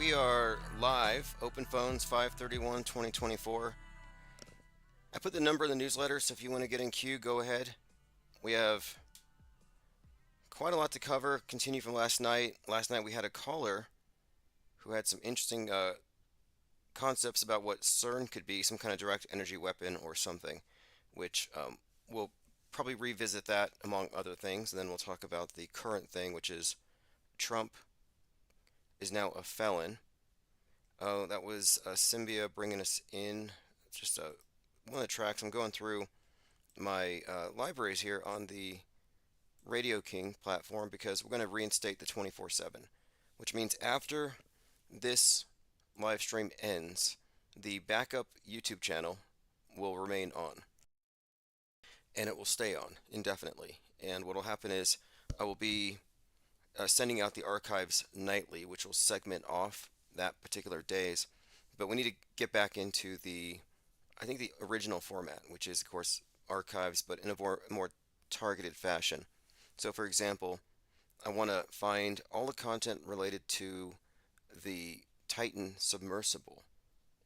We are live, open phones 5/31/2024. I put the number in the newsletter, so if you want to get in queue, go ahead. We have quite a lot to cover. Continue from last night. Last night we had a caller who had some interesting concepts about what CERN could be, some kind of direct energy weapon or something, which we'll probably revisit that among other things. And then we'll talk about the current thing, which is Trump is now a felon. Oh, that was Symbia bringing us in. Just one of the tracks. I'm going through my libraries here on the Radio King platform because we're going to reinstate the 24/7, which means after this live stream ends, the backup YouTube channel will remain on and it will stay on indefinitely. And what will happen is I will be sending out the archives nightly, which will segment off that particular days. But we need to get back into I think the original format, which is, of course, archives, but in a more targeted fashion. So, for example, I want to find all the content related to the Titan submersible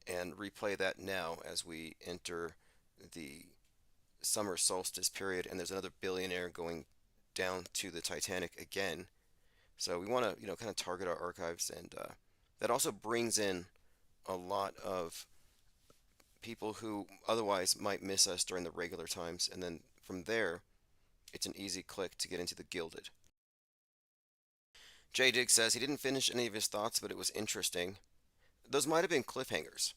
and replay that now as we enter the summer solstice period, and there's another billionaire going down to the Titanic again. So we want to, kind of target our archives, and that also brings in a lot of people who otherwise might miss us during the regular times, and then from there, it's an easy click to get into the Gilded. J Dig says he didn't finish any of his thoughts, but it was interesting. Those might have been cliffhangers.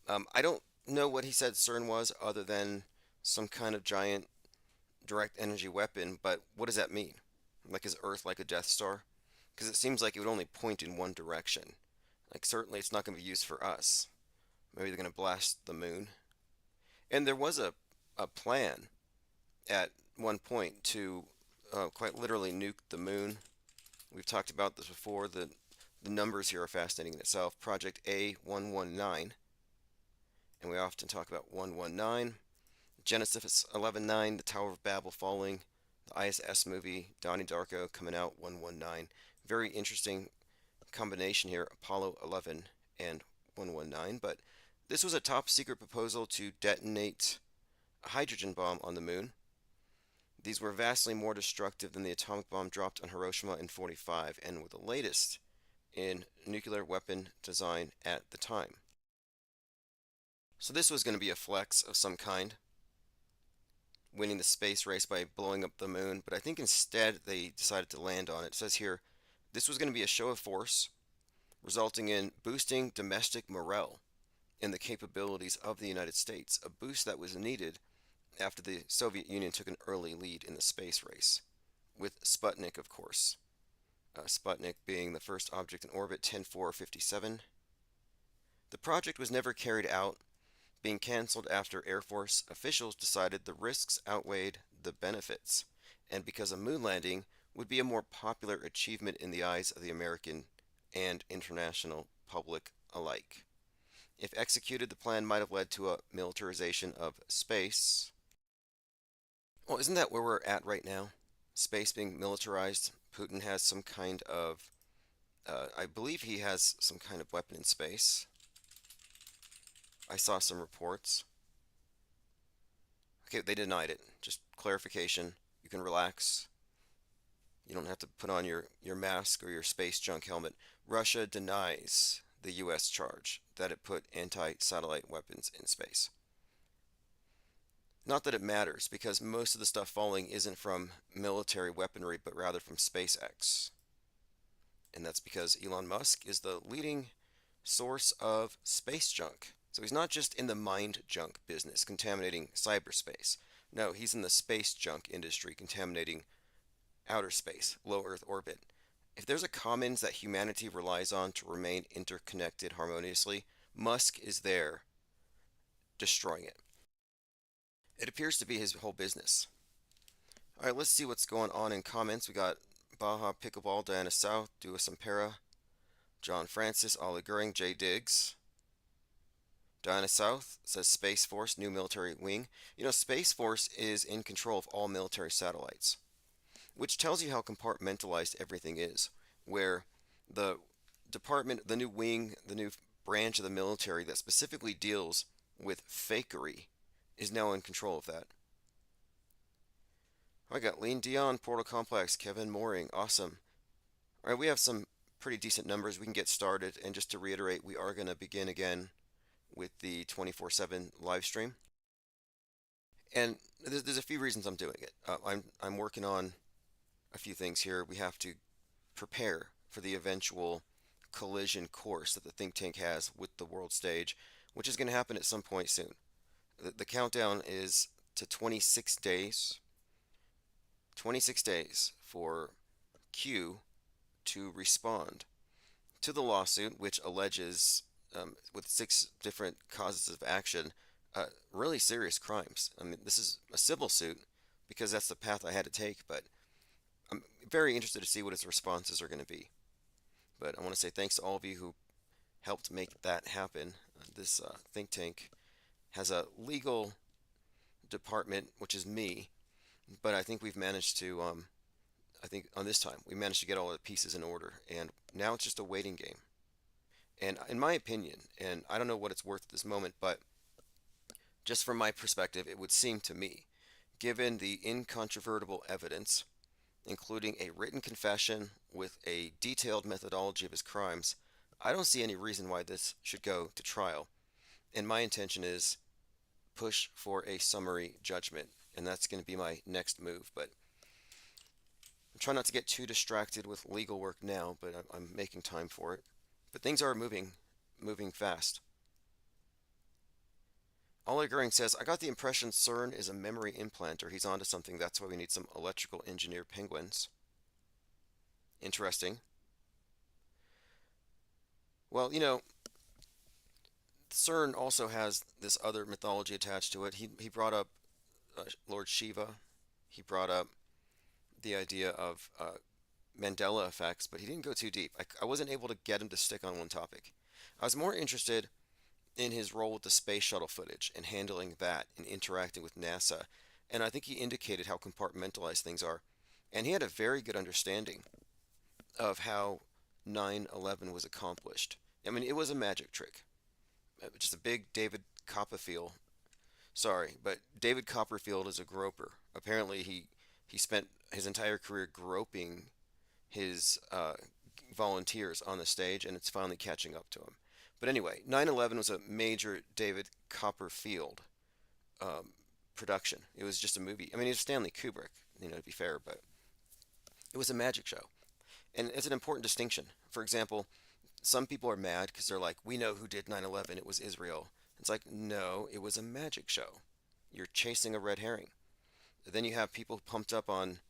I don't know what he said CERN was, other than some kind of giant direct energy weapon, but what does that mean? Like, is Earth like a Death Star? Because it seems like it would only point in one direction. Like, certainly it's not going to be used for us. Maybe they're going to blast the moon. And there was a plan at one point to quite literally nuke the moon. We've talked about this before. The numbers here are fascinating in itself. Project A119. And we often talk about 119. Genesis 11:9, the Tower of Babel falling. The ISS movie, Donnie Darko, coming out 119. Very interesting combination here, Apollo 11 and 119. But this was a top secret proposal to detonate a hydrogen bomb on the moon. These were vastly more destructive than the atomic bomb dropped on Hiroshima in 45 and were the latest in nuclear weapon design at the time. So this was going to be a flex of some kind, winning the space race by blowing up the moon, but I think instead they decided to land on it. It says here, this was going to be a show of force, resulting in boosting domestic morale in the capabilities of the United States, a boost that was needed after the Soviet Union took an early lead in the space race, with Sputnik, of course. Sputnik being the first object in orbit, 10/4/57. The project was never carried out, being canceled after Air Force officials decided the risks outweighed the benefits, and because a moon landing would be a more popular achievement in the eyes of the American and international public alike. If executed, the plan might have led to a militarization of space. Well, isn't that where we're at right now? Space being militarized. Putin has some kind of, I believe he has some kind of weapon in space. I saw some reports. Okay, they denied it. Just clarification. You can relax. You don't have to put on your mask or your space junk helmet. Russia denies the U.S. charge that it put anti-satellite weapons in space. Not that it matters, because most of the stuff falling isn't from military weaponry, but rather from SpaceX. And that's because Elon Musk is the leading source of space junk. So he's not just in the mind junk business, contaminating cyberspace. No, he's in the space junk industry, contaminating outer space, low Earth orbit. If there's a commons that humanity relies on to remain interconnected harmoniously, Musk is there destroying it. It appears to be his whole business. All right, let's see what's going on in comments. We got Baja Pickleball, Diana South, Dua Sampera, John Francis, Ollie Goering, Jay Diggs. Diana South says Space Force, new military wing. You know, Space Force is in control of all military satellites, which tells you how compartmentalized everything is, where the department, the new wing, the new branch of the military that specifically deals with fakery is now in control of that. I got Lean Dion, Portal Complex, Kevin Mooring, awesome. All right, we have some pretty decent numbers. We can get started. And just to reiterate, we are going to begin again with the 24/7 live stream. And there's a few reasons I'm doing it. I'm working on a few things here. We have to prepare for the eventual collision course that the think tank has with the world stage, which is going to happen at some point soon. The countdown is to 26 days. 26 days for Q to respond to the lawsuit, which alleges, with six different causes of action, really serious crimes. I mean, this is a civil suit because that's the path I had to take, but I'm very interested to see what its responses are going to be. But I want to say thanks to all of you who helped make that happen. This think tank has a legal department, which is me, but I think we've managed to, I think on this time, we managed to get all the pieces in order, and now it's just a waiting game. And in my opinion, and I don't know what it's worth at this moment, but just from my perspective, it would seem to me, given the incontrovertible evidence, including a written confession with a detailed methodology of his crimes, I don't see any reason why this should go to trial. And my intention is push for a summary judgment, and that's going to be my next move. But I'm trying not to get too distracted with legal work now, but I'm making time for it. But things are moving fast. Ollie Goering says, I got the impression CERN is a memory implanter. He's onto something. That's why we need some electrical engineer penguins. Interesting. Well, CERN also has this other mythology attached to it. He brought up Lord Shiva. He brought up the idea of Mandela effects, but he didn't go too deep. I wasn't able to get him to stick on one topic. I was more interested in his role with the space shuttle footage and handling that and interacting with NASA. And I think he indicated how compartmentalized things are. And he had a very good understanding of how 9/11 was accomplished. I mean, it was a magic trick. Just a big David Copperfield. Sorry, but David Copperfield is a groper. Apparently, he spent his entire career groping his volunteers on the stage, and it's finally catching up to him. But anyway, 9/11 was a major David Copperfield production. It was just a movie. I mean, it was Stanley Kubrick, to be fair, but it was a magic show. And it's an important distinction. For example, some people are mad because they're like, we know who did 9/11. It was Israel. It's like, no, it was a magic show. You're chasing a red herring. Then you have people pumped up on,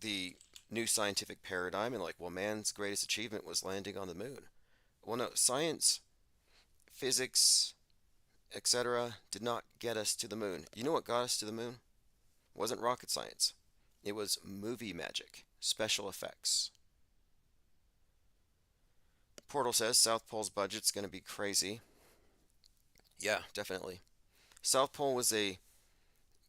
the new scientific paradigm and like, well, man's greatest achievement was landing on the moon. Well, no, science, physics, etc., did not get us to the moon. You know what got us to the moon? It wasn't rocket science. It was movie magic, special effects. Portal says South Pole's budget's going to be crazy. Yeah, definitely. South Pole was a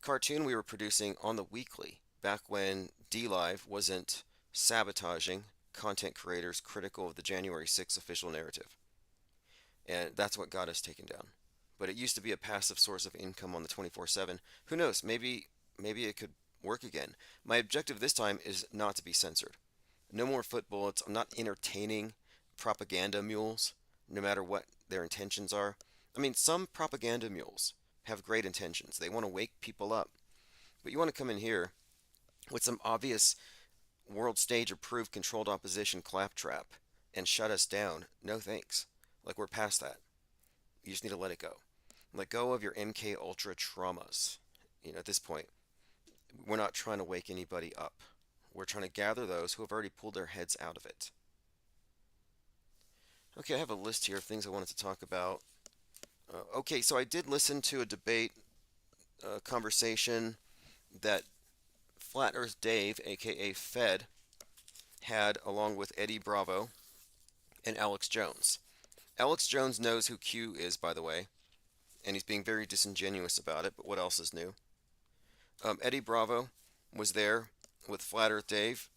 cartoon we were producing on the weekly back when DLive wasn't sabotaging content creators critical of the January 6th official narrative. And that's what got us taken down. But it used to be a passive source of income on the 24/7. Who knows? Maybe it could work again. My objective this time is not to be censored. No more foot bullets. I'm not entertaining propaganda mules, no matter what their intentions are. I mean, some propaganda mules have great intentions. They want to wake people up. But you want to come in here with some obvious world stage approved controlled opposition claptrap and shut us down. No thanks. Like, we're past that. You just need to let it go. Let go of your MK Ultra traumas. At this point, we're not trying to wake anybody up. We're trying to gather those who have already pulled their heads out of it. Okay, I have a list here of things I wanted to talk about. Okay, so I did listen to a debate conversation that Flat Earth Dave, aka Fed, had along with Eddie Bravo and Alex Jones. Alex Jones knows who Q is, by the way, and he's being very disingenuous about it, but what else is new? Eddie Bravo was there with Flat Earth Dave,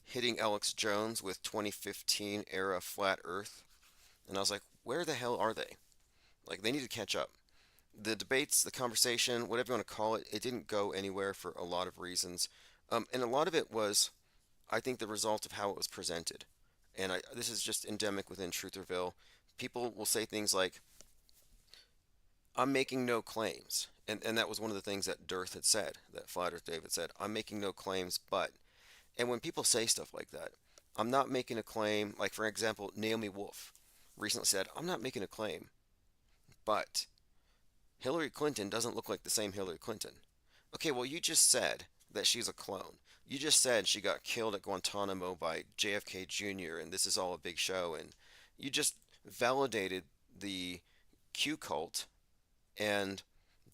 hitting Alex Jones with 2015 era flat Earth, and I was like, where the hell are they? Like they need to catch up. The debates, the conversation, whatever you want to call it, it didn't go anywhere for a lot of reasons, and a lot of it was, I think, the result of how it was presented. And this is just endemic within Trutherville. People will say things like, I'm making no claims. And that was one of the things that Dearth had said, that Flat Earth David said, I'm making no claims, but. And when people say stuff like that, I'm not making a claim. Like, for example, Naomi Wolf recently said, I'm not making a claim, but Hillary Clinton doesn't look like the same Hillary Clinton. Okay, well, you just said that she's a clone. You just said she got killed at Guantanamo by JFK Jr., and this is all a big show, and you just validated the Q cult and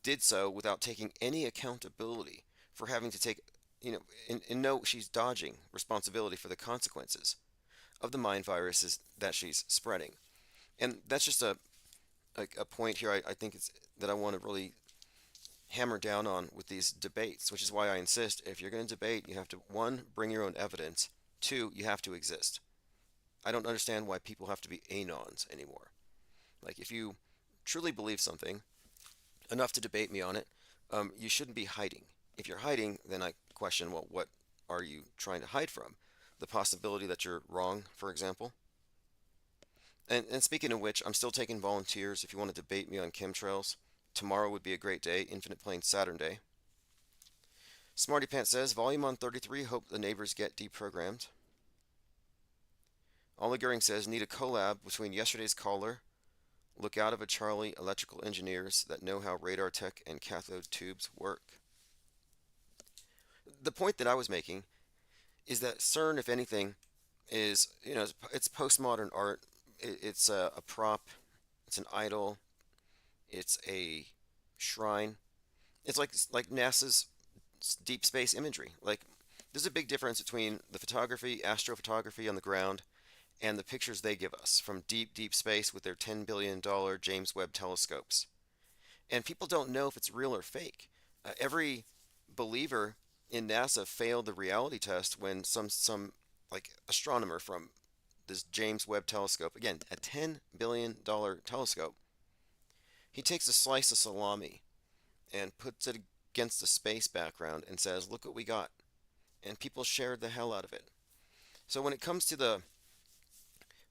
did so without taking any accountability for having to take, and no, she's dodging responsibility for the consequences of the mind viruses that she's spreading. And that's just a point here I think it's that I want to really hammer down on with these debates, which is why I insist if you're going to debate, you have to, one, bring your own evidence, two, you have to exist. I don't understand why people have to be anons anymore. Like, if you truly believe something enough to debate me on it, you shouldn't be hiding. If you're hiding, then I question, well, what are you trying to hide from? The possibility that you're wrong, for example. And speaking of which, I'm still taking volunteers if you want to debate me on chemtrails. Tomorrow would be a great day, Infinite Plane Saturn Day. Smarty Pants says, volume on 33, hope the neighbors get deprogrammed. Ollie Goering says, need a collab between yesterday's caller, look out of a Charlie, electrical engineers that know how radar tech and cathode tubes work. The point that I was making is that CERN, if anything, is, it's postmodern art. It's a prop, it's an idol, it's a shrine. It's like NASA's deep space imagery. Like, there's a big difference between the photography, astrophotography on the ground, and the pictures they give us from deep, deep space with their $10 billion James Webb telescopes. And people don't know if it's real or fake. Every believer in NASA failed the reality test when some like astronomer from this James Webb telescope, again, a $10 billion telescope, he takes a slice of salami and puts it against the space background and says, look what we got. And people shared the hell out of it. So when it comes to the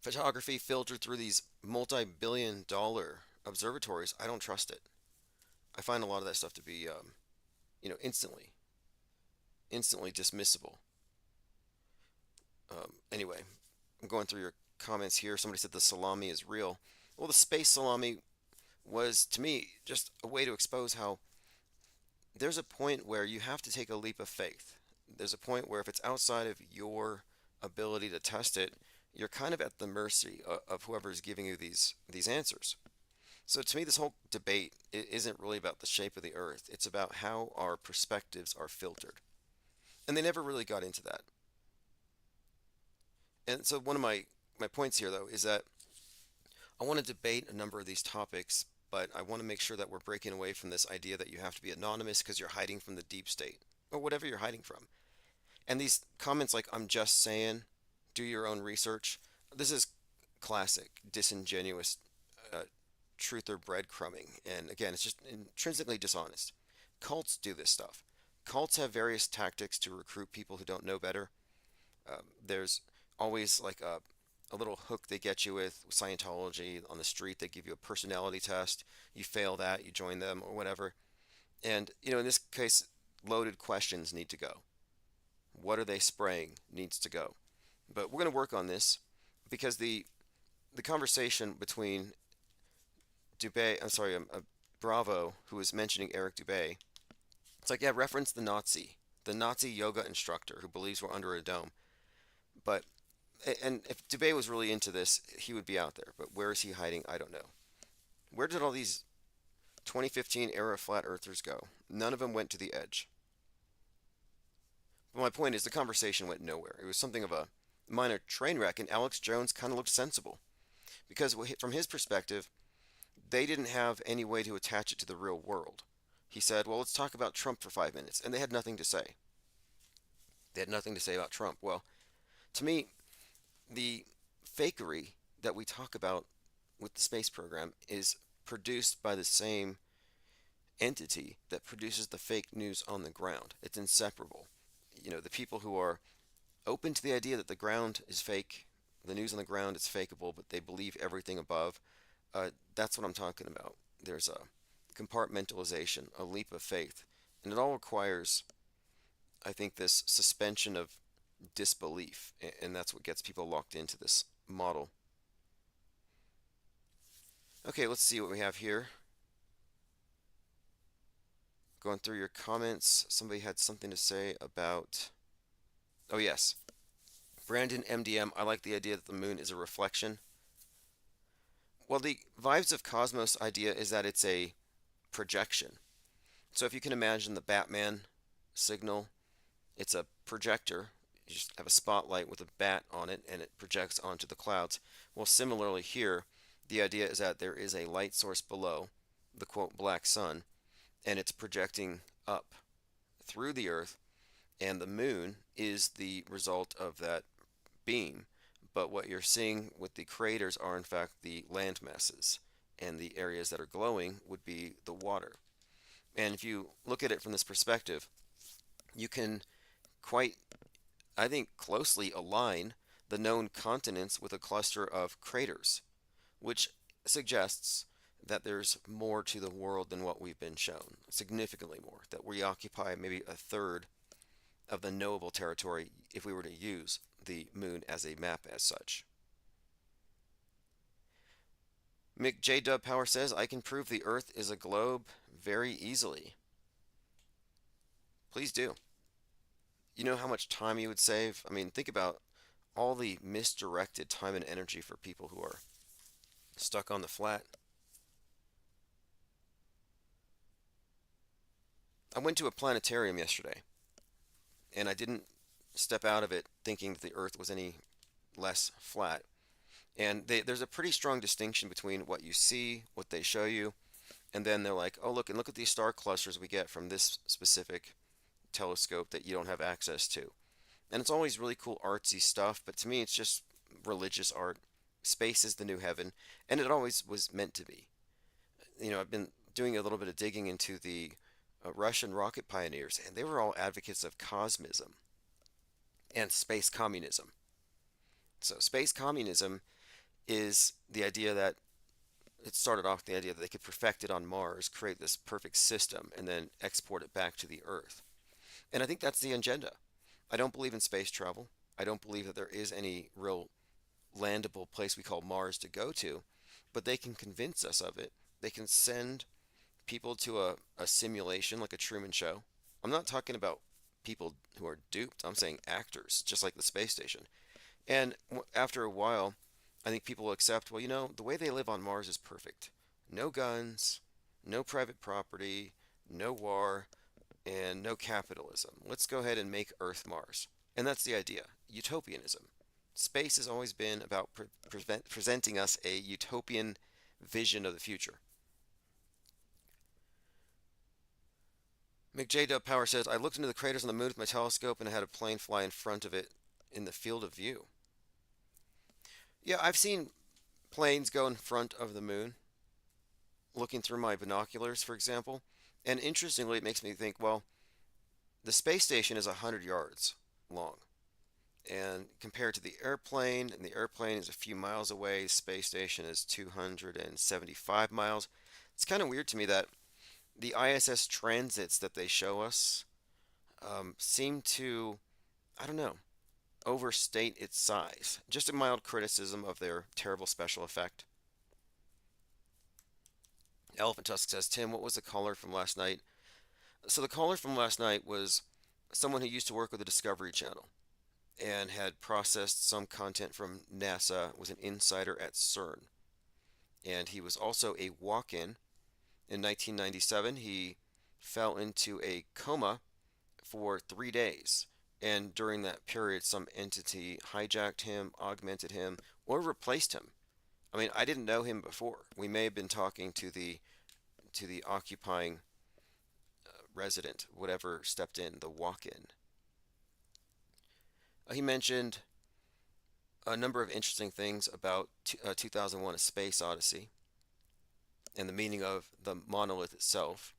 photography filtered through these multi-billion-dollar observatories, I don't trust it. I find a lot of that stuff to be, instantly dismissible. Anyway, I'm going through your comments here. Somebody said the salami is real. Well, the space salami was, to me, just a way to expose how there's a point where you have to take a leap of faith. There's a point where if it's outside of your ability to test it, you're kind of at the mercy of whoever's giving you these answers. So to me, this whole debate isn't really about the shape of the Earth. It's about how our perspectives are filtered. And they never really got into that. And so one of my points here, though, is that I want to debate a number of these topics, but I want to make sure that we're breaking away from this idea that you have to be anonymous because you're hiding from the deep state or whatever you're hiding from. And these comments like, I'm just saying, do your own research, this is classic, disingenuous uh, truth or breadcrumbing. And again, it's just intrinsically dishonest. Cults do this stuff. Cults have various tactics to recruit people who don't know better. There's always like a little hook they get you with Scientology on the street. They give you a personality test. You fail that, you join them or whatever. And, in this case, loaded questions need to go. What are they spraying needs to go. But we're going to work on this because the conversation between Bravo, who was mentioning Eric Dubay, it's like, yeah, reference the Nazi yoga instructor who believes we're under a dome. But and if Dubay was really into this, he would be out there. But where is he hiding? I don't know. Where did all these 2015 era flat earthers go? None of them went to the edge. But my point is, the conversation went nowhere. It was something of a minor train wreck, and Alex Jones kind of looked sensible because from his perspective, they didn't have any way to attach it to the real world. He said, "Well, let's talk about Trump for 5 minutes," and they had nothing to say. They had nothing to say about Trump. Well, To me, the fakery that we talk about with the space program is produced by the same entity that produces the fake news on the ground. It's inseparable. The people who are open to the idea that the ground is fake, the news on the ground is fakeable, but they believe everything above, that's what I'm talking about. There's a compartmentalization, a leap of faith, and it all requires, I think, this suspension of disbelief, and that's what gets people locked into this model. Okay, let's see what we have here. Going through your comments, somebody had something to say about. Oh, yes. Brandon MDM, I like the idea that the moon is a reflection. Well, the Vibes of Cosmos idea is that it's a projection. So if you can imagine the Batman signal, it's a projector. You just have a spotlight with a bat on it and it projects onto the clouds. Well, similarly here, the idea is that there is a light source below, the quote black sun, and it's projecting up through the earth, and the moon is the result of that beam. But what you're seeing with the craters are in fact the land masses, and the areas that are glowing would be the water. And if you look at it from this perspective, you can quite, I think, closely align the known continents with a cluster of craters, which suggests that there's more to the world than what we've been shown, significantly more, that we occupy maybe a third of the knowable territory if we were to use the moon as a map as such. Mick J. Dub Power says, I can prove the Earth is a globe very easily. Please do. You know how much time you would save? I mean, think about all the misdirected time and energy for people who are stuck on the flat. I went to a planetarium yesterday, and I didn't step out of it thinking that the Earth was any less flat. And there's a pretty strong distinction between what you see, what they show you, and then they're like, oh, look, and look at these star clusters we get from this specific telescope that you don't have access to. And it's always really cool artsy stuff, but to me it's just religious art. Space is the new heaven, and it always was meant to be. I've been doing a little bit of digging into the Russian rocket pioneers, and they were all advocates of cosmism and space communism. So, space communism is the idea that it started off the idea that they could perfect it on Mars, create this perfect system, and then export it back to the Earth. And I think that's the agenda. I don't believe in space travel. I don't believe that there is any real landable place we call Mars to go to, but they can convince us of it. They can send people to a simulation like a Truman Show. I'm not talking about people who are duped. I'm saying actors, just like the space station. And after a while, I think people will accept, well, the way they live on Mars is perfect. No guns, no private property, no war, and no capitalism. Let's go ahead and make Earth Mars. And that's the idea, utopianism. Space has always been about presenting us a utopian vision of the future. McJ Power says, I looked into the craters on the moon with my telescope and I had a plane fly in front of it in the field of view. Yeah, I've seen planes go in front of the moon, looking through my binoculars, for example. And interestingly, it makes me think, well, the space station is 100 yards long. And compared to the airplane, and the airplane is a few miles away, the space station is 275 miles. It's kind of weird to me that the ISS transits that they show us seem to, I don't know, overstate its size. Just a mild criticism of their terrible special effect. Elephant Tusk says, Tim, what was the caller from last night? So the caller from last night was someone who used to work with the Discovery Channel and had processed some content from NASA, was an insider at CERN. And he was also a walk-in. In 1997, he fell into a coma for 3 days. And during that period, some entity hijacked him, augmented him, or replaced him. I mean, I didn't know him before. We may have been talking to the occupying resident, whatever stepped in, the walk-in. He mentioned a number of interesting things about 2001: A Space Odyssey and the meaning of the monolith itself.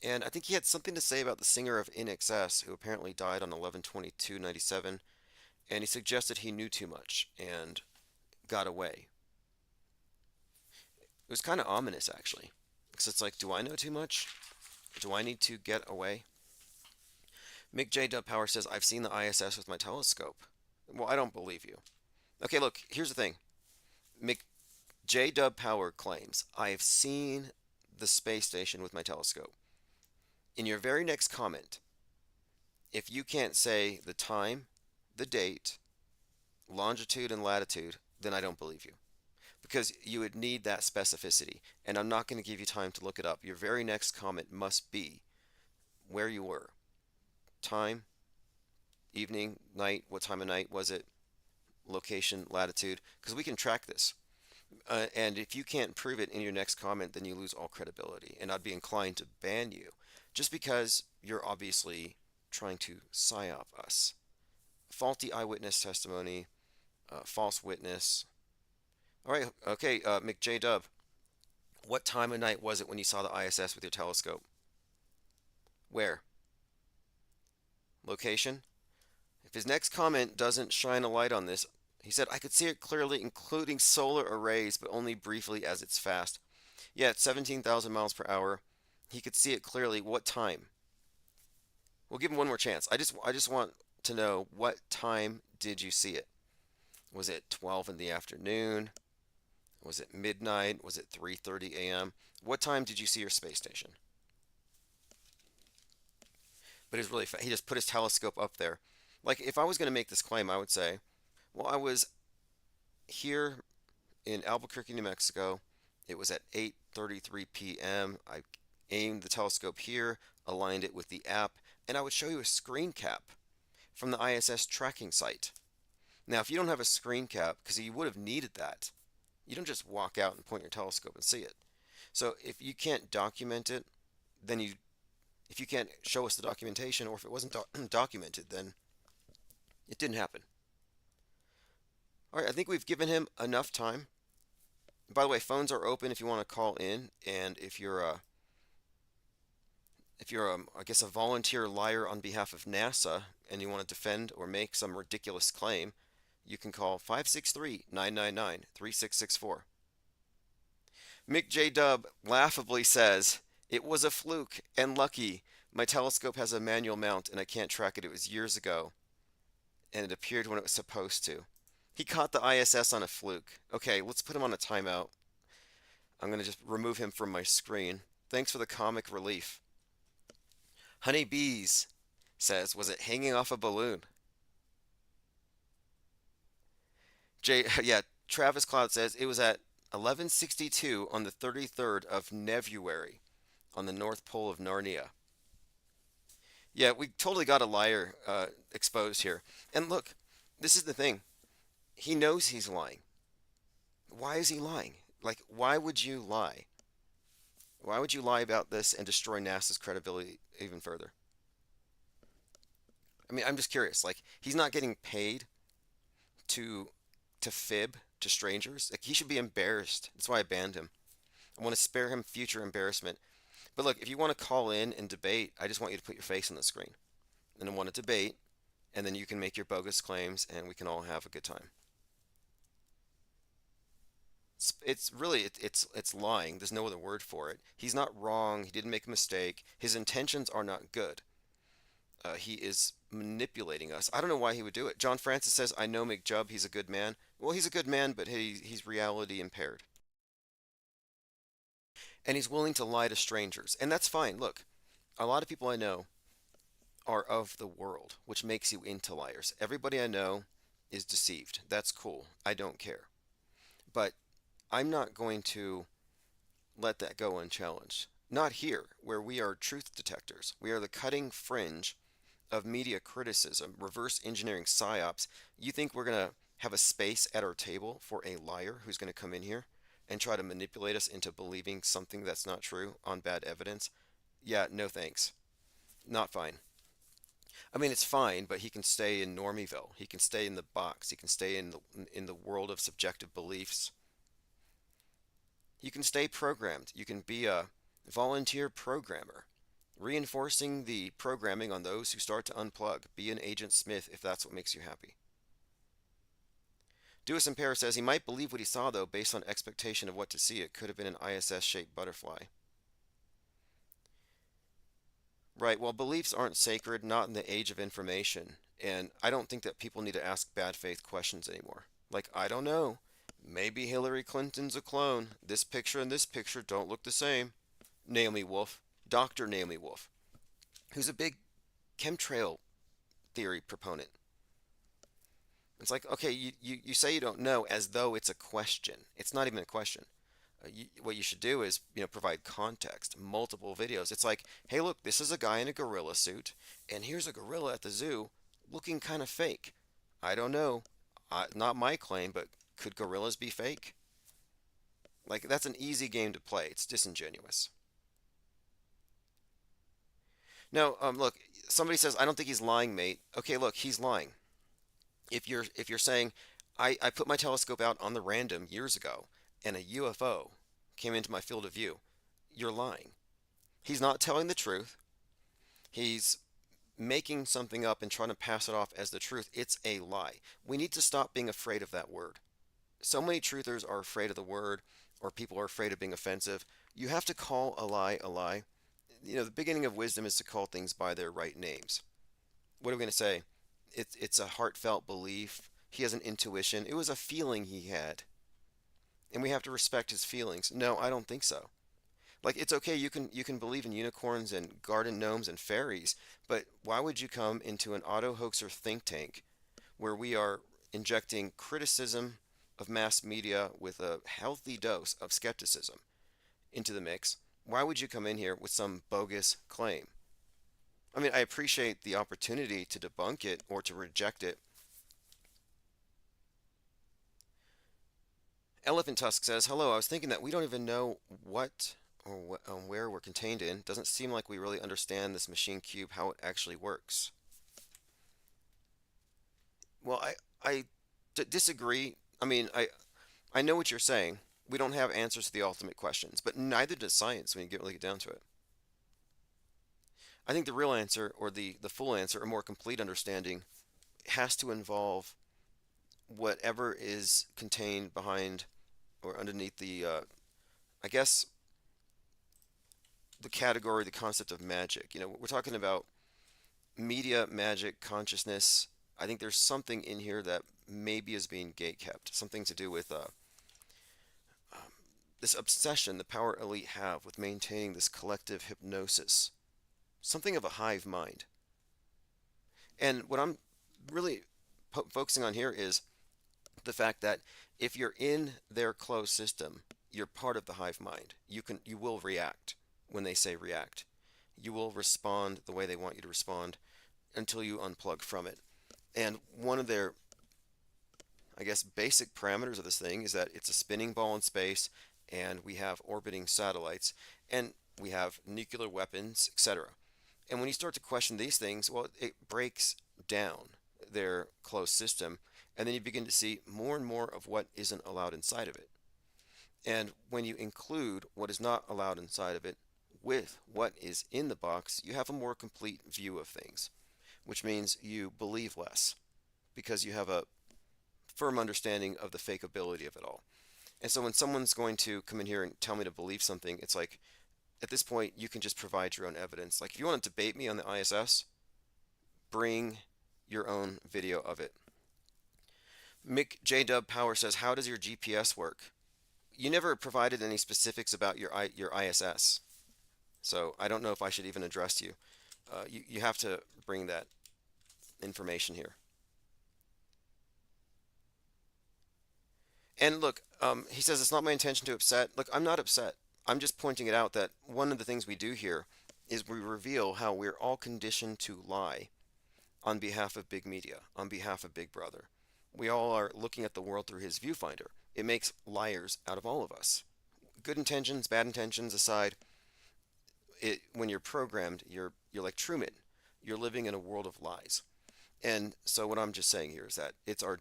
And I think he had something to say about the singer of In Excess, who apparently died on 11/22/97, and he suggested he knew too much and got away. It was kind of ominous, actually, because it's like, do I know too much? Do I need to get away? Mick J. Dub Power says, I've seen the ISS with my telescope. Well, I don't believe you. Okay, look, here's the thing. Mick J. Dub Power claims, I have seen the space station with my telescope. In your very next comment, if you can't say the time, the date, longitude, and latitude, then I don't believe you. Because you would need that specificity, and I'm not going to give you time to look it up. Your very next comment must be where you were. Time, evening, night, what time of night was it, location, latitude, because we can track this. And if you can't prove it in your next comment, then you lose all credibility. And I'd be inclined to ban you just because you're obviously trying to psyop us. Faulty eyewitness testimony, false witness. All right, okay, McJ Dub, what time of night was it when you saw the ISS with your telescope? Where? Location? If his next comment doesn't shine a light on this, he said, I could see it clearly, including solar arrays, but only briefly as it's fast. Yeah, at 17,000 miles per hour. He could see it clearly. What time? We'll give him one more chance. I just want to know, what time did you see it? Was it 12 in the afternoon? Was it midnight? Was it 3:30 a.m.? What time did you see your space station? But it's really he just put his telescope up there. Like, if I was going to make this claim, I would say, well, I was here in Albuquerque, New Mexico. It was at 8:33 p.m. I aimed the telescope here, aligned it with the app, and I would show you a screen cap from the ISS tracking site. Now, if you don't have a screen cap, because you would have needed that, you don't just walk out and point your telescope and see it. So if you can't document it, then if you can't show us the documentation, or if it wasn't documented, then it didn't happen. All right, I think we've given him enough time. By the way, phones are open if you want to call in, and if you're I guess a volunteer liar on behalf of NASA and you want to defend or make some ridiculous claim, you can call 563-999-3664. Mick J. Dub laughably says, it was a fluke and lucky. My telescope has a manual mount and I can't track it. It was years ago and it appeared when it was supposed to. He caught the ISS on a fluke. Okay, let's put him on a timeout. I'm going to just remove him from my screen. Thanks for the comic relief. Honey Bees says, was it hanging off a balloon? Yeah, Travis Cloud says it was at 11:62 on the 33rd of February on the North Pole of Narnia. Yeah, we totally got a liar exposed here. And look, this is the thing. He knows he's lying. Why is he lying? Like, why would you lie? Why would you lie about this and destroy NASA's credibility even further? I mean, I'm just curious. Like, he's not getting paid to fib to strangers. Like, he should be embarrassed. That's why I banned him. I want to spare him future embarrassment. But look, if you want to call in and debate, I just want you to put your face on the screen. And I want to debate, and then you can make your bogus claims, and we can all have a good time. It's really it's lying. There's no other word for it. He's not wrong. He didn't make a mistake. His intentions are not good. He is manipulating us. I don't know why he would do it. John Francis says, I know McJub, he's a good man. Well, he's a good man, but he's reality impaired. And he's willing to lie to strangers. And that's fine. Look, a lot of people I know are of the world, which makes you into liars. Everybody I know is deceived. That's cool. I don't care. But I'm not going to let that go unchallenged. Not here, where we are truth detectors. We are the cutting fringe of media criticism, reverse engineering psyops. You think we're going to have a space at our table for a liar who's going to come in here and try to manipulate us into believing something that's not true on bad evidence? Yeah, no thanks. Not fine. I mean, it's fine, but he can stay in Normieville. He can stay in the box. He can stay in the world of subjective beliefs. You can stay programmed. You can be a volunteer programmer, reinforcing the programming on those who start to unplug. Be an Agent Smith if that's what makes you happy. Dewis in Paris says he might believe what he saw, though, based on expectation of what to see. It could have been an ISS shaped butterfly. Right, well, beliefs aren't sacred, not in the age of information. And I don't think that people need to ask bad faith questions anymore. Like, I don't know. Maybe Hillary Clinton's a clone. This picture and this picture don't look the same. Naomi Wolf, Dr. Naomi Wolf, who's a big chemtrail theory proponent. It's like, okay, you say you don't know as though it's a question. It's not even a question. What you should do is, provide context, multiple videos. It's like, hey, look, this is a guy in a gorilla suit, and here's a gorilla at the zoo looking kind of fake. I don't know. Not my claim, but could gorillas be fake? Like, that's an easy game to play. It's disingenuous. No, look, somebody says, I don't think he's lying, mate. Okay, look, he's lying. If you're saying, I put my telescope out on the random years ago, and a UFO came into my field of view, you're lying. He's not telling the truth. He's making something up and trying to pass it off as the truth. It's a lie. We need to stop being afraid of that word. So many truthers are afraid of the word, or people are afraid of being offensive. You have to call a lie a lie. The beginning of wisdom is to call things by their right names. What are we going to say? It's a heartfelt belief. He has an intuition. It was a feeling he had, and we have to respect his feelings. No, I don't think so. Like, it's okay, you can believe in unicorns and garden gnomes and fairies, but why would you come into an auto hoaxer think tank where we are injecting criticism of mass media with a healthy dose of skepticism into the mix? Why would you come in here with some bogus claim? I mean, I appreciate the opportunity to debunk it or to reject it. Elephant Tusk says, hello, I was thinking that we don't even know what or where we're contained in. Doesn't seem like we really understand this machine cube, how it actually works. Well, I disagree. I mean, I know what you're saying. We don't have answers to the ultimate questions, but neither does science when you really get down to it. I think the real answer, or the full answer, a more complete understanding, has to involve whatever is contained behind or underneath I guess, the category, the concept of magic. We're talking about media, magic, consciousness. I think there's something in here that maybe is being gatekept, something to do with this obsession the power elite have with maintaining this collective hypnosis, something of a hive mind. And what I'm really focusing on here is the fact that if you're in their closed system, you're part of the hive mind. You will react when they say react. You will respond the way they want you to respond until you unplug from it. And one of their, I guess, basic parameters of this thing is that it's a spinning ball in space, and we have orbiting satellites, and we have nuclear weapons, etc. And when you start to question these things, well, it breaks down their closed system, and then you begin to see more and more of what isn't allowed inside of it. And when you include what is not allowed inside of it with what is in the box, you have a more complete view of things, which means you believe less because you have a firm understanding of the fakeability of it all. And so when someone's going to come in here and tell me to believe something, it's like, at this point, you can just provide your own evidence. Like, if you want to debate me on the ISS, bring your own video of it. Mick J. Dub Power says, how does your GPS work? You never provided any specifics about your ISS, so I don't know if I should even address you. You have to bring that information here. And look, he says it's not my intention to upset. Look, I'm not upset. I'm just pointing it out that one of the things we do here is we reveal how we're all conditioned to lie on behalf of big media, on behalf of Big Brother. We all are looking at the world through his viewfinder. It makes liars out of all of us. Good intentions, bad intentions aside, when you're programmed, you're like Truman. you're living in a world of lies. And so what I'm just saying here is that it's our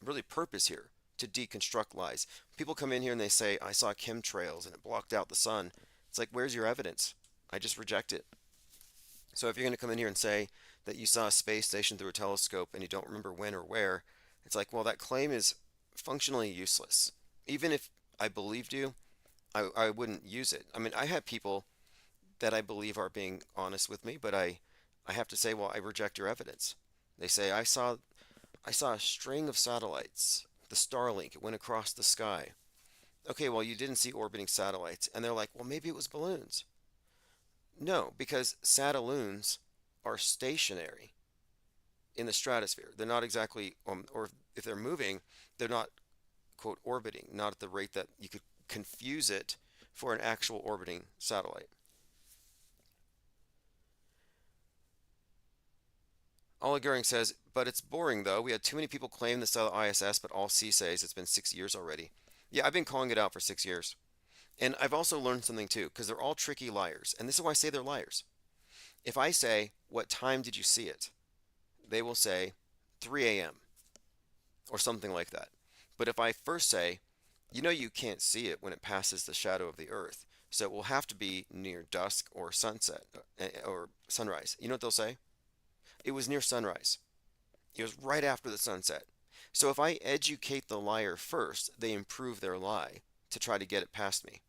really purpose here to deconstruct lies. People come in here and they say, I saw chemtrails and it blocked out the sun. It's like, where's your evidence? I just reject it. So if you're going to come in here and say that you saw a space station through a telescope and you don't remember when or where, it's like, well, that claim is functionally useless. Even if I believed you, I wouldn't use it. I mean, I have people that I believe are being honest with me, but I have to say, well, I reject your evidence. They say, I saw a string of satellites, the Starlink, it went across the sky. Okay, well, you didn't see orbiting satellites. And they're like, well, maybe it was balloons. No, because satelloons are stationary in the stratosphere. They're not exactly, or if they're moving, they're not, quote, orbiting, not at the rate that you could confuse it for an actual orbiting satellite. Ola Goering says, but it's boring though. We had too many people claim the style of ISS, but all C says it's been 6 years already. Yeah, I've been calling it out for 6 years. And I've also learned something too, because they're all tricky liars. And this is why I say they're liars. If I say, what time did you see it? They will say 3 a.m. or something like that. But if I first say, you can't see it when it passes the shadow of the earth, so it will have to be near dusk or sunset or sunrise. You know what they'll say? It was near sunrise. It was right after the sunset. So if I educate the liar first, they improve their lie to try to get it past me.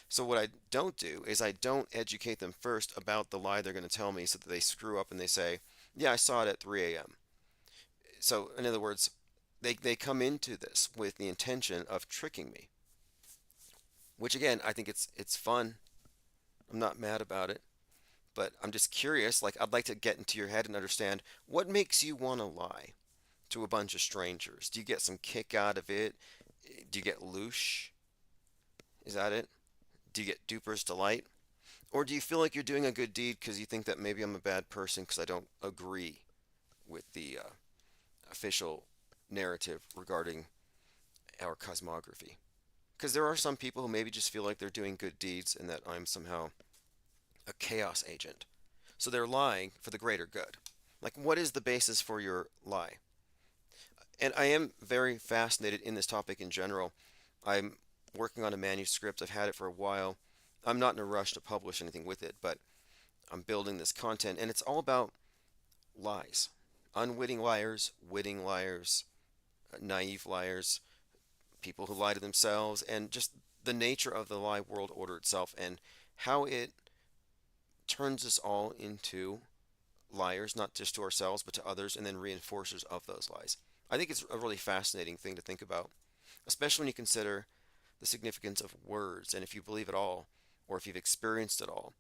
So what I don't do is I don't educate them first about the lie they're going to tell me so that they screw up and they say, yeah, I saw it at 3 a.m. So in other words, they come into this with the intention of tricking me, which again, I think it's fun. I'm not mad about it, but I'm just curious. Like, I'd like to get into your head and understand what makes you want to lie to a bunch of strangers. Do you get some kick out of it? Do you get louche? Is that it? Do you get duper's delight? Or do you feel like you're doing a good deed because you think that maybe I'm a bad person because I don't agree with the official narrative regarding our cosmography? Because there are some people who maybe just feel like they're doing good deeds and that I'm somehow a chaos agent. So they're lying for the greater good. Like, what is the basis for your lie? And I am very fascinated in this topic in general. I'm working on a manuscript. I've had it for a while. I'm not in a rush to publish anything with it, but I'm building this content, and it's all about lies. Unwitting liars, witting liars, naive liars, people who lie to themselves, and just the nature of the lie world order itself and how it turns us all into liars, not just to ourselves, but to others, and then reinforcers of those lies. I think it's a really fascinating thing to think about, especially when you consider the significance of words, and if you believe it all, or if you've experienced it all,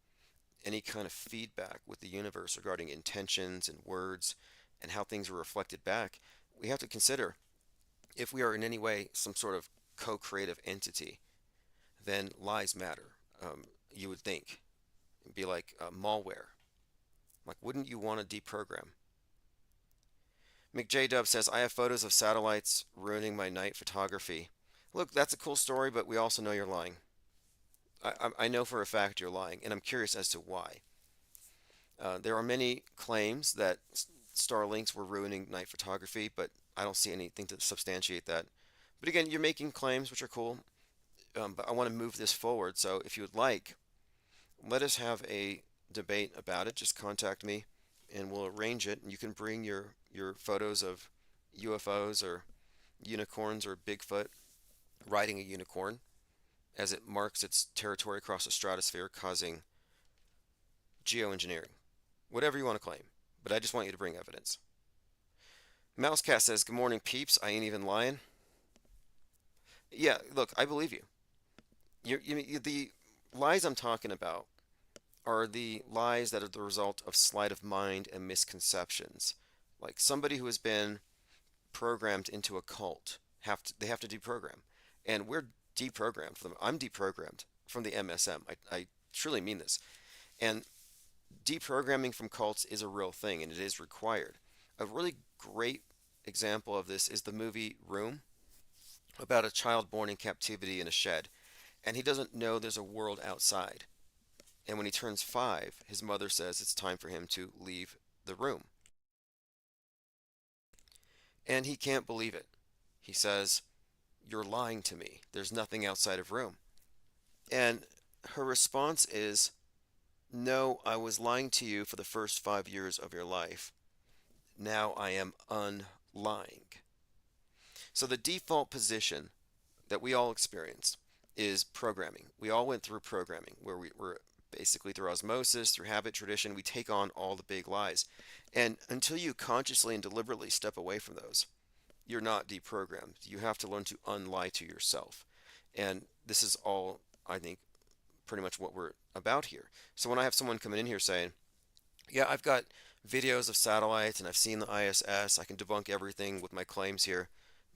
any kind of feedback with the universe regarding intentions and words and how things are reflected back, we have to consider if we are in any way some sort of co creative entity, then lies matter. You would think. It'd be like malware. Like, wouldn't you want to deprogram? McJ says, I have photos of satellites ruining my night photography. Look, that's a cool story, but we also know you're lying. I know for a fact you're lying, and I'm curious as to why. There are many claims that Starlinks were ruining night photography, but I don't see anything to substantiate that. But again, you're making claims, which are cool, but I want to move this forward. So if you would like, let us have a debate about it. Just contact me, and we'll arrange it. And you can bring your photos of UFOs or unicorns or Bigfoot riding a unicorn as it marks its territory across the stratosphere, causing geoengineering. Whatever you want to claim. But I just want you to bring evidence. Mousecat says, good morning, peeps. I ain't even lying. Yeah, look, I believe you. The lies I'm talking about are the lies that are the result of sleight of mind and misconceptions. Like somebody who has been programmed into a cult, they have to deprogram. And we're deprogrammed from them. I'm deprogrammed from the MSM. I truly mean this. And deprogramming from cults is a real thing and it is required. A really great example of this is the movie Room, about a child born in captivity in a shed. And he doesn't know there's a world outside. And when he turns 5, his mother says it's time for him to leave the room. And he can't believe it. He says, "You're lying to me. There's nothing outside of room." And her response is, "No, I was lying to you for the first 5 years of your life. Now I am unlying." So the default position that we all experience is programming. We all went through programming where we were basically through osmosis, through habit, tradition, we take on all the big lies. And until you consciously and deliberately step away from those, you're not deprogrammed. You have to learn to unlie to yourself. And this is all, I think, pretty much what we're about here. So when I have someone coming in here saying, "Yeah, I've got videos of satellites and I've seen the ISS, I can debunk everything with my claims here,"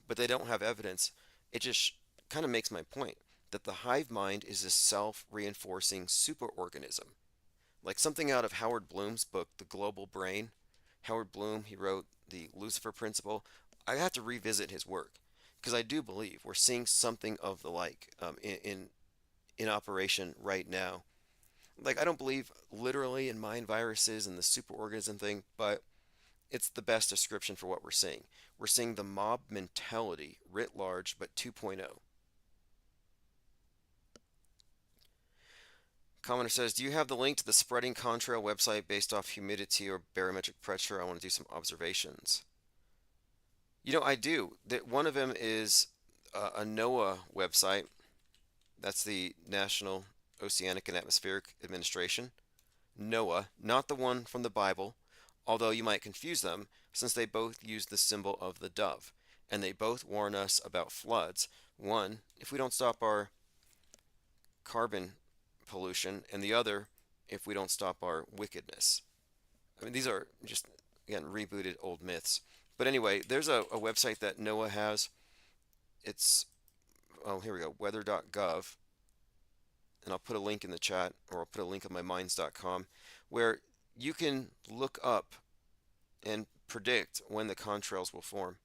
but they don't have evidence, it just kind of makes my point that the hive mind is a self-reinforcing superorganism. Like something out of Howard Bloom's book, The Global Brain. Howard Bloom, he wrote the Lucifer Principle. I have to revisit his work because I do believe we're seeing something of the like in operation right now. Like, I don't believe literally in mind viruses and the superorganism thing, but it's the best description for what we're seeing. We're seeing the mob mentality writ large, but 2.0. Commenter says, "Do you have the link to the spreading contrail website based off humidity or barometric pressure? I want to do some observations." I do. That one of them is a NOAA website. That's the National Oceanic and Atmospheric Administration. NOAA, not the one from the Bible, although you might confuse them since they both use the symbol of the dove, and they both warn us about floods. One, if we don't stop our carbon pollution, and the other, if we don't stop our wickedness. I mean, these are just, again, rebooted old myths. But anyway, there's a website that NOAA has. It's, oh, here we go, weather.gov. And I'll put a link in the chat, or I'll put a link on myminds.com, where you can look up and predict when the contrails will form.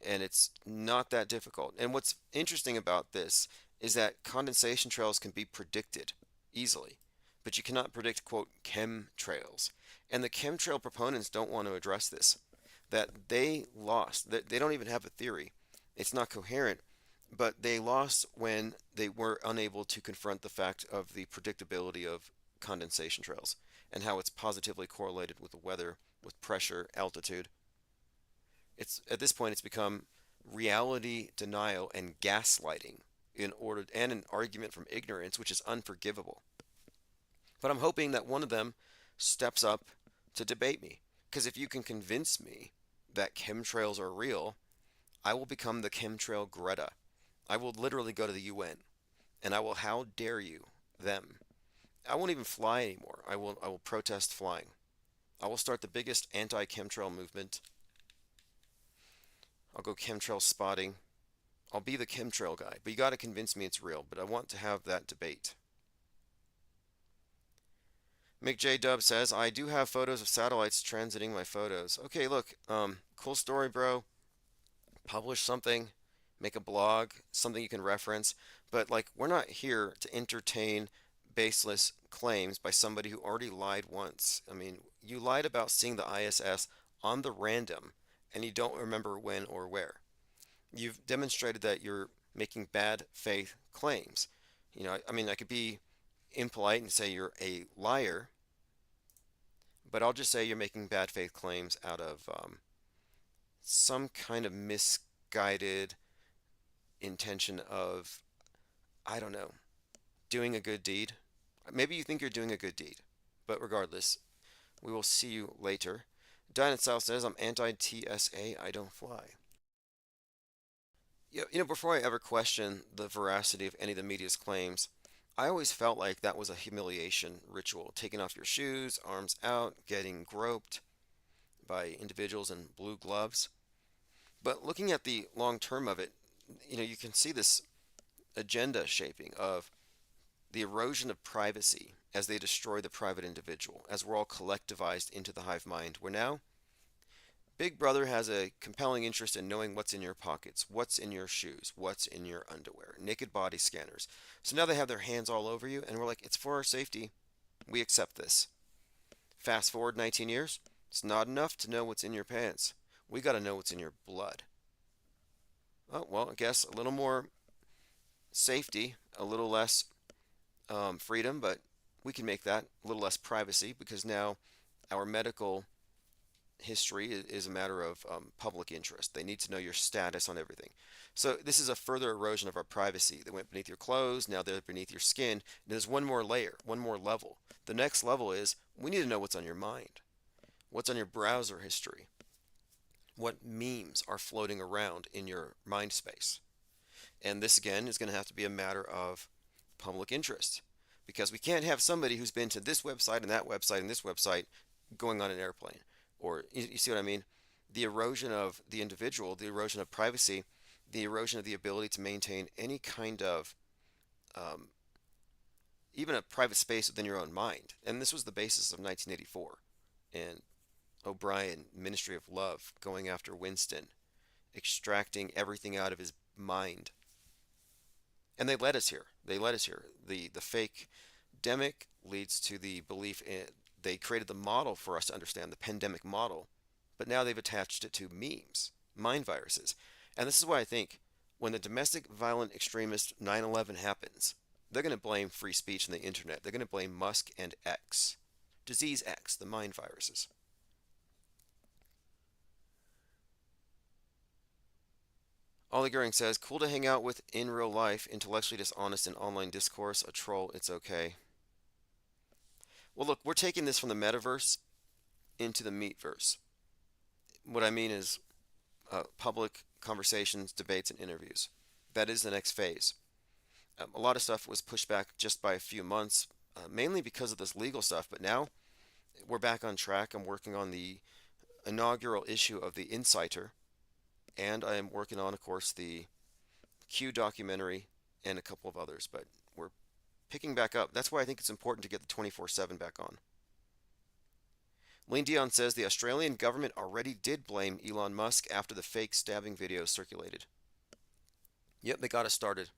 And it's not that difficult. And what's interesting about this is that condensation trails can be predicted easily, but you cannot predict, quote, chemtrails. And the chemtrail proponents don't want to address this, that they lost, that they don't even have a theory. It's not coherent, but they lost when they were unable to confront the fact of the predictability of condensation trails and how it's positively correlated with the weather, with pressure, altitude. It's at this point it's become reality denial and gaslighting in order and an argument from ignorance, which is unforgivable. But I'm hoping that one of them steps up to debate me, because if you can convince me that chemtrails are real, I will become the chemtrail Greta. I will literally go to the UN and I will how dare you them. I won't even fly anymore. I will protest flying. I will start the biggest anti-chemtrail movement. I'll go chemtrail spotting. I'll be the chemtrail guy, but you got to convince me it's real. But I want to have that debate. Mick J. Dub says, "I do have photos of satellites transiting my photos." Okay, look, cool story, bro. Publish something, make a blog, something you can reference. But like, we're not here to entertain baseless claims by somebody who already lied once. I mean, you lied about seeing the ISS on the random, and you don't remember when or where. You've demonstrated that you're making bad faith claims. I mean, I could be impolite and say you're a liar, but I'll just say you're making bad faith claims out of some kind of misguided intention of, I don't know, doing a good deed. Maybe you think you're doing a good deed, but regardless, we will see you later. Dinah South says, "I'm anti-TSA, I don't fly." Before I ever question the veracity of any of the media's claims, I always felt like that was a humiliation ritual, taking off your shoes, arms out, getting groped by individuals in blue gloves. But looking at the long term of it, you can see this agenda shaping of the erosion of privacy as they destroy the private individual, as we're all collectivized into the hive mind, where now Big Brother has a compelling interest in knowing what's in your pockets, what's in your shoes, what's in your underwear, naked body scanners. So now they have their hands all over you, and we're like, it's for our safety. We accept this. Fast forward 19 years, it's not enough to know what's in your pants. We got to know what's in your blood. Oh, well, I guess a little more safety, a little less freedom, but we can make that a little less privacy because now our medical history is a matter of public interest. They need to know your status on everything. So this is a further erosion of our privacy. They went beneath your clothes, now they're beneath your skin. And there's one more layer, one more level. The next level is we need to know what's on your mind, what's on your browser history, what memes are floating around in your mind space. And this again is going to have to be a matter of public interest because we can't have somebody who's been to this website and that website and this website going on an airplane. Or you see what I mean? The erosion of the individual, the erosion of privacy, the erosion of the ability to maintain any kind of um, even a private space within your own mind. And this was the basis of 1984 and O'Brien, Ministry of Love, going after Winston, extracting everything out of his mind. And they led us here. They led us here. The fake demic leads to the belief in they created the model for us to understand the pandemic model, but now they've attached it to memes, mind viruses. And this is why I think when the domestic violent extremist 9/11 happens, they're going to blame free speech and the internet. They're going to blame Musk and X, disease X, the mind viruses. Ollie Goering says, cool to hang out with in real life, intellectually dishonest in online discourse, a troll, it's okay. Well, look, we're taking this from the metaverse into the meatverse. What I mean is public conversations, debates, and interviews. That is the next phase. A lot of stuff was pushed back just by a few months, mainly because of this legal stuff, but now we're back on track. I'm working on the inaugural issue of The Insider, and I am working on, of course, the Q documentary and a couple of others, but we're picking back up. That's why I think it's important to get the 24/7 back on. Lean Dion says the Australian government already did blame Elon Musk after the fake stabbing video circulated. Yep, they got us started.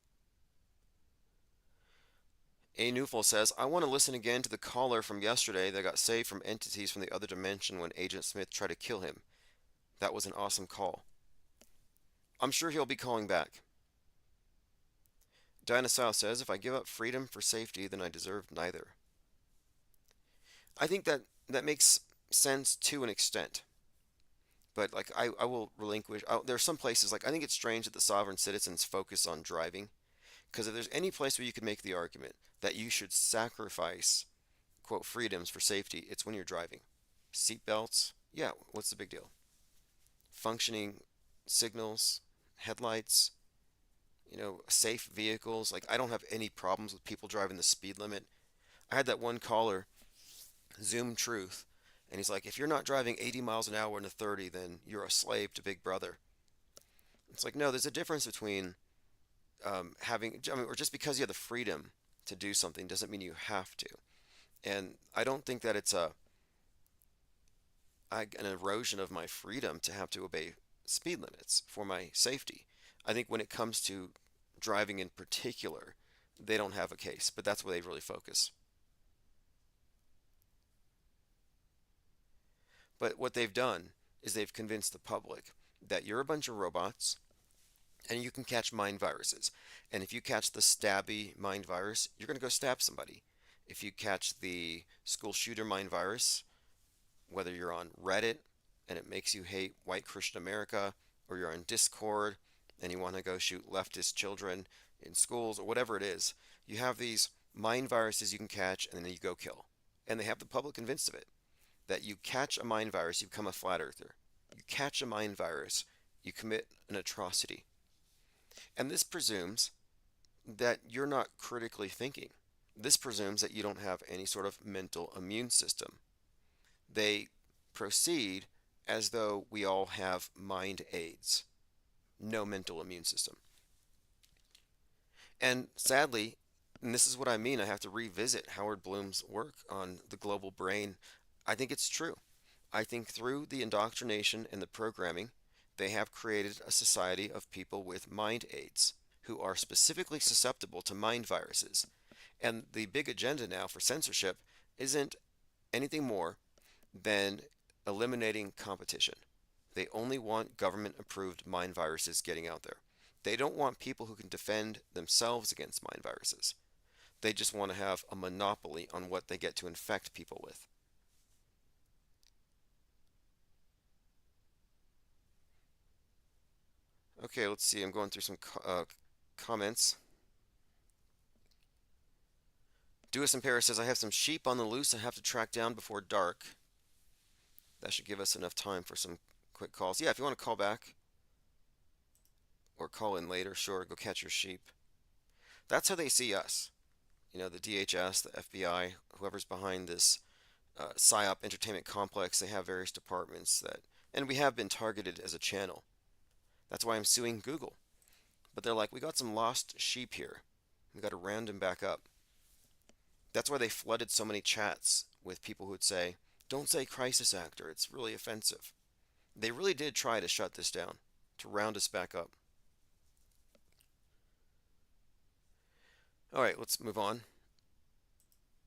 A. Newful says, I want to listen again to the caller from yesterday that got saved from entities from the other dimension when Agent Smith tried to kill him. That was an awesome call. I'm sure he'll be calling back. Dinah South says, if I give up freedom for safety, then I deserve neither. I think that makes sense to an extent. But like I will relinquish. There are some places like I think it's strange that the sovereign citizens focus on driving, because if there's any place where you could make the argument that you should sacrifice quote freedoms for safety, it's when you're driving. Seat belts, yeah, what's the big deal? Functioning signals, headlights, safe vehicles. Like I don't have any problems with people driving the speed limit. I had that one caller, Zoom Truth, and he's like, if you're not driving 80 miles an hour in a 30, then you're a slave to Big Brother. It's like, no, there's a difference between or just because you have the freedom to do something doesn't mean you have to. And I don't think that it's an erosion of my freedom to have to obey speed limits for my safety. I think when it comes to driving in particular, they don't have a case, but that's where they really focus. But what they've done is they've convinced the public that you're a bunch of robots and you can catch mind viruses. And if you catch the stabby mind virus, you're going to go stab somebody. If you catch the school shooter mind virus, whether you're on Reddit and it makes you hate white Christian America, or you're on Discord and you want to go shoot leftist children in schools, or whatever it is, you have these mind viruses you can catch and then you go kill. And they have the public convinced of it. That you catch a mind virus, you become a flat earther. You catch a mind virus, you commit an atrocity. And this presumes that you're not critically thinking. This presumes that you don't have any sort of mental immune system. They proceed as though we all have mind aids, no mental immune system. And sadly, and this is what I mean, I have to revisit Howard Bloom's work on the global brain. I think it's true. I think through the indoctrination and the programming, they have created a society of people with mind aids who are specifically susceptible to mind viruses. And the big agenda now for censorship isn't anything more than eliminating competition. They only want government approved mind viruses getting out there. They don't want people who can defend themselves against mind viruses. They just want to have a monopoly on what they get to infect people with. Okay, let's see. I'm going through some comments. Dewis in Paris says, I have some sheep on the loose I have to track down before dark. That should give us enough time for some quick calls. Yeah, if you want to call back or call in later, sure, go catch your sheep. That's how they see us. You know, the DHS, the FBI, whoever's behind this PSYOP entertainment complex, they have various departments that, and we have been targeted as a channel. That's why I'm suing Google. But they're like, we got some lost sheep here. We got to round them back up. That's why they flooded so many chats with people who would say, don't say crisis actor, it's really offensive. They really did try to shut this down, to round us back up. All right, let's move on.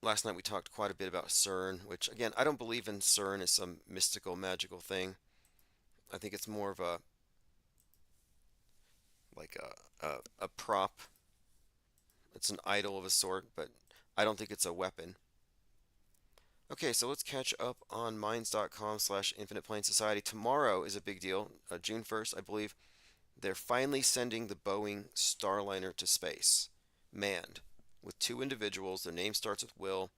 Last night we talked quite a bit about CERN, which again, I don't believe in CERN as some mystical, magical thing. I think it's more of a like a prop. It's an idol of a sort, but I don't think it's a weapon. Okay, so let's catch up on minds.com/Infinite Plane Society. Tomorrow is a big deal. June 1st, I believe. They're finally sending the Boeing Starliner to space, manned, with two individuals. Their name starts with Will.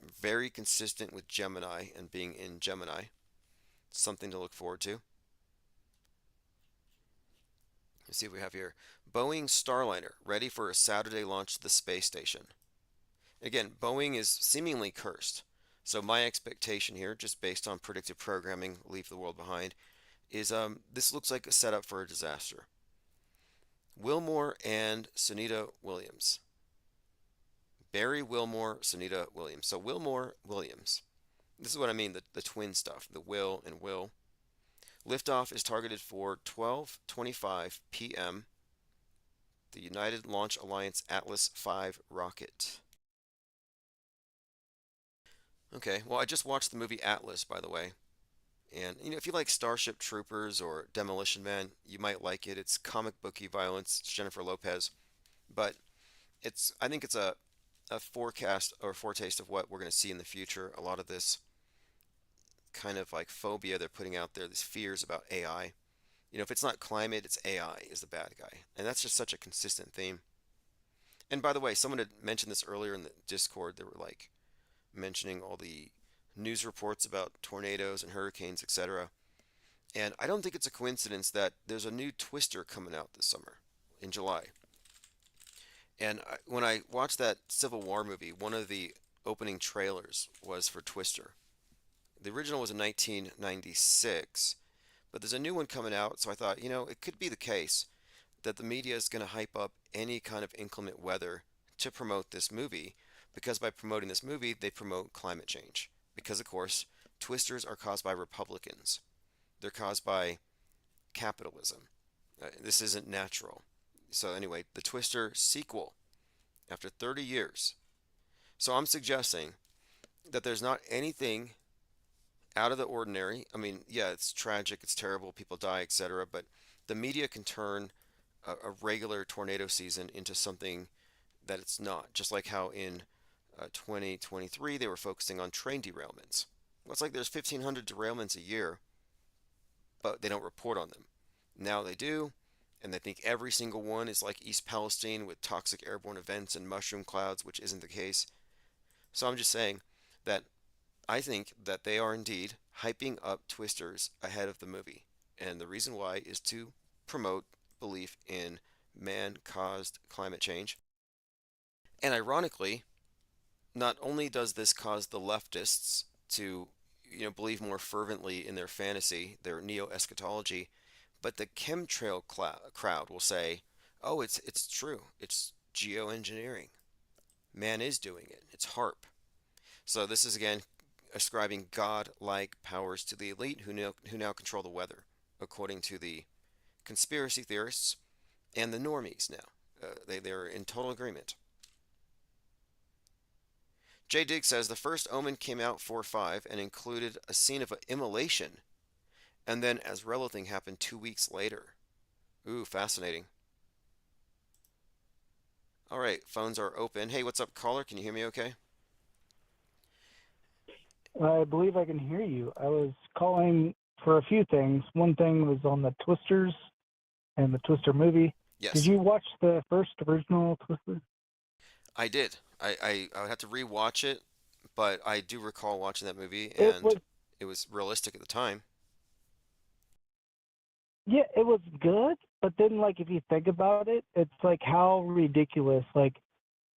Very consistent with Gemini and being in Gemini. Something to look forward to. Let's see what we have here. Boeing Starliner, ready for a Saturday launch to the space station. Again, Boeing is seemingly cursed. So my expectation here, just based on predictive programming, Leave the World Behind, is this looks like a setup for a disaster. Wilmore and Sunita Williams. Barry Wilmore, Sunita Williams. So Wilmore Williams. This is what I mean, the twin stuff, the Will and Will. Liftoff is targeted for 12:25 p.m. The United Launch Alliance Atlas V rocket. Okay, well, I just watched the movie Atlas, by the way. And, you know, if you like Starship Troopers or Demolition Man, you might like it. It's comic booky violence. It's Jennifer Lopez. But I think it's a forecast or foretaste of what we're going to see in the future. A lot of this kind of like phobia they're putting out there, these fears about AI. You know, if it's not climate, it's AI is the bad guy. And that's just such a consistent theme. And by the way, someone had mentioned this earlier in the Discord. They were like mentioning all the news reports about tornadoes and hurricanes, etc. And I don't think it's a coincidence that there's a new Twister coming out this summer in July. And when I watched that Civil War movie, one of the opening trailers was for Twister. The original was in 1996, but there's a new one coming out, so I thought, you know, it could be the case that the media is going to hype up any kind of inclement weather to promote this movie, because by promoting this movie, they promote climate change. Because, of course, twisters are caused by Republicans, they're caused by capitalism. This isn't natural. So, anyway, the Twister sequel after 30 years. So, I'm suggesting that there's not anything out of the ordinary. I mean, yeah, it's tragic, it's terrible, people die, etc. But the media can turn a regular tornado season into something that it's not. Just like how in 2023 they were focusing on train derailments. Well, it's like there's 1,500 derailments a year, but they don't report on them. Now they do, and they think every single one is like East Palestine with toxic airborne events and mushroom clouds, which isn't the case. So I'm just saying that I think that they are indeed hyping up Twisters ahead of the movie. And the reason why is to promote belief in man caused climate change. And ironically, not only does this cause the leftists to believe more fervently in their fantasy, their neo-eschatology, but the chemtrail crowd will say, "Oh, it's true. It's geoengineering. Man is doing it. It's HARP." So this is again ascribing god-like powers to the elite who now control the weather, according to the conspiracy theorists and the normies now. They're in total agreement. Jay Diggs says the first Omen came out 4/5 and included a scene of an immolation, and then Azrael thing happened 2 weeks later. Ooh, fascinating. All right, phones are open. Hey, what's up, caller? Can you hear me okay? I believe I can hear you. I was calling for a few things. One thing was on the Twisters and the Twister movie. Did Yes, you watch the first original Twister? I did. I would have to rewatch it, but I do recall watching that movie, It and was, it was realistic at the time. yeah, it was good, but then, like, if you think about it, it's like how ridiculous. Like,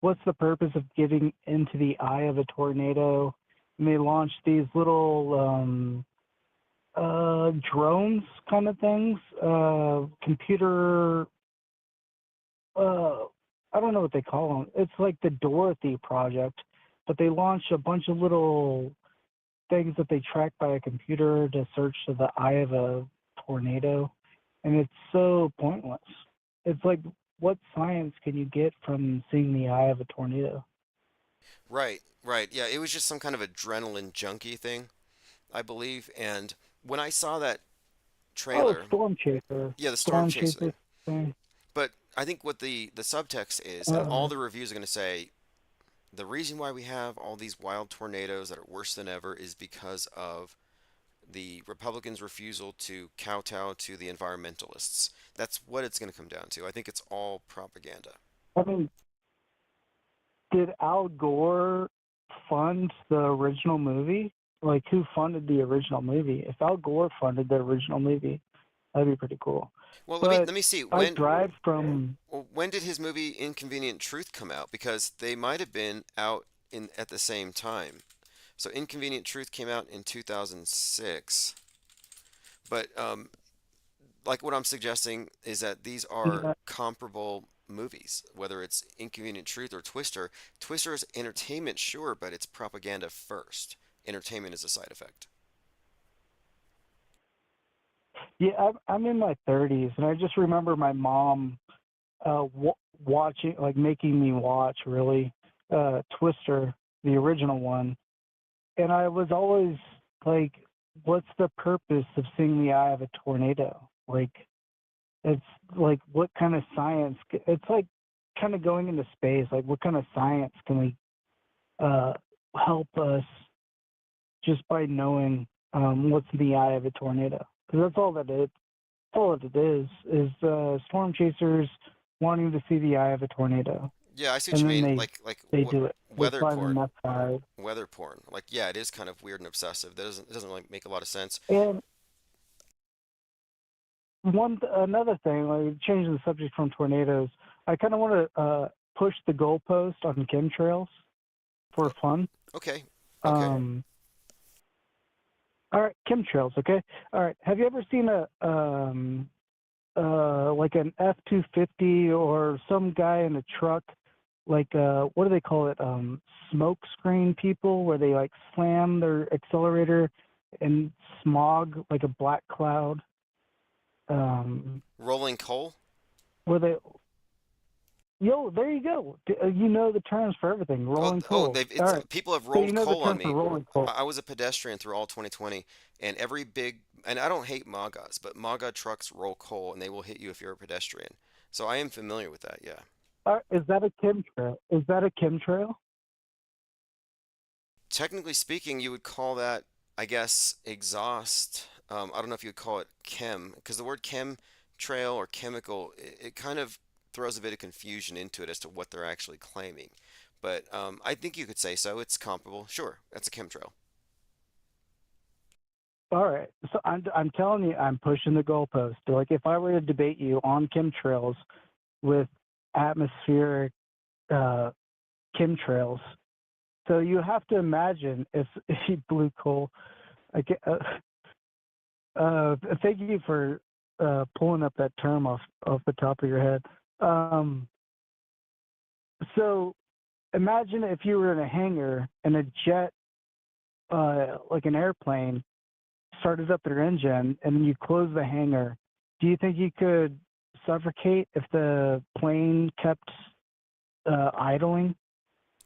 what's the purpose of getting into the eye of a tornado? And they launched these little drones kind of things, computer uh, I don't know what they call them. It's like the Dorothy project, but they launch a bunch of little things that they track by a computer to search to the eye of a tornado, and it's so pointless. It's like, what science can you get from seeing the eye of a tornado? Right, right. Yeah, it was just some kind of adrenaline junkie thing, I believe. And when I saw that Oh, trailer, storm chaser, yeah, the storm storm chase chaser thing. thing. But I think what the subtext is, and all Uh, the reviews are going to say, the reason why we have all these wild tornadoes that are worse than ever is because of the Republicans' refusal to kowtow to the environmentalists. That's what it's going to come down to. I think it's all propaganda. I mean, did Al Gore fund the original movie? Like, who funded the original movie? If Al Gore funded the original movie, that'd be pretty cool. Well, But let me see. I When drive from, when did his movie Inconvenient Truth come out? Because they might have been out in at the same time. So Inconvenient Truth came out in 2006. But like what I'm suggesting is that these are yeah, comparable movies, whether it's Inconvenient Truth or Twister. Twister is entertainment, sure, but it's propaganda first. Entertainment is a side effect. yeah, I'm in my 30s, and I just remember my mom watching, like making me watch, really, Twister, the original one. And I was always like, what's the purpose of seeing the eye of a tornado? Like, it's like, what kind of science? It's like kind of going into space. Like, what kind of science can we uh, help us just by knowing what's in the eye of a tornado? Because that's all that it. All that it is storm chasers wanting to see the eye of a tornado, Yeah, I see what and you then mean. they they do it. They Weather fly the porn. meth side. Weather porn. Like, yeah, it is kind of weird and obsessive. That doesn't really make a lot of sense. And another thing, like changing the subject from tornadoes, I kind of want to push the goalpost on chemtrails for fun. Okay, okay. Um, all right, chemtrails. Okay. All right. Have you ever seen a like an F-250 or some guy in a truck, like what do they call it? Smoke screen people, where they like slam their accelerator and smog like a black cloud. Um, Rolling coal. where they, yo, there you go. You know the terms for everything. Oh, Rolling oh, coal. All it's right. people have So you rolled know the coal on term for me. rolling coal. I was a pedestrian through all 2020, and every big, and I don't hate MAGAs, but MAGA trucks roll coal, and they will hit you if you're a pedestrian. So I am familiar with that. Yeah. Is that a chemtrail? Is that a chemtrail? Technically speaking, you would call that, I guess, exhaust. I don't know if you would call it chem, because the word chem trail or chemical, it kind of throws a bit of confusion into it as to what they're actually claiming. But I think you could say so. It's comparable. Sure, that's a chemtrail. All right. So I'm telling you, I'm pushing the goalpost. Like, if I were to debate you on chemtrails with atmospheric uh, chemtrails, so you have to imagine if if you blew coal. I get, thank you for pulling up that term off the top of your head. Um, so imagine if you were in a hangar and a jet, like an airplane, started up their engine and then you close the hangar. Do you think you could suffocate if the plane kept idling?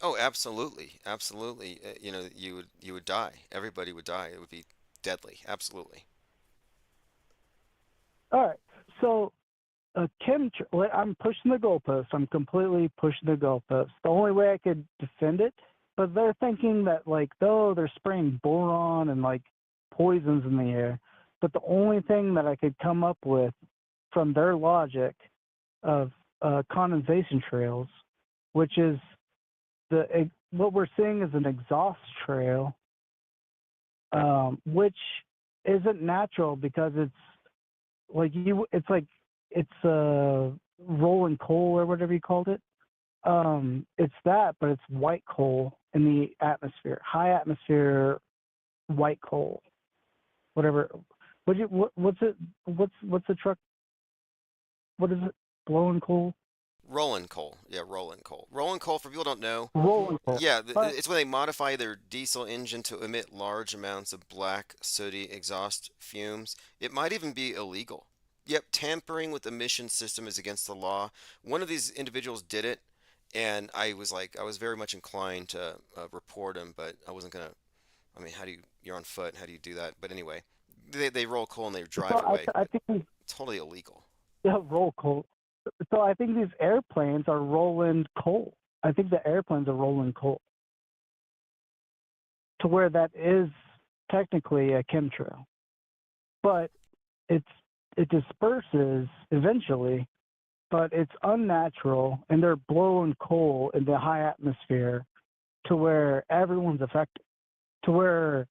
Oh, absolutely, absolutely. You would die. Everybody would die. It would be deadly. Absolutely. All right. So I'm pushing the goalpost. I'm completely pushing the goalpost. The only way I could defend it, but they're thinking that like, though they're spraying boron and like poisons in the air. But the only thing that I could come up with from their logic of condensation trails, which is what we're seeing is an exhaust trail, which isn't natural because it's like it's rolling coal or whatever you called it. It's that, but it's white coal in the atmosphere, high atmosphere white coal, whatever. What's it? What's the truck? What is it? Blowing coal, Rolling coal. Yeah, rolling coal. Rolling coal, for people who don't know, rolling coal. yeah, But it's when they modify their diesel engine to emit large amounts of black, sooty exhaust fumes. It might even be illegal. Yep, tampering with the emission system is against the law. One of these individuals did it, and I was very much inclined to report him, but I wasn't gonna. I mean, you're on foot, how do you do that? But anyway, they roll coal and they so drive away, I but think these totally illegal. yeah, roll coal. So I think these airplanes are rolling coal. I think the airplanes are rolling coal to where that is technically a chemtrail, but it's it disperses eventually, but it's unnatural, and they're blowing coal in the high atmosphere to where everyone's affected. To where,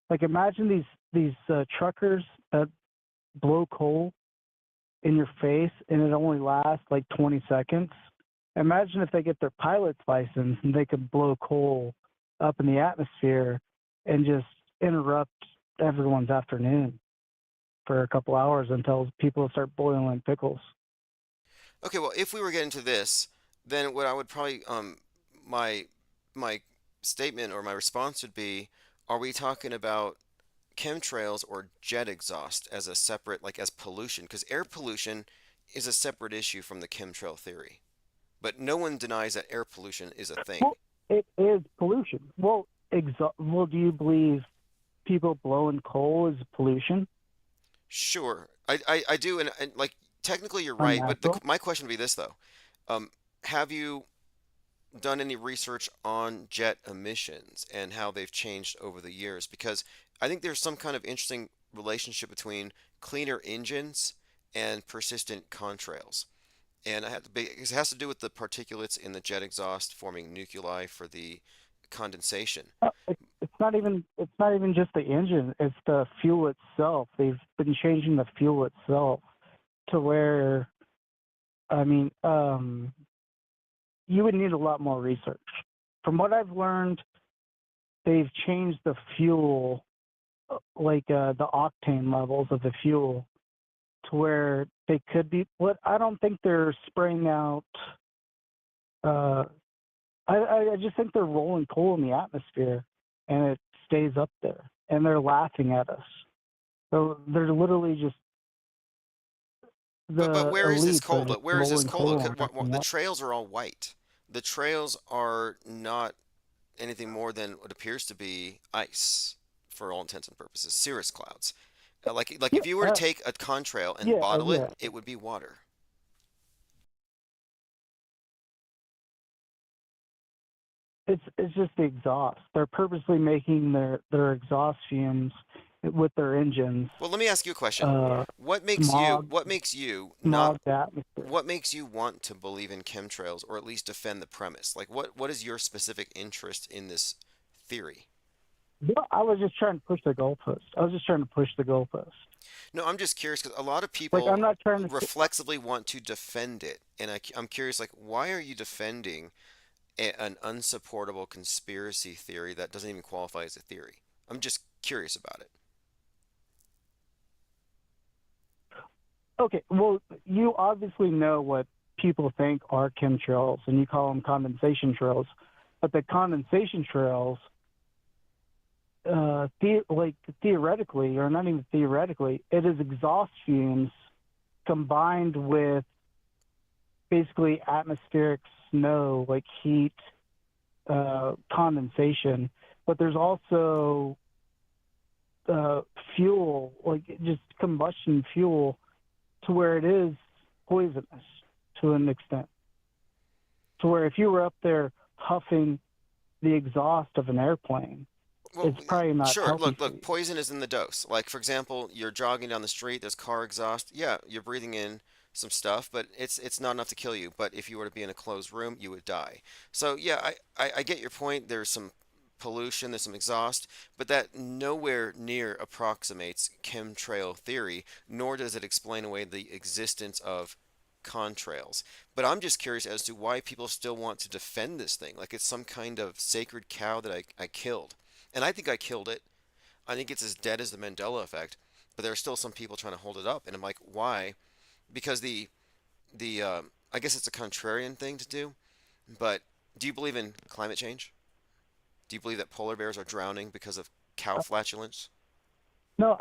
like, imagine these truckers that blow coal in your face, and it only lasts like 20 seconds. Imagine if they get their pilot's license and they could blow coal up in the atmosphere and just interrupt everyone's afternoon for a couple hours until people start boiling pickles. Okay, well, if we were getting to this, then what I would probably my my statement or my response would be, are we talking about chemtrails or jet exhaust as a separate, like as pollution? Because air pollution is a separate issue from the chemtrail theory. But no one denies that air pollution is a thing. Well, it is pollution. Well, do you believe people blowing coal is pollution? Sure, I do, and like technically you're right, but Unnatural? my question would be this though. Have you done any research on jet emissions and how they've changed over the years? Because I think there's some kind of interesting relationship between cleaner engines and persistent contrails. And it has to do with the particulates in the jet exhaust forming nuclei for the condensation. It's not even just the engine. It's the fuel itself. They've been changing the fuel itself to where I mean, you would need a lot more research. From what I've learned, they've changed the fuel, the octane levels of the fuel, to where they could be. What I don't think they're spraying out. Uh, I just think they're rolling coal in the atmosphere, and it stays up there, and they're laughing at us. So they're literally just But the where is this elites are coal? just But where is this rolling coal? coal Okay, on everything the else. trails are all white. The trails are not anything more than what appears to be ice for all intents and purposes, cirrus clouds. Like Yeah, if you were to take a contrail and yeah, bottle it, yeah. it would be water. It's just the exhaust. They're purposely making their exhaust fumes with their engines Well, let me ask you a question. uh, What makes you smog what makes you not smog the atmosphere. what makes you want to believe in chemtrails or at least defend the premise? Like what is your specific interest in this theory? But I was just trying to push the goalpost. I was just trying to push the goalpost. No, I'm just curious because a lot of Like I'm people not trying to. reflexively want to defend it, and I'm curious, like, why are you defending an unsupportable conspiracy theory that doesn't even qualify as a theory? I'm just curious about it. Okay, well, you obviously know what people think are chemtrails, and you call them condensation trails. But the condensation trails, theoretically, or not even theoretically, it is exhaust fumes combined with basically atmospheric snow, like heat, condensation, but there's also uh, fuel, like just combustion fuel, to where it is poisonous to an extent. To where if you were up there huffing the exhaust of an airplane, Well, it's probably not sure. healthy for Look. you. Poison is in the dose. Like for example, you're jogging down the street. There's car exhaust. Yeah, you're breathing in some stuff, but it's not enough to kill you. But if you were to be in a closed room, you would die. So yeah, I get your point. There's some pollution. There's some exhaust, but that nowhere near approximates chemtrail theory, nor does it explain away the existence of contrails. But I'm just curious as to why people still want to defend this thing, like it's some kind of sacred cow that I killed. And I think I killed it. I think it's as dead as the Mandela effect. But there are still some people trying to hold it up, and I'm like, why? Because the I guess it's a contrarian thing to do. But do you believe in climate change? Do you believe that polar bears are drowning because of cow Uh, flatulence? No,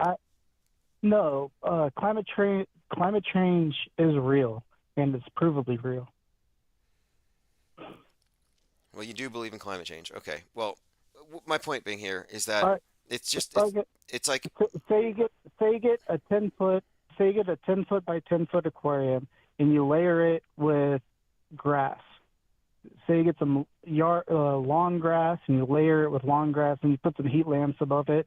no. Climate change is real, and it's provably real. Well, you do believe in climate change. Okay. Well, my point being here is that All right, it's just okay. it's like Say you get a 10 foot, say you get a 10 foot by 10 foot aquarium, and you layer it with grass. Say you get some lawn grass, and you layer it with lawn grass, and you put some heat lamps above it,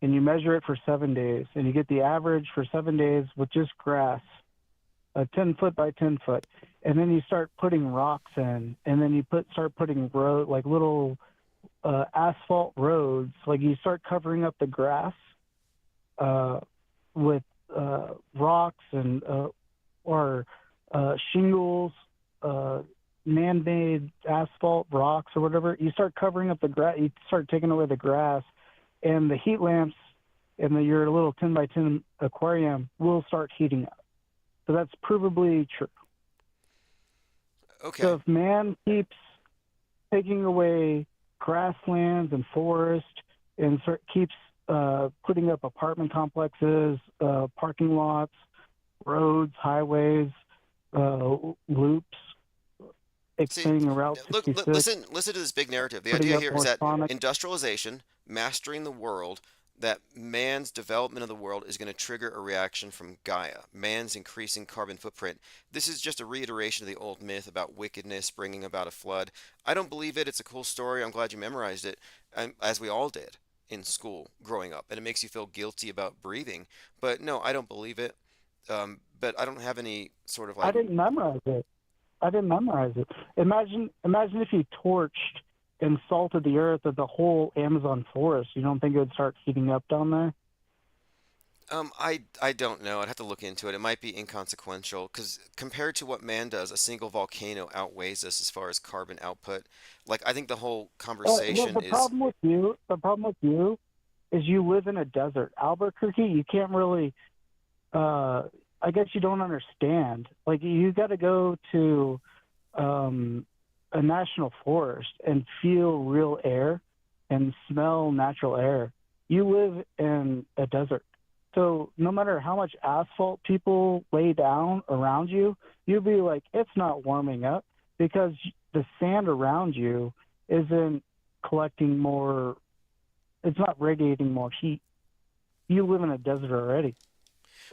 and you measure it for 7 days, and you get the average for 7 days with just grass, a 10 foot by 10 foot, and then you start putting rocks in, and then you start putting like little asphalt roads, like you start covering up the grass uh, with rocks and or shingles, uh, man-made asphalt rocks or whatever. You start covering up the grass. You start taking away the grass, and the heat lamps in your little 10 by 10 aquarium will start heating up. So that's provably true. So okay. if man keeps taking away grasslands and forest and keeps putting up apartment complexes, parking lots, roads, highways, loops, See, expanding Route listen, 66, listen to this big narrative. The putting idea up here is more that sonic. industrialization, mastering the world, that man's development of the world is going to trigger a reaction from Gaia, man's increasing carbon footprint. This is just a reiteration of the old myth about wickedness bringing about a flood. I don't believe it. It's a cool story. I'm glad you memorized it, as we all did in school growing up, and it makes you feel guilty about breathing. But no, I don't believe it. But I don't have any sort of I like, didn't memorize it. I didn't memorize it. Imagine if you torched and salted the earth of the whole Amazon forest. You don't think it would start heating up down there? I don't know. I'd have to look into it. It might be inconsequential because compared to what man does, a single volcano outweighs us as far as carbon output. Like I think the whole Well, conversation is, the problem with you is you live in a desert. Albuquerque, you can't really. Uh, I guess you don't understand. Like you got to go to um, a national forest and feel real air and smell natural air. You live in a desert. So no matter how much asphalt people lay down around you, you'll be like, it's not warming up because the sand around you isn't collecting more, it's not radiating more heat. You live in a desert already.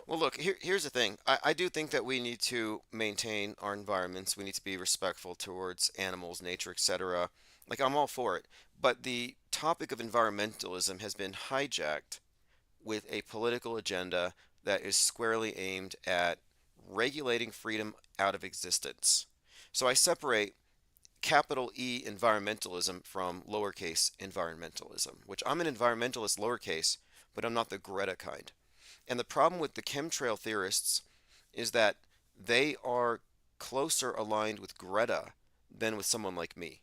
well, look, here's the thing. I do think that we need to maintain our environments. We need to be respectful towards animals, nature, etc. Like I'm all for it. But the topic of environmentalism has been hijacked with a political agenda that is squarely aimed at regulating freedom out of existence. So I separate capital E environmentalism from lowercase environmentalism, which I'm an environmentalist lowercase, but I'm not the Greta kind. And the problem with the chemtrail theorists is that they are closer aligned with Greta than with someone like me.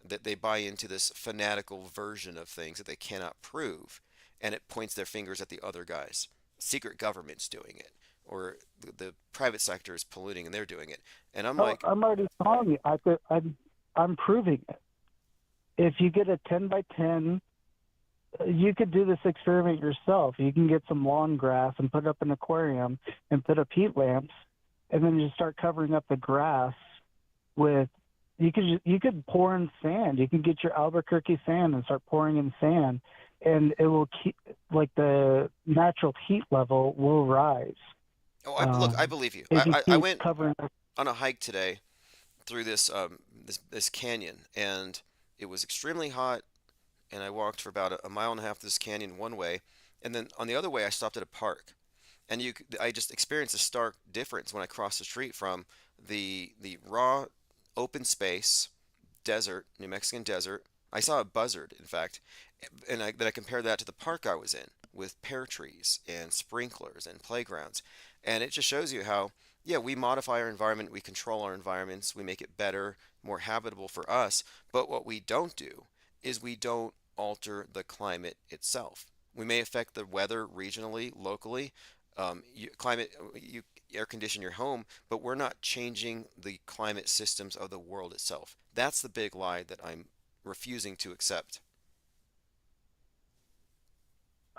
That they buy into this fanatical version of things that they cannot prove, and it points their fingers at the other guys. Secret government's doing it, or the private sector is polluting and they're doing it. And I'm Oh, like, I'm already telling you. I'm proving it. If you get a 10 by 10, you could do this experiment yourself. You can get some lawn grass and put up an aquarium and put up heat lamps, and then you start covering up the grass with you could pour in sand. You can get your Albuquerque sand and start pouring in sand, and it will keep like the natural heat level will rise Oh, look, I um, believe you. if you I keep went covering. on a hike today through this canyon, and it was extremely hot. And I walked for about a mile and a half this canyon one way, and then on the other way I stopped at a park, and I just experienced a stark difference when I crossed the street from the raw open space desert, New Mexican desert. I saw a buzzard, in fact, and then I compared that to the park I was in with pear trees and sprinklers and playgrounds. And it just shows you how, yeah, we modify our environment, we control our environments, we make it better, more habitable for us. But what we don't do is we don't alter the climate itself. We may affect the weather regionally, locally. You air condition your home, but we're not changing the climate systems of the world itself. That's the big lie that I'm refusing to accept.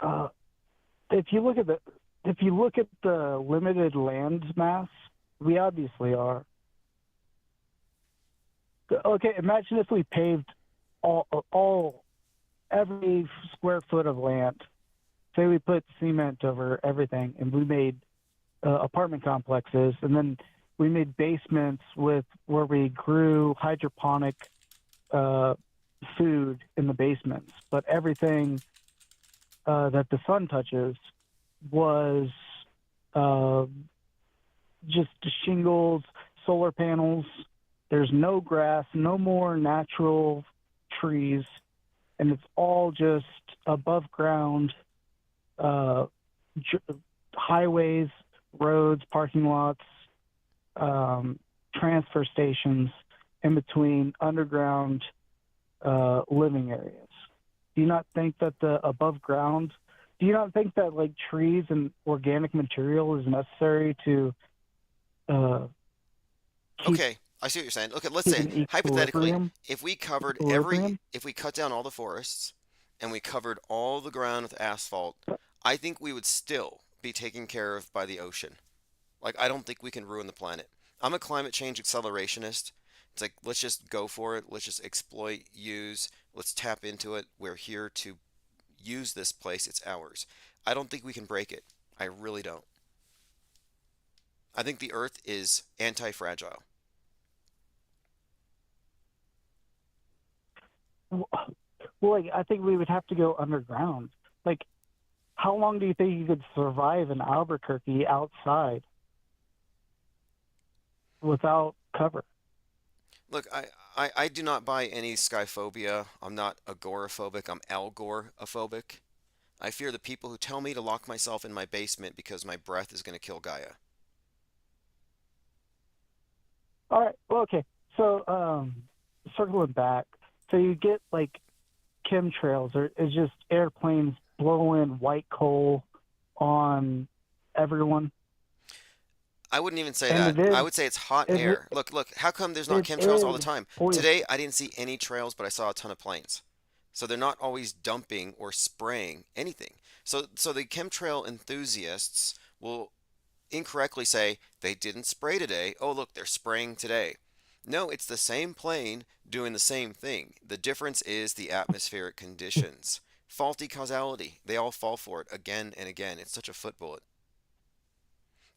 Uh, if you look at the if you look at the limited land mass, we obviously are. Okay, imagine if we paved all every square foot of land. Say we put cement over everything, and we made apartment complexes, and then we made basements with where we grew hydroponic uh, food in the basements. But everything that the sun touches was uh, just shingles, solar panels. There's no grass, no more natural trees, and it's all just above ground uh, highways, roads, parking lots, transfer stations in between underground living areas. Do you not think that the above ground, do you not think that like trees and organic material is necessary to uh, keep Okay, I see what you're saying. Okay, let's keep say an hypothetically, equilibrium? if we cut down all the forests and we covered all the ground with asphalt, I think we would still be taken care of by the ocean. Like, I don't think we can ruin the planet. I'm a climate change accelerationist. It's like, let's just go for it. Let's just exploit, use, let's tap into it. We're here to use this place. It's ours. I don't think we can break it. I really don't. I think the earth is anti-fragile. Well, like I think we would have to go underground. Like, how long do you think you could survive in Albuquerque outside without cover? Look, I do not buy any skyphobia. I'm not agoraphobic. I'm algoraphobic. I fear the people who tell me to lock myself in my basement because my breath is going to kill Gaia. All right. Well, okay. So, circling back, so you get like chemtrails, or it's just airplanes blowing white coal on everyone, I wouldn't even say and that. I would say it's hot it air. Look, how come there's not it chemtrails all the is time? poison. Today, I didn't see any trails, but I saw a ton of planes. So they're not always dumping or spraying anything. So the chemtrail enthusiasts will incorrectly say they didn't spray today. Oh, look, they're spraying today. No, it's the same plane doing the same thing. The difference is the atmospheric conditions. Faulty causality. They all fall for it again and again. It's such a foot bullet.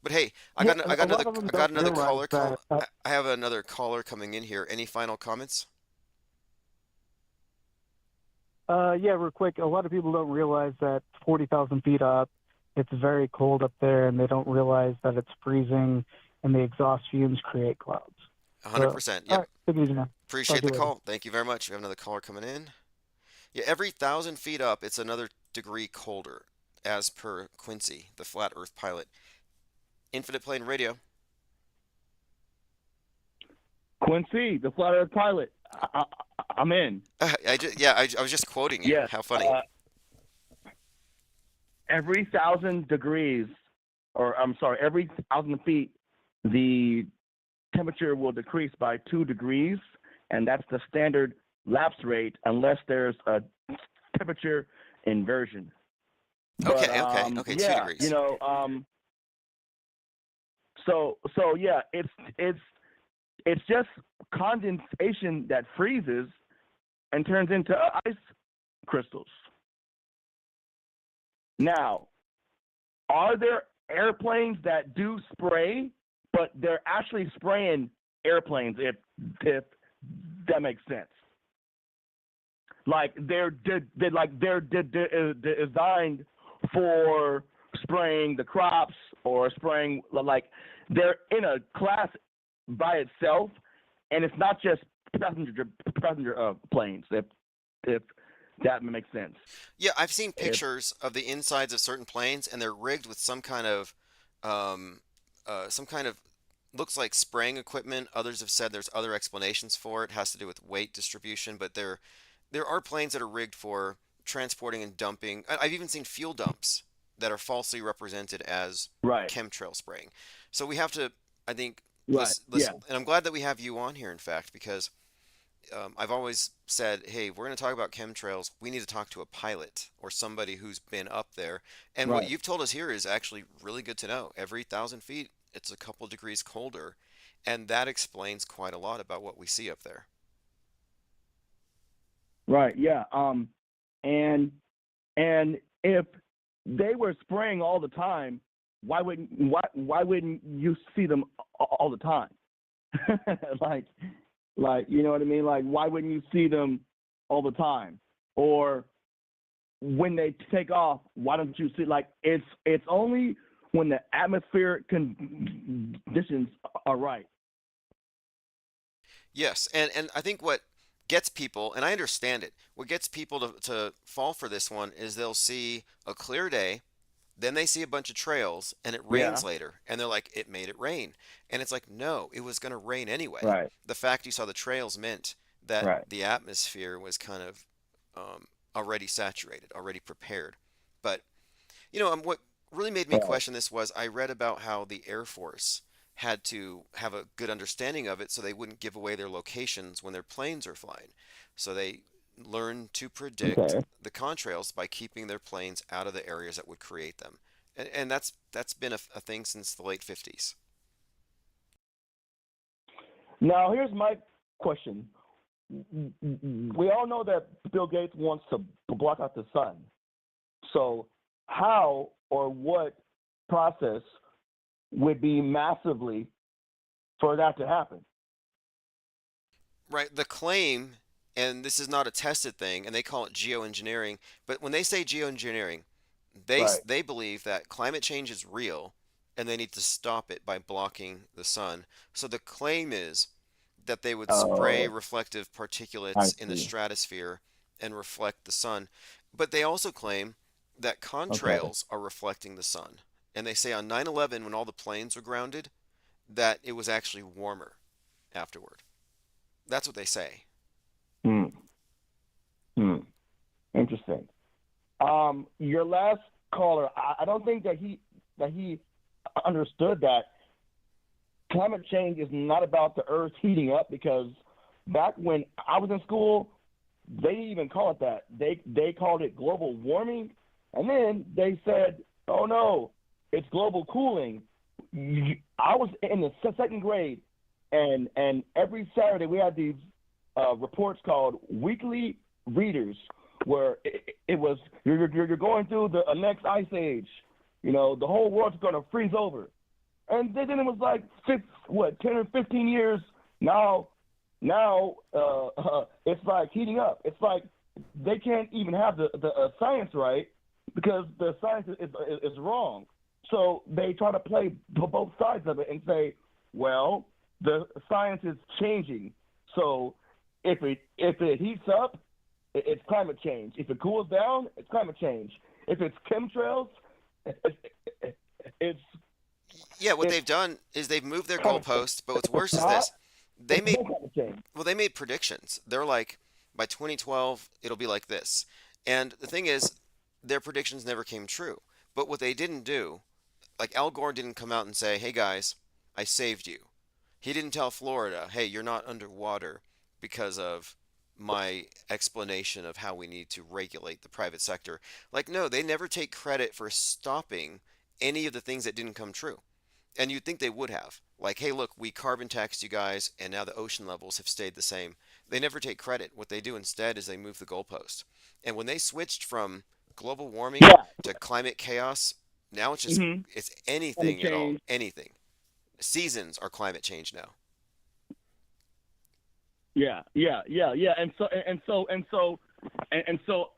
But hey, Yeah, a lot of them I got don't another realize caller that. call. I have another caller coming in here. Any final comments? Yeah, real quick. A lot of people don't realize that 40,000 feet up, it's very cold up there, and they don't realize that it's freezing, and the exhaust fumes create clouds. So, 100%. all Yep. right, take it easy, man. Talk Appreciate to the you later. call. Thank you very much. We have another caller coming in. Yeah, every 1,000 feet up, it's another degree colder, as per Quincy, the flat Earth pilot. Infinite Plane Radio. Quincy, the flat Earth pilot. I'm in. I was just quoting you. Yes. How funny. Every 1,000 degrees, or I'm sorry, every 1,000 feet, the temperature will decrease by 2 degrees, and that's the standard lapse rate unless there's a temperature inversion. But Okay. Two yeah, degrees. so yeah, it's It's just condensation that freezes and turns into ice crystals. Now, are there airplanes that do spray, but they're actually spraying airplanes? If that makes sense. Like they're designed for spraying the crops or spraying like they're in a class by itself, and it's not just passenger planes. If that makes sense. Yeah, I've seen If pictures of the insides of certain planes, and they're rigged with um, some kind of looks like spraying equipment. Others have said there's other explanations for it. It has to do with weight distribution, but there are planes that are rigged for transporting and dumping. I've even seen fuel dumps that are falsely represented as right, chemtrail spraying. So we have to, I think, right, listen, yeah, and I'm glad that we have you on here, in fact, because I've always said, hey, if we're going to talk about chemtrails, we need to talk to a pilot or somebody who's been up there. And what right, you've told us here is actually really good to know. Every 1,000 feet, it's a couple degrees colder, and that explains quite a lot about what we see up there. right, yeah. And and if they were spraying all the time, why wouldn't you see them all the time? like you know what I mean? Like why wouldn't you see them all the time? Or when they take off, why don't you see like it's only when the atmospheric conditions are right. Yes, and I think what gets people, and I understand it, what gets people to fall for this one is they'll see a clear day. Then they see a bunch of trails and it Yeah. rains later, and they're like, it made it rain. And it's like, no, it was going to rain anyway. Right. The fact you saw the trails meant that Right. the atmosphere was kind of already saturated, already prepared. But, what really made me Right. question this was I read about how the Air Force had to have a good understanding of it so they wouldn't give away their locations when their planes are flying. So they learn to predict Okay. the contrails by keeping their planes out of the areas that would create them. And that's been a thing since the late 50s. Now here's my question. We all know that Bill Gates wants to block out the sun. So how or what process would be massively for that to happen? Right, the claim, and this is not a tested thing, and they call it geoengineering, but when they say geoengineering, Right. they believe that climate change is real and they need to stop it by blocking the sun. So the claim is that they would spray Oh, reflective I particulates in the see. stratosphere and reflect the sun. But they also claim that Okay. contrails are reflecting the sun. And they say on 9/11, when all the planes were grounded, that it was actually warmer afterward. That's what they say. Hmm. Hmm. Interesting. Your last caller, I don't think that he understood that climate change is not about the Earth heating up because back when I was in school, they didn't even call it that. They called it global warming, and then they said, "Oh no, it's global cooling." I was in the second grade, and every Saturday we had these reports called weekly readers, where it was you're going through the next ice age. You know, the whole world's going to freeze over. And then it was like 10 or 15 years now. It's like heating up. It's like they can't even have the science right because the science is wrong. So they try to play both sides of it and say, well, the science is changing. So if it heats up, it's climate change. If it cools down, it's climate change. If it's chemtrails, it's Yeah, what it's they've done is they've moved their climate change. goalposts, but what's If it's worse is not, this. They it's made no climate change. Well, they made predictions. They're like, by 2012, it'll be like this. And the thing is, their predictions never came true. But what they didn't do, like Al Gore didn't come out and say, hey guys, I saved you. He didn't tell Florida, hey, you're not underwater because of my explanation of how we need to regulate the private sector. Like, no, they never take credit for stopping any of the things that didn't come true. And you'd think they would have. Like, hey, look, we carbon taxed you guys, and now the ocean levels have stayed the same. They never take credit. What they do instead is they move the goalpost. And when they switched from global warming Yeah. to climate chaos, now it's just Mm-hmm. it's Climate anything at all, change. anything. Seasons are climate change now. Yeah, yeah, yeah, yeah. And so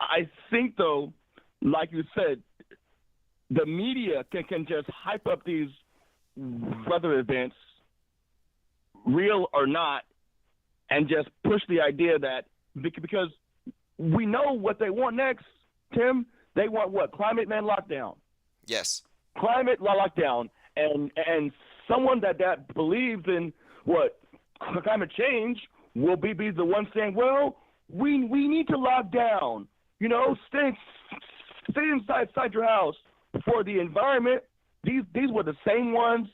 I think though, like you said, the media can just hype up these weather events, real or not, and just push the idea that because we know what they want next, Tim. They want what? Climate man lockdown. Yes. Climate lockdown. And someone that believes in what climate change will be the one saying, well, we need to lock down. Stay inside your house for the environment. These were the same ones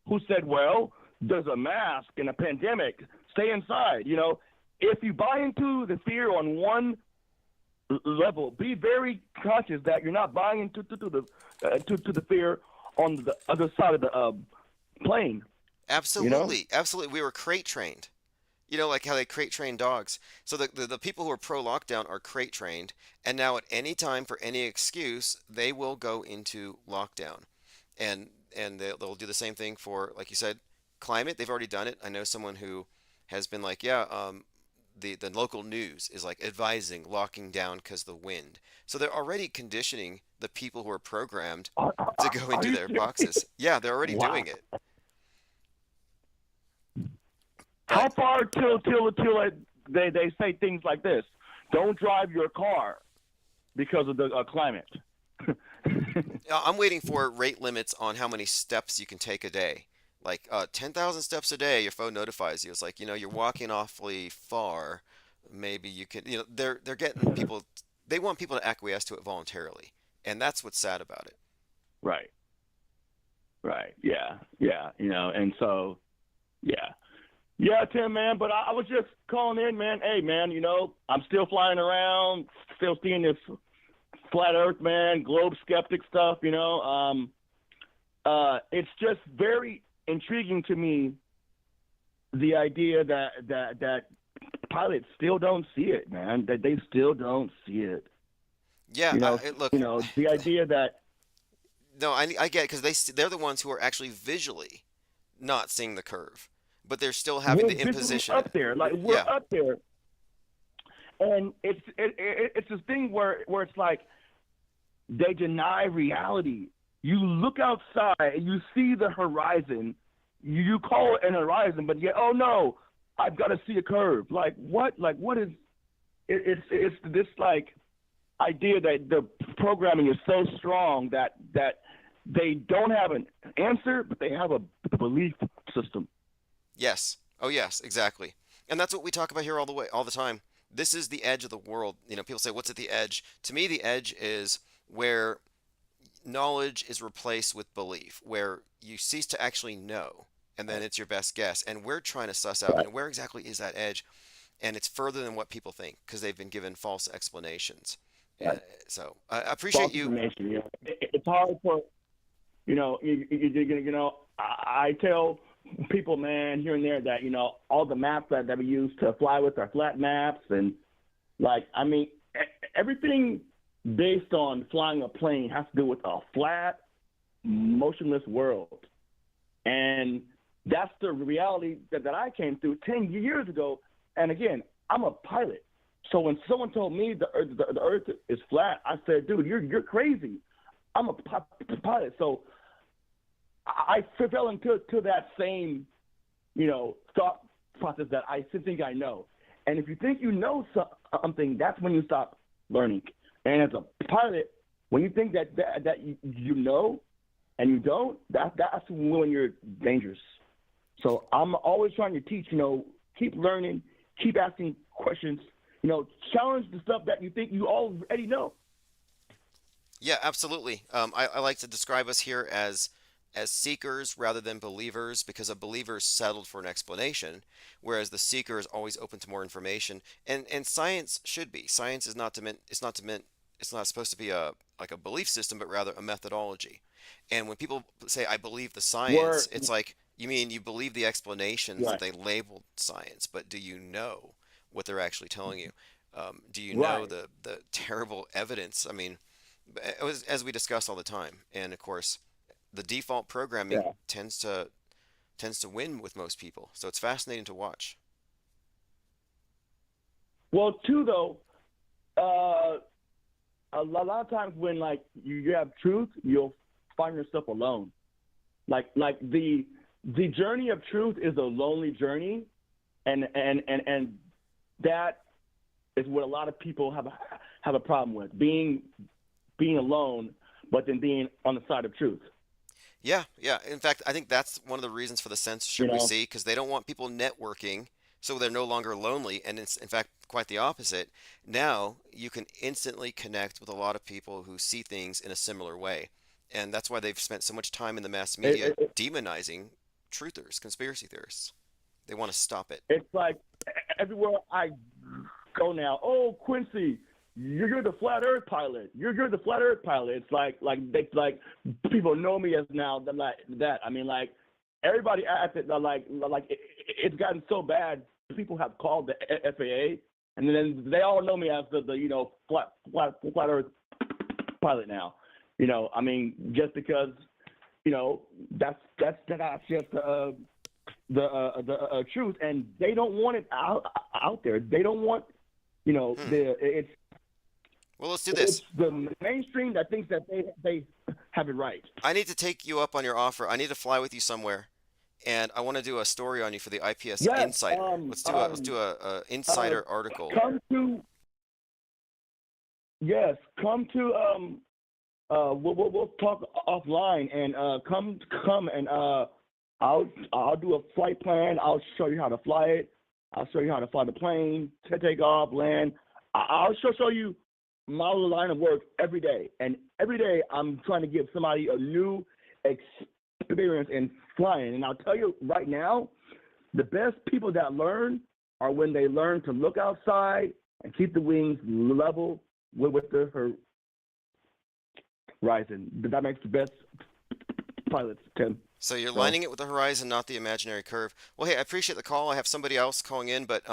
who said, well, there's a mask in a pandemic. Stay inside. If you buy into the fear on one level, be very conscious that you're not buying into to the fear on the other side of the plane. You know? Absolutely. Absolutely. We were crate trained. Like how they crate train dogs. So the people who are pro lockdown are crate trained, and now at any time for any excuse, they will go into lockdown. And they'll do the same thing for, like you said, climate. They've already done it. I know someone who has been like, yeah, the local news is like advising locking down because the wind. So they're already conditioning the people who are programmed Are, to are, go are into you their serious? boxes. Yeah, they're already Wow. doing it. How But far till they say things like this? Don't drive your car because of the climate. I'm waiting for rate limits on how many steps you can take a day. Like 10,000 steps a day, your phone notifies you. It's like, you're walking awfully far. Maybe you can, they're getting people, they want people to acquiesce to it voluntarily. And that's what's sad about it. Right. Right. Yeah. Yeah. And so yeah. Yeah, Tim, man. But I was just calling in, man. Hey, man. I'm still flying around, still seeing this flat Earth, man, globe skeptic stuff. It's just very intriguing to me the idea that pilots still don't see it, man. That they still don't see it. Yeah, look, The idea that no, I get it because they're the ones who are actually visually not seeing the curve, but they're still having we're to visually imposition up it. there, like we're Yeah, up there, and it's this thing where it's like they deny reality. You look outside and you see the horizon. You call it an horizon, but yet, oh no, I've got to see a curve. Like what? Like what is? It's this like idea that the programming is so strong that they don't have an answer, but they have a belief system. yes. Oh, yes, exactly. And that's what we talk about here all the time. This is the edge of the world. People say, what's at the edge? To me, the edge is where knowledge is replaced with belief, where you cease to actually know, and then it's your best guess. And we're trying to suss out, Right. where exactly is that edge? And it's further than what people think because they've been given false explanations. Right. So I appreciate False you. information. It's hard for I tell people, man, here and there that all the maps that we use to fly with are flat maps, and like I mean everything based on flying a plane has to do with a flat, motionless world, and that's the reality that I came through 10 years ago. And again, I'm a pilot, so when someone told me the Earth is flat, I said, dude, you're crazy. I'm a pilot, so I fell into that same, thought process that I think I know. And if you think you know something, that's when you stop learning. And as a pilot, when you think that you know and you don't, that's when you're dangerous. So I'm always trying to teach, keep learning, keep asking questions, challenge the stuff that you think you already know. Yeah, absolutely. I like to describe us here as seekers rather than believers because a believer is settled for an explanation, whereas the seeker is always open to more information. And science should be. Science is not to meant it's not to meant It's not supposed to be a like a belief system, but rather a methodology. And when people say I believe the science, Were it's like you mean you believe the explanations that right, they labeled science, but do you know what they're actually telling you? Do you know right, the terrible evidence? I mean, it was as we discuss all the time, and of course, the default programming yeah. tends to win with most people. So it's fascinating to watch. Well, too though, uh, a lot of times when like you have truth, you'll find yourself alone. Like the journey of truth is a lonely journey, and that is what a lot of people have a problem with being alone, but then being on the side of truth. Yeah, yeah. In fact, I think that's one of the reasons for the You censorship we know, see, because they don't want people networking, so they're no longer lonely. And it's, in fact, quite the opposite. Now you can instantly connect with a lot of people who see things in a similar way. And that's why they've spent so much time in the mass media demonizing truthers, conspiracy theorists. They want to stop it. it's like everywhere I go now. Oh, Quincy, you're the flat Earth pilot. You're the flat Earth pilot. It's like people know me as now that like that. I mean, like everybody at it like it's gotten so bad. People have called the FAA, and then they all know me as the flat Earth pilot now. I mean, just because that's just the truth, and they don't want it out there. They don't want Hmm. the Well, let's do it's this. the mainstream that thinks that they have it right. I need to take you up on your offer. I need to fly with you somewhere, and I want to do a story on you for the IPS Yes, Insider. Let's do a uh, Insider article. come to yes, come to we'll talk offline and come and I'll do a flight plan. I'll show you how to fly it. I'll show you how to fly the plane, to take off, land. I'll show you my line of work every day, and every day I'm trying to give somebody a new experience in flying. And I'll tell you right now, the best people that learn are when they learn to look outside and keep the wings level with the horizon. That makes the best pilots, Tim. So you're So lining it with the horizon, not the imaginary curve. Well, hey, I appreciate the call. I have somebody else calling in, but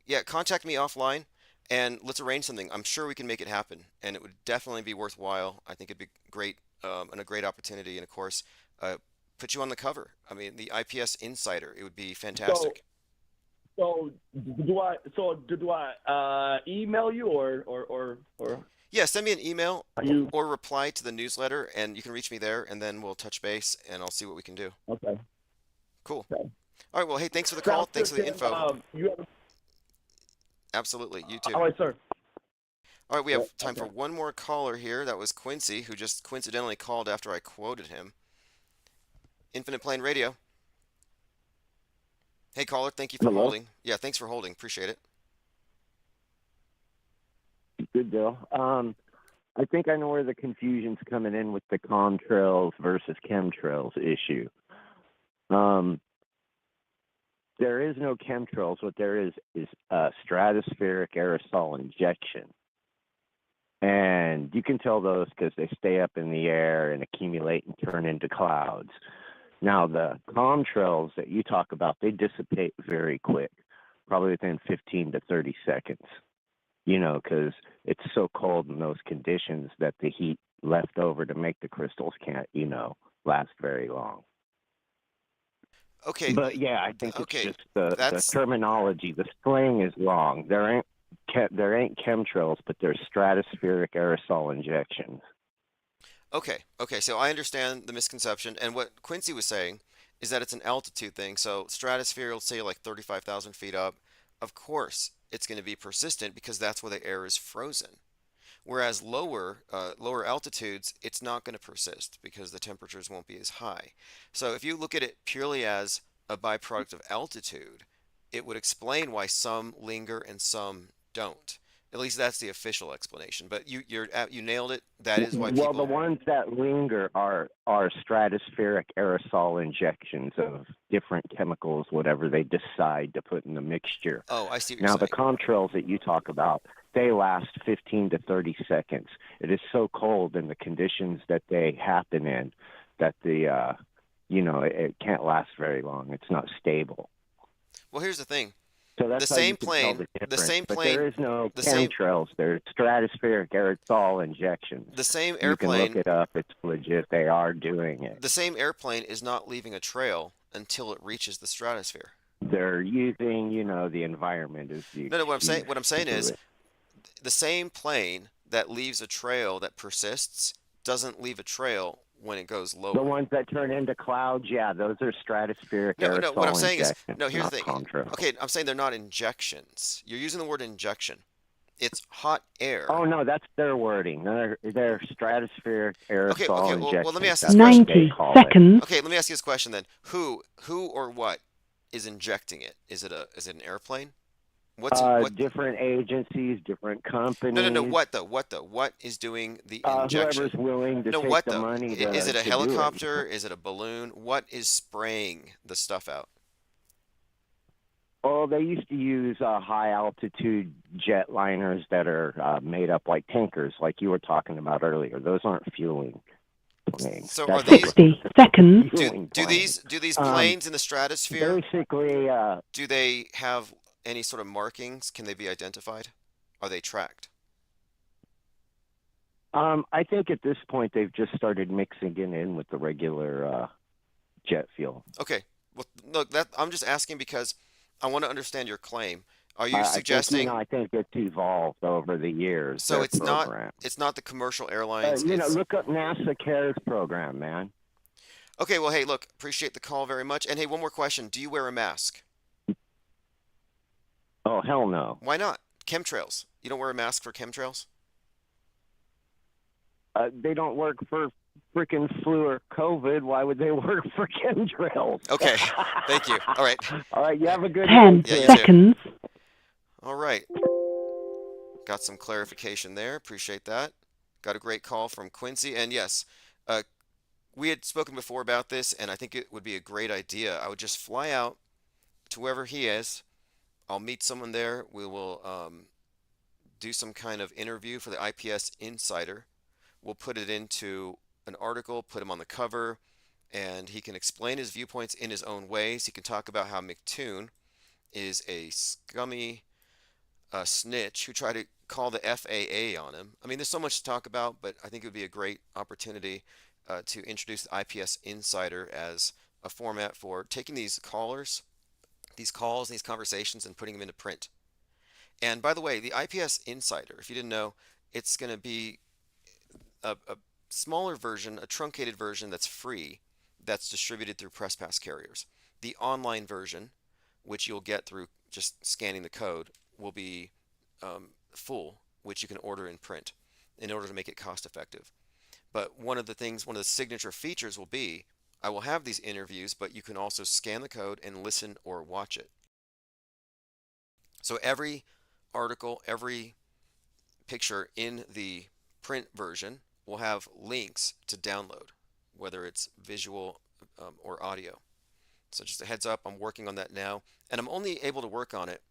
yeah, contact me offline and let's arrange something. I'm sure we can make it happen, and it would definitely be worthwhile. I think it'd be great and a great opportunity, and of course, uh, put you on the cover. I mean, the IPS Insider. It would be so fantastic. so do I email you or Yeah, send me an email are you or reply to the newsletter, and you can reach me there, and then we'll touch base, and I'll see what we can do. okay? Cool. Okay. All right. Well, hey, thanks for the call. Sounds Thanks good, for the Tim. info. You have Absolutely. You too. all right, sir. All right, we Yeah, have time for okay. one more caller here. That was Quincy, who just coincidentally called after I quoted him. Infinite Plane Radio. Hey, caller, thank you for Hello. holding. Yeah, thanks for holding. Appreciate it. Good deal. I think I know where the confusion's coming in with the contrails versus chemtrails issue. Um, there is no chemtrails. What there is stratospheric aerosol injection. And you can tell those because they stay up in the air and accumulate and turn into clouds. Now, the contrails that you talk about, they dissipate very quick, probably within 15 to 30 seconds. Because it's so cold in those conditions that the heat left over to make the crystals can't, last very long. Okay, But yeah, I think it's okay, just the that's terminology. The slang is wrong. There ain't chemtrails, but there's stratospheric aerosol injections. okay. Okay, so I understand the misconception, and what Quincy was saying is that it's an altitude thing. So stratosphere will say like 35,000 feet up. Of course, it's going to be persistent because that's where the air is frozen. Whereas lower altitudes, it's not going to persist because the temperatures won't be as high. So if you look at it purely as a byproduct of altitude, it would explain why some linger and some don't. At least that's the official explanation. But you nailed it. That is why Well, the people. ones that linger are stratospheric aerosol injections of different chemicals, whatever they decide to put in the mixture. Oh, I see what you're Now, the saying. contrails that you talk about, they last 15 to 30 seconds. It is so cold in the conditions that they happen in that it can't last very long. It's not stable. Well, here's the thing. So The that's how you same can tell plane, the the difference. same But there plane, is no the same chemtrails. There's stratospheric aerosol injections. the same You can look airplane, it up. It's legit. They are doing it. the same airplane is not leaving a trail until it reaches the stratosphere. They're using, the environment as the No, no, excuse what I'm to saying do is it. the same plane that leaves a trail that persists doesn't leave a trail when it goes The lower. ones that turn into clouds, yeah, those are stratospheric No, no, what I'm aerosol saying is, injections, no, here's not the thing. contrails. Okay, I'm saying they're not injections. You're using the word injection. It's hot Oh air. no, that's their wording. they're stratospheric Okay, okay, aerosol well, let me injections. ask this That's what question. they 90 call it. seconds. Okay, let me ask you this question then. Who or what is injecting it? Is it an airplane? What Different agencies, different No, no, no, companies, what though? What though? What is doing the injection? whoever's willing to No, take what the though? money Is it a to do it. helicopter? Is it a balloon? What is spraying the stuff out? Well, they used to use high altitude jetliners that are made up like tankers, like you were talking about earlier. Those aren't fueling planes. So are That's these 60 seconds. fueling planes. do these Um, planes in the stratosphere, basically, do they have any sort of markings? Can they be identified? Are they tracked? I think at this point they've just started mixing it in with the regular jet fuel. Okay. Well, look, that I'm just asking because I want to understand your claim. Are you I think suggesting I think it's evolved over the years. so Their program. it's not the commercial airlines, it's Look up NASA Cares program, man. okay, well, hey, look, appreciate the call very much. And hey, one more question. Do you wear a mask? Oh hell no. Why not? Chemtrails. You don't wear a mask for chemtrails? They don't work for freaking flu or COVID. Why would they work for chemtrails? Okay. Thank you. All right. All right, you have a good 10 night. Yeah, you Too. too. seconds. All right. Got some clarification there. Appreciate that. Got a great call from Quincy. And yes, uh, we had spoken before about this, and I think it would be a great idea. I would just fly out to wherever he is. I'll meet someone there. We will do some kind of interview for the IPS Insider. We'll put it into an article, put him on the cover, and he can explain his viewpoints in his own ways. He can talk about how McToon is a scummy snitch who tried to call the FAA on him. I mean, there's so much to talk about, but I think it would be a great opportunity to introduce the IPS Insider as a format for taking these callers, these calls, these conversations, and putting them into print. And by the way, the IPS Insider, if you didn't know, it's going to be a smaller version, a truncated version that's free, that's distributed through PressPass carriers. The online version, which you'll get through just scanning the code, will be full, which you can order in print in order to make it cost effective. But one of the signature features will be I will have these interviews, but you can also scan the code and listen or watch it. So every article, every picture in the print version will have links to download, whether it's visual or audio. So just a heads up, I'm working on that now, and I'm only able to work on it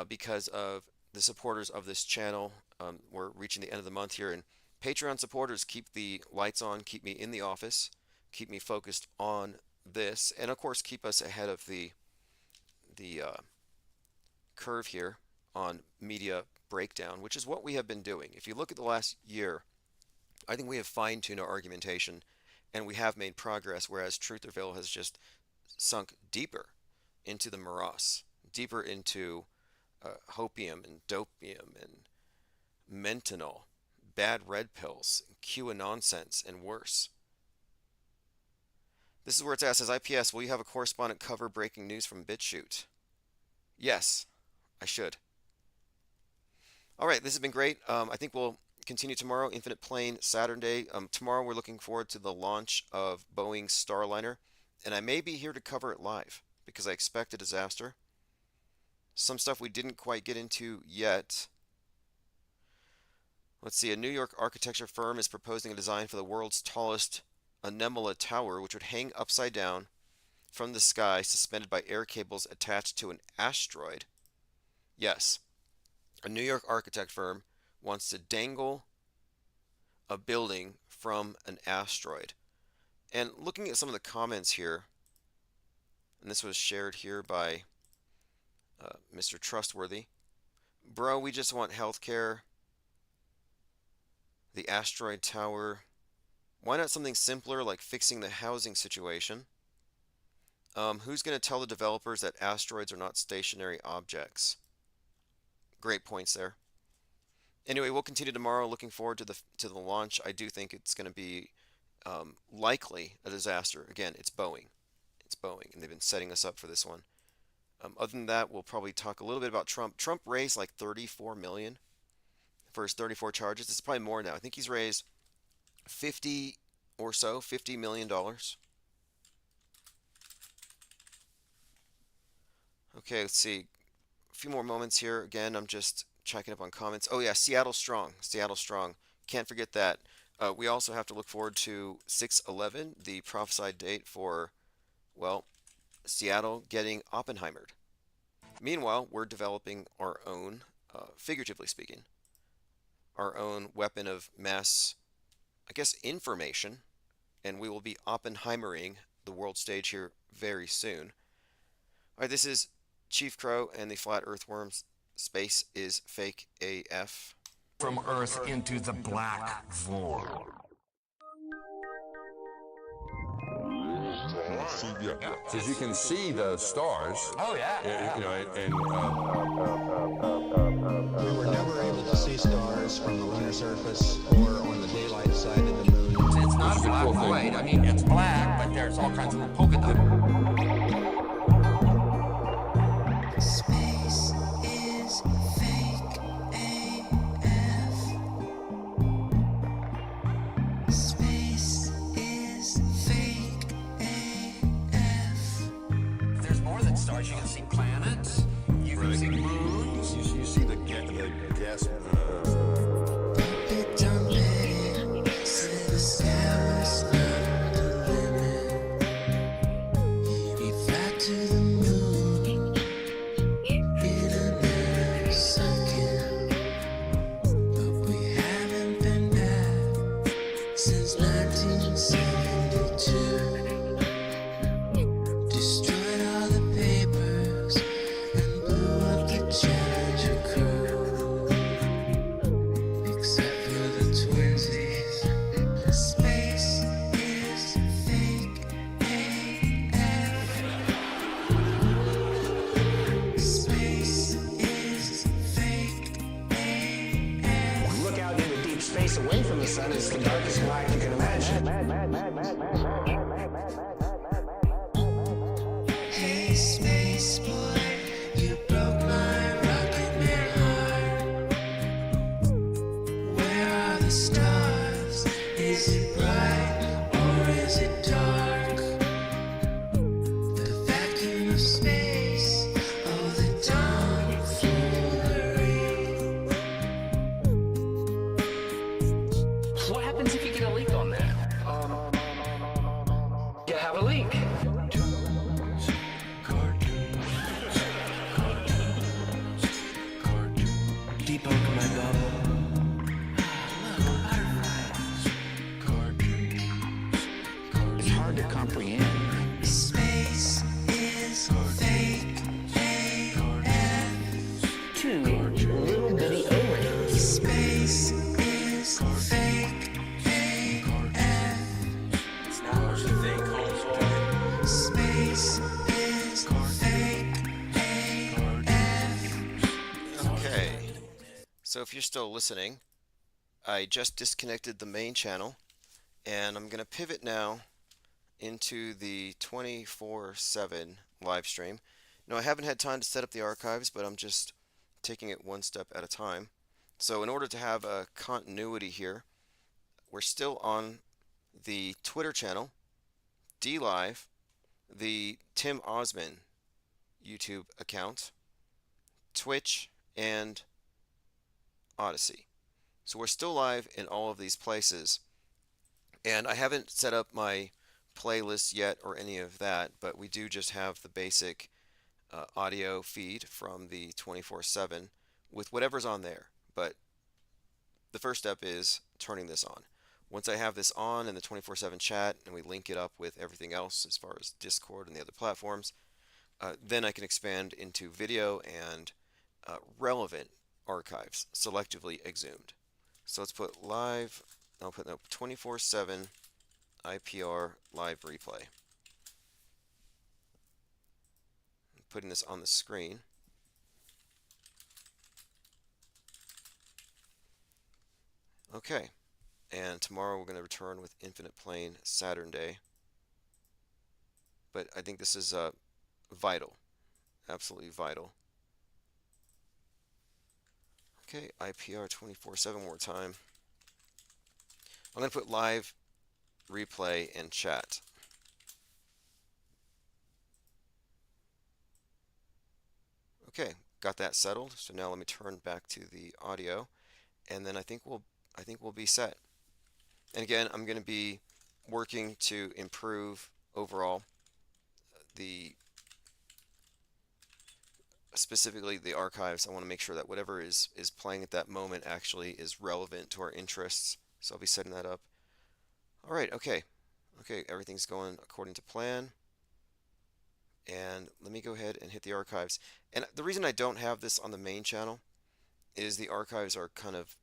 because of the supporters of this channel. We're reaching the end of the month here, and Patreon supporters keep the lights on, keep me in the office, keep me focused on this, and of course keep us ahead of the curve here on media breakdown, which is what we have been doing. If you look at the last year, I think we have fine-tuned our argumentation, and we have made progress, whereas Trutherville has just sunk deeper into the morass, deeper into hopium and dopium and mentanol, bad red pills, QAnon nonsense, and worse. This is where it's asked, says IPS, will you have a correspondent cover breaking news from BitChute? Yes, I should. All right, this has been great. I think we'll continue tomorrow. Infinite Plane Saturday. Tomorrow we're looking forward to the launch of Boeing's Starliner, and I may be here to cover it live because I expect a disaster. Some stuff we didn't quite get into yet. Let's see, a New York architecture firm is proposing a design for the world's tallest Anemala Tower, which would hang upside down from the sky, suspended by air cables attached to an asteroid. Yes, A New York architect firm wants to dangle a building from an asteroid. And looking at some of the comments here, and this was shared here by Mr. Trustworthy. Bro, we just want healthcare, the asteroid tower. Why not something simpler like fixing the housing situation? Who's going to tell the developers that asteroids are not stationary objects? Great points there. Anyway, we'll continue tomorrow. Looking forward to the launch. I do think it's going to be likely a disaster. Again, it's Boeing. It's Boeing, and they've been setting us up for this one. Other than that, we'll probably talk a little bit about Trump. Trump raised like 34 million for his 34 charges. It's probably more now. I think he's raised 50 or so, $50 million. Okay, let's see. A few more moments here. Again, I'm just checking up on comments. Oh yeah, Seattle strong. Seattle strong. Can't forget that. We also have to look forward to 6/11, the prophesied date for, well, Seattle getting Oppenheimered. Meanwhile, we're developing our own, figuratively speaking, our own weapon of mass, I guess, information, and we will be Oppenheimering the world stage here very soon. All right, this is Chief Crow and the Flat Earthworms. Space is fake AF. From Earth into the black void. Because you can see the stars. Oh yeah. We were never able to see stars from the lunar surface or on the daylight side of the moon. It's not a black void. I mean, it's black, but there's all kinds of little polka dots. Space is fake AF. Space is fake AF. There's more than stars. You can see planets. You can see moons. You see the gas. It don't let it. Say the sky was not the limit. We fly to the moon in another second, but we haven't been back since 1972. Destroyed all the papers and blew up the Challenger crew, except for the twinsies. Space is fake AF. Space is fake AF. Look out into deep space away from the sun. It's the darkest night you can imagine. Hey, space boy, you broke my rocket man heart. Where are the stars? Is it bright or is it dark? The vacuum of space, oh, the tomfoolery. What happens if you get a leak on that? You have a leak. Debunk my bubble. It's hard to comprehend. Space is fake AF. Two little bitty O-rings. Space is fake AF. It's not what you think, homeboy. Space is fake AF. Okay, so if you're still listening, I just disconnected the main channel, and I'm going to pivot now into the 24/7 live stream. Now, I haven't had time to set up the archives, but I'm just taking it one step at a time. So in order to have a continuity here, we're still on the Twitter channel, DLive, the Tim Osman YouTube account, Twitch, and Odyssey. So we're still live in all of these places. And I haven't set up my playlist yet or any of that, but we do just have the basic audio feed from the 24/7 with whatever's on there. But the first step is turning this on. Once I have this on in the 24/7 chat and we link it up with everything else as far as Discord and the other platforms, then I can expand into video and relevant archives, selectively exhumed. So let's put live, I'll put no 24/7 IPR live replay. I'm putting this on the screen. Okay, and tomorrow we're going to return with Infinite Plane Saturn Day. But I think this is vital, absolutely vital. Okay, IPR 24/7 one more time. I'm going to put live replay in chat. Okay, got that settled. So now let me turn back to the audio, and then I think we'll be set. And again, I'm going to be working to improve overall the specifically the archives. I want to make sure that whatever is playing at that moment actually is relevant to our interests. So I'll be setting that up. All right, okay, everything's going according to plan. And let me go ahead and hit the archives. And the reason I don't have this on the main channel is the archives are kind of,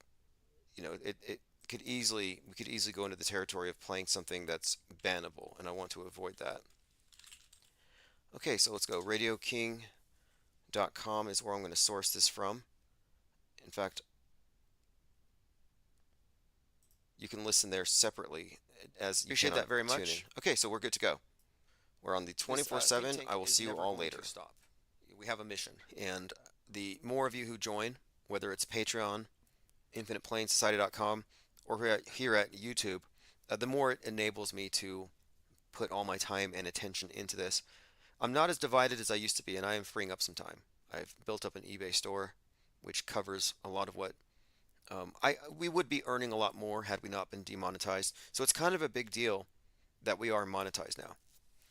it could easily, we could easily go into the territory of playing something that's bannable, and I want to avoid that. Okay, so let's go. RadioKing.com is where I'm going to source this from. In fact, you can listen there separately as you appreciate that very much. Okay, so we're good to go. We're on the 24/7. I will see you all later. Stop. We have a mission, and the more of you who join, whether it's Patreon, InfinitePlaneSociety.com, or here at YouTube, the more it enables me to put all my time and attention into this. I'm not as divided as I used to be, and I am freeing up some time. I've built up an eBay store, which covers a lot of what we would be earning a lot more had we not been demonetized. So it's kind of a big deal that we are monetized now,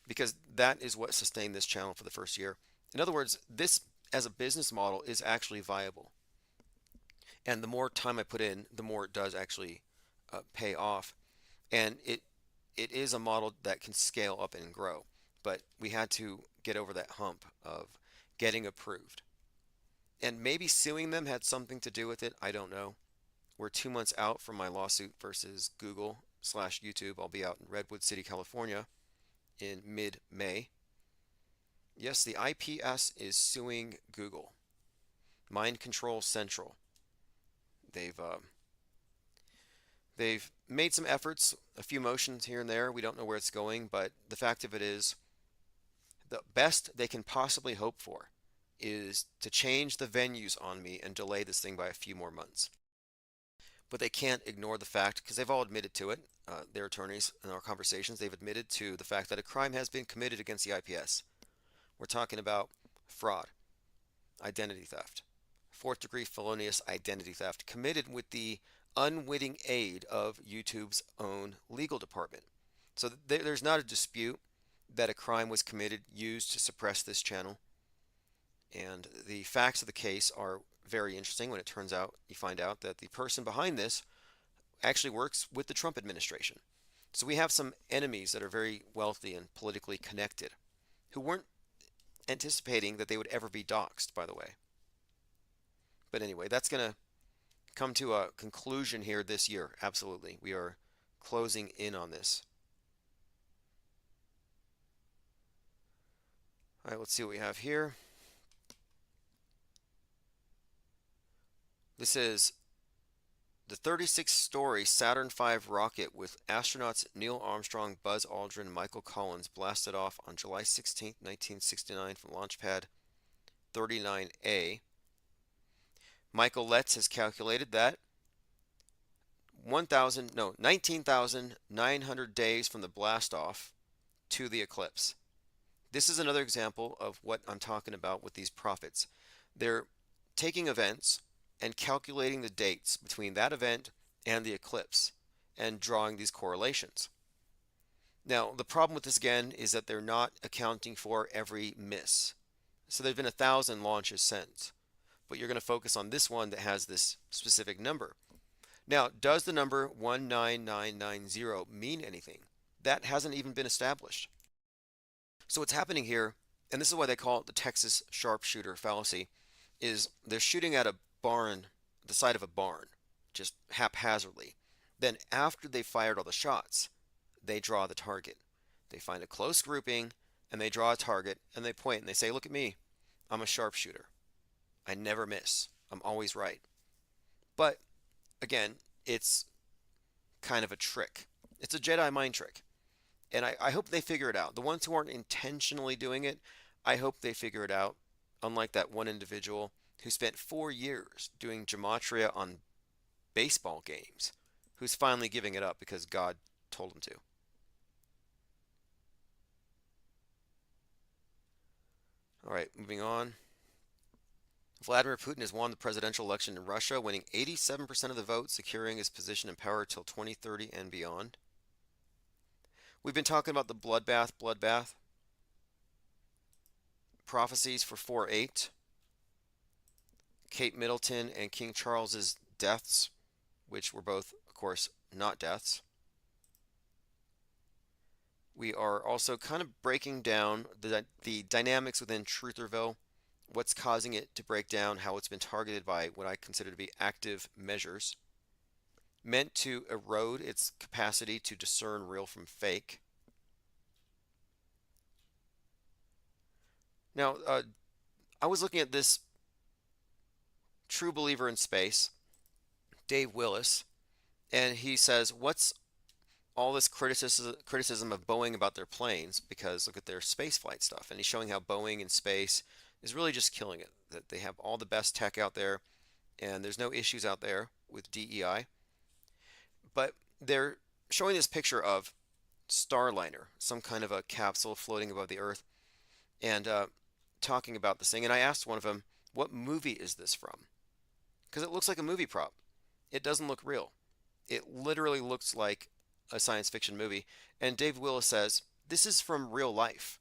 because that is what sustained this channel for the first year. In other words, this as a business model is actually viable. And the more time I put in, the more it does actually pay off. And it is a model that can scale up and grow. But we had to get over that hump of getting approved. And maybe suing them had something to do with it. I don't know. We're 2 months out from my lawsuit versus Google/YouTube. I'll be out in Redwood City, California in mid-May. Yes, the IPS is suing Google. Mind Control Central. They've made some efforts, a few motions here and there. We don't know where it's going, but the fact of it is, the best they can possibly hope for is to change the venues on me and delay this thing by a few more months. But they can't ignore the fact, because they've all admitted to it, their attorneys in our conversations, they've admitted to the fact that a crime has been committed against the IPS. We're talking about fraud, identity theft, fourth-degree felonious identity theft committed with the unwitting aid of YouTube's own legal department. So there's not a dispute that a crime was committed used to suppress this channel. And the facts of the case are very interesting when it turns out, you find out that the person behind this actually works with the Trump administration. So we have some enemies that are very wealthy and politically connected who weren't anticipating that they would ever be doxxed, by the way. But anyway, that's going to come to a conclusion here this year. Absolutely. We are closing in on this. All right, let's see what we have here. This is the 36-story Saturn V rocket with astronauts Neil Armstrong, Buzz Aldrin, and Michael Collins blasted off on July 16, 1969 from Launch Pad 39A. Michael Letts has calculated that 19,900 days from the blast off to the eclipse. This is another example of what I'm talking about with these prophets. They're taking events and calculating the dates between that event and the eclipse and drawing these correlations. Now, the problem with this again is that they're not accounting for every miss. So there have been 1,000 launches since. but you're going to focus on this one that has this specific number. Now, does the number 19990 mean anything? That hasn't even been established. So what's happening here, and this is why they call it the Texas sharpshooter fallacy, is they're shooting at a barn, the side of a barn, just haphazardly. Then after they fired all the shots, they draw the target. They find a close grouping and they draw a target and they point and they say, "Look at me. I'm a sharpshooter. I never miss. I'm always right." But again, it's kind of a trick. It's a Jedi mind trick. And I hope they figure it out. The ones who aren't intentionally doing it, I hope they figure it out. Unlike that one individual who spent 4 years doing gematria on baseball games, who's finally giving it up because God told him to. All right, moving on. Vladimir Putin has won the presidential election in Russia, winning 87% of the vote, securing his position in power till 2030 and beyond. We've been talking about the bloodbath prophecies for 4/8, Kate Middleton and King Charles's deaths, which were both, of course, not deaths. We are also kind of breaking down the dynamics within Trutherville, what's causing it to break down, how it's been targeted by what I consider to be active measures, meant to erode its capacity to discern real from fake. Now, I was looking at this true believer in space, Dave Willis, and he says, what's all this criticism of Boeing about their planes? Because look at their spaceflight stuff. And he's showing how Boeing in space is really just killing it, that they have all the best tech out there, and there's no issues out there with DEI. But they're showing this picture of Starliner, some kind of a capsule floating above the Earth, and talking about this thing. And I asked one of them, what movie is this from? Because it looks like a movie prop. It doesn't look real. It literally looks like a science fiction movie. And Dave Willis says, this is from real life,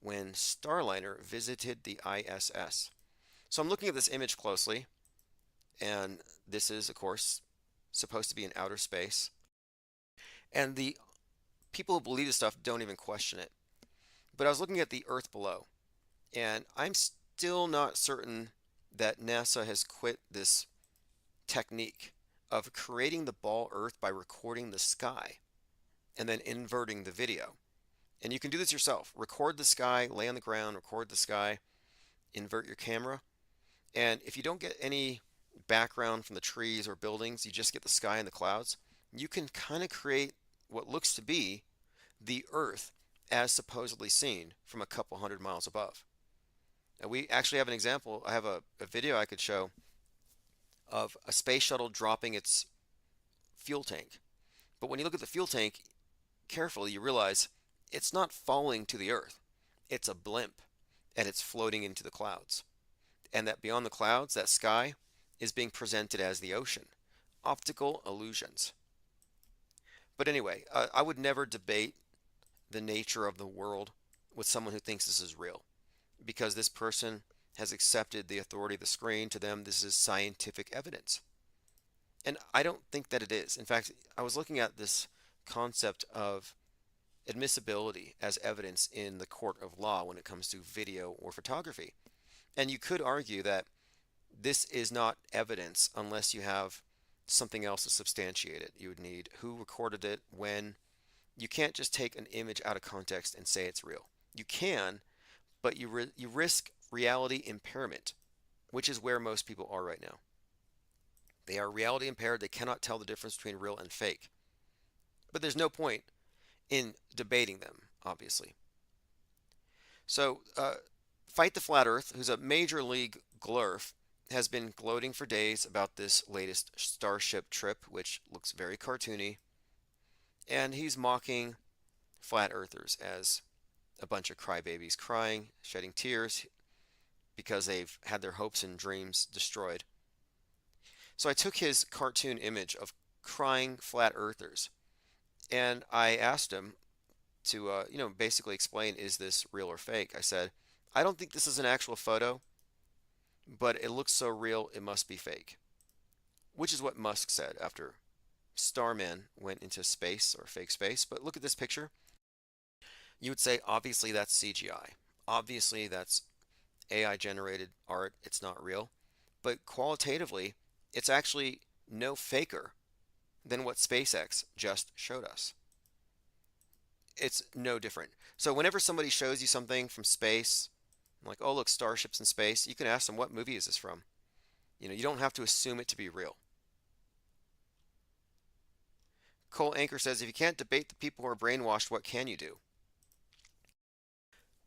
when Starliner visited the ISS. So I'm looking at this image closely, and this is, of course, supposed to be in outer space. And the people who believe this stuff don't even question it. But I was looking at the Earth below, and I'm still not certain that NASA has quit this technique of creating the ball Earth by recording the sky and then inverting the video. And you can do this yourself. Record the sky, lay on the ground, record the sky, invert your camera. And if you don't get any background from the trees or buildings, you just get the sky and the clouds, you can kind of create what looks to be the Earth as supposedly seen from a couple hundred miles above. Now, we actually have an example. I have a video I could show of a space shuttle dropping its fuel tank. But when you look at the fuel tank carefully, you realize it's not falling to the Earth. It's a blimp, and it's floating into the clouds. And that beyond the clouds, that sky, is being presented as the ocean. Optical illusions. But anyway, I would never debate the nature of the world with someone who thinks this is real, because this person has accepted the authority of the screen. To them, this is scientific evidence. And I don't think that it is. In fact, I was looking at this concept of admissibility as evidence in the court of law when it comes to video or photography. And you could argue that this is not evidence unless you have something else to substantiate it. You would need who recorded it, when. You can't just take an image out of context and say it's real. You can, but you risk reality impairment, which is where most people are right now. They are reality impaired. They cannot tell the difference between real and fake. But there's no point in debating them, obviously. So, Fight the Flat Earth, who's a major league glurf, has been gloating for days about this latest Starship trip, which looks very cartoony. And he's mocking flat earthers as a bunch of crybabies crying, shedding tears because they've had their hopes and dreams destroyed. So I took his cartoon image of crying flat earthers and I asked him to, basically explain, is this real or fake? I said, I don't think this is an actual photo, but it looks so real it must be fake, which is what Musk said after Starman went into space or fake space. But look at this picture. You would say, obviously, that's CGI. Obviously, that's AI generated art. It's not real. But qualitatively, it's actually no faker than what SpaceX just showed us. It's no different. So, whenever somebody shows you something from space, like, oh, look, starships in space, you can ask them, what movie is this from? You don't have to assume it to be real. Cole Anchor says, if you can't debate the people who are brainwashed, what can you do?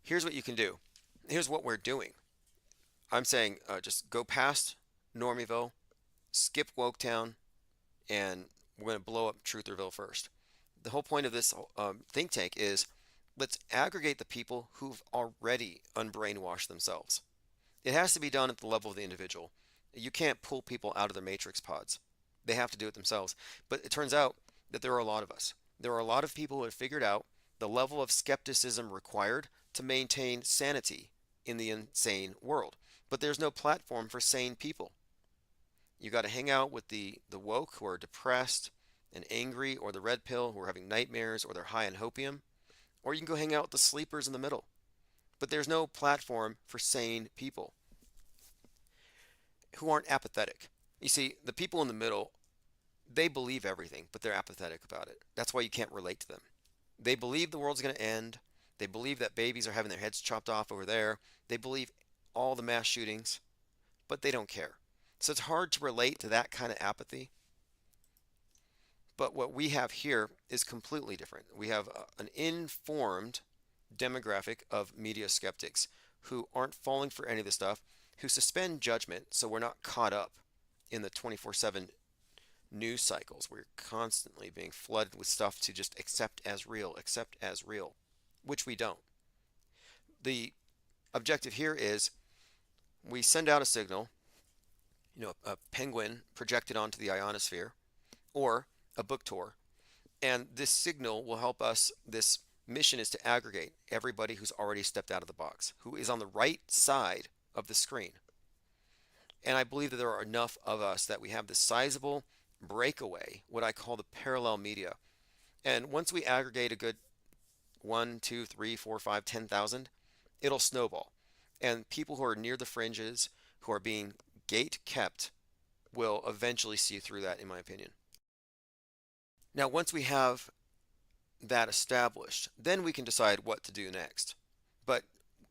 Here's what you can do. Here's what we're doing. I'm saying just go past Normieville, skip Woketown, and we're going to blow up Trutherville first. The whole point of this think tank is let's aggregate the people who've already unbrainwashed themselves. It has to be done at the level of the individual. You can't pull people out of their matrix pods. They have to do it themselves. But it turns out that there are a lot of us. There are a lot of people who have figured out the level of skepticism required to maintain sanity in the insane world. But there's no platform for sane people. You got to hang out with the woke who are depressed and angry, or the red pill who are having nightmares, or they're high on hopium, or you can go hang out with the sleepers in the middle. But there's no platform for sane people who aren't apathetic. You see, the people in the middle, they believe everything, but they're apathetic about it. That's why you can't relate to them. They believe the world's going to end. They believe that babies are having their heads chopped off over there. They believe all the mass shootings, but they don't care. So it's hard to relate to that kind of apathy. But what we have here is completely different. We have an informed demographic of media skeptics who aren't falling for any of this stuff, who suspend judgment so we're not caught up in the 24/7 news cycles. We're constantly being flooded with stuff to just accept as real, which we don't. The objective here is we send out a signal, a penguin projected onto the ionosphere, or a book tour, and this signal will help us. This mission is to aggregate everybody who's already stepped out of the box, who is on the right side of the screen. And I believe that there are enough of us that we have this sizable breakaway, what I call the parallel media. And once we aggregate a good 1, 2, 3, 4, 5, 10,000, it'll snowball. And people who are near the fringes, who are being gate kept, will eventually see through that, in my opinion. Now, once we have that established, then we can decide what to do next. But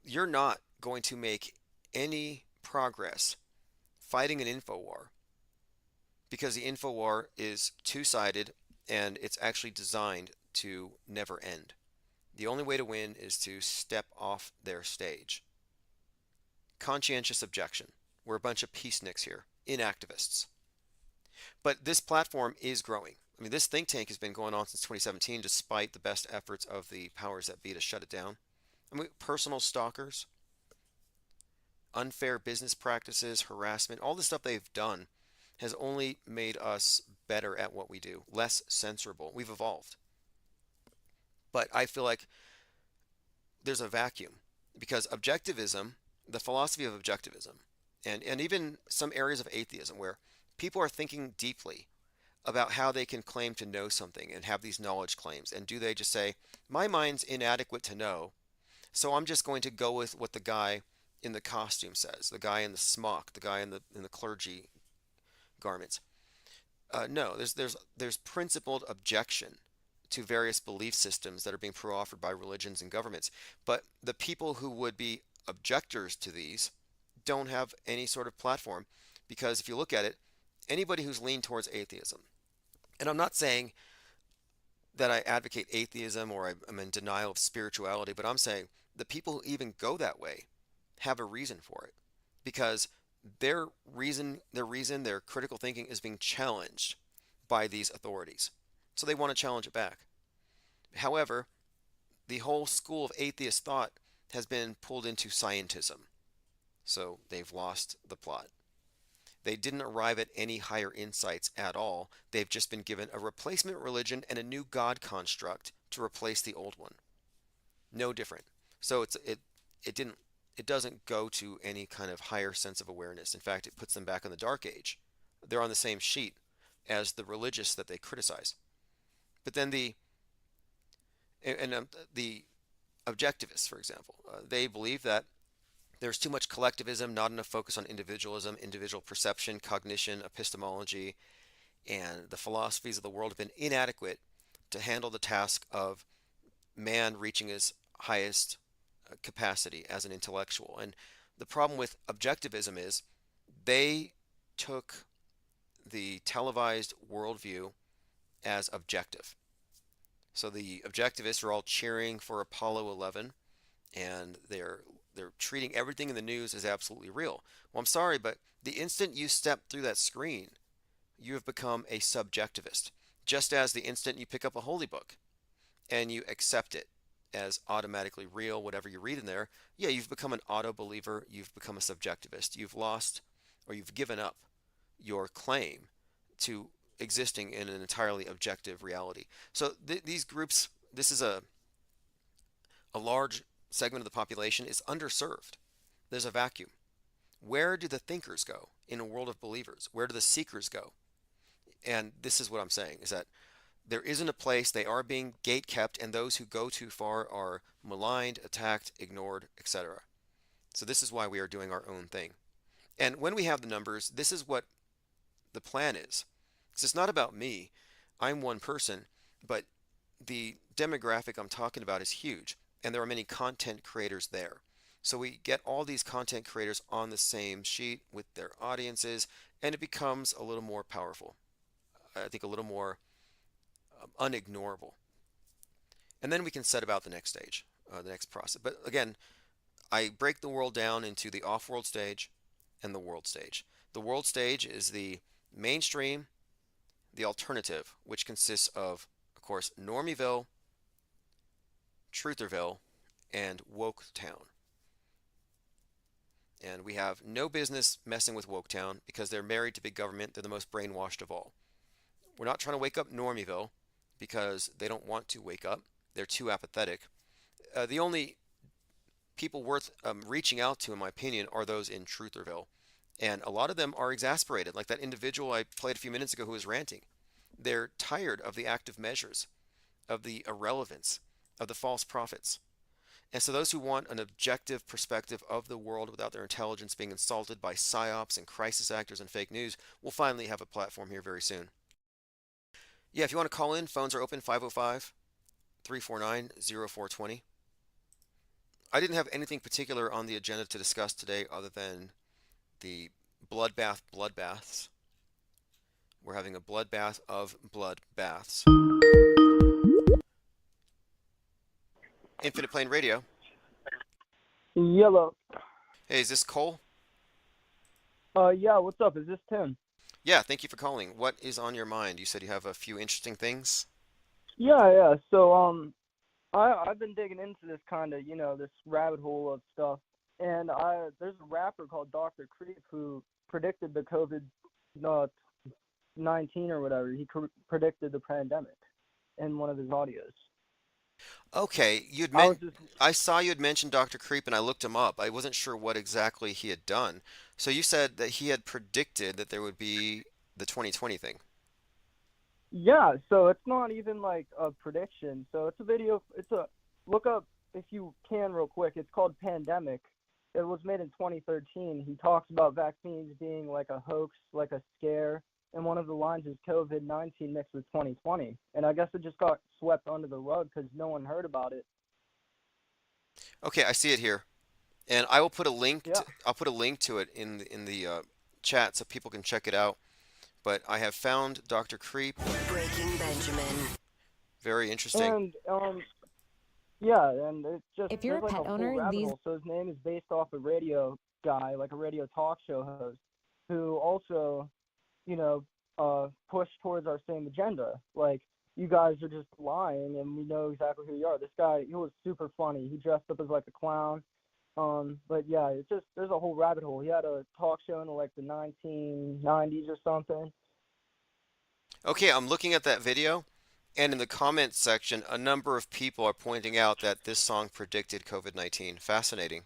you're not going to make any progress fighting an info war, because the info war is two-sided and it's actually designed to never end. The only way to win is to step off their stage. Conscientious objection. We're a bunch of peaceniks here, inactivists. But this platform is growing. I mean, this think tank has been going on since 2017 despite the best efforts of the powers that be to shut it down. I mean, personal stalkers, unfair business practices, harassment, all the stuff they've done has only made us better at what we do, less censorable. We've evolved. But I feel like there's a vacuum because objectivism, the philosophy of objectivism, and even some areas of atheism where people are thinking deeply about how they can claim to know something and have these knowledge claims. And do they just say, my mind's inadequate to know, so I'm just going to go with what the guy in the costume says, the guy in the smock, the guy in the clergy garments. No, there's principled objection to various belief systems that are being pro-offered by religions and governments. But the people who would be objectors to these don't have any sort of platform, because if you look at it, anybody who's leaned towards atheism, and I'm not saying that I advocate atheism or I'm in denial of spirituality, but I'm saying the people who even go that way have a reason for it, because their critical thinking is being challenged by these authorities. So they want to challenge it back. However, the whole school of atheist thought has been pulled into scientism. So they've lost the plot. They didn't arrive at any higher insights at all. They've just been given a replacement religion and a new God construct to replace the old one. No different. So it didn't it doesn't go to any kind of higher sense of awareness. In fact, it puts them back in the dark age. They're on the same sheet as the religious that they criticize. But then the objectivists, for example, they believe that there's too much collectivism, not enough focus on individualism, individual perception, cognition, epistemology, and the philosophies of the world have been inadequate to handle the task of man reaching his highest capacity as an intellectual. And the problem with objectivism is they took the televised worldview as objective. So the objectivists are all cheering for Apollo 11, and they're treating everything in the news as absolutely real. Well, I'm sorry, but the instant you step through that screen, you have become a subjectivist. Just as the instant you pick up a holy book and you accept it as automatically real, whatever you read in there, yeah, you've become an auto believer, you've become a subjectivist. You've lost or you've given up your claim to existing in an entirely objective reality. So these groups, this is a large segment of the population is underserved. There's a vacuum. Where do the thinkers go in a world of believers? Where do the seekers go? And this is what I'm saying is that there isn't a place, they are being gate kept, and those who go too far are maligned, attacked, ignored, etc. So this is why we are doing our own thing. And when we have the numbers, this is what the plan is. Because it's not about me. I'm one person, but the demographic I'm talking about is huge, and there are many content creators there. So we get all these content creators on the same sheet with their audiences, and it becomes a little more powerful. I think a little more unignorable. And then we can set about the next stage, the next process. But again, I break the world down into the off-world stage and the world stage. The world stage is the mainstream, the alternative, which consists of course, Normieville, Trutherville, and Woketown. And we have no business messing with Woketown because they're married to big government. They're the most brainwashed of all. We're not trying to wake up Normieville because they don't want to wake up. They're too apathetic. The only people worth reaching out to, in my opinion, are those in Trutherville. And a lot of them are exasperated, like that individual I played a few minutes ago who was ranting. They're tired of the active measures, of the irrelevance, of the false prophets. And so those who want an objective perspective of the world without their intelligence being insulted by psyops and crisis actors and fake news will finally have a platform here very soon. Yeah, if you want to call in, phones are open 505 349 0420. I didn't have anything particular on the agenda to discuss today other than the bloodbaths. We're having a bloodbath of bloodbaths. Infinite Plane Radio. Yellow. Hey, is this Cole? Yeah, what's up? Is this Tim? Yeah, thank you for calling. What is on your mind? You said you have a few interesting things. Yeah. So, I've been digging into this kind of, this rabbit hole of stuff, and there's a rapper called Dr. Creep who predicted the COVID-19 or whatever. He predicted the pandemic in one of his audios. Okay, I saw you had mentioned Dr. Creep and I looked him up. I wasn't sure what exactly he had done. So you said that he had predicted that there would be the 2020 thing. Yeah, so it's not even like a prediction. So it's a video. Look up if you can real quick. It's called Pandemic. It was made in 2013. He talks about vaccines being like a hoax, like a scare. And one of the lines is COVID-19 mixed with 2020. And I guess it just got swept under the rug because no one heard about it. Okay, I see it here. And I will put a link Yeah. I'll put a link to it in the chat so people can check it out. But I have found Dr. Creep. Breaking Benjamin. Very interesting. And yeah, and it's just if you're a there's like pet a owner, whole rabbit these hole. So his name is based off a radio guy, like a radio talk show host, who also, push towards our same agenda. Like, you guys are just lying, and we know exactly who you are. This guy, he was super funny. He dressed up as like a clown. But yeah, it's just there's a whole rabbit hole. He had a talk show in like the 1990s or something. Okay, I'm looking at that video, and in the comments section, a number of people are pointing out that this song predicted COVID-19. Fascinating.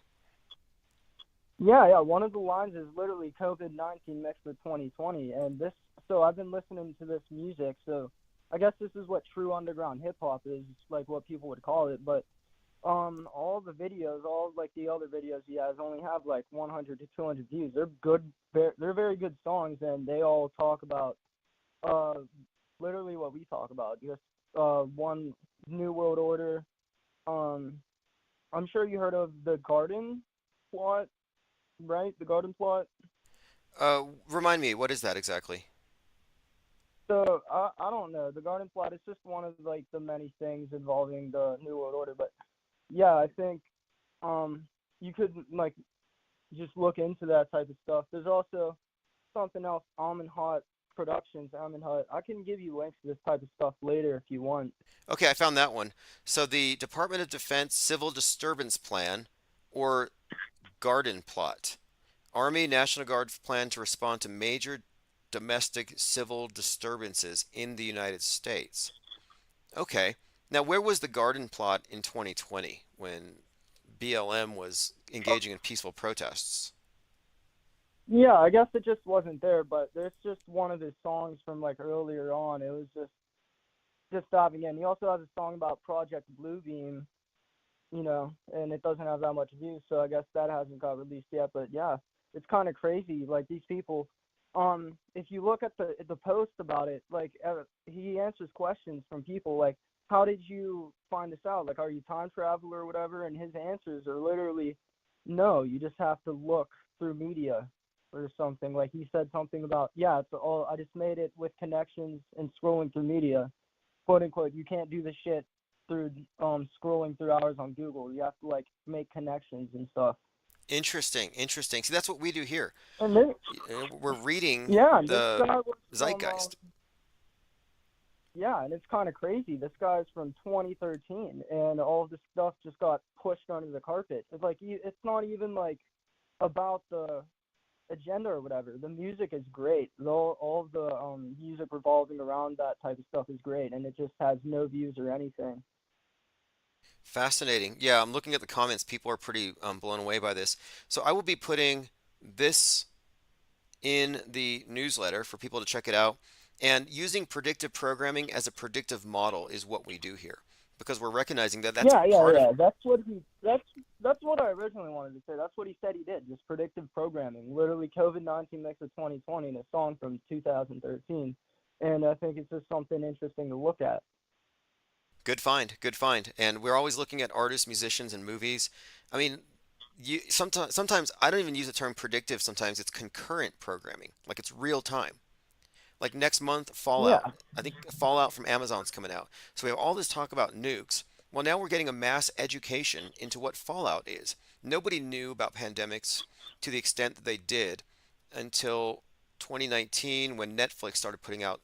Yeah, yeah. One of the lines is literally COVID-19 mixed with 2020, and this. So I've been listening to this music. So I guess this is what true underground hip hop is, like what people would call it. But all the videos, all like the other videos he has, only have like 100 to 200 views. They're good. They're very good songs, and they all talk about uh literally what we talk about. Just one new world order. Um, I'm sure you heard of the Garden plot, right? The Garden plot. Remind me, what is that exactly? So I don't know. The Garden plot is just one of like the many things involving the New World Order. But yeah, I think um you could like just look into that type of stuff. There's also something else, Almond Hot Productions, Almond Hut. I can give you links to this type of stuff later if you want. Okay, I found that one. So the Department of Defense Civil Disturbance Plan, or Garden Plot. Army National Guard plan to respond to major domestic civil disturbances in the United States. Okay. Now, where was the Garden Plot in 2020 when BLM was engaging in peaceful protests? Yeah, I guess it just wasn't there, but there's just one of his songs from like earlier on. It was just stopping in. He also has a song about Project Bluebeam, and it doesn't have that much views, so I guess that hasn't got released yet. But yeah, it's kind of crazy. Like these people, if you look at the post about it, like he answers questions from people like, "How did you find this out? Like, are you time traveler or whatever?" And his answers are literally, "No, you just have to look through media." Or something like he said something about, yeah, it's all I just made it with connections and scrolling through media, quote unquote. You can't do this shit through scrolling through hours on Google. You have to like make connections and stuff. Interesting, interesting. See, that's what we do here. And this, We're reading yeah, and this the guy was from zeitgeist. yeah, and it's kind of crazy. This guy's from 2013, and all of this stuff just got pushed under the carpet. It's like it's not even like about the agenda or whatever. The music is great. All of the music revolving around that type of stuff is great, and it just has no views or anything. Fascinating. Yeah, I'm looking at the comments. People are pretty blown away by this. So I will be putting this in the newsletter for people to check it out. And using predictive programming as a predictive model is what we do here because we're recognizing that that's Yeah, yeah, part of yeah. That's what I originally wanted to say. That's what he said he did. Just predictive programming. Literally, COVID-19 mix of 2020 in a song from 2013, and I think it's just something interesting to look at. good find, good find. And we're always looking at artists, musicians, and movies. I mean, sometimes I don't even use the term predictive. Sometimes it's concurrent programming, like it's real time. Like next month, Yeah. Fallout. I think Fallout from Amazon's coming out. So we have all this talk about nukes. Well, now we're getting a mass education into what Fallout is. Nobody knew about pandemics to the extent that they did until 2019 when Netflix started putting out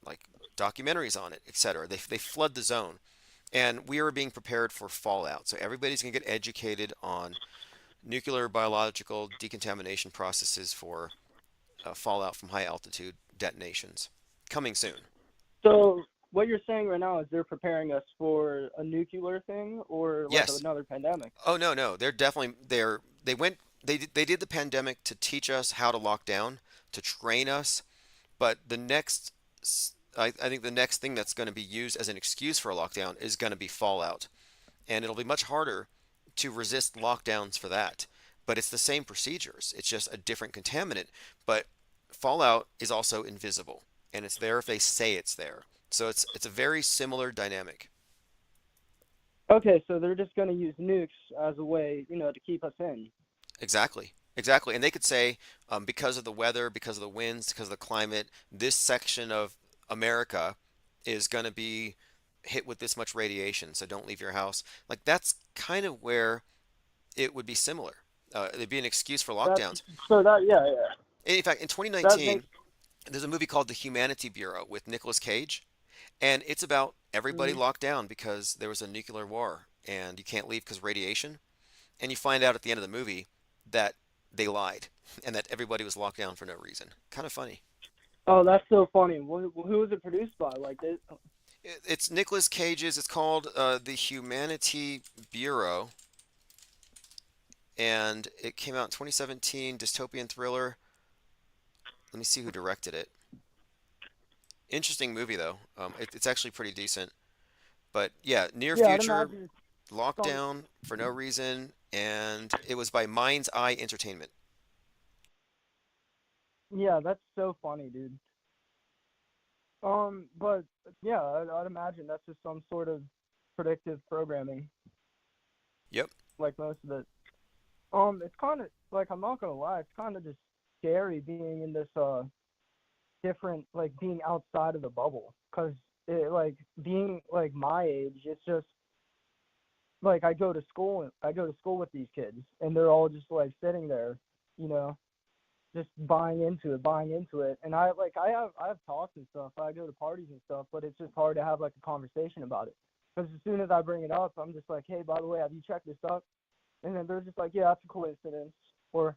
like documentaries on it, etc. They flood the zone. And we are being prepared for fallout. So everybody's going to get educated on nuclear biological decontamination processes for fallout from high altitude detonations. Coming soon. So what you're saying right now is they're preparing us for a nuclear thing or like Yes. another pandemic. Oh no, no. They're definitely they did the pandemic to teach us how to lock down, to train us, but I think the next thing that's going to be used as an excuse for a lockdown is going to be fallout. And it'll be much harder to resist lockdowns for that. But it's the same procedures. It's just a different contaminant. But fallout is also invisible, and it's there if they say it's there. So it's a very similar dynamic. Okay, so they're just going to use nukes as a way, to keep us in. Exactly. Exactly. And they could say, because of the weather, because of the winds, because of the climate, this section of America is going to be hit with this much radiation, so don't leave your house. Like that's kind of where it would be similar. It'd be an excuse for That lockdowns. so that yeah, yeah. In fact, in That 2019, makes there's a movie called The Humanity Bureau with Nicolas Cage, and it's about everybody mhm. locked down because there was a nuclear war and you can't leave because radiation. And you find out at the end of the movie that they lied and that everybody was locked down for no reason. Kind of funny. Oh, that's so funny. Who was it produced by? Like this? It's Nicolas Cage's. It's called The Humanity Bureau, and it came out in 2017. Dystopian thriller. Let me see who directed it. Interesting movie though. It's actually pretty decent. But yeah, near Yeah, I'd future, imagine some. lockdown for no reason, and it was by Mind's Eye Entertainment. Yeah, that's so funny, dude. But yeah, I'd imagine that's just some sort of predictive programming, Yep. like most of it. It's kind of like, I'm not gonna lie, it's kind of just scary being in this different, like being outside of the bubble, cause it, like being like my age, it's just like I go to school with these kids, and they're all just like sitting there, you know, just buying into it. And I have talks and stuff. I go to parties and stuff, but it's just hard to have like a conversation about it. Because as soon as I bring it up, I'm just like, hey, by the way, have you checked this up? And then they're just like, yeah, that's a coincidence. Or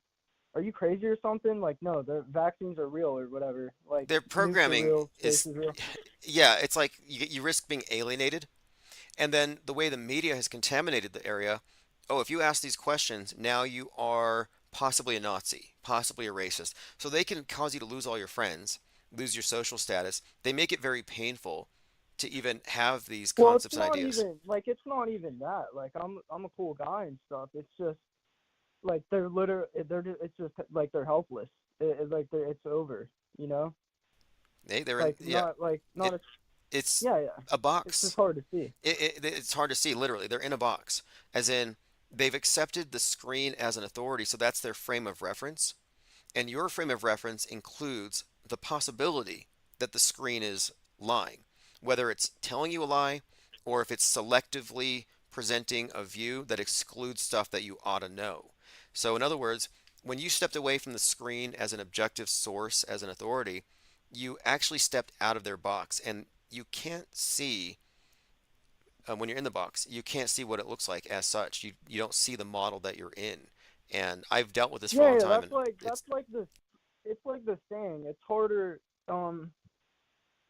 are you crazy or something? Like, no, the vaccines are real or whatever. Like, Their nukes are programming real, space is, is real. yeah, it's like you risk being alienated. And then the way the media has contaminated the area, oh, if you ask these questions, now you are possibly a Nazi, possibly a racist. So they can cause you to lose all your friends, lose your social status. They make it very painful to even have these Well, it's concepts and not ideas. even like it's not even that. Like, I'm a cool guy and stuff. It's just like they're literally it's just like they're helpless. Like it's over. You know, They're in, like yeah, not it, a it's yeah, yeah. a It's just box. hard to see. It's hard to see, literally. They're in a box, as in they've accepted the screen as an authority, so that's their frame of reference. And your frame of reference includes the possibility that the screen is lying, whether it's telling you a lie or if it's selectively presenting a view that excludes stuff that you ought to know. So, in other words, when you stepped away from the screen as an objective source, as an authority, you actually stepped out of their box and you can't see when you're in the box, you can't see what it looks like as such. You don't see the model that you're in. And I've dealt with this for a Yeah, long yeah. time, and That's it's like the it's like the saying. It's harder.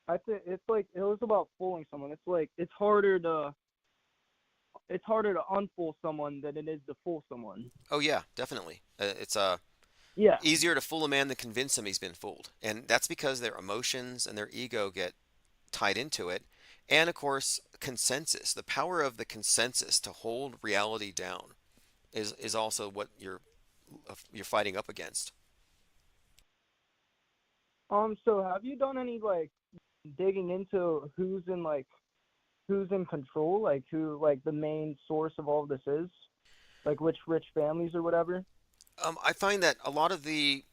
I think it's like it was about fooling someone. It's harder to unfool someone than it is to fool someone. oh yeah, definitely. It's Yeah. easier to fool a man than convince him he's been fooled, and that's because their emotions and their ego get tied into it. And of course, consensus. The power of the consensus to hold reality down is also what you're fighting up against. So have you done any like digging into who's in control, like who like the main source of all this is, like which rich families or whatever? I find that a lot of the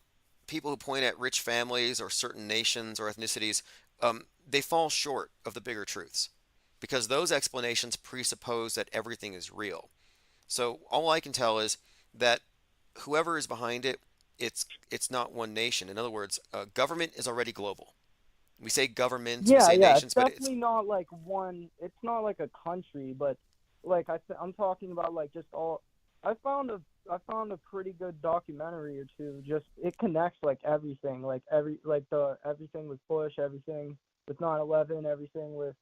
people who point at rich families or certain nations or ethnicities, they fall short of the bigger truths because those explanations presuppose that everything is real. So all I can tell is that whoever is behind it, it's not one nation. In other words, government is already global. We say governments, we Yeah, say yeah. It's nations, but it's definitely not like one. It's not like a country, but like I'm talking about like just all. I found a I found a pretty good documentary or two. Just it connects like everything, like the everything with Bush, everything with 9/11, everything with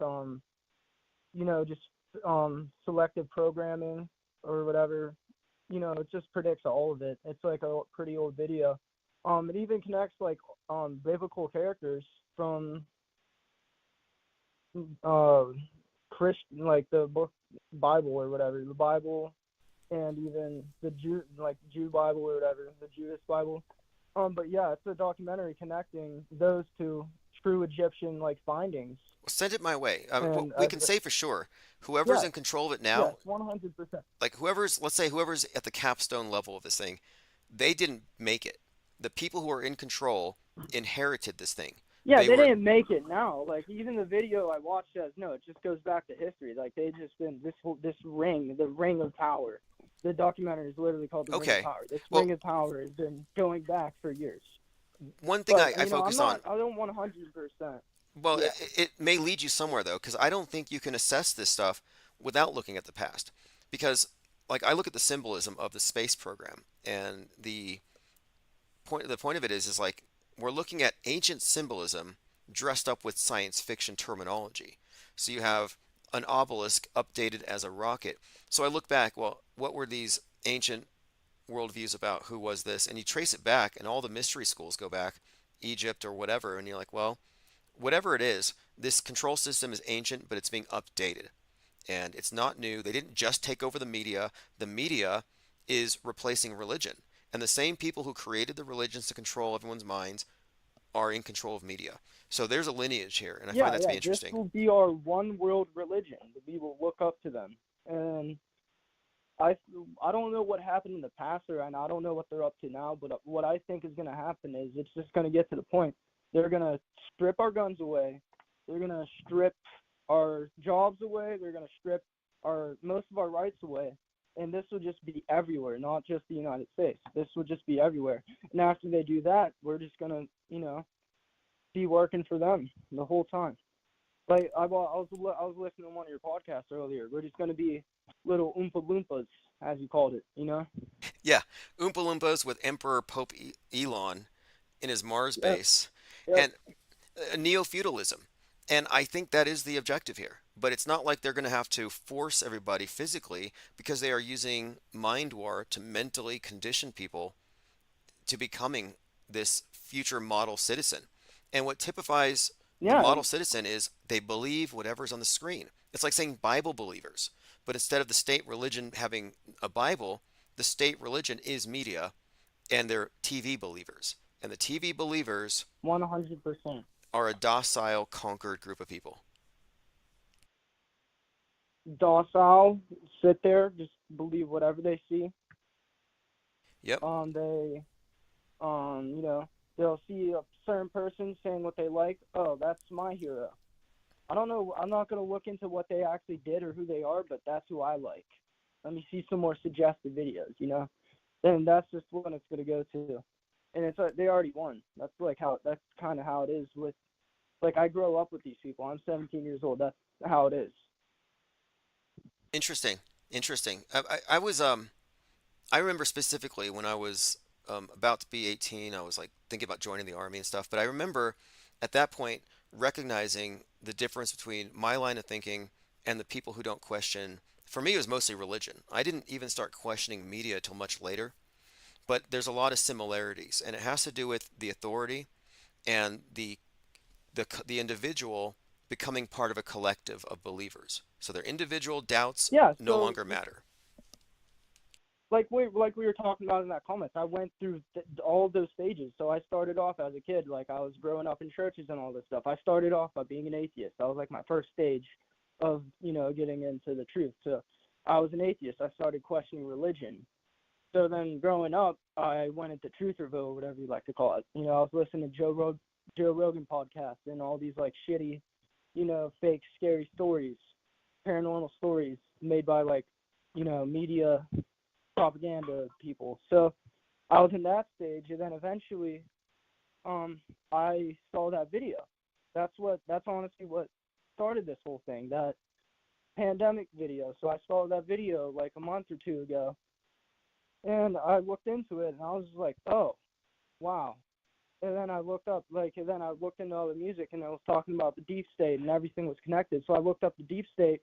just selective programming or whatever. It just predicts all of it. It's like a pretty old video. It even connects like biblical characters from uh Christian, like the book Bible or whatever, the Bible, and even the Jew Bible or whatever, the Jewish Bible. But yeah, it's a documentary connecting those two true Egyptian like findings. send it my way. What And we can say for sure, whoever's yeah, in control of it yes, now, 100%. like let's say whoever's at the capstone level of this thing, they didn't make it. The people who are in control inherited this thing. Yeah, They they were didn't make it now. Like even the video I watched says no, it just goes back to history. Like they just been this ring, the ring of power. The documentary is literally called the Ring of okay. Power. This Well, ring of power has been going back for years. one thing But I focus on. I don't 100%. Well, Yeah. it may lead you somewhere though, because I don't think you can assess this stuff without looking at the past. Because, like, I look at the symbolism of the space program, and the point of it is like we're looking at ancient symbolism dressed up with science fiction terminology. So you have an obelisk updated as a rocket. So I look back, well, what were these ancient worldviews about who was this, and you trace it back, and all the mystery schools go back, Egypt or whatever, and you're like, well, whatever it is, this control system is ancient, but it's being updated. And it's not new. They didn't just take over the media. The media is replacing religion. And the same people who created the religions to control everyone's minds are in control of media. So there's a lineage here, and I find Yeah, that to yeah. be This interesting. will be our one world religion. We will look up to them. And I I don't know what happened in the past, and I don't know what they're up to now. But what I think is going to happen is it's just going to get to the point they're going to strip our guns away. They're going to strip our jobs away. They're going to strip our most of our rights away. And this will just be everywhere, not just the United States. This will just be everywhere. And after they do that, we're just going to, be working for them the whole time. Like I was listening to one of your podcasts earlier. We're just gonna be little Oompa Loompas, as you called it. Yeah, Oompa Loompas with Emperor Pope Elon in his Mars Yep. base, Yep. and neo-feudalism. And I think that is the objective here. But it's not like they're going to have to force everybody physically because they are using mind war to mentally condition people to becoming this future model citizen. And what typifies the Yeah. model citizen is they believe whatever's on the screen. It's like saying Bible believers, but instead of the state religion having a Bible, the state religion is media and they're TV believers. And the TV believers 100%. are a docile, conquered group of people. Docile, sit there, just believe whatever they see. Yep. They, they'll see a certain person saying what they like. Oh, that's my hero. I don't know. I'm not gonna look into what they actually did or who they are, but that's who I like. Let me see some more suggested videos. Then that's just what it's gonna go to. And it's they already won. That's kind of how it is with like I grow up with these people. I'm 17 years old. That's how it is. Interesting. Interesting. I was I remember specifically when I was about to be 18, I was like thinking about joining the army and stuff. But I remember at that point recognizing the difference between my line of thinking and the people who don't question. For me, it was mostly religion. I didn't even start questioning media till much later. But there's a lot of similarities, and it has to do with the authority and the individual becoming part of a collective of believers. So their individual doubts Yeah. no So longer matter. like we were talking about in that comments, I went through all of those stages. So I started off as a kid, like I was growing up in churches and all this stuff. I started off by being an atheist. That was like my first stage of getting into the truth. So I was an atheist. I started questioning religion. So then growing up, I went into Trutherville, whatever you like to call it. I was listening to Joe Rogan podcast and all these like shitty, fake scary stories, paranormal stories made by like, media propaganda people. So I was in that stage, and then eventually, I saw that video. That's honestly what started this whole thing. That pandemic video. So I saw that video like a month or two ago, and I looked into it, and I was like, oh, wow. And then I looked up, and then I looked into all the music, and it was talking about the deep state, and everything was connected. So I looked up the deep state,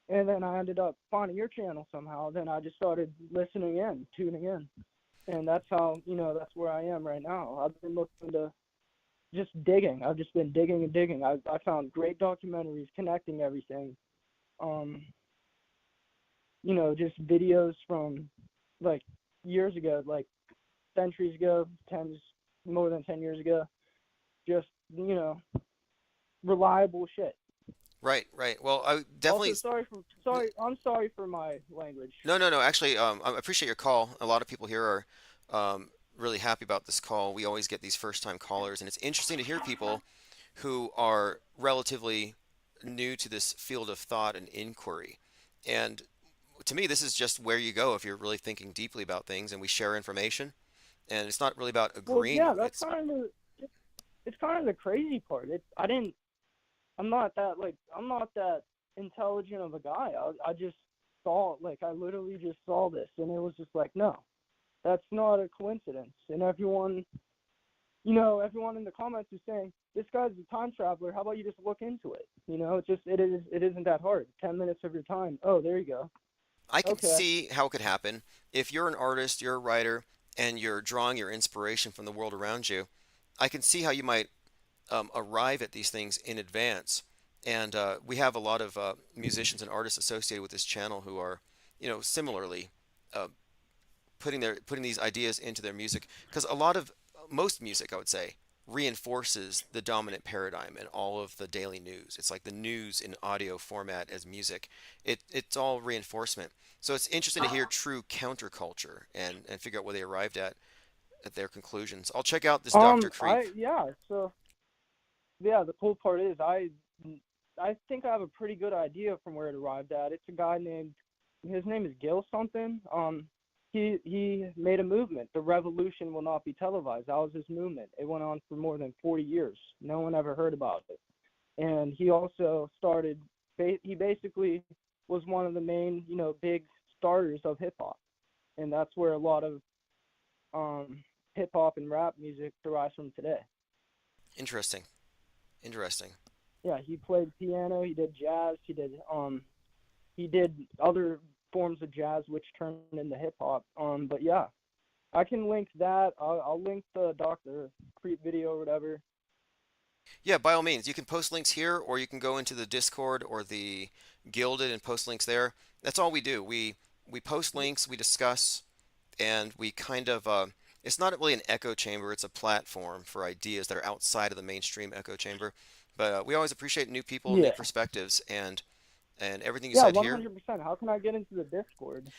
and then I ended up finding your channel somehow. Then I just started listening in, tuning in, and that's how, that's where I am right now. I've been looking to just digging. I've just been digging and digging. I found great documentaries connecting everything. Um, just videos from like years ago, like centuries ago, more than 10 years ago. Just, reliable shit. Right, right. Well, I definitely. Also, I'm sorry for my language. No, no, no. Actually, I appreciate your call. A lot of people here are really happy about this call. We always get these first-time callers, and it's interesting to hear people who are relatively new to this field of thought and inquiry. And to me, this is just where you go if you're really thinking deeply about things, and we share information. And it's not really about Well, agreeing. yeah, it's kind of the crazy part. I'm not that intelligent of a guy. I just saw, like, I literally just saw this, and it was just like, no, that's not a coincidence. And everyone in the comments is saying, this guy's a time traveler. How about you just look into it? It isn't that hard. 10 minutes of your time. Oh, there you go. I could Okay. see how it could happen if you're an artist, you're a writer, and you're drawing your inspiration from the world around you, I can see how you might arrive at these things in advance. And we have a lot of musicians and artists associated with this channel who are, similarly uh, putting these ideas into their music, because a lot of most music, I would say, reinforces the dominant paradigm in all of the daily news. It's like the news in audio format as music. It's all reinforcement. So it's interesting to hear true counterculture and figure out where they arrived at their conclusions. I'll check out this Dr. Creep. So yeah, the cool part is I think I have a pretty good idea from where it arrived at. It's a guy named, his name is Gil something. He made a movement. The revolution will not be televised. That was his movement. It went on for more than 40 years. No one ever heard about it. And he also started. He basically was one of the main, big starters of hip hop, and that's where a lot of hip hop and rap music derives from today. Interesting. Interesting. Yeah, he played piano. He did jazz. He did other forms of jazz which turned into hip hop. But yeah, I can link that. I'll link the Dr. Creep video or whatever. Yeah, by all means, you can post links here, or you can go into the Discord or the Gilded and post links there. That's all we do. We post links, we discuss, and we kind of it's not really an echo chamber. It's a platform for ideas that are outside of the mainstream echo chamber. But we always appreciate new people, new Yeah. perspectives, and everything you Yeah, said here. 100%. How can I get into the Discord?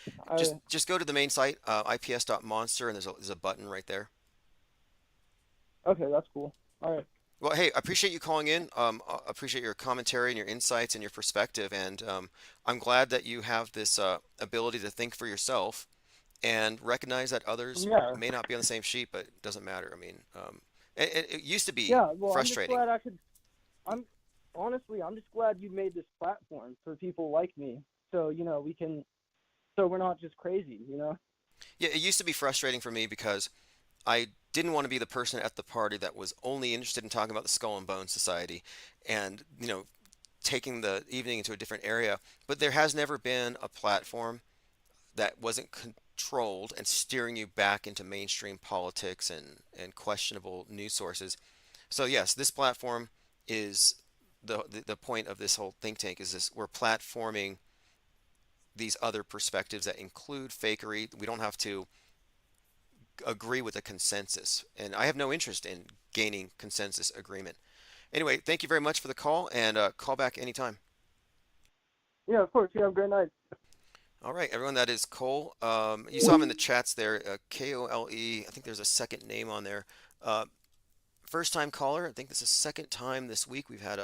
Just go to the main site, ips.monster, and there's a button right there. Okay, that's cool. All right. Well, hey, I appreciate you calling in. Appreciate your commentary and your insights and your perspective, and I'm glad that you have this ability to think for yourself and recognize that others Yeah. may not be on the same sheet, but it doesn't matter. I mean, it used to be Yeah. Well, I'm just frustrating. glad I could. I'm honestly, I'm just glad you made this platform for people like me, so we can. So we're not just crazy. Yeah, it used to be frustrating for me because I didn't want to be the person at the party that was only interested in talking about the Skull and Bones Society and, taking the evening into a different area. But there has never been a platform that wasn't controlled and steering you back into mainstream politics and questionable news sources. So yes, this platform is the point of this whole think tank is this: we're platforming these other perspectives that include fakery. We don't have to agree with a consensus, and I have no interest in gaining consensus agreement. Anyway, thank you very much for the call, and call back anytime. Yeah, of course. You have a great night. All right, everyone, that is Cole. You saw him in the chats there, Kole. I think there's a second name on there. First time caller. I think this is the second time this week we've had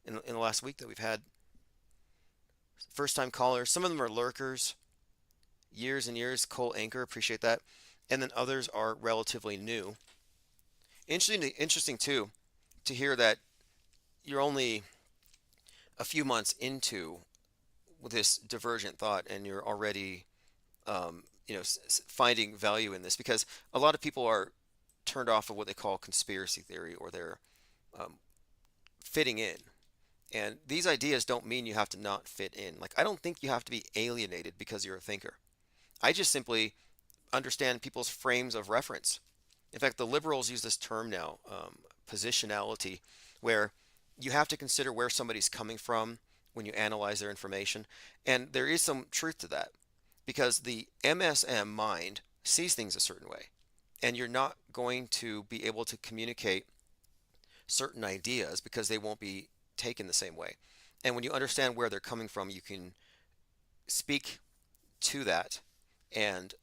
in the last week that we've had first time callers. Some of them are lurkers, years and years. Cole Anchor, appreciate that. And then others are relatively new. Interesting too to hear that you're only a few months into this divergent thought and you're already finding value in this, because a lot of people are turned off of what they call conspiracy theory, or they're um, fitting in. And these ideas don't mean you have to not fit in. Like, I don't think you have to be alienated because you're a thinker. I just simply understand people's frames of reference. In fact, the liberals use this term now, positionality, where you have to consider where somebody's coming from when you analyze their information. And there is some truth to that, because the MSM mind sees things a certain way, and you're not going to be able to communicate certain ideas because they won't be taken the same way. And when you understand where they're coming from, you can speak to that. And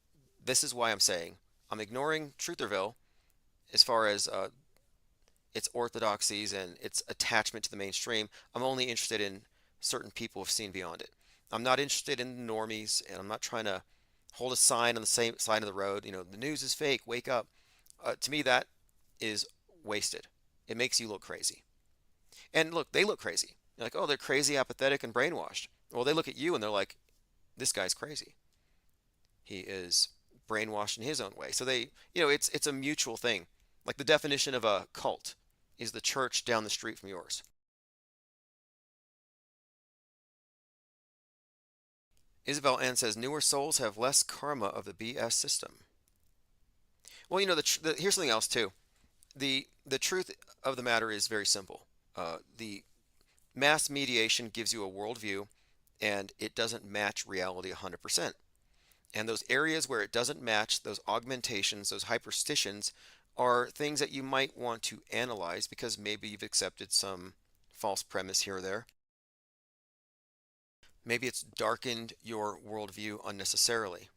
this is why I'm saying I'm ignoring Trutherville as far as its orthodoxies and its attachment to the mainstream. I'm only interested in certain people who've seen beyond it. I'm not interested in the normies, and I'm not trying to hold a sign on the same side of the road. The news is fake, wake up. To me, that is wasted. It makes you look crazy. And look, they look crazy. You're like, oh, they're crazy, apathetic, and brainwashed. Well, they look at you and they're like, this guy's crazy. He is brainwashed in his own way. So it's a mutual thing. Like, the definition of a cult is the church down the street from yours. Isabel N says newer souls have less karma of the BS system. Well, here's something else too. The truth of the matter is very simple. The mass mediation gives you a worldview, and it doesn't match reality 100%. And those areas where it doesn't match, those augmentations, those hyperstitions, are things that you might want to analyze because maybe you've accepted some false premise here or there. Maybe it's darkened your worldview unnecessarily.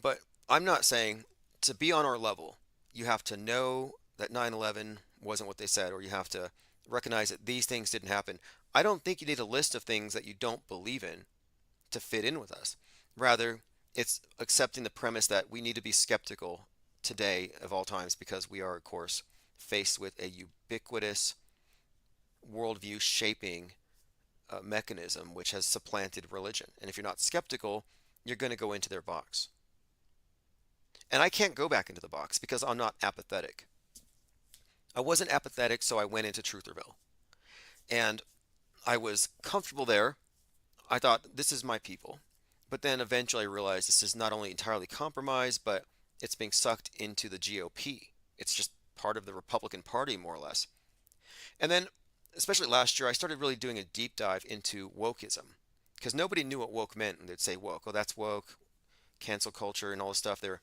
But I'm not saying to be on our level, you have to know that 9/11 wasn't what they said, or you have to recognize that these things didn't happen. I don't think you need a list of things that you don't believe in to fit in with us. Rather, it's accepting the premise that we need to be skeptical today of all times because we are, of course, faced with a ubiquitous worldview shaping mechanism which has supplanted religion. And if you're not skeptical, you're going to go into their box. And I can't go back into the box because I'm not apathetic. I wasn't apathetic, so I went into Trutherville. And I was comfortable there. I thought, this is my people. But then eventually I realized this is not only entirely compromised, but it's being sucked into the GOP. It's just part of the Republican Party, more or less. And then, especially last year, I started really doing a deep dive into wokeism. Because nobody knew what woke meant. And they'd say woke. Oh, that's woke. Cancel culture and all this stuff. They're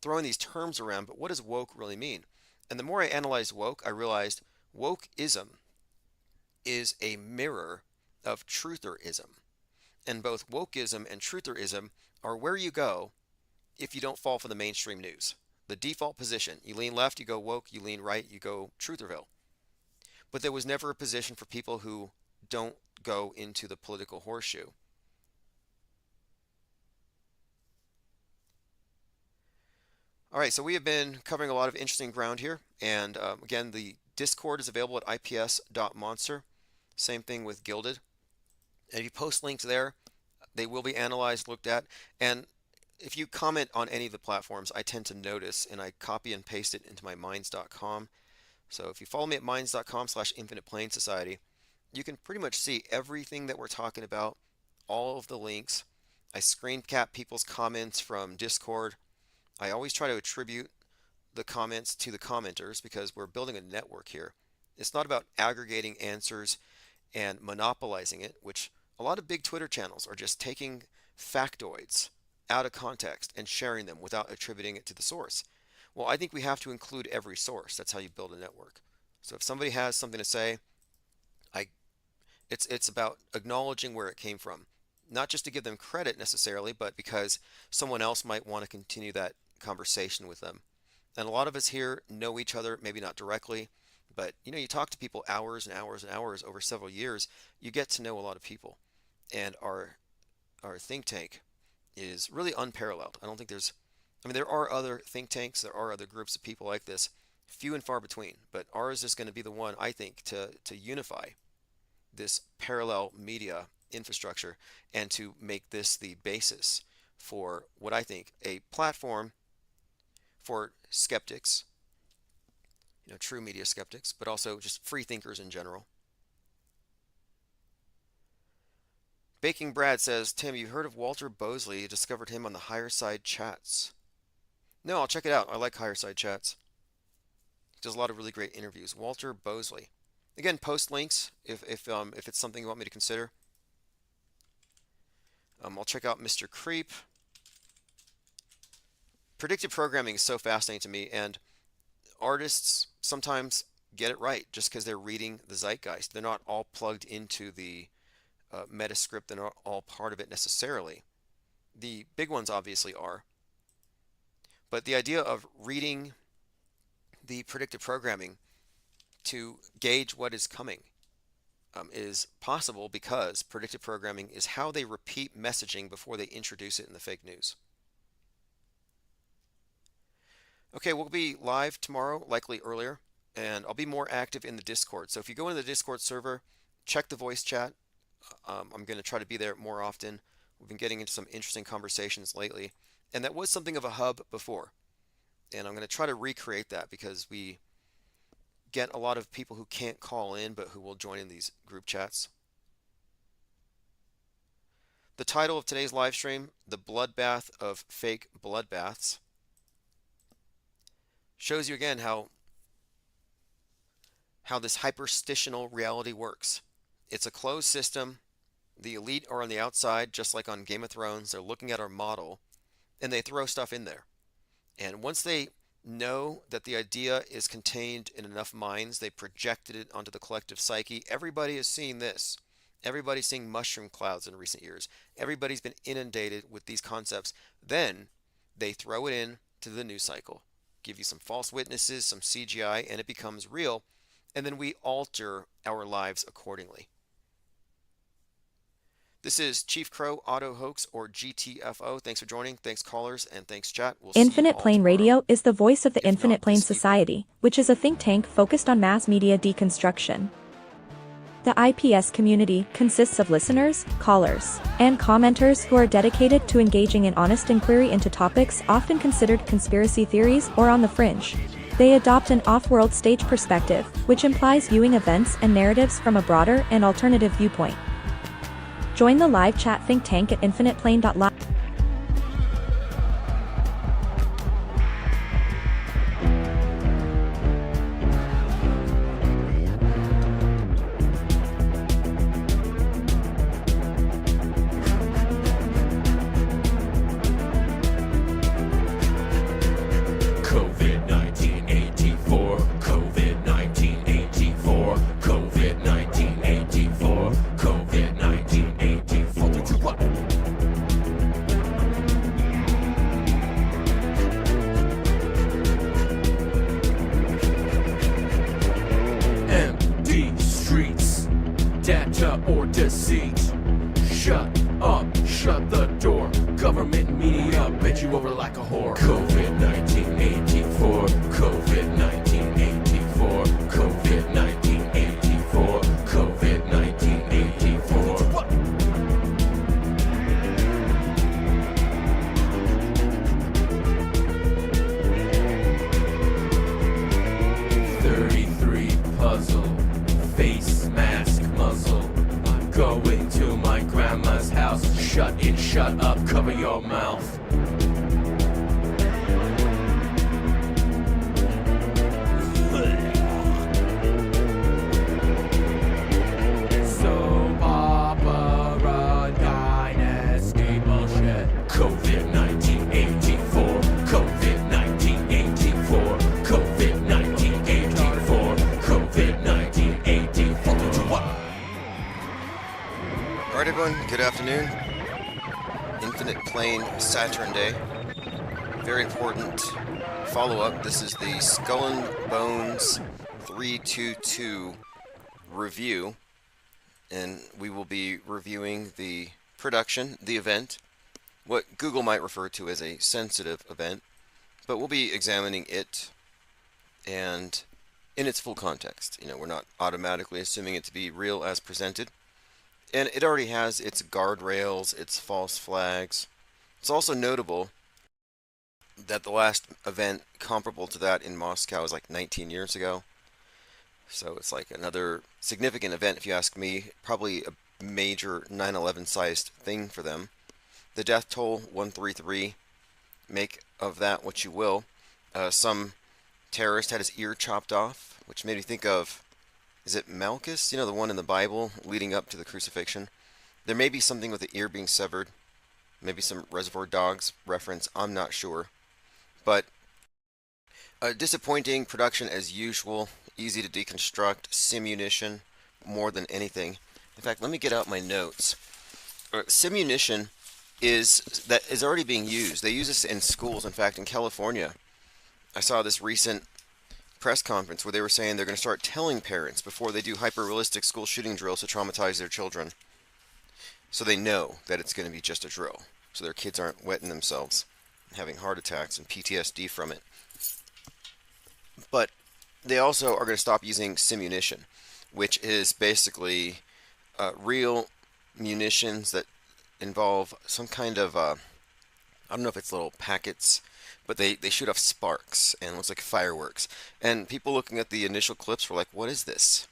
throwing these terms around, but what does woke really mean? And the more I analyzed woke, I realized wokeism is a mirror of trutherism. And both wokeism and trutherism are where you go if you don't fall for the mainstream news. The default position. You lean left, you go woke. You lean right, you go trutherville. But there was never a position for people who don't go into the political horseshoe. All right, so we have been covering a lot of interesting ground here. And again, the Discord is available at ips.monster. Same thing with Gilded. And if you post links there, they will be analyzed, looked at. And if you comment on any of the platforms, I tend to notice and I copy and paste it into my minds.com. So if you follow me at minds.com/Infinite Plane Society, you can pretty much see everything that we're talking about, all of the links. I screen cap people's comments from Discord. I always try to attribute the comments to the commenters because we're building a network here. It's not about aggregating answers and monopolizing it, which a lot of big Twitter channels are just taking factoids out of context and sharing them without attributing it to the source. Well, I think we have to include every source. That's how you build a network. So if somebody has something to say, it's about acknowledging where it came from. Not just to give them credit necessarily, but because someone else might want to continue that conversation with them. And a lot of us here know each other, maybe not directly, but you talk to people hours and hours and hours over several years, you get to know a lot of people. And our think tank is really unparalleled. There are other think tanks, there are other groups of people like this, few and far between, but ours is going to be the one, I think, to unify this parallel media infrastructure and to make this the basis for what I think a platform for skeptics, true media skeptics, but also just free thinkers in general. Baking Brad says, Tim, you heard of Walter Bosley? You discovered him on the Higher Side Chats. No, I'll check it out. I like Higher Side Chats. He does a lot of really great interviews. Walter Bosley. Again, post links if it's something you want me to consider. I'll check out Mr. Creep. Predictive programming is so fascinating to me, and artists sometimes get it right just because they're reading the zeitgeist. They're not all plugged into the metascript. They're not all part of it necessarily. The big ones obviously are. But the idea of reading the predictive programming to gauge what is coming is possible because predictive programming is how they repeat messaging before they introduce it in the fake news. Okay, we'll be live tomorrow, likely earlier, and I'll be more active in the Discord. So if you go into the Discord server, check the voice chat. I'm going to try to be there more often. We've been getting into some interesting conversations lately, and that was something of a hub before. And I'm going to try to recreate that because we get a lot of people who can't call in but who will join in these group chats. The title of today's live stream, The Bloodbath of Fake Bloodbaths, shows you again how this hyperstitional reality works. It's a closed system. The elite are on the outside, just like on Game of Thrones. They're looking at our model, and they throw stuff in there. And once they know that the idea is contained in enough minds, they projected it onto the collective psyche. Everybody is seeing this. Everybody's seeing mushroom clouds in recent years. Everybody's been inundated with these concepts. Then they throw it in to the news cycle, give you some false witnesses, some CGI, and it becomes real. And then we alter our lives accordingly. This is Chief Crow Auto Hoax, or GTFO. Thanks for joining. Thanks, callers, and thanks, chat. We'll see you Infinite all Plane tomorrow. Radio is the voice of the If Infinite not Plane this evening. Society, which is a think tank focused on mass media deconstruction. The IPS community consists of listeners, callers, and commenters who are dedicated to engaging in honest inquiry into topics often considered conspiracy theories or on the fringe. They adopt an off-world stage perspective, which implies viewing events and narratives from a broader and alternative viewpoint. Join the live chat think tank at infiniteplane.live. Or deceit. Shut up, shut the door. Government media bent you over like a whore. COVID-19 84, COVID-19 84, COVID-19 84, COVID-19 84. Puzzle, face mask muzzle. Going to my grandma's house. Shut in, shut up, cover your mouth. Soap opera dynasty bullshit. COVID-19 84, COVID-19 84, COVID-19 84, COVID-19 84. All right, everyone, good afternoon. Infinite Plane Saturn Day. Very important follow-up. This is the Skull and Bones 322 review, and we will be reviewing the production, the event, what Google might refer to as a sensitive event, but we'll be examining it and in its full context. You know, we're not automatically assuming it to be real as presented. And it already has its guardrails, its false flags. It's also notable that the last event comparable to that in Moscow was like 19 years ago. So it's like another significant event, if you ask me, probably a major 9/11 sized thing for them. The death toll, 133. Make of that what you will. Some terrorist had his ear chopped off, which made me think of, is it Malchus? You know, the one in the Bible leading up to the crucifixion? There may be something with the ear being severed. Maybe some Reservoir Dogs reference. I'm not sure. But a disappointing production as usual. Easy to deconstruct. Simunition more than anything. In fact, let me get out my notes. Simunition is already being used. They use this in schools. In fact, in California, I saw this recent press conference where they were saying they're going to start telling parents before they do hyper-realistic school shooting drills to traumatize their children, so they know that it's going to be just a drill, so their kids aren't wetting themselves, having heart attacks and PTSD from it. But they also are going to stop using simunition, which is basically real munitions that involve some kind of, I don't know if it's little packets, but they shoot off sparks and it looks like fireworks. And people looking at the initial clips were like, what is this?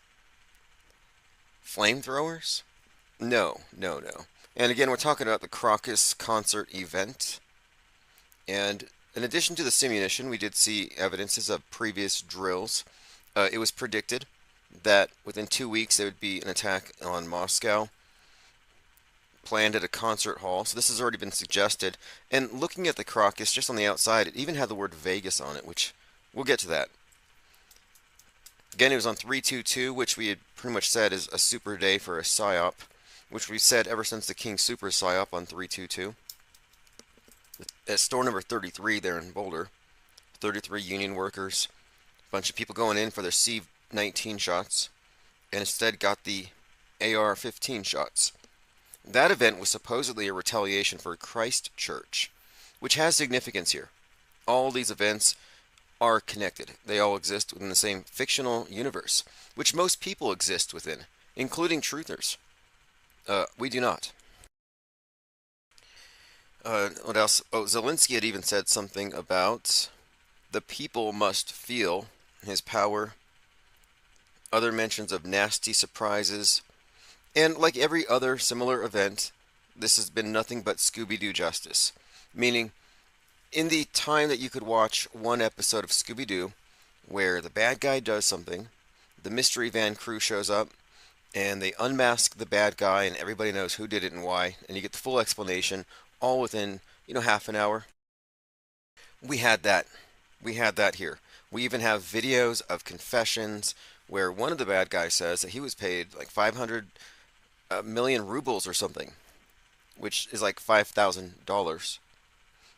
Flamethrowers? No, no, no. And again, we're talking about the Crocus concert event. And in addition to the simunition, we did see evidences of previous drills. It was predicted that within 2 weeks there would be an attack on Moscow planned at a concert hall. So this has already been suggested. And looking at the Crocus just on the outside, it even had the word Vegas on it, which we'll get to that. Again, it was on 322, which we had pretty much said is a super day for a PSYOP, which we've said ever since the King Super PSYOP on 322. At store number 33 there in Boulder, 33 union workers, a bunch of people going in for their C-19 shots, and instead got the AR-15 shots. That event was supposedly a retaliation for Christchurch, which has significance here. All these events are connected. They all exist within the same fictional universe, which most people exist within, including truthers. We do not. What else? Oh, Zelensky had even said something about the people must feel his power. Other mentions of nasty surprises. And like every other similar event, this has been nothing but Scooby-Doo justice. Meaning, in the time that you could watch one episode of Scooby-Doo, where the bad guy does something, the mystery van crew shows up, and they unmask the bad guy, and everybody knows who did it and why, and you get the full explanation, all within, half an hour. We had that. We had that here. We even have videos of confessions where one of the bad guys says that he was paid like 500 million rubles or something, which is like $5,000.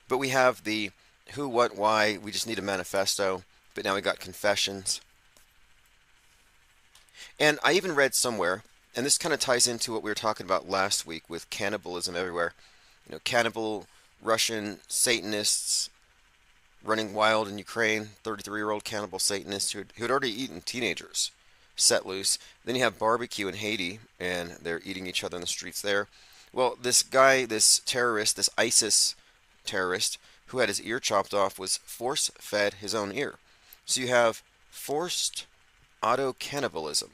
But we have the who, what, why. We just need a manifesto. But now we got confessions. And I even read somewhere, and this kind of ties into what we were talking about last week with cannibalism everywhere. Cannibal Russian Satanists running wild in Ukraine, 33-year-old cannibal Satanists who had already eaten teenagers set loose. Then you have barbecue in Haiti, and they're eating each other in the streets there. Well, this guy, this terrorist, this ISIS terrorist, who had his ear chopped off, was force-fed his own ear. So you have forced auto-cannibalism.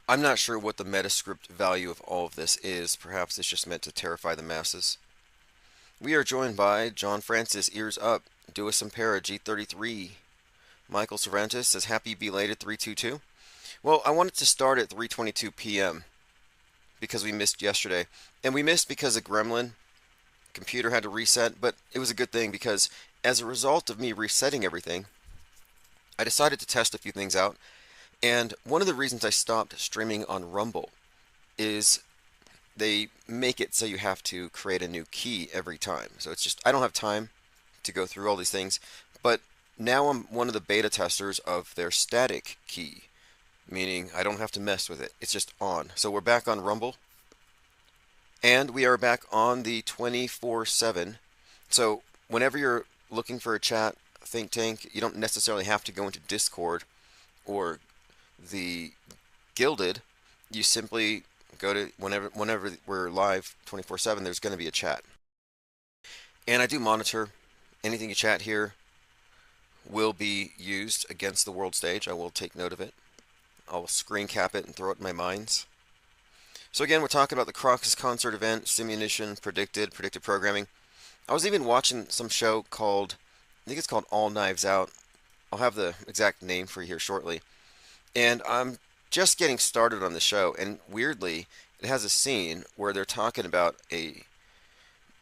I'm not sure what the metascript value of all of this is. Perhaps it's just meant to terrify the masses. We are joined by John Francis, Ears Up, Duas Impera, G33. Michael Cervantes says, happy belated 322. Well, I wanted to start at 3:22 p.m. because we missed yesterday. And we missed because a gremlin computer had to reset, but it was a good thing because as a result of me resetting everything, I decided to test a few things out. And one of the reasons I stopped streaming on Rumble is they make it so you have to create a new key every time. So it's just, I don't have time to go through all these things. But now I'm one of the beta testers of their static key, meaning I don't have to mess with it. It's just on. So we're back on Rumble. And we are back on the 24/7. So whenever you're looking for a chat, think tank, you don't necessarily have to go into Discord or the Gilded. You simply go to whenever we're live 24/7, there's going to be a chat. And I do monitor anything you chat here will be used against the world stage. I will take note of it. I'll screen cap it and throw it in my minds. So again, we're talking about the Crocus concert event, simunition, predicted programming. I was even watching some show called, I think it's called All Knives Out. I'll have the exact name for you here shortly. And I'm just getting started on the show, and weirdly, it has a scene where they're talking about a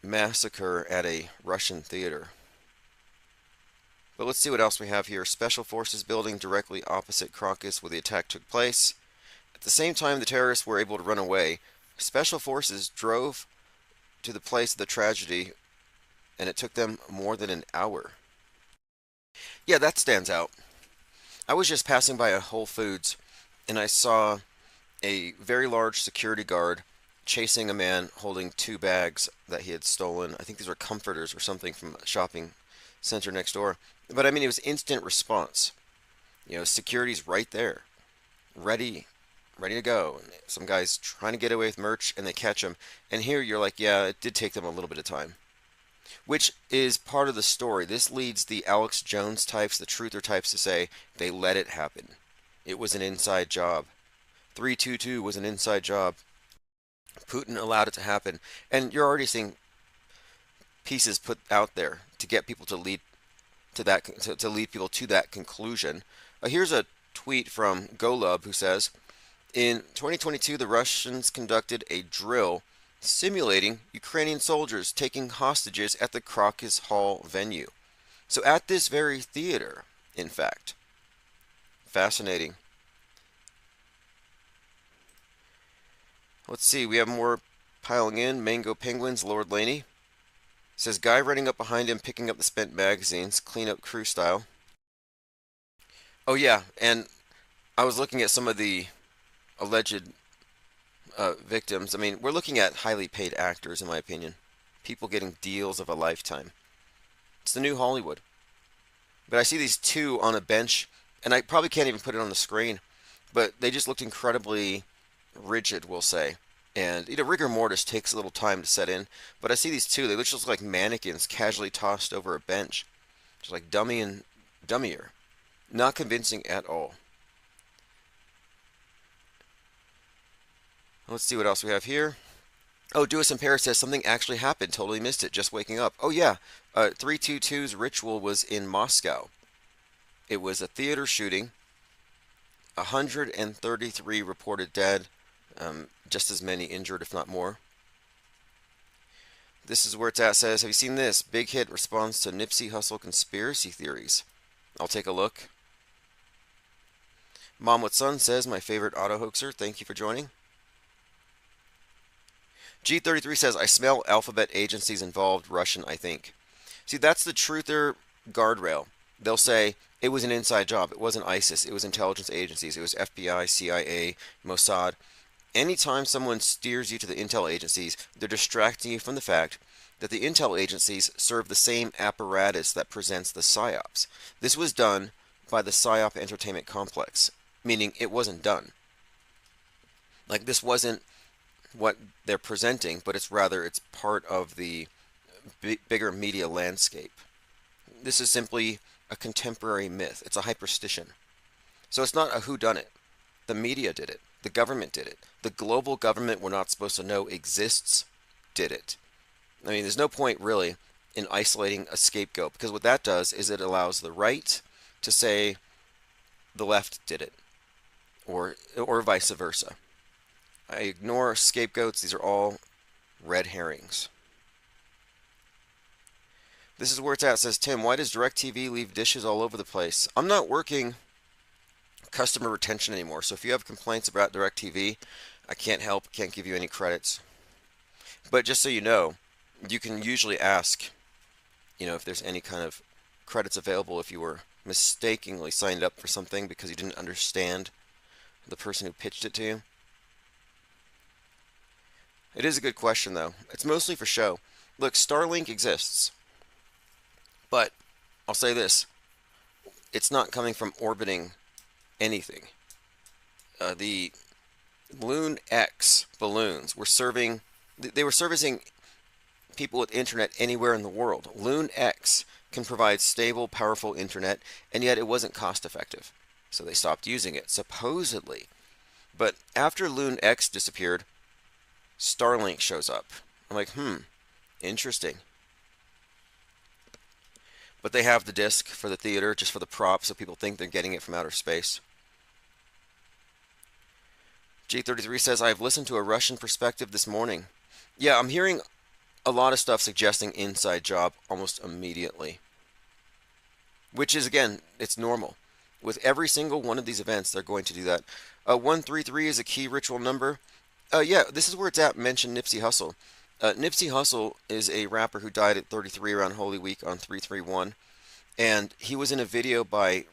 massacre at a Russian theater. But let's see what else we have here. Special Forces building directly opposite Crocus where the attack took place. At the same time the terrorists were able to run away, Special Forces drove to the place of the tragedy, and it took them more than an hour. Yeah, that stands out. I was just passing by a Whole Foods, and I saw a very large security guard chasing a man holding 2 bags that he had stolen. I think these were comforters or something from a shopping center next door. But I mean, it was instant response. Security's right there, ready to go. And some guy's trying to get away with merch, and they catch him. And here you're like, yeah, it did take them a little bit of time. Which is part of the story. This leads the Alex Jones types, the truther types, to say they let it happen. It was an inside job. 322 was an inside job. Putin allowed it to happen, and you're already seeing pieces put out there to get people to lead to that to lead people to that conclusion. Here's a tweet from Golub who says, in 2022, the Russians conducted a drill simulating Ukrainian soldiers taking hostages at the Crocus Hall venue. So at this very theater, in fact. Fascinating. Let's see, we have more piling in. Mango Penguins, Lord Laney. Says, guy running up behind him picking up the spent magazines, clean up crew style. Oh yeah, and I was looking at some of the alleged victims. I mean, we're looking at highly paid actors, in my opinion. People getting deals of a lifetime. It's the new Hollywood. But I see these two on a bench, and I probably can't even put it on the screen, but they just looked incredibly rigid, we'll say. And, rigor mortis takes a little time to set in, but I see these two, they just look like mannequins casually tossed over a bench. Just like dummy and dummier. Not convincing at all. Let's see what else we have here. Oh, Dewis in Paris says something actually happened. Totally missed it. Just waking up. Oh, yeah. 322's ritual was in Moscow. It was a theater shooting. 133 reported dead. Just as many injured, if not more. This is where it's at. Says, have you seen this? Big hit response to Nipsey Hussle conspiracy theories. I'll take a look. Mom with Son says, my favorite auto hoaxer. Thank you for joining. G33 says, I smell alphabet agencies involved, Russian, I think. See, that's the truther guardrail. They'll say, it was an inside job. It wasn't ISIS. It was intelligence agencies. It was FBI, CIA, Mossad. Anytime someone steers you to the intel agencies, they're distracting you from the fact that the intel agencies serve the same apparatus that presents the PSYOPs. This was done by the PSYOP entertainment complex, meaning it wasn't done. Like, this wasn't what they're presenting, but it's part of the bigger media landscape. This is simply a contemporary myth. It's a hyperstition. So it's not a whodunit. The media did it. The government did it. The global government we're not supposed to know exists did it. I mean, there's no point really in isolating a scapegoat, because what that does is it allows the right to say the left did it, or vice versa. I ignore scapegoats. These are all red herrings. This is where it's at. It says, Tim, why does DirecTV leave dishes all over the place? I'm not working customer retention anymore, so if you have complaints about DirecTV, I can't help, can't give you any credits. But just so you know, you can usually ask, if there's any kind of credits available if you were mistakenly signed up for something because you didn't understand the person who pitched it to you. It is a good question, though. It's mostly for show. Look, Starlink exists. But I'll say this. It's not coming from orbiting anything. The Loon X balloons were serving... They were servicing people with internet anywhere in the world. Loon X can provide stable, powerful internet, and yet it wasn't cost effective. So they stopped using it, supposedly. But after Loon X disappeared, Starlink shows up. I'm like, interesting. But they have the disc for the theater, just for the prop, so people think they're getting it from outer space. G33 says, I've listened to a Russian perspective this morning. Yeah, I'm hearing a lot of stuff suggesting inside job almost immediately. Which is, again, it's normal. With every single one of these events, they're going to do that. 133 is a key ritual number. Yeah, this is where it's at. Mention Nipsey Hussle. Nipsey Hussle is a rapper who died at 33 around Holy Week on 331, and he was in a video by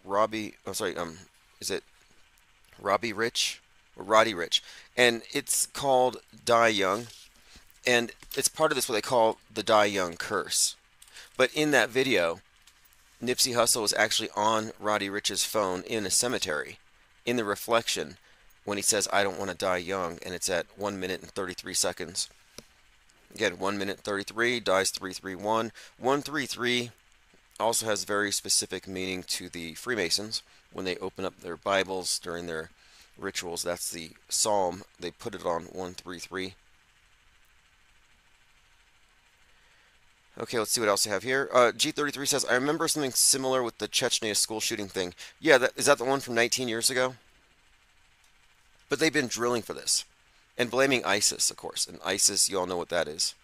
is it Robbie Rich or Roddy Rich, and it's called Die Young, and it's part of this what they call the Die Young curse. But in that video, Nipsey Hussle was actually on Roddy Rich's phone in a cemetery, in the reflection, when he says, I don't want to die young, and it's at 1 minute and 33 seconds. Again, 1 minute 33, dies 331. 133 also has very specific meaning to the Freemasons. When they open up their Bibles during their rituals, that's the psalm. They put it on 133. Okay, let's see what else I have here. G33 says, I remember something similar with the Chechnya school shooting thing. Yeah, is that the one from 19 years ago? But they've been drilling for this. And blaming ISIS, of course. And ISIS, you all know what that is.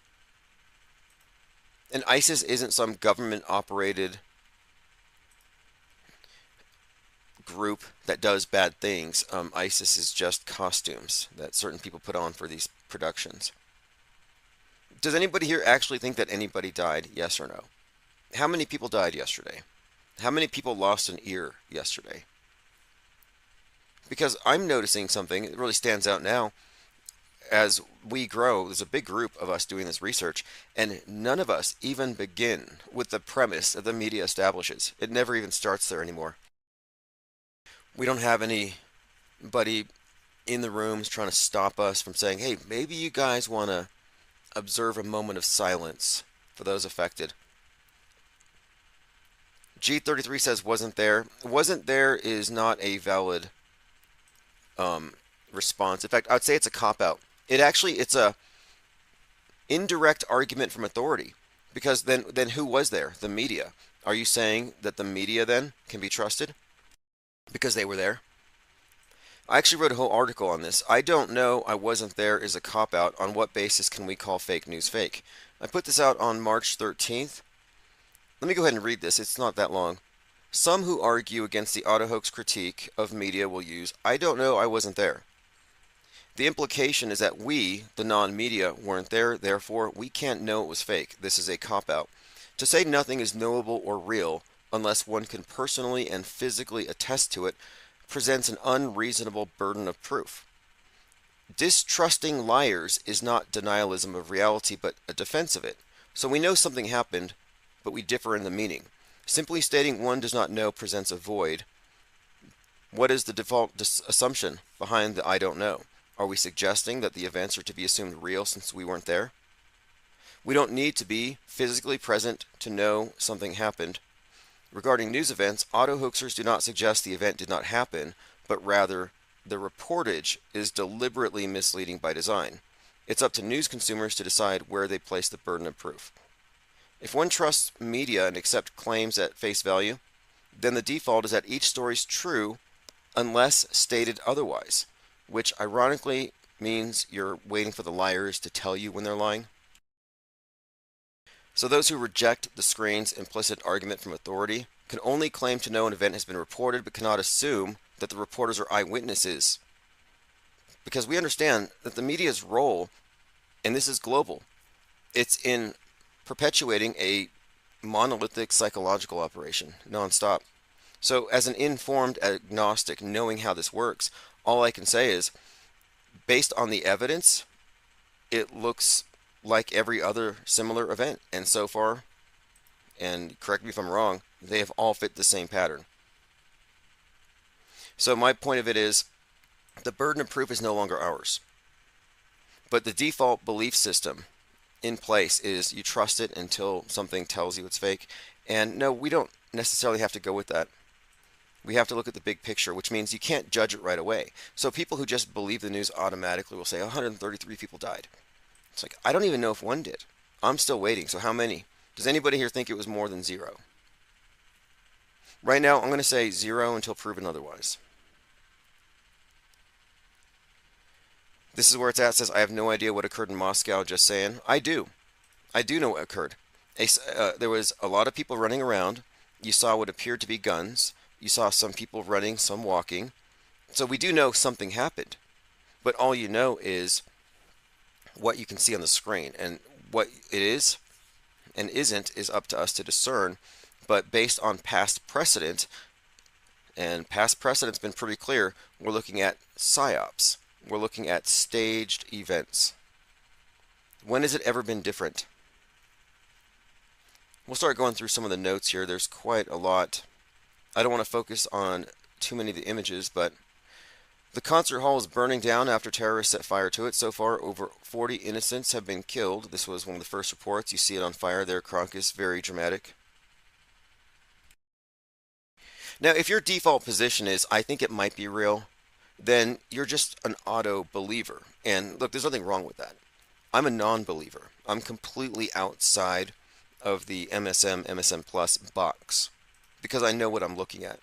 And ISIS isn't some government-operated group that does bad things. ISIS is just costumes that certain people put on for these productions. Does anybody here actually think that anybody died? Yes or no? How many people died yesterday? How many people lost an ear yesterday? Because I'm noticing something that really stands out now. As we grow, there's a big group of us doing this research, and none of us even begin with the premise that the media establishes. It never even starts there anymore. We don't have anybody in the rooms trying to stop us from saying, hey, maybe you guys want to observe a moment of silence for those affected. G33 says wasn't there. Wasn't there is not a valid response. In fact, I'd say it's a cop-out. It's a indirect argument from authority, because then who was there? The media. Are you saying that the media then can be trusted because they were there? I actually wrote a whole article on this. I don't know, I wasn't there is a cop-out. On what basis can we call fake news fake? I put this out on March 13th. Let me go ahead and read this. It's not that long. Some who argue against the auto hoax critique of media will use, I don't know, I wasn't there. The implication is that we, the non-media, weren't there, therefore we can't know it was fake. This is a cop-out. To say nothing is knowable or real unless one can personally and physically attest to it presents an unreasonable burden of proof. Distrusting liars is not denialism of reality, but a defense of it. So we know something happened, but we differ in the meaning. Simply stating one does not know presents a void. What is the default assumption behind the I don't know? Are we suggesting that the events are to be assumed real since we weren't there? We don't need to be physically present to know something happened. Regarding news events, auto hoaxers do not suggest the event did not happen, but rather the reportage is deliberately misleading by design. It's up to news consumers to decide where they place the burden of proof. If one trusts media and accepts claims at face value, then the default is that each story is true unless stated otherwise, which ironically means you're waiting for the liars to tell you when they're lying. So those who reject the screen's implicit argument from authority can only claim to know an event has been reported, but cannot assume that the reporters are eyewitnesses. Because we understand that the media's role, and this is global, it's in perpetuating a monolithic psychological operation, nonstop. So as an informed agnostic, knowing how this works, all I can say is, based on the evidence, it looks like every other similar event. And so far, and correct me if I'm wrong, they have all fit the same pattern. So my point of it is, the burden of proof is no longer ours. But the default belief system in place is you trust it until something tells you it's fake. And no, we don't necessarily have to go with that. We have to look at the big picture, which means you can't judge it right away. So people who just believe the news automatically will say 133 people died. It's like, I don't even know if one did. I'm still waiting. So how many? Does anybody here think it was more than 0? Right now, I'm going to say 0 until proven otherwise. This is where it's at. It says, I have no idea what occurred in Moscow, just saying. I do. I do know what occurred. There was a lot of people running around. You saw what appeared to be guns. You saw some people running, some walking. So we do know something happened. But all you know is what you can see on the screen. And what it is and isn't is up to us to discern. But based on past precedent, and past precedent's been pretty clear, we're looking at psyops. We're looking at staged events. When has it ever been different? We'll start going through some of the notes here. There's quite a lot. I don't want to focus on too many of the images, but the concert hall is burning down after terrorists set fire to it. So far, over 40 innocents have been killed. This was one of the first reports. You see it on fire there, Crocus. Very dramatic. Now, if your default position is, I think it might be real, then you're just an auto believer. And look, there's nothing wrong with that. I'm a non-believer. I'm completely outside of the MSM Plus box because I know what I'm looking at.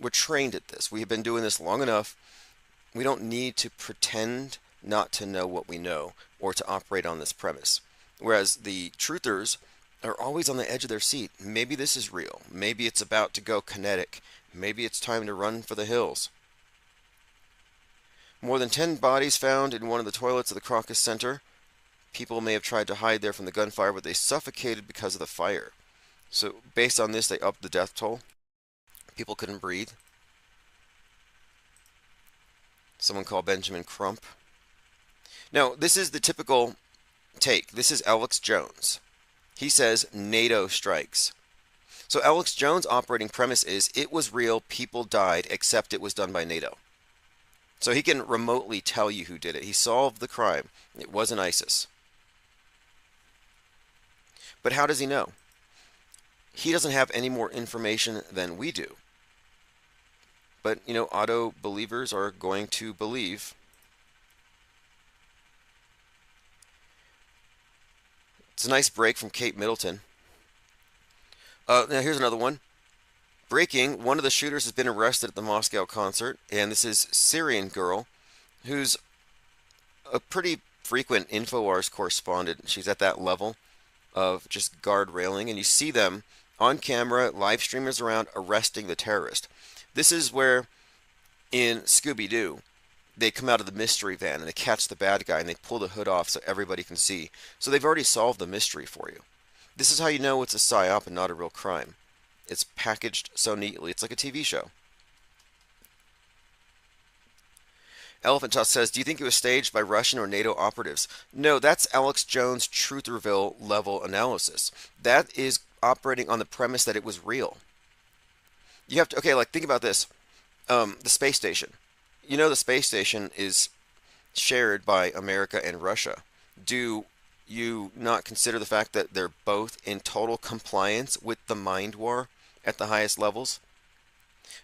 We're trained at this. We have been doing this long enough. We don't need to pretend not to know what we know or to operate on this premise. Whereas the truthers are always on the edge of their seat. Maybe this is real. Maybe it's about to go kinetic. Maybe it's time to run for the hills. More than 10 bodies found in one of the toilets of the Crocus Center. People may have tried to hide there from the gunfire, but they suffocated because of the fire. So based on this, they upped the death toll. People couldn't breathe. Someone called Benjamin Crump. Now, this is the typical take. This is Alex Jones. He says NATO strikes. So Alex Jones' operating premise is it was real, people died, except it was done by NATO. So he can remotely tell you who did it. He solved the crime. It wasn't ISIS. But how does he know? He doesn't have any more information than we do. But, auto believers are going to believe. It's a nice break from Kate Middleton. Now here's another one. Breaking, one of the shooters has been arrested at the Moscow concert, and this is Syrian girl, who's a pretty frequent InfoWars correspondent. She's at that level of just guard railing, and you see them on camera, live streamers around, arresting the terrorist. This is where, in Scooby-Doo, they come out of the mystery van and they catch the bad guy and they pull the hood off so everybody can see. So they've already solved the mystery for you. This is how you know it's a psyop and not a real crime. It's packaged so neatly. It's like a TV show. Elephant Tusk says, do you think it was staged by Russian or NATO operatives? No, that's Alex Jones' Trutherville level analysis. That is operating on the premise that it was real. You have to, think about this. The space station. The space station is shared by America and Russia. Do you not consider the fact that they're both in total compliance with the mind war at the highest levels?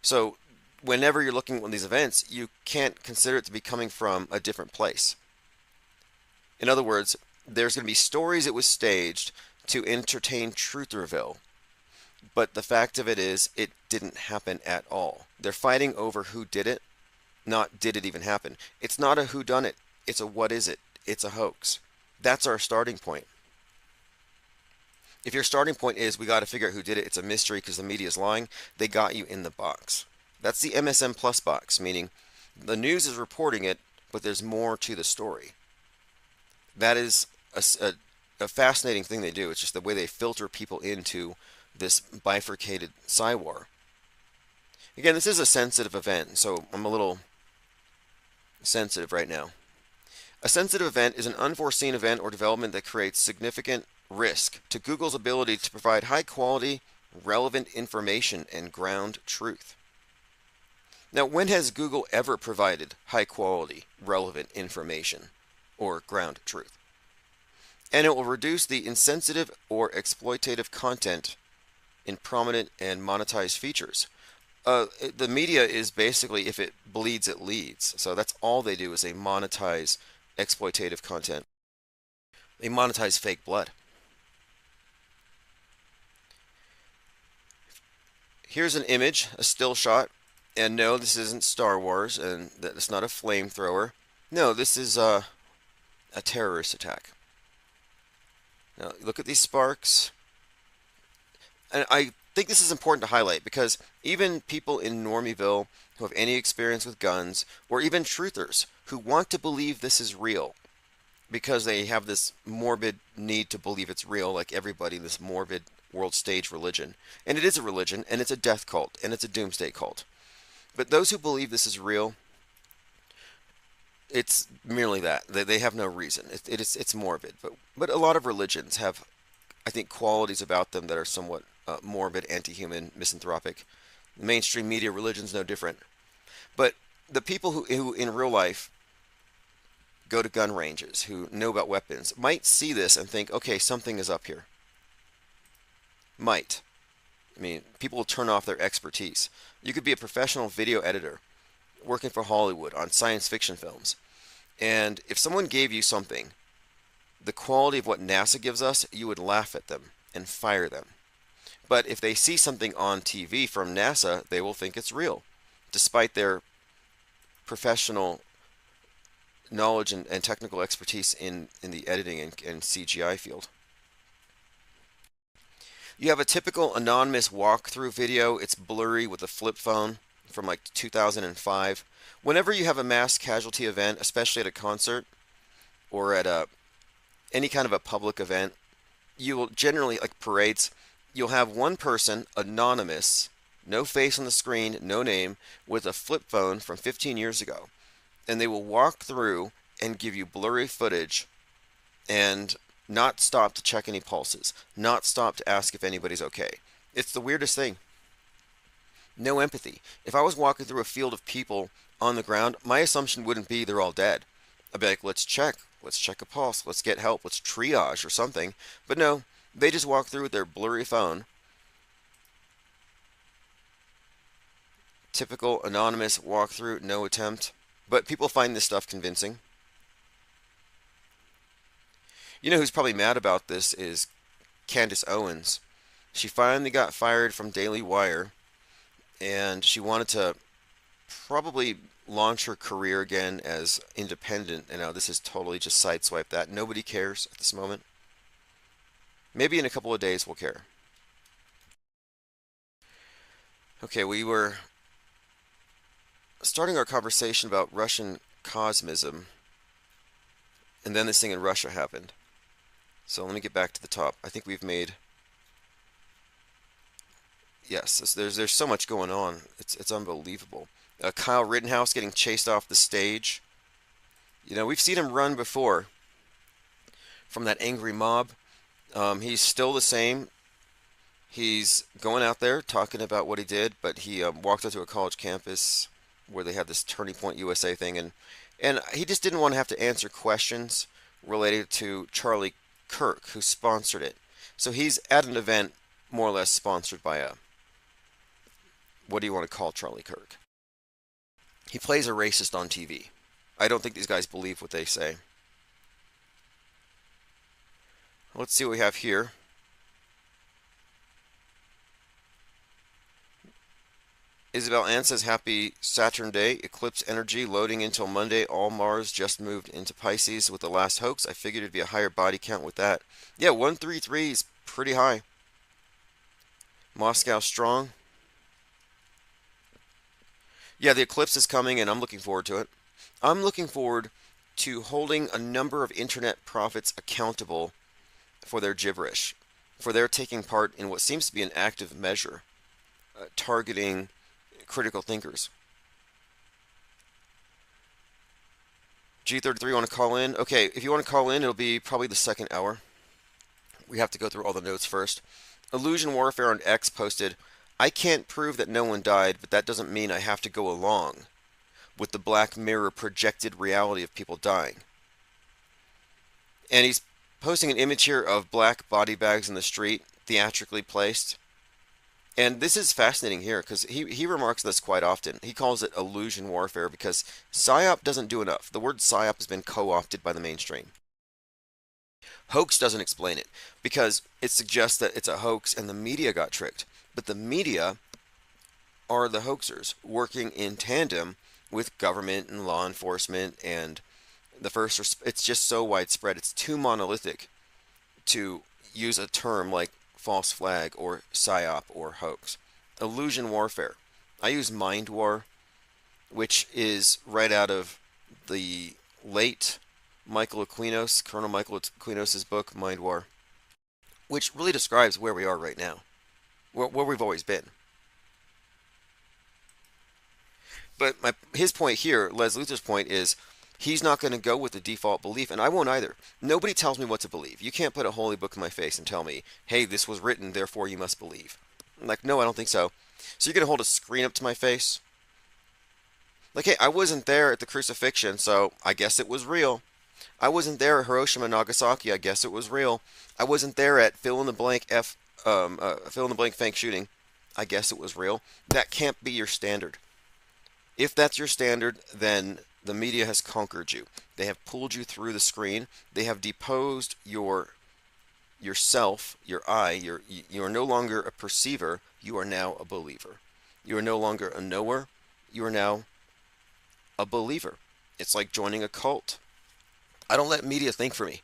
So whenever you're looking at these events, you can't consider it to be coming from a different place. In other words, there's going to be stories it was staged to entertain Trutherville. But the fact of it is, it didn't happen at all. They're fighting over who did it, not did it even happen. It's not a whodunit. It's a what is it? It's a hoax. That's our starting point. If your starting point is we got to figure out who did it, it's a mystery because the media is lying, they got you in the box. That's the MSM Plus box, meaning the news is reporting it, but there's more to the story. That is a fascinating thing they do. It's just the way they filter people into this bifurcated psy-war. Again, this is a sensitive event, so I'm a little sensitive right now. A sensitive event is an unforeseen event or development that creates significant risk to Google's ability to provide high-quality, relevant information and ground truth. Now, when has Google ever provided high-quality, relevant information or ground truth? And it will reduce the insensitive or exploitative content in prominent and monetized features. The media is basically, if it bleeds, it leads. So that's all they do is they monetize exploitative content. They monetize fake blood. Here's an image, a still shot. And no, this isn't Star Wars, and it's not a flamethrower. No, this is a terrorist attack. Now, look at these sparks. And I think this is important to highlight because even people in Normieville who have any experience with guns, or even truthers who want to believe this is real because they have this morbid need to believe it's real, like everybody, this morbid world stage religion. And it is a religion, and it's a death cult, and it's a doomsday cult. But those who believe this is real, it's merely that. They have no reason. It's morbid. But a lot of religions have, I think, qualities about them that are somewhat morbid, anti-human, misanthropic. The mainstream media religion's no different. But the people who in real life go to gun ranges, who know about weapons, might see this and think, okay, something is up here. Might. I mean, people will turn off their expertise. You could be a professional video editor working for Hollywood on science fiction films. And if someone gave you something, the quality of what NASA gives us, you would laugh at them. and fire them. But if they see something on TV from NASA, they will think it's real, despite their professional knowledge and technical expertise in the editing and CGI field. You have a typical anonymous walkthrough video. It's blurry with a flip phone from like 2005. Whenever you have a mass casualty event, especially at a concert or at any kind of a public event, you will generally, like parades, you'll have one person, anonymous, no face on the screen, no name, with a flip phone from 15 years ago. And they will walk through and give you blurry footage and not stop to check any pulses, not stop to ask if anybody's okay. It's the weirdest thing. No empathy. If I was walking through a field of people on the ground, my assumption wouldn't be they're all dead. I'd be like, let's check a pulse, let's get help, let's triage or something. But no, they just walk through with their blurry phone. Typical anonymous walkthrough, no attempt. But people find this stuff convincing. You know who's probably mad about this is Candace Owens. She finally got fired from Daily Wire, and she wanted to probably launch her career again as independent. And now this has totally just sideswiped that. Nobody cares at this moment. Maybe in a couple of days we'll care. Okay, we were starting our conversation about Russian cosmism, and then this thing in Russia happened. So let me get back to the top. I think we've made... Yes, there's so much going on. It's unbelievable. Kyle Rittenhouse getting chased off the stage. You know, we've seen him run before from that angry mob. He's still the same. He's going out there talking about what he did, but he walked onto a college campus where they had this Turning Point USA thing, and he just didn't want to have to answer questions related to Charlie Kirk, who sponsored it. So he's at an event more or less sponsored by what do you want to call Charlie Kirk? He plays a racist on TV. I don't think these guys believe what they say. Let's see what we have here. Isabel Ann says, happy Saturn Day. Eclipse energy loading until Monday. All Mars just moved into Pisces with the last hoax. I figured it'd be a higher body count with that. Yeah, 133 is pretty high. Moscow strong. Yeah, the eclipse is coming, and I'm looking forward to it. I'm looking forward to holding a number of internet prophets accountable for their gibberish, for their taking part in what seems to be an active measure, targeting critical thinkers. G33 want to call in? Okay, if you want to call in, it'll be probably the second hour. We have to go through all the notes first. Illusion Warfare on X posted, I can't prove that no one died, but that doesn't mean I have to go along with the Black Mirror projected reality of people dying. And he's posting an image here of black body bags in the street, theatrically placed. And this is fascinating here because he remarks this quite often. He calls it illusion warfare because PSYOP doesn't do enough. The word PSYOP has been co-opted by the mainstream. Hoax doesn't explain it because it suggests that it's a hoax and the media got tricked. But the media are the hoaxers working in tandem with government and law enforcement and the first. It's just so widespread. It's too monolithic to use a term like false flag or PSYOP or hoax. Illusion warfare. I use mind war, which is right out of the late Michael Aquinos, Colonel Michael Aquinos' book, Mind War, which really describes where we are right now, where we've always been. But his point here, Les Luthor's point, is he's not going to go with the default belief, and I won't either. Nobody tells me what to believe. You can't put a holy book in my face and tell me, hey, this was written, therefore you must believe. I'm like, no, I don't think so. So you're going to hold a screen up to my face? Like, hey, I wasn't there at the crucifixion, so I guess it was real. I wasn't there at Hiroshima and Nagasaki, I guess it was real. I wasn't there at fill-in-the-blank fill-in-the-blank Fank shooting, I guess it was real. That can't be your standard. If that's your standard, then the media has conquered you. They have pulled you through the screen. They have deposed your yourself, your I, you are no longer a perceiver, you are now a believer. You are no longer a knower, you are now a believer. It's like joining a cult. I don't let media think for me.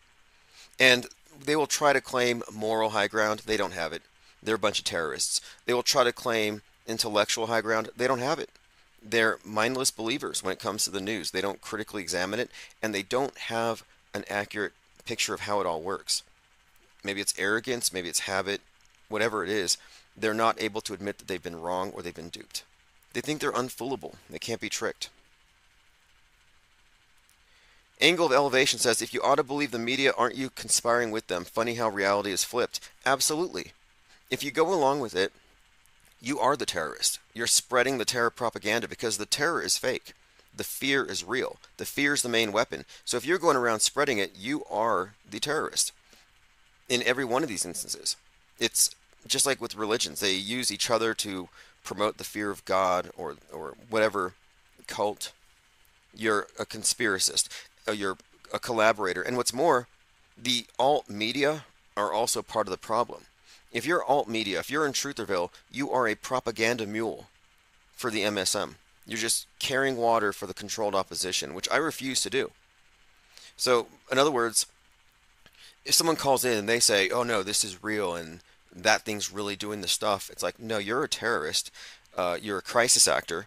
And they will try to claim moral high ground. They don't have it. They're a bunch of terrorists. They will try to claim intellectual high ground. They don't have it. They're mindless believers when it comes to the news. They don't critically examine it, and they don't have an accurate picture of how it all works. Maybe it's arrogance, maybe it's habit, whatever it is. They're not able to admit that they've been wrong or they've been duped. They think they're unfoolable. They can't be tricked. Angle of Elevation says, if you ought to believe the media, aren't you conspiring with them? Funny how reality is flipped. Absolutely. If you go along with it, you are the terrorist. You're spreading the terror propaganda because the terror is fake. The fear is real. The fear is the main weapon. So if you're going around spreading it, you are the terrorist. In every one of these instances. It's just like with religions. They use each other to promote the fear of God or whatever cult. You're a conspiracist. You're a collaborator. And what's more, the alt media are also part of the problem. If you're alt media, if you're in Trutherville, you are a propaganda mule for the MSM. You're just carrying water for the controlled opposition, which I refuse to do. So, in other words, if someone calls in and they say, oh no, this is real and that thing's really doing the stuff, it's like, no, you're a terrorist. You're a crisis actor.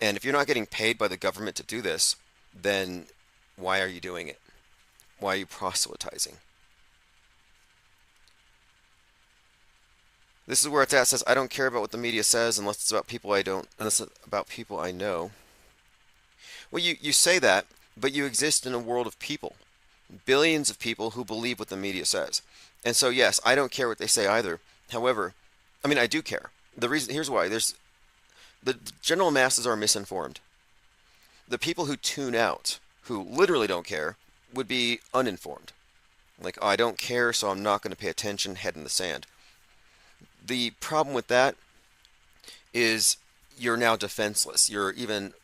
And if you're not getting paid by the government to do this, then why are you doing it? Why are you proselytizing? This is where it's at. It says, I don't care about what the media says unless it's about people unless it's about people I know. Well, you say that, but you exist in a world of people. Billions of people who believe what the media says. And so, yes, I don't care what they say either. However, I mean, I do care. Here's why. The general masses are misinformed. The people who tune out, who literally don't care, would be uninformed. Like, oh, I don't care, so I'm not going to pay attention, head in the sand. The problem with that is you're now defenseless. You're even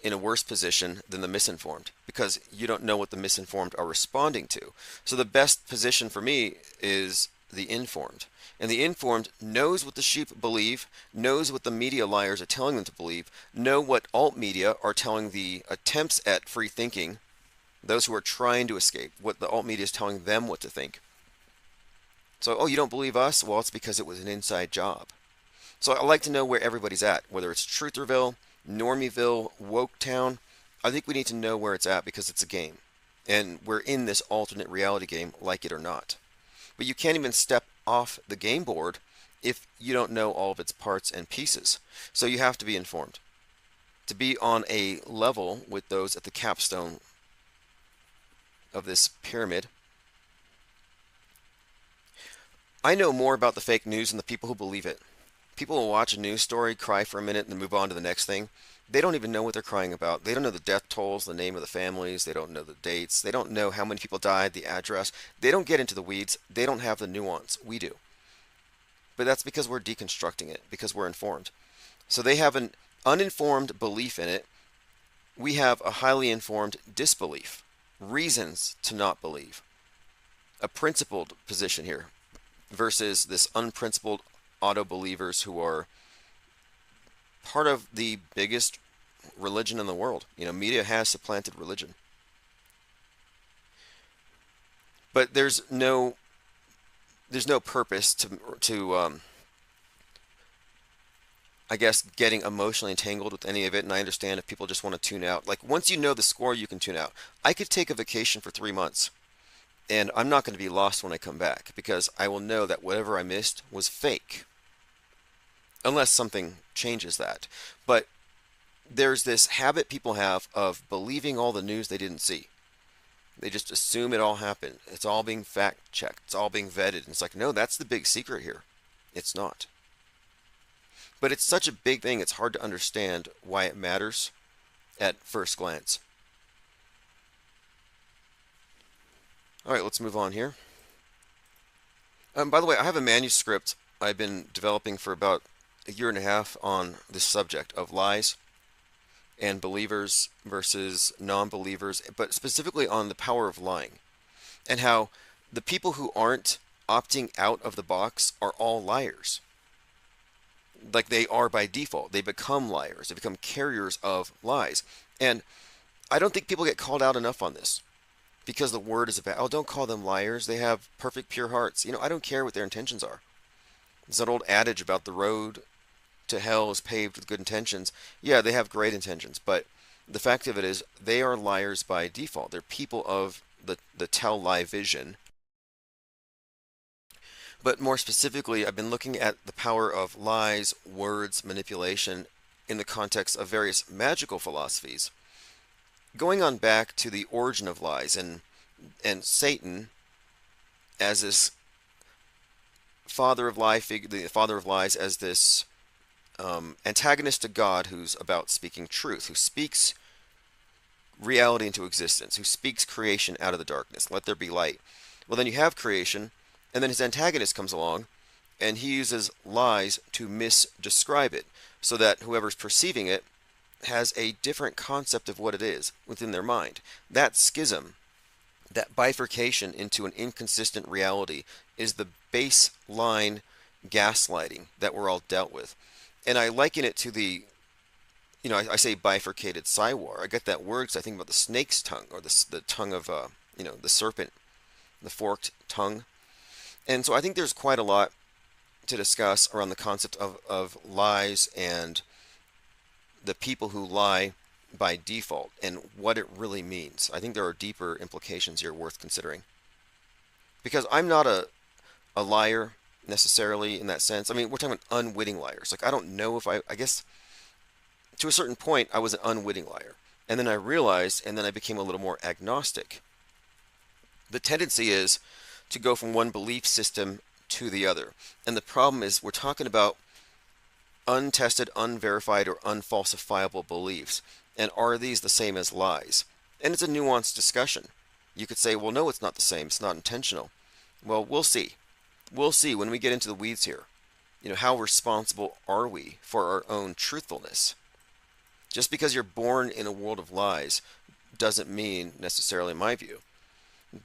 in a worse position than the misinformed because you don't know what the misinformed are responding to. So the best position for me is the informed. And the informed knows what the sheep believe, knows what the media liars are telling them to believe, know what alt media are telling the attempts at free thinking, those who are trying to escape, what the alt media is telling them what to think. So, oh, you don't believe us? Well, it's because it was an inside job. So I like to know where everybody's at, whether it's Trutherville, Normieville, Woketown. I think we need to know where it's at because it's a game. And we're in this alternate reality game, like it or not. But you can't even step off the game board if you don't know all of its parts and pieces. So you have to be informed. To be on a level with those at the capstone of this pyramid. I know more about the fake news than the people who believe it. People will watch a news story, cry for a minute, and then move on to the next thing. They don't even know what they're crying about. They don't know the death tolls, the name of the families. They don't know the dates. They don't know how many people died, the address. They don't get into the weeds. They don't have the nuance. We do. But that's because we're deconstructing it, because we're informed. So they have an uninformed belief in it. We have a highly informed disbelief. Reasons to not believe. A principled position here versus this unprincipled auto-believers who are part of the biggest religion in the world. You know, media has supplanted religion. But there's no purpose to I guess getting emotionally entangled with any of it, and I understand if people just want to tune out. Like, once you know the score, you can tune out. I could take a vacation for 3 months, and I'm not going to be lost when I come back, because I will know that whatever I missed was fake. Unless something changes that. But there's this habit people have of believing all the news they didn't see. They just assume it all happened. It's all being fact-checked. It's all being vetted. And it's like, no, that's the big secret here. It's not. But it's such a big thing, it's hard to understand why it matters at first glance. All right, let's move on here. By the way, I have a manuscript I've been developing for about a year and a half on this subject of lies and believers versus non-believers, but specifically on the power of lying and how the people who aren't opting out of the box are all liars. Like they are by default. They become liars. They become carriers of lies. And I don't think people get called out enough on this because the word is about, oh, don't call them liars. They have perfect, pure hearts. I don't care what their intentions are. There's that old adage about the road to hell is paved with good intentions. Yeah, they have great intentions, but the fact of it is they are liars by default. They're people of the tell lie vision. But more specifically, I've been looking at the power of lies, words, manipulation in the context of various magical philosophies. Going on back to the origin of lies and Satan as this father of lie figure, the father of lies as this antagonist to God who's about speaking truth, who speaks reality into existence, who speaks creation out of the darkness. Let there be light. Well, then you have creation, and then his antagonist comes along, and he uses lies to misdescribe it, so that whoever's perceiving it has a different concept of what it is within their mind. That schism, that bifurcation into an inconsistent reality, is the baseline gaslighting that we're all dealt with. And I liken it to the, I say bifurcated Cywar. I get that word because I think about the snake's tongue, or the tongue of, the serpent, the forked tongue. And so I think there's quite a lot to discuss around the concept of lies and the people who lie by default and what it really means. I think there are deeper implications here worth considering. Because I'm not a liar necessarily in that sense. I mean, we're talking about unwitting liars. Like, I don't know if I guess to a certain point I was an unwitting liar. And then I realized, and then I became a little more agnostic. The tendency is to go from one belief system to the other. And the problem is we're talking about untested, unverified, or unfalsifiable beliefs. And are these the same as lies? And it's a nuanced discussion. You could say, well, no, it's not the same. It's not intentional. Well, we'll see. We'll see when we get into the weeds here. How responsible are we for our own truthfulness? Just because you're born in a world of lies doesn't mean necessarily, in my view,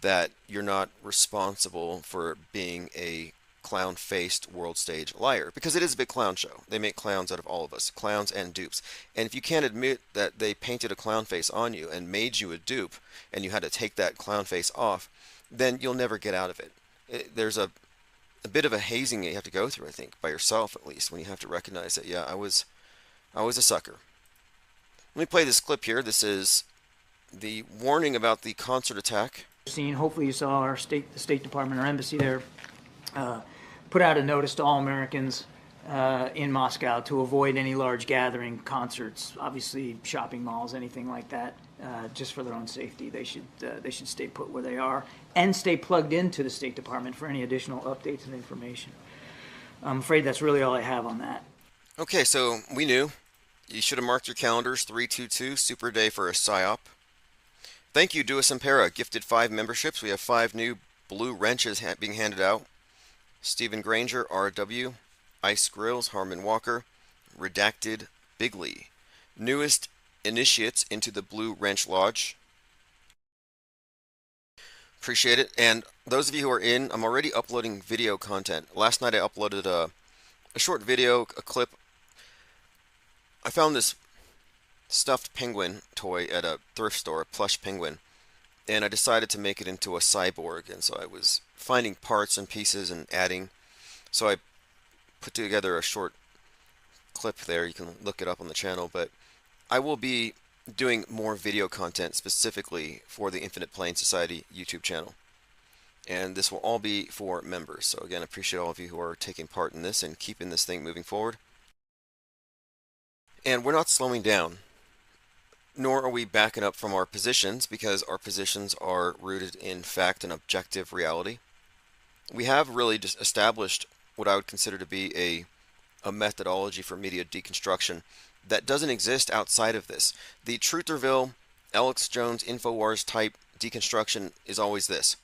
that you're not responsible for being a clown-faced world stage liar, because it is a big clown show. They make clowns out of all of us, clowns and dupes. And if you can't admit that they painted a clown face on you and made you a dupe, and you had to take that clown face off, then you'll never get out of it. There's a bit of a hazing that you have to go through, I think, by yourself at least, when you have to recognize that, yeah, I was a sucker. Let me play this clip here. This is the warning about the concert attack. Hopefully you saw the State Department, our embassy there, put out a notice to all Americans in Moscow to avoid any large gathering, concerts, obviously shopping malls, anything like that, just for their own safety. They should stay put where they are and stay plugged into the State Department for any additional updates and information. I'm afraid that's really all I have on that. Okay, so we knew. You should have marked your calendars. 322, super day for a PSYOP. Thank you, Duas Impera. Gifted 5 memberships. We have 5 new blue wrenches being handed out. Stephen Granger, RW, Ice Grills, Harmon Walker, Redacted, Bigley. Newest initiates into the Blue Wrench Lodge. Appreciate it. And those of you who are in, I'm already uploading video content. Last night I uploaded a short video, a clip. I found this stuffed penguin toy at a thrift store, a plush penguin, and I decided to make it into a cyborg, and so I was finding parts and pieces and adding. So I put together a short clip there. You can look it up on the channel, but I will be doing more video content specifically for the Infinite Plane Society YouTube channel. And this will all be for members. So again, I appreciate all of you who are taking part in this and keeping this thing moving forward. And we're not slowing down, nor are we backing up from our positions, because our positions are rooted in fact and objective reality. We have really just established what I would consider to be a methodology for media deconstruction that doesn't exist outside of this. The Trutherville, Alex Jones, InfoWars type deconstruction is always this.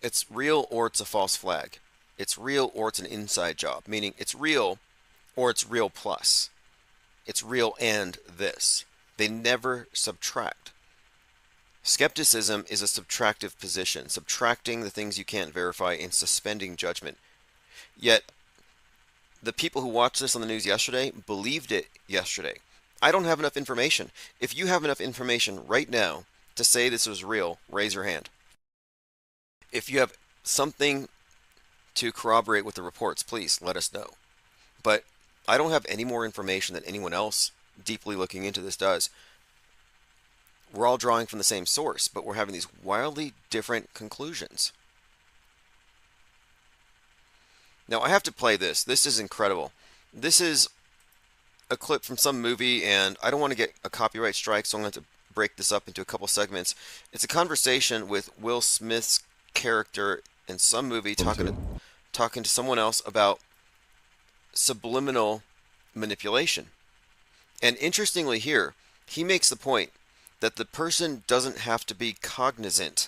It's real or it's a false flag. It's real or it's an inside job, meaning it's real or it's real plus. It's real and this. They never subtract. Skepticism is a subtractive position, subtracting the things you can't verify and suspending judgment. Yet, the people who watched this on the news yesterday believed it yesterday. I don't have enough information. If you have enough information right now to say this was real, raise your hand. If you have something to corroborate with the reports, please let us know. But I don't have any more information than anyone else deeply looking into this does. We're all drawing from the same source, but we're having these wildly different conclusions. Now, I have to play this. This is incredible. This is a clip from some movie, and I don't want to get a copyright strike, so I'm going to break this up into a couple segments. It's a conversation with Will Smith's character in some movie talking to someone else about subliminal manipulation. And interestingly here, he makes the point that the person doesn't have to be cognizant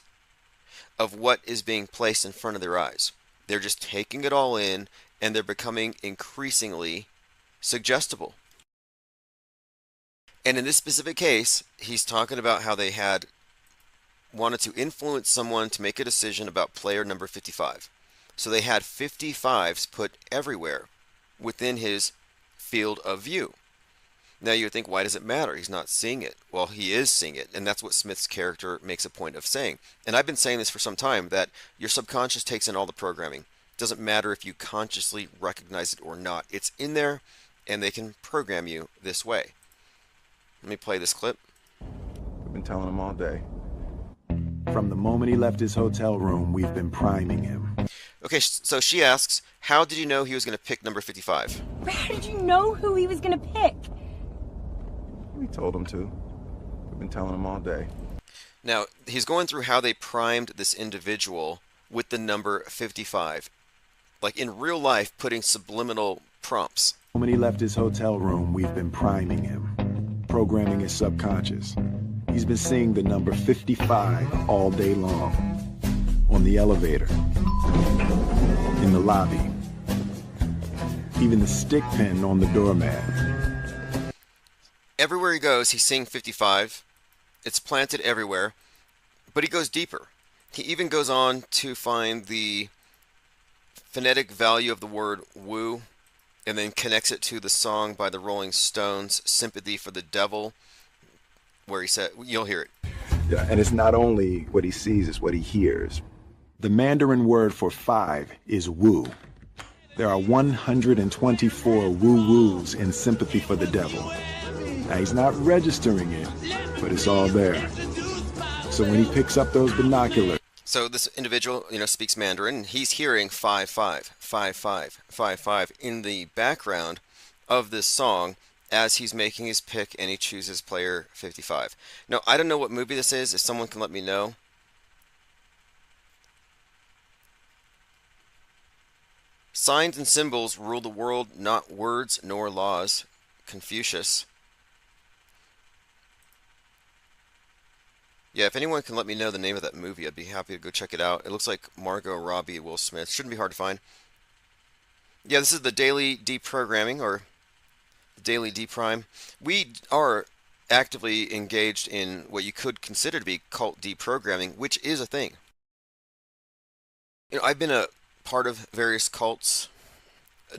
of what is being placed in front of their eyes. They're just taking it all in, and they're becoming increasingly suggestible. And in this specific case, he's talking about how they had wanted to influence someone to make a decision about player number 55. So they had 55s put everywhere within his field of view. Now you would think, why does it matter? He's not seeing it. Well, he is seeing it, and that's what Smith's character makes a point of saying. And I've been saying this for some time, that your subconscious takes in all the programming. It doesn't matter if you consciously recognize it or not. It's in there, and they can program you this way. Let me play this clip. I've been telling him all day. From the moment he left his hotel room, we've been priming him. Okay, so she asks, how did you know he was going to pick number 55? How did you know who he was gonna pick? We told him to. We've been telling him all day. Now, he's going through how they primed this individual with the number 55. Like in real life, putting subliminal prompts. The moment he left his hotel room, we've been priming him, programming his subconscious. He's been seeing the number 55 all day long. On the elevator, in the lobby, even the stick pin on the doormat. Everywhere he goes, he's seeing 55. It's planted everywhere, but he goes deeper. He even goes on to find the phonetic value of the word woo, and then connects it to the song by the Rolling Stones, Sympathy for the Devil, where he said, you'll hear it. Yeah, and it's not only what he sees, it's what he hears. The Mandarin word for 5 is woo. There are 124 woo-woos in Sympathy for the Devil. Now, he's not registering it, but it's all there. So when he picks up those binoculars... So this individual, speaks Mandarin. He's hearing 5-5, 5-5, 5-5 in the background of this song as he's making his pick, and he chooses player 55. Now, I don't know what movie this is. If someone can let me know. Signs and symbols rule the world, not words nor laws. Confucius. Yeah, if anyone can let me know the name of that movie, I'd be happy to go check it out. It looks like Margot Robbie, Will Smith. Shouldn't be hard to find. Yeah, this is the daily deprogramming, or daily deprime. We are actively engaged in what you could consider to be cult deprogramming, which is a thing. I've been a part of various cults,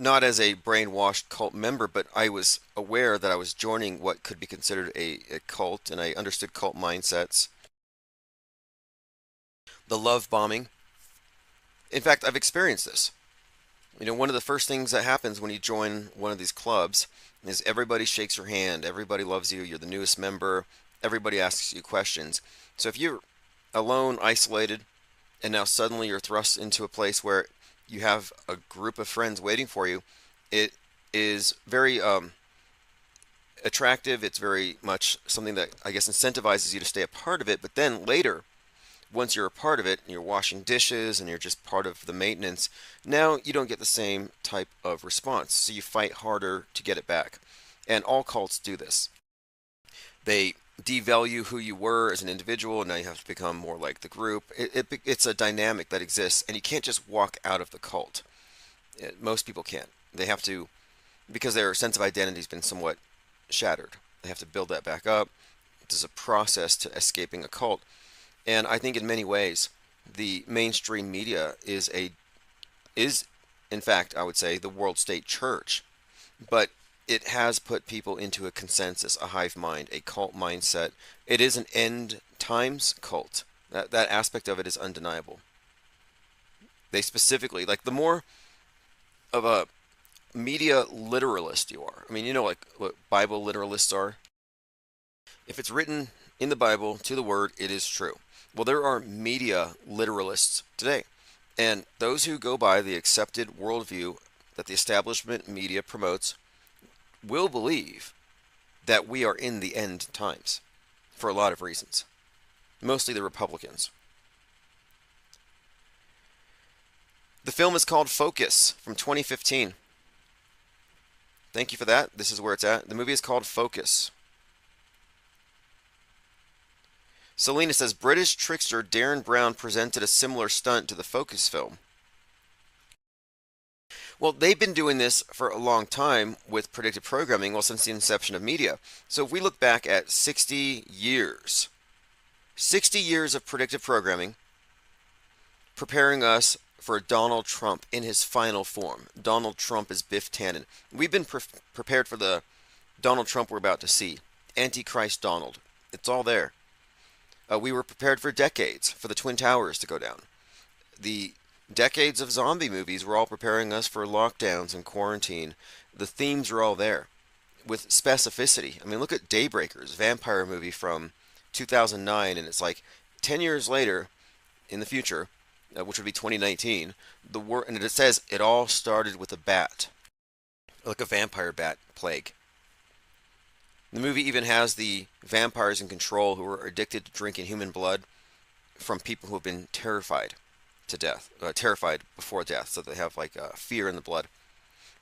not as a brainwashed cult member, but I was aware that I was joining what could be considered a cult, and I understood cult mindsets. The love bombing. In fact, I've experienced this. One of the first things that happens when you join one of these clubs is everybody shakes your hand, everybody loves you, you're the newest member, everybody asks you questions. So if you're alone, isolated, and now suddenly you're thrust into a place where you have a group of friends waiting for you, it is very attractive. It's very much something that I guess incentivizes you to stay a part of it. But then later, once you're a part of it, and you're washing dishes and you're just part of the maintenance, now you don't get the same type of response. So you fight harder to get it back. And all cults do this. They devalue who you were as an individual, and now you have to become more like the group. It's a dynamic that exists, and you can't just walk out of the cult. Most people can't. They have to, because their sense of identity has been somewhat shattered. They have to build that back up. There's a process to escaping a cult. And I think in many ways, the mainstream media is in fact, I would say, the world state church. But it has put people into a consensus, a hive mind, a cult mindset. It is an end times cult. That aspect of it is undeniable. They specifically, like, the more of a media literalist you are. I mean, you know, like what Bible literalists are. If it's written in the Bible to the word, it is true. Well, there are media literalists today, and those who go by the accepted worldview that the establishment media promotes will believe that we are in the end times for a lot of reasons, mostly the Republicans. The film is called Focus from 2015. Thank you for that. This is where it's at. The movie is called Focus. Selena says British trickster Darren Brown presented a similar stunt to the Focus film. Well, they've been doing this for a long time with predictive programming, well, since the inception of media. So if we look back at 60 years of predictive programming, preparing us for Donald Trump in his final form. Donald Trump is Biff Tannen. We've been prepared for the Donald Trump we're about to see. Antichrist Donald. It's all there. We were prepared for decades for the Twin Towers to go down. The decades of zombie movies were all preparing us for lockdowns and quarantine. The themes are all there with specificity. I mean, look at Daybreakers, vampire movie from 2009, and it's like 10 years later in the future, which would be 2019, and it says it all started with a bat, like a vampire bat plague. The movie even has the vampires in control who are addicted to drinking human blood from people who have been terrified to death, terrified before death, so they have like fear in the blood.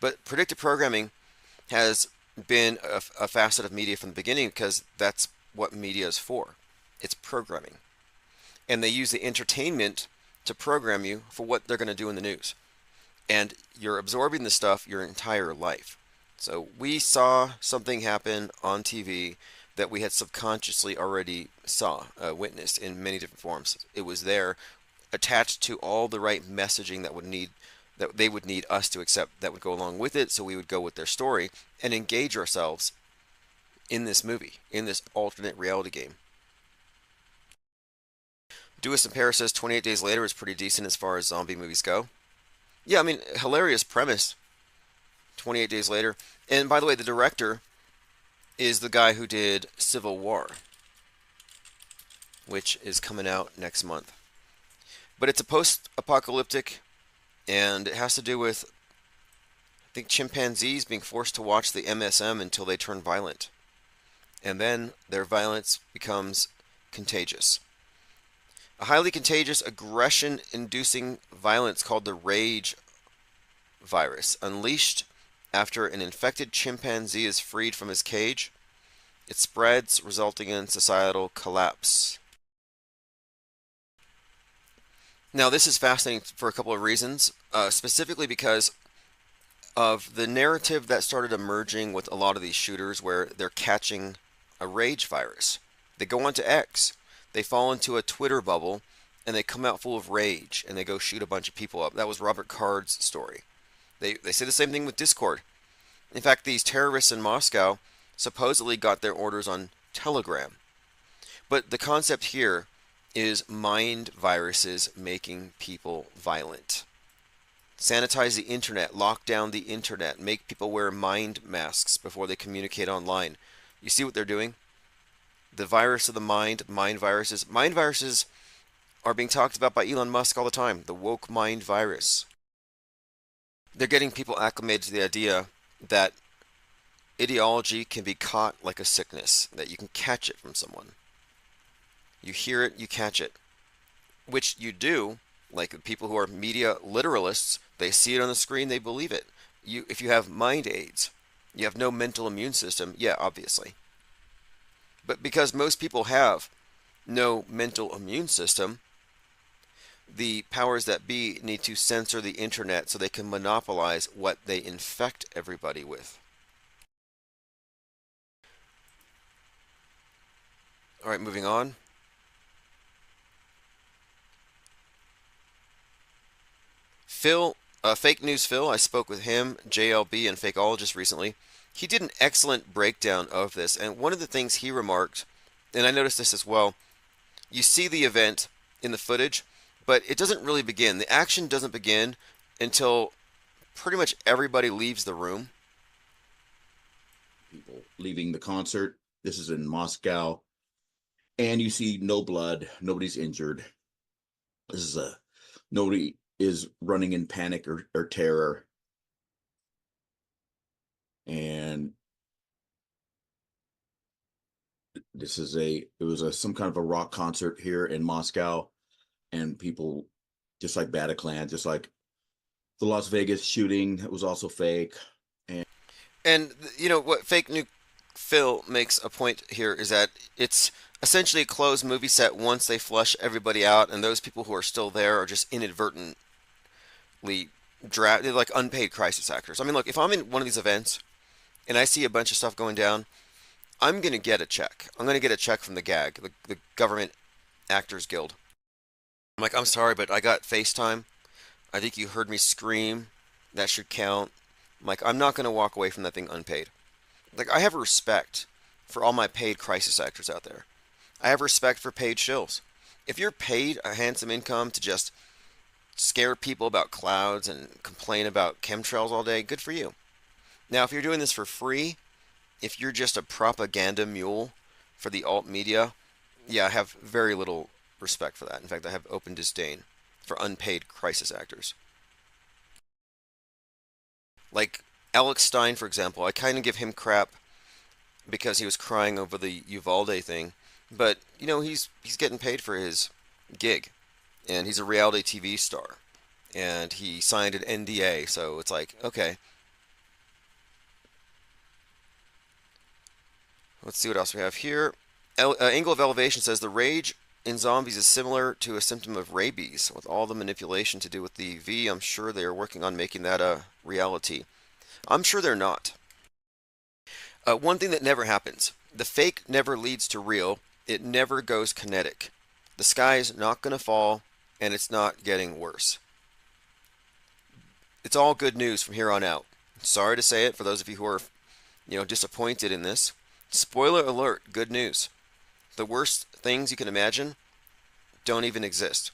But predictive programming has been a facet of media from the beginning because that's what media is for. It's programming. And they use the entertainment to program you for what they're going to do in the news. And you're absorbing the stuff your entire life. So we saw something happen on TV that we had subconsciously already witnessed in many different forms. It was there, attached to all the right messaging that they would need us to accept that would go along with it, so we would go with their story and engage ourselves in this movie, in this alternate reality game. Dewis and Paris says 28 Days Later is pretty decent as far as zombie movies go. Yeah, I mean, hilarious premise. 28 Days Later. And by the way, the director is the guy who did Civil War, which is coming out next month. But it's a post-apocalyptic, and it has to do with, I think, chimpanzees being forced to watch the MSM until they turn violent. And then their violence becomes contagious. A highly contagious, aggression-inducing violence called the rage virus, unleashed after an infected chimpanzee is freed from his cage. It spreads, resulting in societal collapse. Now, this is fascinating for a couple of reasons, specifically because of the narrative that started emerging with a lot of these shooters where they're catching a rage virus. They go onto X, they fall into a Twitter bubble, and they come out full of rage, and they go shoot a bunch of people up. That was Robert Card's story. They say the same thing with Discord. In fact, these terrorists in Moscow supposedly got their orders on Telegram. But the concept here is mind viruses making people violent. Sanitize the internet, lock down the internet, make people wear mind masks before they communicate online. You see what they're doing? The virus of the mind viruses. Mind viruses are being talked about by Elon Musk all the time. The woke mind virus. They're getting people acclimated to the idea that ideology can be caught like a sickness, that you can catch it from someone. You hear it, you catch it. Which you do, like the people who are media literalists, they see it on the screen, they believe it. If you have mind aids, you have no mental immune system, yeah, obviously. But because most people have no mental immune system, the powers that be need to censor the internet so they can monopolize what they infect everybody with. All right, moving on. Fake News Phil, I spoke with him, JLB, and Fakeologist recently. He did an excellent breakdown of this, and one of the things he remarked, and I noticed this as well, you see the event in the footage, but it doesn't really begin. The action doesn't begin until pretty much everybody leaves the room. People leaving the concert. This is in Moscow. And you see no blood. Nobody's injured. This is nobody is running in panic or terror. And it was some kind of a rock concert here in Moscow, and people, just like Bataclan, just like the Las Vegas shooting, it was also fake. And you know what Fake News Phil makes a point here is that it's essentially a closed movie set once they flush everybody out, and those people who are still there are just inadvertently drafted, like unpaid crisis actors. I mean, look, if I'm in one of these events and I see a bunch of stuff going down, I'm going to get a check. I'm going to get a check from the GAG, the Government Actors Guild. I'm like, I'm sorry, but I got FaceTime. I think you heard me scream. That should count. I'm like, I'm not going to walk away from that thing unpaid. Like, I have respect for all my paid crisis actors out there. I have respect for paid shills. If you're paid a handsome income to just scare people about clouds and complain about chemtrails all day, good for you. Now, if you're doing this for free, if you're just a propaganda mule for the alt media, yeah, I have very little respect for that. In fact, I have open disdain for unpaid crisis actors. Like Alex Stein, for example, I kind of give him crap because he was crying over the Uvalde thing, but you know he's getting paid for his gig, and he's a reality TV star, and he signed an NDA, so it's like, okay. Let's see what else we have here. Angle of Elevation says the rage in zombies is similar to a symptom of rabies, with all the manipulation to do with the V. I'm sure they are working on making that a reality. I'm sure they're not. One thing that never happens. The fake never leads to real. It never goes kinetic. The sky is not going to fall, and it's not getting worse. It's all good news from here on out. Sorry to say it for those of you who are, disappointed in this. Spoiler alert, good news. The worst things you can imagine don't even exist.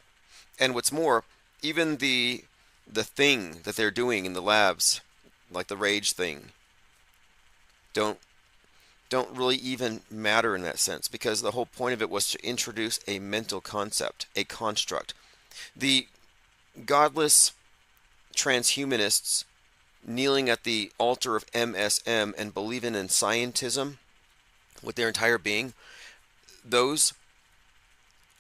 And what's more, even the thing that they're doing in the labs, like the rage thing, don't really even matter in that sense, because the whole point of it was to introduce a mental concept, a construct. The godless transhumanists kneeling at the altar of MSM and believing in scientism with their entire being, those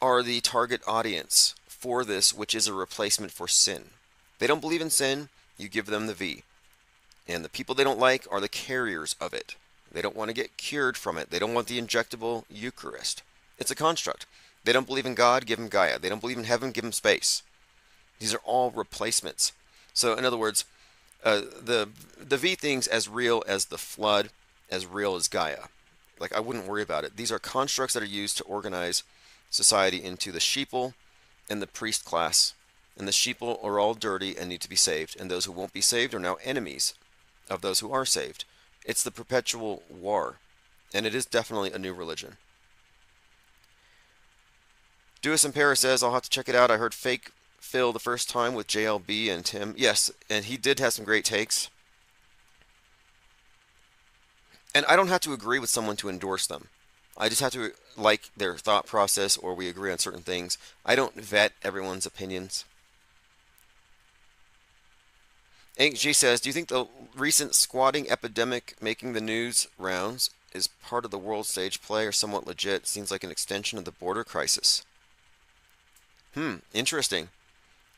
are the target audience for this, which is a replacement for sin. They don't believe in sin, you give them the V. And the people they don't like are the carriers of it. They don't want to get cured from it. They don't want the injectable Eucharist. It's a construct. They don't believe in God, give them Gaia. They don't believe in heaven, give them space. These are all replacements. So in other words, the V thing's as real as the flood, as real as Gaia. Like, I wouldn't worry about it. These are constructs that are used to organize society into the sheeple and the priest class. And the sheeple are all dirty and need to be saved. And those who won't be saved are now enemies of those who are saved. It's the perpetual war. And it is definitely a new religion. Dewis in Paris says, I'll have to check it out. I heard Fake Phil the first time with JLB and Tim. Yes, and he did have some great takes. And I don't have to agree with someone to endorse them. I just have to like their thought process, or we agree on certain things. I don't vet everyone's opinions. G says, do you think the recent squatting epidemic making the news rounds is part of the world stage play or somewhat legit? Seems like an extension of the border crisis. Interesting.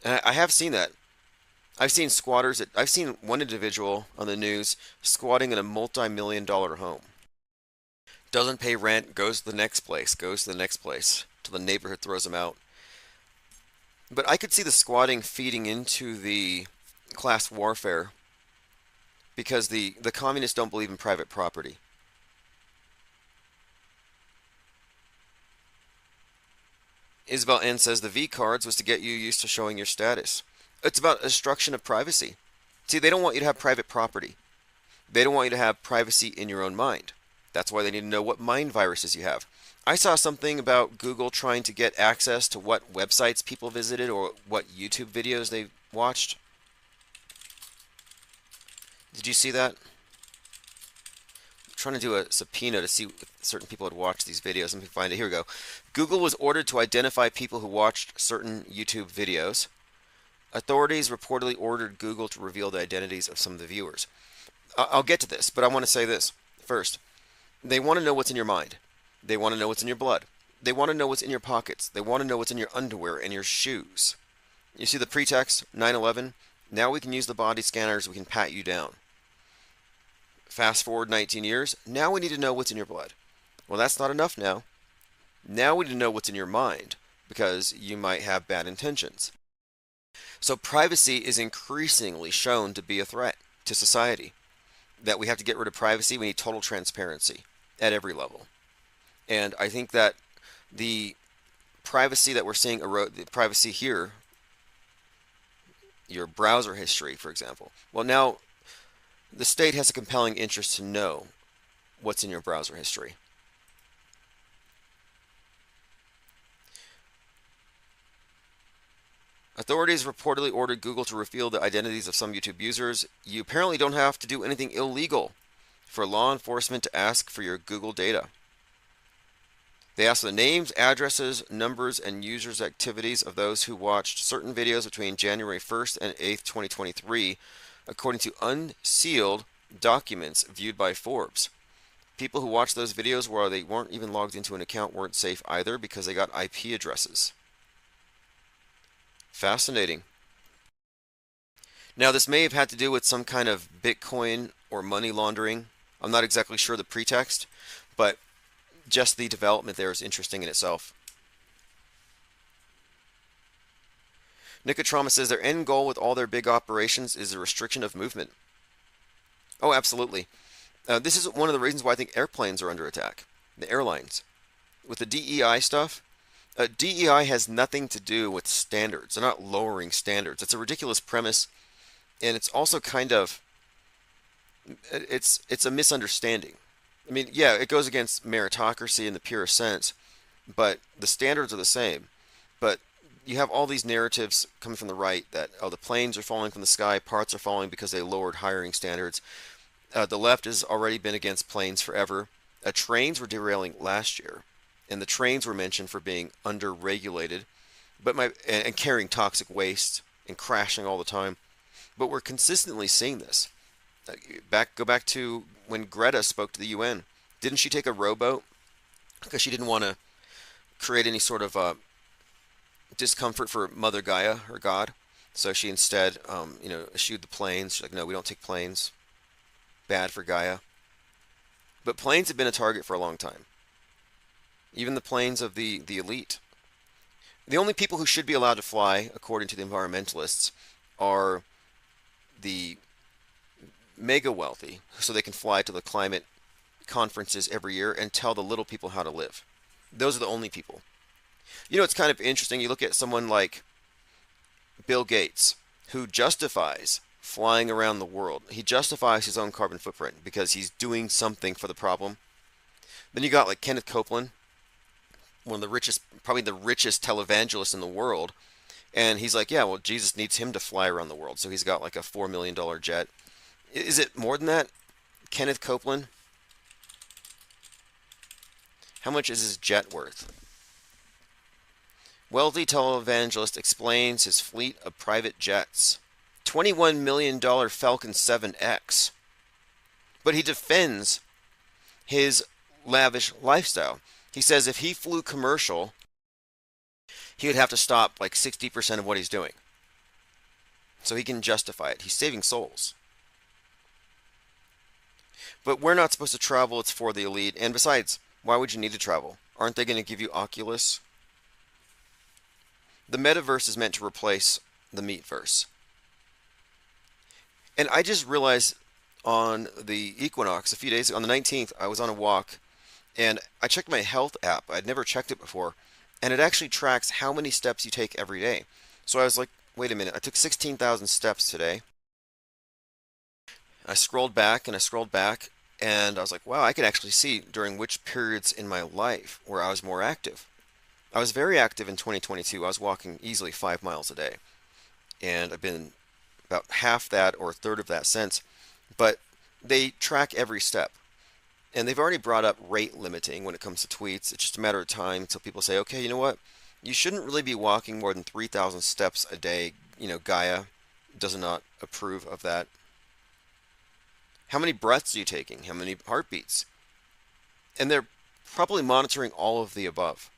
And I have seen that. I've seen squatters. I've seen one individual on the news squatting in a multi-million-dollar home. Doesn't pay rent, goes to the next place, till the neighborhood throws him out. But I could see the squatting feeding into the class warfare because the communists don't believe in private property. Isabel N says the V cards was to get you used to showing your status. It's about destruction of privacy. See, they don't want you to have private property. They don't want you to have privacy in your own mind. That's why they need to know what mind viruses you have. I saw something about Google trying to get access to what websites people visited or what YouTube videos they watched. Did you see that? I'm trying to do a subpoena to see if certain people had watched these videos. Let me find it. Here we go. Google was ordered to identify people who watched certain YouTube videos. Authorities reportedly ordered Google to reveal the identities of some of the viewers. I'll get to this, but I want to say this first. They want to know what's in your mind. They want to know what's in your blood. They want to know what's in your pockets. They want to know what's in your underwear and your shoes. You see the pretext, 9/11? Now we can use the body scanners. We can pat you down. Fast forward 19 years. Now we need to know what's in your blood. Well, that's not enough now. Now we need to know what's in your mind because you might have bad intentions. So privacy is increasingly shown to be a threat to society. That we have to get rid of privacy. We need total transparency at every level. And I think that the privacy that we're seeing erode, the privacy here, your browser history, for example. Well, now the state has a compelling interest to know what's in your browser history. Authorities reportedly ordered Google to reveal the identities of some YouTube users. You apparently don't have to do anything illegal for law enforcement to ask for your Google data. They asked for the names, addresses, numbers, and users' activities of those who watched certain videos between January 1st and 8th, 2023, according to unsealed documents viewed by Forbes. People who watched those videos while they weren't even logged into an account weren't safe either because they got IP addresses. Fascinating. Now, this may have had to do with some kind of Bitcoin or money laundering. I'm not exactly sure the pretext, but just the development there is interesting in itself. Nicotrama says their end goal with all their big operations is the restriction of movement. Oh, absolutely. This is one of the reasons why I think airplanes are under attack. The airlines. With the DEI stuff, DEI has nothing to do with standards. They're not lowering standards. It's a ridiculous premise, and it's also kind of, it's a misunderstanding. I mean, yeah, it goes against meritocracy in the purest sense, but the standards are the same. But you have all these narratives coming from the right that, oh, the planes are falling from the sky, parts are falling because they lowered hiring standards. The left has already been against planes forever. Trains were derailing last year, and the trains were mentioned for being under-regulated, and carrying toxic waste and crashing all the time. But we're consistently seeing this. Go back to when Greta spoke to the UN. Didn't she take a rowboat because she didn't want to create any sort of discomfort for Mother Gaia, her god? So she instead, eschewed the planes. She's like, no, we don't take planes. Bad for Gaia. But planes have been a target for a long time. Even the planes of the elite. The only people who should be allowed to fly, according to the environmentalists, are the mega wealthy, so they can fly to the climate conferences every year and tell the little people how to live. Those are the only people. You know, it's kind of interesting. You look at someone like Bill Gates, who justifies flying around the world. He justifies his own carbon footprint because he's doing something for the problem. Then you got like Kenneth Copeland, one of the richest, probably the richest televangelist in the world. And he's like, yeah, well, Jesus needs him to fly around the world. So he's got like a $4 million jet. Is it more than that? Kenneth Copeland? How much is his jet worth? Wealthy televangelist explains his fleet of private jets. $21 million Falcon 7X. But he defends his lavish lifestyle. He says if he flew commercial, he would have to stop like 60% of what he's doing. So he can justify it. He's saving souls. But we're not supposed to travel. It's for the elite. And besides, why would you need to travel? Aren't they going to give you Oculus? The metaverse is meant to replace the meatverse. And I just realized on the equinox a few days ago, on the 19th, I was on a walk, and I checked my health app. I'd never checked it before, and it actually tracks how many steps you take every day. So I was like, wait a minute, I took 16,000 steps today. I scrolled back and I scrolled back, and I was like, wow, I could actually see during which periods in my life where I was more active. I was very active in 2022. I was walking easily 5 miles a day, and I've been about half that or a third of that since. But they track every step, and they've already brought up rate limiting when it comes to tweets. It's just a matter of time until people say, okay, you know what? You shouldn't really be walking more than 3,000 steps a day. Gaia does not approve of that. How many breaths are you taking? How many heartbeats? And they're probably monitoring all of the above.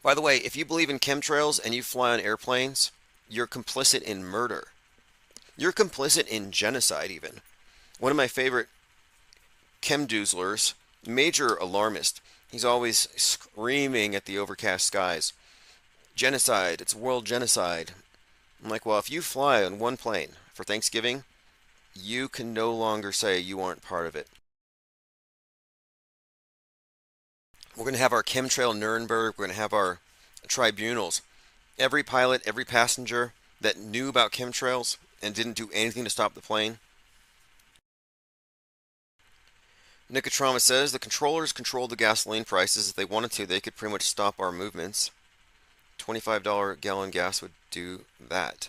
By the way, if you believe in chemtrails and you fly on airplanes, you're complicit in murder. You're complicit in genocide, even. One of my favorite chemdoozlers, major alarmist, he's always screaming at the overcast skies. Genocide, it's world genocide. I'm like, well, if you fly on one plane for Thanksgiving, you can no longer say you aren't part of it. We're going to have our chemtrail Nuremberg. We're going to have our tribunals. Every pilot, every passenger that knew about chemtrails and didn't do anything to stop the plane. Nicotrama says the controllers controlled the gasoline prices. If they wanted to, they could pretty much stop our movements. $25 gallon gas would do that.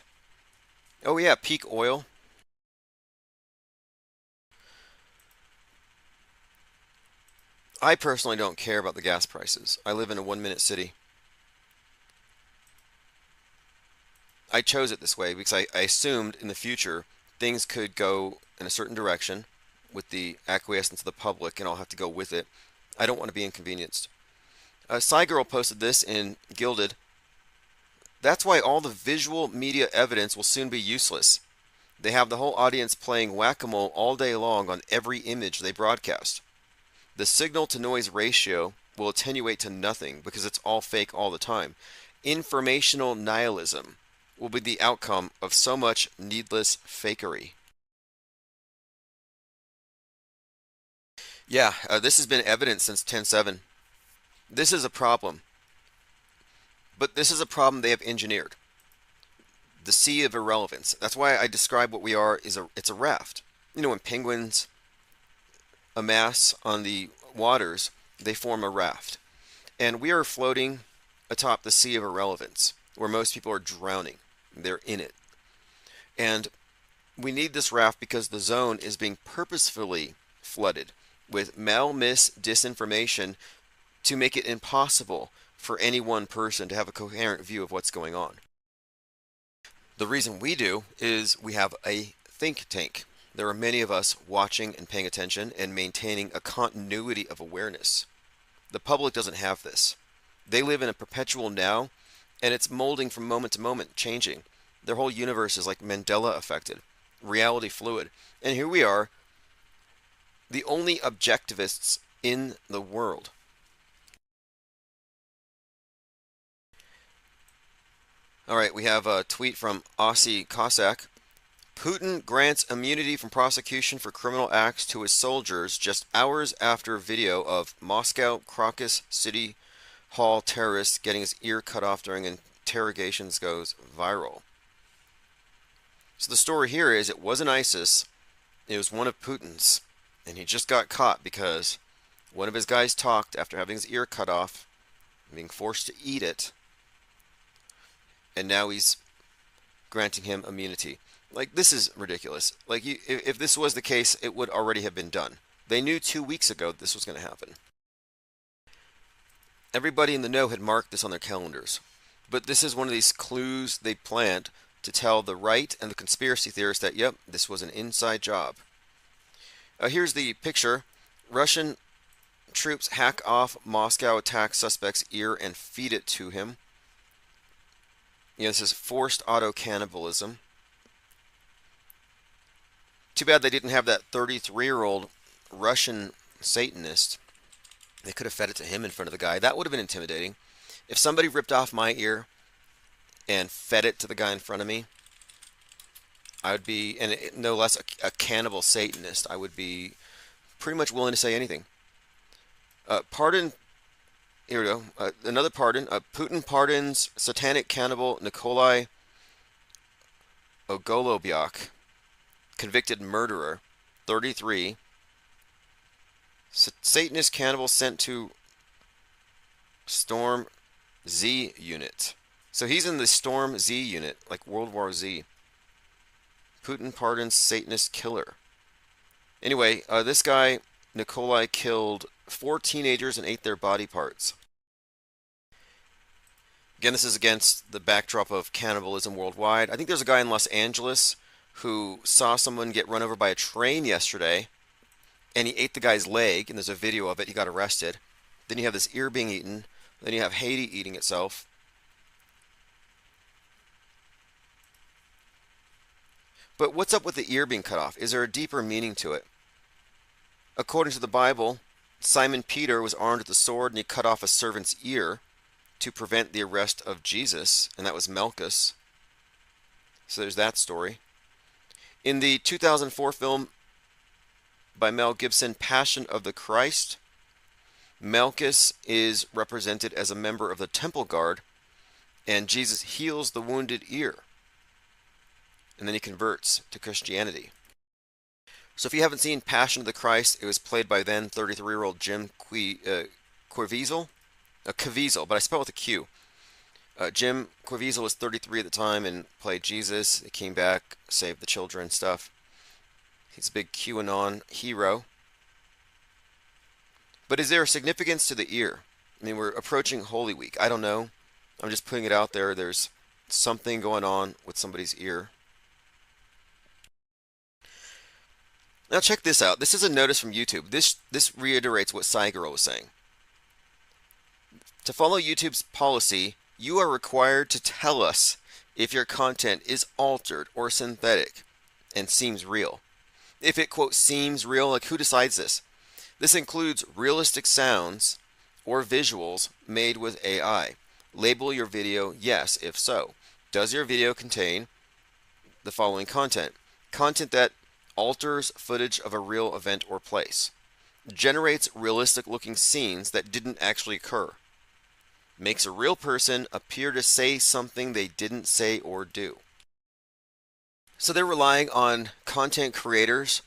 Oh yeah, peak oil. I personally don't care about the gas prices. I live in a 1-minute city. I chose it this way because I assumed in the future things could go in a certain direction with the acquiescence of the public, and I'll have to go with it. I don't want to be inconvenienced. Cygirl posted this in Gilded. That's why all the visual media evidence will soon be useless. They have the whole audience playing whack-a-mole all day long on every image they broadcast. The signal-to-noise ratio will attenuate to nothing because it's all fake all the time. Informational nihilism will be the outcome of so much needless fakery. Yeah, this has been evident since 10.7. This is a problem. But this is a problem they have engineered. The sea of irrelevance. That's why I describe what we are is it's a raft. When penguins amass on the waters, they form a raft. And we are floating atop the sea of irrelevance, where most people are drowning. They're in it. And we need this raft because the zone is being purposefully flooded with disinformation to make it impossible for any one person to have a coherent view of what's going on. The reason we do is we have a think tank. There are many of us watching and paying attention and maintaining a continuity of awareness. The public doesn't have this. They live in a perpetual now, and it's molding from moment to moment, changing. Their whole universe is like Mandela affected, reality fluid. And here we are, the only objectivists in the world. All right, we have a tweet from Aussie Cossack. Putin grants immunity from prosecution for criminal acts to his soldiers just hours after video of Moscow Crocus City Hall terrorist getting his ear cut off during interrogations goes viral. So the story here is it wasn't ISIS, it was one of Putin's, and he just got caught because one of his guys talked after having his ear cut off, being forced to eat it, and now he's granting him immunity. Like, this is ridiculous. Like, if this was the case, it would already have been done. They knew 2 weeks ago this was going to happen. Everybody in the know had marked this on their calendars. But this is one of these clues they plant to tell the right and the conspiracy theorists that, yep, this was an inside job. Here's the picture. Russian troops hack off Moscow attack suspect's ear and feed it to him. This is forced auto-cannibalism. Too bad they didn't have that 33-year-old Russian Satanist. They could have fed it to him in front of the guy. That would have been intimidating. If somebody ripped off my ear and fed it to the guy in front of me, I would be, and no less a cannibal Satanist, I would be pretty much willing to say anything. Pardon Here we go. Another pardon. Putin pardons satanic cannibal Nikolai Ogolobiak, convicted murderer, 33. Satanist cannibal sent to Storm Z unit. So he's in the Storm Z unit, like World War Z. Putin pardons Satanist killer. Anyway, this guy, Nikolai, killed 4 teenagers and ate their body parts. Again, this is against the backdrop of cannibalism worldwide. I think there's a guy in Los Angeles who saw someone get run over by a train yesterday, and he ate the guy's leg, and there's a video of it. He got arrested. Then you have this ear being eaten. Then you have Haiti eating itself. But what's up with the ear being cut off? Is there a deeper meaning to it? According to the Bible, Simon Peter was armed with a sword and he cut off a servant's ear to prevent the arrest of Jesus, and that was Malchus. So there's that story. In the 2004 film by Mel Gibson, Passion of the Christ, Malchus is represented as a member of the temple guard, and Jesus heals the wounded ear. And then he converts to Christianity. So if you haven't seen Passion of the Christ, it was played by then 33-year-old Jim Caviezel, but I spell it with a Q. Jim Caviezel was 33 at the time and played Jesus. He came back, saved the children, stuff. He's a big QAnon hero. But is there a significance to the ear? I mean, we're approaching Holy Week. I don't know. I'm just putting it out there. There's something going on with somebody's ear. Now check this out. This is a notice from YouTube. This reiterates what Cygirl was saying. To follow YouTube's policy, you are required to tell us if your content is altered or synthetic and seems real. If it, quote, seems real, like who decides this? This includes realistic sounds or visuals made with AI. Label your video yes, if so. Does your video contain the following content? Content that alters footage of a real event or place. Generates realistic looking scenes that didn't actually occur. Makes a real person appear to say something they didn't say or do. So they're relying on content creators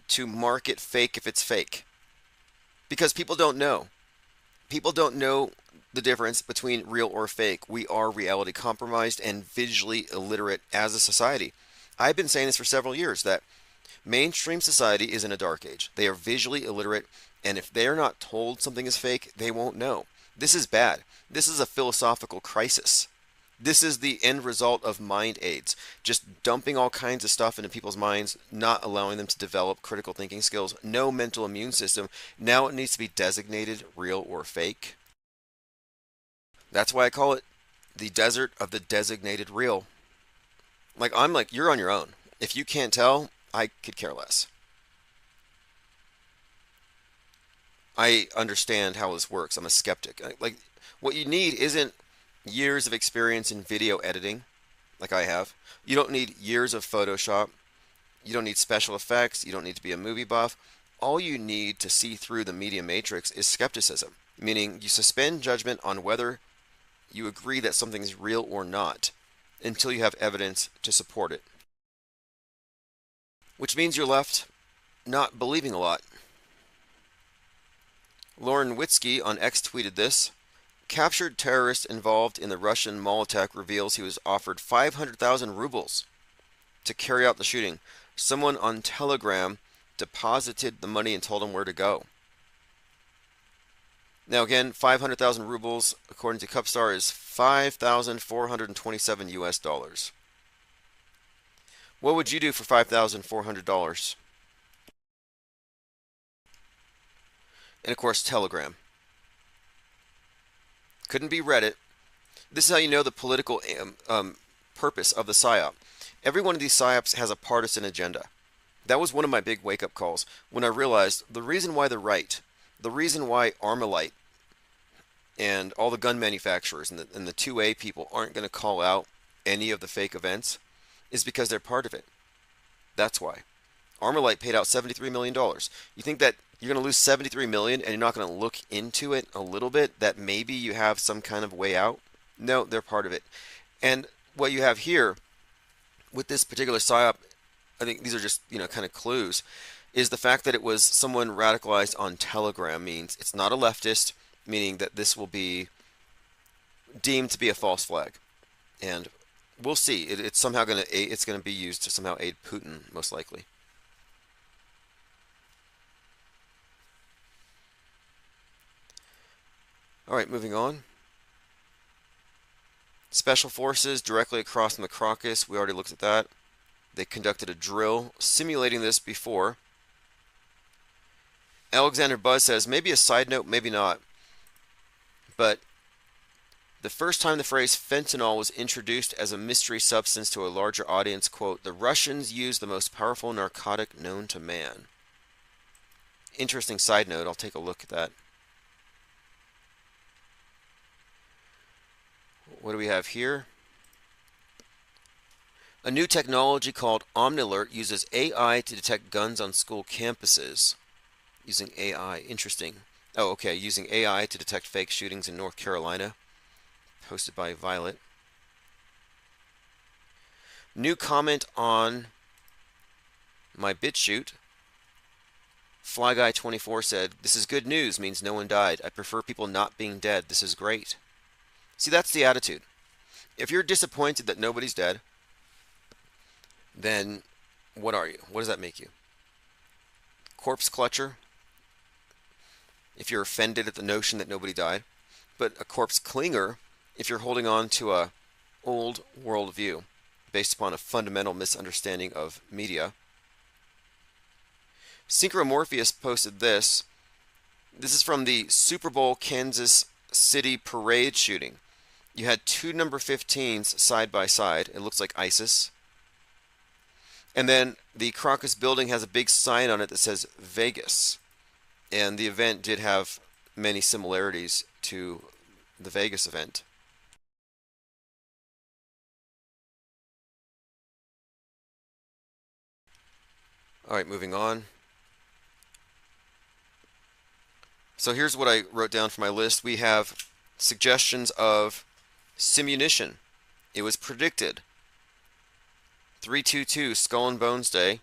to market fake if it's fake. Because people don't know. People don't know the difference between real or fake. We are reality compromised and visually illiterate as a society. I've been saying this for several years, that mainstream society is in a dark age. They are visually illiterate, and if they're not told something is fake, they won't know. This is bad. This is a philosophical crisis. This is the end result of mind aids, just dumping all kinds of stuff into people's minds, not allowing them to develop critical thinking skills, no mental immune system. Now it needs to be designated real or fake. That's why I call it the desert of the designated real. I'm like, you're on your own. If you can't tell, I could care less. I understand how this works. I'm a skeptic. Like, what you need isn't years of experience in video editing, like I have. You don't need years of Photoshop. You don't need special effects. You don't need to be a movie buff. All you need to see through the media matrix is skepticism, meaning you suspend judgment on whether you agree that something is real or not until you have evidence to support it. Which means you're left not believing a lot. Lauren Witzke on X tweeted this. Captured terrorist involved in the Russian mall attack reveals he was offered 500,000 rubles to carry out the shooting. Someone on Telegram deposited the money and told him where to go. Now again, 500,000 rubles, according to Cupstar, is 5,427 US dollars. What would you do for $5,400? And of course, Telegram. Couldn't be Reddit. This is how you know the political purpose of the PSYOP. Every one of these PSYOPs has a partisan agenda. That was one of my big wake-up calls when I realized the reason why the right, the reason why Armalite and all the gun manufacturers and the 2A people aren't going to call out any of the fake events is because they're part of it. That's why. Armalite paid out $73 million. You think that you're going to lose 73 million and you're not going to look into it a little bit that maybe you have some kind of way out. No, they're part of it. And what you have here with this particular psyop, I think these are just, kind of clues, is the fact that it was someone radicalized on Telegram means it's not a leftist, meaning that this will be deemed to be a false flag. And we'll see. It's somehow going to be used to somehow aid Putin, most likely. All right, moving on. Special forces directly across from the Caucasus. We already looked at that. They conducted a drill simulating this before. Alexander Buzz says, maybe a side note, maybe not. But the first time the phrase fentanyl was introduced as a mystery substance to a larger audience, quote, the Russians used the most powerful narcotic known to man. Interesting side note. I'll take a look at that. What do we have here? A new technology called OmniAlert uses AI to detect guns on school campuses. Using AI. Interesting. Oh, okay. Using AI to detect fake shootings in North Carolina. Posted by Violet. New comment on my BitChute. FlyGuy24 said, this is good news, means no one died. I prefer people not being dead. This is great. See, that's the attitude. If you're disappointed that nobody's dead, then what are you? What does that make you? Corpse clutcher? If you're offended at the notion that nobody died. But a corpse clinger if you're holding on to a old worldview based upon a fundamental misunderstanding of media. Synchromorpheus posted this. This is from the Super Bowl Kansas City parade shooting. You had two number 15s side by side. It looks like ISIS. And then the Crocus building has a big sign on it that says Vegas. And the event did have many similarities to the Vegas event. All right, moving on. So here's what I wrote down for my list. We have suggestions of simunition. It was predicted. 322 Skull and Bones Day.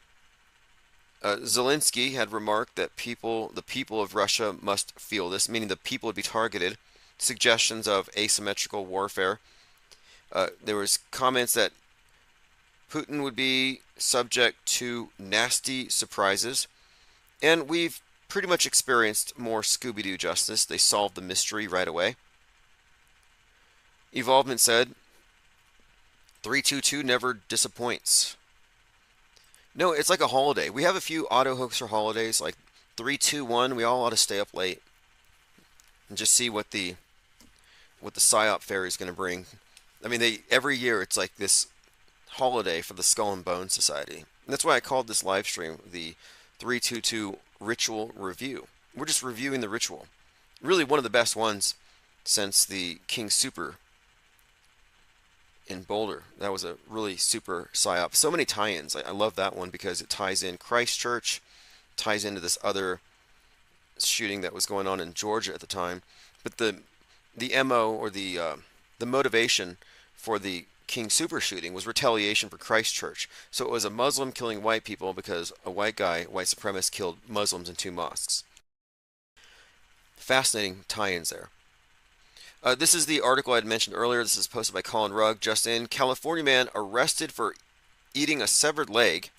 Zelensky had remarked that the people of Russia must feel this, meaning the people would be targeted. Suggestions of asymmetrical warfare. There was comments that Putin would be subject to nasty surprises. And we've pretty much experienced more Scooby-Doo justice. They solved the mystery right away. Evolvement said, 322 never disappoints. No, it's like a holiday. We have a few auto hoaxer holidays, like 321. We all ought to stay up late and just see what the PSYOP fairy is going to bring. I mean, every year it's like this holiday for the Skull and Bones Society. And that's why I called this live stream the 322 Ritual Review. We're just reviewing the ritual. Really one of the best ones since the King Super in Boulder. That was a really super PSYOP. So many tie-ins. I love that one because it ties in Christchurch, ties into this other shooting that was going on in Georgia at the time. But the MO or the motivation for the King Super shooting was retaliation for Christchurch. So it was a Muslim killing white people because a white supremacist, killed Muslims in two mosques. Fascinating tie-ins there. This is the article I had mentioned earlier. This is posted by Colin Rugg. Just in, California man arrested for eating a severed leg,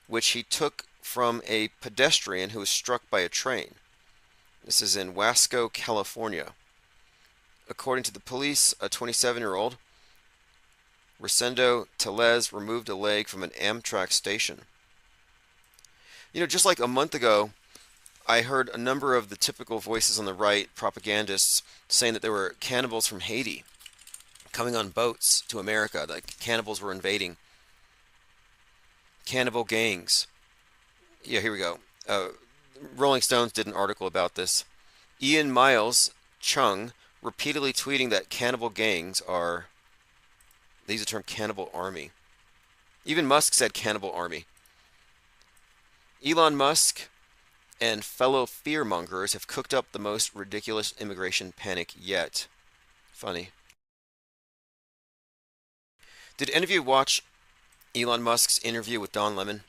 which he took from a pedestrian who was struck by a train. This is in Wasco, California. According to the police, a 27-year-old, Rosendo Tellez, removed a leg from an Amtrak station. Just like a month ago, I heard a number of the typical voices on the right, propagandists, saying that there were cannibals from Haiti coming on boats to America. Like cannibals were invading. Cannibal gangs. Yeah, here we go. Rolling Stones did an article about this. Ian Miles Chung repeatedly tweeting that cannibal gangs are, they use the term cannibal army. Even Musk said cannibal army. Elon Musk and fellow fearmongers have cooked up the most ridiculous immigration panic yet. Funny. Did any of you watch Elon Musk's interview with Don Lemon?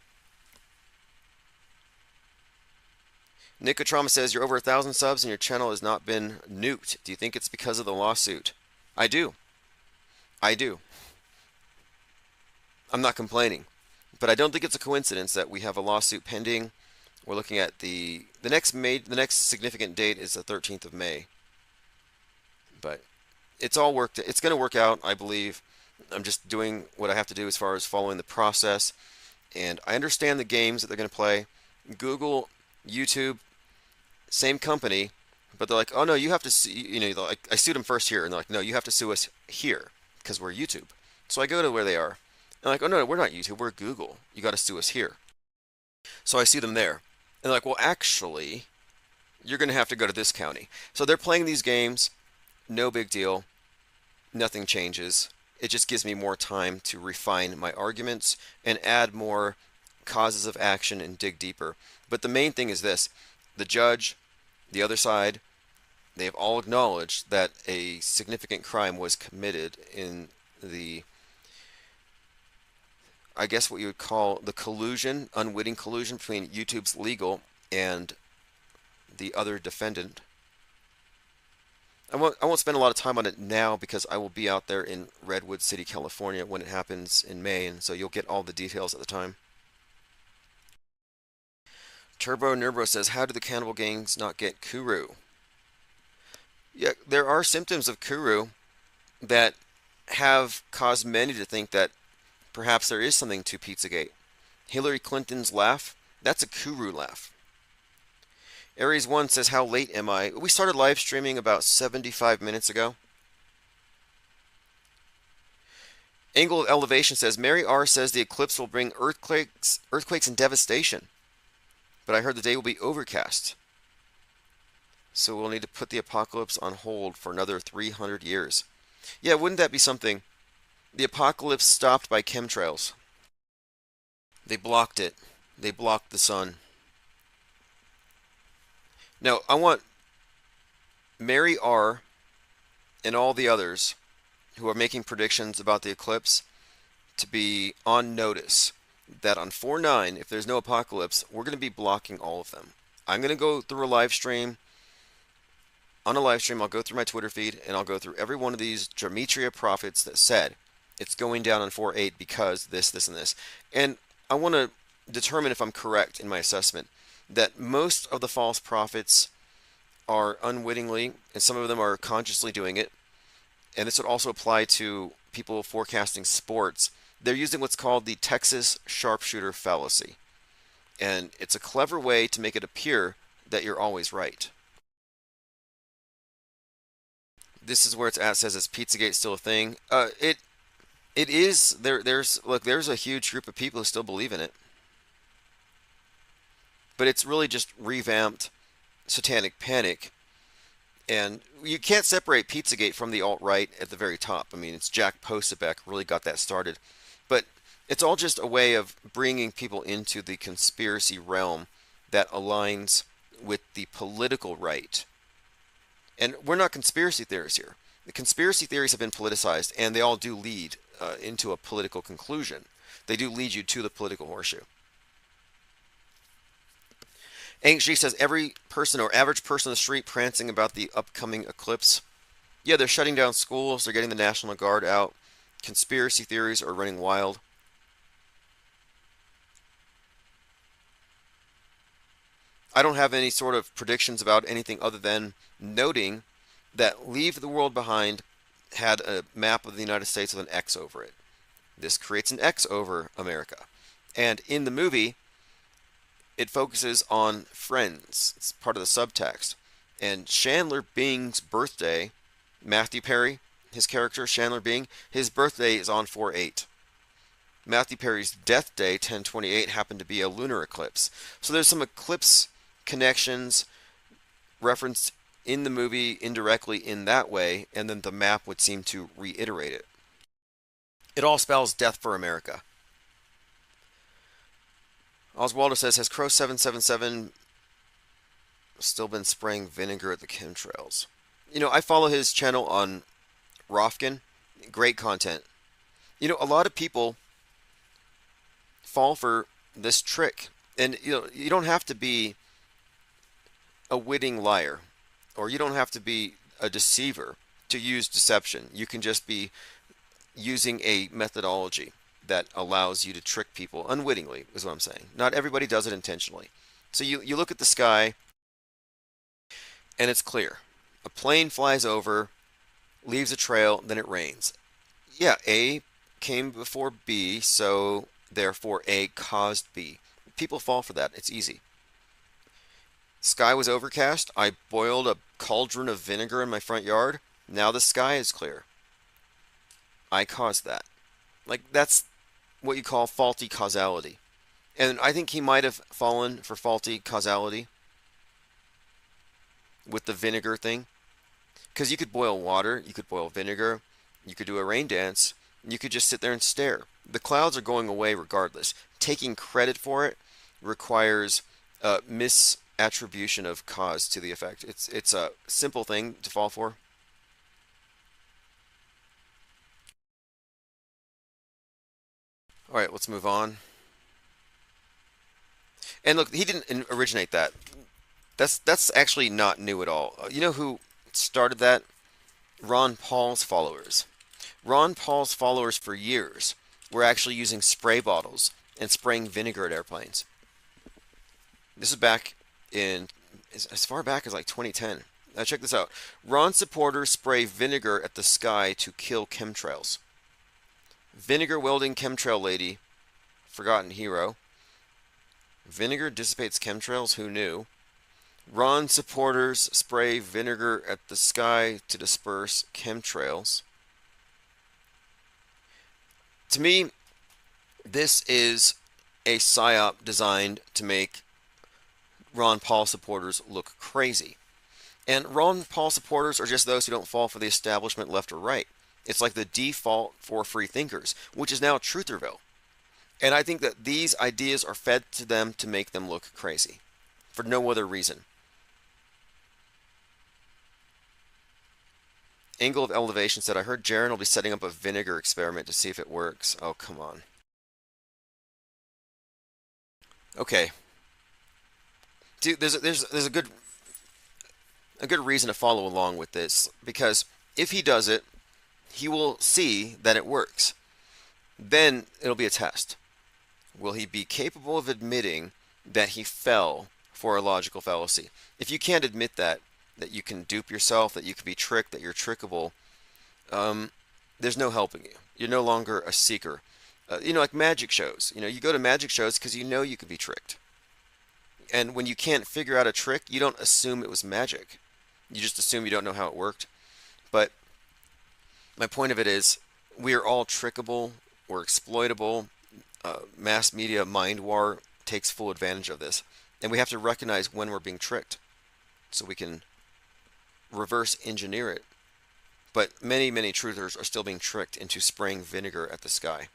Nicotrama says you're over 1,000 subs and your channel has not been nuked. Do you think it's because of the lawsuit? I do. I do. I'm not complaining. But I don't think it's a coincidence that we have a lawsuit pending. We're looking at the next significant date is the 13th of May. But it's all worked. It's going to work out, I believe. I'm just doing what I have to do as far as following the process. And I understand the games that they're going to play. Google, YouTube, same company, but they're like, oh no, you have to sue, like, I sued them first here, and they're like, no, you have to sue us here because we're YouTube. So I go to where they are, and like, oh no, we're not YouTube, we're Google. You got to sue us here. So I sue them there, and they're like, well, actually, you're going to have to go to this county. So they're playing these games, no big deal, nothing changes. It just gives me more time to refine my arguments and add more causes of action and dig deeper. But the main thing is this: the judge, the other side, they have all acknowledged that a significant crime was committed in the, I guess what you would call the collusion, unwitting collusion between YouTube's legal and the other defendant. I won't spend a lot of time on it now because I will be out there in Redwood City, California when it happens in May, and so you'll get all the details at the time. Turbo Nerbro says, how do the cannibal gangs not get Kuru? Yeah, there are symptoms of Kuru that have caused many to think that perhaps there is something to Pizzagate. Hillary Clinton's laugh, that's a Kuru laugh. Aries1 says, how late am I? We started live streaming about 75 minutes ago. Angle of Elevation says, Mary R says the eclipse will bring earthquakes and devastation. But I heard the day will be overcast. So we'll need to put the apocalypse on hold for another 300 years. Yeah, wouldn't that be something? The apocalypse stopped by chemtrails. They blocked it. They blocked the sun. Now, I want Mary R. and all the others who are making predictions about the eclipse to be on notice that on 4/9, if there's no apocalypse, we're going to be blocking all of them. I'm going to go through a live stream. On a live stream, I'll go through my Twitter feed, and I'll go through every one of these Gematria prophets that said it's going down on 4/8 because this, this, and this. And I want to determine if I'm correct in my assessment that most of the false prophets are unwittingly, and some of them are consciously doing it, and this would also apply to people forecasting sports. They're using what's called the Texas sharpshooter fallacy. And it's a clever way to make it appear that you're always right. This is where it's at. It says, is Pizzagate still a thing? It is. There's a huge group of people who still believe in it. But it's really just revamped satanic panic. And you can't separate Pizzagate from the alt-right at the very top. I mean, it's Jack Posobiec really got that started. But it's all just a way of bringing people into the conspiracy realm that aligns with the political right. And we're not conspiracy theorists here. The conspiracy theories have been politicized, and they all do lead into a political conclusion. They do lead you to the political horseshoe. G says, every person or average person on the street prancing about the upcoming eclipse. Yeah, they're shutting down schools. They're getting the National Guard out. Conspiracy theories are running wild. I don't have any sort of predictions about anything other than noting that Leave the World Behind had a map of the United States with an X over it. This creates an X over America. And in the movie, it focuses on friends. It's part of the subtext. And Chandler Bing's birthday, Matthew Perry, his character, Chandler Bing, his birthday is on 4/8. Matthew Perry's death day, 10/28, happened to be a lunar eclipse. So there's some eclipse connections referenced in the movie indirectly in that way, and then the map would seem to reiterate it. It all spells death for America. Oswaldo says, has Crow 777 still been spraying vinegar at the chemtrails. I follow his channel on Rofkin. Great content. A lot of people fall for this trick. And you don't have to be a witting liar, or you don't have to be a deceiver to use deception. You can just be using a methodology that allows you to trick people unwittingly, is what I'm saying. Not everybody does it intentionally. So you look at the sky and it's clear. A plane flies over, leaves a trail, then it rains. Yeah, A came before B, so therefore A caused B. People fall for that. It's easy. Sky was overcast. I boiled a cauldron of vinegar in my front yard. Now the sky is clear. I caused that. Like, that's what you call faulty causality. And I think he might have fallen for faulty causality with the vinegar thing. Because you could boil water, you could boil vinegar, you could do a rain dance, you could just sit there and stare. The clouds are going away regardless. Taking credit for it requires misattribution of cause to the effect. It's a simple thing to fall for. All right, let's move on. And look, he didn't originate that. That's actually not new at all. You know who started that? Ron Paul's followers. Ron Paul's followers for years were actually using spray bottles and spraying vinegar at airplanes. This is back in as far back as like 2010. Now check this out. Ron supporters spray vinegar at the sky to kill chemtrails. Vinegar wielding chemtrail lady, forgotten hero. Vinegar dissipates chemtrails, who knew? Ron supporters spray vinegar at the sky to disperse chemtrails. To me, this is a psyop designed to make Ron Paul supporters look crazy. And Ron Paul supporters are just those who don't fall for the establishment left or right. It's like the default for free thinkers, which is now Trutherville. And I think that these ideas are fed to them to make them look crazy, for no other reason. Angle of Elevation said, I heard Jaron will be setting up a vinegar experiment to see if it works. Oh, come on. Okay. Dude, there's a good reason to follow along with this, because if he does it, he will see that it works. Then it'll be a test. Will he be capable of admitting that he fell for a logical fallacy? If you can't admit that you can dupe yourself, that you can be tricked, that you're trickable, there's no helping you. You're no longer a seeker. Like magic shows. You go to magic shows because you could be tricked. And when you can't figure out a trick, you don't assume it was magic. You just assume you don't know how it worked. But my point of it is, we are all trickable, we're exploitable. Mass media mind war takes full advantage of this. And we have to recognize when we're being tricked so we can reverse engineer it. But many, many truthers are still being tricked into spraying vinegar at the sky.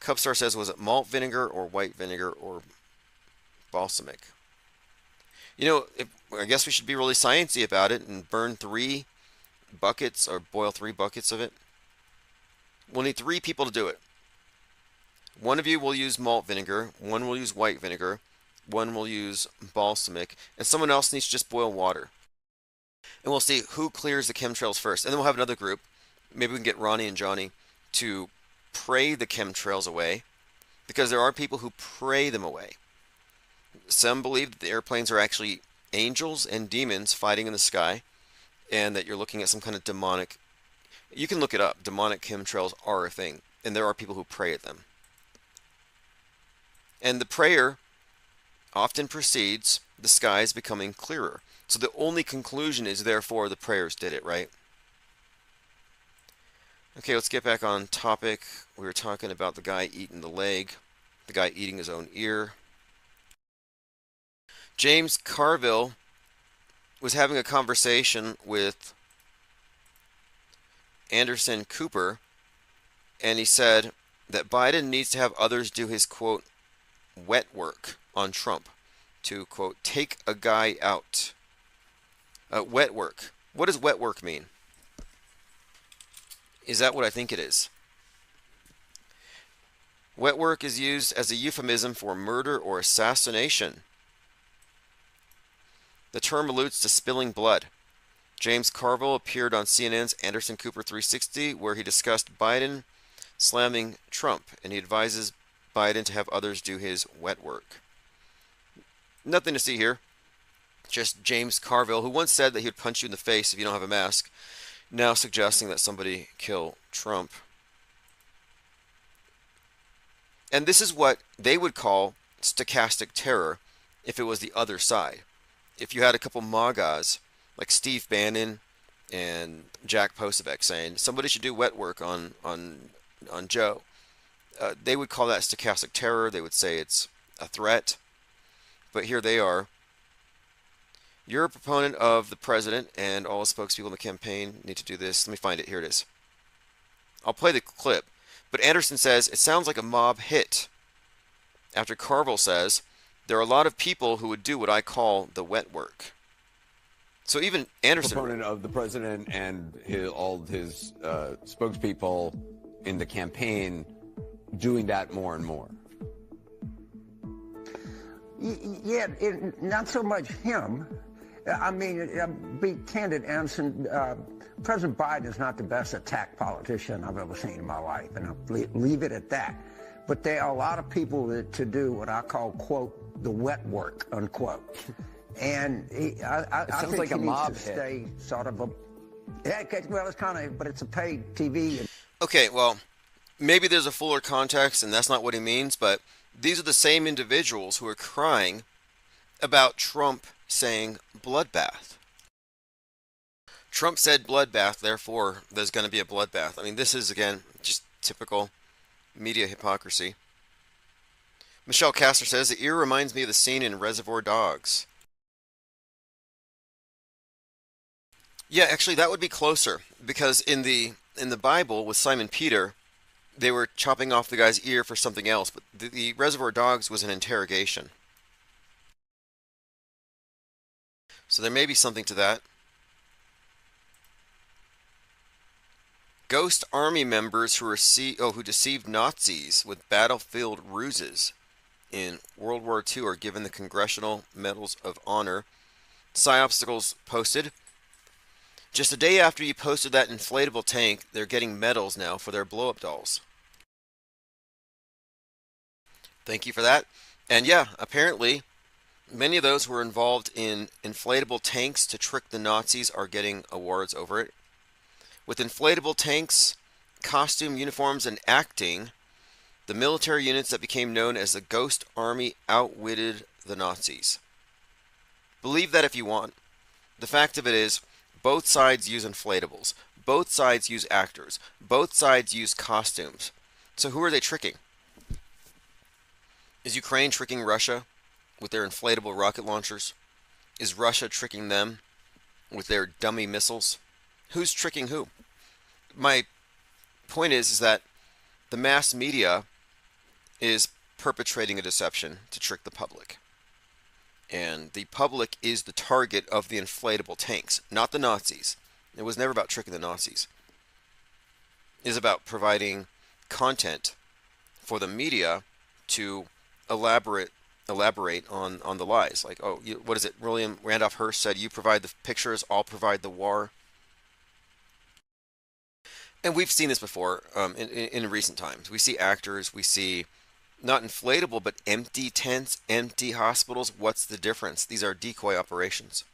Cubstar says, was it malt vinegar or white vinegar or balsamic? I guess we should be really sciencey about it and burn 3 buckets or boil 3 buckets of it. We'll need 3 people to do it. One of you will use malt vinegar, one will use white vinegar, one will use balsamic, and someone else needs to just boil water. And we'll see who clears the chemtrails first. And then we'll have another group. Maybe we can get Ronnie and Johnny to pray the chemtrails away, because there are people who pray them away. Some believe that the airplanes are actually angels and demons fighting in the sky, and that you're looking at some kind of demonic. You can look it up. Demonic chemtrails are a thing, and there are people who pray at them. And the prayer often precedes the skies becoming clearer. So the only conclusion is, therefore, the prayers did it, right? Okay, let's get back on topic. We were talking about the guy eating the leg, the guy eating his own ear. James Carville was having a conversation with Anderson Cooper, and he said that Biden needs to have others do his, quote, wet work on Trump. to, quote, take a guy out. Wet work. What does wet work mean? Is that what I think it is? Wet work is used as a euphemism for murder or assassination. The term alludes to spilling blood. James Carville appeared on CNN's Anderson Cooper 360, where he discussed Biden slamming Trump, and he advises Biden to have others do his wet work. Nothing to see here. Just James Carville, who once said that he would punch you in the face if you don't have a mask, now suggesting that somebody kill Trump. And this is what they would call stochastic terror if it was the other side. If you had a couple MAGAs, like Steve Bannon and Jack Posobiec, saying somebody should do wet work on Joe, they would call that stochastic terror. They would say it's a threat. But here they are. You're a proponent of the president, and all spokespeople in the campaign need to do this. Let me find it. Here it is. I'll play the clip. But Anderson says it sounds like a mob hit. After Carville says there are a lot of people who would do what I call the wet work. So even Anderson, proponent of the president and all his spokespeople in the campaign, doing that more and more. Yeah, not so much him. I mean, be candid, Anderson. President Biden is not the best attack politician I've ever seen in my life, and I'll leave it at that. But there are a lot of people to do what I call, quote, the wet work, unquote. And I think like he a needs mob to hit. stay sort of a, yeah, well, it's kind of, but it's a paid TV. Okay, well, maybe there's a fuller context, and that's not what he means, but these are the same individuals who are crying about Trump saying bloodbath. Trump said bloodbath, therefore there's going to be a bloodbath. I mean, this is, again, just typical media hypocrisy. Michelle Castor says, the ear reminds me of the scene in Reservoir Dogs. Yeah, actually, that would be closer, because in the Bible with Simon Peter, they were chopping off the guy's ear for something else, but the Reservoir Dogs was an interrogation. So there may be something to that. Ghost army members who deceived Nazis with battlefield ruses in World War II are given the Congressional Medals of Honor. Psyobstacles posted. Just a day after you posted that inflatable tank, they're getting medals now for their blow-up dolls. Thank you for that. And yeah, apparently, many of those who were involved in inflatable tanks to trick the Nazis are getting awards over it. With inflatable tanks, costume, uniforms, and acting, the military units that became known as the Ghost Army outwitted the Nazis. Believe that if you want. The fact of it is, both sides use inflatables. Both sides use actors. Both sides use costumes. So who are they tricking? Is Ukraine tricking Russia with their inflatable rocket launchers? Is Russia tricking them with their dummy missiles? Who's tricking who? My point is that the mass media is perpetrating a deception to trick the public. And the public is the target of the inflatable tanks, not the Nazis. It was never about tricking the Nazis. It is about providing content for the media to elaborate on the lies. Like, oh, what is it? William Randolph Hearst said, you provide the pictures, I'll provide the war. And we've seen this before in recent times. We see actors, we see not inflatable, but empty tents, empty hospitals. What's the difference? These are decoy operations.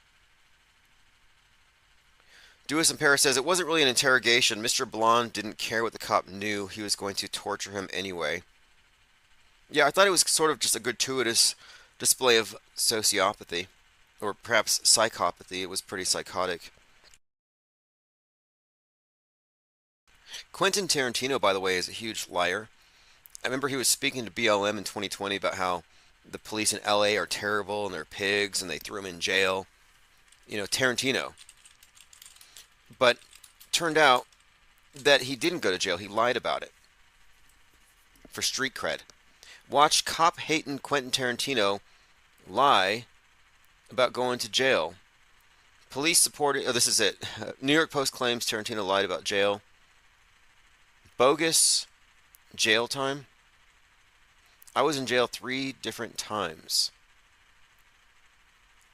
Dewis in Paris says, it wasn't really an interrogation. Mr. Blonde didn't care what the cop knew. He was going to torture him anyway. Yeah, I thought it was sort of just a gratuitous display of sociopathy, or perhaps psychopathy. It was pretty psychotic. Quentin Tarantino, by the way, is a huge liar. I remember he was speaking to BLM in 2020 about how the police in LA are terrible and they're pigs and they threw him in jail. You know, Tarantino. But turned out that he didn't go to jail. He lied about it for street cred. Watch cop-hating Quentin Tarantino lie about going to jail. Police supported. Oh, this is it. New York Post claims Tarantino lied about jail. Bogus jail time. I was in jail 3 different times.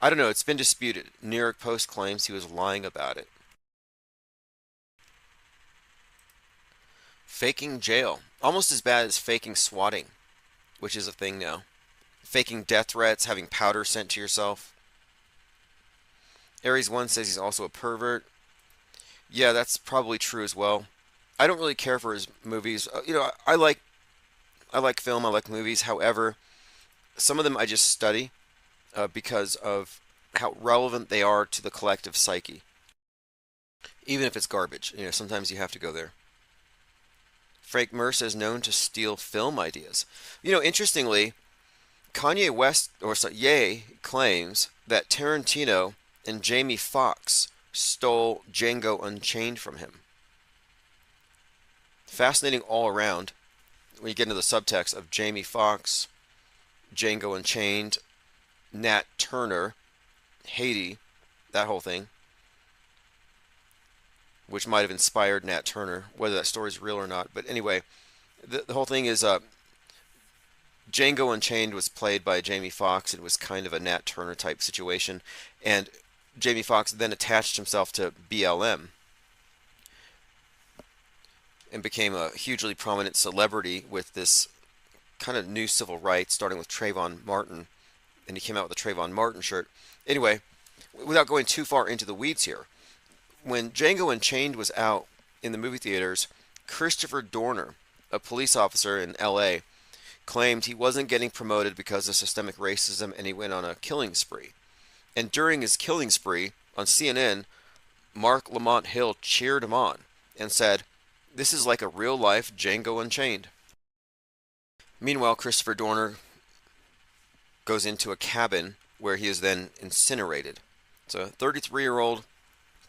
I don't know. It's been disputed. New York Post claims he was lying about it. Faking jail. Almost as bad as faking swatting, which is a thing now. Faking death threats, having powder sent to yourself. Aries 1 says he's also a pervert. Yeah, that's probably true as well. I don't really care for his movies. I like film, I like movies. However, some of them I just study because of how relevant they are to the collective psyche. Even if it's garbage, sometimes you have to go there. Frank Merce is known to steal film ideas. Interestingly, Kanye West, Ye, claims that Tarantino and Jamie Foxx stole Django Unchained from him. Fascinating all around when you get into the subtext of Jamie Foxx, Django Unchained, Nat Turner, Haiti, that whole thing, which might have inspired Nat Turner, whether that story's real or not. But anyway, the whole thing is Django Unchained was played by Jamie Foxx. It was kind of a Nat Turner type situation. And Jamie Foxx then attached himself to BLM and became a hugely prominent celebrity with this kind of new civil rights, starting with Trayvon Martin. And he came out with a Trayvon Martin shirt. Anyway, without going too far into the weeds here, when Django Unchained was out in the movie theaters, Christopher Dorner, a police officer in LA, claimed he wasn't getting promoted because of systemic racism, and he went on a killing spree. And during his killing spree on CNN, Mark Lamont Hill cheered him on and said, "This is like a real-life Django Unchained." Meanwhile, Christopher Dorner goes into a cabin where he is then incinerated. So 33-year-old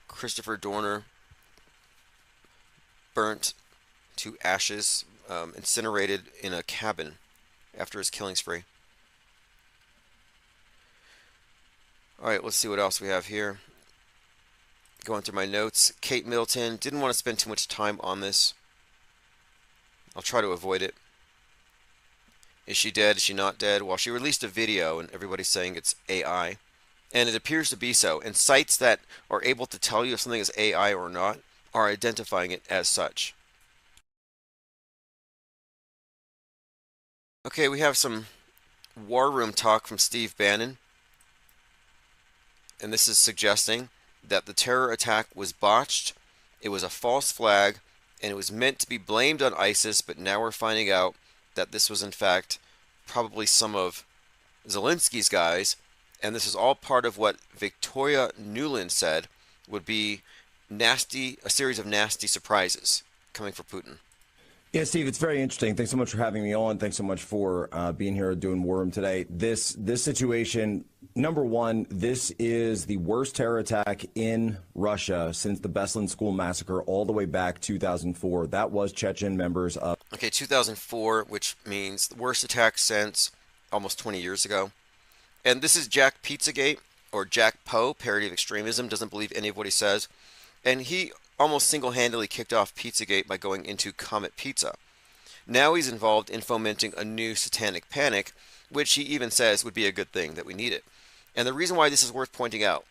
Christopher Dorner burnt to ashes, incinerated in a cabin after his killing spree. All right, let's see what else we have here. Going through my notes. Kate Middleton, didn't want to spend too much time on this. I'll try to avoid it. Is she dead? Is she not dead? Well, she released a video and everybody's saying it's AI. And it appears to be so. And sites that are able to tell you if something is AI or not are identifying it as such. Okay, we have some war room talk from Steve Bannon. And this is suggesting that the terror attack was botched, it was a false flag, and it was meant to be blamed on ISIS, but now we're finding out that this was in fact probably some of Zelensky's guys, and this is all part of what Victoria Nuland said would be a series of nasty surprises coming for Putin. Yeah, Steve, it's very interesting. Thanks so much for having me on. Thanks so much for being here doing War Room today. This situation, number one, this is the worst terror attack in Russia since the Beslan school massacre all the way back 2004. That was Chechen members of... Okay, 2004, which means the worst attack since almost 20 years ago. And this is Jack Pizzagate, or Jack Poe, parody of extremism, doesn't believe any of what he says. And he almost single-handedly kicked off Pizzagate by going into Comet Pizza. Now he's involved in fomenting a new satanic panic, which he even says would be a good thing, that we need it. And the reason why this is worth pointing out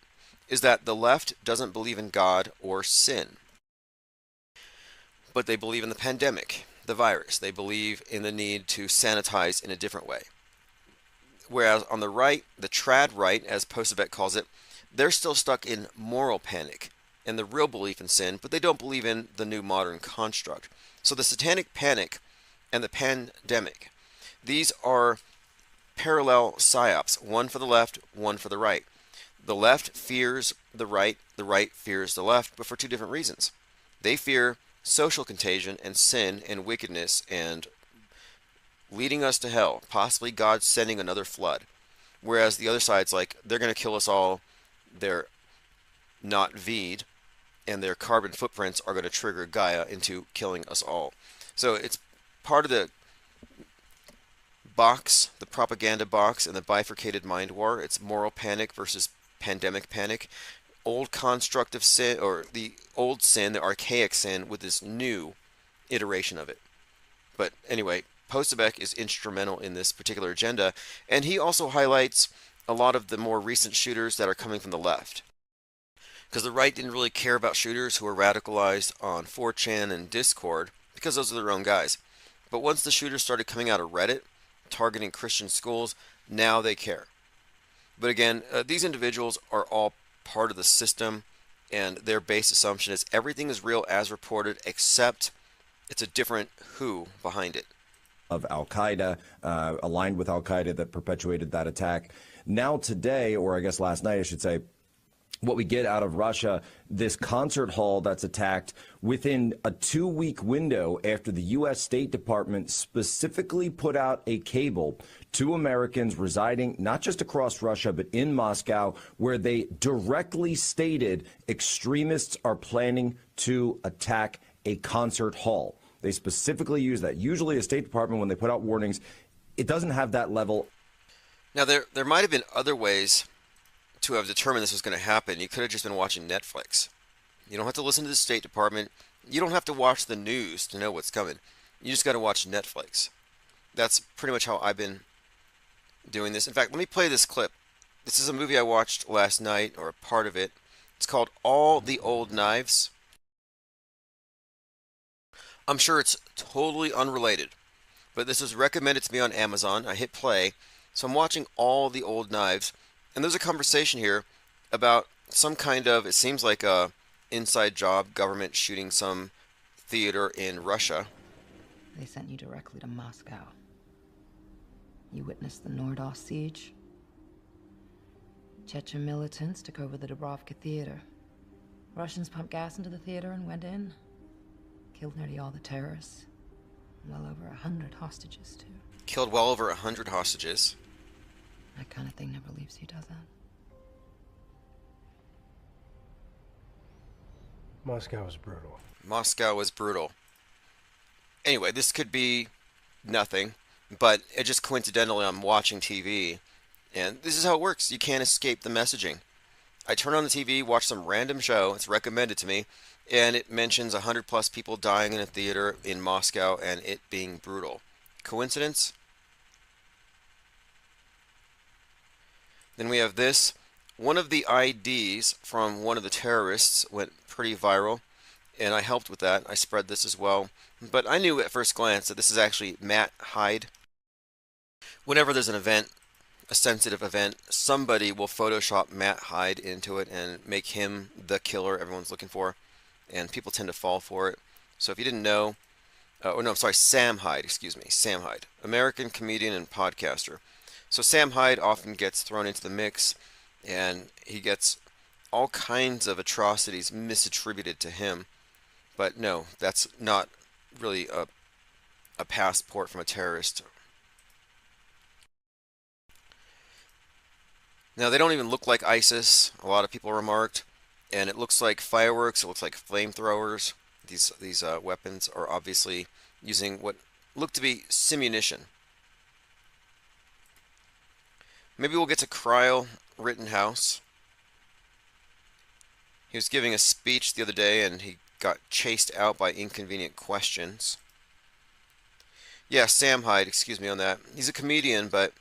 is that the left doesn't believe in God or sin. But they believe in the pandemic, the virus. They believe in the need to sanitize in a different way. Whereas on the right, the trad right, as Posabek calls it, they're still stuck in moral panic and the real belief in sin, but they don't believe in the new modern construct. So the satanic panic and the pandemic, these are parallel psyops, one for the left, one for the right. The left fears the right fears the left, but for two different reasons. They fear social contagion and sin and wickedness and leading us to hell, possibly God sending another flood. Whereas the other side's like, they're going to kill us all, they're not V'd, and their carbon footprints are going to trigger Gaia into killing us all. So it's part of the box, the propaganda box, and the bifurcated mind war. It's moral panic versus pandemic panic. Old construct of sin, or the old sin, the archaic sin, with this new iteration of it. But anyway, Posebek is instrumental in this particular agenda, and he also highlights a lot of the more recent shooters that are coming from the left. Because the right didn't really care about shooters who were radicalized on 4chan and Discord, because those are their own guys. But once the shooters started coming out of Reddit, targeting Christian schools, now they care. But again, these individuals are all part of the system, and their base assumption is everything is real as reported, except it's a different who behind it. Of Al-Qaeda, aligned with Al-Qaeda, that perpetuated that attack. Now today, or I guess last night I should say, what we get out of Russia, this concert hall that's attacked within a 2-week window after the U.S. State Department specifically put out a cable to Americans residing not just across Russia, but in Moscow, where they directly stated extremists are planning to attack a concert hall. They specifically use that. Usually a State Department, when they put out warnings, it doesn't have that level. Now, there might have been other ways to have determined this was going to happen. You could have just been watching Netflix. You don't have to listen to the State Department. You don't have to watch the news to know what's coming. You just got to watch Netflix. That's pretty much how I've been doing this. In fact, let me play this clip. This is a movie I watched last night, or a part of it. It's called All the Old Knives. I'm sure it's totally unrelated, but this was recommended to me on Amazon. I hit play, so I'm watching All the Old Knives. And there's a conversation here about some kind of, it seems like a inside job, government shooting some theater in Russia. They sent you directly to Moscow. You witnessed the Nordau siege. Chechen militants took over the Dubrovka theater. Russians pumped gas into the theater and went in. Killed nearly all the terrorists. Well over 100 hostages, too. Killed well over 100 hostages. That kind of thing never leaves you, does it? Moscow was brutal. Moscow was brutal. Anyway, this could be nothing, but it just coincidentally I'm watching TV, and this is how it works. You can't escape the messaging. I turn on the TV, watch some random show, it's recommended to me, and it mentions 100+ people dying in a theater in Moscow and it being brutal. Coincidence? Then we have this. One of the IDs from one of the terrorists went pretty viral, and I helped with that. I spread this as well. But I knew at first glance that this is actually Matt Hyde. Whenever there's an event, a sensitive event, somebody will Photoshop Matt Hyde into it and make him the killer everyone's looking for, and people tend to fall for it. So if you didn't know, Sam Hyde, Sam Hyde, American comedian and podcaster. So Sam Hyde often gets thrown into the mix, and he gets all kinds of atrocities misattributed to him. But no, that's not really a passport from a terrorist. Now, they don't even look like ISIS, a lot of people remarked, and it looks like fireworks, it looks like flamethrowers. These weapons are obviously using what look to be simunition. Maybe we'll get to Kyle Rittenhouse. He was giving a speech the other day and he got chased out by inconvenient questions. Yeah, Sam Hyde, excuse me on that. He's a comedian, but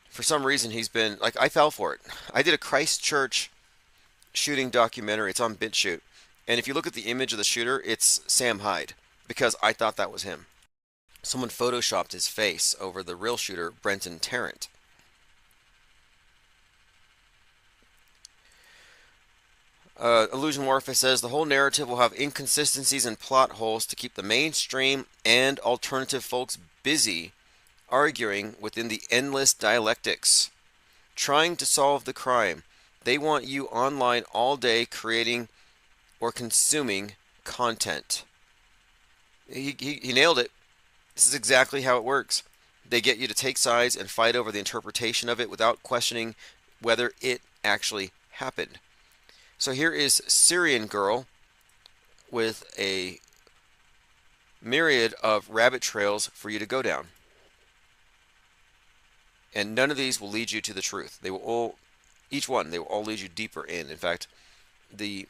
for some reason he's been, like, I fell for it. I did a Christchurch shooting documentary. It's on BitChute. And if you look at the image of the shooter, it's Sam Hyde, because I thought that was him. Someone photoshopped his face over the real shooter, Brenton Tarrant. Illusion Warfare says the whole narrative will have inconsistencies and plot holes to keep the mainstream and alternative folks busy arguing within the endless dialectics, trying to solve the crime. They want you online all day creating or consuming content. He nailed it. This is exactly how it works. They get you to take sides and fight over the interpretation of it without questioning whether it actually happened. So here is Syrian girl with a myriad of rabbit trails for you to go down. And none of these will lead you to the truth. They will all, each one, they will all lead you deeper in. In fact, the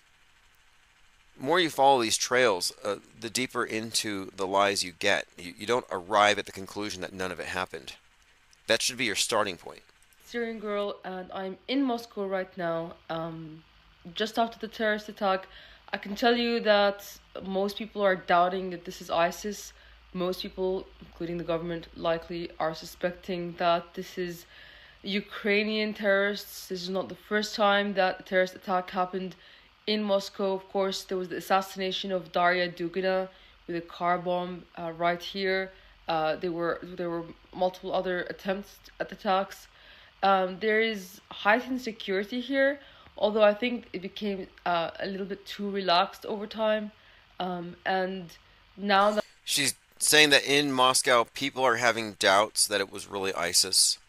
more you follow these trails, the deeper into the lies you get. You don't arrive at the conclusion that none of it happened. That should be your starting point. Syrian girl, and I'm in Moscow right now. Just after the terrorist attack, I can tell you that most people are doubting that this is ISIS. Most people, including the government, likely are suspecting that this is Ukrainian terrorists. This is not the first time that a terrorist attack happened in Moscow. Of course, there was the assassination of Daria Dugina with a car bomb right here. There were multiple other attempts at attacks. There is heightened security here, although I think it became a little bit too relaxed over time. And now that She's saying that in Moscow, people are having doubts that it was really ISIS.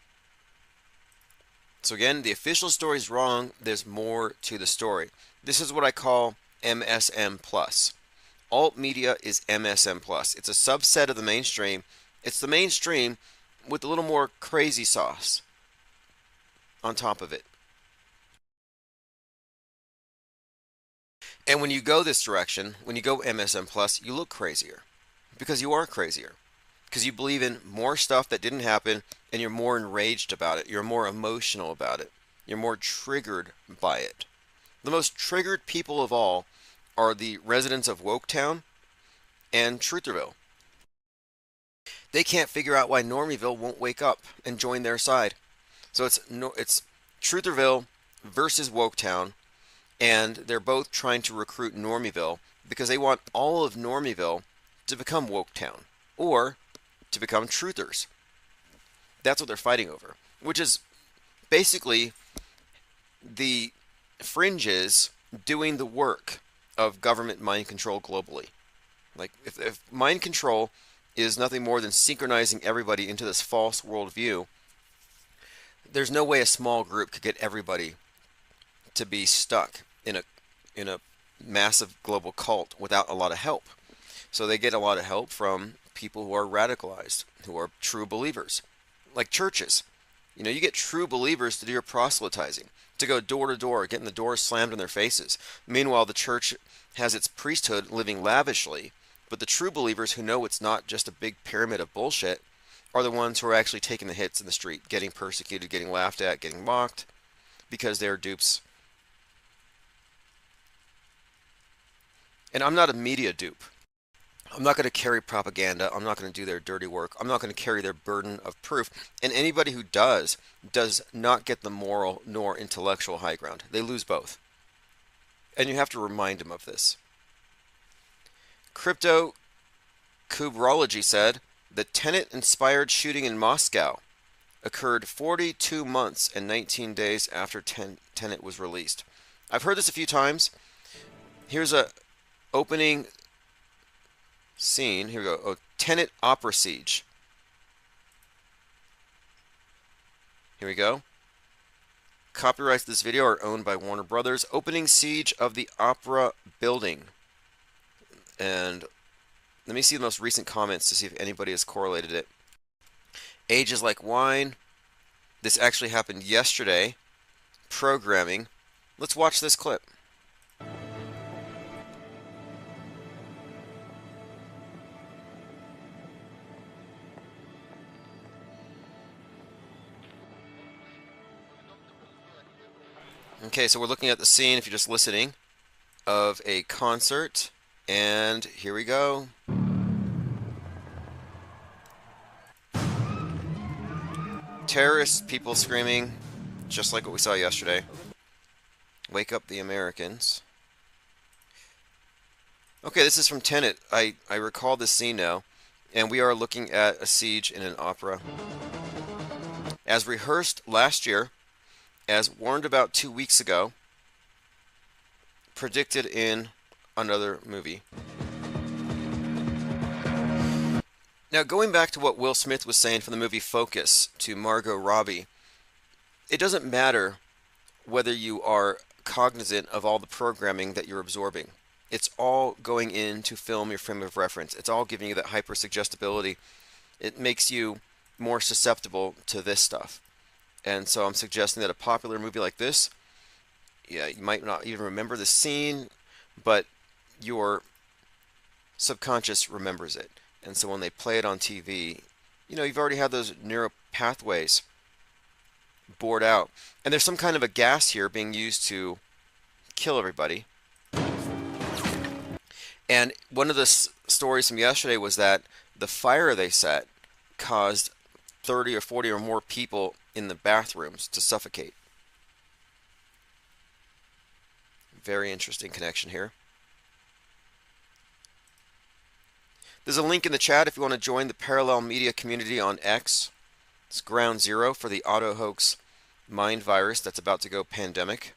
So again, the official story is wrong. There's more to the story. This is what I call MSM plus. Alt media is MSM plus. It's a subset of the mainstream. It's the mainstream with a little more crazy sauce on top of it. And when you go this direction, when you go MSM plus, you look crazier. Because you are crazier. Because you believe in more stuff that didn't happen, and you're more enraged about it. You're more emotional about it. You're more triggered by it. The most triggered people of all are the residents of Woketown and Trutherville. They can't figure out why Normieville won't wake up and join their side. So it's Trutherville versus Woketown, and they're both trying to recruit Normieville because they want all of Normieville to become Woketown or to become Truthers. That's what they're fighting over, which is basically the fringes doing the work of government mind control globally. Like if mind control is nothing more than synchronizing everybody into this false worldview, there's no way a small group could get everybody to be stuck in a massive global cult without a lot of help. So they get a lot of help from people who are radicalized, who are true believers, like churches. You know, you get true believers to do your proselytizing, to go door to door, getting the doors slammed in their faces. Meanwhile, the church has its priesthood living lavishly, but the true believers who know it's not just a big pyramid of bullshit are the ones who are actually taking the hits in the street, getting persecuted, getting laughed at, getting mocked, because they're dupes. And I'm not a media dupe. I'm not going to carry propaganda. I'm not going to do their dirty work. I'm not going to carry their burden of proof. And anybody who does not get the moral nor intellectual high ground. They lose both. And you have to remind them of this. Crypto Kubrology said the Tenet-inspired shooting in Moscow occurred 42 months and 19 days after Tenet was released. I've heard this a few times. Here's a opening scene. Here we go. Oh, Tenet Opera Siege. Here we go. Copyrights to this video are owned by Warner Brothers. Opening siege of the Opera building. And let me see the most recent comments to see if anybody has correlated it. Age is like wine. This actually happened yesterday. Programming. Let's watch this clip. Okay, so we're looking at the scene, if you're just listening, of a concert, and here we go. Terrorists, people screaming, just like what we saw yesterday. Wake up the Americans. Okay, this is from Tenet. I recall this scene now, and we are looking at a siege in an opera. As rehearsed last year, as warned about 2 weeks ago, predicted in another movie. Now, going back to what Will Smith was saying from the movie Focus to Margot Robbie, it doesn't matter whether you are cognizant of all the programming that you're absorbing. It's all going in to film your frame of reference. It's all giving you that hyper suggestibility. It makes you more susceptible to this stuff. And so I'm suggesting that a popular movie like this, yeah, you might not even remember the scene, but your subconscious remembers it. And so when they play it on TV, you've already had those neural pathways bored out. And there's some kind of a gas here being used to kill everybody. And one of the stories from yesterday was that the fire they set caused 30 or 40 or more people in the bathrooms to suffocate. Very interesting connection here. There's a link in the chat if you want to join the parallel media community on X. It's ground zero for the auto hoax mind virus that's about to go pandemic.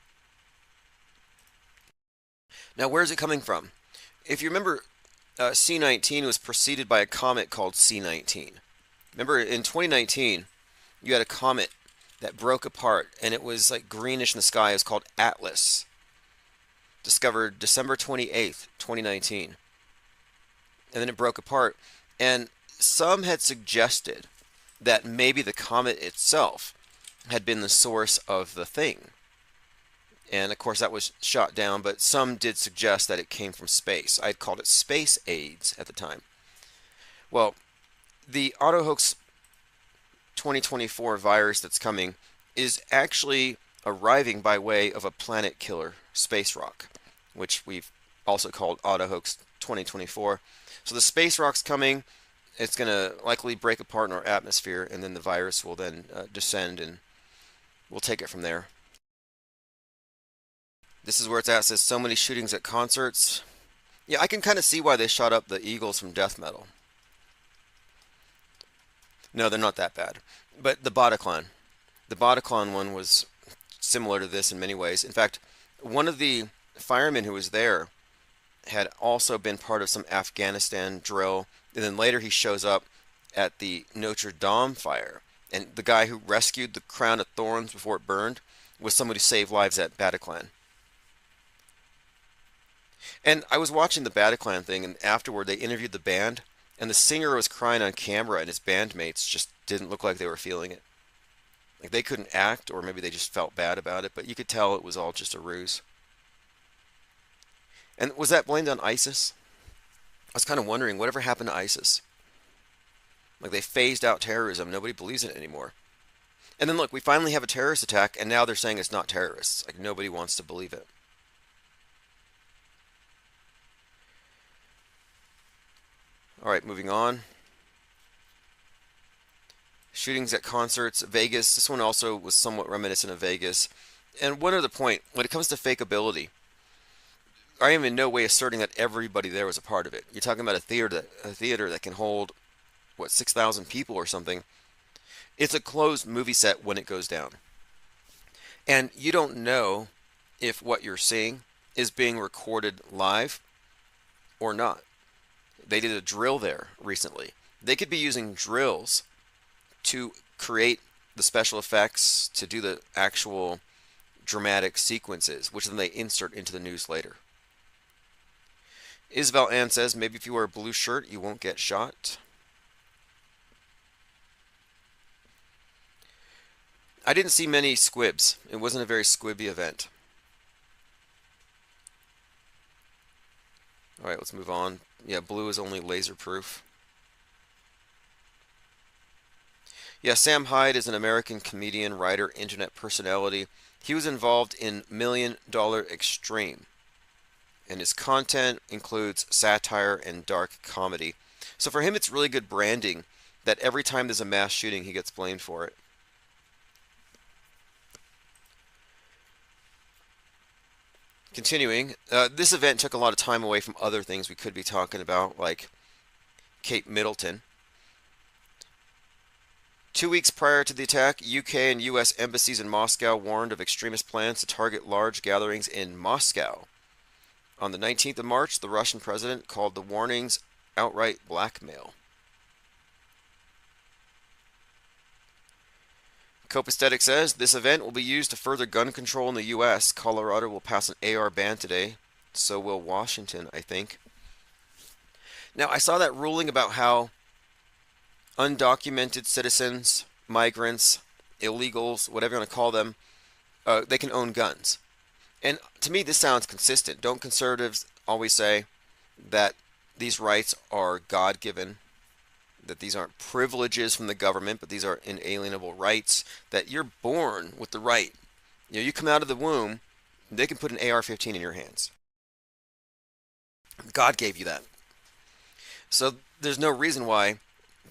Now, where's it coming from? If you remember, C19 was preceded by a comet called C19. Remember, in 2019, you had a comet that broke apart, and it was like greenish in the sky. It was called Atlas, discovered December 28th, 2019. And then it broke apart, and some had suggested that maybe the comet itself had been the source of the thing. And of course that was shot down, but some did suggest that it came from space. I'd called it space AIDS at the time. Well, the AutoHoax 2024 virus that's coming is actually arriving by way of a planet killer space rock, which we've also called AutoHoax 2024. So the space rock's coming. It's going to likely break apart in our atmosphere, and then the virus will then descend, and we'll take it from there. This is where it's at. It says so many shootings at concerts. Yeah, I can kind of see why they shot up the Eagles from death metal. No, they're not that bad. But the Bataclan one was similar to this in many ways. In fact, one of the firemen who was there had also been part of some Afghanistan drill, and then later he shows up at the Notre Dame fire, and the guy who rescued the crown of thorns before it burned was somebody who saved lives at Bataclan. And I was watching the Bataclan thing, and afterward they interviewed the band, and the singer was crying on camera, and his bandmates just didn't look like they were feeling it. Like they couldn't act, or maybe they just felt bad about it, but you could tell it was all just a ruse. And was that blamed on ISIS? I was kind of wondering, whatever happened to ISIS? Like they phased out terrorism. Nobody believes in it anymore. And then look, we finally have a terrorist attack, and now they're saying it's not terrorists. Like nobody wants to believe it. All right, moving on. Shootings at concerts, Vegas. This one also was somewhat reminiscent of Vegas. And one other point, when it comes to fakeability, I am in no way asserting that everybody there was a part of it. You're talking about a theater that can hold, 6,000 people or something. It's a closed movie set when it goes down. And you don't know if what you're seeing is being recorded live or not. They did a drill there recently. They could be using drills to create the special effects, to do the actual dramatic sequences, which then they insert into the news later. Isabel Ann says, maybe if you wear a blue shirt, you won't get shot. I didn't see many squibs. It wasn't a very squibby event. All right, let's move on. Yeah, blue is only laser proof. Yeah, Sam Hyde is an American comedian, writer, internet personality. He was involved in $1 Million Extreme, and his content includes satire and dark comedy. So for him, it's really good branding that every time there's a mass shooting, he gets blamed for it. Continuing, this event took a lot of time away from other things we could be talking about, like Cape Middleton. 2 weeks prior to the attack, UK and US embassies in Moscow warned of extremist plans to target large gatherings in Moscow. On the 19th of March, the Russian president called the warnings outright blackmail. Copaesthetic says, this event will be used to further gun control in the U.S. Colorado will pass an AR ban today. So will Washington, I think. Now, I saw that ruling about how undocumented citizens, migrants, illegals, whatever you want to call them, they can own guns. And to me, this sounds consistent. Don't conservatives always say that these rights are God given, that these aren't privileges from the government, but these are inalienable rights, that you're born with the right? You come out of the womb, they can put an AR-15 in your hands. God gave you that. So there's no reason why,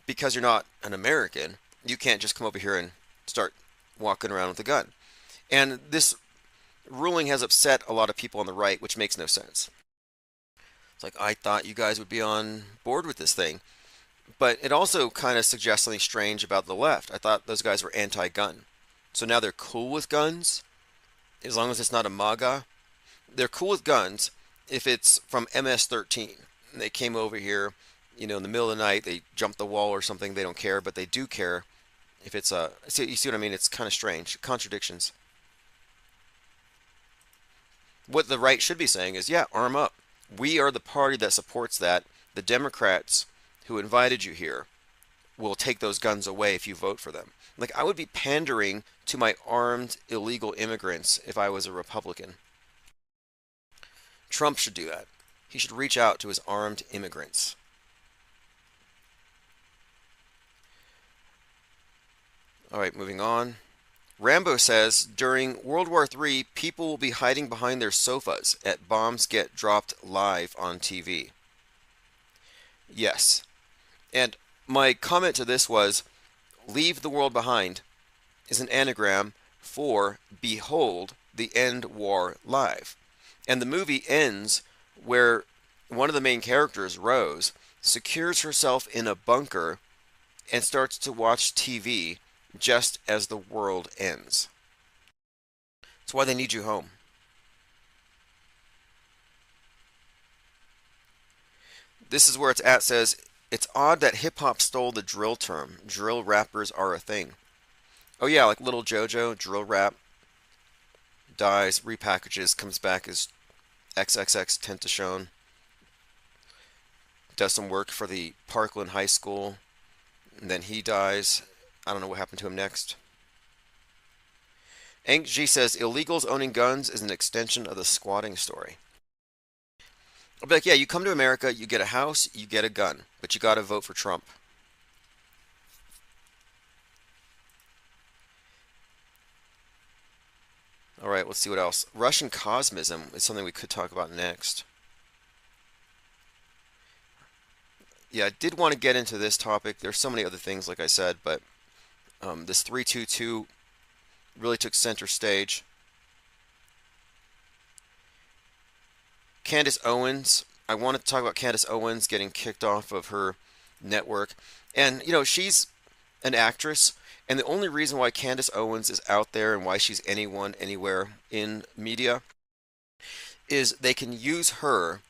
because you're not an American, you can't just come over here and start walking around with a gun. And this ruling has upset a lot of people on the right, which makes no sense. It's like, I thought you guys would be on board with this thing. But it also kind of suggests something strange about the left. I thought those guys were anti-gun. So now they're cool with guns, as long as it's not a MAGA. They're cool with guns if it's from MS-13. And they came over here, in the middle of the night, they jumped the wall or something, they don't care, but they do care if it's a... You see what I mean? It's kind of strange. Contradictions. What the right should be saying is, yeah, arm up. We are the party that supports that. The Democrats who invited you here will take those guns away if you vote for them. Like, I would be pandering to my armed illegal immigrants if I was a Republican. Trump should do that. He should reach out to his armed immigrants. All right, moving on. Rambo says, during World War III, people will be hiding behind their sofas at bombs get dropped live on TV. Yes. And my comment to this was, leave the world behind is an anagram for behold the end war live. And the movie ends where one of the main characters, Rose, secures herself in a bunker and starts to watch TV just as the world ends. That's why they need you home. This is where it's at. Says, it's odd that hip-hop stole the drill term. Drill rappers are a thing. Oh yeah, like Little JoJo, drill rap, dies, repackages, comes back as XXX Tentacion, does some work for the Parkland High School, and then he dies. I don't know what happened to him next. Hank G says, illegals owning guns is an extension of the squatting story. I'll be like, yeah, you come to America, you get a house, you get a gun, but you got to vote for Trump. All right, let's see what else. Russian cosmism is something we could talk about next. Yeah, I did want to get into this topic. There's so many other things, like I said, but this 322 really took center stage. Candace Owens. I wanted to talk about Candace Owens getting kicked off of her network. And, she's an actress. And the only reason why Candace Owens is out there and why she's anyone, anywhere in media is they can use her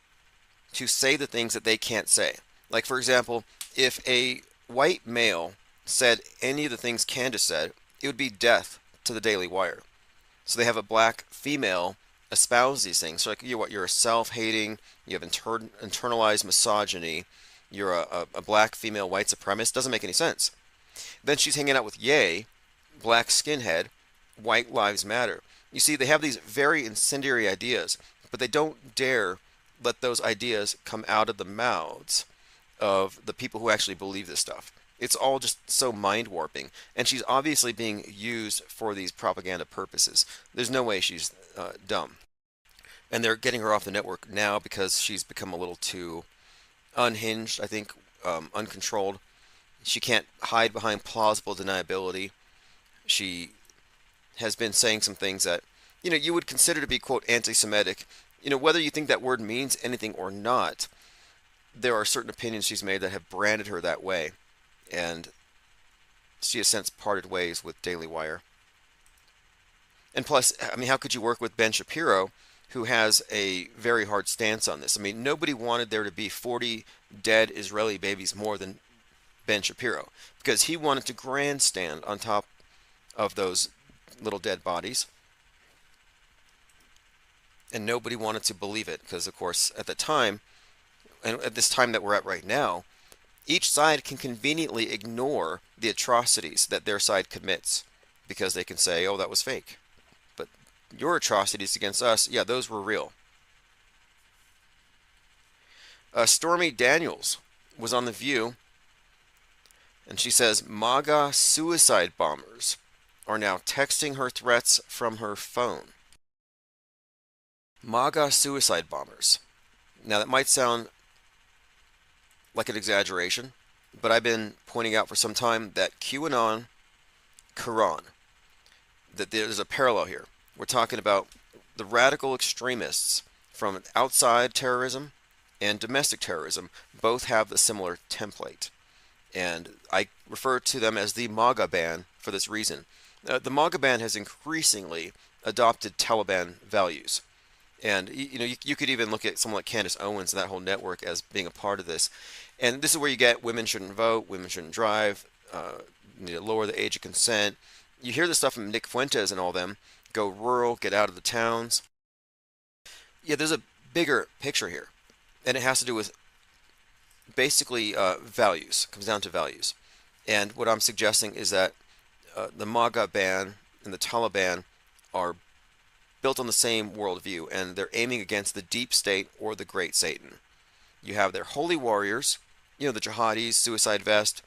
to say the things that they can't say. Like, for example, if a white male said any of the things Candace said, it would be death to the Daily Wire. So they have a black female espouse these things. So like, you're a self-hating, you have internalized misogyny, you're a black female white supremacist. Doesn't make any sense. Then she's hanging out with Ye, black skinhead, white lives matter. You see, they have these very incendiary ideas, but they don't dare let those ideas come out of the mouths of the people who actually believe this stuff. It's all just so mind warping, and she's obviously being used for these propaganda purposes. There's no way she's dumb. And they're getting her off the network now because she's become a little too unhinged, I think, uncontrolled. She can't hide behind plausible deniability. She has been saying some things that, you would consider to be, quote, anti-Semitic. Whether you think that word means anything or not, there are certain opinions she's made that have branded her that way. And she has since parted ways with Daily Wire. And plus, how could you work with Ben Shapiro, who has a very hard stance on this? Nobody wanted there to be 40 dead Israeli babies more than Ben Shapiro, because he wanted to grandstand on top of those little dead bodies. And nobody wanted to believe it because, of course, at the time, and at this time that we're at right now, each side can conveniently ignore the atrocities that their side commits because they can say, oh, that was fake. But your atrocities against us, yeah, those were real. Stormy Daniels was on The View, and she says MAGA suicide bombers are now texting her threats from her phone. MAGA suicide bombers. Now, that might sound like an exaggeration, but I've been pointing out for some time that QAnon, Quran, that there's a parallel here. We're talking about the radical extremists from outside terrorism and domestic terrorism both have the similar template. And I refer to them as the MAGA ban for this reason. The MAGA ban has increasingly adopted Taliban values. And you could even look at someone like Candace Owens and that whole network as being a part of this. And this is where you get women shouldn't vote, women shouldn't drive, need to lower the age of consent. You hear this stuff from Nick Fuentes and all them. Go rural, get out of the towns. Yeah, there's a bigger picture here. And it has to do with basically values. It comes down to values. And what I'm suggesting is that the MAGA ban and the Taliban are built on the same worldview, and they're aiming against the deep state or the great Satan. You have their holy warriors, the jihadis, suicide vest,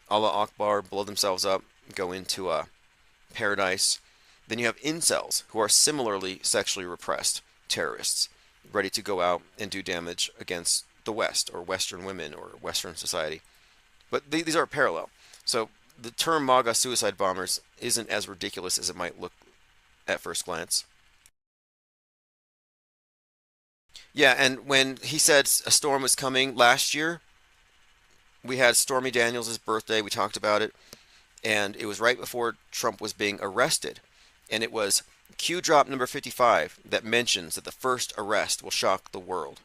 Allah Akbar, blow themselves up, go into paradise. Then you have incels, who are similarly sexually repressed terrorists, ready to go out and do damage against the West, or Western women, or Western society. But these are parallel. So the term MAGA suicide bombers isn't as ridiculous as it might look at first glance. Yeah, and when he said a storm was coming last year, we had Stormy Daniels' birthday. We talked about it. And it was right before Trump was being arrested. And it was Q drop number 55 that mentions that the first arrest will shock the world.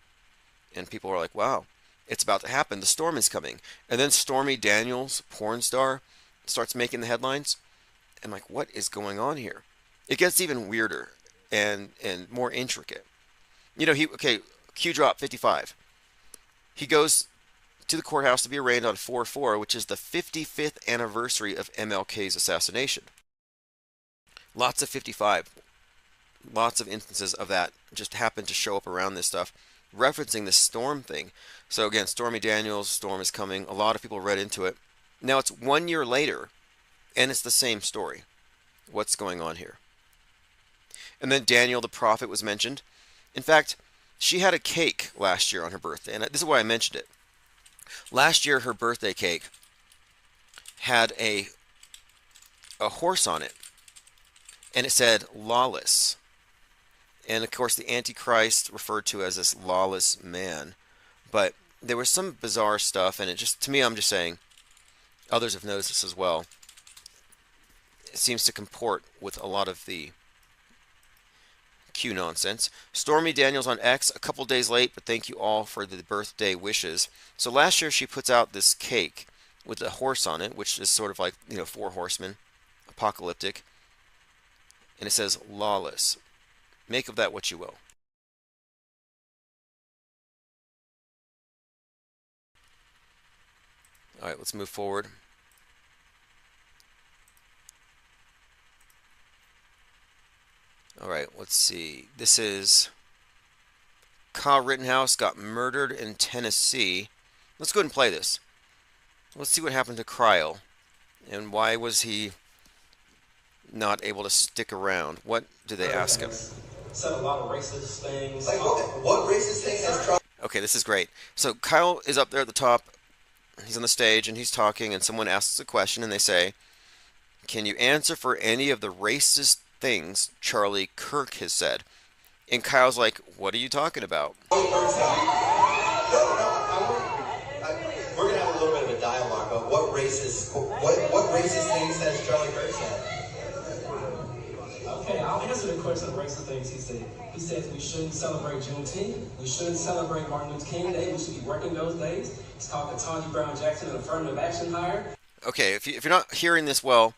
And people are like, wow, it's about to happen. The storm is coming. And then Stormy Daniels, porn star, starts making the headlines. I'm like, what is going on here? It gets even weirder and more intricate. Q drop 55. He goes to the courthouse to be arraigned on 4/4, which is the 55th anniversary of MLK's assassination. Lots of 55. Lots of instances of that just happen to show up around this stuff, referencing this storm thing. So again, Stormy Daniels, storm is coming. A lot of people read into it. Now it's 1 year later, and it's the same story. What's going on here? And then Daniel the prophet was mentioned. In fact, she had a cake last year on her birthday, and this is why I mentioned it. Last year, her birthday cake had a horse on it, and it said lawless. And of course, the Antichrist referred to as this lawless man. But there was some bizarre stuff, and it just, to me, I'm just saying, others have noticed this as well. It seems to comport with a lot of the Q nonsense. Stormy Daniels on X, a couple days late, but thank you all for the birthday wishes. So last year she puts out this cake with a horse on it, which is sort of like, four horsemen, apocalyptic. And it says lawless. Make of that what you will. All right, let's move forward. All right, let's see. This is Kyle Rittenhouse got murdered in Tennessee. Let's go ahead and play this. Let's see what happened to Kyle and why was he not able to stick around. What did they ask him? Said a lot of racist things. Like what racist things has Trump? Okay, this is great. So Kyle is up there at the top. He's on the stage and he's talking, and someone asks a question and they say, "Can you answer for any of the racist things Charlie Kirk has said?" And Kyle's like, "What are you talking about?" We're gonna have a little bit of a dialogue about what racist things has Charlie Kirk said. Okay, I'll answer the question of racist things he said. He says we shouldn't celebrate Juneteenth. We shouldn't celebrate Martin Luther King Day. We should be working those days. It's called Ketanji Brown Jackson, an affirmative action hire. Okay, if you're not hearing this well,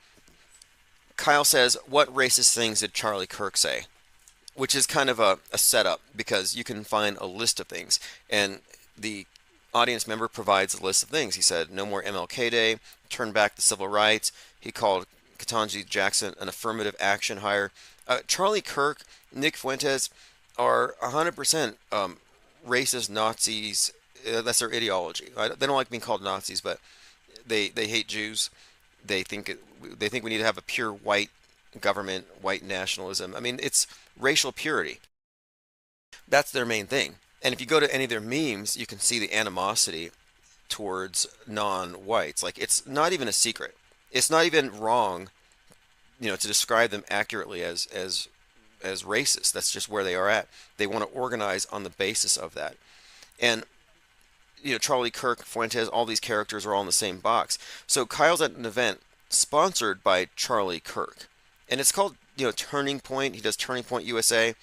Kyle says, what racist things did Charlie Kirk say? which is kind of a setup because you can find a list of things. And the audience member provides a list of things. He said, no more MLK Day, turn back the civil rights. He called Ketanji Jackson an affirmative action hire. Charlie Kirk, Nick Fuentes are 100% racist Nazis. That's their ideology. They don't like being called Nazis, but they hate Jews. They think we need to have a pure white government, white nationalism. I mean, it's racial purity. That's their main thing. And if you go to any of their memes, you can see the animosity towards non-whites. Like, it's not even a secret. It's not even wrong, to describe them accurately as racist. That's just where they are at. They want to organize on the basis of that. And Charlie Kirk, Fuentes, all these characters are all in the same box. So Kyle's at an event sponsored by Charlie Kirk, and it's called Turning Point. He does Turning Point USA.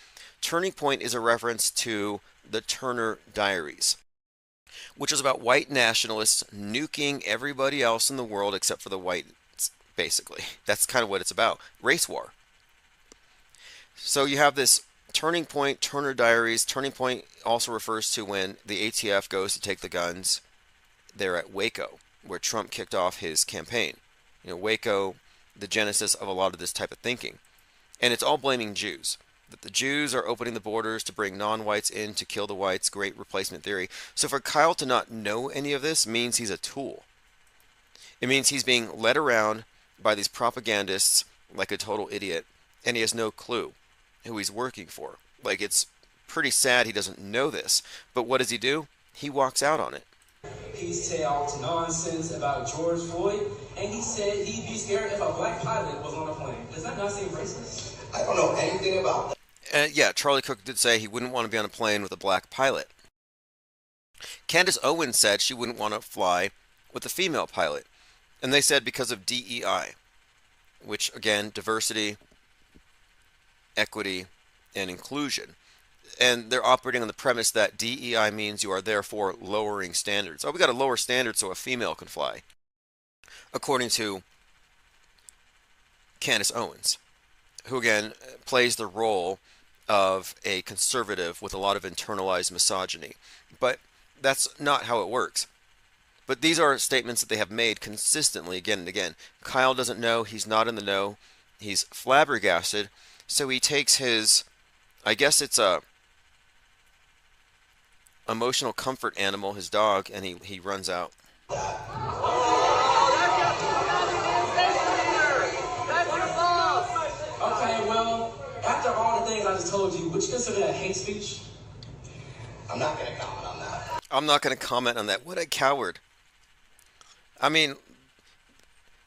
Turning Point is a reference to the Turner Diaries, which is about white nationalists nuking everybody else in the world except for the whites, basically. That's kind of what it's about. Race war. So you have this Turning Point, Turner Diaries. Turning Point also refers to when the ATF goes to take the guns. They're at Waco, where Trump kicked off his campaign. Waco, the genesis of a lot of this type of thinking. And it's all blaming Jews. That the Jews are opening the borders to bring non-whites in to kill the whites, great replacement theory. So for Kyle to not know any of this means he's a tool. It means he's being led around by these propagandists like a total idiot, and he has no clue who he's working for. Like, it's pretty sad he doesn't know this. But what does he do? He walks out on it. He's talked nonsense about George Floyd, and he said he'd be scared if a black pilot was on a plane. Does that not seem racist? I don't know anything about that. Yeah, Charlie Cook did say he wouldn't want to be on a plane with a black pilot. Candace Owens said she wouldn't want to fly with a female pilot. And they said because of DEI, which, again, diversity, equity, and inclusion. And they're operating on the premise that DEI means you are therefore lowering standards. Oh, we got to lower standards so a female can fly, according to Candace Owens, who again plays the role of a conservative with a lot of internalized misogyny. But that's not how it works. But these are statements that they have made consistently again and again. Kyle doesn't know. He's not in the know. He's flabbergasted. So he takes his, I guess it's a emotional comfort animal, his dog, and he runs out. Okay, well, after all the things I just told you, would you consider that hate speech? I'm not going to comment on that. I'm not going to comment on that. What a coward. I mean,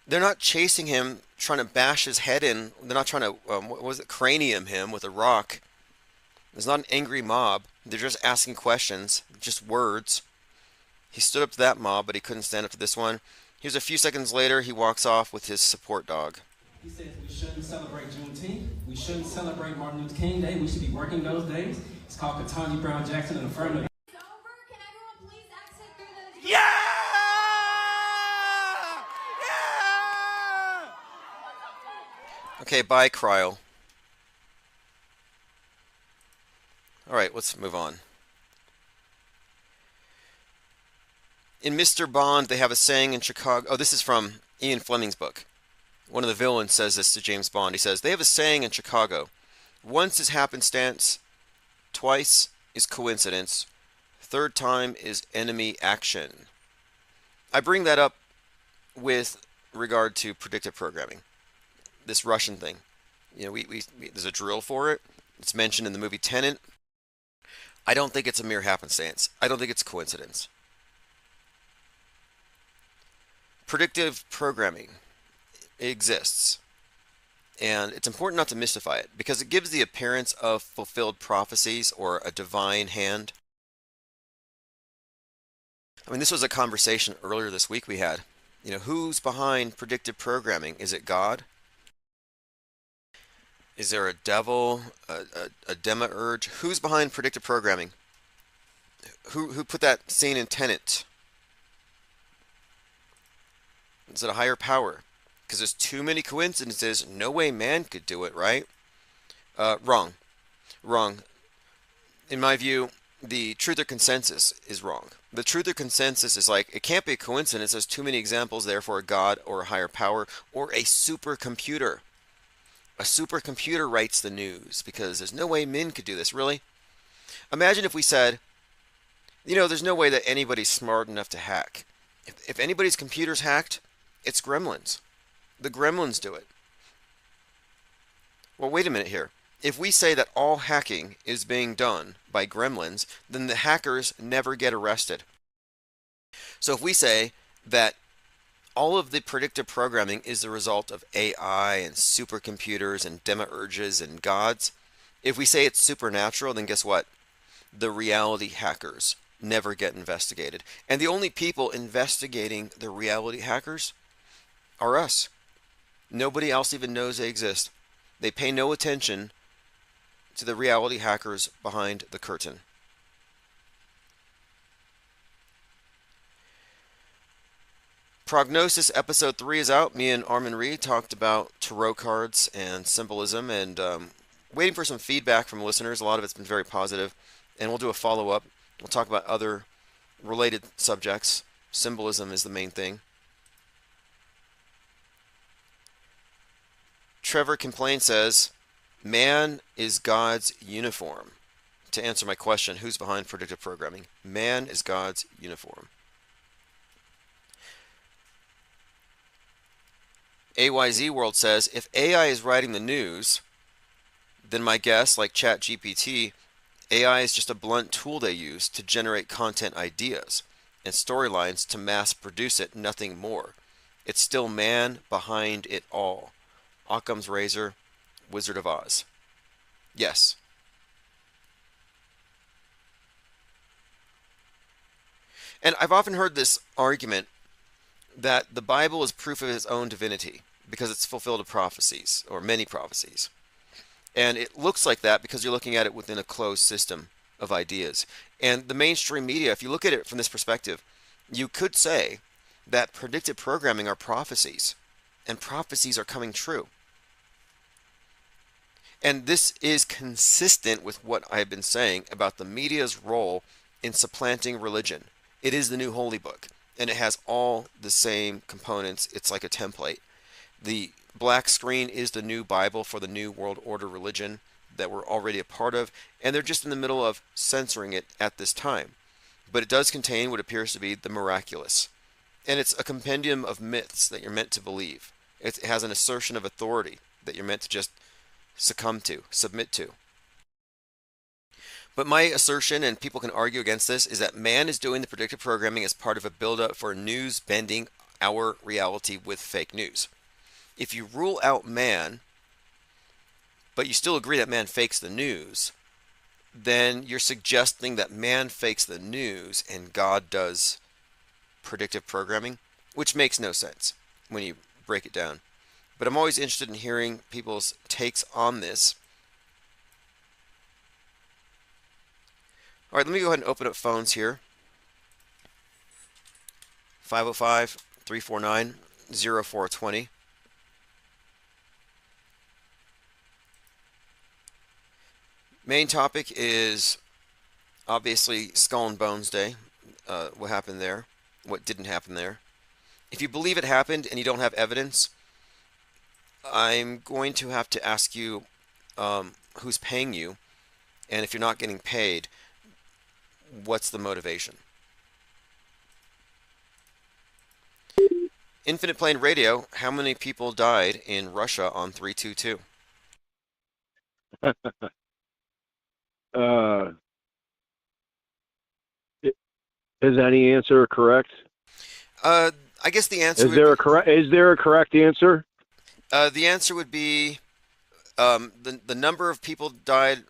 they're not chasing him, trying to bash his head in. They're not trying to, cranium him with a rock. It's not an angry mob. They're just asking questions, just words. He stood up to that mob, but he couldn't stand up to this one. Here's a few seconds later, he walks off with his support dog. He says we shouldn't celebrate Juneteenth. We shouldn't celebrate Martin Luther King Day. We should be working those days. It's called Ketanji Brown Jackson and affirmative. Okay, bye, Cryle. All right, let's move on. In Mr. Bond, they have a saying in Chicago. Oh, this is from Ian Fleming's book. One of the villains says this to James Bond. He says, they have a saying in Chicago. Once is happenstance, twice is coincidence, third time is enemy action. I bring that up with regard to predictive programming. This Russian thing. There's a drill for it. It's mentioned in the movie Tenet. I don't think it's a mere happenstance. I don't think it's coincidence. Predictive programming exists. And it's important not to mystify it because it gives the appearance of fulfilled prophecies or a divine hand. I mean, this was a conversation earlier this week we had. Who's behind predictive programming? Is it God? Is there a devil, a demiurge? Who's behind predictive programming? Who put that scene in Tenet? Is it a higher power? Because there's too many coincidences. No way man could do it, right? Wrong. Wrong. In my view, the truther consensus is wrong. The truther consensus is like, it can't be a coincidence. There's too many examples, therefore, a God or a higher power or a supercomputer. A supercomputer writes the news because there's no way men could do this, really. Imagine if we said, there's no way that anybody's smart enough to hack. If anybody's computer's hacked, it's gremlins. The gremlins do it. Well, wait a minute here. If we say that all hacking is being done by gremlins, then the hackers never get arrested. So if we say that all of the predictive programming is the result of AI and supercomputers and demiurges and gods, if we say it's supernatural, then guess what? The reality hackers never get investigated. And the only people investigating the reality hackers are us. Nobody else even knows they exist. They pay no attention to the reality hackers behind the curtain. Prognosis episode 3 is out. Me and Armin Reed talked about tarot cards and symbolism, and waiting for some feedback from listeners. A lot of it's been very positive, and we'll do a follow-up. We'll talk about other related subjects. Symbolism is the main thing. Trevor Complain says, man is God's uniform. To answer my question, who's behind predictive programming? Man is God's uniform. AYZ World says, if AI is writing the news, then my guess, like ChatGPT, AI is just a blunt tool they use to generate content ideas and storylines to mass produce it, nothing more. It's still man behind it all. Occam's razor, Wizard of Oz. Yes. And I've often heard this argument that the Bible is proof of its own divinity because it's fulfilled of prophecies, or many prophecies. And it looks like that because you're looking at it within a closed system of ideas. And the mainstream media, if you look at it from this perspective, you could say that predictive programming are prophecies, and prophecies are coming true. And this is consistent with what I've been saying about the media's role in supplanting religion. It is the new holy book, and it has all the same components. It's like a template. The black screen is the new Bible for the new world order religion that we're already a part of, and they're just in the middle of censoring it at this time. But it does contain what appears to be the miraculous. And it's a compendium of myths that you're meant to believe. It has an assertion of authority that you're meant to just succumb to, submit to. But my assertion, and people can argue against this, is that man is doing the predictive programming as part of a build-up for news bending our reality with fake news. If you rule out man, but you still agree that man fakes the news, then you're suggesting that man fakes the news and God does predictive programming, which makes no sense when you break it down. But I'm always interested in hearing people's takes on this. All right, let me go ahead and open up phones here. 505-349-0420. Main topic is obviously Skull and Bones Day. What happened there? What didn't happen there? If you believe it happened and you don't have evidence, I'm going to have to ask you who's paying you, and if you're not getting paid, what's the motivation? Infinite Plane Radio, how many people died in Russia on 322? Is any answer correct? I guess the answer Is there a correct answer? The answer would be the number of people died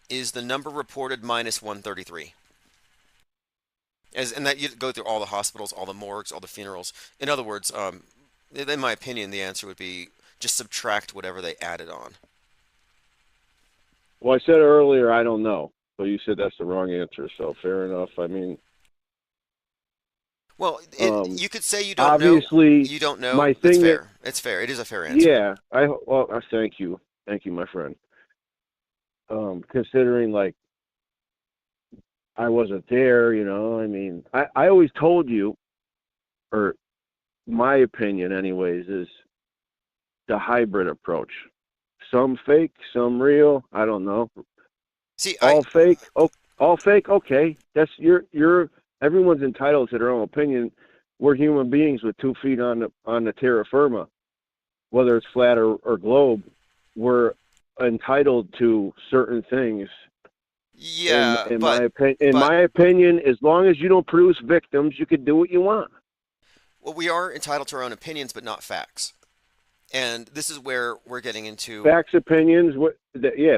is the number reported minus 133. And that you go through all the hospitals, all the morgues, all the funerals. In other words, in my opinion, the answer would be just subtract whatever they added on. Well, I said earlier I don't know, so you said that's the wrong answer. So fair enough. I mean, well, you could say you don't obviously, know. You don't know. My It's thing fair. It's fair. It is a fair answer. Yeah. Thank you, my friend. considering like I wasn't there. I mean, I always told you, or my opinion, anyways, is the hybrid approach. Some fake, some real. I don't know. See, All fake. Oh, all fake. Okay, that's your. Everyone's entitled to their own opinion. We're human beings with 2 feet on the terra firma, whether it's flat or globe. We're entitled to certain things. yeah, In but my opinion, as long as you don't produce victims, you can do what you want. well, we are entitled to our own opinions, but not facts. And this is where we're getting into. Facts, opinions.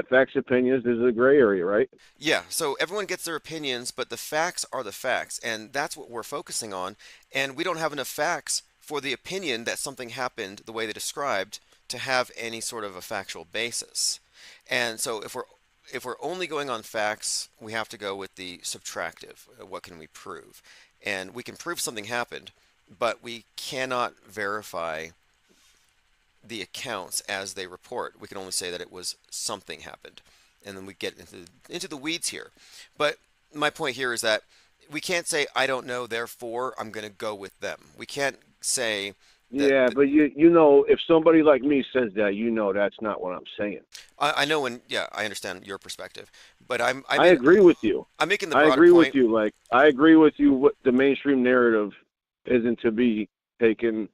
Facts, opinions. This is a gray area, right? Yeah, so everyone gets their opinions, but the facts are the facts, and that's what we're focusing on. And we don't have enough facts for the opinion that something happened the way they described to have any sort of a factual basis. And so if we're only going on facts, we have to go with the subtractive. What can we prove? And we can prove something happened, but we cannot verify the accounts as they report. We can only say that it was something happened, and then we get into the weeds here. But my point here is that we can't say I don't know, therefore I'm going to go with them. We can't say that. Yeah, but you know, if somebody like me says that, that's not what I'm saying. I know when. Yeah, I understand your perspective, but I agree with you. I'm making the I broader agree point. with you. Like I agree with you. What the mainstream narrative isn't to be taken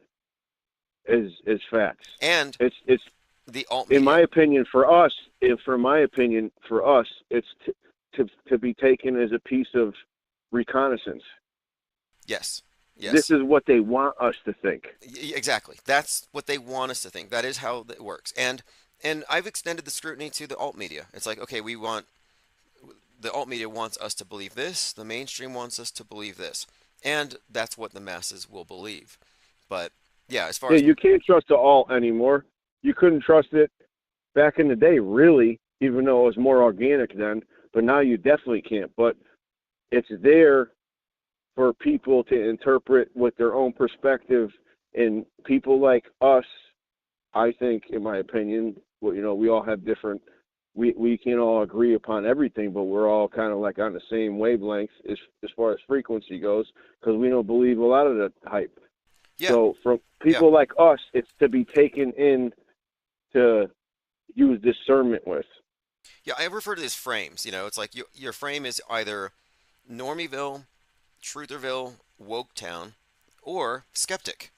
as facts. And it's the alt in media. my opinion, for us, it's to be taken as a piece of reconnaissance. Yes. Yes. This is what they want us to think. Exactly. That's what they want us to think. That is how it works. And I've extended the scrutiny to the alt media. It's like, okay, the alt media wants us to believe this, the mainstream wants us to believe this. And that's what the masses will believe. But yeah, as far as you can't trust the alt anymore. You couldn't trust it back in the day, really, even though it was more organic then. But now you definitely can't. But it's there for people to interpret with their own perspective, and people like us, I think, in my opinion, we all have different. We can't all agree upon everything, but we're all kind of like on the same wavelength as far as frequency goes, because we don't believe a lot of the hype. Yeah. So from people like us, it's to be taken in to use discernment with. Yeah, I refer to this frames. It's like your frame is either Normieville, Trutherville, Woketown, or skeptic.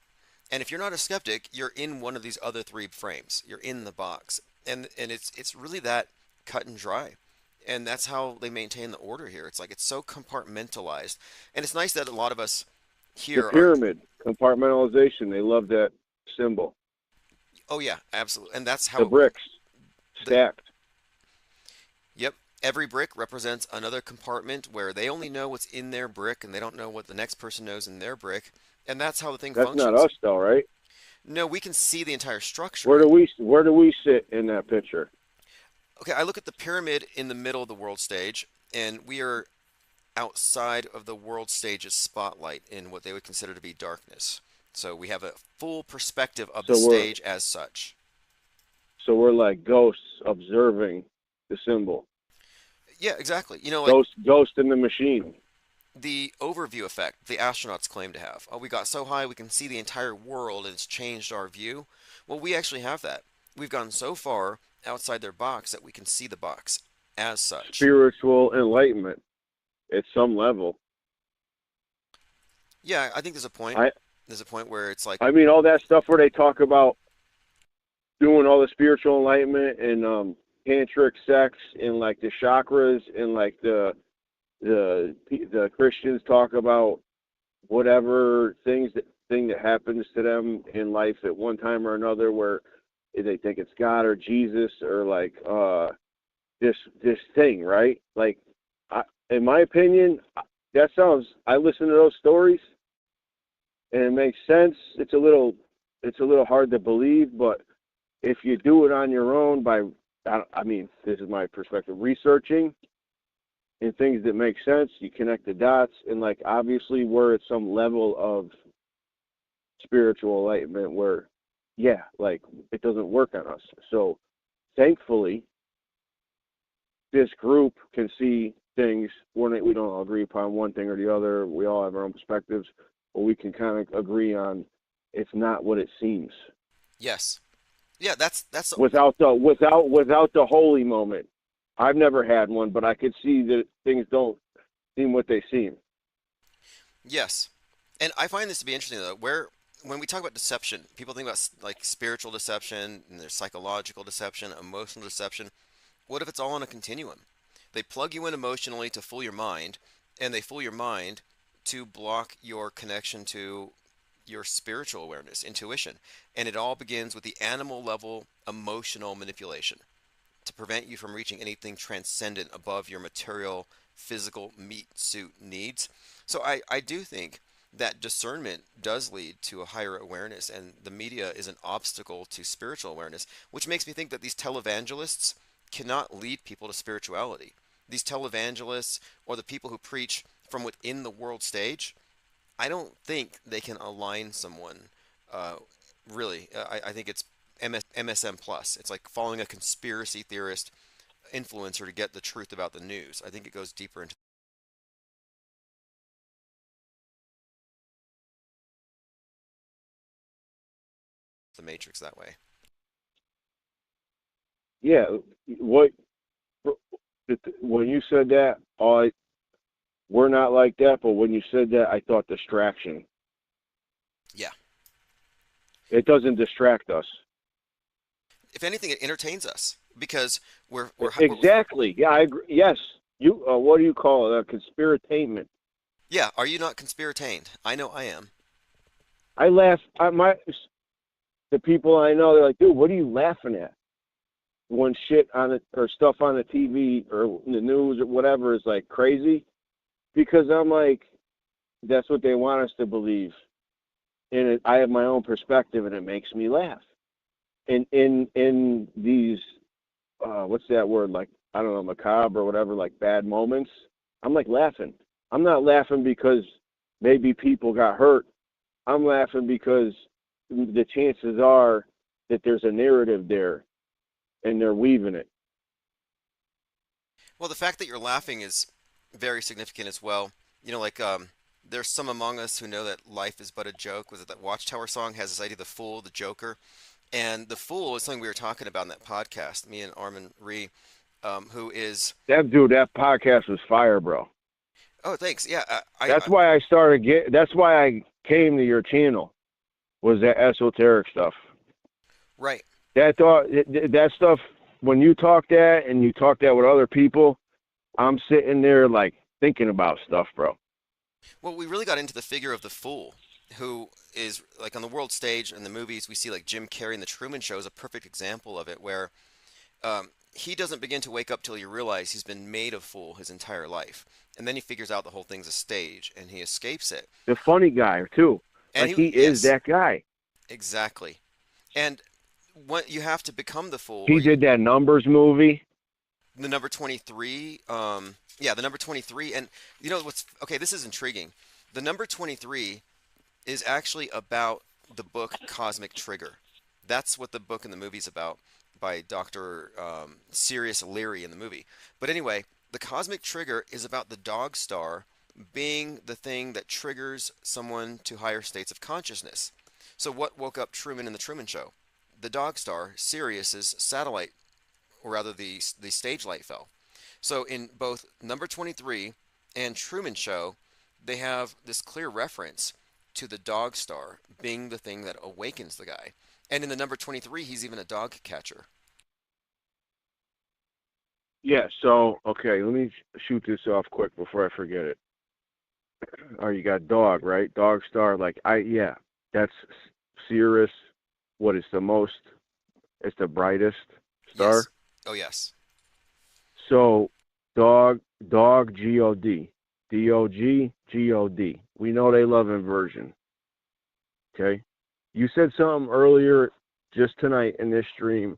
And if you're not a skeptic, you're in one of these other 3 frames. You're in the box. And it's really that cut and dry. And that's how they maintain the order here. It's like it's so compartmentalized. And it's nice that a lot of us here the pyramid compartmentalization. They love that symbol. Oh yeah, absolutely. And that's how the bricks stacked. Yep. Every brick represents another compartment where they only know what's in their brick and they don't know what the next person knows in their brick. And that's how the thing functions. That's not us though, right? No, we can see the entire structure. Where do we sit in that picture? Okay, I look at the pyramid in the middle of the world stage, and we are outside of the world stage's spotlight in what they would consider to be darkness. So we have a full perspective of the stage as such. So we're like ghosts observing the symbol. Yeah, exactly. Ghost in the machine. The overview effect the astronauts claim to have. Oh, we got so high we can see the entire world and it's changed our view. Well, we actually have that. We've gone so far outside their box that we can see the box as such. Spiritual enlightenment at some level. Yeah, I think there's a point. There's a point where it's like... I mean, all that stuff where they talk about doing all the spiritual enlightenment and tantric sex and like the chakras and like the Christians talk about whatever thing that happens to them in life at one time or another, where they think it's God or Jesus or like this thing, right? Like, in my opinion, I listen to those stories and it makes sense. It's a little hard to believe, but if you do it on your own I mean, this is my perspective, researching and things that make sense, you connect the dots, and like obviously we're at some level of spiritual enlightenment where, yeah, like it doesn't work on us. So thankfully, this group can see things when we don't all agree upon one thing or the other. We all have our own perspectives, but we can kind of agree on it's not what it seems. Yes. Yeah, that's Without the holy moment. I've never had one, but I could see that things don't seem what they seem. yes. And I find this to be interesting though, where when we talk about deception, people think about like spiritual deception and there's psychological deception, emotional deception. What if it's all on a continuum? They plug you in emotionally to fool your mind, and they fool your mind to block your connection to your spiritual awareness, intuition. And it all begins with the animal level emotional manipulation to prevent you from reaching anything transcendent above your material, physical meat suit needs. So I do think that discernment does lead to a higher awareness, and the media is an obstacle to spiritual awareness, which makes me think that these televangelists cannot lead people to spirituality. These televangelists or the people who preach from within the world stage, I don't think they can align someone. Uh, really, I think it's MSM plus. It's like following a conspiracy theorist influencer to get the truth about the news. I think it goes deeper into the matrix that way. Yeah, what when you said that, we're not like that. But when you said that, I thought distraction. Yeah. It doesn't distract us. If anything, it entertains us because Exactly. Yeah, I agree. Yes. You. What do you call it? A conspiratainment. yeah. Are you not conspiratained? I know I am. I laugh. The people I know, they're like, dude, what are you laughing at? When shit on it or stuff on the TV or the news or whatever is like crazy, because I'm like, that's what they want us to believe, and I have my own perspective, and it makes me laugh. And in these, what's that word? Like, I don't know, macabre or whatever, like bad moments. I'm like laughing. I'm not laughing because maybe people got hurt. I'm laughing because the chances are that there's a narrative there and they're weaving it. Well, the fact that you're laughing is very significant as well. You know, like there's some among us who know that life is but a joke. Was it that Watchtower song has this idea of the fool, the joker? And the fool is something we were talking about in that podcast, me and Armin Ree, who is. That podcast was fire, bro. Oh, thanks. Yeah, That's why I started. That's why I came to your channel. Was that esoteric stuff? Right. That stuff. When you talk that and you talk that with other people, I'm sitting there like thinking about stuff, bro. Well, we really got into the figure of the fool, who is like on the world stage in the movies. We see like Jim Carrey in The Truman Show is a perfect example of it, where he doesn't begin to wake up till you realize he's been made a fool his entire life, and then he figures out the whole thing's a stage, and he escapes it. The funny guy too, And like he is that guy. Exactly, and what you have to become the fool. He did that Numbers movie. The number 23. Yeah, the number 23, and you know what's okay? This is intriguing. The number 23 is actually about the book Cosmic Trigger. That's what the book and the movie's about by Dr. Sirius Leary in the movie. But anyway, the Cosmic Trigger is about the dog star being the thing that triggers someone to higher states of consciousness. So what woke up Truman in the Truman Show? The dog star, Sirius's satellite, or rather the stage light fell. So in both number 23 and Truman Show, they have this clear reference to the dog star being the thing that awakens the guy. And in the number 23, he's even a dog catcher. Yeah, so, okay, let me shoot this off quick before I forget it. You got dog, right? Dog star, yeah, that's Sirius. What is the most, it's the brightest star? Yes. Oh, yes. So, dog, G-O-D. D-O-G, G-O-D. We know they love inversion. Okay? You said something earlier just tonight in this stream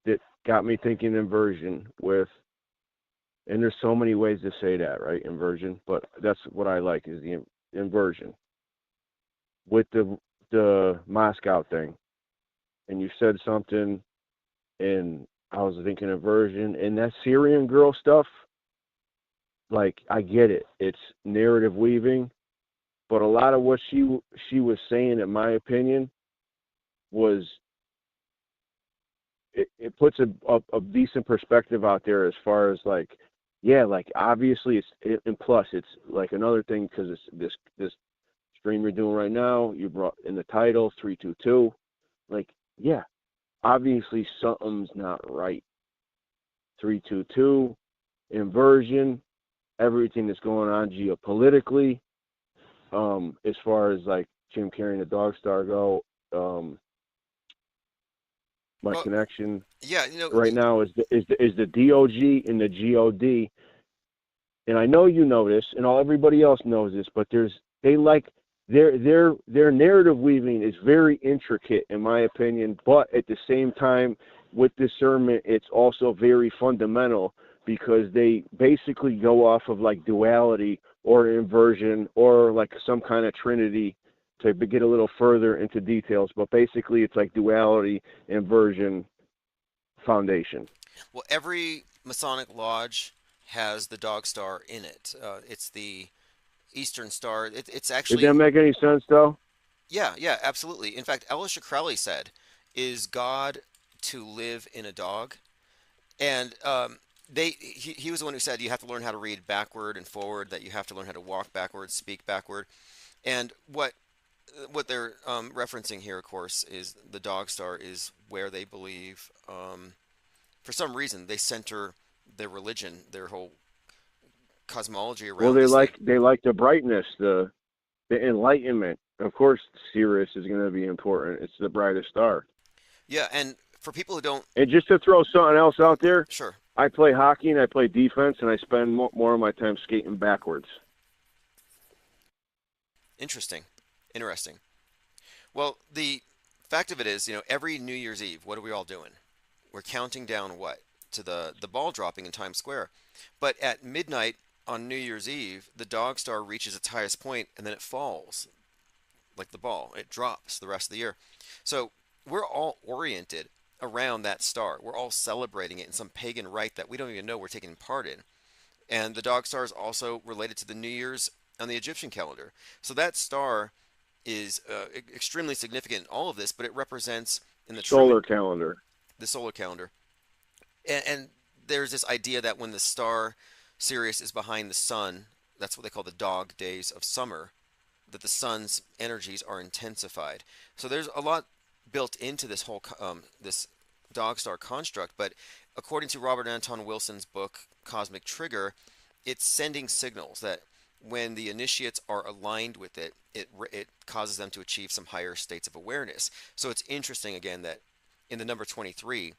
that got me thinking inversion and there's so many ways to say that, right? Inversion, but that's what I like is the inversion. With the Moscow thing. And you said something, and I was thinking inversion and that Syrian girl stuff. Like, I get it. It's narrative weaving, but a lot of what she was saying, in my opinion, was it puts a decent perspective out there as far as like, yeah, like obviously and plus it's like another thing because it's this stream you're doing right now. You brought in the title 322, like yeah, obviously something's not right. 322 inversion, everything that's going on geopolitically, as far as like Jim carrying the Dog Star go, my Well, connection yeah, right now is the DOG and the GOD, and I know you know this, and everybody else knows this, but their narrative weaving is very intricate in my opinion, but at the same time, with discernment, it's also very fundamental because they basically go off of like duality or inversion or like some kind of trinity to get a little further into details, but basically it's like duality, inversion, foundation. well, every Masonic lodge has the Dog Star in it. It's the Eastern Star. It's Did that actually, make any sense though? yeah, yeah, absolutely. In fact, Aleister Crowley said, "Is God to live in a dog?" And he was the one who said you have to learn how to read backward and forward, that you have to learn how to walk backward, speak backward. And what they're referencing here, of course, is the Dog Star is where they believe, for some reason, they center their religion, their whole cosmology Well, around this thing. they like the brightness, the enlightenment. Of course, Sirius is going to be important. It's the brightest star. Yeah, and for people who don't, And just to throw something else out there, sure, I play hockey and I play defense, and I spend more of my time skating backwards. interesting, interesting. Well, the fact of it is, every New Year's Eve, what are we all doing? We're counting down what? To the ball dropping in Times Square. But at midnight on New Year's Eve, the Dog Star reaches its highest point and then it falls like the ball. It drops the rest of the year. So we're all oriented around that star. We're all celebrating it in some pagan rite that we don't even know we're taking part in. And the Dog Star is also related to the New Year's on the Egyptian calendar. So that star is extremely significant in all of this, but it represents in the Solar Truman, calendar. the solar calendar. And there's this idea that when the star Sirius is behind the sun, that's what they call the dog days of summer, that the sun's energies are intensified. So there's a lot built into this whole this dog star construct. But according to Robert Anton Wilson's book Cosmic Trigger, it's sending signals that when the initiates are aligned with it causes them to achieve some higher states of awareness. So it's interesting again that in the number 23,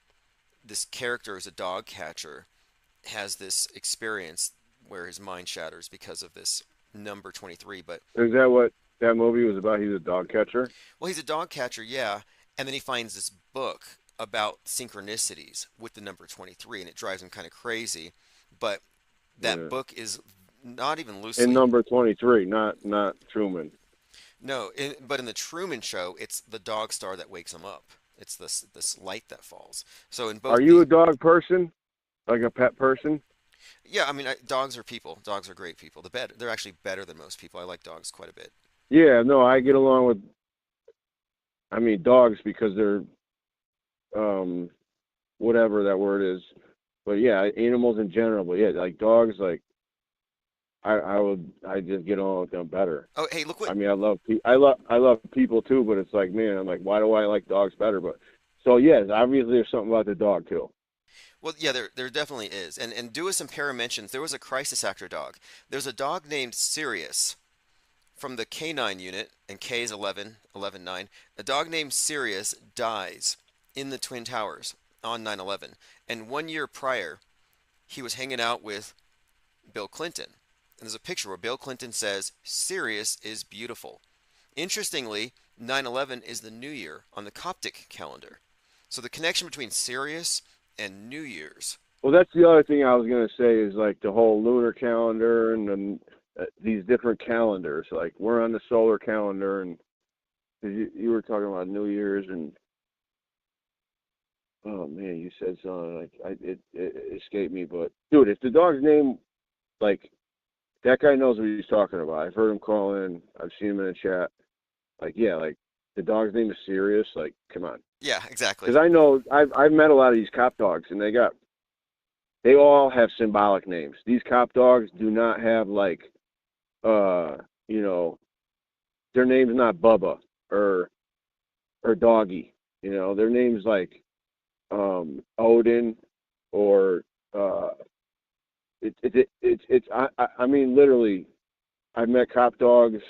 this character is a dog catcher, has this experience where his mind shatters because of this number 23. But Is that what that movie was about? He's a dog catcher. well, he's a dog catcher, yeah, and then he finds this book about synchronicities with the number 23, and it drives him kind of crazy. But that Yeah. book is not even In loosely, number 23, not Truman. no, but in the Truman Show, it's the dog star that wakes him up. It's this light that falls. So in Are both you the a dog person? Like a pet person? yeah, I mean, dogs are people. Dogs are great people. They're actually better than most people. I like dogs quite a bit. Yeah, no, I get along with, dogs because they're, whatever that word is. But yeah, animals in general. But yeah, like dogs, like I just get on with them better. Oh, hey, look what. I love people too, but it's like, man, I'm like, why do I like dogs better? But so yes, obviously there's something about the dog too. Well, yeah, there definitely is. And Dewis and Para mentions there was a crisis actor dog. There's a dog named Sirius from the K9 unit, and K is 11, 9. A dog named Sirius dies in the Twin Towers on 9/11. And 1 year prior, he was hanging out with Bill Clinton. And there's a picture where Bill Clinton says, Sirius is beautiful. Interestingly, 9/11 is the New Year on the Coptic calendar. So the connection between Sirius and New Year's. Well, that's the other thing I was gonna say is like the whole lunar calendar and then these different calendars. Like we're on the solar calendar, and you were talking about New Year's, and Oh man, you said something like it escaped me, but dude, if the dog's name like that guy knows what he's talking about. I've heard him call in. I've seen him in the chat. Like yeah, like the dog's name is Sirius. Like come on, Yeah, exactly. because I know I've met a lot of these cop dogs, and they all have symbolic names. These cop dogs do not have like uh you know their name's not Bubba or Doggy. Their name's like Odin or uh I mean literally I've met cop dogs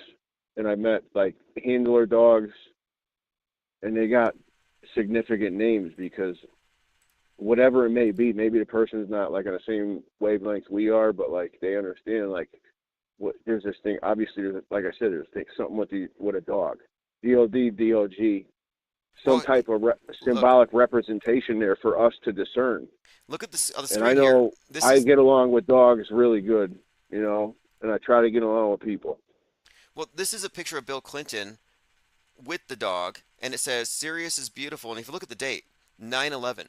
and I've met like handler dogs and they got significant names because whatever it may be, maybe the person's not like on the same wavelength we are, but like they understand like what there's this thing. Obviously, like I said, there's something with a dog, dog, some Well, type of look, symbolic representation there for us to discern. look at this on the And I screen here. know This I is get along with dogs really good, and I try to get along with people. well, this is a picture of Bill Clinton with the dog, and it says Sirius is beautiful. And if you look at the date, 9/11,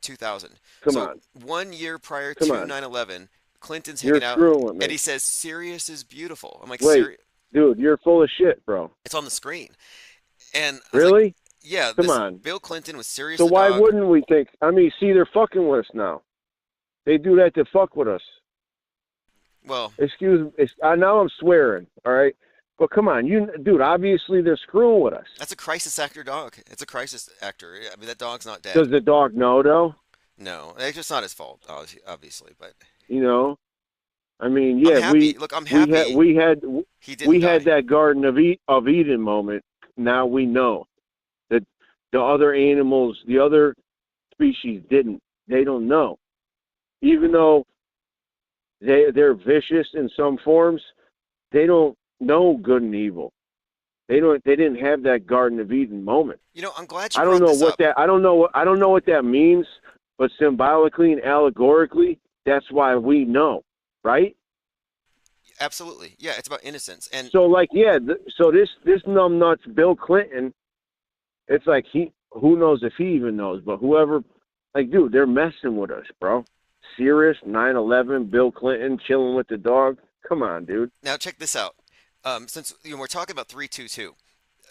2000. Come So on, 1 year prior come to on, 9/11, Clinton's you're hanging out, screwing with and me. he says Sirius is beautiful. I'm like, Wait, Sirius. dude, you're full of shit, bro. It's on the screen, and I was like, Really? yeah, Come this on. Bill Clinton with Sirius So the why dog. wouldn't we think? I mean, see, they're fucking with us now. They do that to fuck with us. Well, Excuse me. Now I'm swearing, all right? But come on, dude, obviously they're screwing with us. that's a crisis actor dog. It's a crisis actor. I mean, that dog's not dead. Does the dog know, though? No, it's just not his fault, obviously. But You know? I mean, I'm yeah, happy. Look, I'm we had happy we had he didn't we had die. that Garden of Eden moment. Now we know that the other animals, the other species didn't. They don't know. Even though they're vicious in some forms, they don't know good and evil. They didn't have that Garden of Eden moment. I'm glad you I don't brought know this what up. that I don't know what that means, but symbolically and allegorically, that's why we know, right? Absolutely. Yeah, it's about innocence. And So like yeah, so this numbnuts Bill Clinton, it's like who knows if he even knows, but whoever like dude, they're messing with us, bro. Serious 9/11, Bill Clinton chilling with the dog. Come on, dude. now check this out. Since we're talking about 322,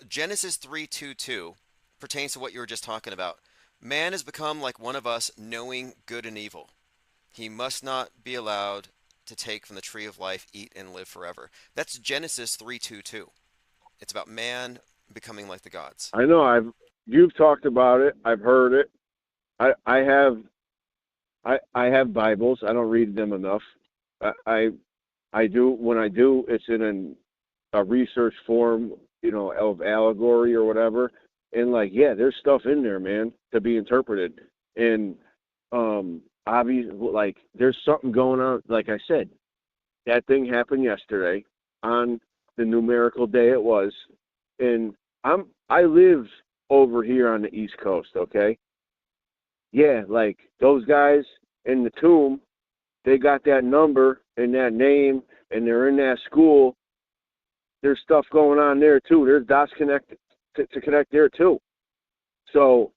Genesis 3:22 pertains to what you were just talking about. Man has become like one of us, knowing good and evil. He must not be allowed to take from the tree of life, eat and live forever. That's Genesis 3:22. It's about man becoming like the gods. I know you've talked about it. I've heard it. I have Bibles. I don't read them enough. I do when I do. It's in a research form, of allegory or whatever. And like, yeah, there's stuff in there, man, to be interpreted. And obviously, like, there's something going on. Like I said, that thing happened yesterday on the numerical day it was, and I live over here on the East Coast. Okay, yeah, like those guys in the tomb, they got that number and that name, and they're in that school. There's stuff going on there too. There's dots connected to connect there too. So,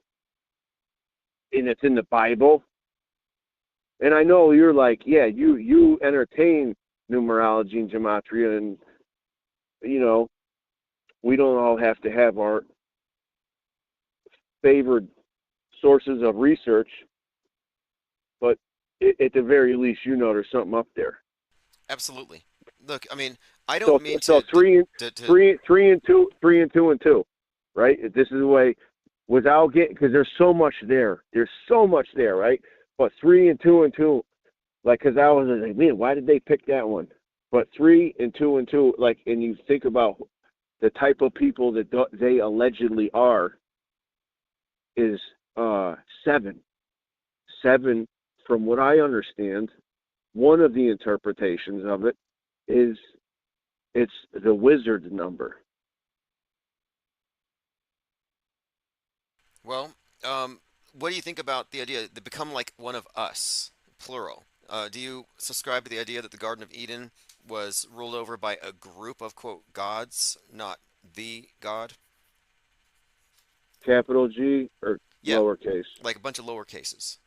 and it's in the Bible. And I know you're like, yeah, you entertain numerology and gematria, and we don't all have to have our favored sources of research, but at the very least, there's something up there. Absolutely. Look, I mean, I So, don't mean so to, three and to, to three and two, right? This is the way, without getting, because there's so much there. There's so much there, right? But 3 and 2, like, because I was like, man, why did they pick that one? But 3 and 2, like, and you think about the type of people that they allegedly are, is 7. 7, from what I understand, one of the interpretations of it is it's the wizard number. well, what do you think about the idea to become like one of us, plural? Do you subscribe to the idea that the Garden of Eden was ruled over by a group of quote gods, not the God? Capital G or Yeah, lowercase. like a bunch of lower cases.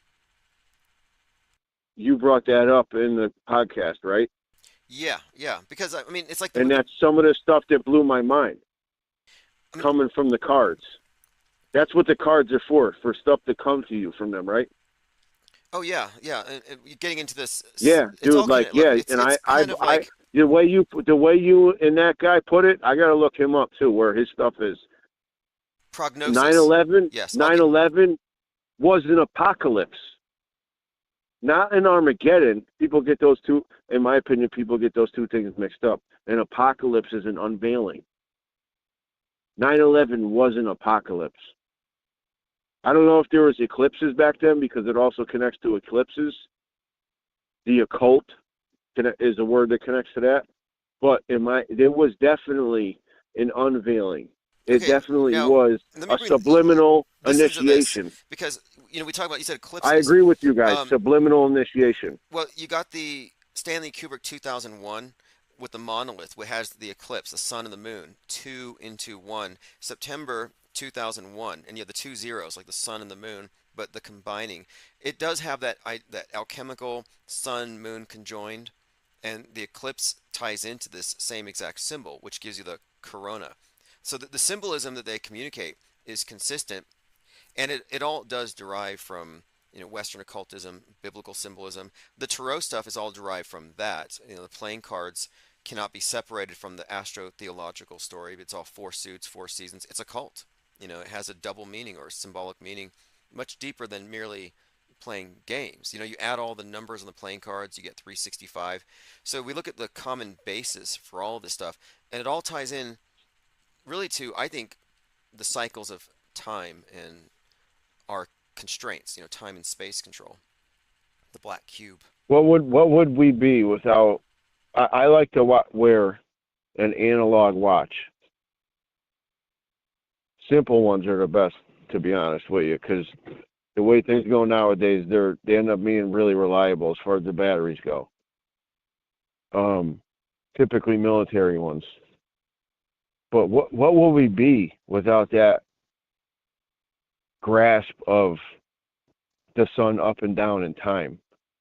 You brought that up in the podcast, right? Yeah, yeah. Because I mean, it's like And with the. that's some of the stuff that blew my mind I mean, coming from the cards. That's what the cards are for stuff to come to you from them, right? oh yeah, yeah. And you're getting into this. Yeah, It's dude. all Like, connected. Look, yeah, it's and it's kind of like the way you and that guy put it, I gotta look him up too, where his stuff is. Nine prognosis. eleven, Yes. nine Okay. eleven was an apocalypse, not an Armageddon. People get those two, in my opinion, people get those two things mixed up. An apocalypse is an unveiling. 9/11 was an apocalypse. I don't know if there was eclipses back then because it also connects to eclipses. The occult is a word that connects to that. But there was definitely an unveiling. It Okay. definitely Now, was let me a bring. subliminal Listen to this, initiation. because we talk about. You said I eclipses. agree with you guys. Um, Subliminal initiation. well, you got the Stanley Kubrick 2001 with the monolith, which has the eclipse, the sun and the moon, two into one. September 2001, and you have the two zeros, like the sun and the moon, but the combining. It does have that alchemical sun moon conjoined, and the eclipse ties into this same exact symbol, which gives you the corona. So the symbolism that they communicate is consistent, and it all does derive from Western occultism, biblical symbolism. The tarot stuff is all derived from that. The playing cards cannot be separated from the astro-theological story. It's all four suits, four seasons. It's a cult. It has a double meaning or a symbolic meaning, much deeper than merely playing games. You add all the numbers on the playing cards, you get 365. So we look at the common basis for all of this stuff, and it all ties in really to, I think, the cycles of time and our constraints, time and space control, the black cube. What would we be without? I like to wear an analog watch. Simple ones are the best, to be honest with you, because the way things go nowadays, they end up being really reliable as far as the batteries go. Typically military ones. But what will we be without that grasp of the sun up and down in time?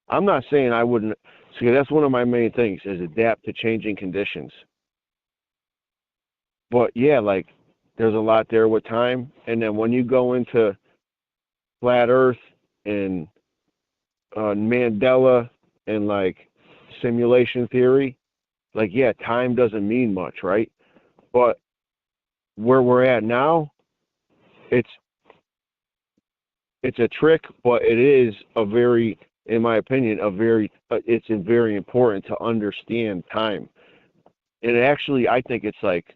I'm not saying I wouldn't. See, that's one of my main things is adapt to changing conditions. But yeah, like there's a lot there with time, and then when you go into flat Earth and Mandela and like simulation theory, like yeah, time doesn't mean much, right? But where we're at now, it's a trick, but it is in my opinion, it's very important to understand time. And actually, I think it's like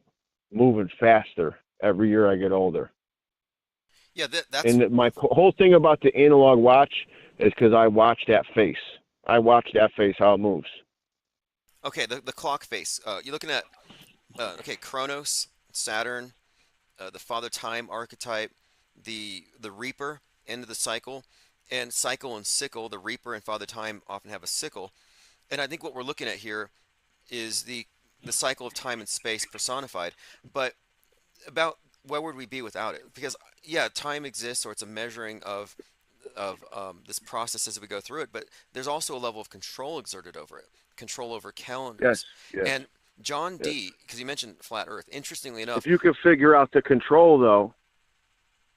moving faster every year I get older. Yeah, that's And my whole thing about the analog watch is because I watch that face. I watch that face, how it moves. okay. The clock face. You're looking at okay, Kronos, Saturn, the Father Time archetype, the Reaper, end of the cycle, and cycle and sickle. The Reaper and Father Time often have a sickle, and I think what we're looking at here is the cycle of time and space personified. But about where would we be without it? Because yeah, time exists, or it's a measuring of this process as we go through it. But there's also a level of control exerted over it, control over Yes, calendars, yes, and John yes. D. Because you mentioned flat Earth. Interestingly If enough, you could figure out the control, though,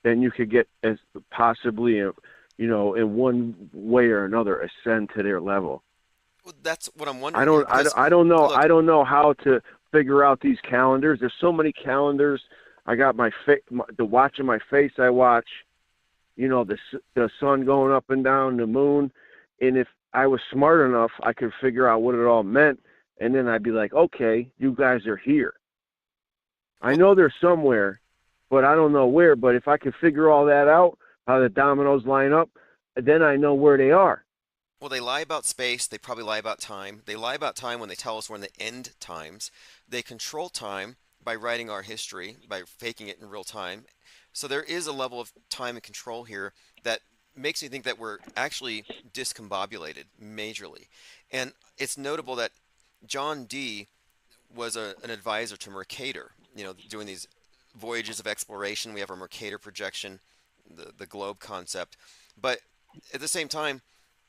then you could get as possibly, in one way or another, ascend to their level. that's what I'm I wondering here. don't, I, Because I don't know. look, I don't know how to figure out these calendars. There's so many calendars. I got the watch in my face. I watch, the sun going up and down, the moon, and if I was smart enough, I could figure out what it all meant, and then I'd be like, okay, you guys are here. I know they're somewhere, but I don't know where. But if I could figure all that out, how the dominoes line up, then I know where they are. well, they lie about space. They probably lie about time. They lie about time when they tell us we're in the end times. They control time by writing our history, by faking it in real time. So there is a level of time and control here that makes me think that we're actually discombobulated majorly. And it's notable that John D was an advisor to Mercator, doing these voyages of exploration. We have our Mercator projection the globe concept. But at the same time,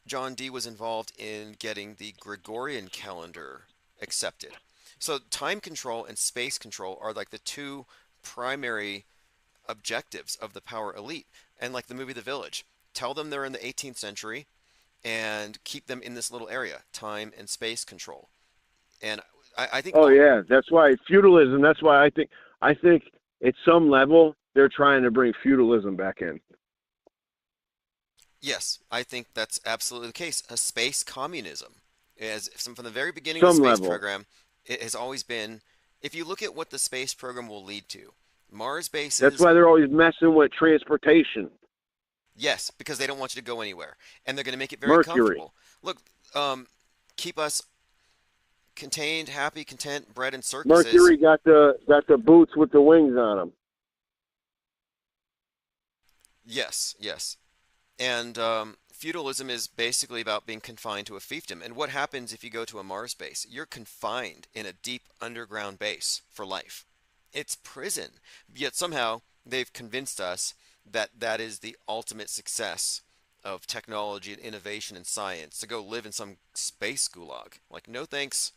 John Dee was involved in getting the Gregorian calendar accepted. So time control and space control are like the two primary objectives of the power elite. And like the movie The Village, tell them they're in the 18th century and keep them in this little area, time and space control. And I think Oh yeah, that's why feudalism. That's why I think at some level they're trying to bring feudalism back in. yes, I think that's absolutely the case. A space communism, as from the very beginning of the Some space level. program, it has always been. If you look at what the space program will lead to, Mars That's bases, why they're always messing with transportation. yes, because they don't want you to go anywhere, and they're going to make it very Mercury. comfortable. Look, um, keep us contained, happy, content, bred in circuses. Mercury got the boots with the wings on them. Yes, yes. And feudalism is basically about being confined to a fiefdom. And what happens if you go to a Mars base? You're confined in a deep underground base for life. It's prison. Yet somehow they've convinced us that that is the ultimate success of technology and innovation and science, to go live in some space gulag. Like, no thanks.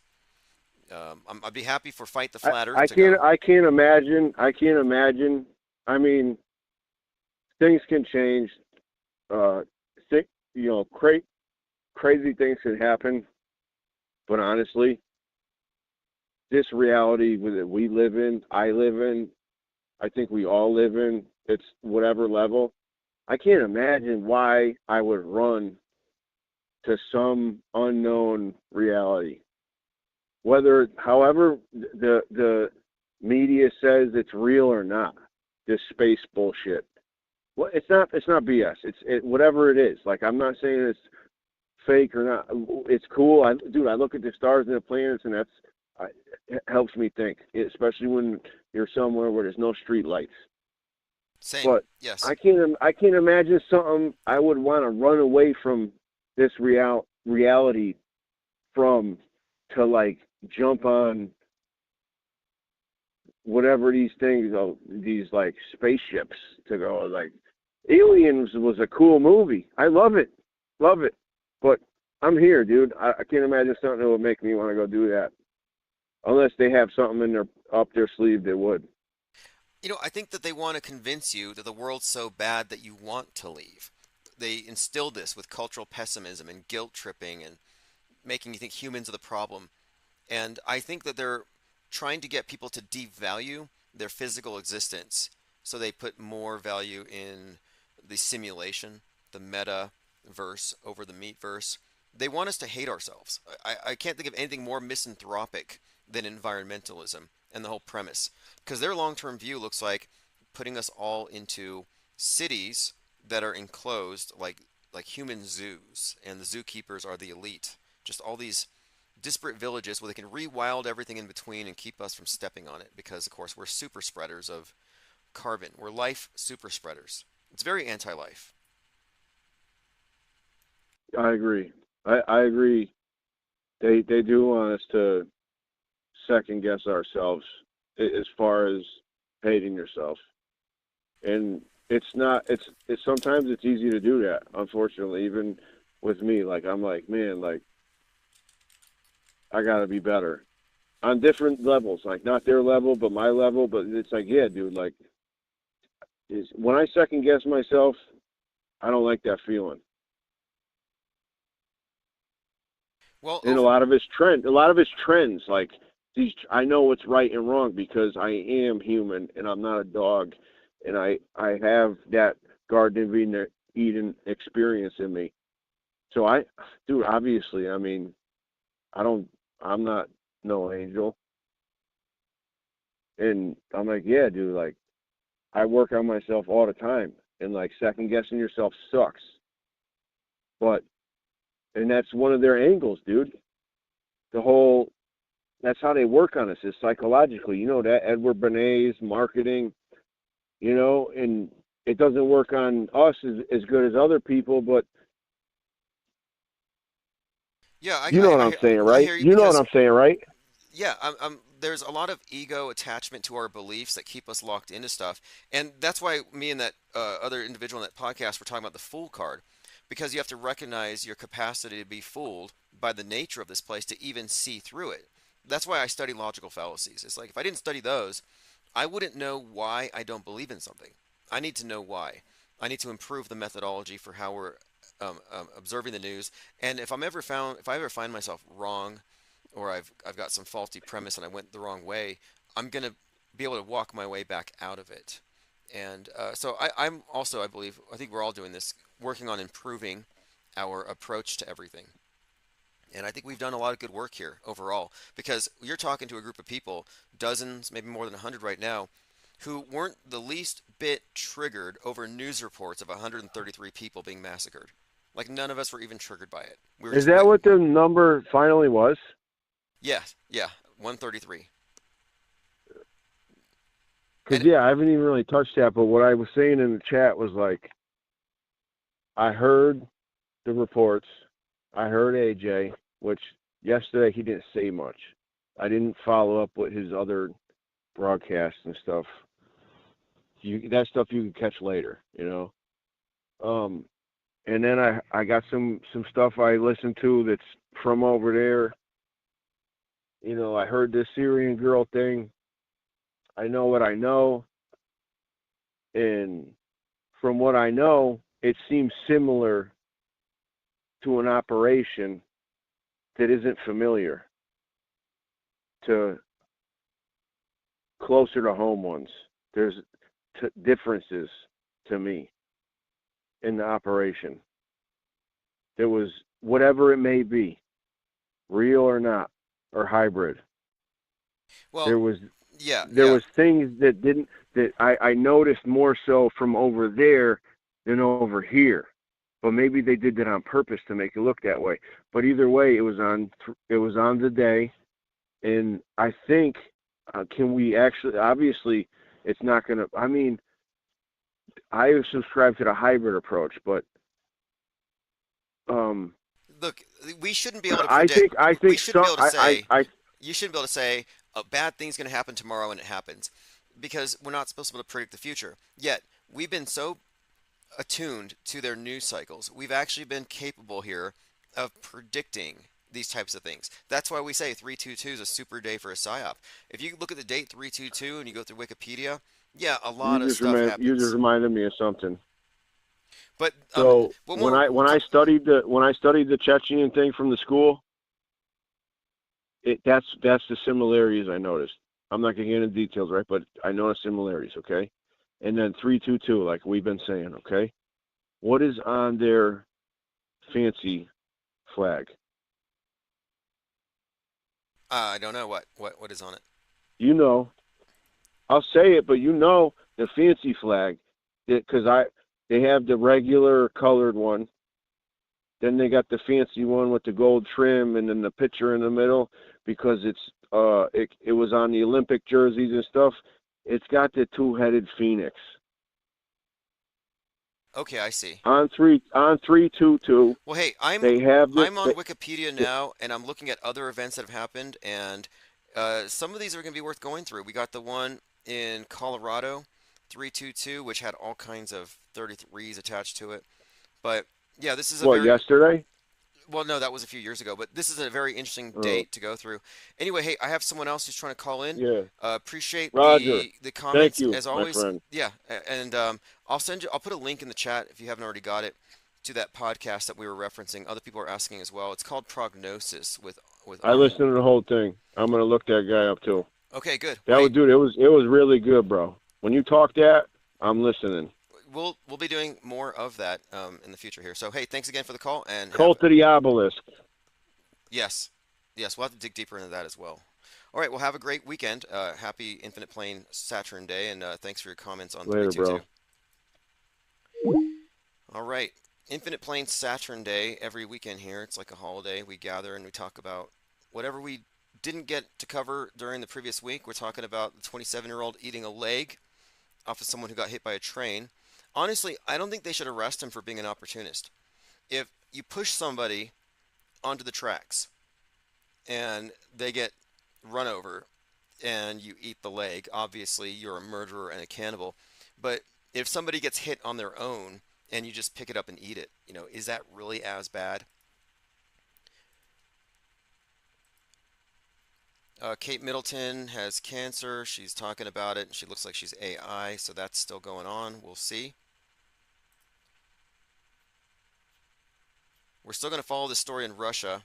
I'd be happy for Fight the I, Flat Earth I to can't go. I can't imagine. I can't imagine. I mean, things can change. Uh, think, crazy things can happen. But honestly, this reality that we live in, I live in, I think we all live in, it's whatever level. I can't imagine why I would run to some unknown reality. However, the media says it's real or not, this space bullshit. Well, it's not BS. Whatever it is. Like, I'm not saying it's fake or not. It's cool. Dude, I look at the stars and the planets, and it helps me think, especially when you're somewhere where there's no street lights. Same. But Yes. I can't imagine something I would want to run away from this reality from, to like jump on whatever these things, these like spaceships, to go like. Aliens was a cool movie. I love it. But I'm here, dude. I can't imagine something that would make me want to go do that, unless they have something up their sleeve that would. I think that they want to convince you that the world's so bad that you want to leave. They instill this with cultural pessimism and guilt tripping and making you think humans are the problem. And I think that they're trying to get people to devalue their physical existence, so they put more value in the simulation, the meta verse over the meat verse. They want us to hate ourselves. I can't think of anything more misanthropic than environmentalism and the whole premise. Because their long term view looks like putting us all into cities that are enclosed like human zoos, and the zookeepers are the elite. Just all these disparate villages where they can rewild everything in between and keep us from stepping on it, because of course we're super spreaders of carbon. We're life super spreaders. It's very anti-life. I agree. I agree. They do want us to second guess ourselves, as far as hating yourself, and it's sometimes it's easy to do that. Unfortunately, even with me, like, I'm like, man, like, I gotta be better on different levels, like not their level, but my level. But it's like, yeah, dude, like, when I second guess myself, I don't like that feeling. Well, And a lot of it's trends. Like, these, I know what's right and wrong because I am human and I'm not a dog, and I have that Garden of Eden experience in me. So dude, obviously, I mean, I'm not no angel, and I'm like, yeah, dude, like, I work on myself all the time, and like second guessing yourself sucks. But and that's one of their angles, dude. The whole That's how they work on us, is psychologically. You know that Edward Bernays marketing, and it doesn't work on us as good as other people, but yeah, you know what I'm saying, I right? hear you You know what because I'm saying, right? yeah, I'm there's a lot of ego attachment to our beliefs that keep us locked into stuff. And that's why me and that other individual in that podcast were talking about the fool card, because you have to recognize your capacity to be fooled by the nature of this place to even see through it. That's why I study logical fallacies. It's like if I didn't study those, I wouldn't know why I don't believe in something. I need to know why. I need to improve the methodology for how we're observing the news. And if I ever find myself wrong, or I've got some faulty premise and I went the wrong way, I'm gonna be able to walk my way back out of it. And so I'm also, I think we're all doing this, working on improving our approach to everything. And I think we've done a lot of good work here overall, because you're talking to a group of people, dozens, maybe more than 100 right now, who weren't the least bit triggered over news reports of 133 people being massacred. Like none of us were even triggered by it. We were Is just that waiting. what the number finally was? Yeah, yeah, 133. Because, yeah, I haven't even really touched that, but what I was saying in the chat was like, I heard the reports. I heard AJ, which yesterday he didn't say much. I didn't follow up with his other broadcasts and stuff. That stuff you can catch later, you know. And then I got some stuff I listened to that's from over there. You know, I heard this Syrian girl thing. I know what I know, and from what I know, it seems similar to an operation that isn't familiar to closer to home ones. There's differences to me in the operation. There was, whatever it may be, real or not, or hybrid. Well, there was yeah, things that I noticed more so from over there than over here. But maybe they did that on purpose to make it look that way. But either way, it was on the day, and I think can we actually? Obviously, it's not going to. I mean, I subscribe to the hybrid approach, but look, we shouldn't be able to predict. I think we shouldn't be able to say. I You shouldn't be able to say a bad thing's going to happen tomorrow and it happens, because we're not supposed to be able to predict the future. Yet we've been so attuned to their news cycles. We've actually been capable here of predicting these types of things. That's why we say 322 is a super day for a psyop. If you look at the date 322 and you go through Wikipedia, yeah, a lot of stuff happens. You just reminded me of something. But so when I studied the Chechen thing from the school, that's the similarities I noticed. I'm not going to get into details, right? But I noticed similarities, okay? And then 322, like we've been saying, okay? What is on their fancy flag? I don't know what is on it. You know, I'll say it, but you know the fancy flag, because they have the regular colored one. Then they got the fancy one with the gold trim, and then the picture in the middle, because it was on the Olympic jerseys and stuff. It's got the two-headed phoenix. Okay, I see. On 322. Well, hey, I'm on Wikipedia now, and I'm looking at other events that have happened, and some of these are going to be worth going through. We got the one in Colorado, 322, which had all kinds of 33s attached to it. But yeah, this is yesterday? Well, no, that was a few years ago, but this is a very interesting date to go through. Anyway, hey, I have someone else who's trying to call in. Yeah. Appreciate Roger. the comments. Thank you, as always. my friend. Yeah, and I'll put a link in the chat if you haven't already got it to that podcast that we were referencing. Other people are asking as well. It's called Prognosis with. I listened to the whole thing. I'm gonna look that guy up too. Okay, good. Dude, it was really good, bro. When you talk that, I'm listening. We'll be doing more of that in the future here. So hey, thanks again for the call and Cult of the Obelisk. Yes, we'll have to dig deeper into that as well. All right, well, have a great weekend. Happy Infinite Plane Saturn Day, and thanks for your comments on Later, 322. All right, Infinite Plane Saturn Day every weekend here. It's like a holiday. We gather and we talk about whatever we didn't get to cover during the previous week. We're talking about the 27-year-old eating a leg off of someone who got hit by a train. Honestly, I don't think they should arrest him for being an opportunist. If you push somebody onto the tracks and they get run over, and you eat the leg, obviously you're a murderer and a cannibal. But if somebody gets hit on their own and you just pick it up and eat it, is that really as bad? Kate Middleton has cancer. She's talking about it, and she looks like she's AI, so that's still going on. We'll see. We're still going to follow this story in Russia.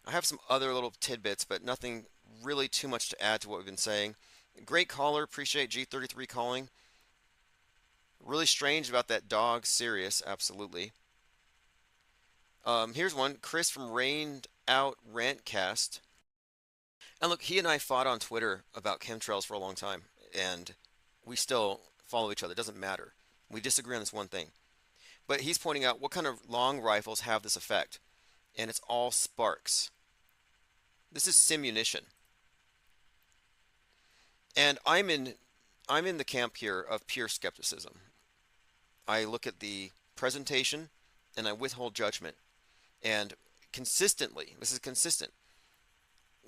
I have some other little tidbits, but nothing really too much to add to what we've been saying. Great caller. Appreciate G33 calling. Really strange about that dog. Serious. Absolutely. Here's one. Chris from Rained Out Rantcast. And look, he and I fought on Twitter about chemtrails for a long time, and we still follow each other. It doesn't matter. We disagree on this one thing. But he's pointing out what kind of long rifles have this effect, and it's all sparks. This is simunition. And I'm in the camp here of pure skepticism. I look at the presentation and I withhold judgment. And consistently, this is consistent.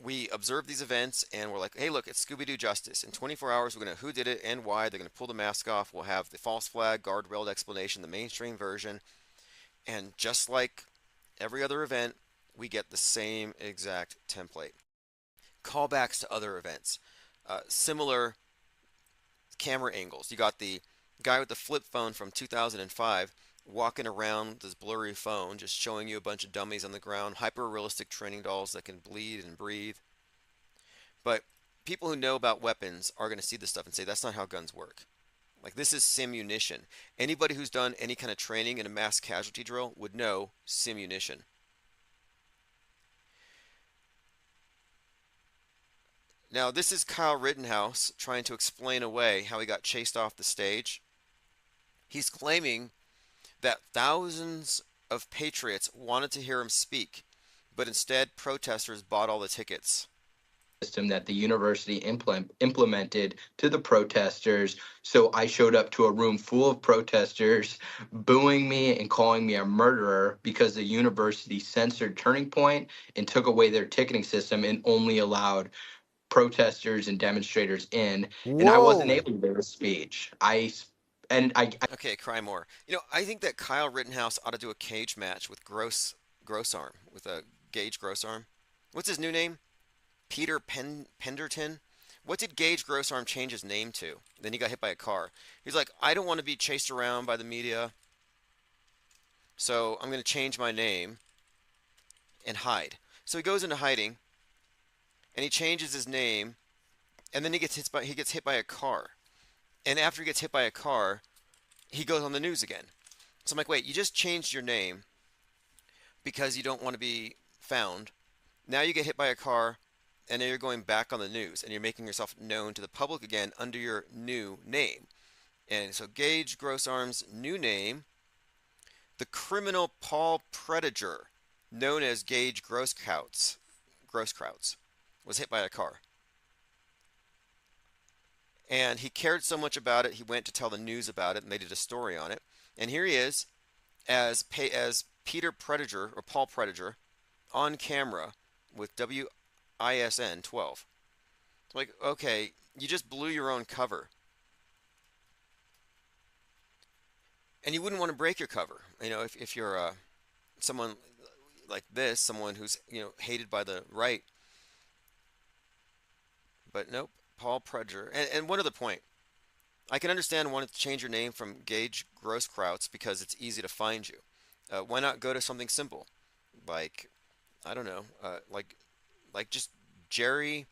We observe these events and we're like, hey, look, it's Scooby-Doo justice. In 24 hours, we're going to who did it and why. They're going to pull the mask off. We'll have the false flag, guardrailed explanation, the mainstream version. And just like every other event, we get the same exact template. Callbacks to other events. Similar camera angles. You got the guy with the flip phone from 2005 walking around this blurry phone, just showing you a bunch of dummies on the ground, hyper realistic training dolls that can bleed and breathe. But people who know about weapons are going to see this stuff and say that's not how guns work. Like, this is simunition. Anybody who's done any kind of training in a mass casualty drill would know simunition. Now, this is Kyle Rittenhouse trying to explain away how he got chased off the stage. He's claiming that thousands of patriots wanted to hear him speak, but instead protesters bought all the tickets. System that the university implemented to the protesters. So I showed up to a room full of protesters booing me and calling me a murderer because the university censored Turning Point and took away their ticketing system and only allowed protesters and demonstrators in. Whoa. And I wasn't able to give a speech. Okay, cry more. I think that Kyle Rittenhouse ought to do a cage match with Grossarm, with a Gage Grossarm. What's his new name? Peter Penderton? What did Gage Grossarm change his name to? Then he got hit by a car. He's like, I don't want to be chased around by the media, so I'm going to change my name and hide. So he goes into hiding, and he changes his name, and then he gets hit by a car. And after he gets hit by a car, he goes on the news again. So I'm like, wait, you just changed your name because you don't want to be found. Now you get hit by a car, and now you're going back on the news, and you're making yourself known to the public again under your new name. And so Gage Grossarm's new name, the criminal Paul Prediger, known as Gage Grosskreutz, was hit by a car. And he cared so much about it, he went to tell the news about it, and they did a story on it. And here he is as Peter Prediger, or Paul Prediger, on camera with WISN 12. It's like, okay, you just blew your own cover. And you wouldn't want to break your cover. If you're someone like this, someone who's, hated by the right. But nope. Paul Prediger. And one other point. I can understand wanting to change your name from Gage Grosskreutz because it's easy to find you. Why not go to something simple? Like, I don't know, like just Jerry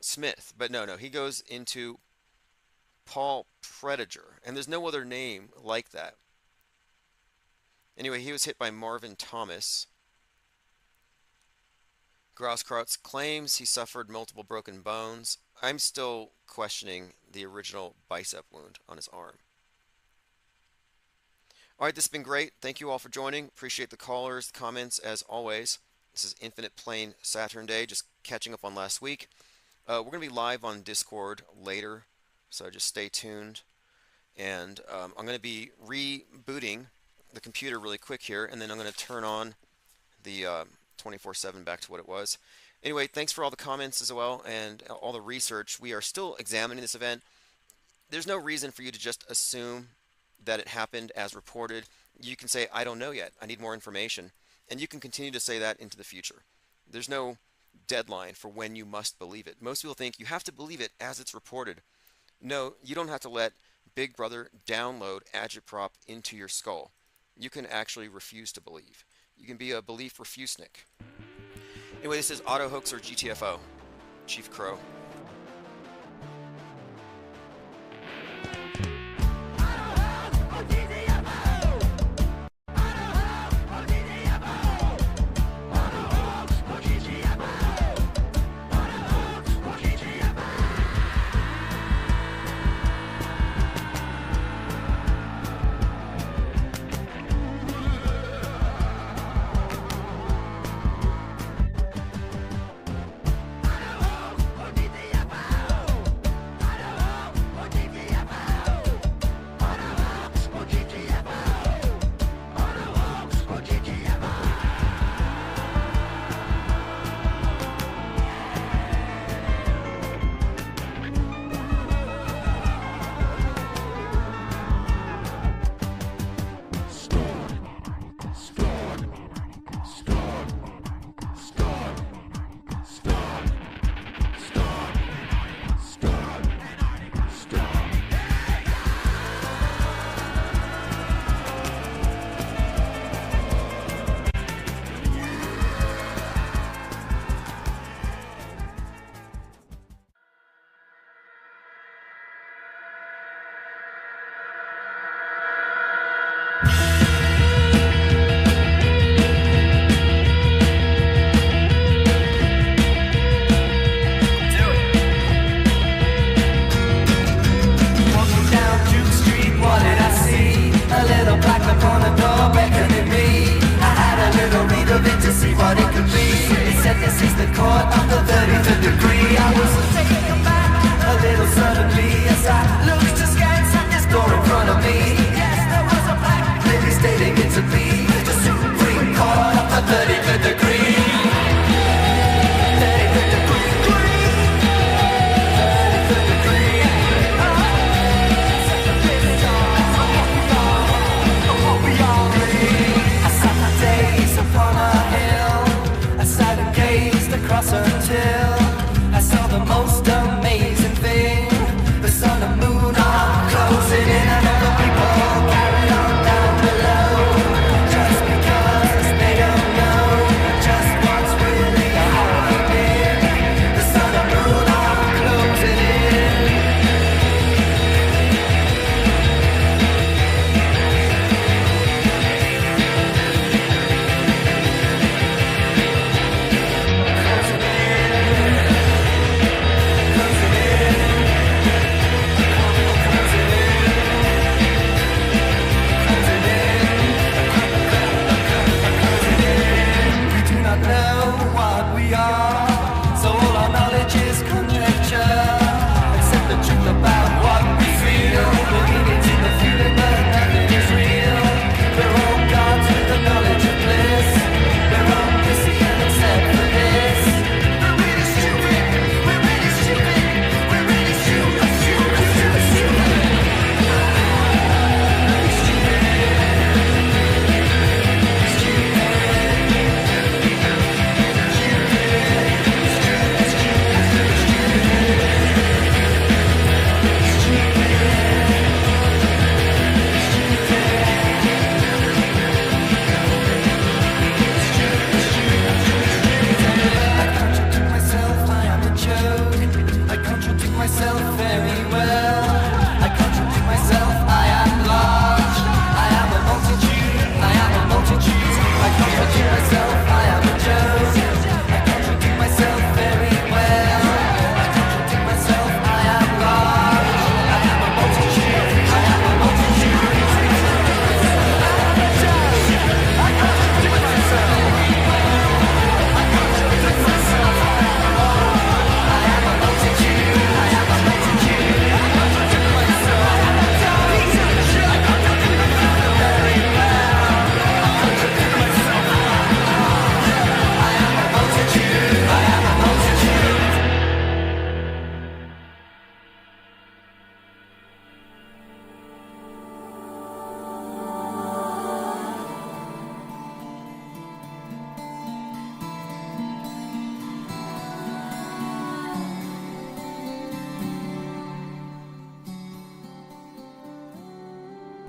Smith. But no, he goes into Paul Prediger. And there's no other name like that. Anyway, he was hit by Marvin Thomas. Grosskreutz claims he suffered multiple broken bones. I'm still questioning the original bicep wound on his arm. All right, this has been great. Thank you all for joining. Appreciate the callers, the comments, as always. This is Infinite Plane Saturn Day, just catching up on last week. We're going to be live on Discord later, so just stay tuned. And I'm going to be rebooting the computer really quick here, and then I'm going to turn on the 24/7 back to what it was. Anyway, thanks for all the comments as well and all the research. We are still examining this event. There's no reason for you to just assume that it happened as reported. You can say, I don't know yet. I need more information. And you can continue to say that into the future. There's no deadline for when you must believe it. Most people think you have to believe it as it's reported. No, you don't have to let Big Brother download agitprop into your skull. You can actually refuse to believe. You can be a belief refusenik. Anyway, this is Auto Hoax or GTFO. Chief Crow.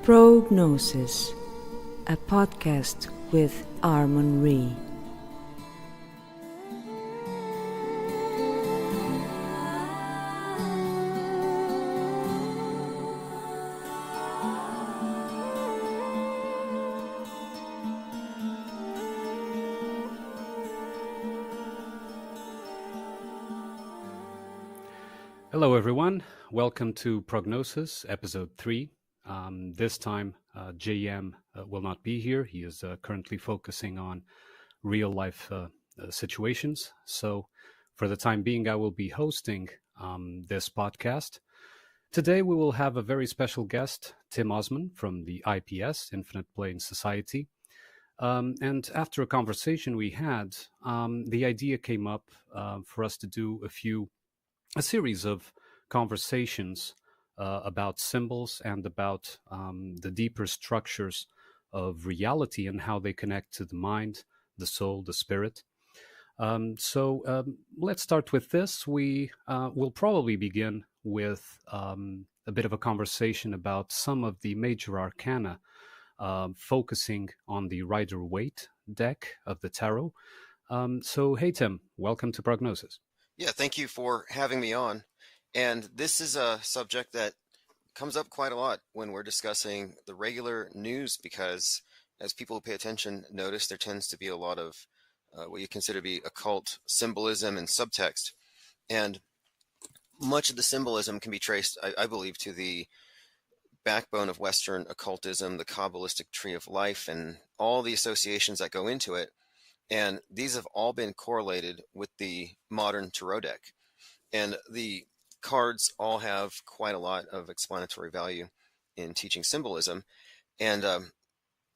Prognosis, a podcast with Armon Ree. Hello, everyone. Welcome to Prognosis, Episode 3. This time, JM will not be here. He is currently focusing on real-life situations. So, for the time being, I will be hosting this podcast. Today, we will have a very special guest, Tim Osman from the IPS, Infinite Plane Society. And after a conversation we had, the idea came up for us to do a series of conversations about symbols and about the deeper structures of reality and how they connect to the mind, the soul, the spirit. So let's start with this. We will probably begin with a bit of a conversation about some of the major arcana, focusing on the Rider-Waite deck of the tarot. So, hey, Tim, welcome to Prognosis. Yeah, thank you for having me on. And this is a subject that comes up quite a lot when we're discussing the regular news because, as people who pay attention notice, there tends to be a lot of what you consider to be occult symbolism and subtext. And much of the symbolism can be traced, I believe, to the backbone of Western occultism, the Kabbalistic tree of life, and all the associations that go into it. And these have all been correlated with the modern tarot deck. And the cards all have quite a lot of explanatory value in teaching symbolism. And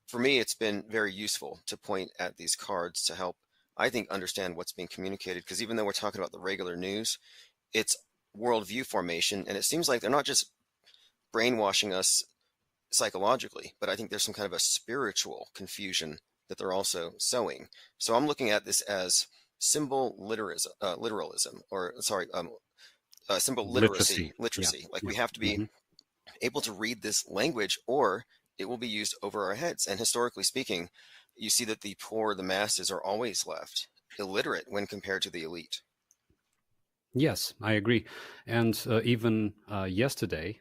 for me, it's been very useful to point at these cards to help, I think, understand what's being communicated. Because even though we're talking about the regular news, it's worldview formation. And it seems like they're not just brainwashing us psychologically, but I think there's some kind of a spiritual confusion that they're also sowing. So I'm looking at this as symbol literalism, or sorry, symbol literacy. Yeah. Like Yeah. we have to be able to read this language, or it will be used over our heads. And historically speaking, you see that the poor, the masses, are always left illiterate when compared to the elite. Yes, I agree. And even yesterday,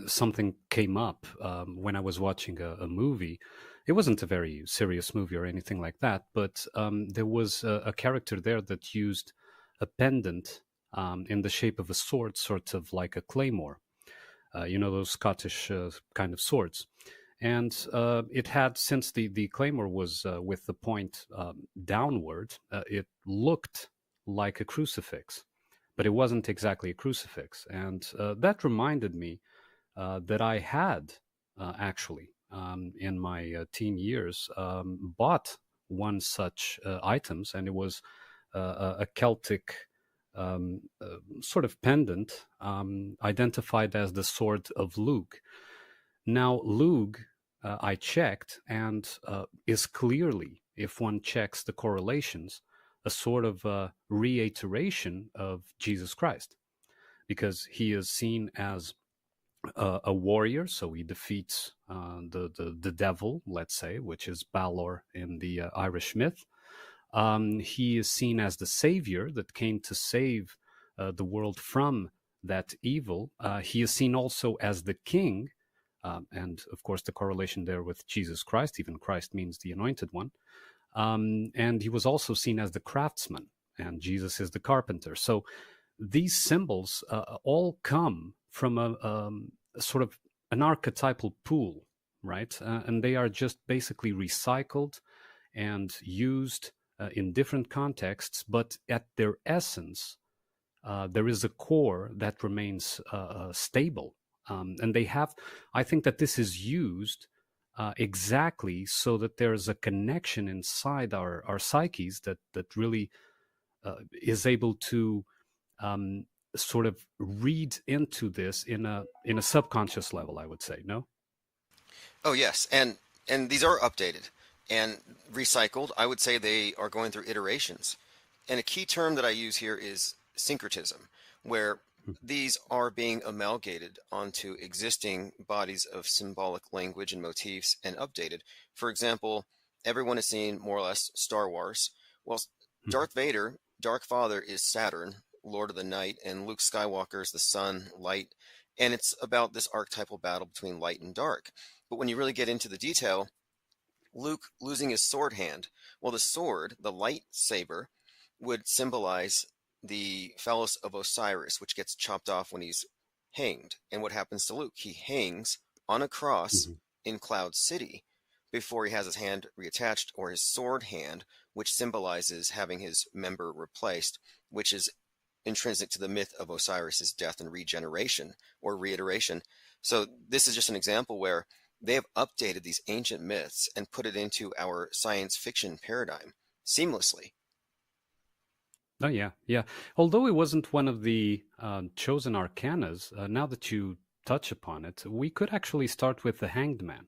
something came up when I was watching a movie. It wasn't a very serious movie or anything like that, but there was a character there that used a pendant in the shape of a sword, sort of like a claymore. Those Scottish kind of swords. And it had, since the claymore was with the point downward, it looked like a crucifix, but it wasn't exactly a crucifix. And that reminded me that I had actually, in my teen years, bought one such items, and it was a Celtic sort of pendant identified as the Sword of Lugh. Now, Lugh, I checked, and is clearly, if one checks the correlations, a sort of reiteration of Jesus Christ, because he is seen as a warrior, so he defeats the devil, let's say, which is Balor in the Irish myth. He is seen as the savior that came to save the world from that evil. He is seen also as the king, and of course the correlation there with Jesus Christ, even Christ means the anointed one. And he was also seen as the craftsman, and Jesus is the carpenter. So these symbols all come from a sort of an archetypal pool, right? And they are just basically recycled and used in different contexts, but at their essence, there is a core that remains stable. And I think that this is used exactly so that there's a connection inside our psyches that really is able to sort of read into this in a subconscious level, I would say. No? Oh yes, and these are updated and recycled. I would say they are going through iterations. And a key term that I use here is syncretism, where these are being amalgamated onto existing bodies of symbolic language and motifs and updated. For example, everyone has seen more or less Star Wars. Well, Darth Vader, Dark Father, is Saturn, Lord of the Night, and Luke Skywalker is the sun, light, and it's about this archetypal battle between light and dark. But when you really get into the detail, Luke losing his sword hand. Well, the sword, the lightsaber, would symbolize the phallus of Osiris, which gets chopped off when he's hanged. And what happens to Luke? He hangs on a cross in Cloud City before he has his hand reattached, or his sword hand, which symbolizes having his member replaced, which is intrinsic to the myth of Osiris's death and regeneration or reiteration. So this is just an example where they have updated these ancient myths and put it into our science fiction paradigm seamlessly. Oh yeah, yeah. Although it wasn't one of the chosen arcanas, now that you touch upon it, we could actually start with the Hanged Man.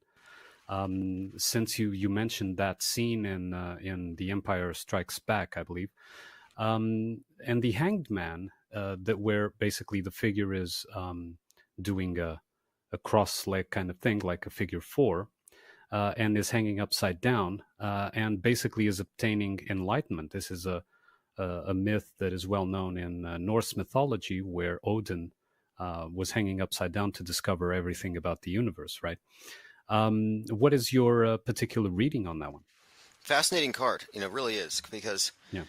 Since you mentioned that scene in The Empire Strikes Back, I believe, and the Hanged Man, that where basically the figure is doing a cross leg kind of thing, like a figure four, and is hanging upside down, and basically is obtaining enlightenment. This is a myth that is well known in Norse mythology, where Odin was hanging upside down to discover everything about the universe, right? What is your particular reading on that one? Fascinating card, really is, because Yeah.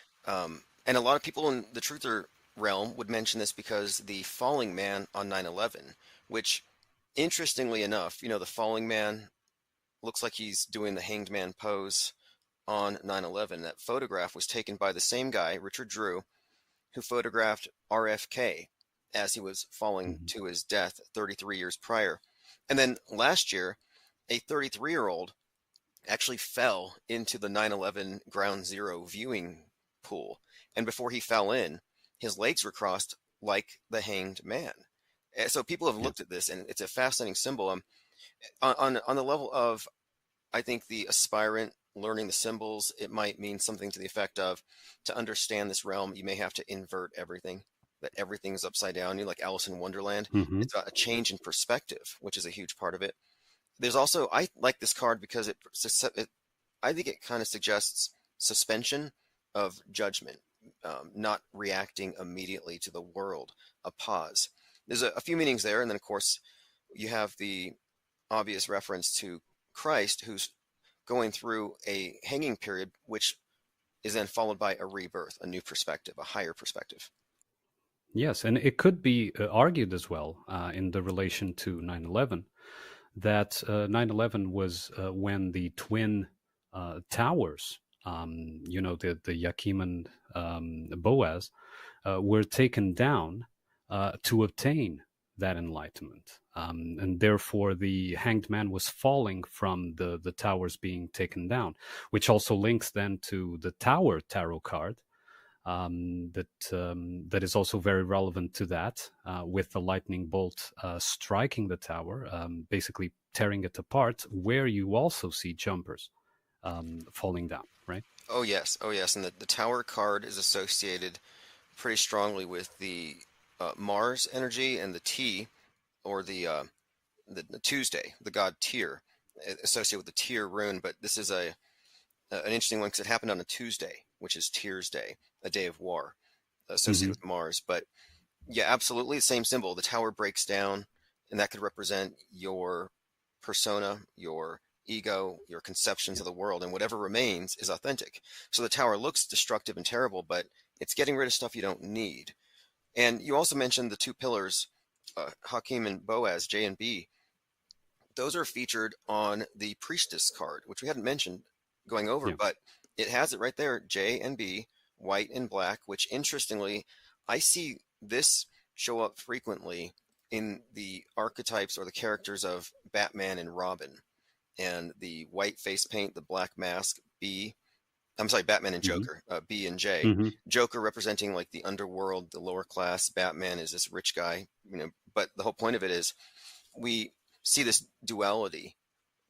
And a lot of people in the truther realm would mention this because the falling man on 9/11, which interestingly enough, the falling man looks like he's doing the hanged man pose on 9/11. That photograph was taken by the same guy, Richard Drew, who photographed RFK as he was falling to his death 33 years prior. And then last year, a 33-year-old actually fell into the 9/11 Ground Zero viewing pool. And before he fell in, his legs were crossed like the hanged man. So people have looked at this, and it's a fascinating symbol. On the level of, I think, the aspirant learning the symbols, it might mean something to the effect of, to understand this realm, you may have to invert everything, that everything's upside down. Like Alice in Wonderland. It's a change in perspective, which is a huge part of it. There's also, I like this card because I think it kind of suggests suspension of judgment, not reacting immediately to the world, a pause. There's a few meanings there, and then of course you have the obvious reference to Christ, who's going through a hanging period, which is then followed by a rebirth, a new perspective, a higher perspective. Yes, and it could be argued as well in the relation to 9/11 that 9/11 was when the twin towers, the Yakim and Boaz, were taken down to obtain that enlightenment. And therefore, the hanged man was falling from the towers being taken down, which also links then to the Tower Tarot card. That is also very relevant to that, with the lightning bolt striking the tower, basically tearing it apart, where you also see jumpers falling down, right? Oh yes, and the Tower card is associated pretty strongly with the Mars energy and the T, or the Tuesday, the god Tyr, associated with the Tyr rune. But this is an interesting one because it happened on a Tuesday, which is Tyr's Day, a day of war, associated with Mars. But yeah, absolutely, the same symbol. The tower breaks down, and that could represent your persona, your ego, your conceptions of the world, and whatever remains is authentic. So the tower looks destructive and terrible, but it's getting rid of stuff you don't need. And you also mentioned the two pillars, Hakim and Boaz, J and B. Those are featured on the Priestess card, which we hadn't mentioned going over, but it has it right there, J and B, white and black, which interestingly, I see this show up frequently in the archetypes or the characters of Batman and Robin. And the white face paint, the black mask, Batman and Joker, B and J. Joker representing like the underworld, the lower class. Batman is this rich guy, but the whole point of it is we see this duality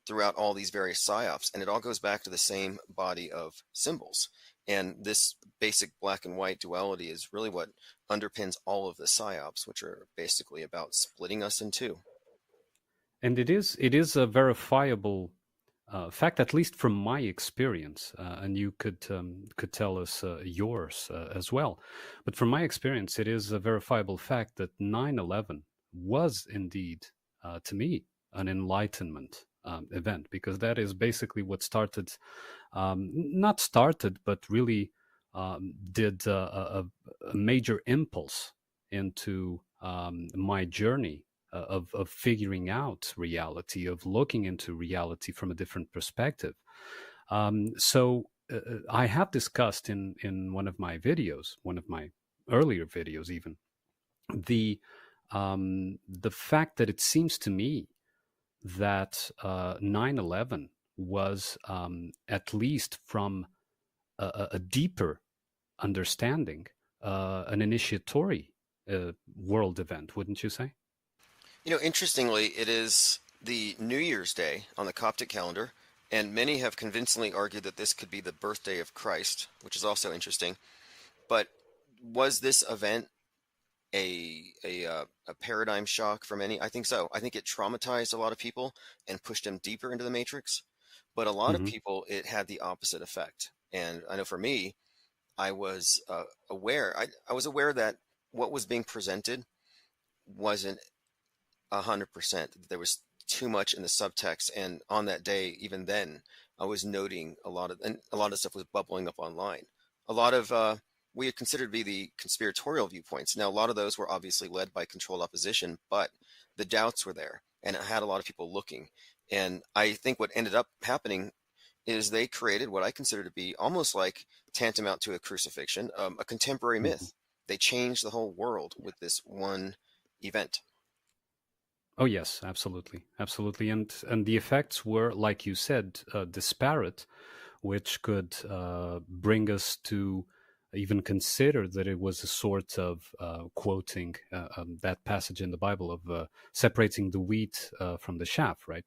throughout all these various psyops, and it all goes back to the same body of symbols. And this basic black and white duality is really what underpins all of the psyops, which are basically about splitting us in two. And it is a verifiable fact, at least from my experience, and you could tell us yours as well. But from my experience, it is a verifiable fact that 9/11 was indeed, to me, an enlightenment event, because that is basically what started, not started, but really did a major impulse into my journey of figuring out reality, of looking into reality from a different perspective. So I have discussed in one of my videos, one of my earlier videos, even the fact that it seems to me that 9/11 was, at least from a deeper understanding, an initiatory world event, wouldn't you say? Interestingly, it is the New Year's Day on the Coptic calendar, and many have convincingly argued that this could be the birthday of Christ, which is also interesting. But was this event a paradigm shock for many? I think so. I think it traumatized a lot of people and pushed them deeper into the matrix. But a lot of Hmm. people, it had the opposite effect. And I know for me, I was aware. I was aware that what was being presented wasn't 100%. There was too much in the subtext, and on that day, even then, I was noting a lot of stuff was bubbling up online. A lot of we had considered to be the conspiratorial viewpoints. Now, a lot of those were obviously led by controlled opposition, but the doubts were there, and it had a lot of people looking. And I think what ended up happening is they created what I consider to be almost like tantamount to a crucifixion, a contemporary Hmm. myth. They changed the whole world with this one event. Oh yes, absolutely, absolutely, and the effects were, like you said, disparate, which could bring us to even consider that it was a sort of quoting that passage in the Bible of separating the wheat from the chaff, right?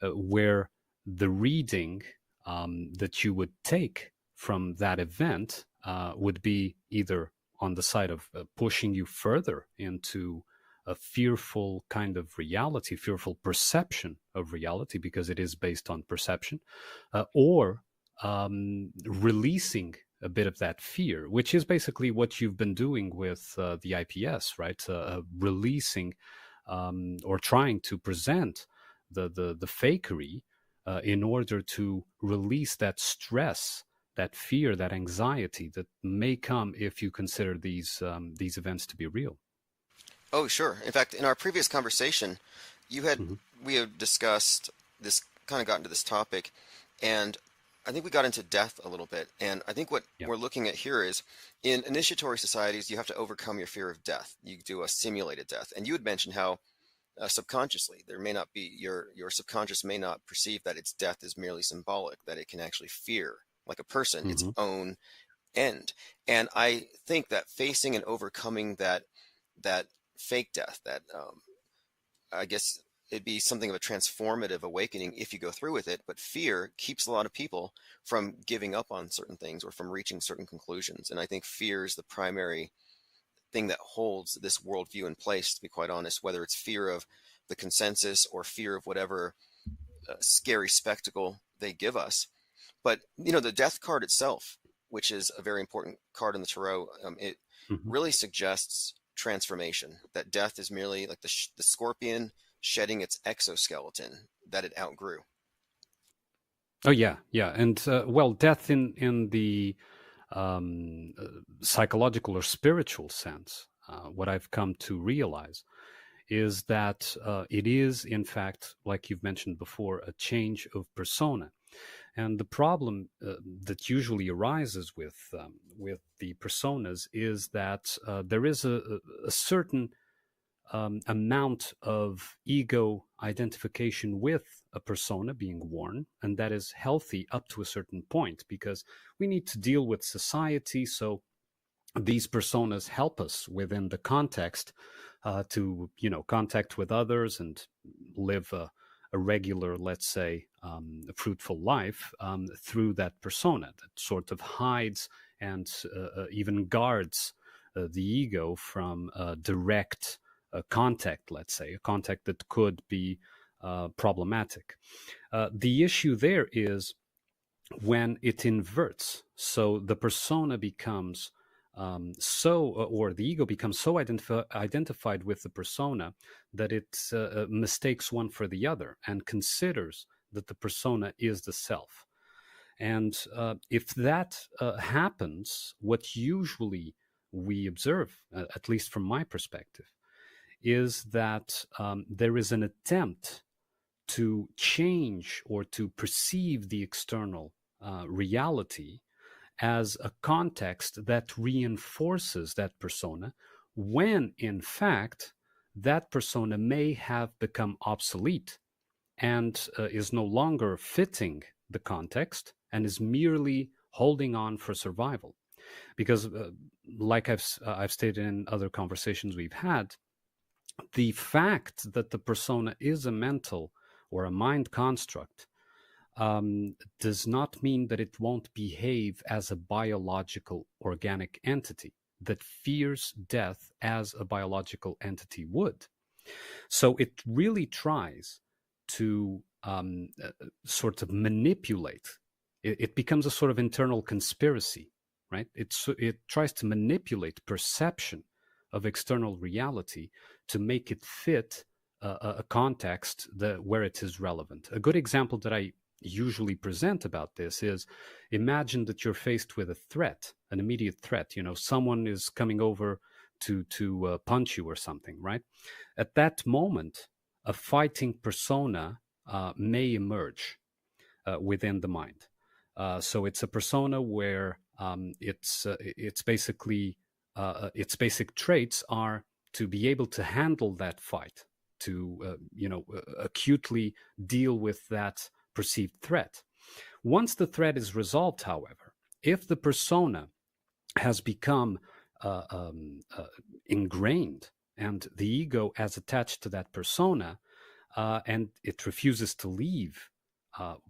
Where the reading that you would take from that event would be either on the side of pushing you further into a fearful kind of reality, fearful perception of reality, because it is based on perception, or releasing a bit of that fear, which is basically what you've been doing with the IPS, right? Releasing or trying to present the fakery in order to release that stress, that fear, that anxiety that may come if you consider these events to be real. Oh, sure. In fact, in our previous conversation, you had Hmm. we had discussed this, kind of got into this topic, and I think we got into death a little bit. And I think what Yeah. we're looking at here is in initiatory societies, you have to overcome your fear of death. You do a simulated death, and you had mentioned how subconsciously there may not be your subconscious may not perceive that its death is merely symbolic, that it can actually fear, like a person, its Hmm. own end. And I think that facing and overcoming that fake death, that I guess it'd be something of a transformative awakening if you go through with it. But fear keeps a lot of people from giving up on certain things or from reaching certain conclusions. And I think fear is the primary thing that holds this worldview in place, to be quite honest, whether it's fear of the consensus or fear of whatever scary spectacle they give us. But the death card itself, which is a very important card in the tarot, it Hmm. really suggests transformation. That death is merely like the scorpion shedding its exoskeleton that it outgrew. Oh yeah, yeah, and well, death in the psychological or spiritual sense, what I've come to realize is that it is, in fact, like you've mentioned before, a change of persona. And the problem that usually arises with the personas is that there is a certain amount of ego identification with a persona being worn, and that is healthy up to a certain point because we need to deal with society. So these personas help us within the context to contact with others and live a regular, let's say, fruitful life through that persona that sort of hides and even guards the ego from direct contact, let's say, a contact that could be problematic. The issue there is when it inverts. So the persona becomes or the ego becomes so identified with the persona that it mistakes one for the other and considers that the persona is the self. And if that happens, what usually we observe, at least from my perspective, is that there is an attempt to change or to perceive the external reality as a context that reinforces that persona, when in fact that persona may have become obsolete and is no longer fitting the context and is merely holding on for survival. Because, like I've stated in other conversations we've had, the fact that the persona is a mental or a mind construct does not mean that it won't behave as a biological organic entity that fears death as a biological entity would. So it really tries to sort of manipulate. It becomes a sort of internal conspiracy, right? It tries to manipulate perception of external reality to make it fit a context where it is relevant. A good example that I usually present about this is, imagine that you're faced with a threat, an immediate threat. Someone is coming over to punch you or something, right? At that moment, a fighting persona may emerge within the mind. So it's a persona where it's basically its basic traits are to be able to handle that fight, to acutely deal with that perceived threat. Once the threat is resolved, however, if the persona has become ingrained and the ego has attached to that persona and it refuses to leave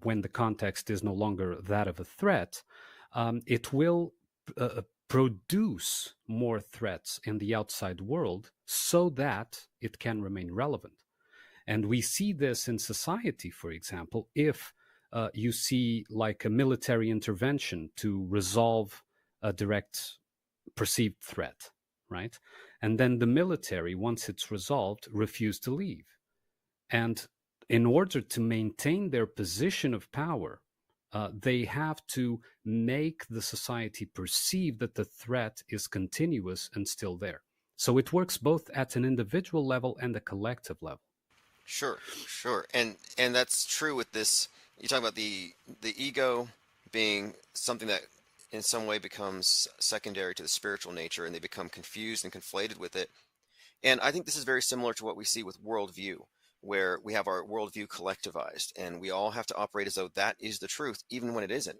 when the context is no longer that of a threat, it will produce more threats in the outside world so that it can remain relevant. And we see this in society, for example, if you see like a military intervention to resolve a direct perceived threat, right? And then the military, once it's resolved, refuse to leave. And in order to maintain their position of power, they have to make the society perceive that the threat is continuous and still there. So it works both at an individual level and a collective level. Sure, sure, and that's true with this. You talk about the ego being something that in some way becomes secondary to the spiritual nature, and they become confused and conflated with it. And I think this is very similar to what we see with worldview, where we have our worldview collectivized, and we all have to operate as though that is the truth, even when it isn't.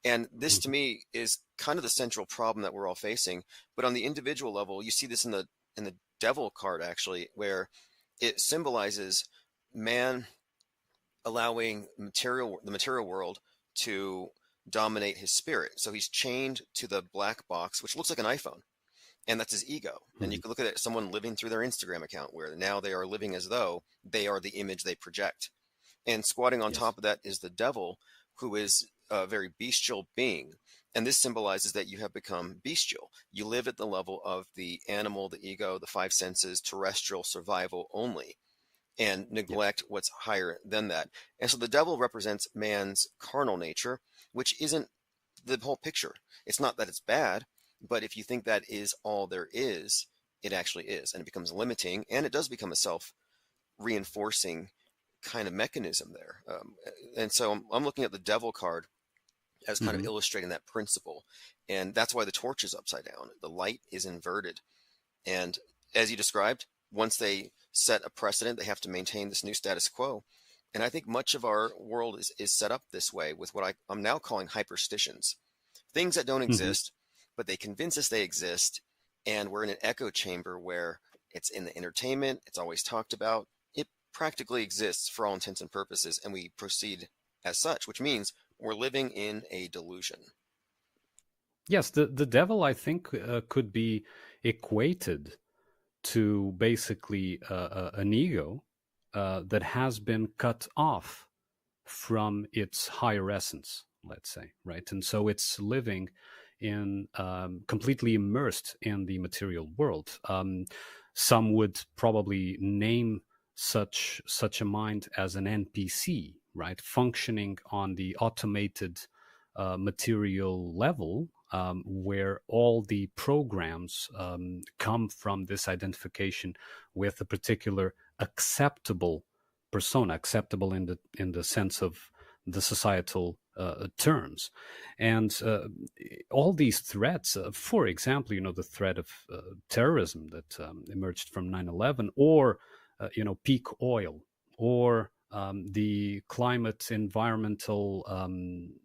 And this, to me, is kind of the central problem that we're all facing. But on the individual level, you see this in the devil card, actually, where it symbolizes man allowing the material world to dominate his spirit. So he's chained to the black box, which looks like an iPhone, and that's his ego. And you can look at it, someone living through their Instagram account, where now they are living as though they are the image they project. And squatting on top of that is the devil, who is a very bestial being. And this symbolizes that you have become bestial. You live at the level of the animal, the ego, the five senses, terrestrial survival only, and neglect what's higher than that. And so the devil represents man's carnal nature, which isn't the whole picture. It's not that it's bad, but if you think that is all there is, it actually is. And it becomes limiting, and it does become a self reinforcing kind of mechanism there. And so I'm looking at the devil card as kind of illustrating that principle. And that's why the torch is upside down. The light is inverted. And as you described, once they set a precedent, they have to maintain this new status quo. And I think much of our world is set up this way with what I'm now calling hyperstitions. Things that don't exist, but they convince us they exist. And we're in an echo chamber where it's in the entertainment, it's always talked about. It practically exists for all intents and purposes, and we proceed as such, which means we're living in a delusion. Yes, the devil, I think, could be equated to basically an ego that has been cut off from its higher essence, let's say, right? And so it's living in completely immersed in the material world. Some would probably name such a mind as an NPC, right? Functioning on the automated material level, where all the programs come from this identification with a particular acceptable persona, acceptable in the sense of the societal terms, and all these threats. For example, the threat of terrorism that emerged from 9/11, or peak oil, or the climate environmental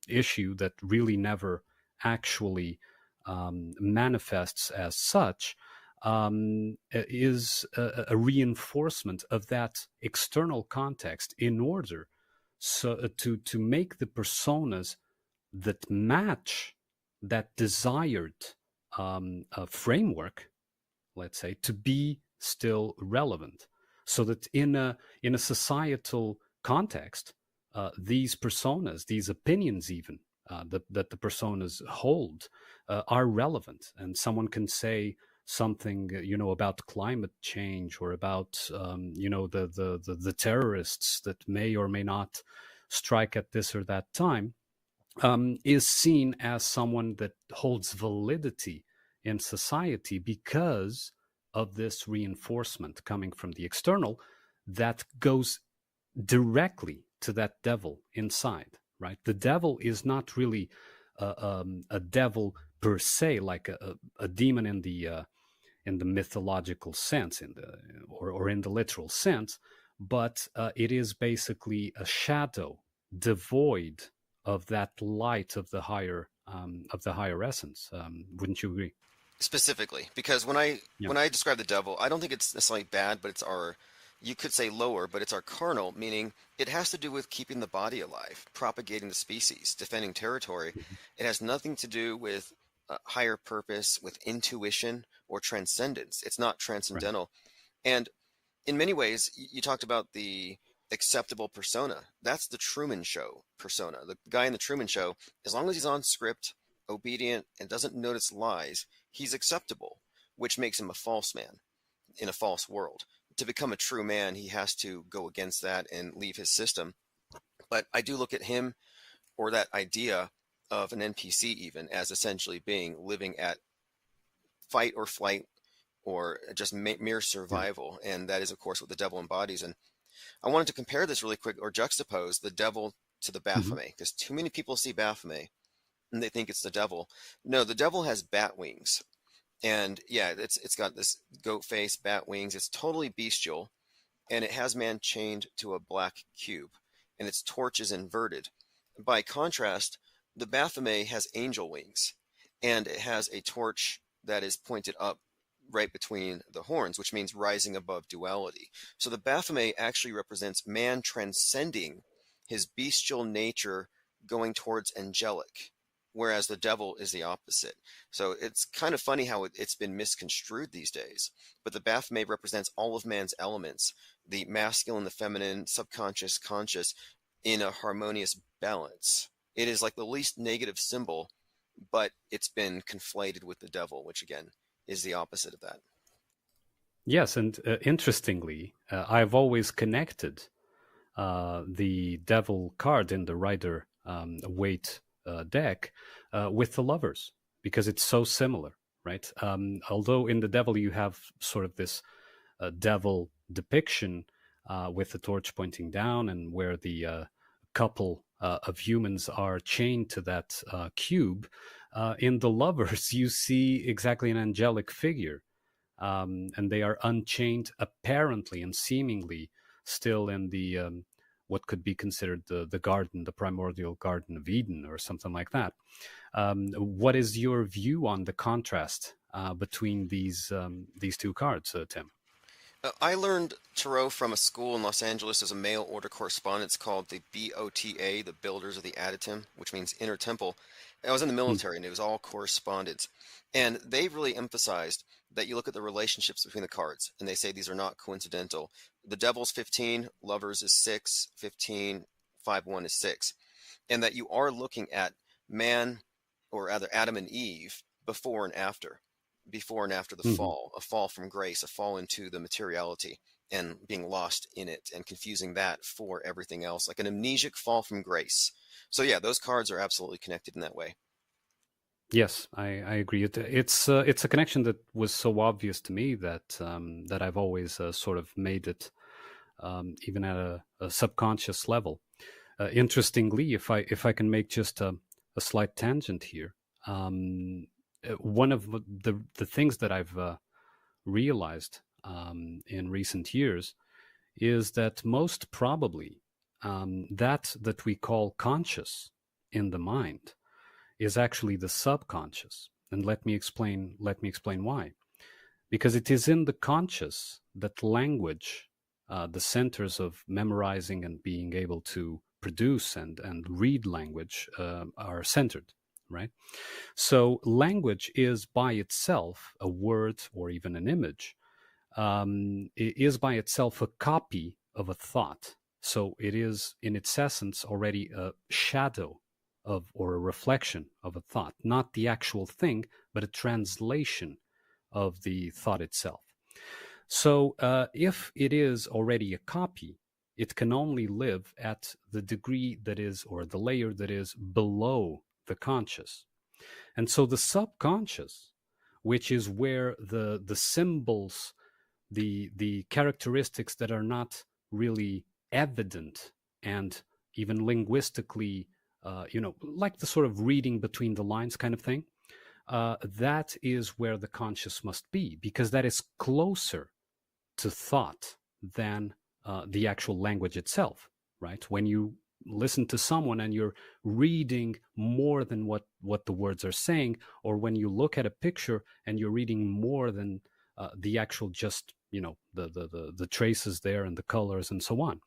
issue that really never actually manifests as such, is a reinforcement of that external context in order to make the personas that match that desired framework, let's say, to be still relevant, so that in a societal context, these personas, these opinions, even that the personas hold, are relevant, and someone can say something, about climate change, or about the terrorists that may or may not strike at this or that time, is seen as someone that holds validity in society because of this reinforcement coming from the external that goes directly to that devil inside, right? The devil is not really a devil per se, like a demon in the mythological sense, or in the literal sense, but it is basically a shadow devoid of that light of the higher essence. Wouldn't you agree? Specifically, because when I describe the devil, I don't think it's necessarily bad, but it's our, you could say lower, but it's our carnal, meaning it has to do with keeping the body alive, propagating the species, defending territory. It has nothing to do with higher purpose, with intuition or transcendence. It's not transcendental. Right. And in many ways, you talked about the acceptable persona. That's the Truman Show persona. The guy in the Truman Show, as long as he's on script, obedient, and doesn't notice lies, he's acceptable, which makes him a false man in a false world. To become a true man, he has to go against that and leave his system. But I do look at him, or that idea of an NPC even, as essentially being living at fight or flight, or just mere survival. Yeah. And that is, of course, what the devil embodies. And I wanted to compare this really quick, or juxtapose the devil to the Baphomet, because too many people see Baphomet and they think it's the devil. No, the devil has bat wings. And yeah, it's got this goat face, bat wings. It's totally bestial, and it has man chained to a black cube, and its torch is inverted. By contrast, the Baphomet has angel wings, and it has a torch that is pointed up right between the horns, which means rising above duality. So the Baphomet actually represents man transcending his bestial nature, going towards angelic, whereas the devil is the opposite. So it's kind of funny how it's been misconstrued these days. But the Baphomet represents all of man's elements, the masculine, the feminine, subconscious, conscious, in a harmonious balance. It is like the least negative symbol, but it's been conflated with the devil, which again is the opposite of that. Yes, and interestingly, I've always connected the devil card in the Rider Waite deck with the Lovers, because it's so similar, right? Although in the devil you have sort of this devil depiction with the torch pointing down, and where the couple of humans are chained to that cube. In the Lovers, you see exactly an angelic figure, and they are unchained, apparently and seemingly still in the what could be considered the garden, the primordial Garden of Eden, or something like that. What is your view on the contrast between these two cards, Tim? I learned tarot from a school in Los Angeles as a mail order correspondence called the BOTA, the Builders of the Adytum, which means Inner Temple. I was in the Hmm. military and it was all correspondence. And they really emphasized that you look at the relationships between the cards and they say these are not coincidental. The Devil's 15, Lovers is 6, 15, 5, 1 is 6. And that you are looking at man, or rather Adam and Eve, before and after the Hmm. fall, a fall from grace, a fall into the materiality and being lost in it and confusing that for everything else, like an amnesic fall from grace. So yeah, those cards are absolutely connected in that way. Yes, I agree. It's a connection that was so obvious to me that that I've always sort of made it, even at a subconscious level. Interestingly, if I can make just a slight tangent here, one of the things that I've realized in recent years is that most probably that we call conscious in the mind is actually the subconscious. And let me explain why. Because it is in the conscious that language, the centers of memorizing and being able to produce and read language, are centered, right? So language is by itself a word or even an image, is by itself a copy of a thought. So it is in its essence already a shadow of or a reflection of a thought, not the actual thing, but a translation of the thought itself. So if it is already a copy, it can only live at the degree that is, or the layer that is below the conscious. And so the subconscious, which is where the symbols, the characteristics that are not really evident and even linguistically, like the sort of reading between the lines kind of thing, that is where the conscious must be, because that is closer to thought than the actual language itself, right? When you listen to someone and you're reading more than what the words are saying, or when you look at a picture and you're reading more than the actual just the traces there and the colors and so on.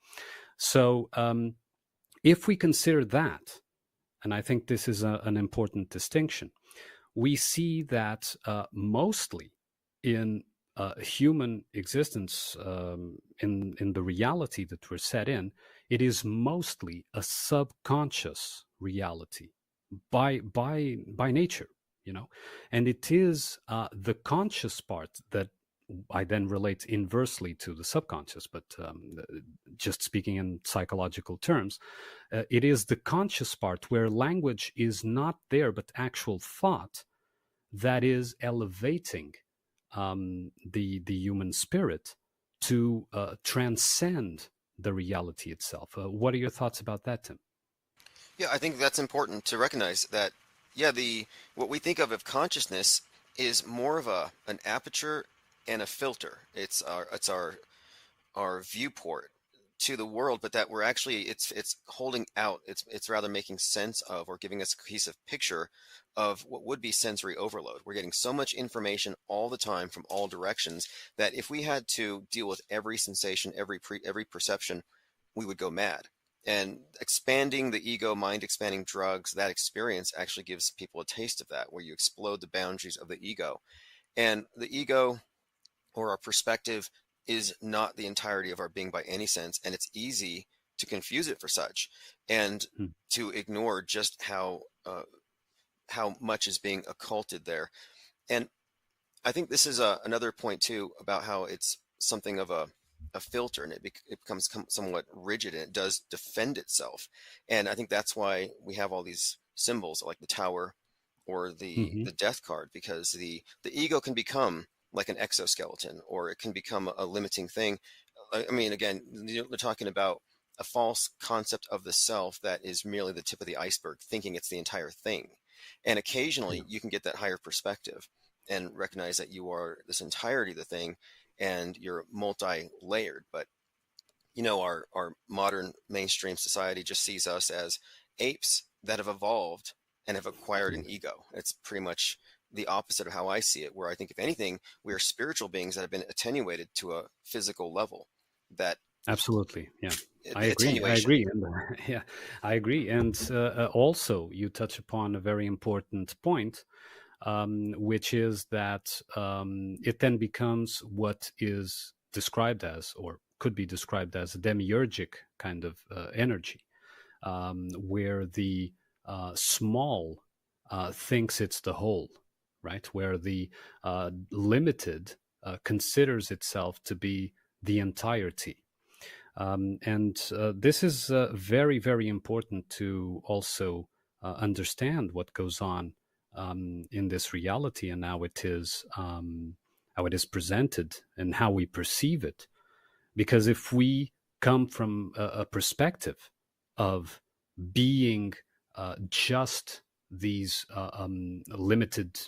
So if we consider that, and I think this is an important distinction, we see that mostly in human existence, in the reality that we're set in, it is mostly a subconscious reality by nature, and it is the conscious part that I then relate inversely to the subconscious, but just speaking in psychological terms, it is the conscious part where language is not there, but actual thought that is elevating the human spirit to transcend the reality itself. What are your thoughts about that, Tim? Yeah, I think that's important to recognize that, yeah, the what we think of consciousness is more of an aperture and a filter. It's our viewport to the world, but that we're actually it's holding out. It's rather making sense of, or giving us a cohesive picture of what would be sensory overload. We're getting so much information all the time from all directions that if we had to deal with every sensation, every perception, we would go mad. And expanding the ego, mind expanding drugs, that experience actually gives people a taste of that, where you explode the boundaries of the ego. And the ego, or our perspective, is not the entirety of our being by any sense, and it's easy to confuse it for such, and to ignore just how much is being occulted there. And I think this is another point too about how it's something of a filter, and it becomes somewhat rigid, and it does defend itself. And I think that's why we have all these symbols like the tower or Mm-hmm. the death card, because the ego can become like an exoskeleton, or it can become a limiting thing. I mean, again, they're talking about a false concept of the self that is merely the tip of the iceberg, thinking it's the entire thing. And Yeah. occasionally you can get that higher perspective and recognize that you are this entirety of the thing, and you're multi-layered. But our modern mainstream society just sees us as apes that have evolved and have acquired Yeah. an ego. It's pretty much the opposite of how I see it, where I think, if anything, we are spiritual beings that have been attenuated to a physical level. That Absolutely, yeah. I the agree. I attenuation. agree. And, yeah, I agree. And also, you touch upon a very important point, which is that it then becomes what is described as, or could be described as, a demiurgic kind of energy, where the small thinks it's the whole, right? Where the limited considers itself to be the entirety. And this is very, very important to also understand what goes on in this reality, and how it is presented and how we perceive it. Because if we come from a perspective of being just these limited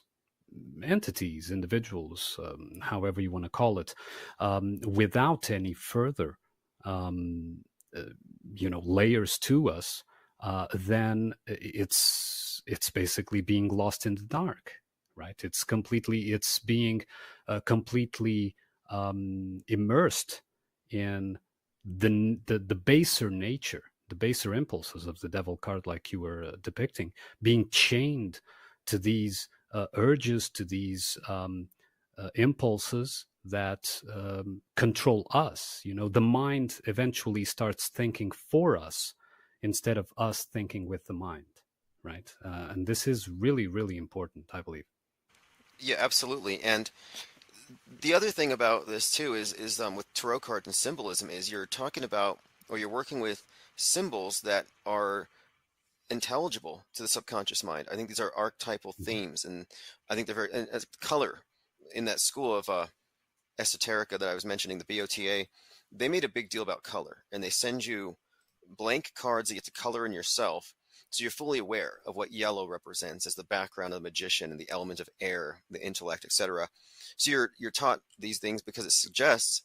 entities, individuals, however you want to call it, without any further, um, uh, layers to us, then it's basically being lost in the dark, right? It's being completely immersed in the baser nature, the baser impulses of the devil card, like you were depicting, being chained to these urges, to these impulses that control us. The mind eventually starts thinking for us instead of us thinking with the mind, right? And this is really, really important, I believe. Yeah, absolutely. And the other thing about this too is with tarot cards and symbolism is you're talking about, or you're working with symbols that are intelligible to the subconscious mind. I think these are archetypal themes, and I think they're very, and as color in that school of esoterica that I was mentioning, the BOTA, they made a big deal about color, and they send you blank cards that you get to color in yourself, so you're fully aware of what yellow represents as the background of the magician and the element of air, the intellect, etc. So you're taught these things because it suggests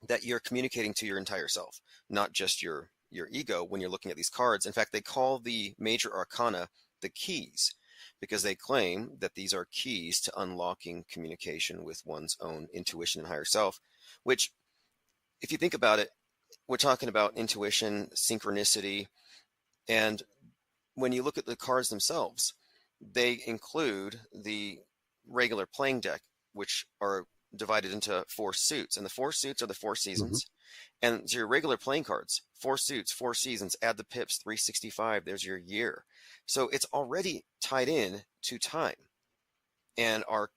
that you're communicating to your entire self, not just your ego when you're looking at these cards. In fact, they call the major arcana the keys, because they claim that these are keys to unlocking communication with one's own intuition and higher self, which, if you think about it, we're talking about intuition, synchronicity, and when you look at the cards themselves, they include the regular playing deck, which are divided into four suits, and the four suits are the four Mm-hmm. seasons. And so your regular playing cards, four suits, four seasons, add the pips, 365, there's your year. So it's already tied in to time. And our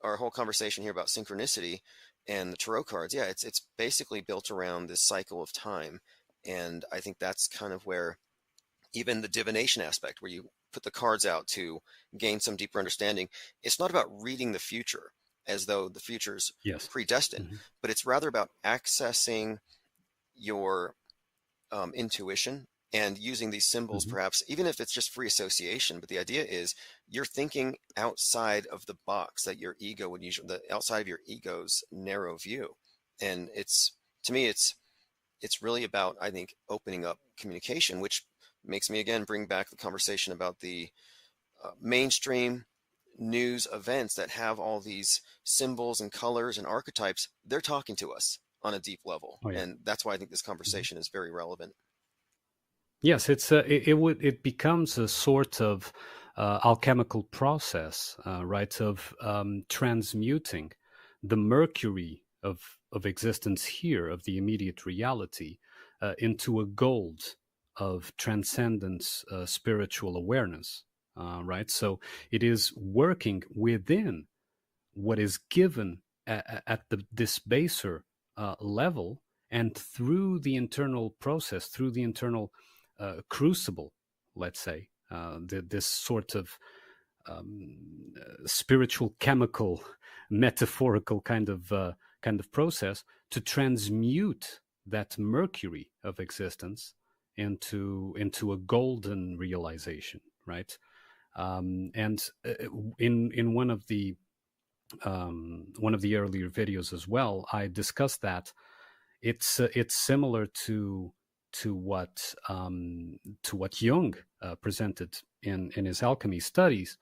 whole conversation here about synchronicity and the tarot cards, yeah, it's basically built around this cycle of time. And I think that's kind of where even the divination aspect, where you put the cards out to gain some deeper understanding, it's not about reading the future as though the future's Yes. predestined, Mm-hmm. but it's rather about accessing your intuition and using these symbols, Mm-hmm. perhaps, even if it's just free association. But the idea is you're thinking outside of the box that your ego would usually, the outside of your ego's narrow view. And to me, it's really about, I think, opening up communication, which makes me again bring back the conversation about the mainstream news events that have all these symbols and colors and archetypes. They're talking to us on a deep level, Oh, yeah. and that's why I think this conversation is very relevant. Yes, it becomes a sort of alchemical process, right? Of transmuting the mercury of existence here, of the immediate reality, into a gold of transcendence, spiritual awareness, right? So it is working within what is given at this baser level, and through the internal process, through the internal crucible, let's say, this sort of spiritual, chemical, metaphorical kind of process to transmute that mercury of existence into a golden realization, right? And in one of the earlier videos as well, I discussed that it's similar to what Jung presented in his alchemy studies,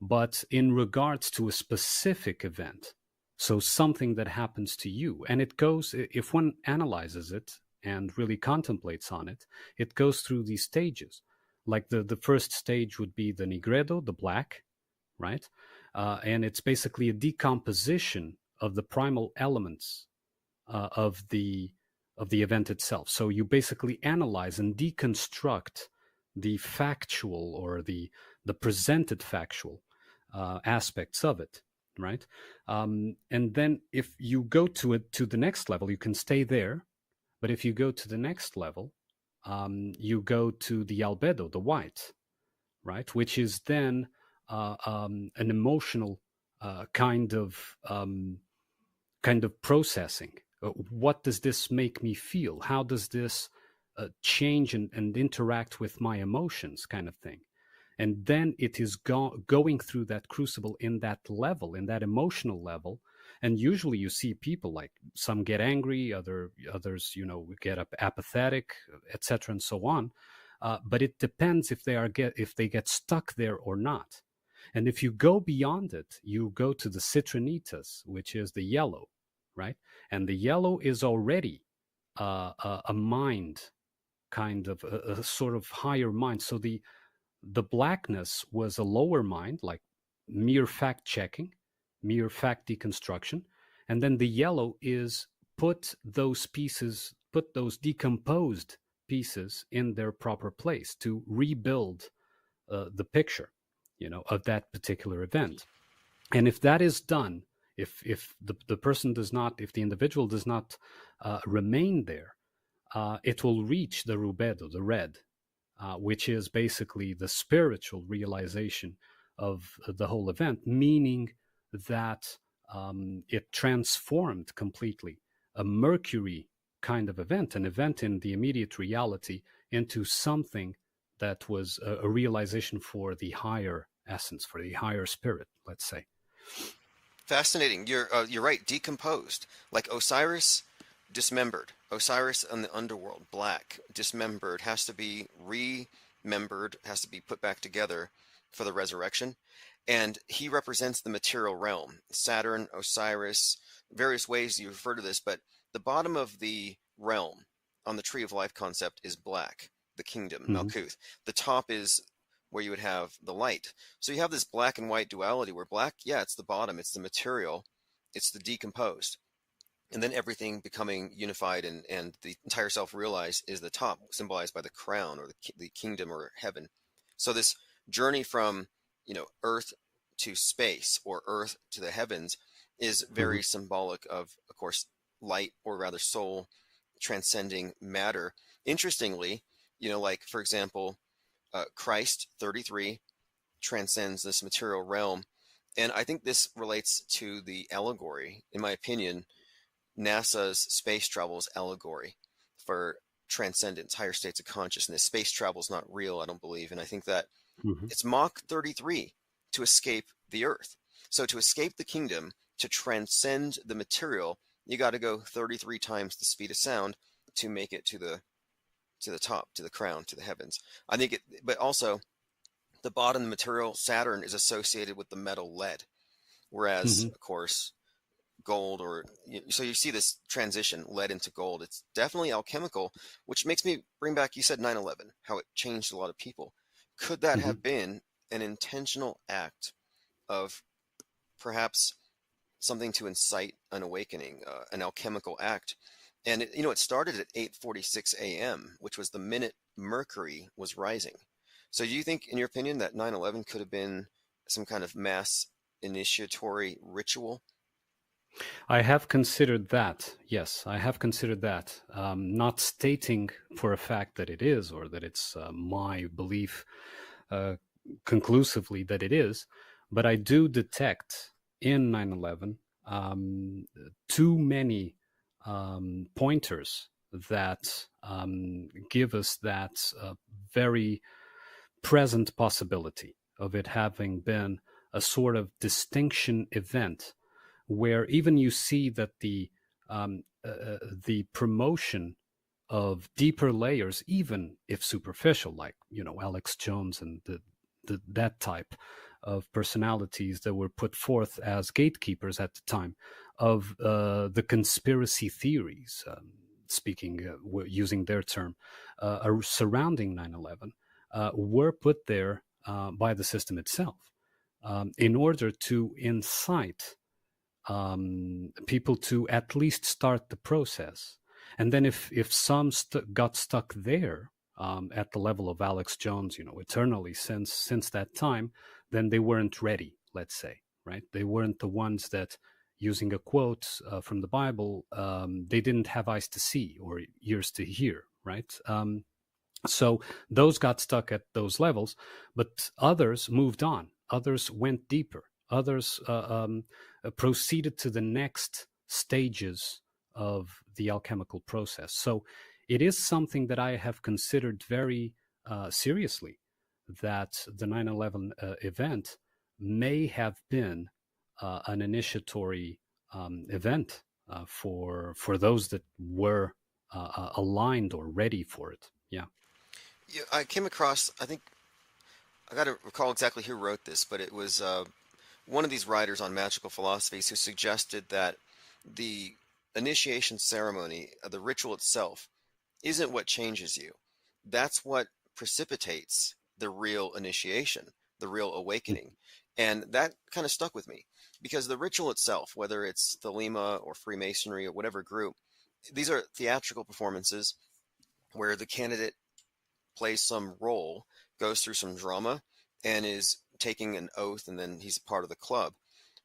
but in regards to a specific event. So something that happens to you, and it goes, if one analyzes it and really contemplates on it, it goes through these stages. Like the first stage would be the nigredo, the black, right? And it's basically a decomposition of the primal elements of the event itself. So you basically analyze and deconstruct the factual or the presented factual aspects of it, right? And then if you go to the next level, you can stay there. But if you go to the next level, you go to the albedo, the white, right? Which is then an emotional kind of processing. What does this make me feel? How does this change and interact with my emotions, kind of thing? And then it is going through that crucible in that level, in that emotional level. And usually you see people, like, some get angry, others, get apathetic, etc., and so on. But it depends if they get stuck there or not. And if you go beyond it, you go to the citrinitas, which is the yellow, right? And the yellow is already a mind, kind of a sort of higher mind. So the blackness was a lower mind, like mere fact checking, mere fact deconstruction. And then the yellow is put those decomposed pieces in their proper place to rebuild the picture, of that particular event. And if that is done, if the person does not, if the individual does not remain there, it will reach the rubedo, the red, which is basically the spiritual realization of the whole event, meaning that it transformed completely a Mercury kind of event, an event in the immediate reality, into something that was a realization for the higher essence, for the higher spirit, let's say. Fascinating. You're right. Decomposed, like Osiris, dismembered. Osiris in the underworld, black, dismembered, has to be remembered, has to be put back together for the resurrection. And he represents the material realm. Saturn, Osiris, various ways you refer to this, but the bottom of the realm on the tree of life concept is black, the kingdom, Malkuth. The top is where you would have the light. So you have this black and white duality where black, yeah, it's the bottom, it's the material, it's the decomposed. And then everything becoming unified and the entire self realized is the top, symbolized by the crown or the kingdom or heaven. So this journey from, earth to space or earth to the heavens is very symbolic of course, light, or rather soul, transcending matter. Interestingly, like, for example, Christ 33 transcends this material realm. And I think this relates to the allegory, in my opinion, NASA's space travel is allegory for transcendence, higher states of consciousness. Space travel is not real, I don't believe. And I think that it's Mach 33 to escape the earth. So to escape the kingdom, to transcend the material, you got to go 33 times the speed of sound to make it to the top, to the crown, to the heavens. I think but also the bottom, the material, Saturn, is associated with the metal lead, whereas of course gold, so you see this transition, lead into gold. It's definitely alchemical, which makes me bring back, you said 9/11, how it changed a lot of people. Could that have been an intentional act of perhaps something to incite an awakening, an alchemical act? And it started at 8:46 a.m., which was the minute Mercury was rising. So do you think, in your opinion, that 9/11 could have been some kind of mass initiatory ritual? I have considered that. Yes, I have considered that. Not stating for a fact that it is, or that it's my belief conclusively that it is, but I do detect in 9/11 too many pointers that give us that very present possibility of it having been a sort of distinction event, where even you see that the promotion of deeper layers, even if superficial, like Alex Jones and that type of personalities that were put forth as gatekeepers at the time of the conspiracy theories, speaking using their term, surrounding 9/11, were put there by the system itself in order to incite people to at least start the process. And then if some got stuck there at the level of Alex Jones, eternally since that time, then they weren't ready, let's say, right? They weren't the ones that, using a quote from the Bible, they didn't have eyes to see or ears to hear, right? So those got stuck at those levels, but others moved on. Others went deeper. Others proceeded to the next stages of the alchemical process. So it is something that I have considered very seriously, that the 9/11 event may have been an initiatory event for those that were aligned or ready for it. Yeah. Yeah, I came across, I think, I got to recall exactly who wrote this, but it was one of these writers on magical philosophies who suggested that the initiation ceremony, the ritual itself, isn't what changes you. That's what precipitates the real initiation, the real awakening. And that kind of stuck with me because the ritual itself, whether it's Thelema or Freemasonry or whatever group, these are theatrical performances where the candidate plays some role, goes through some drama, and is taking an oath, and then he's part of the club.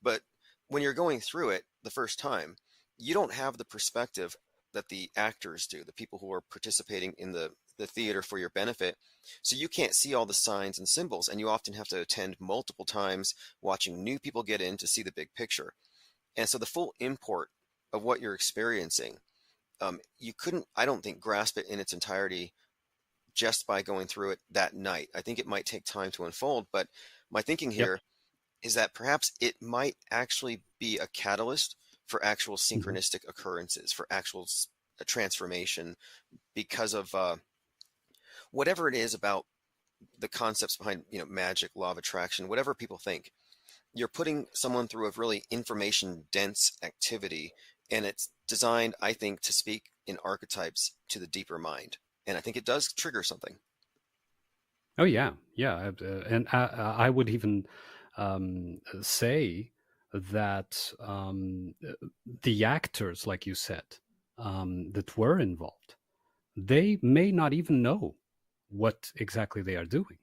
But when you're going through it the first time, you don't have the perspective that the actors do, the people who are participating in the theater for your benefit. So you can't see all the signs and symbols, and you often have to attend multiple times watching new people get in to see the big picture. And so the full import of what you're experiencing, you couldn't, I don't think, grasp it in its entirety just by going through it that night. I think it might take time to unfold, but my thinking Yep. here is that perhaps it might actually be a catalyst for actual synchronistic occurrences, for actual transformation, because of whatever it is about the concepts behind magic, law of attraction, whatever people think. You're putting someone through a really information dense activity, and it's designed, I think, to speak in archetypes to the deeper mind. And I think it does trigger something. Oh yeah, yeah, and I would even say that the actors, like you said, that were involved, they may not even know what exactly they are doing.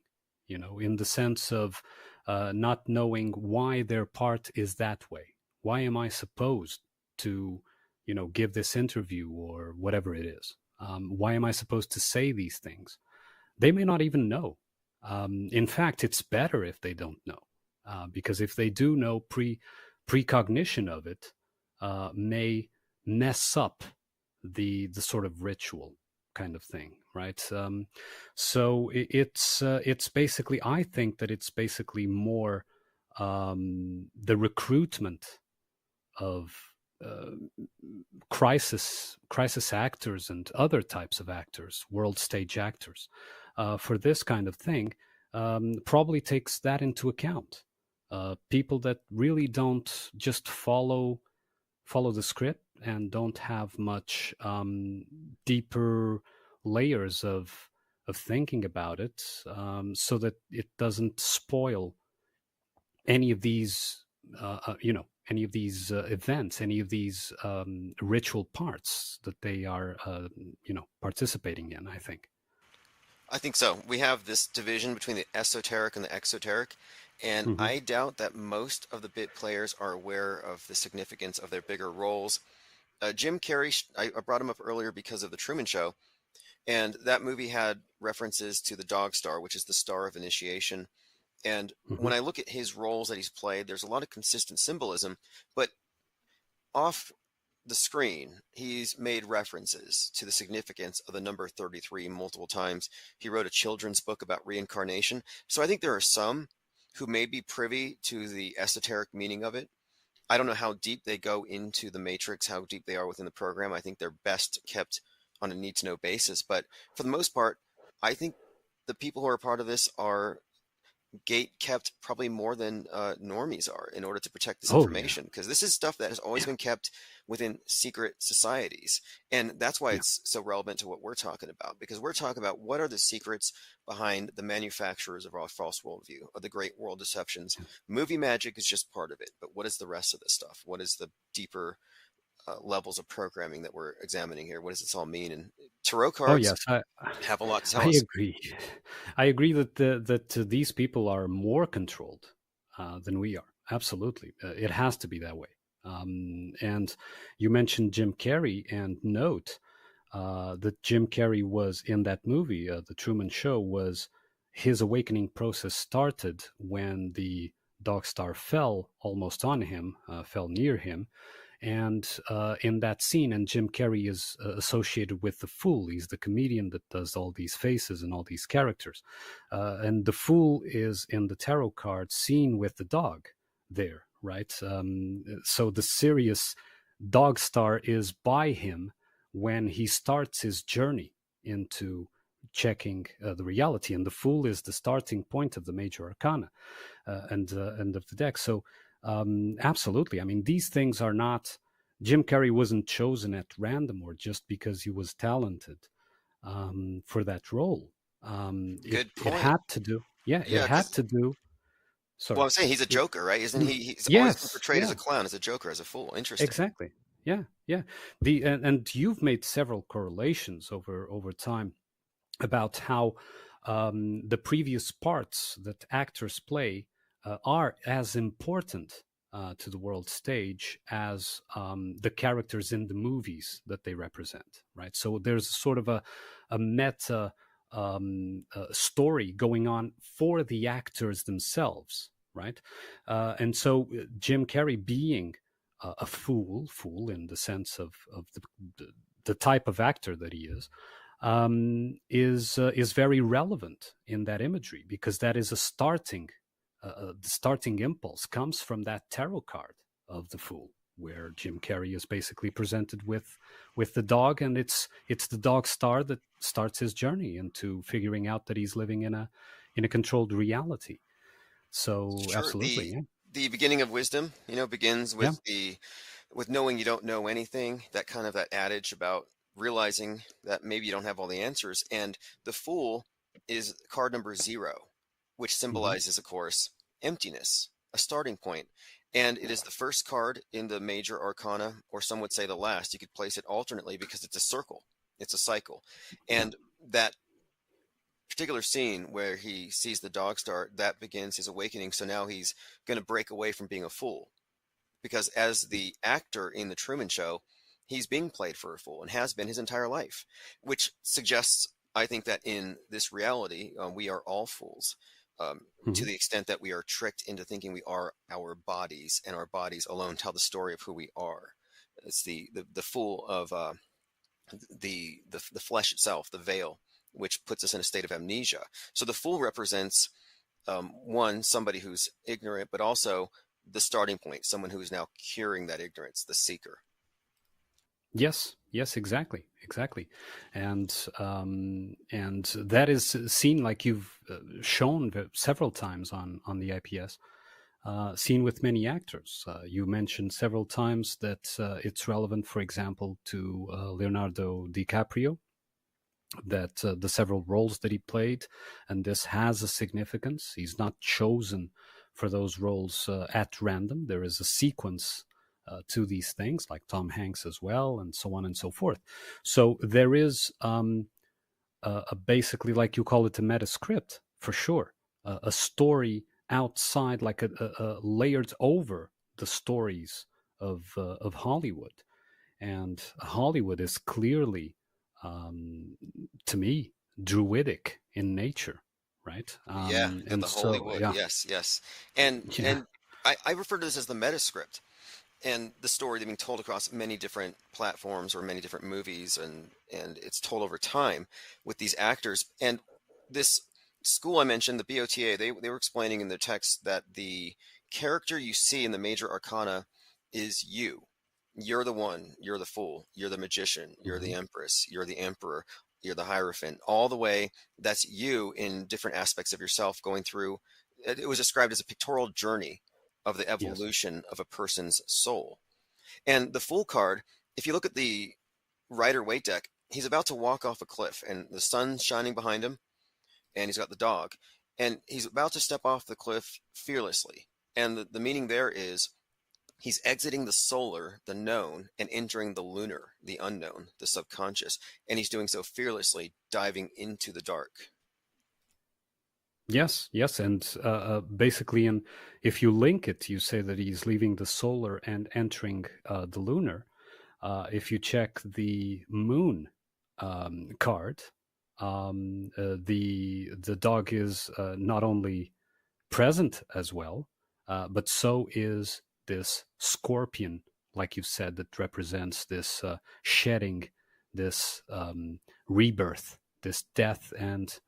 In the sense of not knowing why their part is that way. Why am I supposed to, give this interview or whatever it is? Why am I supposed to say these things? They may not even know. In fact, it's better if they don't know, because if they do know, precognition of it may mess up the sort of ritual kind of thing, right? So it's basically, I think that it's basically more the recruitment of uh, crisis actors and other types of actors, world stage actors, for this kind of thing, probably takes that into account. People that really don't just follow the script and don't have much deeper layers of thinking about it, so that it doesn't spoil any of these any of these events, any of these ritual parts that they are participating in, I think. I think so. We have this division between the esoteric and the exoteric, and Mhm. I doubt that most of the bit players are aware of the significance of their bigger roles. Jim Carrey, I brought him up earlier because of the Truman Show, and that movie had references to the dog star, which is the star of initiation. And when Mhm. I look at his roles that he's played, there's a lot of consistent symbolism, but off the screen, he's made references to the significance of the number 33 multiple times. He wrote a children's book about reincarnation. So I think there are some who may be privy to the esoteric meaning of it. I don't know how deep they go into the matrix, how deep they are within the program. I think they're best kept on a need to know basis. But for the most part, I think the people who are part of this are gate kept probably more than normies are in order to protect this Oh yeah, information, because this is stuff that has always been kept within secret societies. And that's why yeah, it's so relevant to what we're talking about, because we're talking about what are the secrets behind the manufacturers of our false worldview, of the great world deceptions. Movie magic is just part of it, but what is the rest of this stuff? What is the deeper levels of programming that we're examining here? What does this all mean? And tarot oh cards yes, have a lot to I tell us. agree. I agree that these people are more controlled than we are. Absolutely, it has to be that way. And you mentioned Jim Carrey, and note that Jim Carrey was in that movie, The Truman Show. Was his awakening process started when the dog star fell almost on him, fell near him, and in that scene, and Jim Carrey is associated with the Fool. He's the comedian that does all these faces and all these characters, and the Fool is in the tarot card scene with the dog there, right? So the serious dog star is by him when he starts his journey into checking the reality, and the Fool is the starting point of the major arcana and of the deck. So absolutely, I mean, these things are not. Jim Carrey wasn't chosen at random or just because he was talented for that role. Good It point. had to do. Yeah, it Yeah, had because to do. well, Sorry. I'm saying he's a It- joker, right? Isn't he? He's always been yes. portrayed as Yeah. a clown, as a joker, as a fool. Interesting. Exactly. Yeah. Yeah. And you've made several correlations over time about how the previous parts that actors play are as important to the world stage as the characters in the movies that they represent, right? So there's sort of a meta story going on for the actors themselves, right? And so Jim Carrey being a fool in the sense of the type of actor that he is very relevant in that imagery, because that is a starting the starting impulse comes from that tarot card of the Fool, where Jim Carrey is basically presented with the dog, and it's the dog star that starts his journey into figuring out that he's living in a controlled reality. So Sure. absolutely, yeah, The beginning of wisdom, begins yeah, with knowing you don't know anything. That kind of that adage about realizing that maybe you don't have all the answers. And the fool is card number 0, which hmm, symbolizes, of course, emptiness, a starting point. And it is the first card in the major arcana, or some would say the last. You could place it alternately because it's a circle, it's a cycle. And that particular scene where he sees the dog star, that begins his awakening. So now he's going to break away from being a fool, because as the actor in the Truman Show, he's being played for a fool and has been his entire life, which suggests, I think, that in this reality, we are all fools. To hmm, the extent that we are tricked into thinking we are our bodies, and our bodies alone tell the story of who we are. It's the fool of the flesh itself, the veil, which puts us in a state of amnesia. So the fool represents one, somebody who's ignorant, but also the starting point, someone who is now curing that ignorance, the seeker. yes, yes, exactly, exactly, and that is seen, like you've shown several times on the IPS, seen with many actors. You mentioned several times that it's relevant, for example, to Leonardo DiCaprio, that the several roles that he played, and this has a significance. He's not chosen for those roles at random. There is a sequence to these things, like Tom Hanks as well, and so on and so forth. So there is basically, like you call it, a meta script for sure, a story outside, like a layered over the stories of Hollywood, and Hollywood is clearly, to me, druidic in nature, right? Yeah, yeah, And the so, Hollywood. yeah, Yes, yes. And yeah, and I refer to this as the meta script, and the story being told across many different platforms or many different movies, and it's told over time with these actors. And this school I mentioned, the BOTA, they were explaining in their text that the character you see in the major arcana is you. You're the one, you're the fool, you're the magician, you're the hmm, empress, you're the emperor, you're the hierophant, all the way. That's you in different aspects of yourself, going through it was described as a pictorial journey of the Yes. evolution of a person's soul. And the Fool card, if you look at the Rider Waite deck, he's about to walk off a cliff, and the sun's shining behind him, and he's got the dog, and he's about to step off the cliff fearlessly. And the meaning there is he's exiting the solar, the known, and entering the lunar, the unknown, the subconscious, and he's doing so fearlessly, diving into the dark. Yes, yes, and basically, if you link it, you say that he's leaving the solar and entering the lunar. If you check the moon card, the dog is not only present as well, but so is this scorpion, like you said, that represents this shedding, this rebirth, this death, and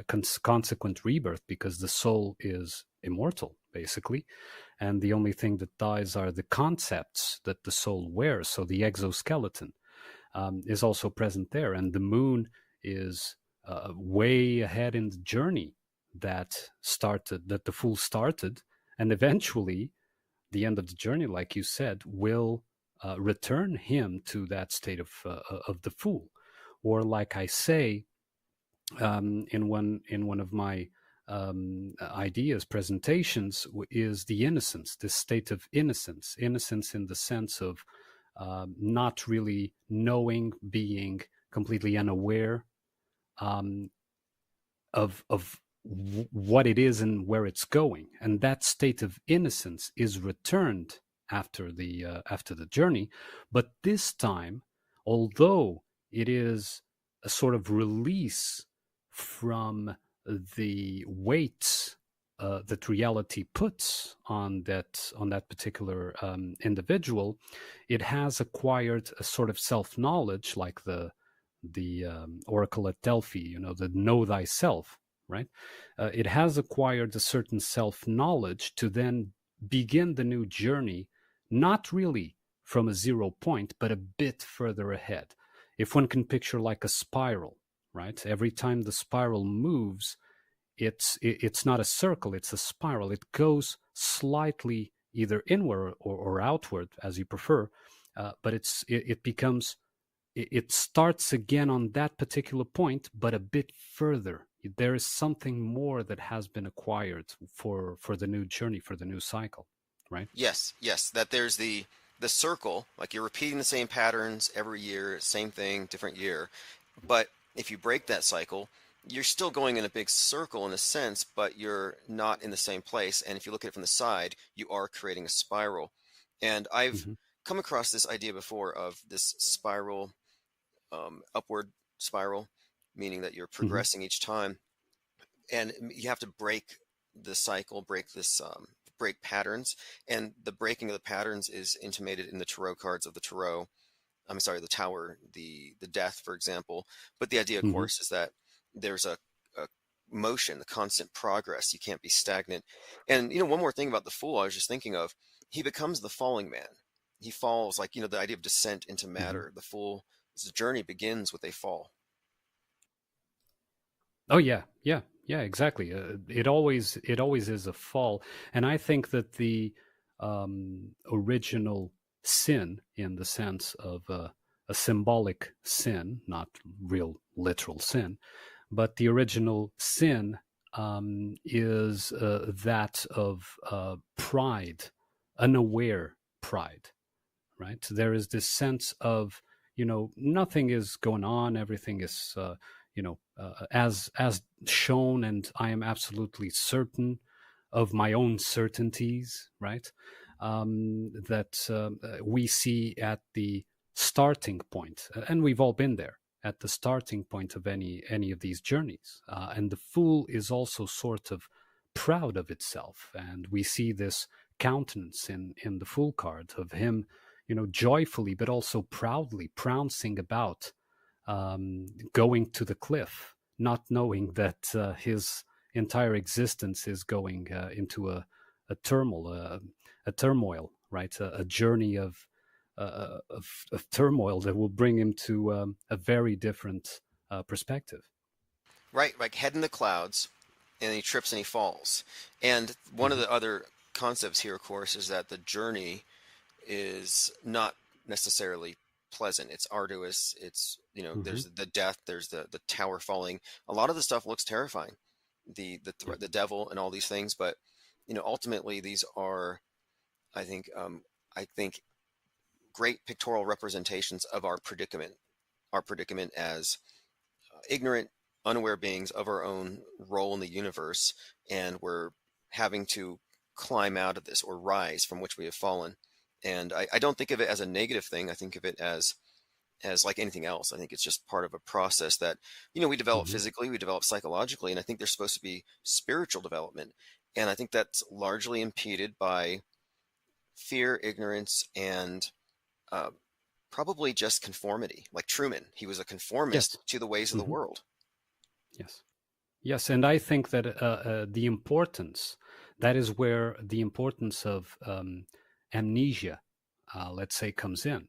consequent rebirth, because the soul is immortal, basically. And the only thing that dies are the concepts that the soul wears. So the exoskeleton is also present there. And the moon is way ahead in the journey that the Fool started. And eventually, the end of the journey, like you said, will return him to that state of the Fool. Or like I say, in one of my ideas, presentations, is the innocence, this state of innocence in the sense of not really knowing, being completely unaware of what it is and where it's going, and that state of innocence is returned after the journey. But this time, although it is a sort of release from the weight that reality puts on that particular individual, it has acquired a sort of self-knowledge, like the oracle at Delphi, the know thyself, right? It has acquired a certain self-knowledge to then begin the new journey, not really from a 0 point, but a bit further ahead. If one can picture like a spiral, right? Every time the spiral moves, it's not a circle, it's a spiral. It goes slightly either inward or outward, as you prefer, but it becomes, it starts again on that particular point, but a bit further. There is something more that has been acquired for the new journey, for the new cycle, right? Yes, yes, that there's the circle, like you're repeating the same patterns every year, same thing, different year. But if you break that cycle, you're still going in a big circle in a sense, but you're not in the same place. And if you look at it from the side, you are creating a spiral. And I've come across this idea before of this spiral, upward spiral, meaning that you're progressing each time, and you have to break the cycle, break patterns, and the breaking of the patterns is intimated in the tarot cards of the tarot. I'm sorry, the tower, the death, for example. But the idea, of course, is that there's a motion, the constant progress. You can't be stagnant. And one more thing about the Fool, I was just thinking of, he becomes the falling man. He falls, like the idea of descent into matter. The Fool's journey begins with a fall. Oh yeah, yeah, yeah, exactly. It always is a fall, and I think that the original sin, in the sense of a symbolic sin, not real literal sin, but the original sin is that of pride, unaware pride, right? There is this sense of, nothing is going on, everything is as shown, and I am absolutely certain of my own certainties, right? That we see at the starting point, and we've all been there at the starting point of any of these journeys. And the Fool is also sort of proud of itself, and we see this countenance in the Fool card of him, joyfully but also proudly pouncing about, going to the cliff, not knowing that his entire existence is going into a turmoil, right? A journey of turmoil that will bring him to a very different perspective. Right, like head in the clouds, and he trips and he falls. And one of the other concepts here, of course, is that the journey is not necessarily pleasant. It's arduous. It's, there's the death, there's the tower falling. A lot of the stuff looks terrifying, the devil and all these things. But ultimately, these are, I think, I think, great pictorial representations of our predicament as ignorant, unaware beings of our own role in the universe, and we're having to climb out of this or rise from which we have fallen. And I don't think of it as a negative thing. I think of it as like anything else. I think it's just part of a process that we develop physically, we develop psychologically, and I think there's supposed to be spiritual development. And I think that's largely impeded by fear, ignorance, and uh, probably just conformity. Like Truman, he was a conformist Yes. to the ways of the world. Yes. Yes, and I think that the importance, that is where the importance of amnesia, let's say, comes in.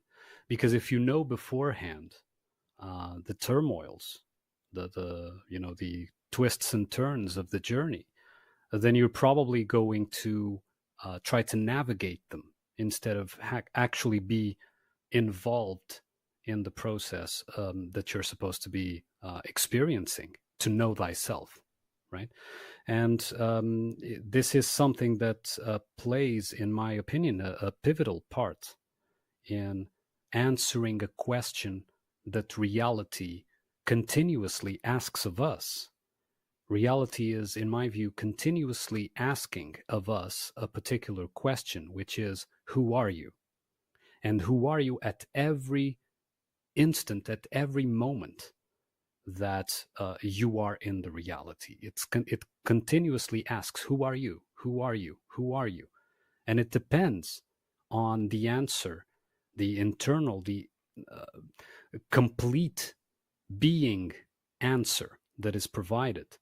Because if you know beforehand the turmoils, the twists and turns of the journey, then you're probably going to try to navigate them instead of actually be involved in the process that you're supposed to be experiencing to know thyself, right? And this is something that plays, in my opinion, a pivotal part in answering a question that reality continuously asks of us. Reality is, in my view, continuously asking of us a particular question, which is, who are you? And who are you at every instant, at every moment that you are in the reality? It continuously asks, who are you? Who are you? Who are you? And it depends on the answer, the internal, the complete being answer that is provided.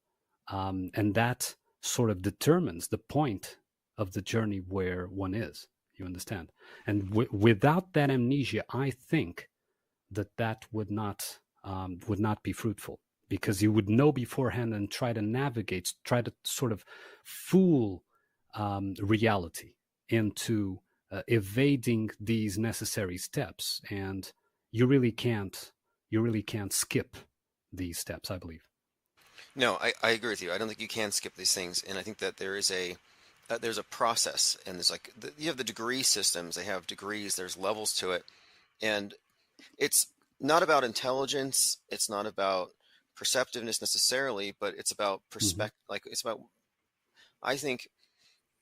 And that sort of determines the point of the journey where one is. You understand? And without that amnesia, I think that would not be fruitful, because you would know beforehand and try to navigate, try to sort of fool reality into evading these necessary steps, and you really can't skip these steps, I believe. No, I agree with you. I don't think you can skip these things, and I think that there's a process, and there's like you have the degree systems. They have degrees. There's levels to it, and it's not about intelligence. It's not about perceptiveness necessarily, but it's about perspective. Like it's about. I think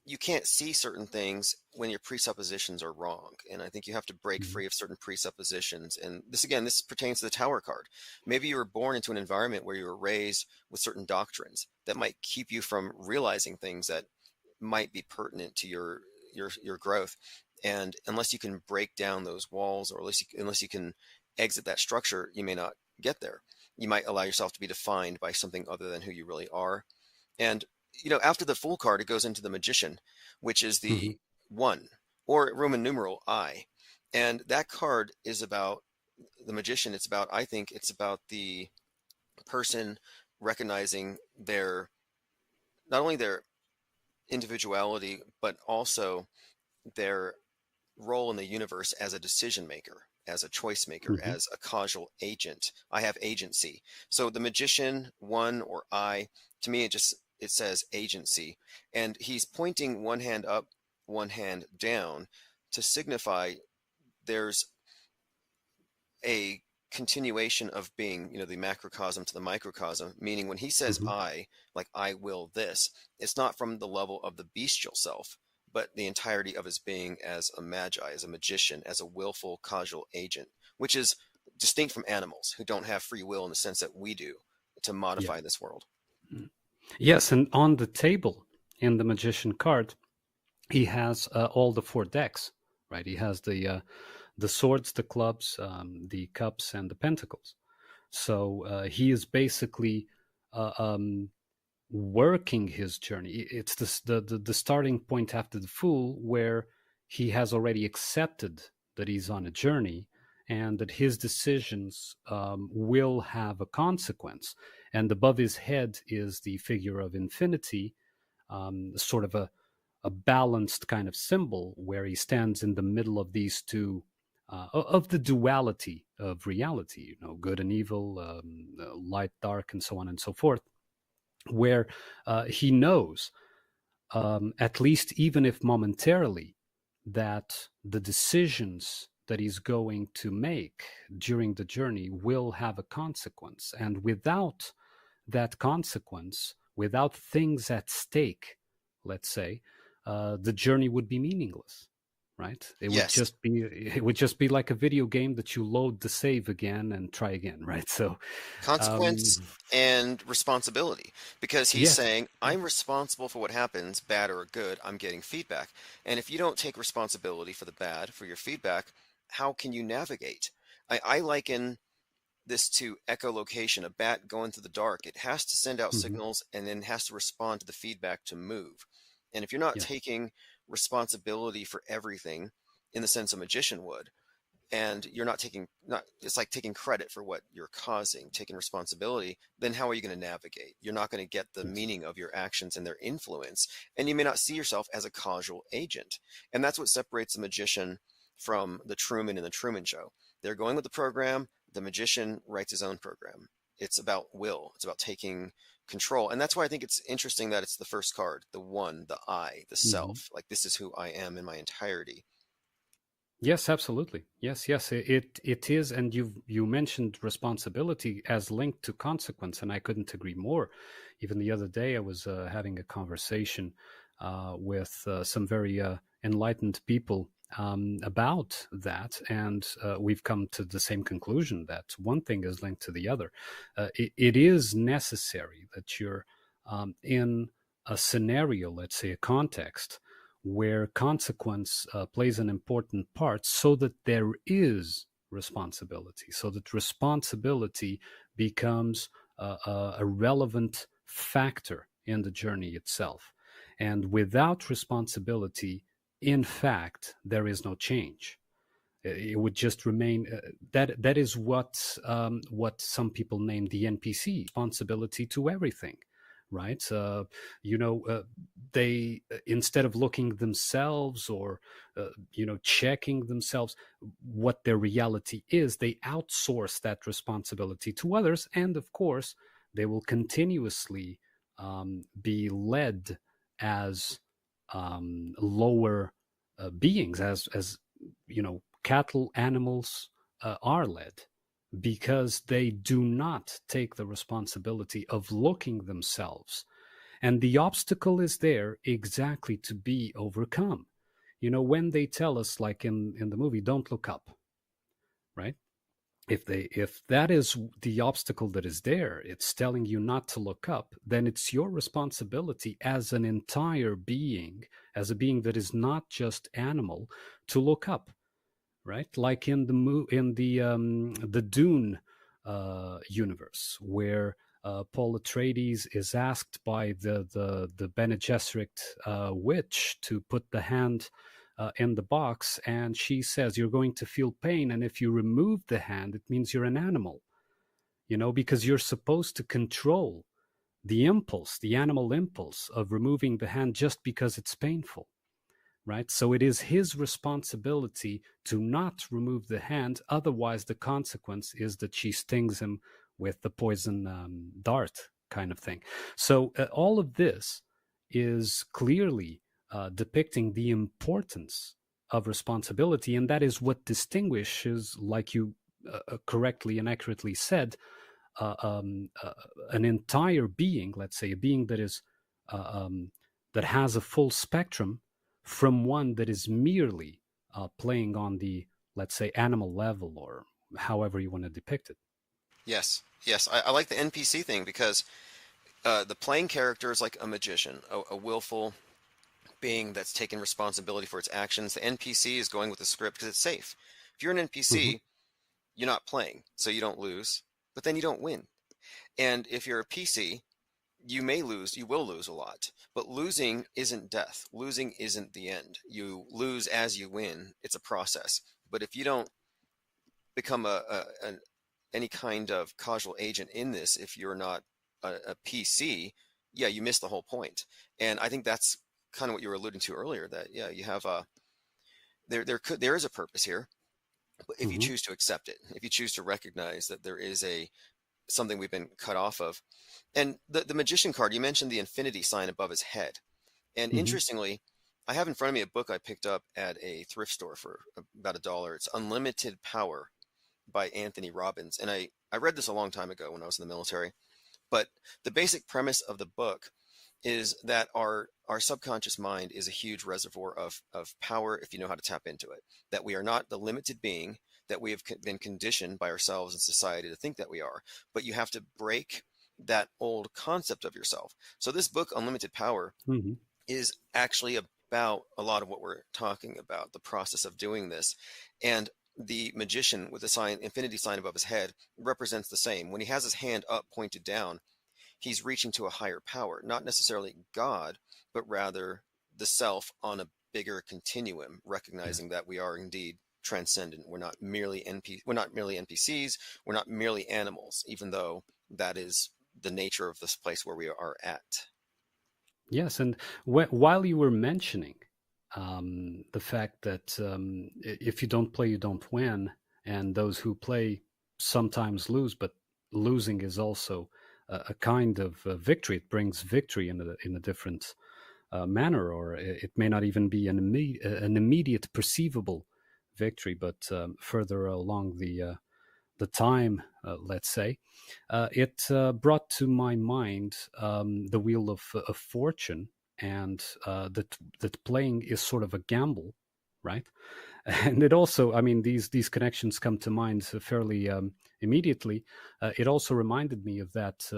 you can't see certain things when your presuppositions are wrong, and I think you have to break free of certain presuppositions. And this pertains to the tower card. Maybe you were born into an environment where you were raised with certain doctrines that might keep you from realizing things that might be pertinent to your growth. And unless you can break down those walls, or unless you can exit that structure, you may not get there. You might allow yourself to be defined by something other than who you really are. And after the Fool card, it goes into the Magician, which is the one, or Roman numeral I. And that card is about the Magician. I think it's about the person recognizing not only their individuality, but also their role in the universe as a decision maker, as a choice maker, as a causal agent. I have agency. So the Magician, one, or I, to me, it says agency. And he's pointing one hand up, one hand down to signify there's a continuation of being, the macrocosm to the microcosm, meaning when he says I, like I will this, it's not from the level of the bestial self, but the entirety of his being as a magi, as a magician, as a willful causal agent, which is distinct from animals who don't have free will in the sense that we do to modify this world. Yes, and on the table in the Magician card, he has all the 4 decks, right? He has the swords, the clubs, the cups, and the pentacles. So he is basically working his journey. It's the starting point after the Fool, where he has already accepted that he's on a journey and that his decisions will have a consequence. and above his head is the figure of infinity, sort of a balanced kind of symbol where he stands in the middle of these two, of the duality of reality, good and evil, light, dark, and so on and so forth, where he knows, at least even if momentarily, that the decisions that he's going to make during the journey will have a consequence. And without that consequence, without things at stake, let's say, the journey would be meaningless, right? Yes. It would just be like a video game that you load the save again and try again, right? So, Consequence and responsibility, because he's yes, saying, I'm responsible for what happens, bad or good. I'm getting feedback. And if you don't take responsibility for the bad, for your feedback, how can you navigate? I liken this to echolocation, a bat going through the dark. It has to send out hmm signals and then has to respond to the feedback to move. And if you're not yes, taking responsibility for everything in the sense a magician would, and you're not taking, not it's like taking credit for what you're causing, taking responsibility, then how are you going to navigate? You're not going to get the yes, meaning of your actions and their influence, and you may not see yourself as a causal agent. And that's what separates the magician from the Truman in the Truman Show. They're going with the program. The magician writes his own program. It's about will, it's about taking control. And that's why I think it's interesting that it's the first card, the one, the I, the hmm self. Like, this is who I am in my entirety. yes, absolutely, yes. It is, and you mentioned responsibility as linked to consequence, and I couldn't agree more. Even the other day, I was having a conversation with some very enlightened people about that, and we've come to the same conclusion that one thing is linked to the other. It is necessary that you're in a scenario, let's say a context, where consequence plays an important part so that there is responsibility, so that responsibility becomes a relevant factor in the journey itself. And without responsibility, in fact, there is no change. It would just remain that is what some people name the NPC, responsibility to everything, right? They, instead of looking themselves or checking themselves what their reality is, they outsource that responsibility to others, and of course, they will continuously be led as lower beings, as cattle, animals are led, because they do not take the responsibility of looking themselves. And the obstacle is there exactly to be overcome. When they tell us, like in the movie, don't look up, right? If that is the obstacle that is there, it's telling you not to look up, then it's your responsibility as an entire being, as a being that is not just animal, to look up, right? Like in the Dune universe, where Paul Atreides is asked by the Bene Gesserit witch to put the hand in the box, and she says you're going to feel pain, and if you remove the hand, it means you're an animal, because you're supposed to control the impulse, the animal impulse of removing the hand just because it's painful, right? So it is his responsibility to not remove the hand. Otherwise, the consequence is that she stings him with the poison dart kind of thing. So all of this is clearly depicting the importance of responsibility. And that is what distinguishes, like you correctly and accurately said, an entire being, let's say a being that is that has a full spectrum, from one that is merely playing on the, let's say, animal level, or however you want to depict it. Yes, I like the NPC thing because the playing character is like a magician, a willful being that's taking responsibility for its actions. The NPC is going with the script because it's safe. If you're an Mm-hmm. NPC, you're not playing, so you don't lose, but then you don't win. And if you're a PC, you may lose, you will lose a lot, but losing isn't death. Losing isn't the end. You lose as you win. It's a process. But if you don't become any kind of causal agent in this, if you're not a PC, yeah, you miss the whole point. And I think that's kind of what you were alluding to earlier. That yeah, you have a there is a purpose here, but if you Hmm. choose to accept it, if you choose to recognize that there is a something we've been cut off of, and the magician card, you mentioned the infinity sign above his head, and Hmm. interestingly, I have in front of me a book I picked up at a thrift store for about $1. It's Unlimited Power by Anthony Robbins. And I read this a long time ago when I was in the military. But the basic premise of the book is that our subconscious mind is a huge reservoir of power if you know how to tap into it. That we are not the limited being that we have been conditioned by ourselves and society to think that we are. But you have to break that old concept of yourself. So this book, Unlimited Power, Hmm. is actually about a lot of what we're talking about, the process of doing this. And the magician with the sign, infinity sign above his head, represents the same. When he has his hand up, pointed down, he's reaching to a higher power, not necessarily God, but rather the self on a bigger continuum, Yes. recognizing that we are indeed transcendent. We're not merely NPCs, we're not merely animals, even though that is the nature of this place where we are at. Yes, and while you were mentioning the fact that if you don't play, you don't win, and those who play sometimes lose, but losing is also a kind of victory. It brings victory in a different manner, or it may not even be an immediate perceivable victory, but further along the time, let's say, it brought to my mind the Wheel of Fortune, and that playing is sort of a gamble, right? And it also, I mean, these connections come to mind fairly immediately. It also reminded me of that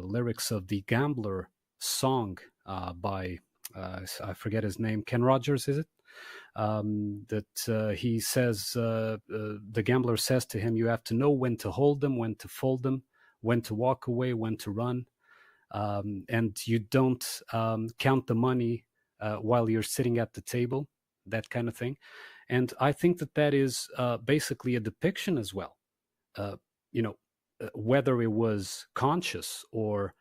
lyrics of the Gambler song by I forget his name, Ken Rogers, is it? That he says, the gambler says to him, you have to know when to hold them, when to fold them, when to walk away, when to run. And you don't count the money while you're sitting at the table, that kind of thing. And I think that that is basically a depiction as well. Uh, you know, whether it was conscious or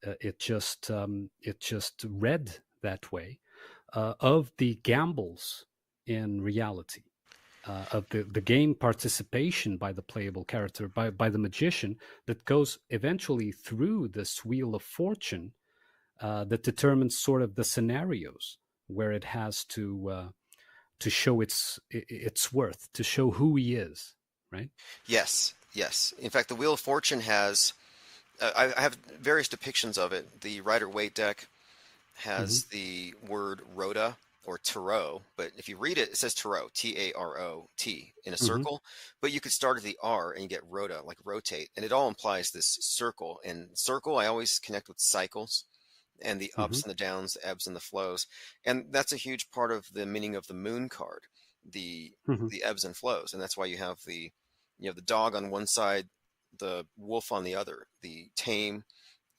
it just read that way of the gambles in reality, of the game participation by the playable character, by the magician, that goes eventually through this Wheel of Fortune that determines sort of the scenarios where it has to show its worth, to show who he is, right? Yes, yes. In fact, the Wheel of Fortune has, I have various depictions of it. The Rider Waite deck Hmm. has the word rota or tarot, but if you read it, it says tarot, Tarot, in a Hmm. circle. But you could start at the R and you get rota, like rotate, and it all implies this circle. And circle, I always connect with cycles and the Hmm. ups and the downs, the ebbs and the flows, and that's a huge part of the meaning of the moon card, the Hmm. the ebbs and flows, and that's why you have the dog on one side, the wolf on the other, the tame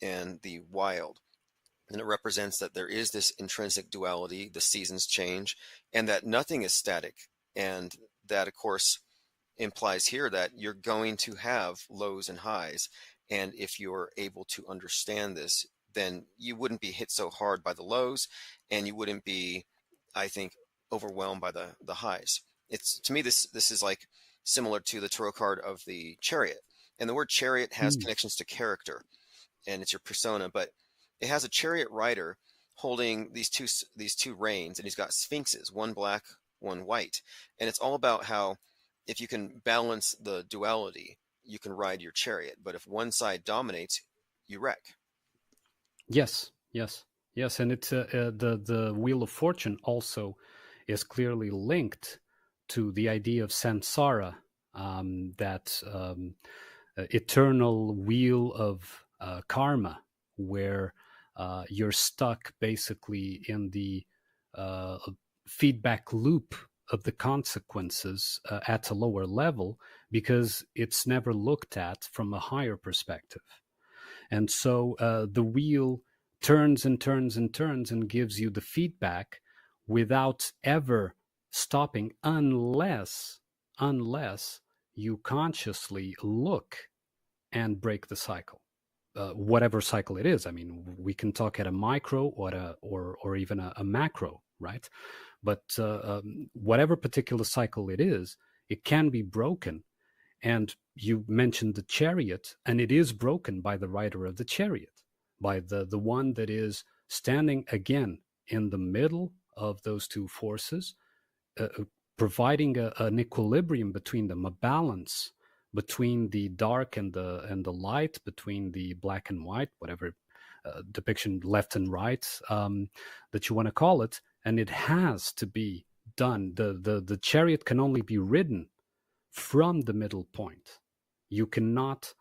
and the wild, and it represents that there is this intrinsic duality, the seasons change, and that nothing is static. And that, of course, implies here that you're going to have lows and highs. And if you're able to understand this, then you wouldn't be hit so hard by the lows and you wouldn't be, I think, overwhelmed by the highs. It's to me this is like similar to the tarot card of the chariot. And the word chariot has Mm. connections to character and it's your persona, but it has a chariot rider holding these two reins, and he's got sphinxes, one black, one white, and it's all about how if you can balance the duality, you can ride your chariot, but if one side dominates, you wreck. Yes, yes, yes, and it's the Wheel of Fortune also is clearly linked to the idea of samsara, that eternal wheel of karma, where you're stuck basically in the uh, feedback loop of the consequences at a lower level because it's never looked at from a higher perspective. And so the wheel turns and turns and turns and gives you the feedback without ever stopping unless you consciously look and break the cycle. whatever cycle it is. I mean, we can talk at a micro or even a macro, right? But whatever particular cycle it is, it can be broken. And you mentioned the chariot, and it is broken by the rider of the chariot, by the one that is standing again in the middle of those two forces, providing an equilibrium between them, a balance between the dark and the light, between the black and white, whatever depiction, left and right, that you want to call it. And it has to be done. The chariot can only be ridden from the middle point. You cannot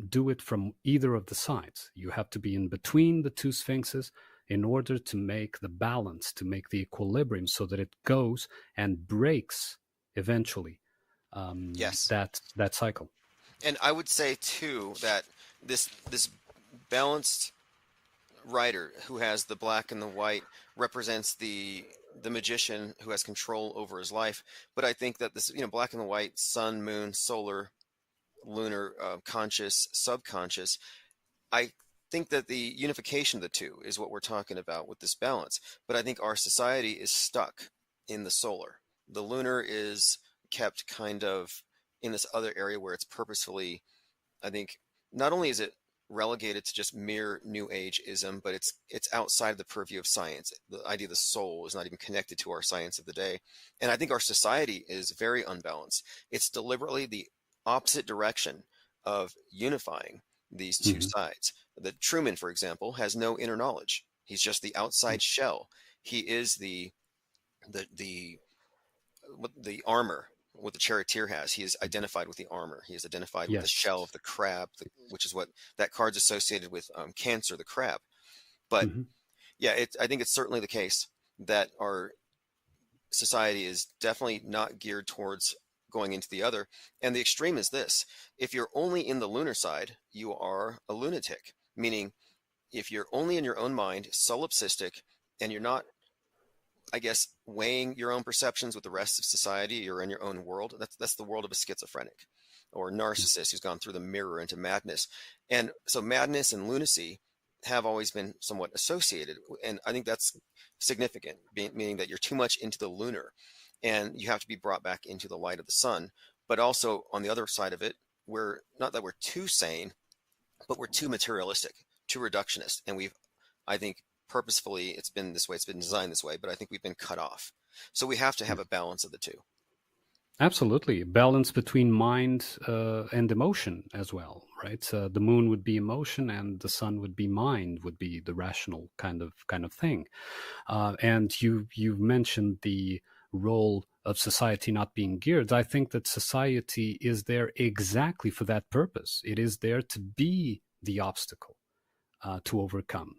do it from either of the sides. You have to be in between the two sphinxes in order to make the balance, to make the equilibrium, so that it goes and breaks eventually Yes. that cycle. And I would say too that this balanced rider who has the black and the white represents the magician who has control over his life. But I think that this, black and the white, sun, moon, solar, lunar, conscious, subconscious, I think that the unification of the two is what we're talking about with this balance. But I think our society is stuck in the solar. The lunar is kept kind of in this other area where it's purposefully, I think, not only is it relegated to just mere new age ism, but it's outside the purview of science. The idea of the soul is not even connected to our science of the day. And I think our society is very unbalanced. It's deliberately the opposite direction of unifying these two sides. The Truman, for example, has no inner knowledge. He's just the outside shell. He is the the armor what the charioteer has. He is identified with the armor. He is identified with the shell of the crab, which is what that card's associated with, Cancer, the crab. But yeah, I think it's certainly the case that our society is definitely not geared towards going into the other. And the extreme is this: if you're only in the lunar side, you are a lunatic. Meaning, if you're only in your own mind, solipsistic, and you're not, I guess, weighing your own perceptions with the rest of society, you're in your own world. That's the world of a schizophrenic or narcissist who's gone through the mirror into madness. And so madness and lunacy have always been somewhat associated. And I think that's significant, meaning that you're too much into the lunar and you have to be brought back into the light of the sun. But also on the other side of it, we're not that we're too sane, but we're too materialistic, too reductionist. And I think, purposefully, it's been this way, it's been designed this way, but I think we've been cut off. So we have to have a balance of the two. Absolutely. Balance between mind and emotion as well, right? The moon would be emotion and the sun would be mind, would be the rational kind of thing. And you've mentioned the role of society not being geared. I think that society is there exactly for that purpose. It is there to be the obstacle to overcome,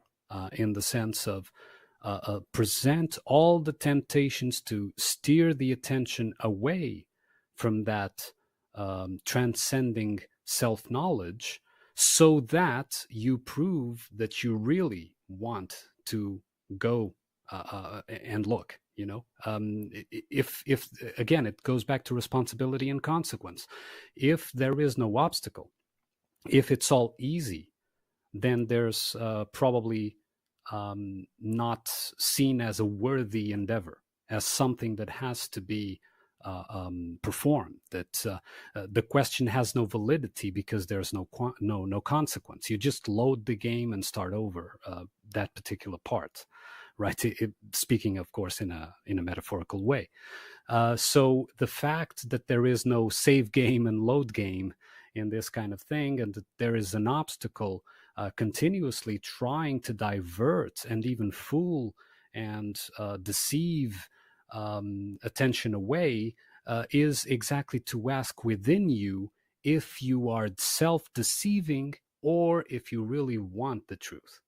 in the sense of present all the temptations to steer the attention away from that transcending self-knowledge, so that you prove that you really want to go and look. If again, it goes back to responsibility and consequence. If there is no obstacle, if it's all easy, then there's probably not seen as a worthy endeavor, as something that has to be performed. That the question has no validity because there's no consequence. You just load the game and start over that particular part, right? Speaking, of course, in a metaphorical way. So the fact that there is no save game and load game in this kind of thing, and that there is an obstacle continuously trying to divert and even fool and deceive attention away, is exactly to ask within you if you are self-deceiving or if you really want the truth.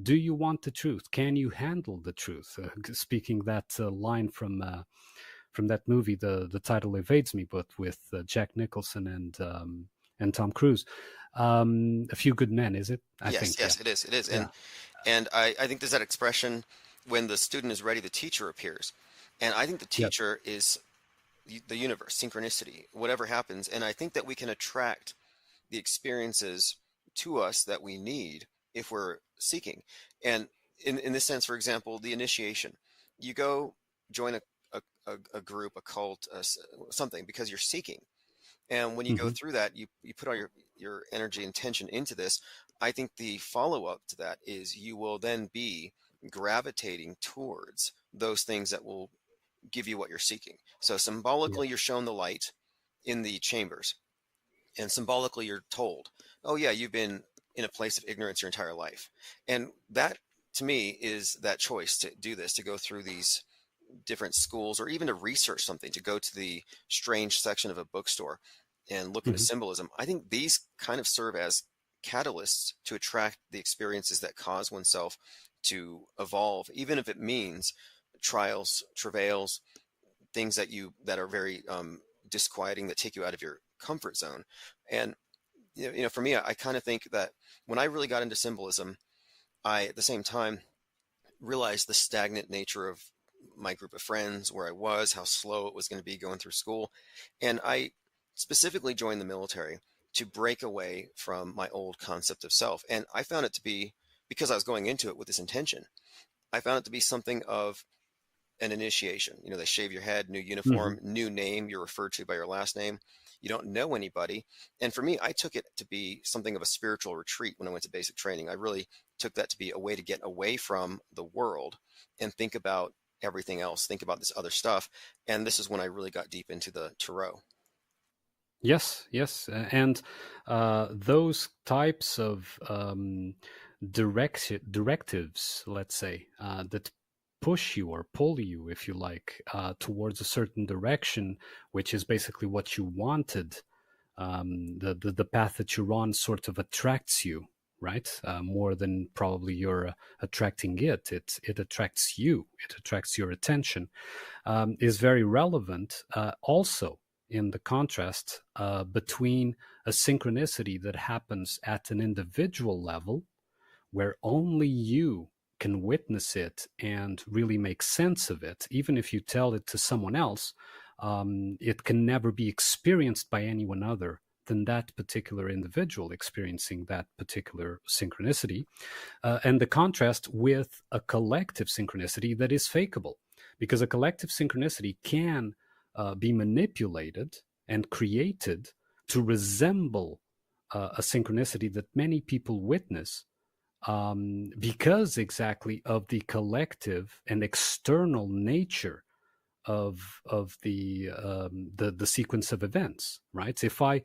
Do you want the truth? Can you handle the truth? Speaking that line from that movie, the title evades me, but with Jack Nicholson and Tom Cruise. A Few Good Men, is it? I think, yes, it is. Yeah. And I think there's that expression, when the student is ready, the teacher appears. And I think the teacher is the universe, synchronicity, whatever happens. And I think that we can attract the experiences to us that we need if we're seeking. And in this sense, for example, the initiation, you go join a group, a cult, something because you're seeking. And when you go Hmm. through that, you put all your energy and tension into this. I think the follow up to that is you will then be gravitating towards those things that will give you what you're seeking. So Yeah. symbolically, you're shown the light in the chambers, and symbolically, you're told, "Oh yeah, you've been in a place of ignorance your entire life," and that to me is that choice to do this, to go through these different schools, or even to research something, to go to the strange section of a bookstore and look into Hmm. symbolism. I think these kind of serve as catalysts to attract the experiences that cause oneself to evolve, even if it means trials, travails, things that are very disquieting, that take you out of your comfort zone. And for me, I kind of think that when I really got into symbolism, I at the same time realized the stagnant nature of my group of friends, where I was, how slow it was going to be going through school. And I specifically joined the military to break away from my old concept of self. And I found it to be, because I was going into it with this intention, I found it to be something of an initiation. They shave your head, new Hmm. uniform, new name. You're referred to by your last name. You don't know anybody. And for me, I took it to be something of a spiritual retreat when I went to basic training. I really took that to be a way to get away from the world and think about everything else, think about this other stuff. And this is when I really got deep into the tarot. Yes, yes, and those types of directives, let's say, that push you or pull you, if you like, towards a certain direction, which is basically what you wanted. The path that you're on sort of attracts you, right? More than probably you're attracting it. It attracts you. It attracts your attention. Is very relevant also in the contrast between a synchronicity that happens at an individual level, where only you can witness it and really make sense of it. Even if you tell it to someone else, it can never be experienced by anyone other than that particular individual experiencing that particular synchronicity. And the contrast with a collective synchronicity that is fakeable, because a collective synchronicity can be manipulated and created to resemble a synchronicity that many people witness, because exactly of the collective and external nature of the sequence of events, right? If I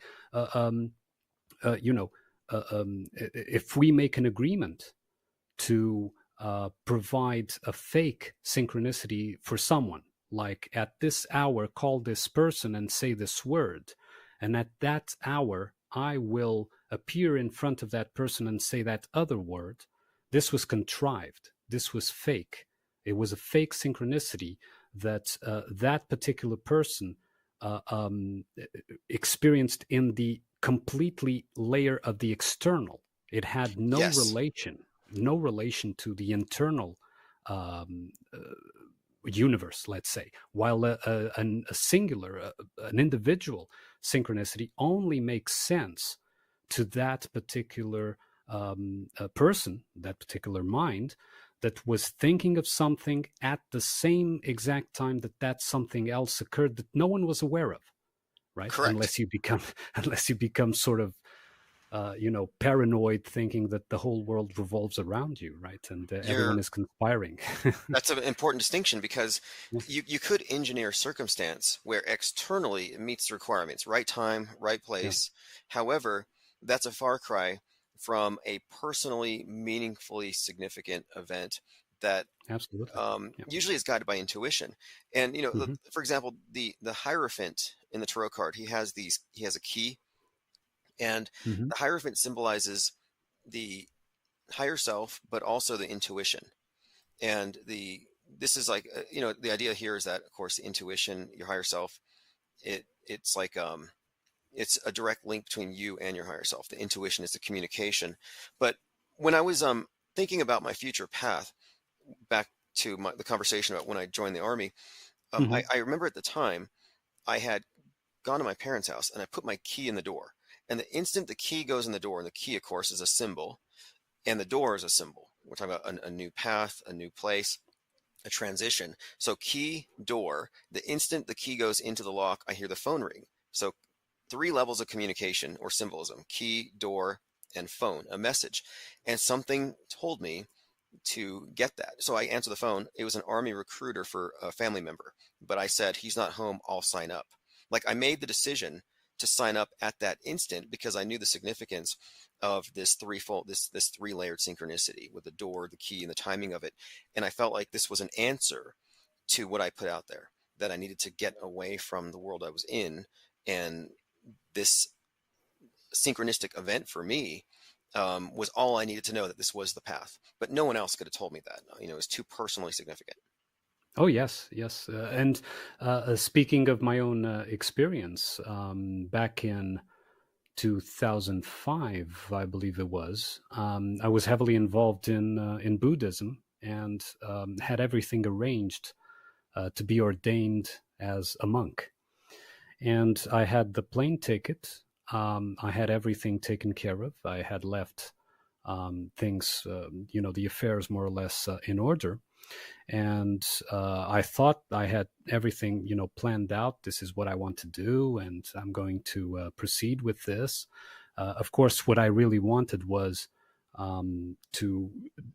you know if we make an agreement to provide a fake synchronicity for someone, like at this hour call this person and say this word, and at that hour I will appear in front of that person and say that other word. This was contrived, this was fake. It was a fake synchronicity that that particular person uh, um, experienced in the completely layer of the external. It had Yes, no relation to the internal um, universe, let's say, while a singular, an individual synchronicity only makes sense to that particular person, that particular mind that was thinking of something at the same exact time that that something else occurred that no one was aware of, right? correct. Unless you become unless you become sort of paranoid, thinking that the whole world revolves around you, right? And everyone You're is conspiring. That's an important distinction, because Yeah, you could engineer circumstance where externally it meets the requirements, right time, right yeah, place. However, that's a far cry from a personally meaningfully significant event that absolutely. Yeah. usually is guided by intuition. And Hmm. for example, the Hierophant in the tarot card, he has a key, and Hmm. the Hierophant symbolizes the higher self, but also the intuition. And this is like the idea here is that, of course, the intuition, your higher self, it's like it's a direct link between you and your higher self. The intuition is the communication. But when I was thinking about my future path, back to the conversation about when I joined the army, Hmm. I remember at the time I had gone to my parents' house and I put my key in the door. And the instant the key goes in the door, and the key, of course, is a symbol, and the door is a symbol. We're talking about a new path, a new place, a transition. So key, door. The instant the key goes into the lock, I hear the phone ring. So 3 levels of communication or symbolism: key, door, and phone, a message. And something told me to get that. So I answered the phone. It was an Army recruiter for a family member, but I said, he's not home, I'll sign up. Like, I made the decision to sign up at that instant because I knew the significance of this threefold, this 3-layered synchronicity with the door, the key, and the timing of it. And I felt like this was an answer to what I put out there, that I needed to get away from the world I was in. And this synchronistic event for me was all I needed to know, that this was the path. But no one else could have told me that. It was too personally significant. Oh yes, yes. And speaking of my own experience, back in 2005, I believe it was, I was heavily involved in Buddhism, and had everything arranged to be ordained as a monk. And I had the plane ticket. I had everything taken care of. I had left things, the affairs more or less in order. And I thought I had everything, planned out. This is what I want to do, and I'm going to proceed with this. Of course, what I really wanted was to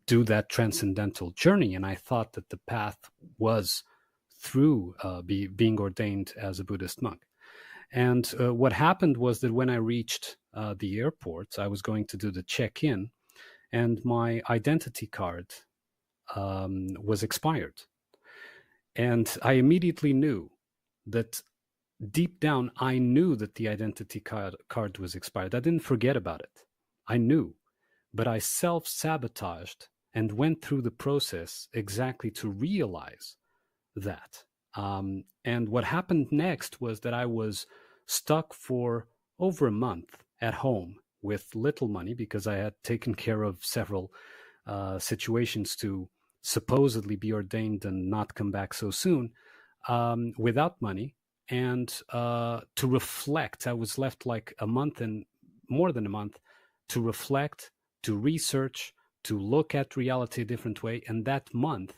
do that transcendental journey, and I thought that the path was through being ordained as a Buddhist monk. And what happened was that when I reached the airport, I was going to do the check-in, and my identity card was expired. And I immediately knew that, deep down, I knew that the identity card was expired. I didn't forget about it. I knew. But I self-sabotaged and went through the process exactly to realize that. And what happened next was that I was stuck for over a month at home with little money, because I had taken care of several situations to supposedly be ordained and not come back so soon, without money. And to reflect, I was left like a month, and more than a month, to reflect, to research, to look at reality a different way. And that month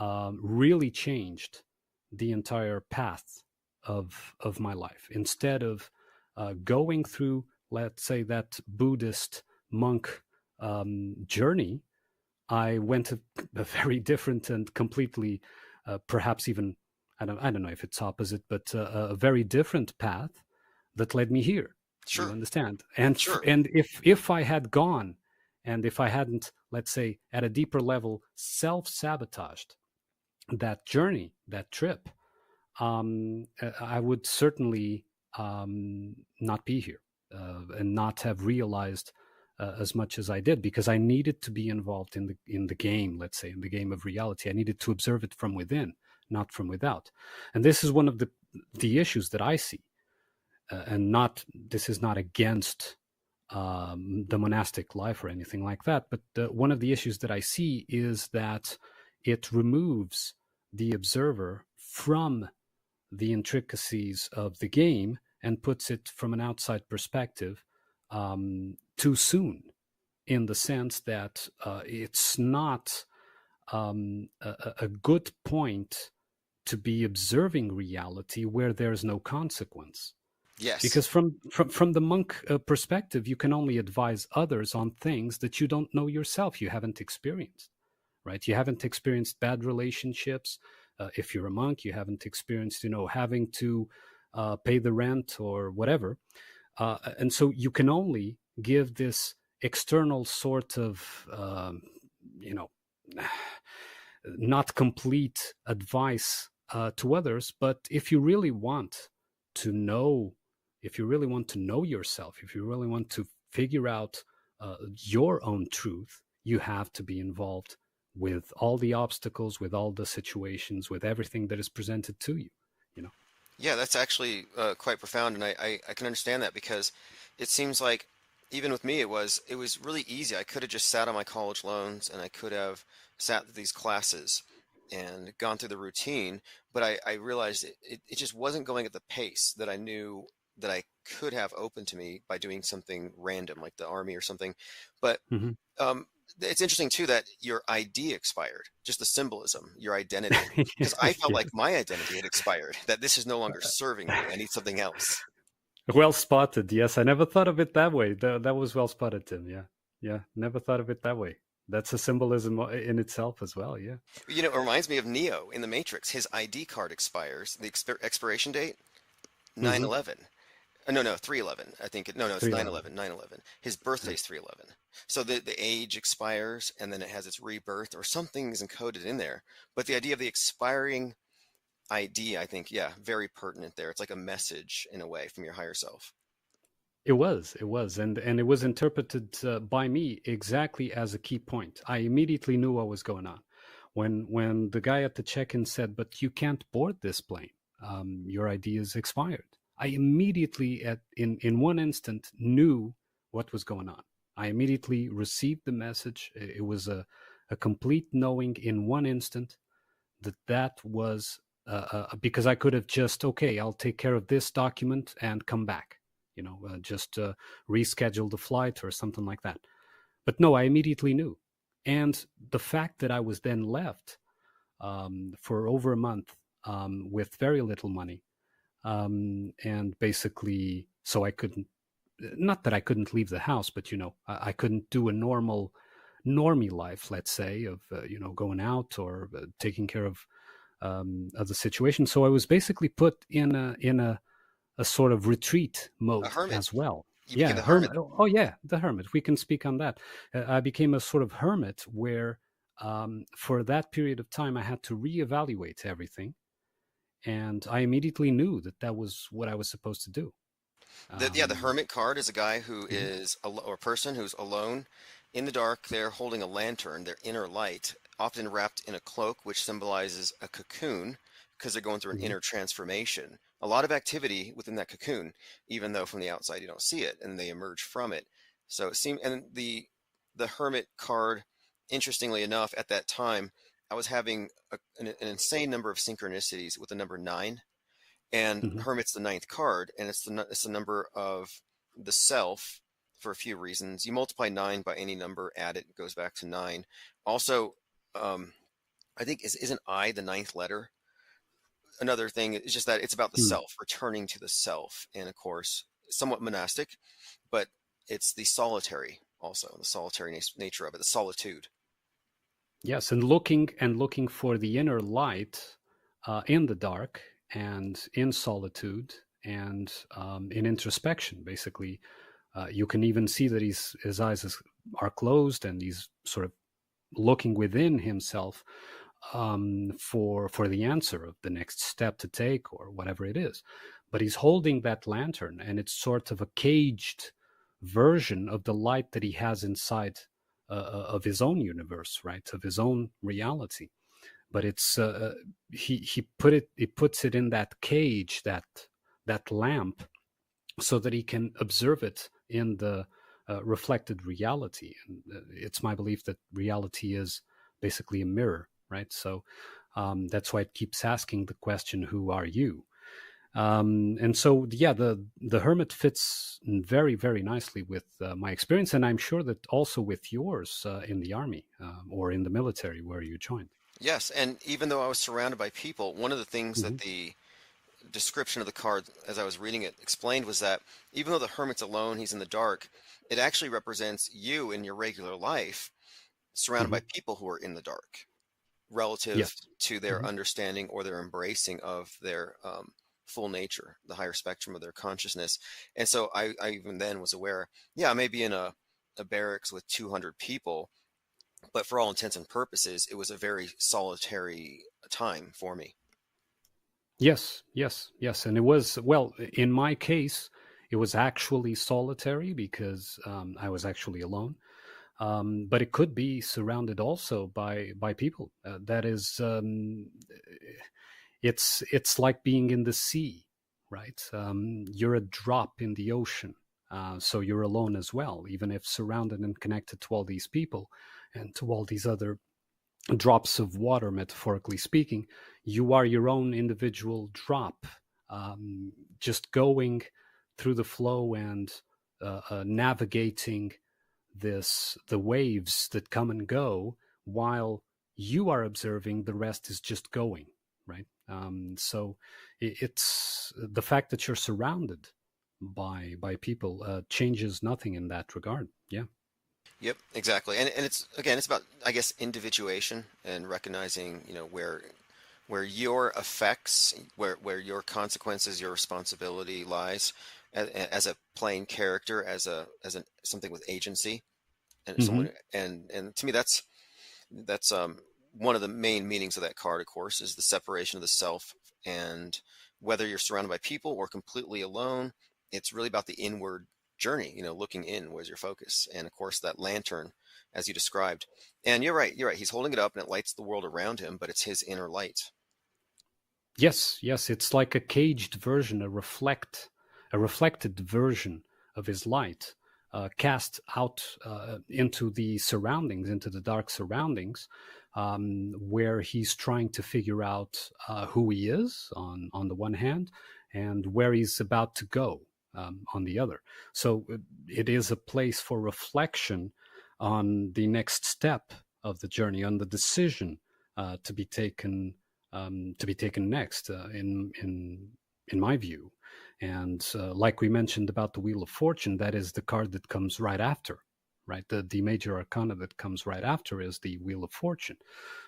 really changed the entire path of my life. Instead of going through, let's say, that Buddhist monk journey, I went a very different and completely, perhaps even, I don't know if it's opposite, but a very different path that led me here. Sure. You understand? And sure. And if I had gone, and if I hadn't, let's say, at a deeper level, self-sabotaged that journey, that trip, I would certainly not be here and not have realized as much as I did, because I needed to be involved in the game, let's say, in the game of reality. I needed to observe it from within, not from without. And this is one of the issues that I see. This is not against the monastic life or anything like that, but one of the issues that I see is that it removes the observer from the intricacies of the game and puts it from an outside perspective too soon, in the sense that it's not a good point to be observing reality where there's no consequence. Yes. Because from the monk perspective, you can only advise others on things that you don't know yourself, you haven't experienced, right? You haven't experienced bad relationships. If you're a monk, you haven't experienced, having to pay the rent or whatever. And so you can only give this external sort of, not complete advice to others. But if you really want to know, if you really want to know yourself, if you really want to figure out your own truth, you have to be involved with all the obstacles, with all the situations, with everything that is presented to you, Yeah, that's actually quite profound, and I can understand that, because it seems like, even with me, it was really easy. I could have just sat on my college loans, and I could have sat through these classes and gone through the routine, but I realized it just wasn't going at the pace that I knew that I could have open to me by doing something random, like the army or something. But Hmm. um, it's interesting too that your ID expired, just the symbolism, your identity. Because I felt Yeah. like my identity had expired, that this is no longer serving me. I need something else. Well spotted. Yes, I never thought of it that way. That was well spotted, Tim. Yeah, yeah, never thought of it that way. That's a symbolism in itself as well. Yeah. You know, it reminds me of Neo in the Matrix. His ID card expires, the expiration date, nine Hmm. 11. No, no, 311. I think no, no, it's 311. 911. 911. His birthday's 311. So the age expires and then it has its rebirth or something is encoded in there. But the idea of the expiring ID, I think, yeah, very pertinent there. It's like a message in a way from your higher self. It was, and it was interpreted by me exactly as a key point. I immediately knew what was going on when the guy at the check-in said, "But you can't board this plane. Your ID is expired." I immediately, in one instant, knew what was going on. I immediately received the message. It was a complete knowing in one instant that was because I could have just, okay, I'll take care of this document and come back, just reschedule the flight or something like that. But no, I immediately knew. And the fact that I was then left for over a month with very little money, and basically, so I couldn't, not that I couldn't leave the house, but I couldn't do a normie life, let's say, of going out or taking care of the situation. So I was basically put in a sort of retreat A mode hermit. as well. You became Yeah, the hermit. hermit. Oh, yeah, the hermit. We can speak on that. I became a sort of hermit where, for that period of time, I had to reevaluate everything, and I immediately knew that was what I was supposed to do. The hermit card is a guy who Mhm. is or a person who's alone in the dark. They're holding a lantern, their inner light, often wrapped in a cloak, which symbolizes a cocoon because they're going through an Mhm. inner transformation. A lot of activity within that cocoon, even though from the outside you don't see it, and they emerge from it. So it seemed, and the hermit card, interestingly enough, at that time, I was having an insane number of synchronicities with the number nine, and Mhm. hermit's the ninth card, and it's the number of the self for a few reasons. You multiply nine by any number, add it, it goes back to nine. Also, um, I think isn't I the ninth letter? Another thing is just that it's about the Hmm. self, returning to the self, and of course, somewhat monastic, but it's the solitary also, the solitary nature of it, the solitude. Yes, and looking for the inner light in the dark and in solitude and in introspection. Basically, you can even see that his eyes are closed and he's sort of looking within himself for the answer of the next step to take or whatever it is. But he's holding that lantern, and it's sort of a caged version of the light that he has inside of his own universe, right? Of his own reality. But it's he puts it in that cage, that lamp, so that he can observe it in the reflected reality. And it's my belief that reality is basically a mirror, right? So that's why it keeps asking the question, "Who are you?" And so, yeah, the hermit fits very, very nicely with my experience, and I'm sure that also with yours in the army or in the military where you joined. Yes, and even though I was surrounded by people, one of the things Hmm. that the description of the card as I was reading it explained was that even though the hermit's alone, he's in the dark, it actually represents you in your regular life surrounded Hmm. by people who are in the dark relative Yes. to their Hmm. understanding or their embracing of their full nature, the higher spectrum of their consciousness. And so I even then was aware, yeah, I may be in a barracks with 200 people, but for all intents and purposes, it was a very solitary time for me. Yes, yes, yes. And it was, well, in my case, it was actually solitary because I was actually alone. But it could be surrounded also by people. That is, it's like being in the sea, right? You're a drop in the ocean, so you're alone as well, even if surrounded and connected to all these people and to all these other drops of water, metaphorically speaking. You are your own individual drop, just going through the flow and navigating the waves that come and go while you are observing. The rest is just going, right? So it's the fact that you're surrounded by people changes nothing in that regard. Yeah. Yep, exactly. And it's again, it's about, I guess, individuation and recognizing, where your effects, where your consequences, your responsibility lies as a playing character, as something with agency, and Mm-hmm. someone, and to me, that's one of the main meanings of that card, of course, is the separation of the self. And whether you're surrounded by people or completely alone, it's really about the inward journey, looking in was your focus. And of course, that lantern, as you described. And you're right. He's holding it up and it lights the world around him, but it's his inner light. Yes, yes, it's like a caged version, a reflected version of his light, cast out into the surroundings, into the dark surroundings, where he's trying to figure out who he is on the one hand, and where he's about to go on the other. So it is a place for reflection on the next step of the journey, on the decision to be taken next, in my view. And like we mentioned about the Wheel of Fortune, that is the card that comes right after, right? The major arcana that comes right after is the Wheel of Fortune.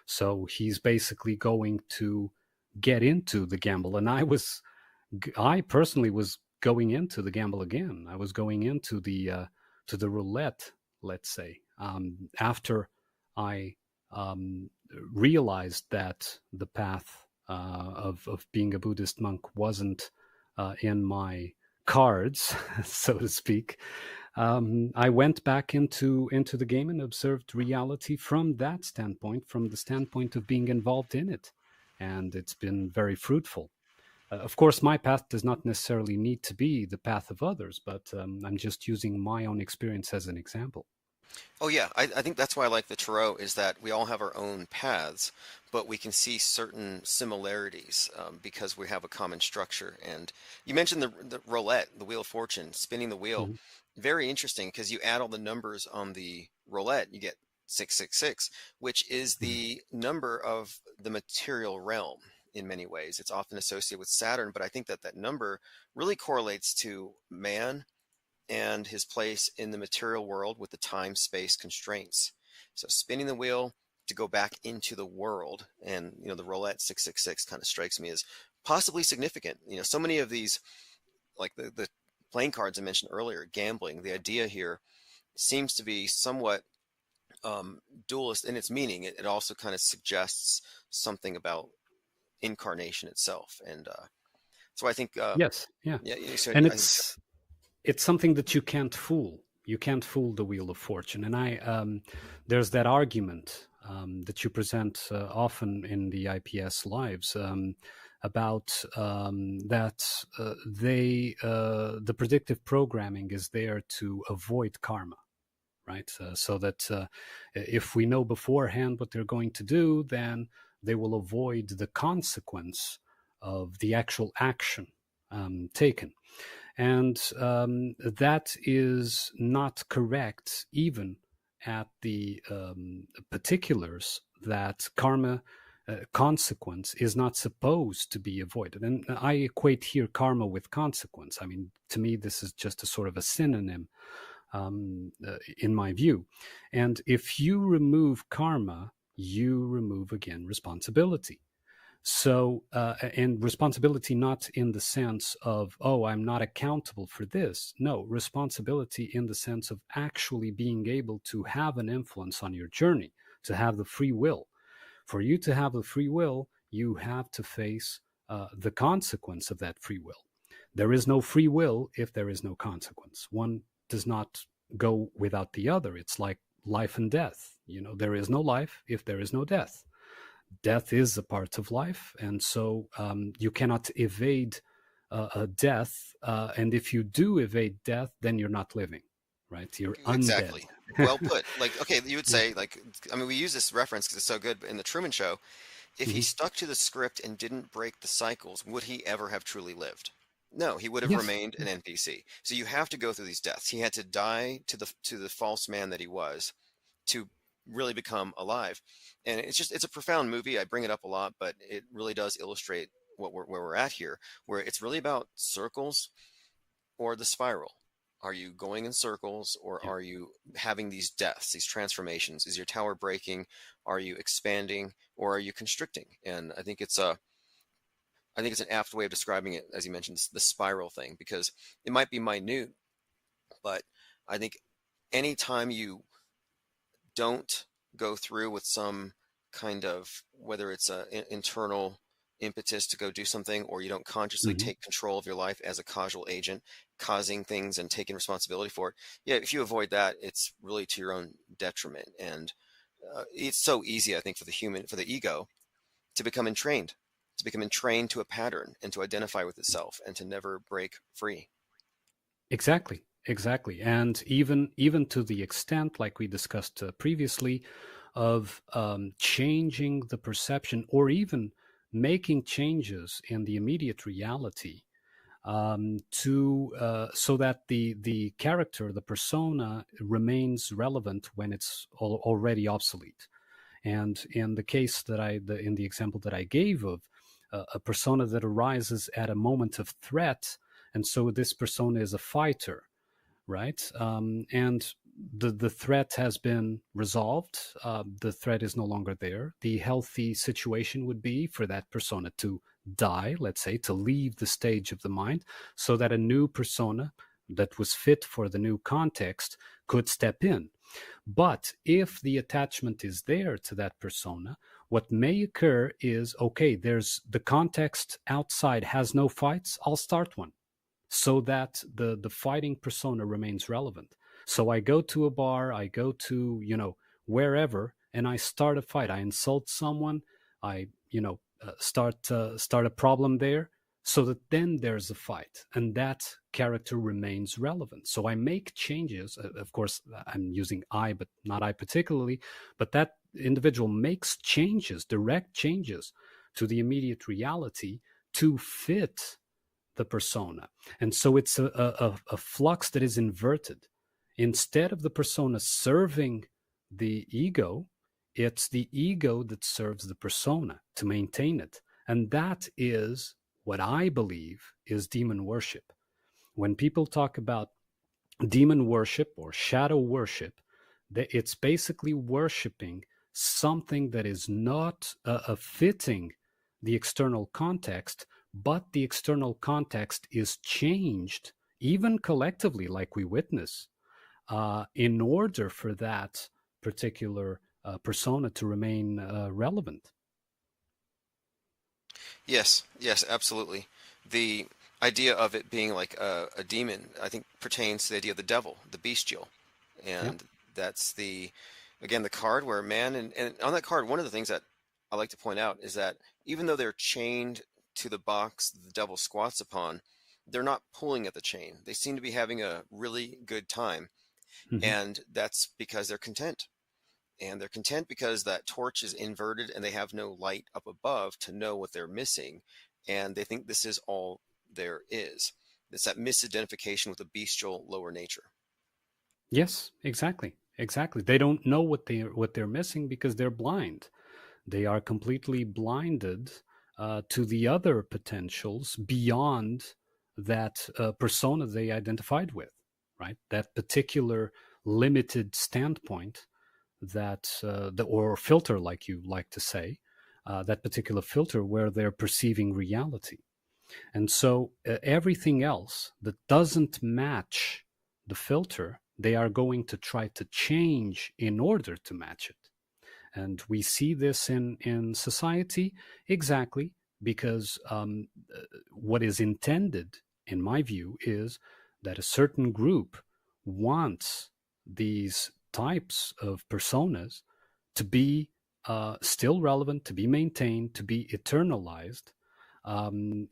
So he's basically going to get into the gamble. And I personally was going into the gamble again. I was going into the roulette, let's say, after I realized that the path of being a Buddhist monk wasn't in my cards, so to speak. I went back into the game and observed reality from that standpoint, from the standpoint of being involved in it, and it's been very fruitful. Of course, my path does not necessarily need to be the path of others, but I'm just using my own experience as an example. Oh yeah, I think that's why I like the tarot, is that we all have our own paths, but we can see certain similarities because we have a common structure. And you mentioned the roulette, the Wheel of Fortune, spinning the wheel. Mhm. Very interesting because you add all the numbers on the roulette, you get 666, which is the number of the material realm in many ways. It's often associated with Saturn, but I think that that number really correlates to man and his place in the material world with the time space constraints. So spinning the wheel to go back into the world, and the roulette 666 kind of strikes me as possibly significant. So many of these, like the playing cards I mentioned earlier, gambling, the idea here seems to be somewhat dualist in its meaning. It also kind of suggests something about incarnation itself. And so I think, Yes, yeah, yeah, so and I think, it's something that you can't fool. You can't fool the Wheel of Fortune. And there's that argument that you present often in the IPS lives about that the predictive programming is there to avoid karma, right? So that if we know beforehand what they're going to do, then they will avoid the consequence of the actual action taken. And that is not correct, even at the particulars that karma consequence is not supposed to be avoided. And I equate here karma with consequence. I mean, to me, this is just a sort of a synonym in my view. And if you remove karma, you remove again responsibility. So, and responsibility not in the sense of, oh, I'm not accountable for this. No, responsibility in the sense of actually being able to have an influence on your journey, to have the free will. For you to have the free will, you have to face the consequence of that free will. There is no free will if there is no consequence. One does not go without the other. It's like life and death. There is no life if there is no death. Death is a part of life, and so you cannot evade death. And if you do evade death, then you're not living, right? You're undead. exactly. Well put. Like, okay, you would say, like, I mean, we use this reference because it's so good, but in the Truman Show, if he Mhm. stuck to the script and didn't break the cycles, would he ever have truly lived? No, he would have Yes. remained an NPC. So you have to go through these deaths. He had to die to the false man that he was to really become alive. And it's a profound movie. I bring it up a lot, but it really does illustrate where we're at here, where it's really about circles or the spiral. Are you going in circles, or are you having these deaths, these transformations? Is your tower breaking? Are you expanding, or are you constricting? And I think it's an apt way of describing it, as you mentioned, the spiral thing, because it might be minute, but I think anytime you don't go through with some kind of, whether it's an internal impetus to go do something, or you don't consciously Hmm. take control of your life as a causal agent, causing things and taking responsibility for it. Yeah, if you avoid that, it's really to your own detriment. And it's so easy, I think, for the ego, to become entrained to a pattern and to identify with itself and to never break free. Exactly, exactly, and even to the extent, like we discussed previously, of changing the perception or even making changes in the immediate reality to so that the character, the persona, remains relevant when it's already obsolete. And in the case that in the example that I gave of a persona that arises at a moment of threat, and so this persona is a fighter, right? And the threat has been resolved. The threat is no longer there. The healthy situation would be for that persona to die, let's say, to leave the stage of the mind, so that a new persona that was fit for the new context could step in. But if the attachment is there to that persona, what may occur is, okay, there's the context outside has no fights, I'll start one, so that the fighting persona remains relevant. So I go to a bar, I go to, wherever, and I start a fight. I insult someone, I, start a problem there, so that then there's a fight, and that character remains relevant. So I make changes. Of course, I'm using I, but not I particularly, but that individual makes changes, direct changes to the immediate reality to fit the persona. And so it's a flux that is inverted. Instead of the persona serving the ego, it's the ego that serves the persona to maintain it. And that is what I believe is demon worship. When people talk about demon worship or shadow worship, it's basically worshiping something that is not fitting the external context, but the external context is changed, even collectively, like we witness, in order for that particular persona to remain relevant. Yes, yes, absolutely. The idea of it being like a demon, I think, pertains to the idea of the devil, the bestial. Yeah. And that's again, the card where man, and on that card, one of the things that I like to point out is that even though they're chained to the box the devil squats upon, they're not pulling at the chain. They seem to be having a really good time. Mhm. And that's because they're content. And they're content because that torch is inverted and they have no light up above to know what they're missing. And they think this is all there is. It's that misidentification with the bestial lower nature. Yes, exactly. Exactly. They don't know what they're missing because they're blind. They are completely blinded to the other potentials beyond that persona they identified with, right? That particular limited standpoint that or filter, like you like to say, that particular filter where they're perceiving reality. And so everything else that doesn't match the filter, they are going to try to change in order to match it. And we see this in society exactly because what is intended, in my view, is that a certain group wants these types of personas to be still relevant, to be maintained, to be eternalized,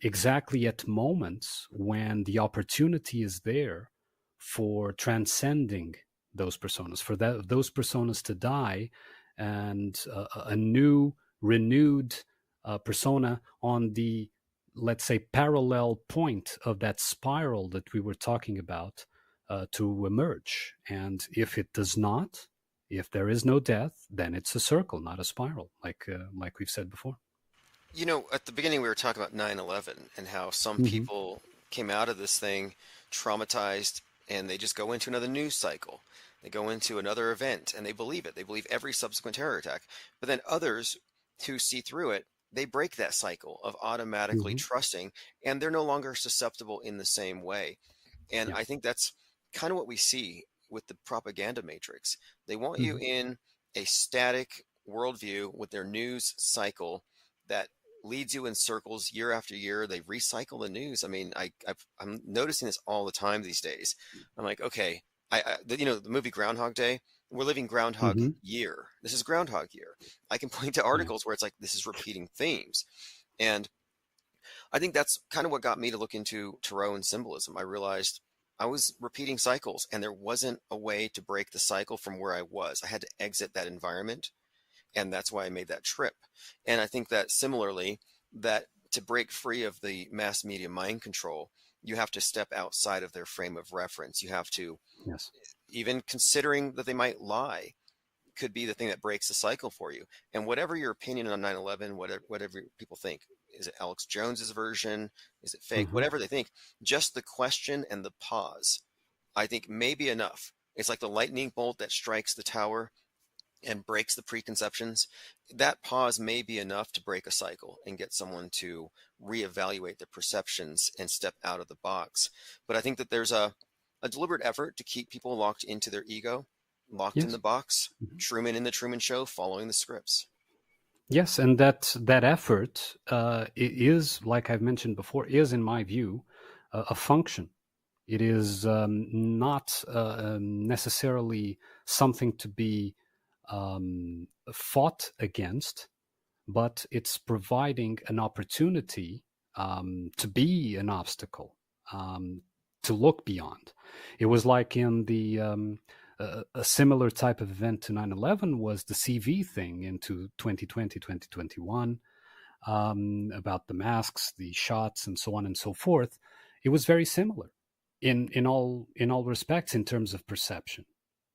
exactly at moments when the opportunity is there for transcending those personas, for those personas to die, and a new, renewed persona on the let's say, parallel point of that spiral that we were talking about to emerge. And if it does not, if there is no death, then it's a circle, not a spiral, like we've said before. You know, at the beginning we were talking about 9/11 and how some Mm-hmm. people came out of this thing traumatized and they just go into another news cycle. They go into another event and they believe it. They believe every subsequent terror attack. But then others who see through it, they break that cycle of automatically Mm-hmm. trusting and they're no longer susceptible in the same way. And Yeah. I think that's kind of what we see with the propaganda matrix. They want you Mm-hmm. in a static worldview with their news cycle that leads you in circles year after year. They recycle the news. I mean, I'm noticing this all the time these days. I'm like, okay, the movie Groundhog Day. We're living Groundhog Mm-hmm. Year. This is Groundhog Year. I can point to Yeah. articles where it's like this is repeating themes, and I think that's kind of what got me to look into tarot and symbolism. I realized I was repeating cycles, and there wasn't a way to break the cycle from where I was. I had to exit that environment, and that's why I made that trip. And I think that similarly, that to break free of the mass media mind control, you have to step outside of their frame of reference. You have to, Yes. even considering that they might lie, could be the thing that breaks the cycle for you. And whatever your opinion on 9/11, whatever people think, is it Alex Jones's version? Is it fake? Mm-hmm. Whatever they think, just the question and the pause, I think may be enough. It's like the lightning bolt that strikes the tower and breaks the preconceptions. That pause may be enough to break a cycle and get someone to reevaluate their perceptions and step out of the box. But I think that there's a deliberate effort to keep people locked into their ego, locked in the Yes. box, Mm-hmm. Truman in the Truman Show, following the scripts. Yes, and that effort is, like I've mentioned before, is in my view a function. It is not necessarily something to be fought against, but it's providing an opportunity to be an obstacle, to look beyond. It was like in the a similar type of event to 9/11 was the CV thing into 2020, 2021, about the masks, the shots, and so on and so forth. It was very similar in all respects in terms of perception,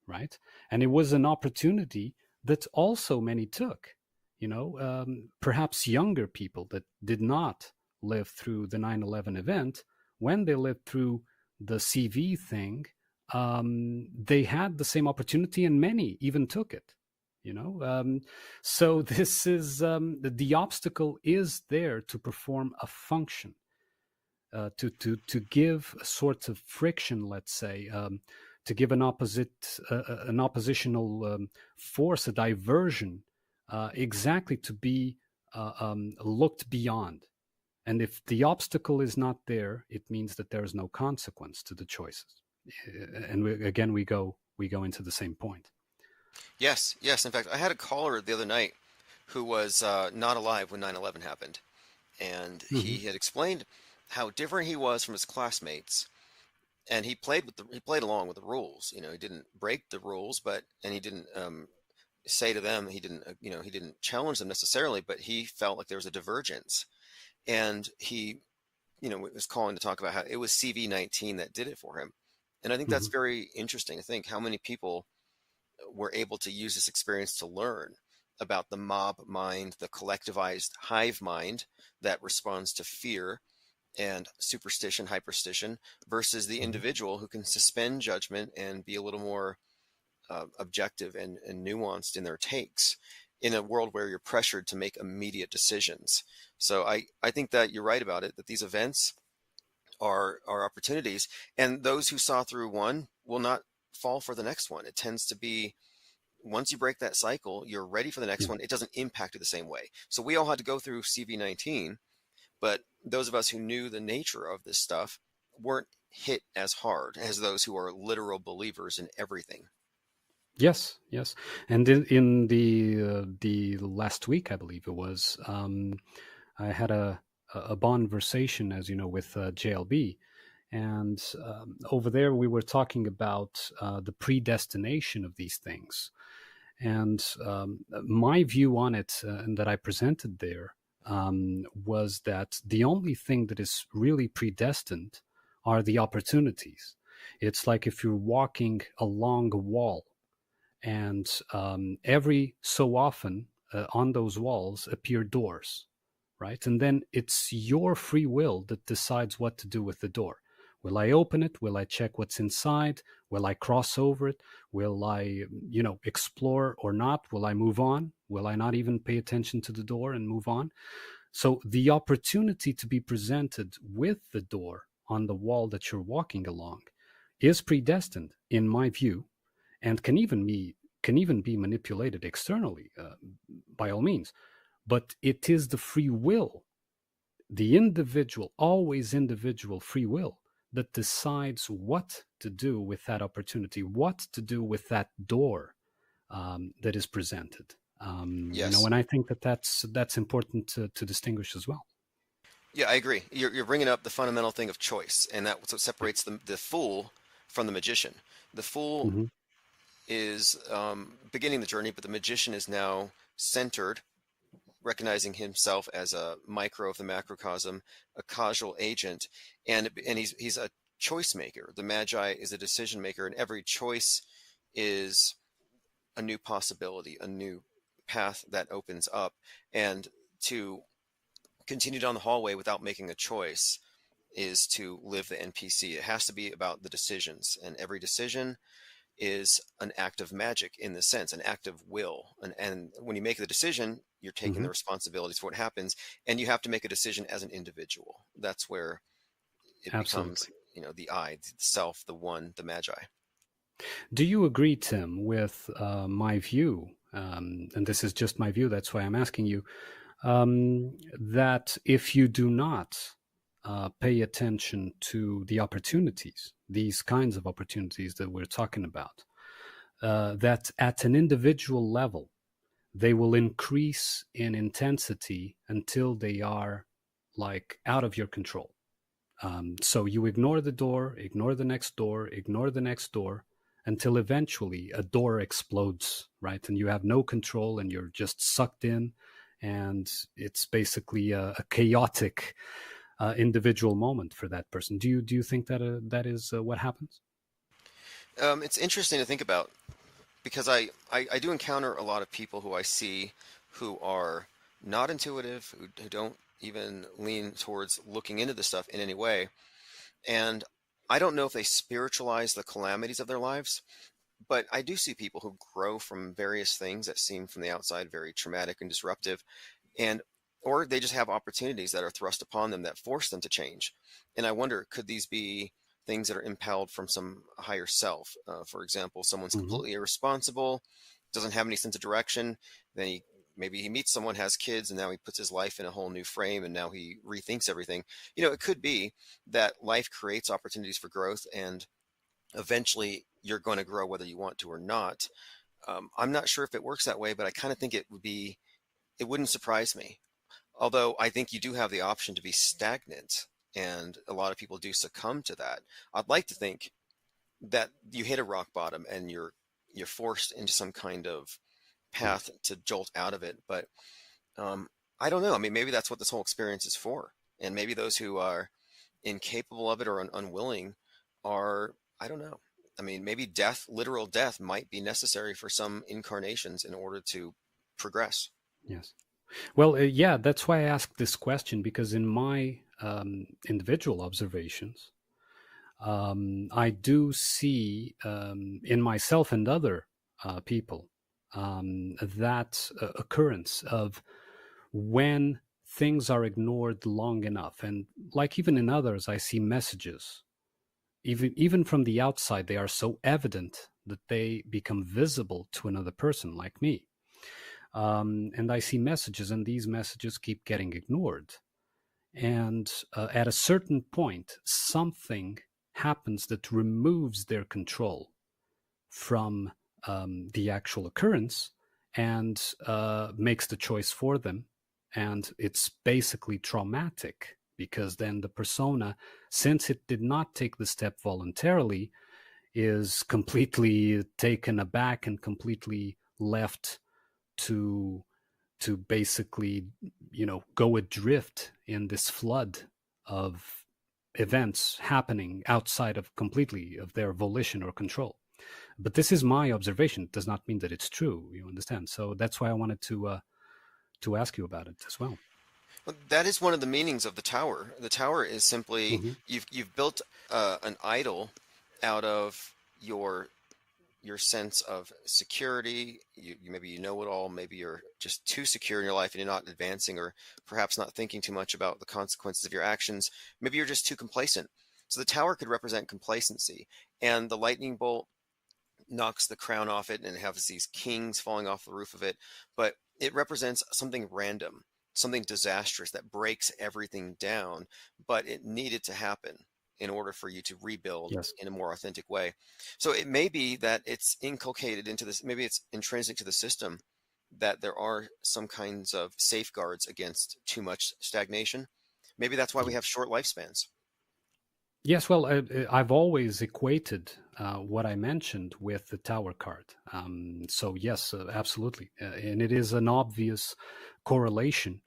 right? And it was an opportunity that also many took. Perhaps younger people that did not live through the 9/11 event, when they lived through the CV thing, they had the same opportunity, and many even took it. So this is the obstacle is there to perform a function, to give a sort of friction, let's say, to give an oppositional force, a diversion, exactly to be looked beyond. And if the obstacle is not there, it means that there is no consequence to the choices. And again, we go into the same point. Yes, yes. In fact, I had a caller the other night who was not alive when 9/11 happened. And he Mm-hmm. had explained how different he was from his classmates. And he played along with the rules. He didn't break the rules, and he didn't say to them, he didn't challenge them necessarily, but he felt like there was a divergence. And he, was calling to talk about how it was CV-19 that did it for him. And I think that's Mm-hmm. very interesting to think how many people were able to use this experience to learn about the mob mind, the collectivized hive mind that responds to fear and superstition, hyperstition, versus the individual who can suspend judgment and be a little more objective and nuanced in their takes in a world where you're pressured to make immediate decisions. So I think that you're right about it, that these events are opportunities, and those who saw through one will not fall for the next one. It tends to be, once you break that cycle, you're ready for the next Yeah. one. It doesn't impact you the same way. So we all had to go through CV-19, but those of us who knew the nature of this stuff weren't hit as hard as those who are literal believers in everything. Yes, yes. And in the last week, I believe it was, I had a conversation, as you know, with JLB, and over there we were talking about the predestination of these things, and my view on it, and that I presented there, was that the only thing that is really predestined are the opportunities. It's like if you're walking along a wall, and every so often on those walls appear doors, right? And then it's your free will that decides what to do with the door. Will I open it? Will I check what's inside? Will I cross over it? Will I, explore or not? Will I move on? Will I not even pay attention to the door and move on? So the opportunity to be presented with the door on the wall that you're walking along is predestined, in my view, and can even be manipulated externally, by all means. But it is the free will, the individual, always individual free will, that decides what to do with that opportunity, what to do with that door that is presented. Yes. And I think that's important to distinguish as well. Yeah, I agree. You're bringing up the fundamental thing of choice, and that's what separates the fool from the magician. The fool Mm-hmm. is beginning the journey, but the magician is now centered, recognizing himself as a micro of the macrocosm, a causal agent, and he's a choice maker. The magi is a decision maker, and every choice is a new possibility, a new path that opens up. And to continue down the hallway without making a choice is to live the NPC. It has to be about the decisions, and every decision is an act of magic in the sense, an act of will. And when you make the decision, you're taking Mm-hmm. the responsibilities for what happens, and you have to make a decision as an individual. That's where it becomes, Absolutely. the I, the self, the one, the magi. Do you agree, Tim, with my view? And this is just my view, that's why I'm asking you, that if you do not pay attention to the opportunities, these kinds of opportunities that we're talking about, that at an individual level, they will increase in intensity until they are like out of your control. So you ignore the door, ignore the next door, ignore the next door, until eventually a door explodes, right? And you have no control and you're just sucked in. And it's basically a chaotic individual moment for that person. Do you think that that is what happens? It's interesting to think about because I do encounter a lot of people who I see who are not intuitive, who don't even lean towards looking into this stuff in any way. And I don't know if they spiritualize the calamities of their lives, but I do see people who grow from various things that seem from the outside very traumatic and disruptive, and or they just have opportunities that are thrust upon them that force them to change. And I wonder, could these be things that are impelled from some higher self? For example, someone's Mm-hmm. completely irresponsible, doesn't have any sense of direction, then maybe he meets someone, has kids, and now he puts his life in a whole new frame, and now he rethinks everything. It could be that life creates opportunities for growth, and eventually you're going to grow whether you want to or not. I'm not sure if it works that way, but I kind of think it wouldn't surprise me. Although I think you do have the option to be stagnant, and a lot of people do succumb to that. I'd like to think that you hit a rock bottom and you're forced into some kind of path to jolt out of it. But I don't know. I mean, maybe that's what this whole experience is for, and maybe those who are incapable of it or unwilling are, I don't know. I mean, maybe death, literal death, might be necessary for some incarnations in order to progress. Yes. Well, yeah, that's why I asked this question, because in my individual observations, I do see in myself and other people that occurrence of when things are ignored long enough. And like even in others, I see messages. Even from the outside, they are so evident that they become visible to another person like me. And I see messages, and these messages keep getting ignored. And at a certain point, something happens that removes their control from the actual occurrence and makes the choice for them. And it's basically traumatic because then the persona, since it did not take the step voluntarily, is completely taken aback and completely left to to basically, go adrift in this flood of events happening outside of completely of their volition or control. But this is my observation. It does not mean that it's true. You understand? So that's why I wanted to ask you about it as well. Well, that is one of the meanings of the tower. The tower is simply Mm-hmm. you've built an idol out of your sense of security. You maybe you know it all. Maybe you're just too secure in your life and you're not advancing, or perhaps not thinking too much about the consequences of your actions. Maybe you're just too complacent. So the tower could represent complacency, and the lightning bolt knocks the crown off it and it has these kings falling off the roof of it. But it represents something random, something disastrous that breaks everything down. But it needed to happen in order for you to rebuild Yes. in a more authentic way. So it may be that it's inculcated into this, maybe it's intrinsic to the system that there are some kinds of safeguards against too much stagnation. Maybe that's why we have short lifespans. Yes, well, I've always equated what I mentioned with the tower card. So yes, absolutely, and it is an obvious correlation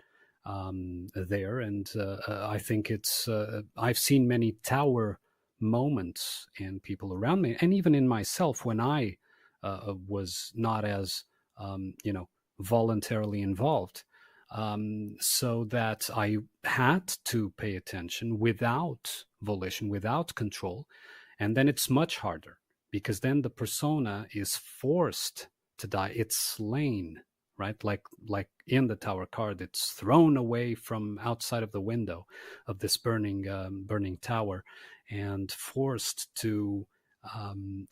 there. And I think it's. I've seen many tower moments in people around me, and even in myself when I was not as voluntarily involved. So that I had to pay attention without volition, without control. And then it's much harder because then the persona is forced to die. It's slain, right? Like in the tower card, it's thrown away from outside of the window of this burning tower and forced to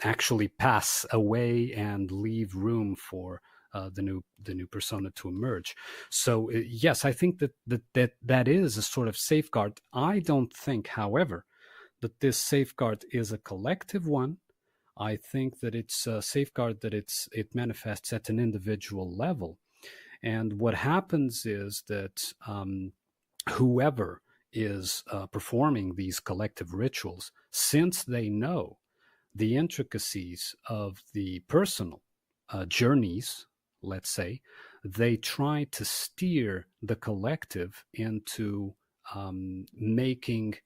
actually pass away and leave room for the new persona to emerge. So yes, I think that is a sort of safeguard. I don't think, however, that this safeguard is a collective one. I think that it's a safeguard that it manifests at an individual level. And what happens is that whoever is performing these collective rituals, since they know the intricacies of the personal journeys, let's say, they try to steer the collective into making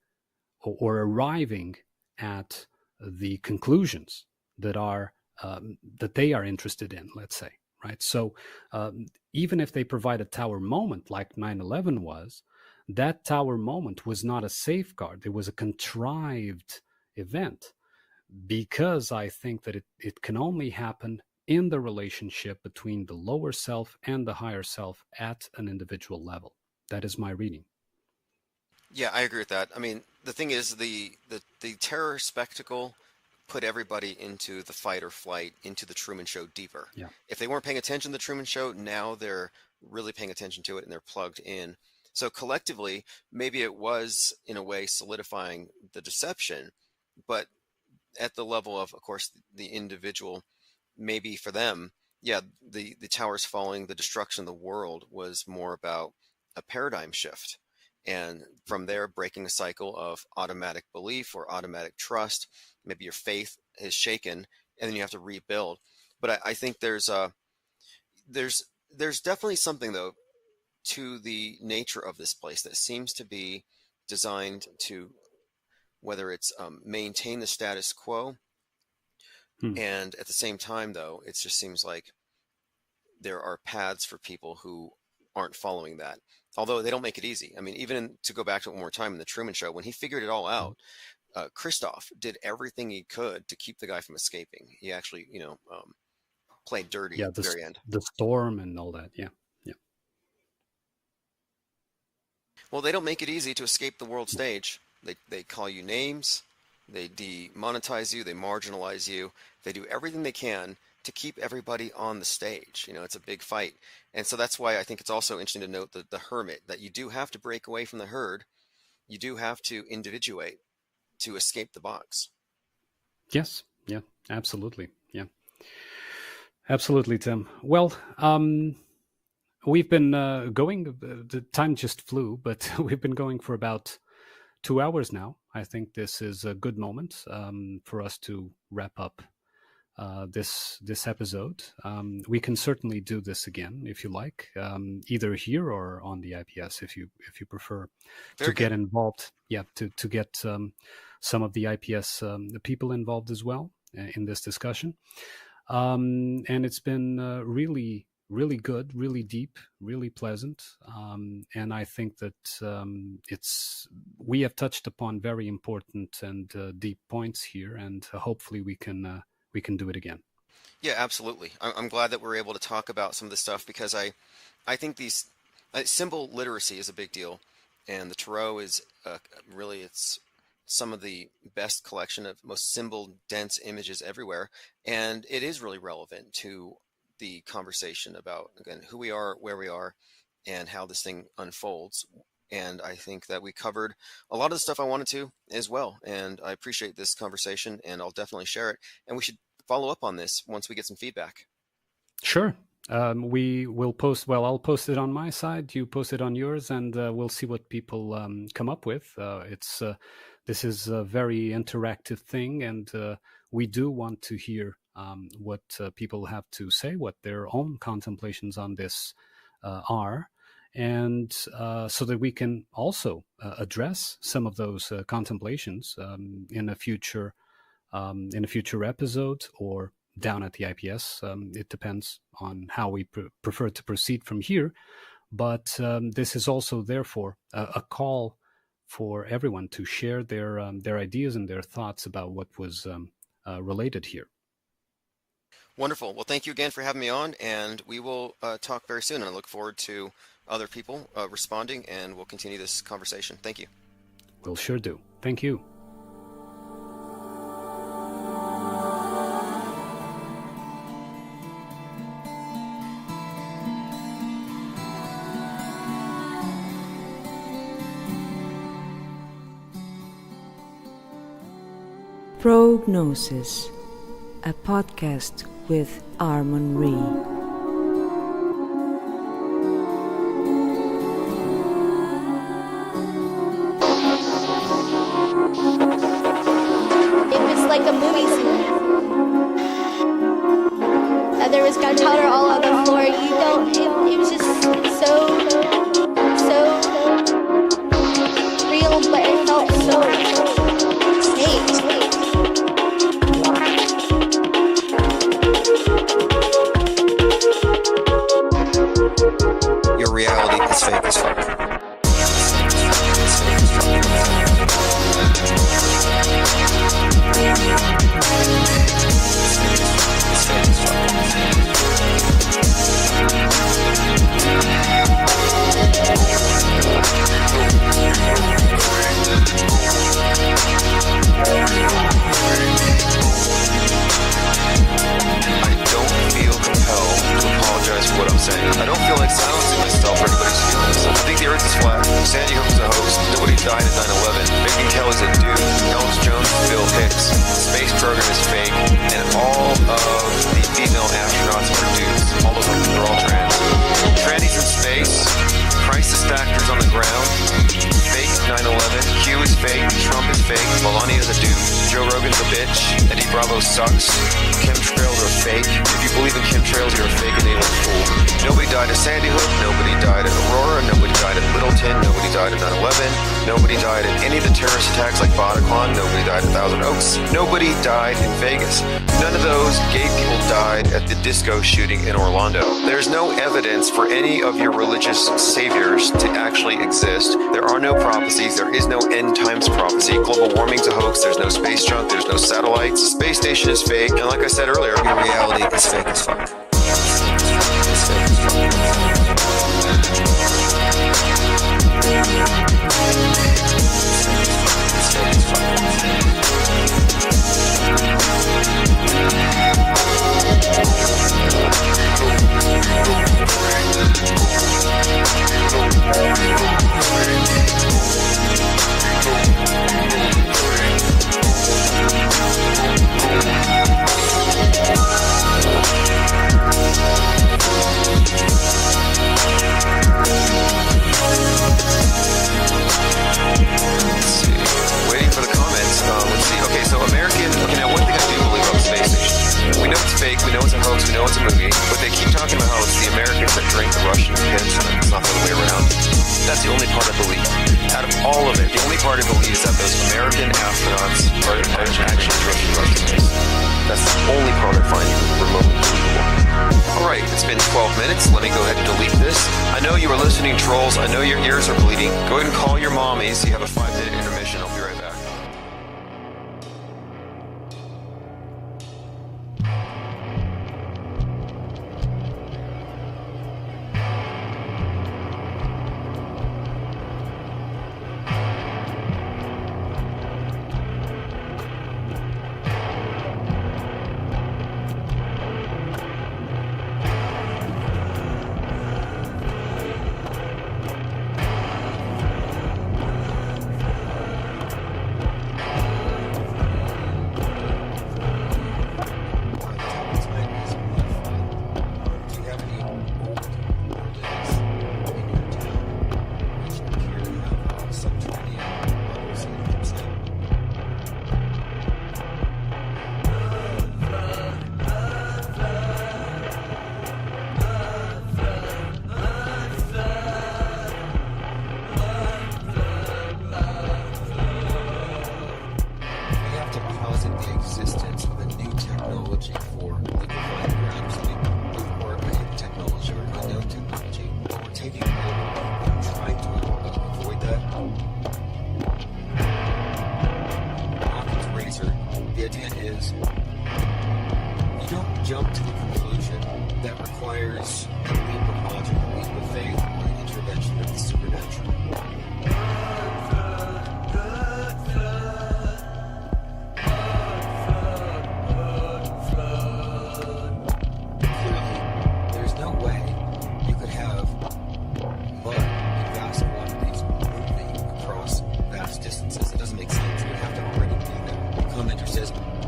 or arriving at the conclusions that are that they are interested in, let's say, right? So even if they provide a tower moment like 9/11 was, that tower moment was not a safeguard. It was a contrived event, because I think that it can only happen in the relationship between the lower self and the higher self at an individual level. That is my reading. Yeah, I agree with that. I mean, the thing is, the terror spectacle put everybody into the fight or flight, into the Truman Show deeper. Yeah. If they weren't paying attention to the Truman Show, now they're really paying attention to it and they're plugged in. So collectively, maybe it was in a way solidifying the deception, but at the level of course, the individual, maybe for them, yeah, the towers falling, the destruction of the world was more about a paradigm shift. And from there, breaking a cycle of automatic belief or automatic trust. Maybe your faith is shaken, and then you have to rebuild. But I think there's there's definitely something though to the nature of this place that seems to be designed to, whether it's maintain the status quo, and at the same time though it just seems like there are paths for people who aren't following that, although they don't make it easy. I mean, to go back to it one more time, in the Truman Show, when he figured it all out, Christoph did everything he could to keep the guy from escaping. He actually played dirty Yeah, at the very end. the storm and all that. Yeah. Well, they don't make it easy to escape the world stage. They call you names, they demonetize you, they marginalize you, they do everything they can to keep everybody on the stage. It's a big fight. And so that's why I think it's also interesting to note the hermit, that you do have to break away from the herd. You do have to individuate to escape the box. Yes. Yeah. Absolutely. Yeah. Absolutely, Tim. Well, we've been going. The time just flew, but we've been going for about 2 hours now. I think this is a good moment for us to wrap up this episode. We can certainly do this again if you like, either here or on the IPS if you prefer Very to get good. involved. Yeah, to get some of the IPS people involved as well in this discussion. And it's been really, really good, really deep, really pleasant. And I think that we have touched upon very important and deep points here, and hopefully we can do it again. Yeah, absolutely. I'm glad that we're able to talk about some of this stuff because I think these symbol literacy is a big deal, and the tarot is really it's some of the best collection of most symbol dense images everywhere, and it is really relevant to the conversation about again who we are, where we are, and how this thing unfolds. And I think that we covered a lot of the stuff I wanted to as well. And I appreciate this conversation, and I'll definitely share it. And we should follow up on this once we get some feedback. Sure. We will post, well, I'll post it on my side, you post it on yours, and we'll see what people come up with. This is a very interactive thing, and we do want to hear what people have to say, what their own contemplations on this are, and so that we can also address some of those contemplations in a future episode or down at the IPS. It depends on how we prefer to proceed from here. But this is also, therefore, a call for everyone to share their ideas and their thoughts about what was related here. Wonderful. Well, thank you again for having me on, and we will talk very soon. And I look forward to other people responding, and we'll continue this conversation. Thank you. We'll sure do. Thank you. Prognosis, a podcast with Armon Ree. It was like a movie scene. There was gunpowder all on the floor. It was just so real, but it felt so safe. Your reality is fake as fuck. I don't feel compelled to apologize for what I'm saying. I don't feel like silencing myself or anybody's feelings. I think the earth is flat. Sandy Hook is a host. Nobody died at 9/11. Megan Kelly's a dude. Alex Jones is Bill Hicks. The space program is fake. And all of the female astronauts are dudes. All of them. They're all trans. Trannies in space. Crisis actors on the ground. Fake 9/11. Q is fake. Trump is fake. Melania's a dude. Joe Rogan's a bitch. Eddie Bravo sucks. Chemtrails are fake. If you believe in chemtrails, you're a fake enabling fool. Nobody died at Sandy Hook. Nobody died at Aurora. Nobody died at Littleton. Nobody died at 9/11. Nobody died at any of the terrorist attacks like Bataclan. Nobody died at Thousand Oaks. Nobody died in Vegas. None of those gay people died at the disco shooting in Orlando. There's no evidence for any of your religious saviors to actually exist. There are no prophecies. There is no end times prophecy. Global warming's a hoax. There's no space junk. There's no satellites. The space station is fake. And like I said earlier, your reality is fake as fuck. It's fake as fuck. party believes that those American astronauts are actually drinking drugs. That's the only part I find remotely believable. Alright, it's been 12 minutes. Let me go ahead and delete this. I know you were listening, trolls. I know your ears are bleeding. Go ahead and call your mommies. You have a 5-minute intermission. I'll be right back.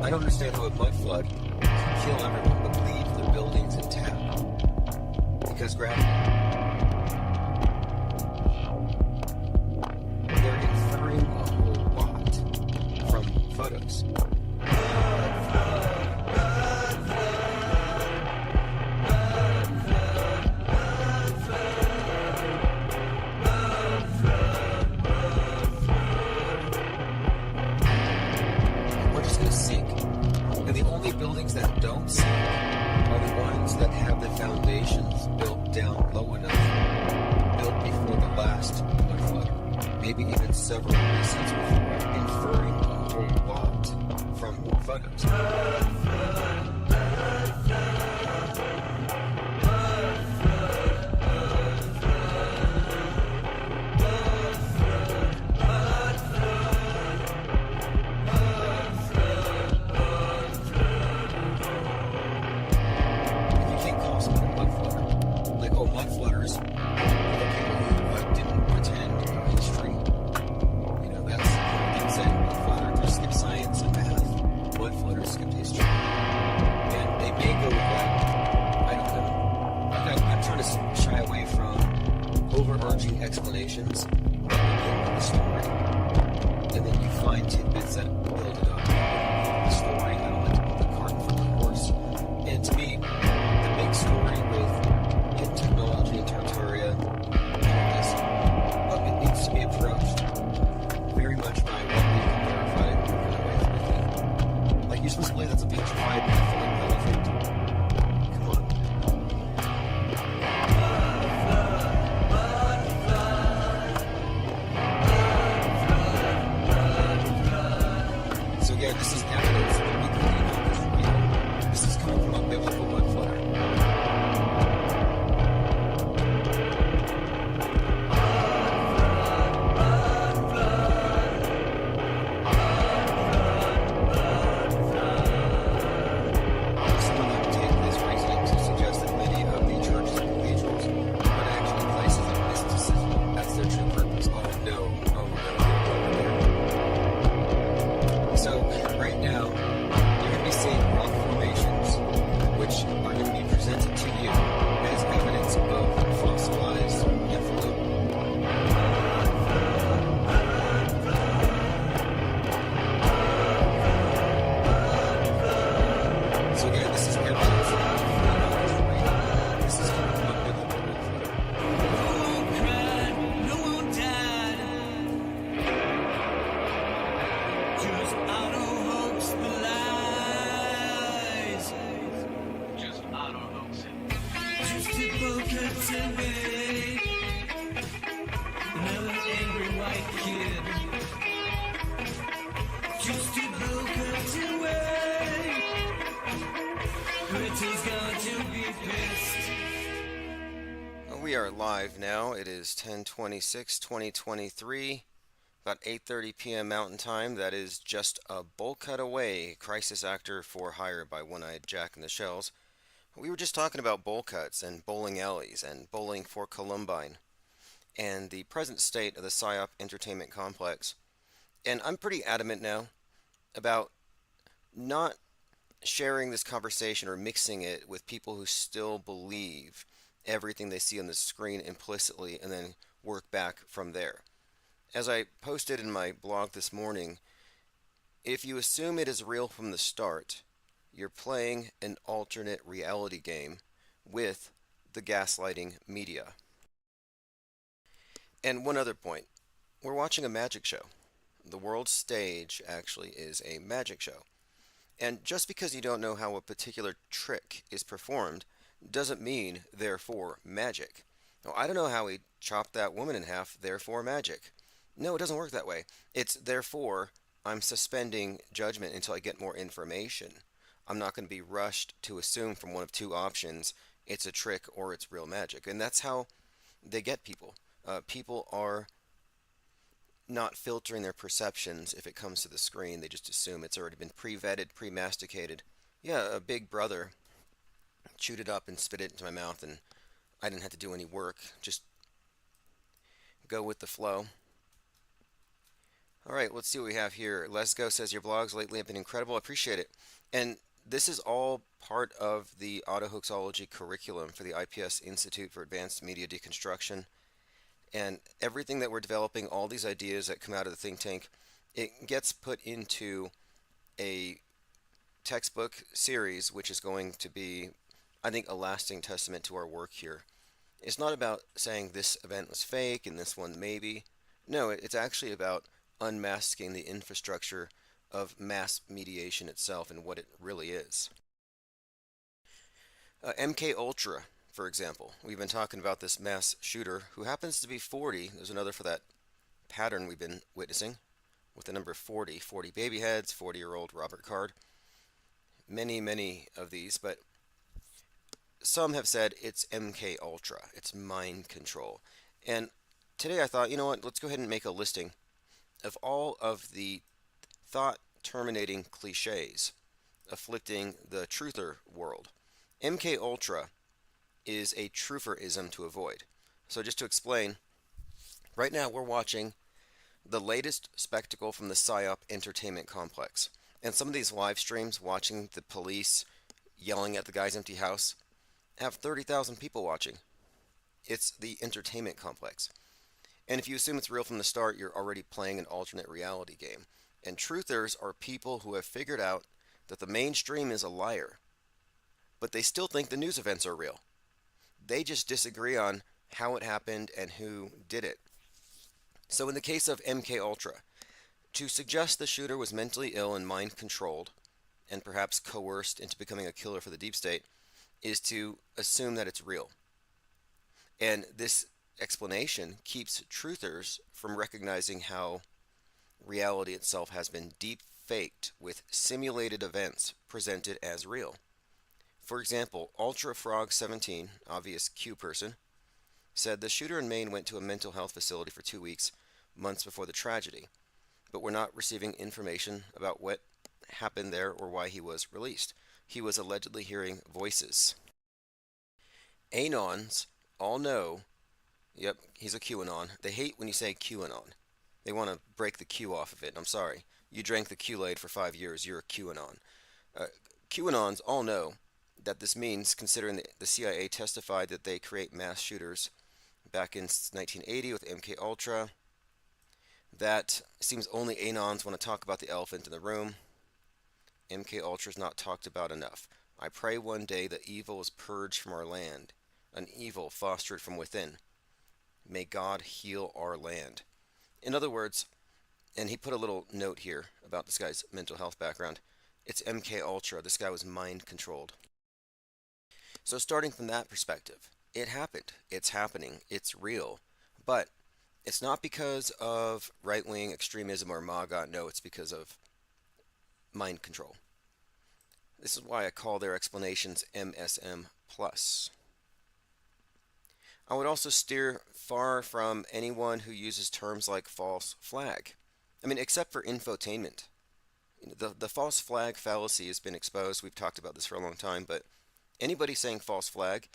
I don't understand how a mud flood can kill everyone but leave the buildings intact. Because gravity. They're inferring a whole lot from photos. We're just going to sink. And the only buildings that don't sink are the ones that have the foundations built down low enough, built before the last mud flood, maybe even several recent before, inferring a whole lot from photos. Mud flooders, people who didn't pretend history. You know, that's things that mud flooders skip science and math. Mud flooders skipped history. And they may go with that. I don't know. I'm trying to shy away from overarching explanations that begin with the story. And then you find tidbits that build it up. The story, I don't like to put the cart in front of the horse. And to me, the big story with technology, Tartaria, it needs to be approached very much by what we can verify and prove in a way that we think. Like, you're supposed to believe that's a petrified Nephilim elephant. Come on. So again, this is evidence that we can believe is real. This is coming from a biblical mud flooder. So right now, are live now. It is 10/26, 2023, about 8:30 p.m. Mountain Time. That is just a bowl cut away. Crisis actor for hire by One-Eyed Jack and the Shells. We were just talking about bowl cuts and bowling alleys and bowling for Columbine and the present state of the PSYOP entertainment complex. And I'm pretty adamant now about not sharing this conversation or mixing it with people who still believe everything they see on the screen implicitly and then work back from there. As I posted in my blog this morning, if you assume it is real from the start, you're playing an alternate reality game with the gaslighting media. And one other point, we're watching a magic show. The world stage actually is a magic show. And just because you don't know how a particular trick is performed doesn't mean, therefore, magic. Now, I don't know how he chopped that woman in half, therefore, magic. No, it doesn't work that way. It's therefore, I'm suspending judgment until I get more information. I'm not going to be rushed to assume from one of two options it's a trick or it's real magic. And that's how they get people. People are not filtering their perceptions if it comes to the screen. They just assume it's already been pre-vetted, pre-masticated. Yeah, a big brother chewed it up and spit it into my mouth, and I didn't have to do any work. Just go with the flow. All right, let's see what we have here. Lesgo says your blogs lately have been incredible. I appreciate it. And this is all part of the autohoaxology curriculum for the IPS Institute for Advanced Media Deconstruction. And everything that we're developing, all these ideas that come out of the think tank, it gets put into a textbook series, which is going to be, I think, a lasting testament to our work here. It's not about saying this event was fake and this one maybe. No, it's actually about unmasking the infrastructure of mass mediation itself and what it really is. MK Ultra, for example. We've been talking about this mass shooter who happens to be 40. There's another for that pattern we've been witnessing with the number 40. 40 baby heads, 40-year-old Robert Card. Many, many of these, but some have said it's MK Ultra. It's mind control. And today I thought, you know what, let's go ahead and make a listing of all of the thought-terminating cliches afflicting the truther world. MK Ultra is a trutherism to avoid. So just to explain, right now we're watching the latest spectacle from the PSYOP entertainment complex. And some of these live streams watching the police yelling at the guy's empty house have 30,000 people watching. It's the entertainment complex. And if you assume it's real from the start, you're already playing an alternate reality game. And truthers are people who have figured out that the mainstream is a liar, but they still think the news events are real. They just disagree on how it happened and who did it. So in the case of MK Ultra, to suggest the shooter was mentally ill and mind controlled and perhaps coerced into becoming a killer for the deep state is to assume that it's real. And this explanation keeps truthers from recognizing how reality itself has been deep faked with simulated events presented as real. For example, Ultra Frog 17, obvious Q person, said the shooter in Maine went to a mental health facility for 2 weeks, months before the tragedy, but we're not receiving information about what happened there or why he was released. He was allegedly hearing voices. Anons all know, yep, he's a QAnon. They hate when you say QAnon. They want to break the Q off of it. I'm sorry. You drank the Kool-Aid for 5 years. You're a QAnon. QAnons all know that this means, considering the CIA testified that they create mass shooters back in 1980 with MK Ultra. That seems only Anons want to talk about the elephant in the room. MK Ultra is not talked about enough. I pray one day the evil is purged from our land, an evil fostered from within. May God heal our land. In other words, and he put a little note here about this guy's mental health background. It's MK Ultra. This guy was mind controlled. So starting from that perspective, it happened. It's happening. It's real. But it's not because of right-wing extremism or MAGA. No, it's because of mind control. This is why I call their explanations MSM+. I would also steer far from anyone who uses terms like false flag. I mean, except for infotainment. The false flag fallacy has been exposed. We've talked about this for a long time, but anybody saying false flag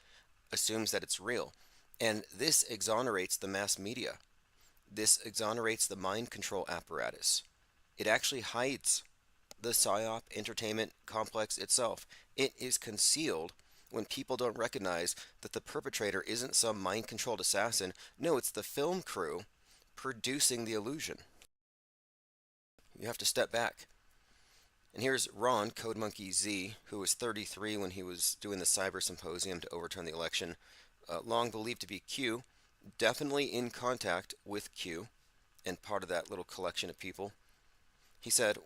assumes that it's real. And this exonerates the mass media. This exonerates the mind control apparatus. It actually hides the PSYOP entertainment complex itself. It is concealed when people don't recognize that the perpetrator isn't some mind controlled assassin. No, it's the film crew producing the illusion. You have to step back. And here's Ron, Code Monkey Z, who was 33 when he was doing the cyber symposium to overturn the election, long believed to be Q, definitely in contact with Q and part of that little collection of people. He said,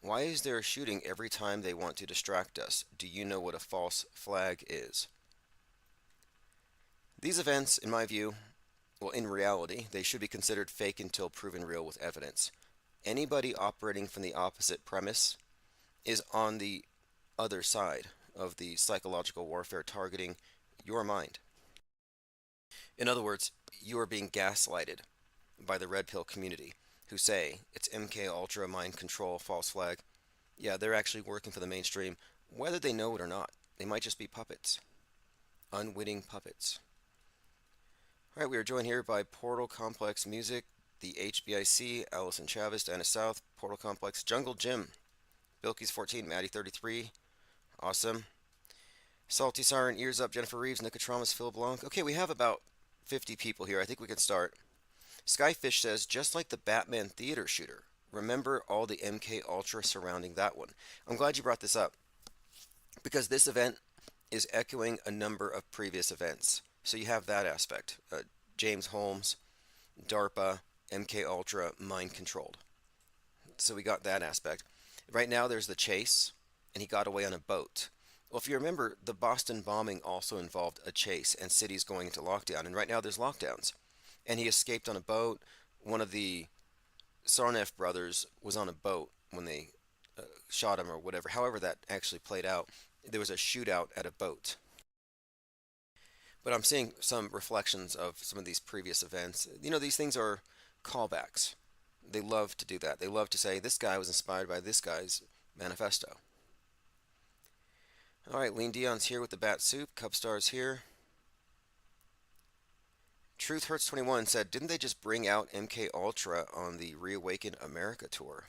"Why is there a shooting every time they want to distract us? Do you know what a false flag is?" These events, in my view, well, in reality, they should be considered fake until proven real with evidence. Anybody operating from the opposite premise is on the other side of the psychological warfare targeting your mind. In other words, you are being gaslighted by the red pill community who say it's MK Ultra mind control false flag. Yeah, they're actually working for the mainstream, whether they know it or not. They might just be puppets, unwitting puppets. All right, we are joined here by Portal Complex Music, the HBIC, Allison Chavez, Anna South, Portal Complex, Jungle Jim, Bilky's 14, Maddie 33, awesome. Salty Siren, Ears Up, Jennifer Reeves, Nicotramas, Phil Blanc. Okay, we have about 50 people here. I think we can start. Skyfish says, just like the Batman theater shooter, remember all the MK Ultra surrounding that one. I'm glad you brought this up because this event is echoing a number of previous events. So you have that aspect. James Holmes, DARPA, MK Ultra, mind controlled. So we got that aspect. Right now there's the chase, and he got away on a boat. Well, if you remember, the Boston bombing also involved a chase and cities going into lockdown. And right now there's lockdowns. And he escaped on a boat. One of the Sarnath brothers was on a boat when they shot him or whatever. However that actually played out. There was a shootout at a boat. But I'm seeing some reflections of some of these previous events. You know, these things are callbacks. They love to do that. They love to say, this guy was inspired by this guy's manifesto. All right, Lean Dion's here with the Bat Soup. Cubstar's here. Truth Hurts 21 said, didn't they just bring out MK Ultra on the Reawaken America tour?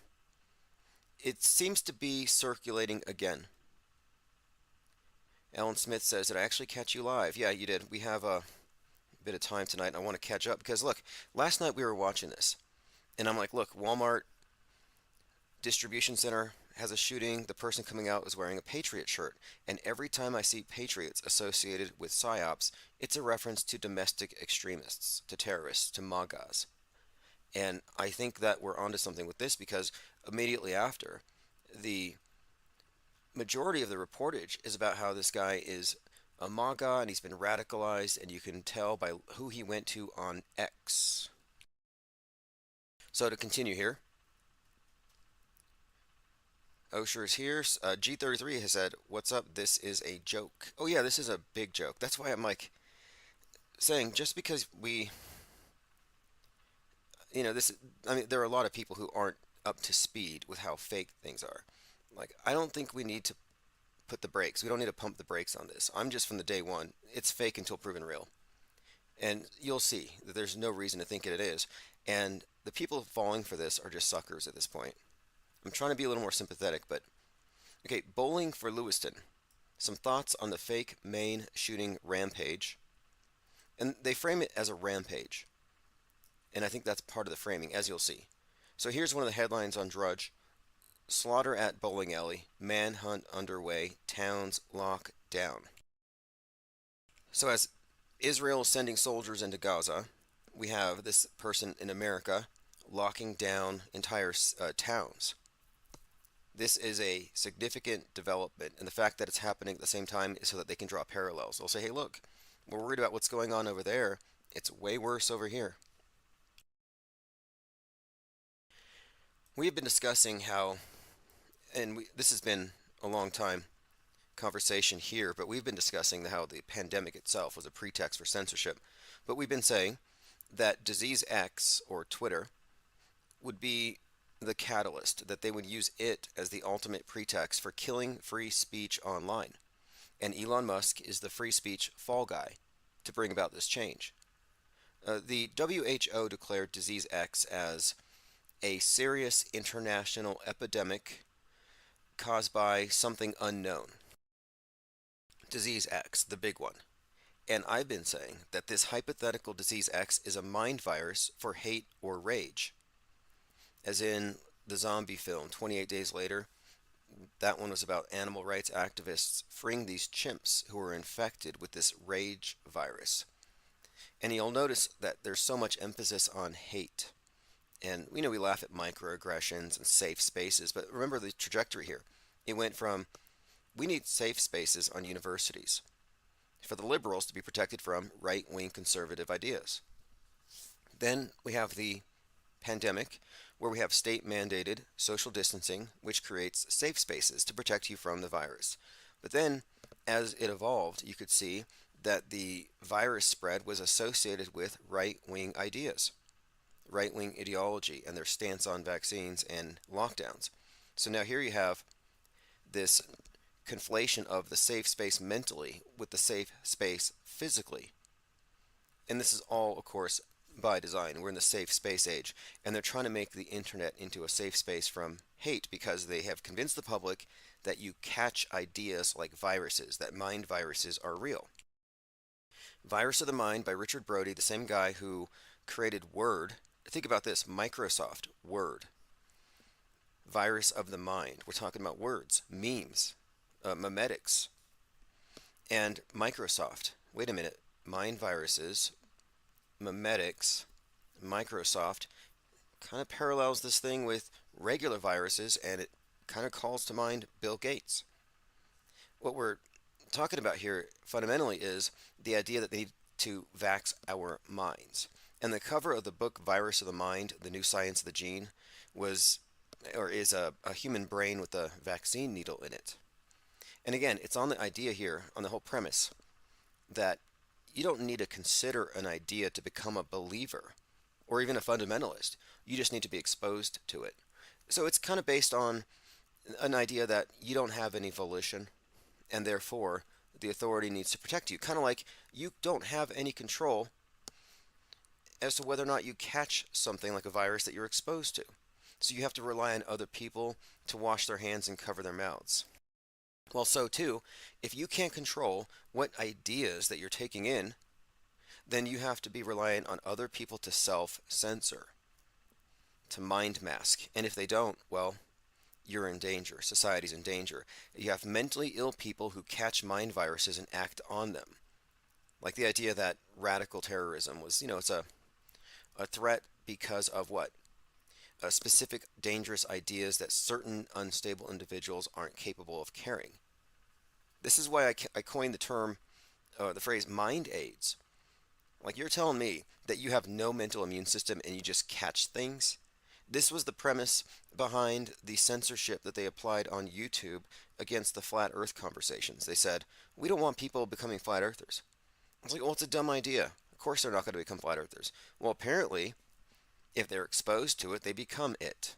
It seems to be circulating again. Alan Smith says, did I actually catch you live? Yeah, you did. We have a bit of time tonight, and I want to catch up because, look, last night we were watching this, and I'm like, look, Walmart distribution center has a shooting. The person coming out is wearing a Patriot shirt, and every time I see Patriots associated with PSYOPs, it's a reference to domestic extremists, to terrorists, to MAGAs. And I think that we're onto something with this because immediately after, the majority of the reportage is about how this guy is a MAGA and he's been radicalized, and you can tell by who he went to on X. So to continue here, Osher's here. G33 has said, what's up? This is a joke. Oh yeah, this is a big joke. That's why I'm like saying, just because we, you know, this, I mean, there are a lot of people who aren't up to speed with how fake things are. Like, I don't think we need to put the brakes. We don't need to pump the brakes on this. I'm just from the day one. It's fake until proven real. And you'll see that there's no reason to think it is. And the people falling for this are just suckers at this point. I'm trying to be a little more sympathetic, but okay, Bowling for Lewiston. Some thoughts on the fake Maine shooting rampage. And they frame it as a rampage. And I think that's part of the framing, as you'll see. So here's one of the headlines on Drudge. Slaughter at bowling alley. Manhunt underway. Towns lock down. So as Israel is sending soldiers into Gaza, we have this person in America locking down entire towns. This is a significant development, and the fact that it's happening at the same time is so that they can draw parallels. They'll say, hey, look, we're worried about what's going on over there. It's way worse over here. We have been discussing how, and this has been a long time, conversation here, but we've been discussing how the pandemic itself was a pretext for censorship. But we've been saying that Disease X, or Twitter, would be the catalyst, that they would use it as the ultimate pretext for killing free speech online. And Elon Musk is the free speech fall guy to bring about this change. The WHO declared Disease X as a serious international epidemic caused by something unknown. Disease X, the big one. And I've been saying that this hypothetical Disease X is a mind virus for hate or rage. As in the zombie film, 28 Days Later, that one was about animal rights activists freeing these chimps who were infected with this rage virus. And you'll notice that there's so much emphasis on hate. And we know we laugh at microaggressions and safe spaces, but remember the trajectory here. It went from, we need safe spaces on universities for the liberals to be protected from right-wing conservative ideas. Then we have the pandemic, where we have state-mandated social distancing, which creates safe spaces to protect you from the virus. But then, as it evolved, you could see that the virus spread was associated with right-wing ideas, right-wing ideology, and their stance on vaccines and lockdowns. So now here you have this conflation of the safe space mentally with the safe space physically. And this is all, of course, by design. We're in the safe space age, and they're trying to make the internet into a safe space from hate because they have convinced the public that you catch ideas like viruses, that mind viruses are real. Virus of the Mind by Richard Brody, the same guy who created Word. Think about this, Microsoft Word. Virus of the Mind. We're talking about words, memes, memetics, and Microsoft. Wait a minute, mind viruses, memetics, Microsoft kind of parallels this thing with regular viruses, and it kind of calls to mind Bill Gates. What we're talking about here fundamentally is the idea that they need to vax our minds. And the cover of the book Virus of the Mind, The New Science of the Gene, is a human brain with a vaccine needle in it. And again, it's on the idea here, on the whole premise, that you don't need to consider an idea to become a believer or even a fundamentalist. You just need to be exposed to it. So it's kind of based on an idea that you don't have any volition, and therefore the authority needs to protect you. Kind of like you don't have any control as to whether or not you catch something like a virus that you're exposed to. So you have to rely on other people to wash their hands and cover their mouths. Well, so too, if you can't control what ideas that you're taking in, then you have to be reliant on other people to self-censor, to mind mask. And if they don't, well, you're in danger. Society's in danger. You have mentally ill people who catch mind viruses and act on them. Like the idea that radical terrorism was, it's a threat because of what? Specific dangerous ideas that certain unstable individuals aren't capable of carrying. This is why I coined the term, the phrase mind aids. Like you're telling me that you have no mental immune system and you just catch things? This was the premise behind the censorship that they applied on YouTube against the flat earth conversations. They said, we don't want people becoming flat earthers. I was like, well, it's a dumb idea. Of course they're not going to become flat earthers. Well, apparently, if they're exposed to it, they become it.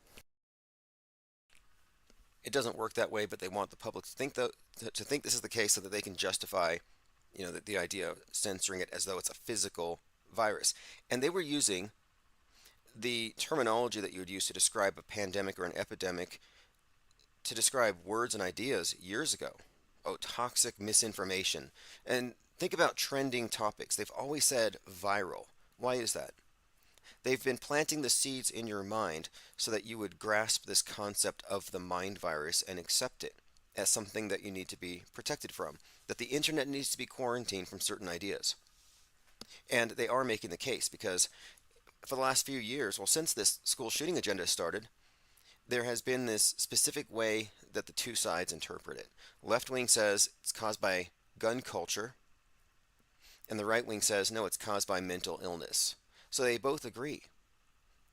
It doesn't work that way, but they want the public to think this is the case so that they can justify, the idea of censoring it as though it's a physical virus. And they were using the terminology that you would use to describe a pandemic or an epidemic to describe words and ideas years ago. Oh, toxic misinformation. And think about trending topics. They've always said viral. Why is that? They've been planting the seeds in your mind so that you would grasp this concept of the mind virus and accept it as something that you need to be protected from, that the internet needs to be quarantined from certain ideas. And they are making the case because for the last few years, well, since this school shooting agenda started, there has been this specific way that the two sides interpret it. Left wing says it's caused by gun culture, and the right wing says, no, it's caused by mental illness. So they both agree.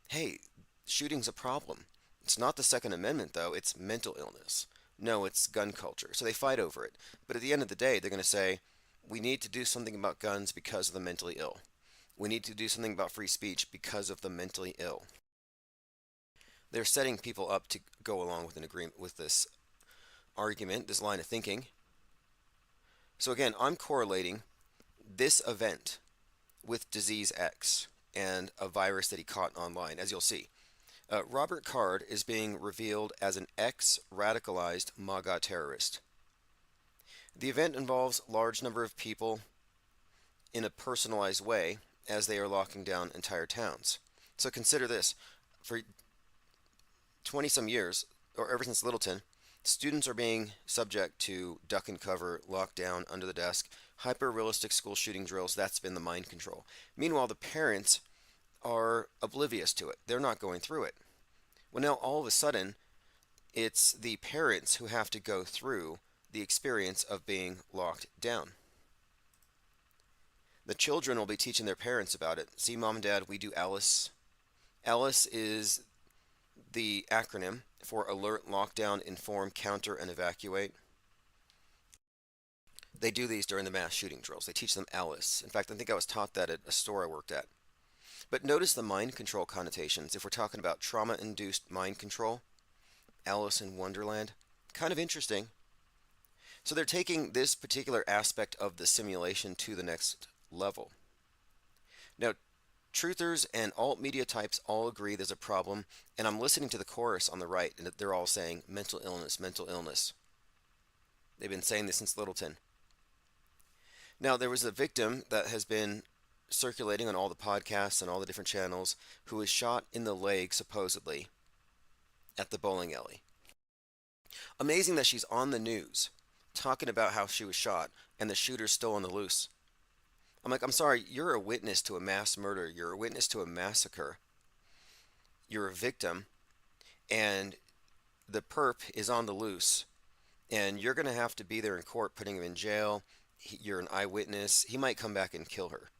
Hey, shooting's a problem. It's not the Second Amendment, though, it's mental illness. No, it's gun culture. So they fight over it. But at the end of the day, they're going to say, we need to do something about guns because of the mentally ill. We need to do something about free speech because of the mentally ill. They're setting people up to go along with an agreement with this argument, this line of thinking. So again, I'm correlating this event with disease X and a virus that he caught online, as you'll see. Robert Card is being revealed as an ex-radicalized MAGA terrorist. The event involves a large number of people in a personalized way as they are locking down entire towns. So consider this. For 20 some years, or ever since Littleton, students are being subject to duck and cover, lockdown, under the desk, hyper realistic school shooting drills. That's been the mind control. Meanwhile, the parents are oblivious to it. They're not going through it. Well, now all of a sudden, it's the parents who have to go through the experience of being locked down. The children will be teaching their parents about it. See, mom and dad, we do ALICE. ALICE is the acronym for Alert, Lockdown, Inform, Counter, and Evacuate. They do these during the mass shooting drills. They teach them ALICE. In fact, I think I was taught that at a store I worked at. But notice the mind control connotations. If we're talking about trauma-induced mind control, Alice in Wonderland, kind of interesting. So they're taking this particular aspect of the simulation to the next level. Now, truthers and alt media types all agree there's a problem, and I'm listening to the chorus on the right, and they're all saying mental illness, mental illness. They've been saying this since Littleton. Now, there was a victim that has been circulating on all the podcasts and all the different channels who was shot in the leg, supposedly, at the bowling alley. Amazing that she's on the news talking about how she was shot and the shooter's still on the loose. I'm like, I'm sorry, you're a witness to a mass murder. You're a witness to a massacre. You're a victim, and the perp is on the loose, and you're going to have to be there in court putting him in jail. You're an eyewitness. He might come back and kill her.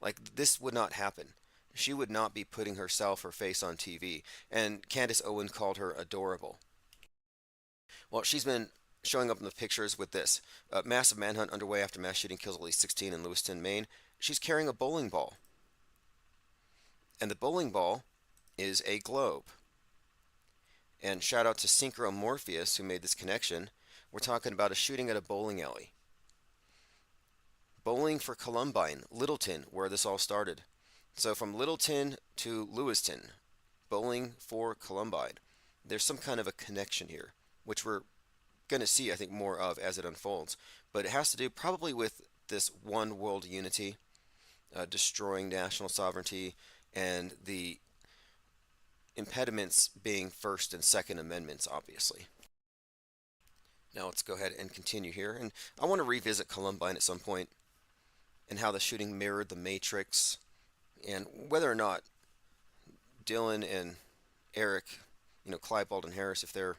Like, this would not happen. She would not be putting herself or face on TV. And Candace Owen called her adorable. Well, she's been showing up in the pictures with this. Massive manhunt underway after mass shooting kills at least 16 in Lewiston, Maine. She's carrying a bowling ball. And the bowling ball is a globe. And shout out to Synchro Morpheus who made this connection. We're talking about a shooting at a bowling alley. Bowling for Columbine, Littleton, where this all started. So from Littleton to Lewiston, bowling for Columbine. There's some kind of a connection here, which we're going to see, I think, more of as it unfolds. But it has to do probably with this one world unity, destroying national sovereignty, and the impediments being First and Second Amendments, obviously. Now let's go ahead and continue here. And I want to revisit Columbine at some point, and how the shooting mirrored the Matrix, and whether or not Dylan and Eric, Clive Baldwin Harris, if they're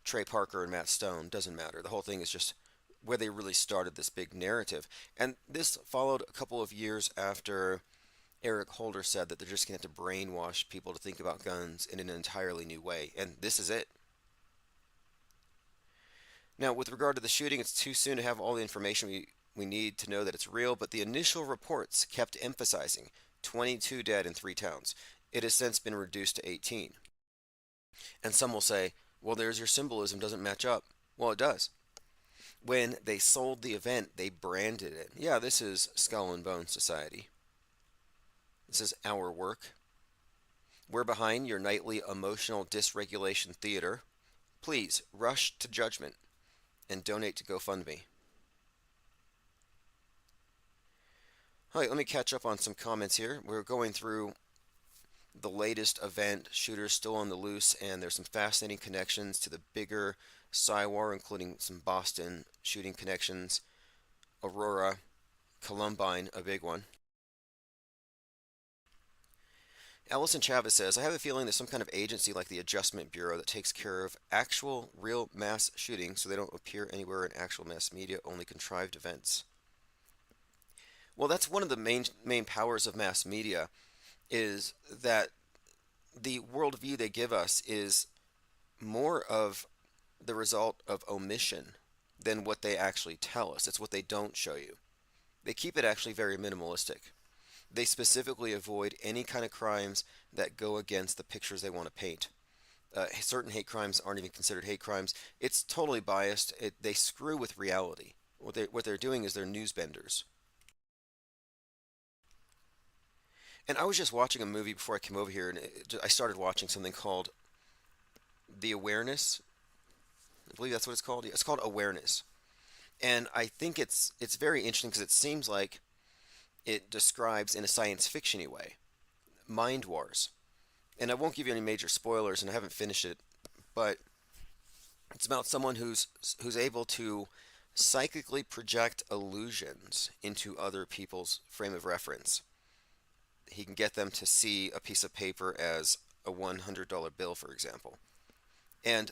Trey Parker and Matt Stone, doesn't matter. The whole thing is just where they really started this big narrative. And this followed a couple of years after Eric Holder said that they're just going to have to brainwash people to think about guns in an entirely new way. And this is it. Now, with regard to the shooting, it's too soon to have all the information we need to know that it's real, but the initial reports kept emphasizing 22 dead in 3 towns. It has since been reduced to 18. And some will say, well, there's your symbolism, doesn't match up. Well, it does. When they sold the event, they branded it. Yeah, this is Skull and Bone Society. This is our work. We're behind your nightly emotional dysregulation theater. Please rush to judgment and donate to GoFundMe. All right, let me catch up on some comments here. We're going through the latest event, shooters still on the loose, and there's some fascinating connections to the bigger War, including some Boston shooting connections, Aurora, Columbine, a big one. Allison Chavez says, I have a feeling there's some kind of agency like the Adjustment Bureau that takes care of actual, real mass shootings so they don't appear anywhere in actual mass media, only contrived events. Well, that's one of the main powers of mass media, is that the worldview they give us is more of the result of omission than what they actually tell us. It's what they don't show you. They keep it actually very minimalistic. They specifically avoid any kind of crimes that go against the pictures they want to paint. Certain hate crimes aren't even considered hate crimes. It's totally biased. They screw with reality. What they're doing is they're news benders. And I was just watching a movie before I came over here, and I started watching something called The Awareness. I believe that's what it's called. Yeah, it's called Awareness, and I think it's very interesting because it seems like it describes in a science fictiony way mind wars. And I won't give you any major spoilers, and I haven't finished it, but it's about someone who's able to psychically project illusions into other people's frame of reference. He can get them to see a piece of paper as a $100 bill, for example. And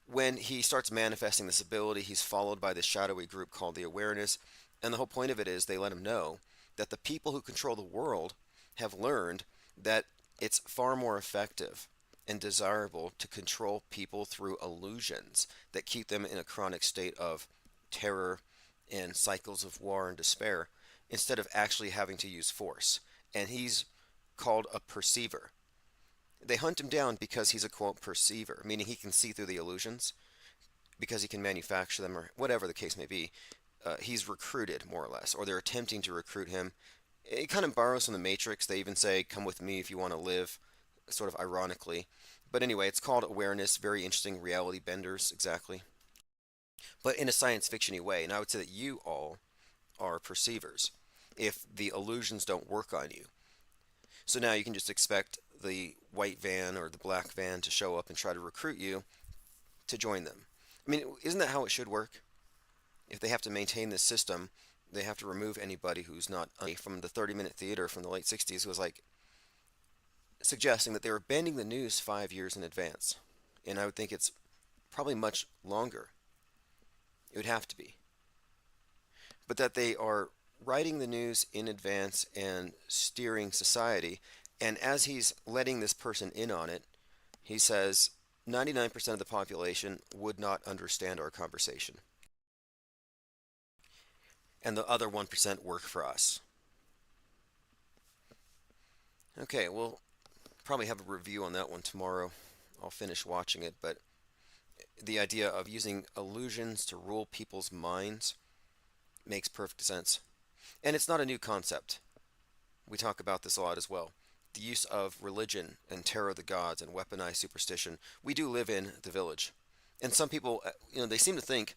when he starts manifesting this ability, he's followed by this shadowy group called the Awareness. And the whole point of it is they let him know that the people who control the world have learned that it's far more effective and desirable to control people through illusions that keep them in a chronic state of terror and cycles of war and despair instead of actually having to use force. And he's called a perceiver. They hunt him down because he's a quote perceiver, meaning he can see through the illusions, because he can manufacture them, or whatever the case may be. He's recruited, more or less, or they're attempting to recruit him. It kind of borrows from the Matrix. They even say, "Come with me if you want to live," sort of ironically. But anyway, it's called Awareness. Very interesting reality benders, exactly. But in a science fictiony way. And I would say that you all are perceivers if the illusions don't work on you. So now you can just expect the white van or the black van to show up and try to recruit you to join them. I mean, isn't that how it should work? If they have to maintain this system, they have to remove anybody who's not from the 30-minute theater from the late 60s who was like suggesting that they were bending the news 5 years in advance. And I would think it's probably much longer. It would have to be. But that they are writing the news in advance and steering society. And as he's letting this person in on it, he says 99% of the population would not understand our conversation. And the other 1% work for us. Okay, we'll probably have a review on that one tomorrow. I'll finish watching it, but the idea of using illusions to rule people's minds makes perfect sense. And it's not a new concept. We talk about this a lot as well. The use of religion and terror of the gods and weaponized superstition. We do live in the village. And some people, they seem to think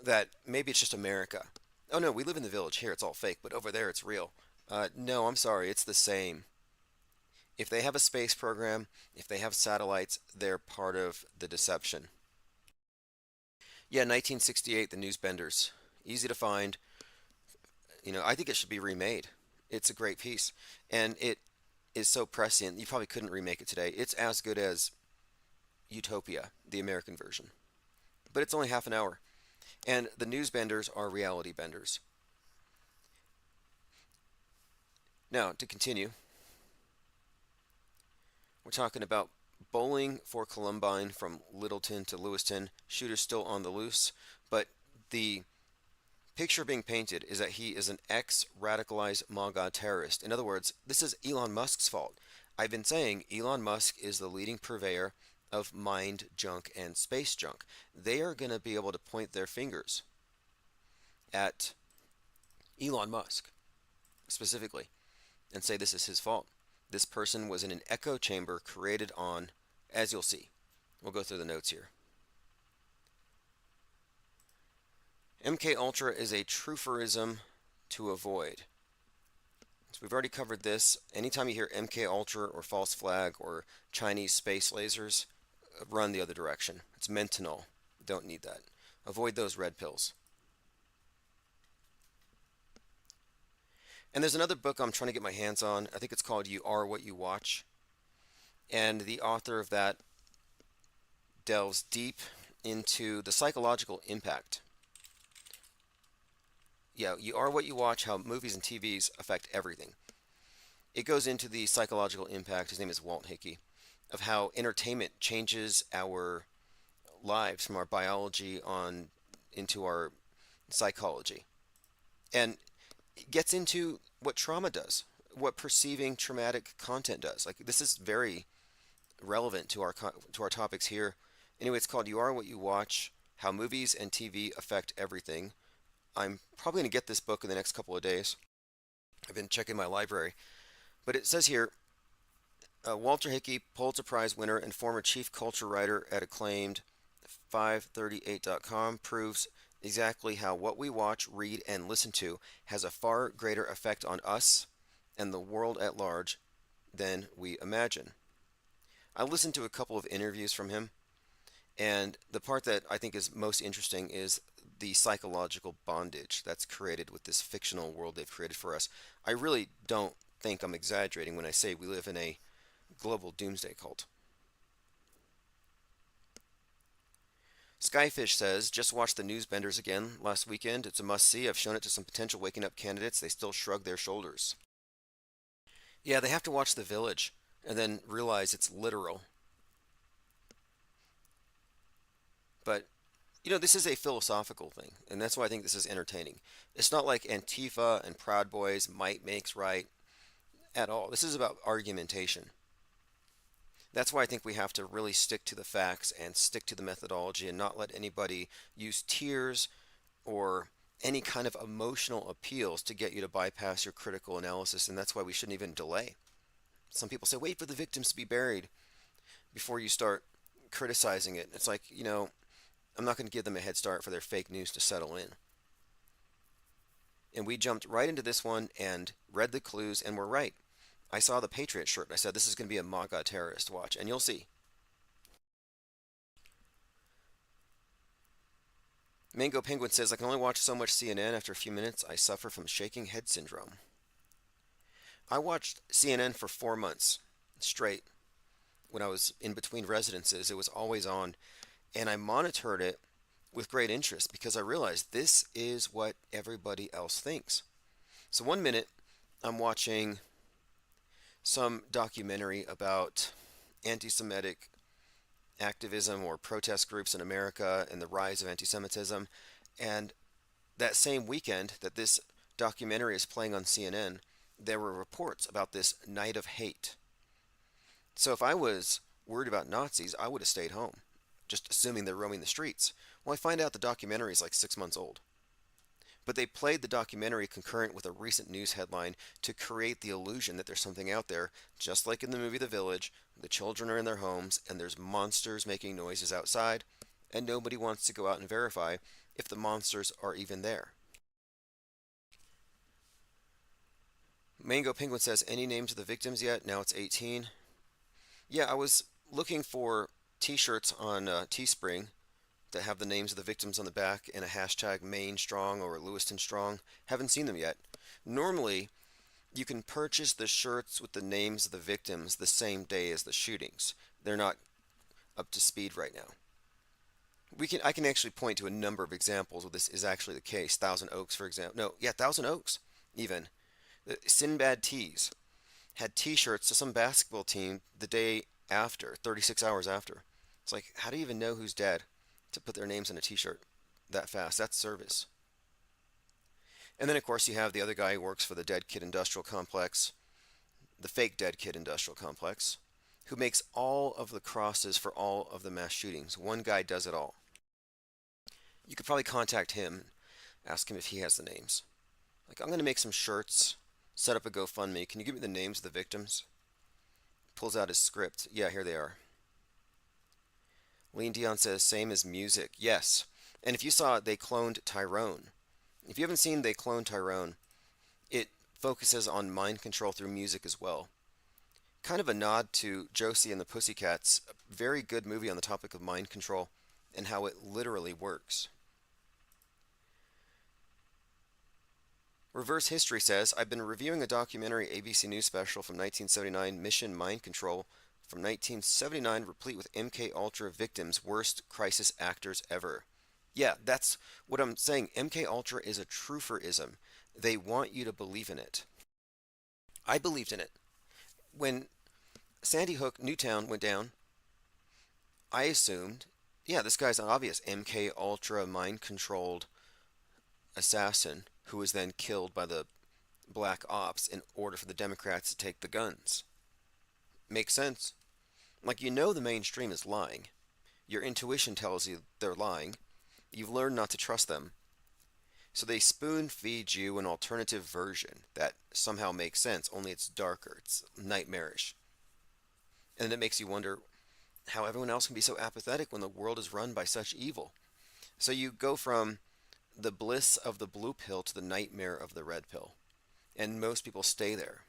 that maybe it's just America. Oh no, we live in the village here, it's all fake, but over there it's real. No, I'm sorry, it's the same. If they have a space program, if they have satellites, they're part of the deception. Yeah, 1968, The Newsbenders. Easy to find. I think it should be remade. It's a great piece. And it is so prescient, you probably couldn't remake it today. It's as good as Utopia, the American version. But it's only half an hour. And the newsbenders are reality benders. Now, to continue, we're talking about bowling for Columbine from Littleton to Lewiston. Shooter's still on the loose, but the picture being painted is that he is an ex-radicalized MAGA terrorist. In other words, this is Elon Musk's fault. I've been saying Elon Musk is the leading purveyor of mind junk and space junk. They are going to be able to point their fingers at Elon Musk specifically and say this is his fault. This person was in an echo chamber created on, as you'll see. We'll go through the notes here. MK Ultra is a trutherism to avoid. So we've already covered this. Anytime you hear MK Ultra or false flag or Chinese space lasers, run the other direction. It's meant to null. Don't need that. Avoid those red pills. And there's another book I'm trying to get my hands on. I think it's called You Are What You Watch. And the author of that delves deep into the psychological impact. Yeah, you are what you watch, how movies and TVs affect everything. It goes into the psychological impact, his name is Walt Hickey, of how entertainment changes our lives, from our biology on into our psychology, and it gets into what trauma does, what perceiving traumatic content does. Like, this is very relevant to our topics here. Anyway, it's called "You Are What You Watch: How Movies and TV Affect Everything." I'm probably going to get this book in the next couple of days. I've been checking my library, but it says here, Walter Hickey, Pulitzer Prize winner and former chief culture writer at acclaimed 538.com, proves exactly how what we watch, read, and listen to has a far greater effect on us and the world at large than we imagine. I listened to a couple of interviews from him, and the part that I think is most interesting is the psychological bondage that's created with this fictional world they've created for us. I really don't think I'm exaggerating when I say we live in a global doomsday cult. Skyfish says, just watched The Newsbenders again last weekend. It's a must-see. I've shown it to some potential waking up candidates. They still shrug their shoulders. Yeah, they have to watch The Village and then realize it's literal. But, this is a philosophical thing, and that's why I think this is entertaining. It's not like Antifa and Proud Boys, might makes right, at all. This is about argumentation. That's why I think we have to really stick to the facts and stick to the methodology and not let anybody use tears or any kind of emotional appeals to get you to bypass your critical analysis, and that's why we shouldn't even delay. Some people say, wait for the victims to be buried before you start criticizing it. It's like, I'm not going to give them a head start for their fake news to settle in. And we jumped right into this one and read the clues, and we're right. I saw the Patriot shirt, and I said, this is going to be a MAGA terrorist watch, and you'll see. Mango Penguin says, I can only watch so much CNN. After a few minutes, I suffer from shaking head syndrome. I watched CNN for 4 months straight when I was in between residences. It was always on, and I monitored it with great interest because I realized this is what everybody else thinks. So one minute, I'm watching some documentary about anti-Semitic activism or protest groups in America and the rise of anti-Semitism. And that same weekend that this documentary is playing on CNN, there were reports about this night of hate. So if I was worried about Nazis, I would have stayed home, just assuming they're roaming the streets. Well, I find out the documentary is like 6 months old. But they played the documentary concurrent with a recent news headline to create the illusion that there's something out there, just like in the movie The Village. The children are in their homes, and there's monsters making noises outside, and nobody wants to go out and verify if the monsters are even there. Mango Penguin says, any names of the victims yet? Now it's 18. Yeah, I was looking for t-shirts on Teespring that have the names of the victims on the back and a hashtag Maine Strong or Lewiston Strong. Haven't seen them yet. Normally, you can purchase the shirts with the names of the victims the same day as the shootings. They're not up to speed right now. I can actually point to a number of examples where this is actually the case. Thousand Oaks, for example. No, yeah, Thousand Oaks, even. Sinbad Tees had t-shirts to some basketball team the day after, 36 hours after. It's like, how do you even know who's dead to put their names on a t-shirt that fast? That's service. And then, of course, you have the other guy who works for the Dead Kid Industrial Complex, the fake Dead Kid Industrial Complex, who makes all of the crosses for all of the mass shootings. One guy does it all. You could probably contact him, ask him if he has the names. Like, I'm going to make some shirts, set up a GoFundMe. Can you give me the names of the victims? Pulls out his script. Yeah, here they are. Lean Dion says, same as music. Yes. And if you saw it, they cloned Tyrone. If you haven't seen They Cloned Tyrone, it focuses on mind control through music as well. Kind of a nod to Josie and the Pussycats. A very good movie on the topic of mind control and how it literally works. Reverse History says, I've been reviewing a documentary ABC News special from 1979, Mission Mind Control, from 1979, replete with MK Ultra victims, worst crisis actors ever. Yeah, that's what I'm saying. MK Ultra is a trutherism. They want you to believe in it. I believed in it. When Sandy Hook, Newtown went down, I assumed, Yeah, this guy's an obvious MK Ultra mind controlled assassin who was then killed by the black ops in order for the Democrats to take the guns. Makes sense. Like, you know, the mainstream is lying. Your intuition tells you they're lying. You've learned not to trust them. So they spoon feed you an alternative version that somehow makes sense, only it's darker, it's nightmarish. And it makes you wonder how everyone else can be so apathetic when the world is run by such evil. So you go from the bliss of the blue pill to the nightmare of the red pill. And most people stay there.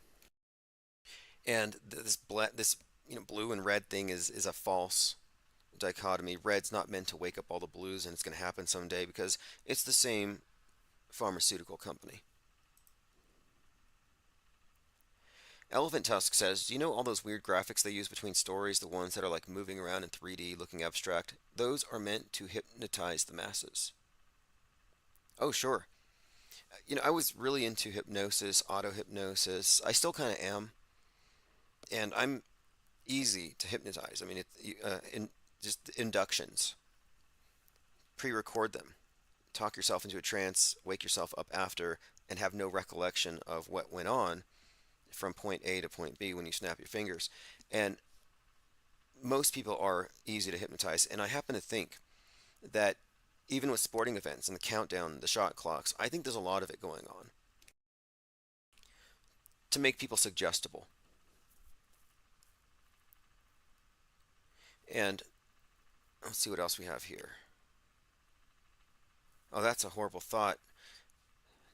And this blue and red thing is a false dichotomy. Red's not meant to wake up all the blues, and it's going to happen someday because it's the same pharmaceutical company. Elephant Tusk says, do you know all those weird graphics they use between stories, the ones that are like moving around in 3D looking abstract? Those are meant to hypnotize the masses. Oh, sure. I was really into hypnosis, auto hypnosis. I still kind of am. And I'm easy to hypnotize. I mean, just inductions. Pre-record them. Talk yourself into a trance, wake yourself up after, and have no recollection of what went on from point A to point B when you snap your fingers. And most people are easy to hypnotize. And I happen to think that even with sporting events and the countdown, the shot clocks, I think there's a lot of it going on to make people suggestible. And let's see what else we have here. Oh, that's a horrible thought.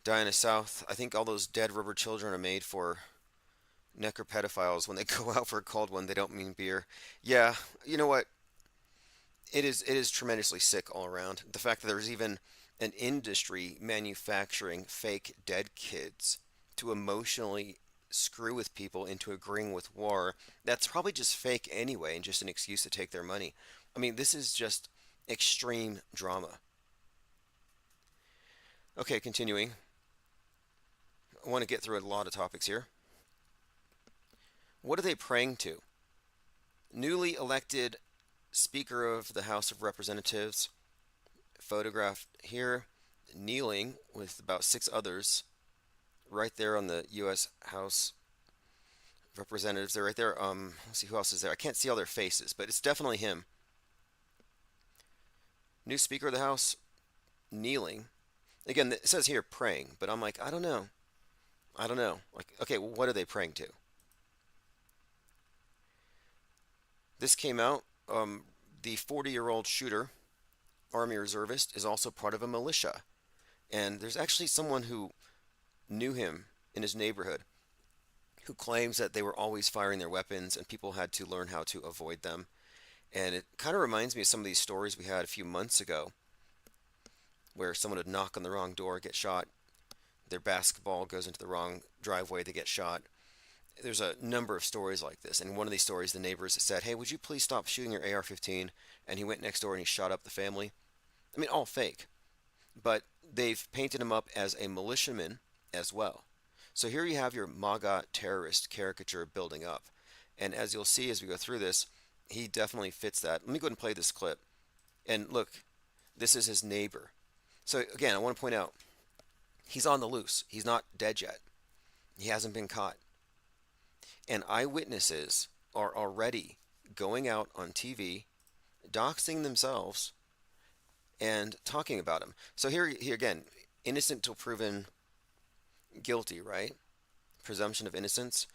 Diana South, I think all those dead rubber children are made for necropedophiles. When they go out for a cold one, they don't mean beer. Yeah, you know what? It is tremendously sick all around. The fact that there's even an industry manufacturing fake dead kids to emotionally screw with people into agreeing with war, that's probably just fake anyway and just an excuse to take their money. I mean, this is just extreme drama. Okay, continuing. I want to get through a lot of topics here. What are they praying to? Newly elected Speaker of the House of Representatives, photographed here, kneeling with about 6 others, right there on the U.S. House of Representatives. They're right there. Let's see who else is there. I can't see all their faces, but it's definitely him. New Speaker of the House, kneeling. Again, it says here praying, but I'm like, I don't know. Like, okay, well, what are they praying to? This came out. The 40-year-old shooter, Army reservist, is also part of a militia. And there's actually someone who knew him in his neighborhood who claims that they were always firing their weapons and people had to learn how to avoid them. And it kind of reminds me of some of these stories we had a few months ago where someone would knock on the wrong door, get shot, their basketball goes into the wrong driveway, they get shot. There's a number of stories like this. And one of these stories, the neighbors said, hey, would you please stop shooting your AR-15? And he went next door and he shot up the family. I mean, all fake. But they've painted him up as a militiaman as well. So here you have your MAGA terrorist caricature building up. And as you'll see as we go through this, he definitely fits that. Let me go ahead and play this clip. And look, this is his neighbor. So again, I want to point out, he's on the loose. He's not dead yet. He hasn't been caught. And eyewitnesses are already going out on TV, doxing themselves, and talking about him. So here again, innocent till proven guilty, right? Presumption of innocence.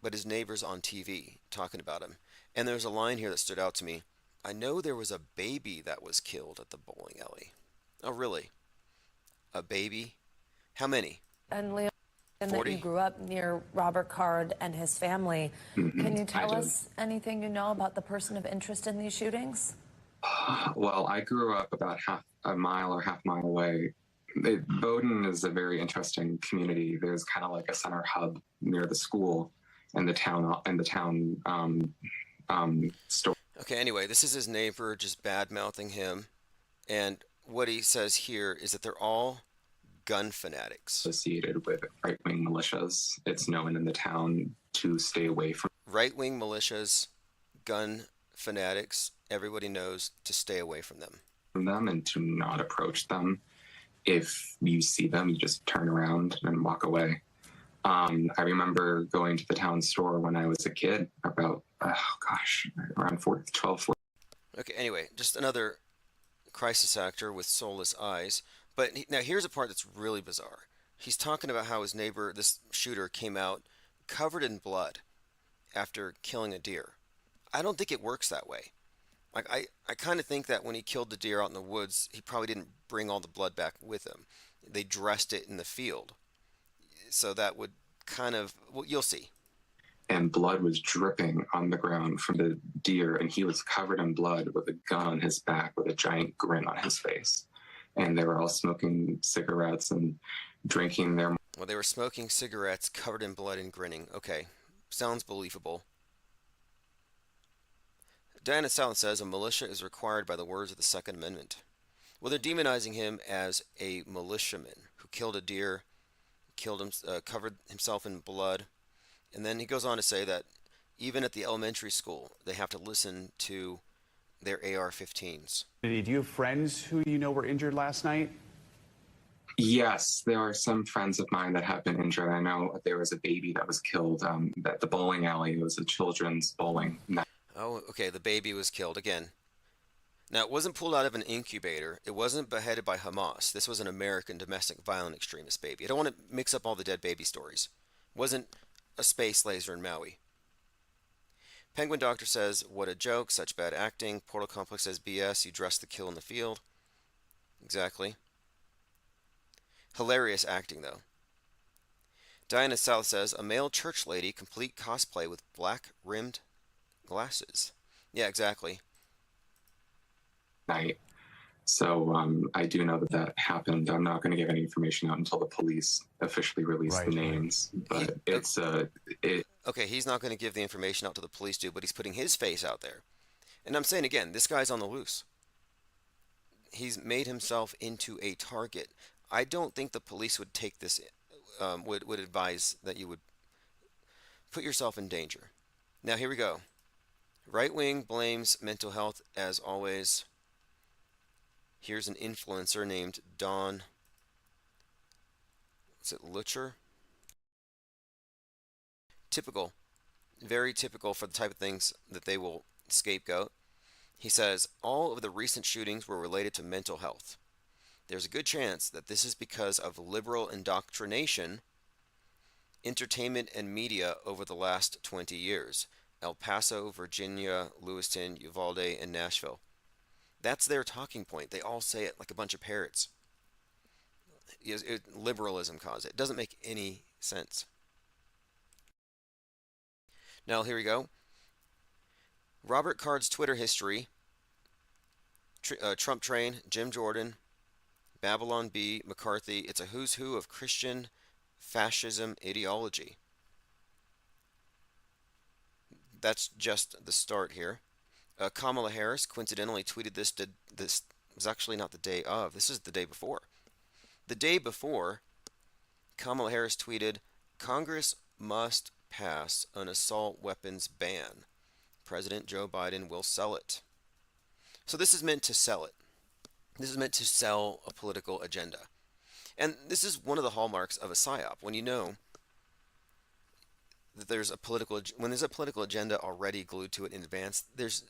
But his neighbor's on TV talking about him. And there's a line here that stood out to me. I know there was a baby that was killed at the bowling alley. Oh, really? A baby? How many? And Leon, that 40? you grew up near Robert Card and his family. Can you tell us anything you know about the person of interest in these shootings? Well, I grew up about half a mile away. Bowdoin is a very interesting community. There's kind of like a center hub near the school and the town store. Okay, anyway, this is his neighbor just bad-mouthing him. And what he says here is that they're all gun fanatics. Associated with right-wing militias. It's known in the town to stay away from right-wing militias, gun fanatics, everybody knows to stay away from them. Them and to not approach them. If you see them, you just turn around and walk away. I remember going to the town store when I was a kid, about, around 12, 14. Okay, anyway, just another crisis actor with soulless eyes. But now here's a part that's really bizarre. He's talking about how his neighbor, this shooter, came out covered in blood after killing a deer. I don't think it works that way. Like I kind of think that when he killed the deer out in the woods, he probably didn't bring all the blood back with him. They dressed it in the field. So that would kind of, well, you'll see. And blood was dripping on the ground from the deer, and he was covered in blood with a gun on his back with a giant grin on his face. And they were all smoking cigarettes and drinking their. Well, they were smoking cigarettes covered in blood and grinning. Okay, sounds believable. Diana South says a militia is required by the words of the Second Amendment. Well, they're demonizing him as a militiaman who killed a deer, covered himself in blood, and then he goes on to say that even at the elementary school, they have to listen to their AR-15s. Do you have friends who you know were injured last night? Yes, there are some friends of mine that have been injured. I know there was a baby that was killed at the bowling alley. It was a children's bowling. Oh, okay, the baby was killed again. Now, it wasn't pulled out of an incubator. It wasn't beheaded by Hamas. This was an American domestic violent extremist baby. I don't want to mix up all the dead baby stories. It wasn't a space laser in Maui. Penguin Doctor says, what a joke, such bad acting. Portal Complex says, BS, you dressed the kill in the field. Exactly. Hilarious acting, though. Diana South says, a male church lady complete cosplay with black rimmed glasses. Yeah, exactly. Night. So I do know that that happened. I'm not going to give any information out until the police officially release the names. But Okay, he's not going to give the information out to the police, but he's putting his face out there. And I'm saying again, this guy's on the loose. He's made himself into a target. I don't think the police would take this, would advise that you would put yourself in danger. Now, here we go. Right wing blames mental health as always. Here's an influencer named Dawn. Is it Lutcher? Typical. Very typical for the type of things that they will scapegoat. He says, all of the recent shootings were related to mental health. There's a good chance that this is because of liberal indoctrination, entertainment, and media over the last 20 years. El Paso, Virginia, Lewiston, Uvalde, and Nashville. That's their talking point. They all say it like a bunch of parrots. Liberalism caused it. It doesn't make any sense. Now, here we go. Robert Card's Twitter history. Trump Train, Jim Jordan, Babylon Bee, McCarthy. It's a who's who of Christian fascism ideology. That's just the start here. Kamala Harris coincidentally tweeted this. This was actually not the day of. This is the day before. The day before, Kamala Harris tweeted, Congress must pass an assault weapons ban. President Joe Biden will sell it. So this is meant to sell it. This is meant to sell a political agenda. And this is one of the hallmarks of a psyop. When you know that there's a political agenda already glued to it in advance, there's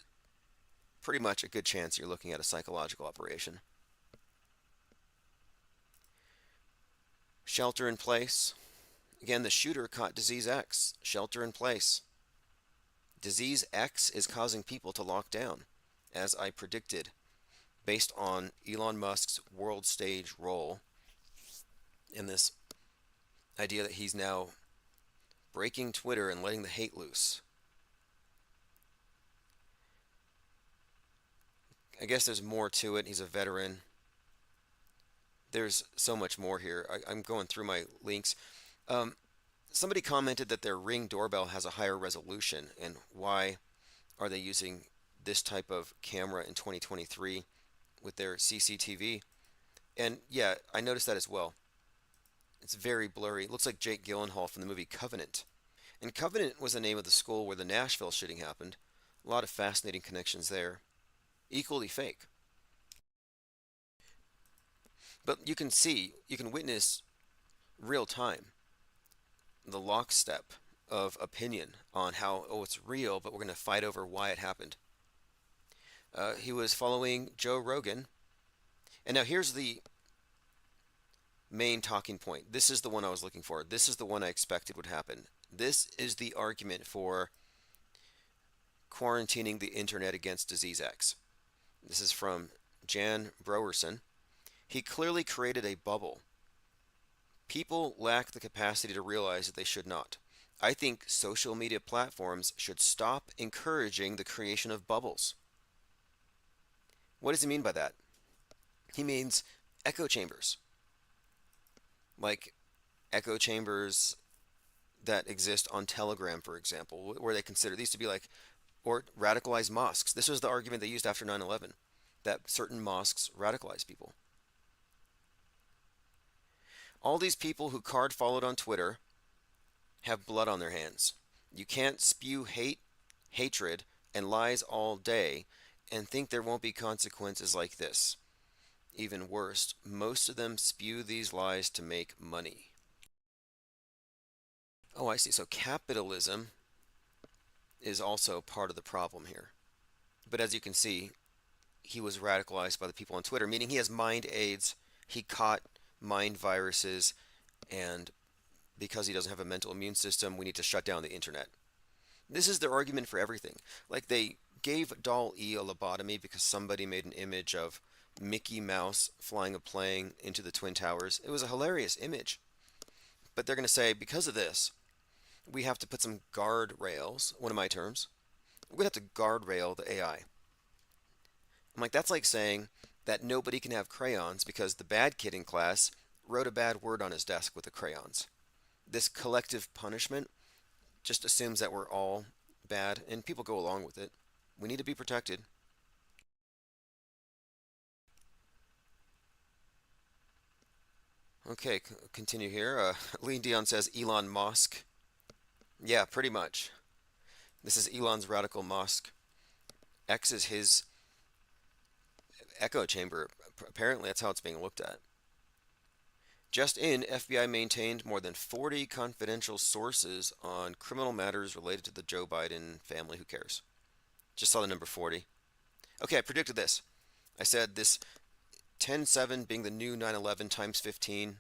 pretty much a good chance you're looking at a psychological operation. Shelter in place. Again, the shooter caught disease X. Shelter in place. Disease X is causing people to lock down, as I predicted, based on Elon Musk's world stage role in this idea that he's now breaking Twitter and letting the hate loose. I guess there's more to it. He's a veteran. There's so much more here. I'm going through my links. Somebody commented that their Ring doorbell has a higher resolution, and why are they using this type of camera in 2023 with their CCTV? And yeah, I noticed that as well. It's very blurry. It looks like Jake Gyllenhaal from the movie Covenant. And Covenant was the name of the school where the Nashville shooting happened. A lot of fascinating connections there, equally fake. But you can see, you can witness real time the lockstep of opinion on how, oh, it's real, but we're going to fight over why it happened. He was following Joe Rogan. And now here's the main talking point. This is the one I was looking for. This is the one I expected would happen. This is the argument for quarantining the internet against disease X. This is from Jan Browerson. He clearly created a bubble. People lack the capacity to realize that they should not. I think social media platforms should stop encouraging the creation of bubbles. What does he mean by that? He means echo chambers. Like echo chambers that exist on Telegram, for example, where they consider these to be like, or radicalized mosques. This was the argument they used after 9/11, that certain mosques radicalize people. All these people who card followed on Twitter have blood on their hands. You can't spew hate, hatred, and lies all day and think there won't be consequences like this. Even worse, most of them spew these lies to make money. Oh, I see. So capitalism is also part of the problem here. But as you can see, he was radicalized by the people on Twitter, meaning he has mind aids, he caught mind viruses, and because he doesn't have a mental immune system, we need to shut down the internet. This is their argument for everything. Like they gave Doll E a lobotomy because somebody made an image of Mickey Mouse flying a plane into the Twin Towers. It was a hilarious image. But they're going to say, because of this, we have to put some guardrails, one of my terms. We're going to have to guardrail the AI. I'm like, that's like saying that nobody can have crayons because the bad kid in class wrote a bad word on his desk with the crayons. This collective punishment just assumes that we're all bad, and people go along with it. We need to be protected. Okay, continue here. Lean Dion says Elon Musk. Yeah, pretty much. This is Elon's radical Musk. X is his echo chamber. Apparently, that's how it's being looked at. Just in, FBI maintained more than 40 confidential sources on criminal matters related to the Joe Biden family. Who cares? Just saw the number 40. Okay, I predicted this. I said this 10/7 being the new 9/11 times 15.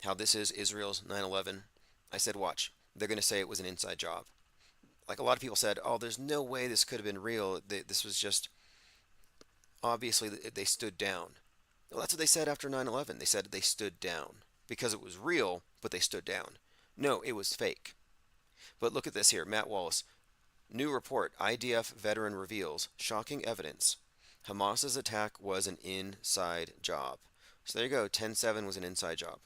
How this is Israel's 9/11. I said, watch. They're going to say it was an inside job. Like a lot of people said, oh, there's no way this could have been real. This was just, obviously, they stood down. Well, that's what they said after 9/11. They said they stood down because it was real, but they stood down. No, it was fake. But look at this here. Matt Wallace. New report. IDF veteran reveals shocking evidence. Hamas's attack was an inside job. So there you go. 10/7 was an inside job.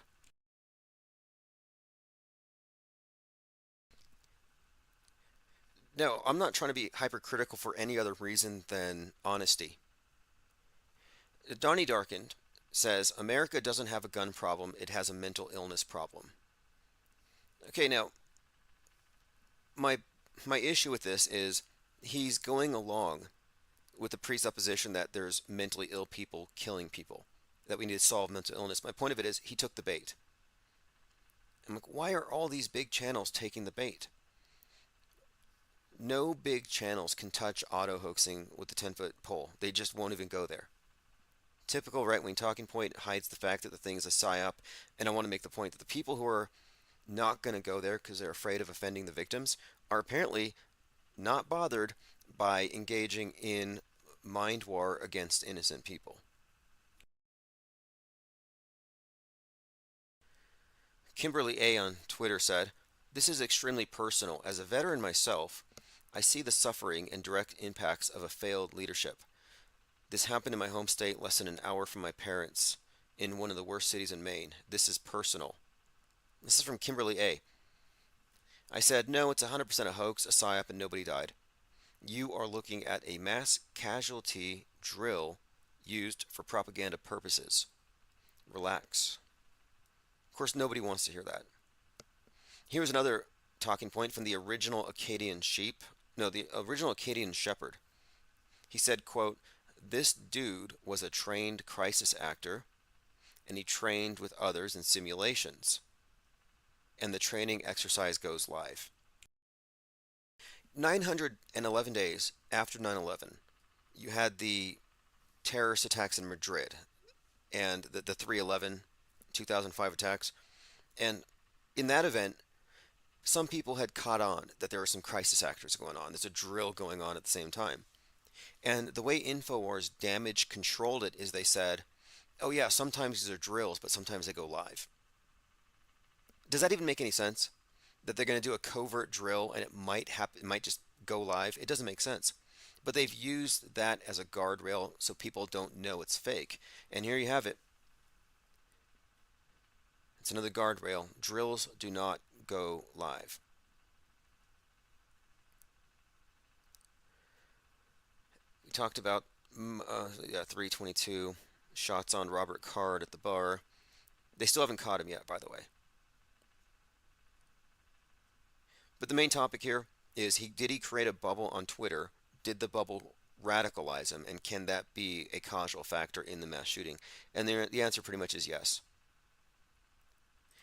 No, I'm not trying to be hypercritical for any other reason than honesty. Donnie Darkened says America doesn't have a gun problem, it has a mental illness problem. Okay, now my my issue with this is he's going along with the presupposition that there's mentally ill people killing people, that we need to solve mental illness. My point of it is he took the bait. I'm like, why are all these big channels taking the bait? No big channels can touch auto hoaxing with the 10-foot pole. They just won't even go there. Typical right-wing talking point hides the fact that the thing is a psyop, and I want to make the point that the people who are not going to go there because they're afraid of offending the victims are apparently not bothered by engaging in mind war against innocent people. Kimberly A. on Twitter said, this is extremely personal. As a veteran myself, I see the suffering and direct impacts of a failed leadership. This happened in my home state less than an hour from my parents in one of the worst cities in Maine. This is personal. This is from Kimberly A. I said, no, it's 100% a hoax, a psyop, and nobody died. You are looking at a mass casualty drill used for propaganda purposes. Relax. Of course, nobody wants to hear that. Here's another talking point from the original Acadian sheep. No, the original Acadian Shepherd. He said, quote, "This dude was a trained crisis actor, and he trained with others in simulations, and the training exercise goes live." 911 days after 9/11, you had the terrorist attacks in Madrid and the 3/11 2005 attacks. And in that event, some people had caught on that there were some crisis actors going on. There's a drill going on at the same time. And the way InfoWars damage controlled it is they said, oh, yeah, sometimes these are drills, but sometimes they go live. Does that even make any sense? That they're going to do a covert drill and it might happen, it might just go live? It doesn't make sense. But they've used that as a guardrail so people don't know it's fake. And here you have it. It's another guardrail. Drills do not go live. We talked about 322 shots on Robert Card at the bar. They still haven't caught him yet, by the way. But the main topic here is did he create a bubble on Twitter? Did the bubble radicalize him? And can that be a causal factor in the mass shooting? And the answer pretty much is yes.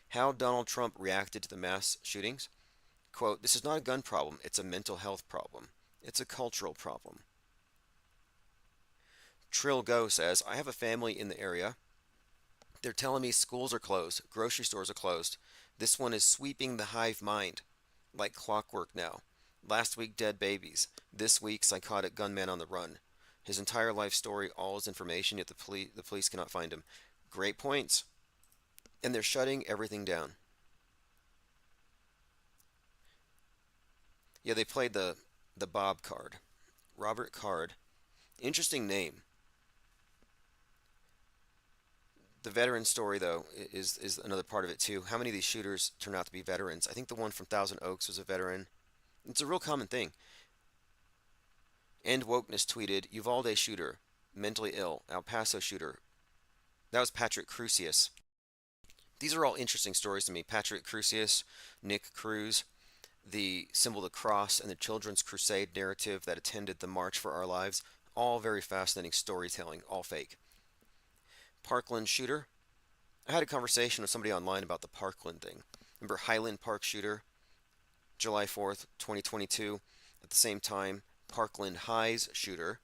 How Donald Trump reacted to the mass shootings? Quote, "This is not a gun problem, it's a mental health problem. It's a cultural problem." Trill Go says, "I have a family in the area. They're telling me schools are closed, grocery stores are closed. This one is sweeping the hive mind like clockwork now. Last week, dead babies. This week, psychotic gunman on the run. His entire life story, all his information, yet the police cannot find him." Great points. And they're shutting everything down. Yeah, they played the Bob card. Robert Card. Interesting name. The veteran story, though, is another part of it, too. How many of these shooters turn out to be veterans? I think the one from Thousand Oaks was a veteran. It's a real common thing. End Wokeness tweeted, "Uvalde shooter, mentally ill, El Paso shooter." That was Patrick Crusius. These are all interesting stories to me. Patrick Crusius, Nick Cruz, the symbol of the cross, and the Children's Crusade narrative that attended the March for Our Lives. All very fascinating storytelling, all fake. Parkland shooter. I had a conversation with somebody online about the Parkland thing. Remember Highland Park shooter, July 4th, 2022. At the same time, Parkland Highs shooter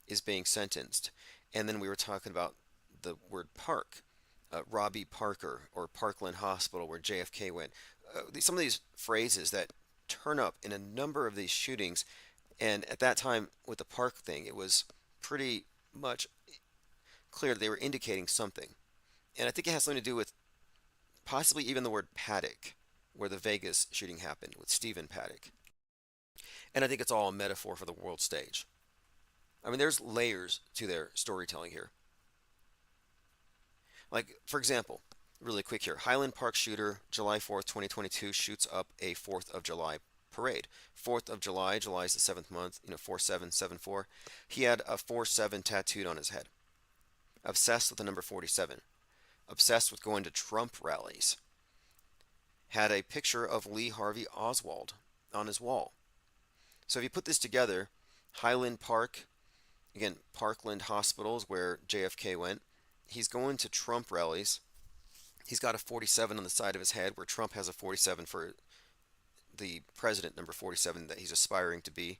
is being sentenced. And then we were talking about the word park. Robbie Parker or Parkland Hospital where JFK went. Some of these phrases that turn up in a number of these shootings. And at that time, with the park thing, it was pretty much clear they were indicating something. And I think it has something to do with possibly even the word Paddock, where the Vegas shooting happened with Stephen Paddock. And I think it's all a metaphor for the world stage. I mean, there's layers to their storytelling here. Like, for example, really quick here, Highland Park shooter, July 4th, 2022, shoots up a 4th of July parade. 4th of July, July is the 7th month, 4774. He had a 47 tattooed on his head. Obsessed with the number 47. Obsessed with going to Trump rallies. Had a picture of Lee Harvey Oswald on his wall. So if you put this together, Highland Park, again, Parkland Hospitals where JFK went, he's going to Trump rallies. He's got a 47 on the side of his head where Trump has a 47 for the president, number 47, that he's aspiring to be.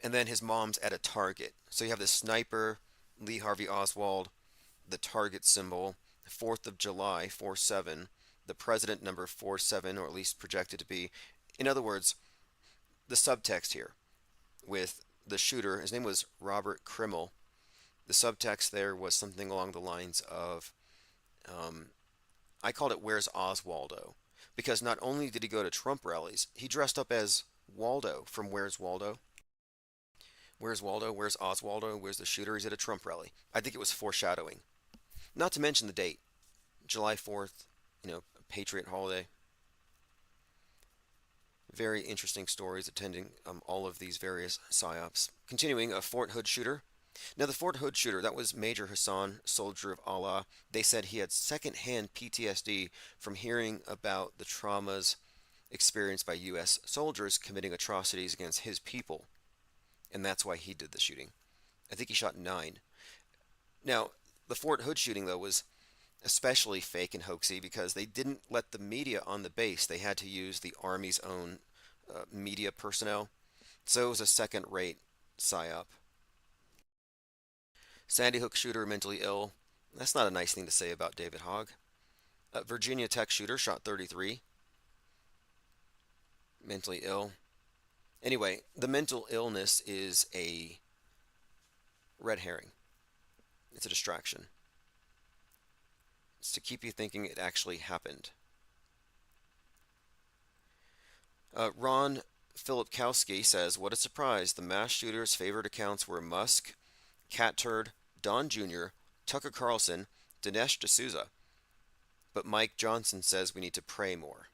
And then his mom's at a Target. So you have the sniper, Lee Harvey Oswald, the Target symbol, 4th of July, 47, the president, number 47, or at least projected to be. In other words, the subtext here with the shooter, his name was Robert Krimmel. The subtext there was something along the lines of, I called it "Where's Oswaldo?" Because not only did he go to Trump rallies, he dressed up as Waldo from Where's Waldo? Where's Waldo? Where's Oswaldo? Where's the shooter? He's at a Trump rally. I think it was foreshadowing. Not to mention the date, July 4th, Patriot holiday. Very interesting stories attending all of these various psyops. Continuing, a Fort Hood shooter. Now, the Fort Hood shooter, that was Major Hassan, soldier of Allah. They said he had secondhand PTSD from hearing about the traumas experienced by U.S. soldiers committing atrocities against his people, and that's why he did the shooting. I think he shot 9. Now, the Fort Hood shooting, though, was especially fake and hoaxy because they didn't let the media on the base. They had to use the Army's own media personnel. So it was a second rate psyop. Sandy Hook shooter mentally ill. That's not a nice thing to say about David Hogg. Virginia Tech shooter shot 33. Mentally ill. Anyway, the mental illness is a red herring. It's a distraction. It's to keep you thinking it actually happened. Ron Filipkowski says, "What a surprise. The mass shooter's favorite accounts were Musk, Cat Turd, Don Jr., Tucker Carlson, Dinesh D'Souza. But Mike Johnson says we need to pray more."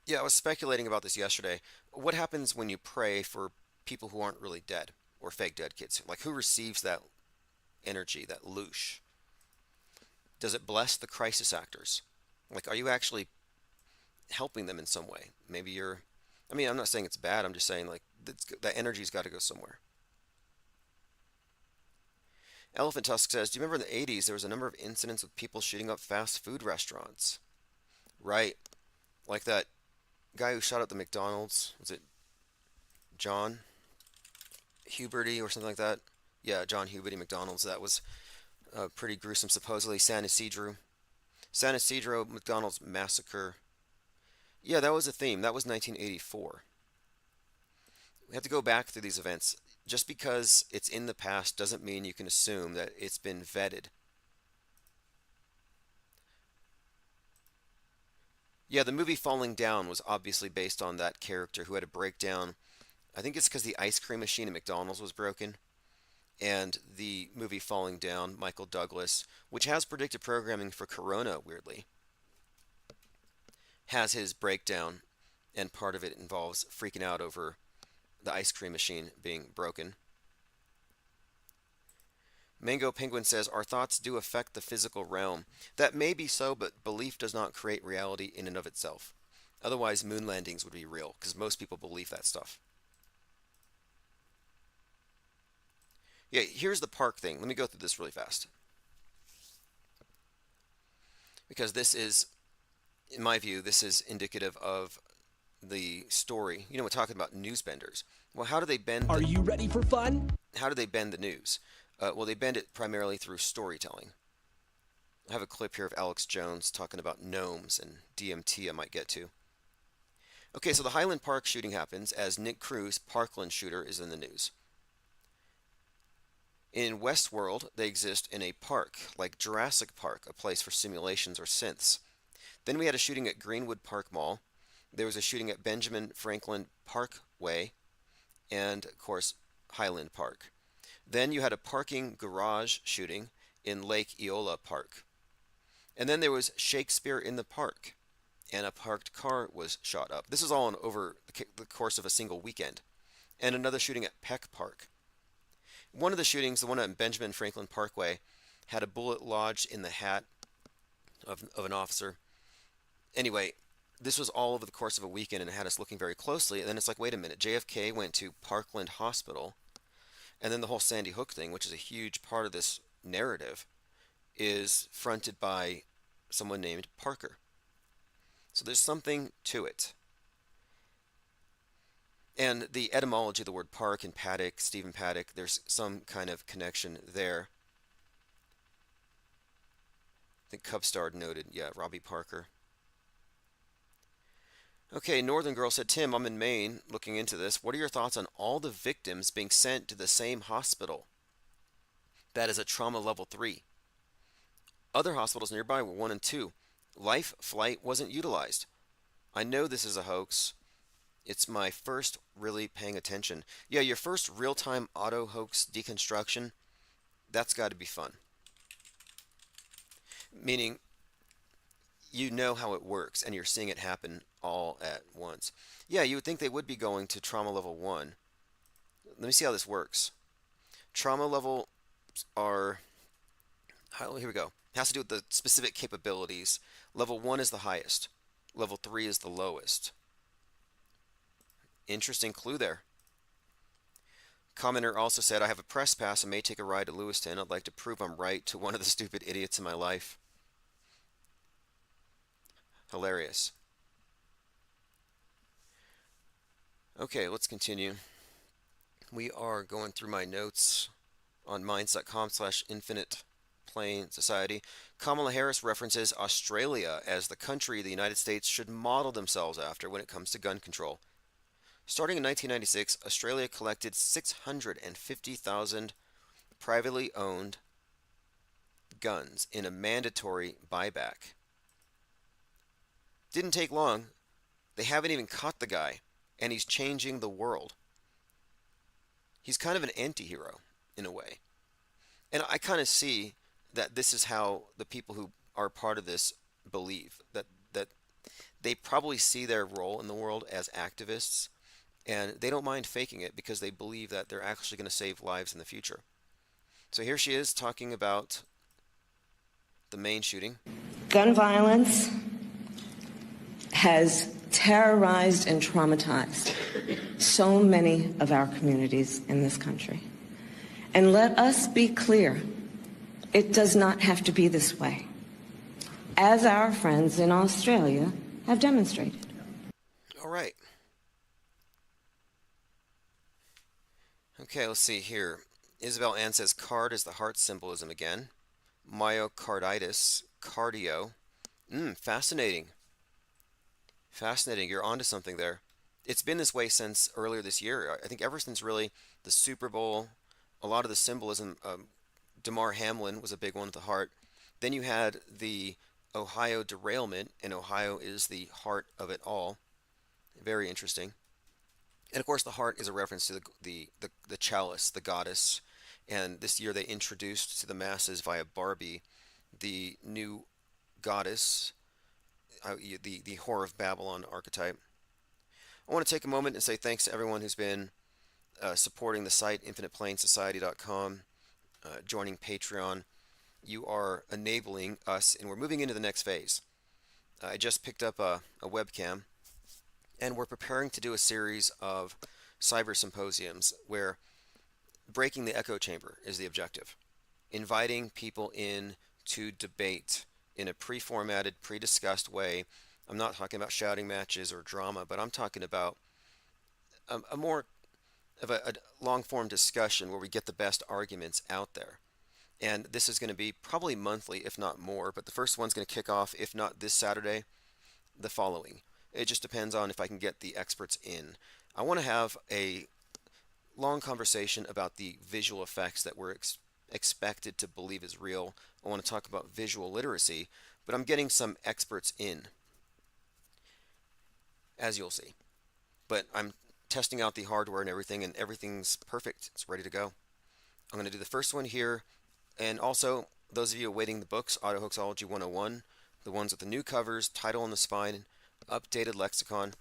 Yeah, I was speculating about this yesterday. What happens when you pray for people who aren't really dead or fake dead kids? Like, who receives that energy, that loosh? Does it bless the crisis actors? Like, are you actually helping them in some way? Maybe you're, I mean, I'm not saying it's bad. I'm just saying, like, that energy's got to go somewhere. Elephant Tusk says, "Do you remember in the 80s there was a number of incidents with people shooting up fast food restaurants?" Right. Like that guy who shot up the McDonald's. Was it John Huberty or something like that? Yeah, John Huberty McDonald's. That was pretty gruesome, supposedly. San Isidro McDonald's massacre. Yeah, that was a theme. That was 1984. We have to go back through these events. Just because it's in the past doesn't mean you can assume that it's been vetted. Yeah, the movie Falling Down was obviously based on that character who had a breakdown. I think it's because the ice cream machine at McDonald's was broken. And the movie Falling Down, Michael Douglas, which has predictive programming for Corona, weirdly, has his breakdown, and part of it involves freaking out over the ice cream machine being broken. Mango Penguin says, "Our thoughts do affect the physical realm. That may be so, but belief does not create reality in and of itself. Otherwise, moon landings would be real, because most people believe that stuff." Yeah, here's the park thing. Let me go through this really fast. Because this is, in my view, this is indicative of the story. You know, we're talking about newsbenders. Well, how do they bend? Are you ready for fun? How do they bend the news? Well, they bend it primarily through storytelling. I have a clip here of Alex Jones talking about gnomes and DMT I might get to. Okay, so the Highland Park shooting happens as Nick Cruz, Parkland shooter, is in the news. In Westworld, they exist in a park, like Jurassic Park, a place for simulations or synths. Then we had a shooting at Greenwood Park Mall. There was a shooting at Benjamin Franklin Parkway, and, of course, Highland Park. Then you had a parking garage shooting in Lake Eola Park. And then there was Shakespeare in the Park, and a parked car was shot up. This is all over the course of a single weekend. And another shooting at Peck Park. One of the shootings, the one at Benjamin Franklin Parkway, had a bullet lodged in the hat of an officer. Anyway, this was all over the course of a weekend, and it had us looking very closely. And then it's like, wait a minute, JFK went to Parkland Hospital, and then the whole Sandy Hook thing, which is a huge part of this narrative, is fronted by someone named Parker. So there's something to it. And the etymology of the word park and Paddock, Stephen Paddock, there's some kind of connection there. I think Cubstar noted, yeah, Robbie Parker. Okay, Northern Girl said, "Tim, I'm in Maine looking into this. What are your thoughts on all the victims being sent to the same hospital? That is a trauma level 3. Other hospitals nearby were 1 and 2. Life flight wasn't utilized. I know this is a hoax. It's my first really paying attention." Yeah, your first real-time auto hoax deconstruction, that's got to be fun. Meaning, you know how it works, and you're seeing it happen all at once. Yeah, you would think they would be going to trauma level 1. Let me see how this works. Trauma level are, here we go. It has to do with the specific capabilities. Level 1 is the highest. Level 3 is the lowest. Interesting clue there. Commenter also said, I have a press pass and may take a ride to Lewiston. I'd like to prove I'm right to one of the stupid idiots in my life. Hilarious. Okay, let's continue. We are going through my notes on minds.com/infinite plane society. Kamala Harris references Australia as the country the United States should model themselves after when it comes to gun control. Starting in 1996, Australia collected 650,000 privately owned guns in a mandatory buyback. Didn't take long. They haven't even caught the guy, and he's changing the world. He's kind of an anti-hero in a way. And I kind of see that this is how the people who are part of this believe that they probably see their role in the world as activists, and they don't mind faking it because they believe that they're actually going to save lives in the future. So here she is talking about the Maine shooting. Gun violence has terrorized and traumatized so many of our communities in this country. And let us be clear, it does not have to be this way, as our friends in Australia have demonstrated. All right. Okay, let's see here. Isabel Ann says card is the heart symbolism again. Myocarditis, cardio. Fascinating. Fascinating. You're onto something there. It's been this way since earlier this year. I think ever since really the Super Bowl, a lot of the symbolism. Damar Hamlin was a big one with the heart. Then you had the Ohio derailment, and Ohio is the heart of it all. Very interesting. And of course, the heart is a reference to the chalice, the goddess. And this year they introduced to the masses via Barbie the new goddess, the Whore of Babylon archetype. I want to take a moment and say thanks to everyone who's been supporting the site, infiniteplanesociety.com, joining Patreon. You are enabling us, and we're moving into the next phase. I just picked up a webcam, and we're preparing to do a series of cyber symposiums where breaking the echo chamber is the objective. Inviting people in to debate in a pre-formatted, pre-discussed way. I'm not talking about shouting matches or drama, but I'm talking about a more of a long-form discussion where we get the best arguments out there. And this is going to be probably monthly, if not more, but the first one's going to kick off, if not this Saturday, the following. It just depends on if I can get the experts in. I want to have a long conversation about the visual effects that we're expected to believe is real. I want to talk about visual literacy, but I'm getting some experts in, as you'll see. But I'm testing out the hardware and everything's perfect. It's ready to go. I'm going to do the first one here, and also those of you awaiting the books, Autohoaxology 101, the ones with the new covers, title on the spine, updated lexicon,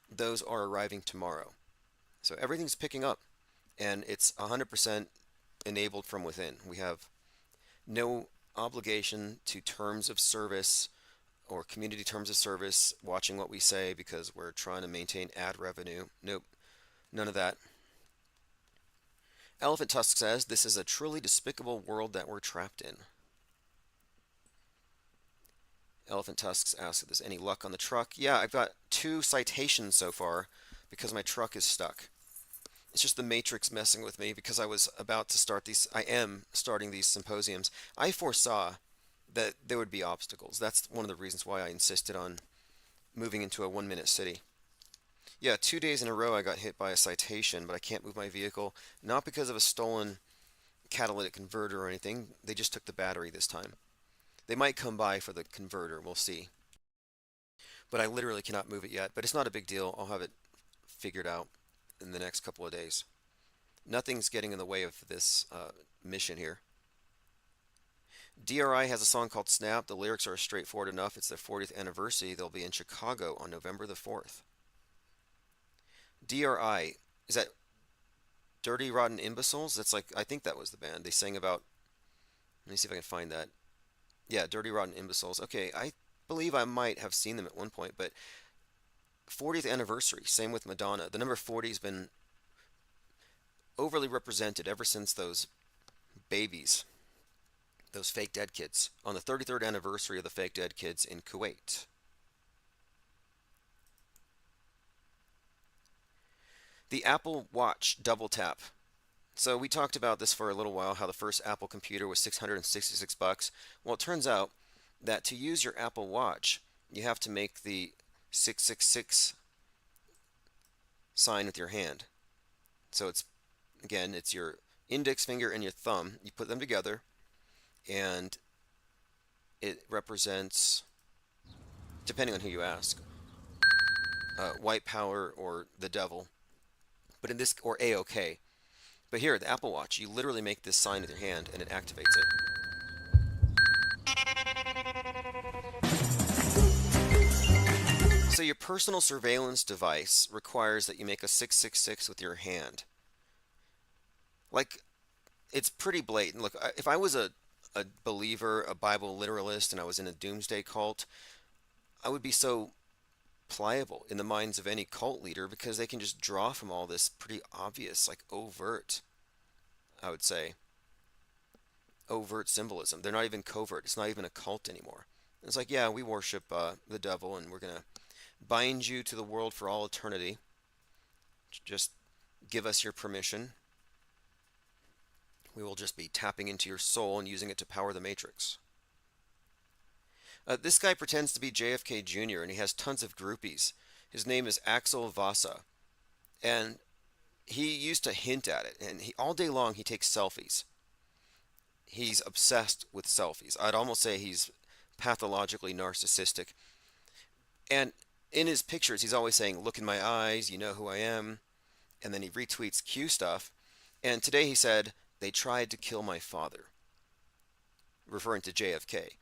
those are arriving tomorrow. So everything's picking up, and it's 100% enabled from within. We have no obligation to terms of service or community terms of service, watching what we say because we're trying to maintain ad revenue. Nope, none of that. Elephant Tusk says, this is a truly despicable world that we're trapped in. Elephant Tusks asks if there's any luck on the truck. Yeah, I've got 2 citations so far because my truck is stuck. It's just the matrix messing with me because I was about to start these. I am starting these symposiums. I foresaw that there would be obstacles. That's one of the reasons why I insisted on moving into a 1-minute city. Yeah, 2 days in a row I got hit by a citation, but I can't move my vehicle. Not because of a stolen catalytic converter or anything. They just took the battery this time. They might come by for the converter. We'll see. But I literally cannot move it yet. But it's not a big deal. I'll have it figured out in the next couple of days. Nothing's getting in the way of this mission here. DRI has a song called Snap. The lyrics are straightforward enough. It's their 40th anniversary. They'll be in Chicago on November the 4th. DRI, is that Dirty Rotten Imbeciles? That's like, I think that was the band. They sang about, let me see if I can find that. Yeah, Dirty Rotten Imbeciles. Okay, I believe I might have seen them at one point, but 40th anniversary, same with Madonna. The number 40 has been overly represented ever since those babies, those fake dead kids, on the 33rd anniversary of the fake dead kids in Kuwait. The Apple Watch double tap. So we talked about this for a little while, how the first Apple computer was $666. Well, it turns out that to use your Apple Watch, you have to make the 666 sign with your hand. So it's your index finger and your thumb. You put them together, and it represents, depending on who you ask, white power or the devil. But in this, or A-OK. But here, the Apple Watch, you literally make this sign with your hand and it activates it. So your personal surveillance device requires that you make a 666 with your hand. Like, it's pretty blatant. Look, if I was a believer, a Bible literalist, and I was in a doomsday cult, I would be so pliable in the minds of any cult leader because they can just draw from all this pretty obvious, like overt, I would say, overt symbolism. They're not even covert. It's not even a cult anymore. It's like, yeah, we worship the devil and we're going to bind you to the world for all eternity. Just give us your permission. We will just be tapping into your soul and using it to power the matrix. This guy pretends to be JFK Jr. and he has tons of groupies. His name is Axel Vasa, and he used to hint at it. And all day long he takes selfies. He's obsessed with selfies. I'd almost say he's pathologically narcissistic. And in his pictures, he's always saying, "Look in my eyes, you know who I am." And then he retweets Q stuff. And today he said, "They tried to kill my father," referring to JFK.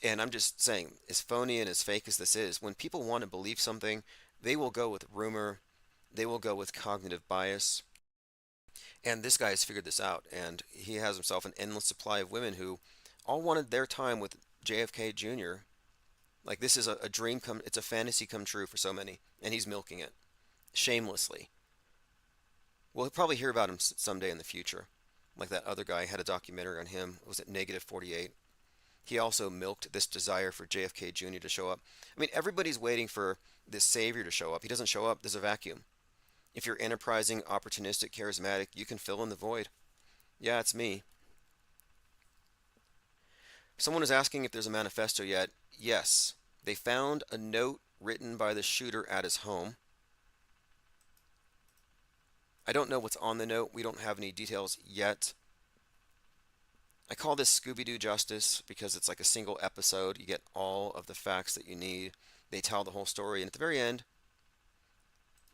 And I'm just saying, as phony and as fake as this is, when people want to believe something, they will go with rumor, they will go with cognitive bias. And this guy has figured this out, and he has himself an endless supply of women who all wanted their time with JFK Jr. Like, this is a dream come, it's a fantasy come true for so many, and he's milking it shamelessly. We'll probably hear about him someday in the future. Like that other guy had a documentary on him. Was it Negative 48? He also milked this desire for JFK Jr. to show up. I mean, everybody's waiting for this savior to show up. He doesn't show up, there's a vacuum. If you're enterprising, opportunistic, charismatic, you can fill in the void. Yeah, it's me. Someone is asking if there's a manifesto yet. Yes. They found a note written by the shooter at his home. I don't know what's on the note. We don't have any details yet. I call this Scooby-Doo Justice because it's like a single episode. You get all of the facts that you need. They tell the whole story, and at the very end,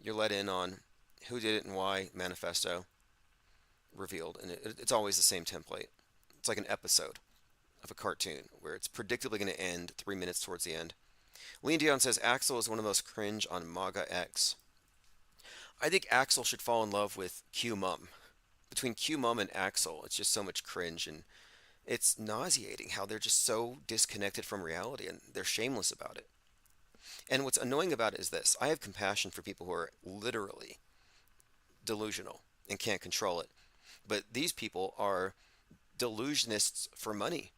you're let in on who did it and why. Manifesto revealed, and it's always the same template. It's like an episode of a cartoon where it's predictably going to end 3 minutes towards the end. Lean Dion says Axel is one of the most cringe on MAGA X. I think Axel should fall in love with Q Mum. Between Q Mum and Axel, it's just so much cringe, and it's nauseating how they're just so disconnected from reality, and they're shameless about it. And what's annoying about it is this: I have compassion for people who are literally delusional and can't control it. But these people are delusionists for money.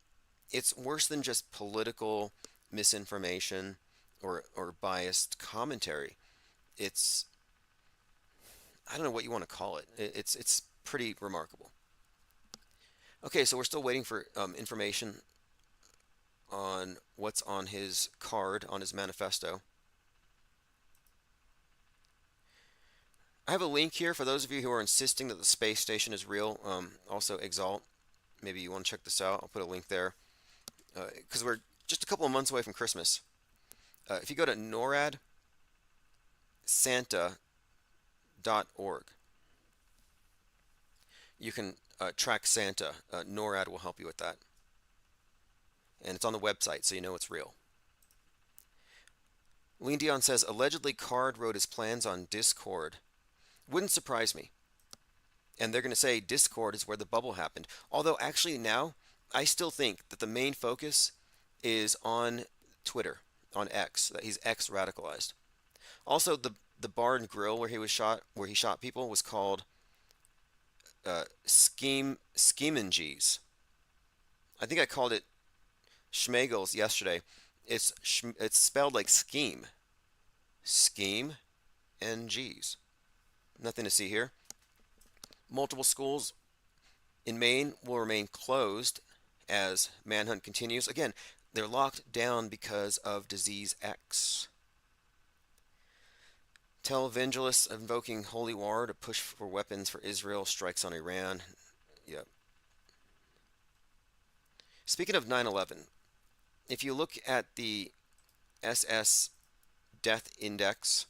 It's worse than just political misinformation or biased commentary. It's, I don't know what you want to call it. It's pretty remarkable. Okay, so we're still waiting for information on what's on his card, on his manifesto. I have a link here for those of you who are insisting that the space station is real. Also, Exalt. Maybe you want to check this out. I'll put a link there. Because we're just a couple of months away from Christmas. If you go to noradsanta.org, you can track Santa. NORAD will help you with that. And it's on the website, so you know it's real. Lean Dion says, allegedly Card wrote his plans on Discord. Wouldn't surprise me. And they're going to say Discord is where the bubble happened. Although actually now, I still think that the main focus is on Twitter, on X, that he's X radicalized. Also, the bar and grill where he shot people, was called Schemengees. I think I called it Schmegels yesterday. It's spelled like scheme and G's. Nothing to see here. Multiple schools in Maine will remain closed as manhunt continues. Again, they're locked down because of disease X. Televangelists invoking holy war to push for weapons for Israel, strikes on Iran. Yep. Speaking of 9/11, if you look at the SS death index,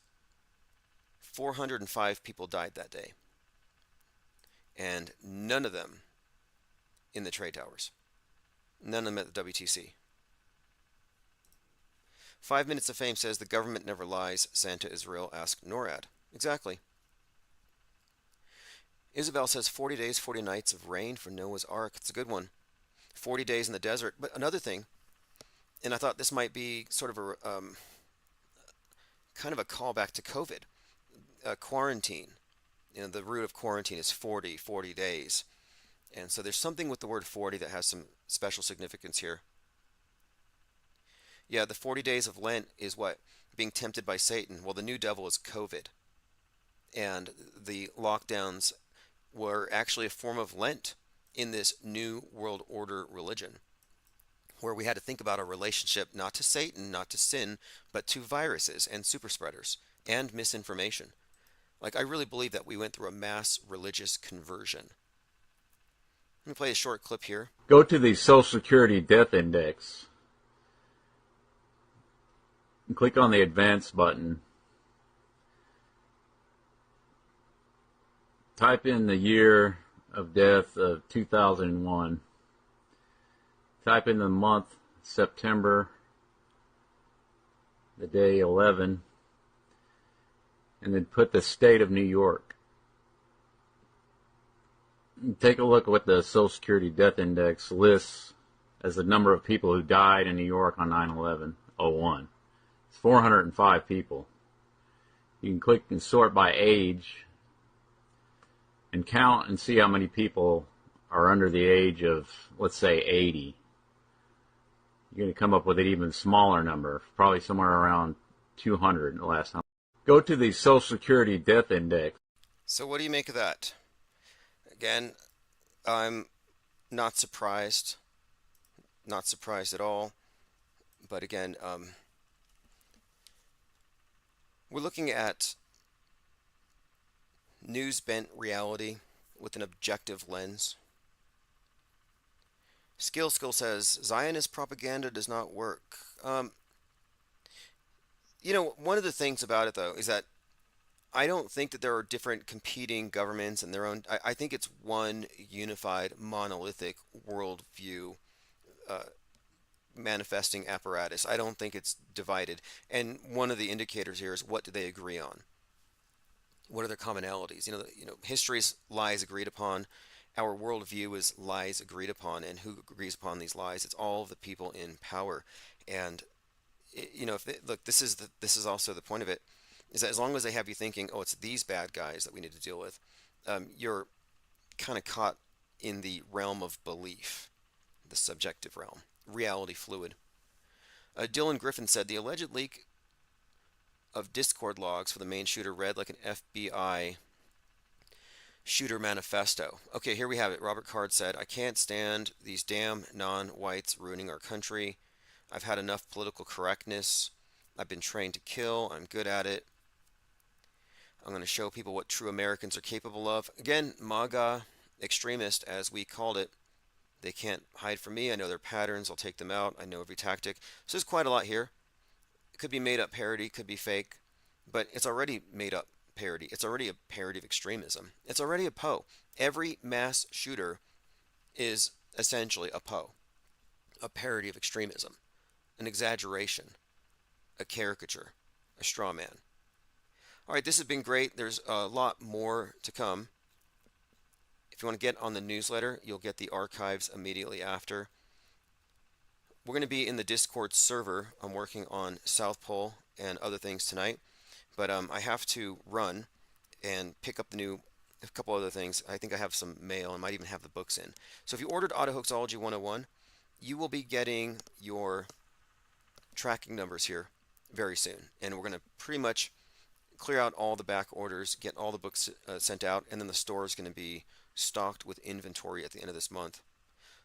405 people died that day, and none of them in the trade towers. None of them at the WTC. 5 Minutes of Fame says the government never lies. Santa Israel, ask NORAD. Exactly. Isabel says 40 days, 40 nights of rain for Noah's Ark. It's a good one. 40 days in the desert. But another thing, and I thought this might be sort of a kind of a callback to COVID. Quarantine. You know, the root of quarantine is 40 days. And so there's something with the word 40 that has some special significance here. Yeah, the 40 days of Lent is what? Being tempted by Satan. Well, the new devil is COVID. And the lockdowns were actually a form of Lent in this new world order religion, where we had to think about our relationship not to Satan, not to sin, but to viruses and super spreaders and misinformation. Like, I really believe that we went through a mass religious conversion. Let me play a short clip here. Go to the Social Security Death Index and click on the Advanced button. Type in the year of death of 2001. Type in the month September, the day 11, and then put the state of New York. Take a look at what the Social Security Death Index lists as the number of people who died in New York on 9/11/01. It's 405 people. You can click and sort by age and count and see how many people are under the age of, let's say, 80. You're going to come up with an even smaller number, probably somewhere around 200 the last time. Go to the Social Security Death Index. So what do you make of that? Again, I'm not surprised. Not surprised at all. But again, we're looking at news-bent reality with an objective lens. Skill says, Zionist propaganda does not work. You know, one of the things about it, though, is that I don't think that there are different competing governments and their own. I think it's one unified, monolithic worldview manifesting apparatus. I don't think it's divided. And one of the indicators here is, what do they agree on? What are their commonalities? History is lies agreed upon. Our worldview is lies agreed upon, and who agrees upon these lies? It's all of the people in power. And look, this is also the point of it, is that as long as they have you thinking, oh, it's these bad guys that we need to deal with, you're kind of caught in the realm of belief, the subjective realm, reality fluid. Dylan Griffin said the alleged leak of Discord logs for the main shooter read like an FBI shooter manifesto. Okay, here we have it. Robert Card said, I can't stand these damn non-whites ruining our country. I've had enough political correctness. I've been trained to kill. I'm good at it. I'm going to show people what true Americans are capable of. Again, MAGA extremist, as we called it. They can't hide from me. I know their patterns. I'll take them out. I know every tactic. So there's quite a lot here. It could be made up parody, could be fake, but it's already made up parody. It's already a parody of extremism. It's already a Poe. Every mass shooter is essentially a Poe, a parody of extremism, an exaggeration, a caricature, a straw man. All right, this has been great. There's a lot more to come. If you want to get on the newsletter, you'll get the archives immediately after. We're going to be in the Discord server. I'm working on South Pole and other things tonight, but I have to run and pick up a couple other things. I think I have some mail. I might even have the books in. So if you ordered Autohoaxology 101, you will be getting your tracking numbers here very soon, and we're going to pretty much clear out all the back orders, get all the books sent out, and then the store is going to be stocked with inventory at the end of this month.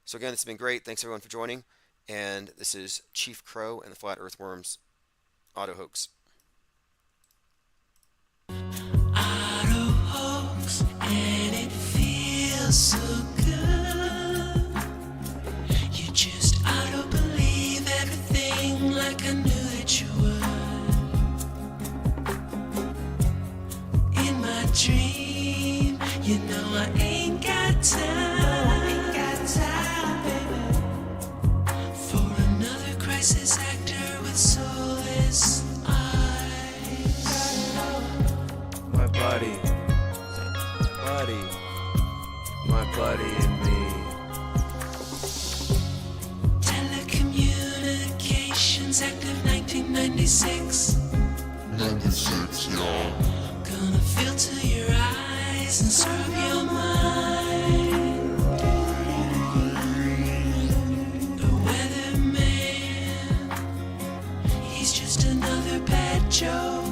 So again, it's been great. Thanks everyone for joining, and this is Chief Crow and the Flat Earthworms Auto Hoax. Auto hoax, and it feels so good. You just auto believe everything like I knew that you would. In my dream, you know I ain't got time. For another crisis actor with soulless eyes. My buddy and me. Telecommunications Act of 1996. 96, y'all. Gonna filter your eyes and scrub your mind. The weatherman, he's just another bad joke.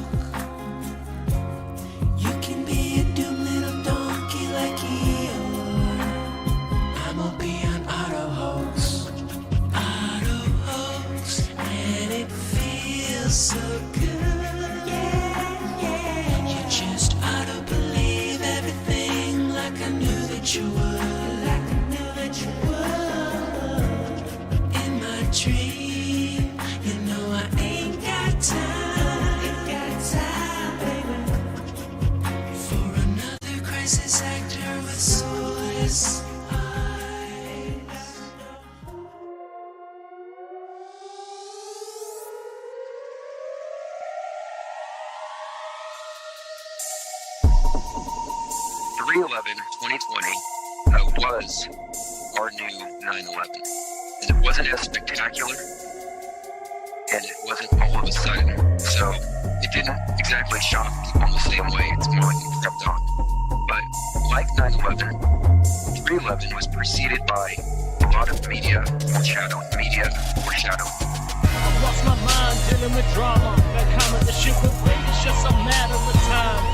You can be a dumb little donkey like Eeyore. I'ma be an auto hoax. Auto hoax, and it feels so good. You just auto believe everything like I knew that you would. In my dream, you know I ain't got time. Baby. For another crisis actor with soulless eyes. 3/11/2020 was our new 9/11, and it wasn't as spectacular, and it wasn't all of a sudden, so it didn't exactly shock people in the same way. It's more like it crept on. But like 9/11, 3/11 was preceded by a lot of media foreshadowing. I lost my mind dealing with drama. That comment, the shit with weight, it's just a matter of time.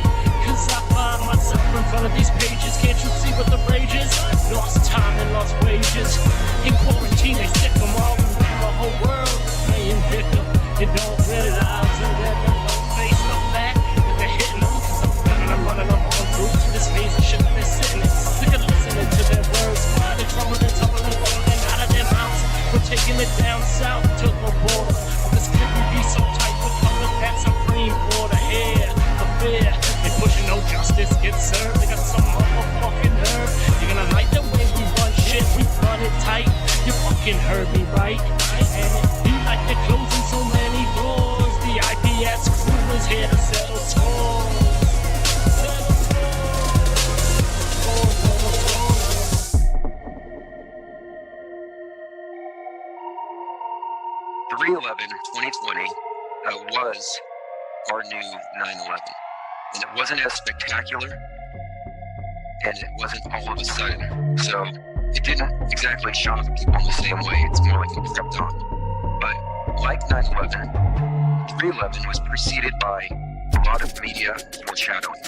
Cause I find myself in front of these pages. Can't you see what the rage is? Lost time and lost wages. In quarantine, they stick them all around the whole world. Playing victim, you don't realize that they don't face the fact that they're hitting them. Cause I'm running them on through to this phase of shit that they're sitting in. Sick of listening to their words. Why they're tumbling, falling out of their mouths. We're taking it down south to the border. This couldn't be so tight with color that Supreme Court of hair. The fear, they pushing no justice gets served. They got some motherfucking nerve. You're gonna like the way we run shit, we run it tight. You fucking heard me right. And it be like they're closing so many doors. The IPS crew is here to settle scores. 3/11/2020 was our new 9/11, and it wasn't as spectacular, and it wasn't all of a sudden, so it didn't exactly shock people in the same way. It's more like it crept on. But like 9/11, 3/11 was preceded by a lot of media foreshadowing.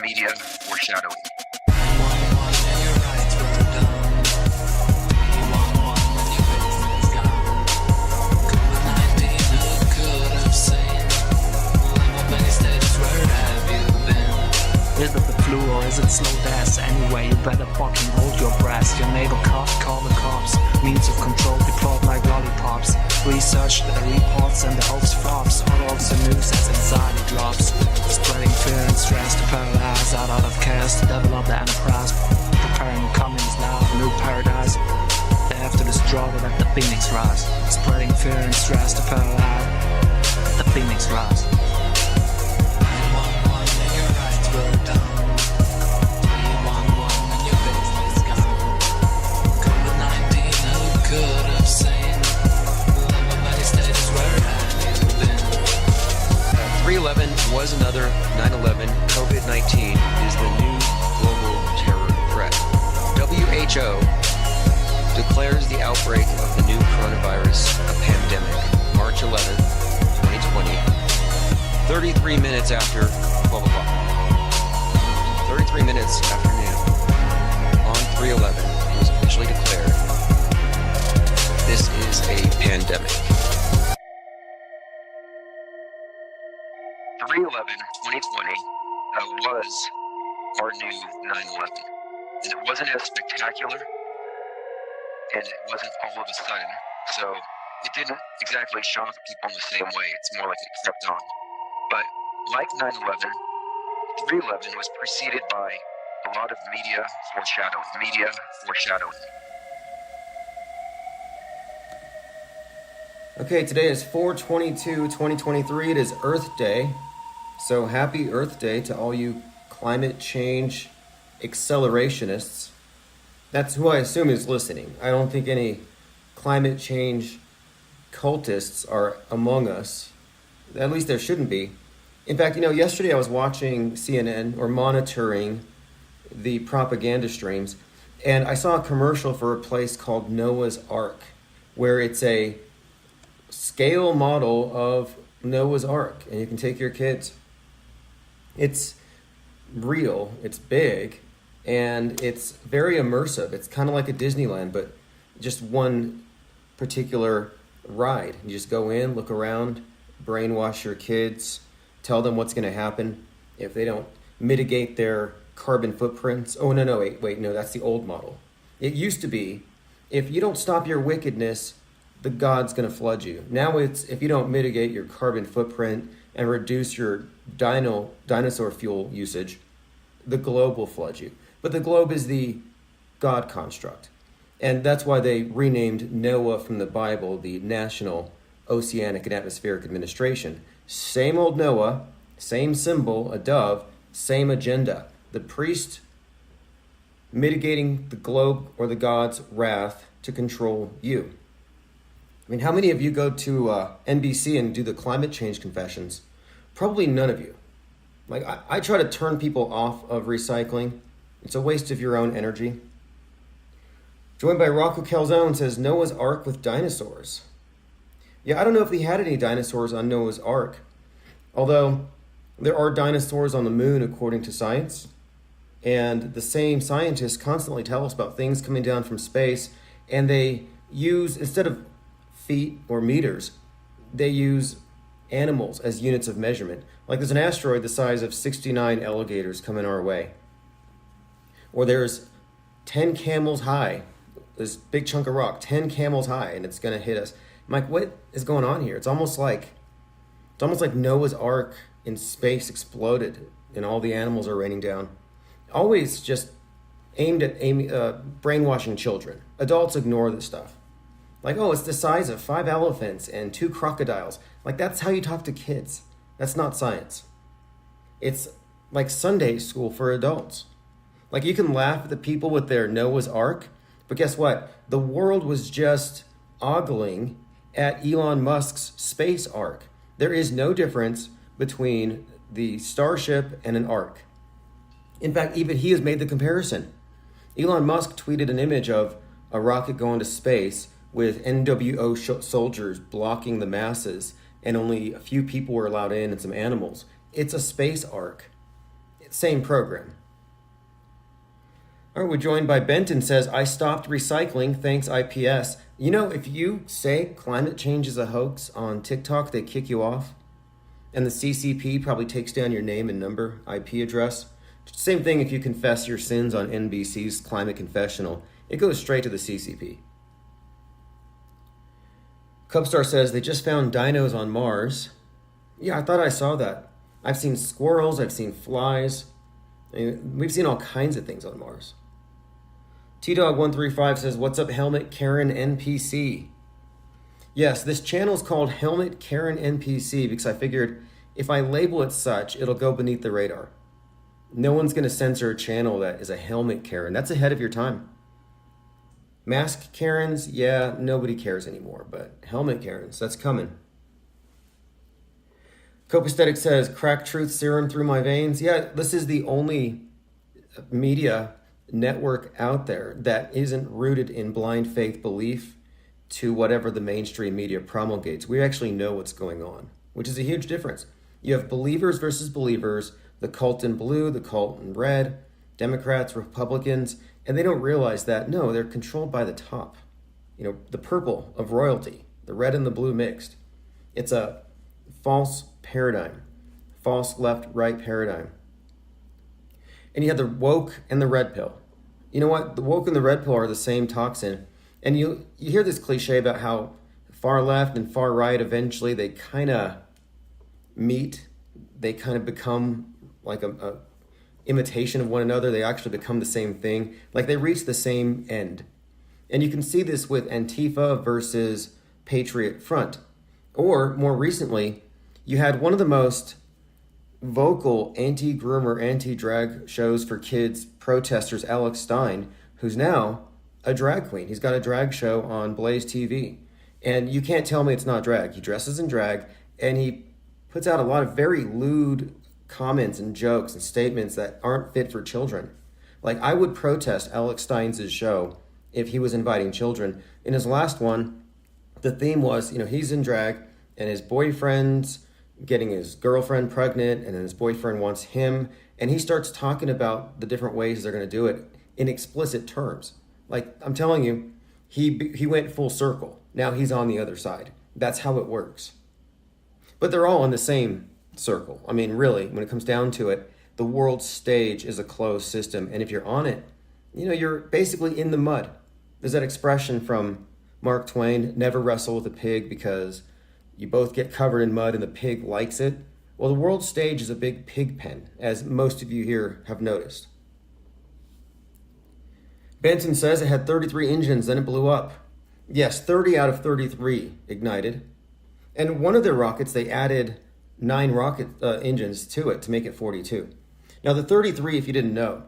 Is it the flu or is it slow death? Anyway, you better fucking hold your breath. Your neighbor cough, call the cops. Means of control deployed like lollipops. Research the reports and the hoax flops. All of the news as anxiety drops. Spreading fear and stress to paralyze. Out of chaos to develop the enterprise. Preparing communist now, a new paradise. They have to destroy to let the phoenix rise. Spreading fear and stress to paralyze. The phoenix rise. WHO declares the outbreak of the new coronavirus a pandemic, March 11th, 2020, 33 minutes after 12 o'clock. 33 minutes after noon, on 3/11, it was officially declared this is a pandemic. 3/11/2020 was our new 9/11. And it wasn't as spectacular, and it wasn't all of a sudden, so it didn't exactly shock people in the same way. It's more like it crept on. But like 9/11, 3/11 was preceded by a lot of media foreshadowing. Okay, today is 4/22/2023. It is Earth Day. So happy Earth Day to all you climate change accelerationists. That's who I assume is listening. I don't think any climate change cultists are among us. At least there shouldn't be. In fact, yesterday I was watching CNN or monitoring the propaganda streams, and I saw a commercial for a place called Noah's Ark, where it's a scale model of Noah's Ark, and you can take your kids. It's real, it's big, and it's very immersive. It's kind of like a Disneyland, but just one particular ride. You just go in, look around, brainwash your kids, tell them what's going to happen if they don't mitigate their carbon footprints. Oh, no, wait, no, that's the old model. It used to be, if you don't stop your wickedness, the God's going to flood you. Now it's, if you don't mitigate your carbon footprint and reduce your dinosaur fuel usage, the globe will flood you. But the globe is the God construct. And that's why they renamed NOAA from the Bible the National Oceanic and Atmospheric Administration. Same old Noah, same symbol, a dove, same agenda. The priest mitigating the globe or the God's wrath to control you. I mean, how many of you go to NBC and do the climate change confessions? Probably none of you. Like, I try to turn people off of recycling. It's a waste of your own energy. Joined by Rocco Calzone says, Noah's Ark with dinosaurs. Yeah, I don't know if he had any dinosaurs on Noah's Ark. Although, there are dinosaurs on the moon according to science. And the same scientists constantly tell us about things coming down from space. And they use, instead of feet or meters, they use animals as units of measurement. Like there's an asteroid the size of 69 alligators coming our way. Or there's 10 camels high, this big chunk of rock, 10 camels high, and it's going to hit us. I'm like, what is going on here? It's almost like Noah's Ark in space exploded and all the animals are raining down. Always just aimed at brainwashing children. Adults ignore this stuff. Like, oh, it's the size of 5 elephants and 2 crocodiles. Like, that's how you talk to kids. That's not science. It's like Sunday school for adults. Like, you can laugh at the people with their Noah's Ark, but guess what? The world was just ogling at Elon Musk's space ark. There is no difference between the Starship and an ark. In fact, even he has made the comparison. Elon Musk tweeted an image of a rocket going to space with NWO soldiers blocking the masses, and only a few people were allowed in and some animals. It's a space ark. Same program. All right, we're joined by Benton says, I stopped recycling, thanks IPS. You know, if you say climate change is a hoax on TikTok, they kick you off. And the CCP probably takes down your name and number, IP address. Same thing if you confess your sins on NBC's Climate Confessional. It goes straight to the CCP. Cubstar says, they just found dinos on Mars. Yeah, I thought I saw that. I've seen squirrels, I've seen flies. I mean, we've seen all kinds of things on Mars. T-Dog135 says, what's up, Helmet Karen NPC? Yes, this channel is called Helmet Karen NPC because I figured if I label it such, it'll go beneath the radar. No one's going to censor a channel that is a Helmet Karen. That's ahead of your time. Mask Karens, yeah, nobody cares anymore, but Helmet Karens, that's coming. Copaesthetic says, crack truth serum through my veins. Yeah, this is the only media network out there that isn't rooted in blind faith belief to whatever the mainstream media promulgates. We actually know what's going on, which is a huge difference. You have believers versus believers, the cult in blue, the cult in red, Democrats, Republicans, and they don't realize that, no, they're controlled by the top. The purple of royalty, the red and the blue mixed. It's a false paradigm, false left-right paradigm. And you have the woke and the red pill. You know what? The woke and the red pill are the same toxin. And you hear this cliche about how far left and far right, eventually they kind of meet. They kind of become like a imitation of one another. They actually become the same thing. Like they reach the same end. And you can see this with Antifa versus Patriot Front. Or more recently, you had one of the most vocal anti-groomer, anti-drag shows for kids protesters, Alex Stein, who's now a drag queen. He's got a drag show on Blaze TV. And you can't tell me it's not drag. He dresses in drag and he puts out a lot of very lewd comments and jokes and statements that aren't fit for children. Like, I would protest Alex Stein's show if he was inviting children. In his last one, the theme was, he's in drag and his boyfriend's getting his girlfriend pregnant, and then his boyfriend wants him, and he starts talking about the different ways they're going to do it in explicit terms. Like, I'm telling you, he went full circle. Now he's on the other side. That's how it works. But they're all in the same circle. I mean, really, when it comes down to it, the world stage is a closed system, and if you're on it, you're basically in the mud. There's that expression from Mark Twain, never wrestle with a pig because you both get covered in mud and the pig likes it. Well, the world stage is a big pig pen, as most of you here have noticed. Benson says it had 33 engines, then it blew up. Yes, 30 out of 33 ignited. And one of their rockets, they added 9 rocket engines to it to make it 42. Now, the 33, if you didn't know,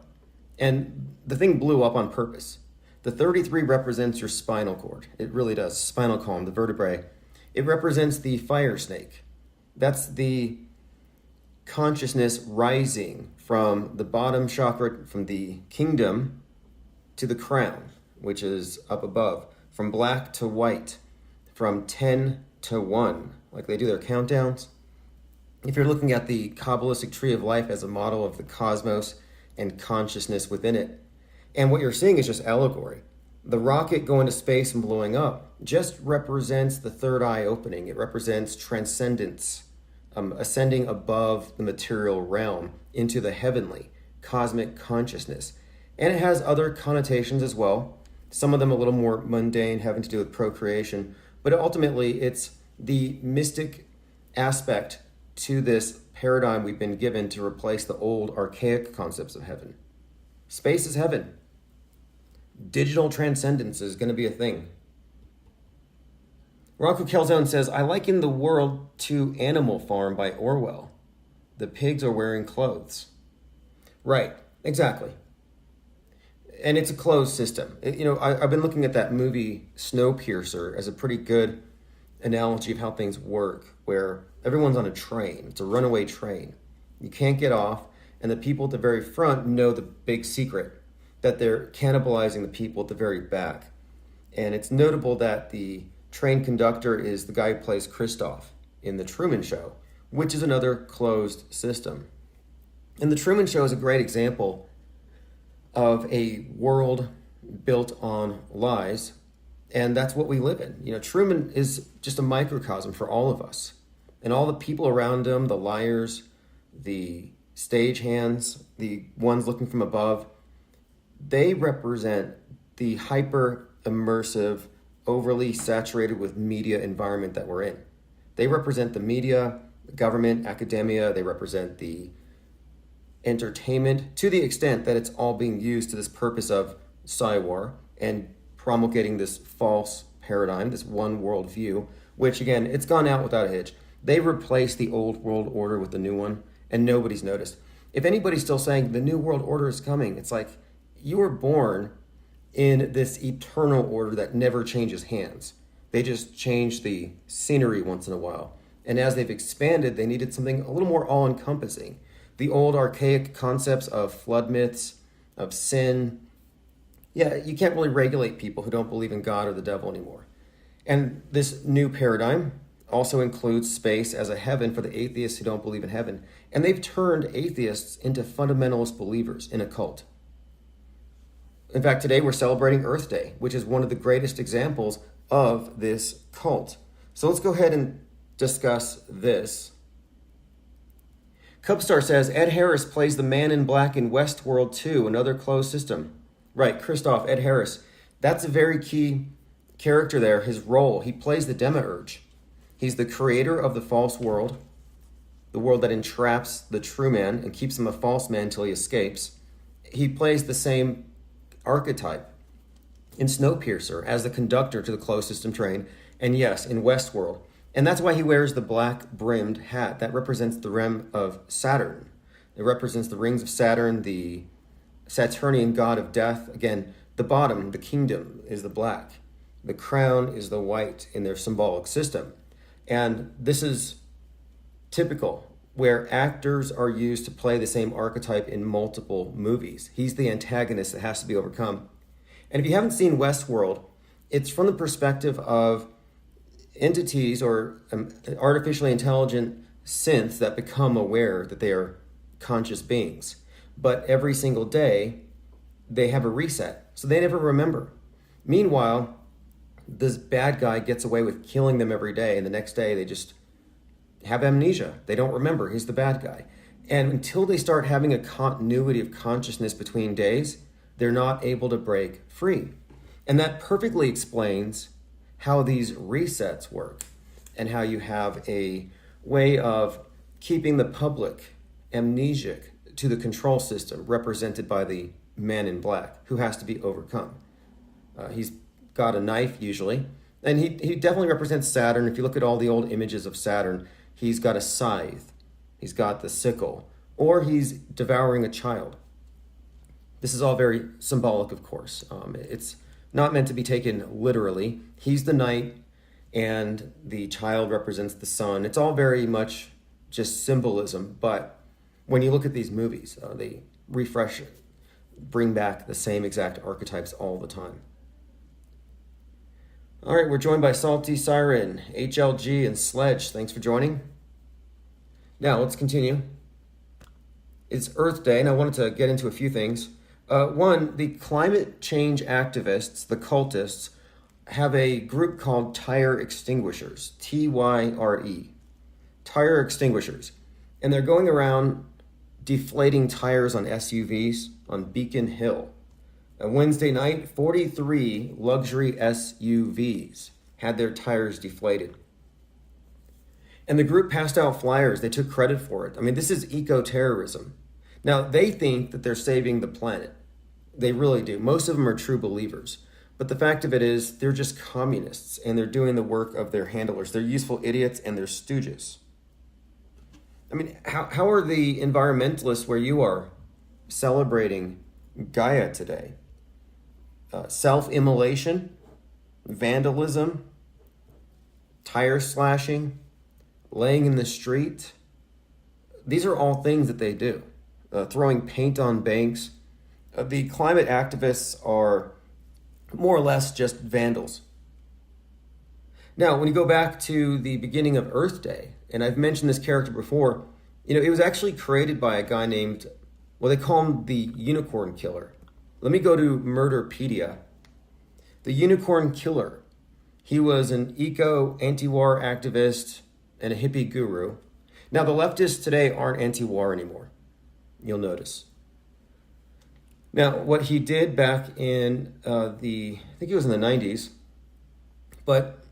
and the thing blew up on purpose. The 33 represents your spinal cord. It really does. Spinal column, the vertebrae. It represents the fire snake. That's the consciousness rising from the bottom chakra, from the kingdom to the crown, which is up above, from black to white, from 10 to 1, like they do their countdowns. If you're looking at the Kabbalistic tree of life as a model of the cosmos and consciousness within it, and what you're seeing is just allegory. The rocket going to space and blowing up just represents the third eye opening. It represents transcendence, ascending above the material realm into the heavenly, cosmic consciousness. And it has other connotations as well, some of them a little more mundane, having to do with procreation. But ultimately, it's the mystic aspect to this paradigm we've been given to replace the old archaic concepts of heaven. Space is heaven. Digital transcendence is going to be a thing. Rocco Calzone says, I liken the world to Animal Farm by Orwell. The pigs are wearing clothes. Right, exactly. And it's a closed system. I've been looking at that movie Snowpiercer as a pretty good analogy of how things work, where everyone's on a train. It's a runaway train. You can't get off, and the people at the very front know the big secret, that they're cannibalizing the people at the very back. And it's notable that the train conductor is the guy who plays Christoph in The Truman Show, which is another closed system. And The Truman Show is a great example of a world built on lies, and that's what we live in. Truman is just a microcosm for all of us. And all the people around him, the liars, the stagehands, the ones looking from above, they represent the hyper immersive, overly saturated with media environment that we're in. They represent the media, the government, academia. They represent the entertainment to the extent that it's all being used to this purpose of Psywar and promulgating this false paradigm, this one world view, which again, it's gone out without a hitch. They replaced the old world order with the new one, and nobody's noticed. If anybody's still saying the new world order is coming, it's like, you were born in this eternal order that never changes hands. They just change the scenery once in a while. And as they've expanded, they needed something a little more all-encompassing. The old archaic concepts of flood myths, of sin, Yeah, you can't really regulate people who don't believe in God or the devil anymore. And this new paradigm also includes space as a heaven for the atheists who don't believe in heaven. And they've turned atheists into fundamentalist believers in a cult. In fact, today we're celebrating Earth Day, which is one of the greatest examples of this cult. So let's go ahead and discuss this. Cubstar says, Ed Harris plays the man in black in Westworld 2, another closed system. Right, Christoph, Ed Harris. That's a very key character there, his role. He plays the demiurge. He's the creator of the false world, the world that entraps the true man and keeps him a false man until he escapes. He plays the same archetype in Snowpiercer as the conductor to the closed system train, and yes, in Westworld. And that's why he wears the black brimmed hat. That represents the rim of Saturn. It represents the rings of Saturn, the Saturnian god of death. Again, the bottom, the kingdom, is the black. The crown is the white in their symbolic system. And this is typical where actors are used to play the same archetype in multiple movies. He's the antagonist that has to be overcome. And if you haven't seen Westworld, it's from the perspective of entities or artificially intelligent synths that become aware that they are conscious beings. But every single day, they have a reset, so they never remember. Meanwhile, this bad guy gets away with killing them every day, and the next day they just have amnesia. They don't remember. He's the bad guy. And until they start having a continuity of consciousness between days, they're not able to break free. And that perfectly explains how these resets work and how you have a way of keeping the public amnesiac to the control system represented by the man in black who has to be overcome. He's got a knife usually, and he definitely represents Saturn. If you look at all the old images of Saturn, he's got a scythe, he's got the sickle, or he's devouring a child. This is all very symbolic, of course. It's not meant to be taken literally. He's the knight, and the child represents the sun. It's all very much just symbolism, but when you look at these movies, they refresh, bring back the same exact archetypes all the time. All right, we're joined by Salty Siren, HLG, and Sledge. Thanks for joining. Now, let's continue. It's Earth Day, and I wanted to get into a few things. One, the climate change activists, the cultists, have a group called Tire Extinguishers, Tyre, Tire Extinguishers. And they're going around deflating tires on SUVs on Beacon Hill. Wednesday night, 43 luxury SUVs had their tires deflated. And the group passed out flyers. They took credit for it. I mean, this is eco-terrorism. Now, they think that they're saving the planet. They really do. Most of them are true believers. But the fact of it is, they're just communists, and they're doing the work of their handlers. They're useful idiots, and they're stooges. I mean, how are the environmentalists where you are celebrating Gaia today? Self-immolation, vandalism, tire slashing, laying in the street. These are all things that they do. Throwing paint on banks. The climate activists are more or less just vandals. Now, when you go back to the beginning of Earth Day, and I've mentioned this character before, it was actually created by a guy named, well, they call him the Unicorn Killer. Let me go to Murderpedia. The Unicorn Killer. He was an anti-war activist and a hippie guru. Now, the leftists today aren't anti-war anymore, you'll notice. Now, what he did back in I think it was in the 90s, but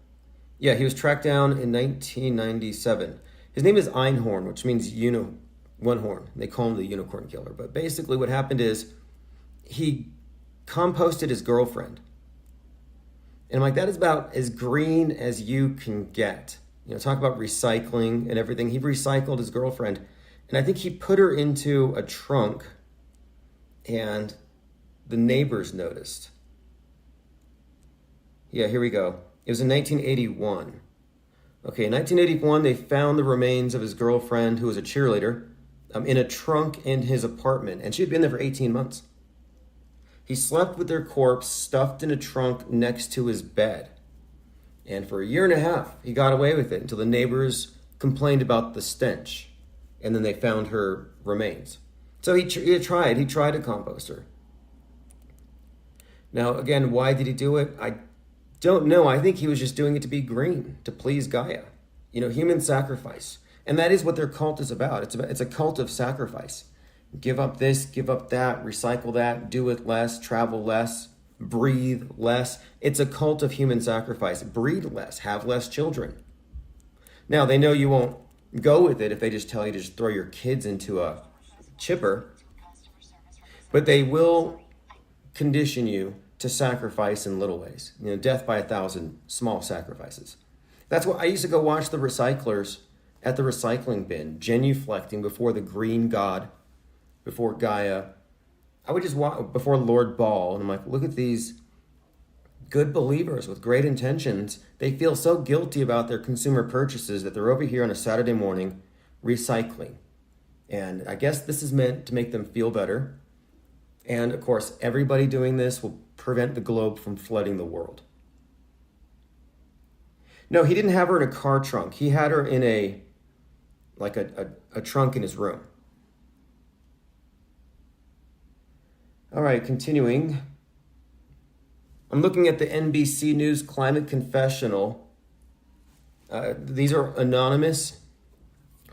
yeah, he was tracked down in 1997. His name is Einhorn, which means one horn. They call him the Unicorn Killer. But basically what happened is he composted his girlfriend. And I'm like, that is about as green as you can get. Talk about recycling and everything. He recycled his girlfriend. And I think he put her into a trunk, and the neighbors noticed. Yeah, here we go. It was in 1981. Okay, in 1981, they found the remains of his girlfriend, who was a cheerleader, in a trunk in his apartment. And she had been there for 18 months. He slept with their corpse stuffed in a trunk next to his bed. And for a year and a half, he got away with it until the neighbors complained about the stench. And then they found her remains. So he tried to compost her. Now, again, why did he do it? I don't know. I think he was just doing it to be green, to please Gaia. Human sacrifice. And that is what their cult is about. It's a cult of sacrifice. Give up this, give up that, recycle that, do it less, travel less, breathe less. It's a cult of human sacrifice. Breed less, have less children. Now, they know you won't go with it if they just tell you to just throw your kids into a chipper, but they will condition you to sacrifice in little ways. Death by 1,000 small sacrifices. That's why I used to go watch the recyclers at the recycling bin, genuflecting before the green god, before Gaia. I would just walk before Lord Baal, and I'm like, look at these good believers with great intentions. They feel so guilty about their consumer purchases that they're over here on a Saturday morning recycling. And I guess this is meant to make them feel better. And of course, everybody doing this will prevent the globe from flooding the world. No, he didn't have her in a car trunk. He had her in a trunk in his room. All right, continuing. I'm looking at the NBC News Climate Confessional. These are anonymous.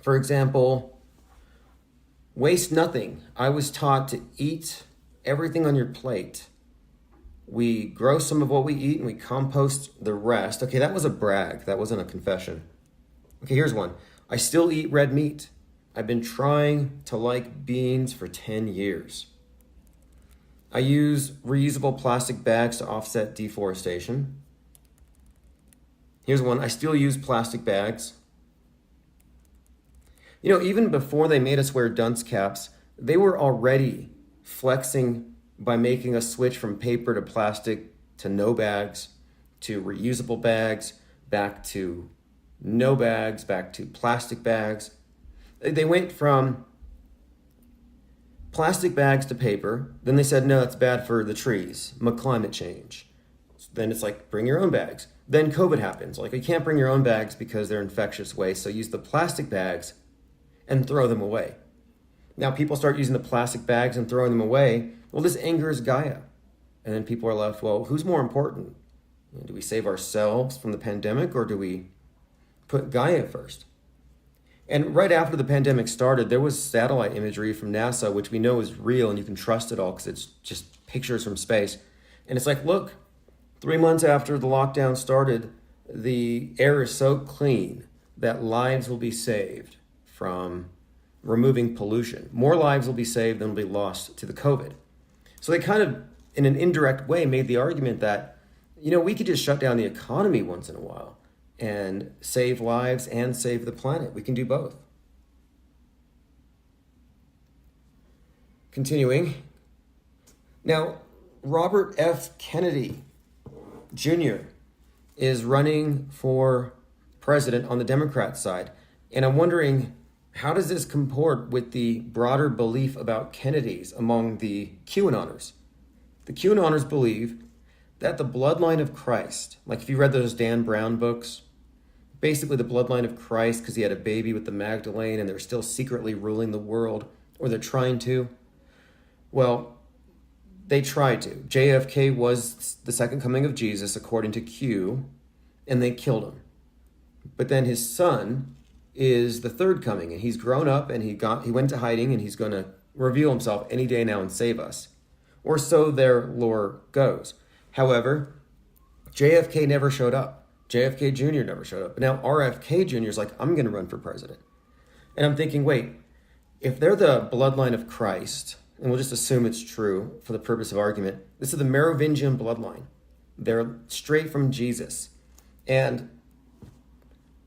For example, waste nothing. I was taught to eat everything on your plate. We grow some of what we eat and we compost the rest. Okay, that was a brag. That wasn't a confession. Okay, here's one. I still eat red meat. I've been trying to like beans for 10 years. I use reusable plastic bags to offset deforestation. Here's one. I still use plastic bags. Even before they made us wear dunce caps, they were already flexing by making us switch from paper to plastic to no bags, to reusable bags, back to no bags, back to plastic bags. They went from plastic bags to paper. Then they said, no, it's bad for the trees, climate change. Then it's like, bring your own bags. Then COVID happens. Like, you can't bring your own bags because they're infectious waste. So use the plastic bags and throw them away. Now people start using the plastic bags and throwing them away. Well, this angers Gaia. And then people are left, well, who's more important? Do we save ourselves from the pandemic or do we put Gaia first? And right after the pandemic started, there was satellite imagery from NASA, which we know is real and you can trust it all because it's just pictures from space. And it's like, look, 3 months after the lockdown started, the air is so clean that lives will be saved from removing pollution. More lives will be saved than will be lost to the COVID. So they kind of, in an indirect way, made the argument that, we could just shut down the economy once in a while and save lives and save the planet. We can do both. Continuing. Now, Robert F. Kennedy Jr. is running for president on the Democrat side. And I'm wondering, how does this comport with the broader belief about Kennedys among the QAnoners? The QAnoners believe that the bloodline of Christ, like if you read those Dan Brown books, basically the bloodline of Christ, because he had a baby with the Magdalene and they're still secretly ruling the world, or they're trying to. Well, they tried to. JFK was the second coming of Jesus, according to Q, and they killed him. But then his son is the third coming, and he's grown up and he went to hiding and he's going to reveal himself any day now and save us. Or so their lore goes. However, JFK never showed up. JFK Jr. never showed up. But now RFK Jr. is like, I'm going to run for president. And I'm thinking, wait, if they're the bloodline of Christ, and we'll just assume it's true for the purpose of argument, this is the Merovingian bloodline. They're straight from Jesus. And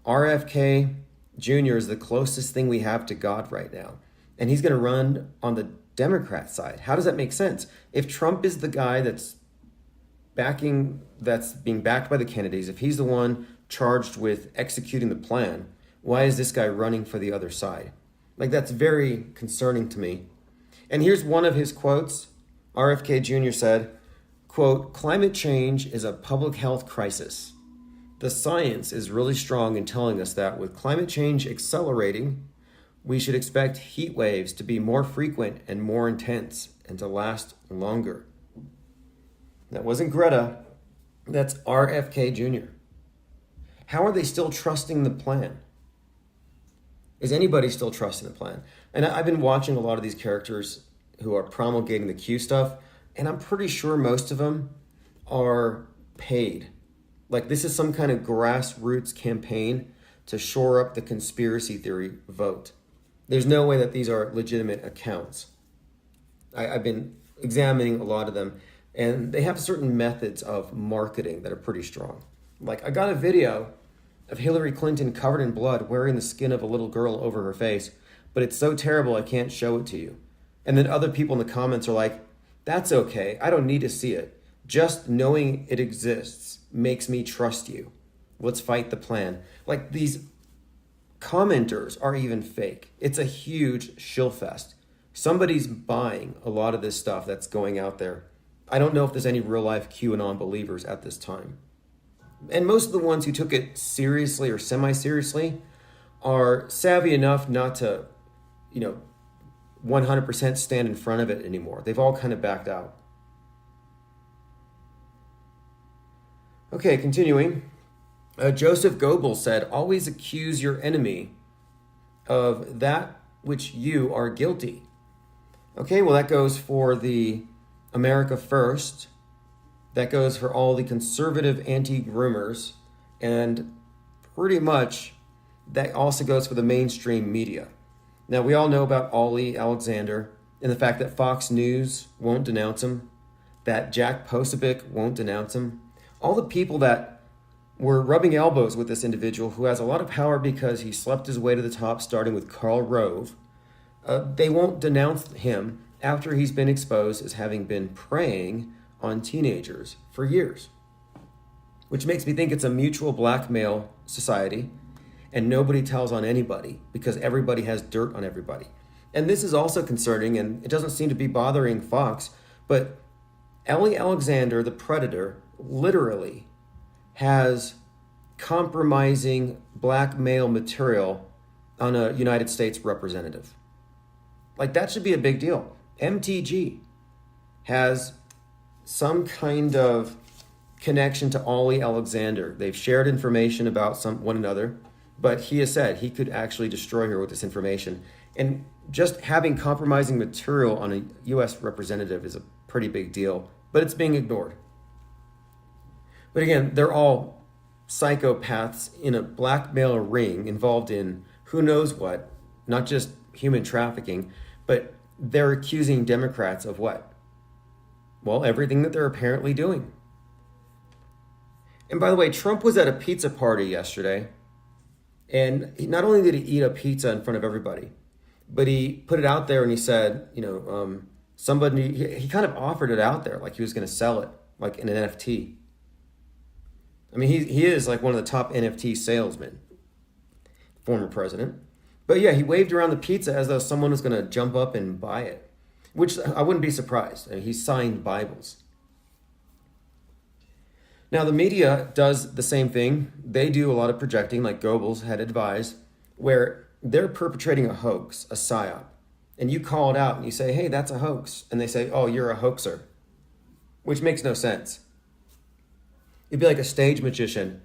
RFK Jr. is the closest thing we have to God right now. And he's going to run on the Democrat side. How does that make sense? If Trump is the guy that's being backed by the Kennedys, if he's the one charged with executing the plan, why is this guy running for the other side? Like, that's very concerning to me. And here's one of his quotes RFK Jr. said, quote, climate change is a public health crisis. The science is really strong in telling us that with climate change accelerating, we should expect heat waves to be more frequent and more intense and to last longer. That wasn't Greta, that's RFK Jr. How are they still trusting the plan? Is anybody still trusting the plan? And I've been watching a lot of these characters who are promulgating the Q stuff, and I'm pretty sure most of them are paid. Like this is some kind of grassroots campaign to shore up the conspiracy theory vote. There's no way that these are legitimate accounts. I've been examining a lot of them, and they have certain methods of marketing that are pretty strong. Like I got a video of Hillary Clinton covered in blood wearing the skin of a little girl over her face, but it's so terrible I can't show it to you. And then other people in the comments are like, that's okay, I don't need to see it. Just knowing it exists makes me trust you. Let's fight the plan. Like these commenters are even fake. It's a huge shill fest. Somebody's buying a lot of this stuff that's going out there. I don't know if there's any real life QAnon believers at this time. And most of the ones who took it seriously or semi-seriously are savvy enough not to, 100% stand in front of it anymore. They've all kind of backed out. Okay, continuing. Joseph Goebbels said, always accuse your enemy of that which you are guilty. Okay, well, that goes for the America First. That goes for all the conservative anti-groomers. And pretty much that also goes for the mainstream media. Now, we all know about Ollie Alexander and the fact that Fox News won't denounce him, that Jack Posobiec won't denounce him. All the people that were rubbing elbows with this individual who has a lot of power because he slept his way to the top, starting with Karl Rove, they won't denounce him after he's been exposed as having been preying on teenagers for years. Which makes me think it's a mutual blackmail society, and nobody tells on anybody because everybody has dirt on everybody. And this is also concerning, and it doesn't seem to be bothering Fox, but Ellie Alexander, the Predator, literally has compromising blackmail material on a United States representative. Like, that should be a big deal. MTG has some kind of connection to Ollie Alexander. They've shared information about one another, but he has said he could actually destroy her with this information. And just having compromising material on a U.S. representative is a pretty big deal, but it's being ignored. But again, they're all psychopaths in a blackmail ring involved in who knows what, not just human trafficking, but they're accusing Democrats of what? Well, everything that they're apparently doing. And by the way, Trump was at a pizza party yesterday, and not only did he eat a pizza in front of everybody, but he put it out there and he said, somebody, he kind of offered it out there like he was going to sell it, like an NFT. I mean, he is like one of the top NFT salesmen, former president. But yeah, he waved around the pizza as though someone was going to jump up and buy it, which I wouldn't be surprised. I mean, he signed Bibles. Now, the media does the same thing. They do a lot of projecting, like Goebbels had advised, where they're perpetrating a hoax, a psyop. And you call it out and you say, hey, that's a hoax. And they say, oh, you're a hoaxer, which makes no sense. It'd be like a stage magician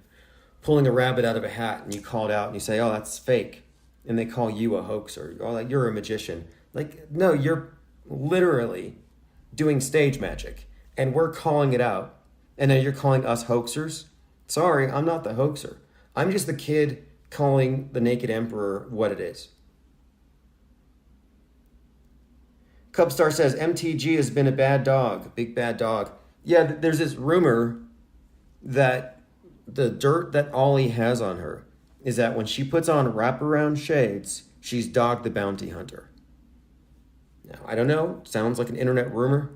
pulling a rabbit out of a hat and you call it out and you say, oh, that's fake. And they call you a hoaxer. Oh, like, you're a magician. Like, no, you're literally doing stage magic and we're calling it out. And then you're calling us hoaxers? Sorry, I'm not the hoaxer. I'm just the kid calling the Naked Emperor what it is. Cubstar says, MTG has been a bad dog, big bad dog. Yeah, there's this rumor that the dirt that Ollie has on her is that when she puts on wraparound shades, she's Dog the Bounty Hunter. Now, I don't know, sounds like an internet rumor.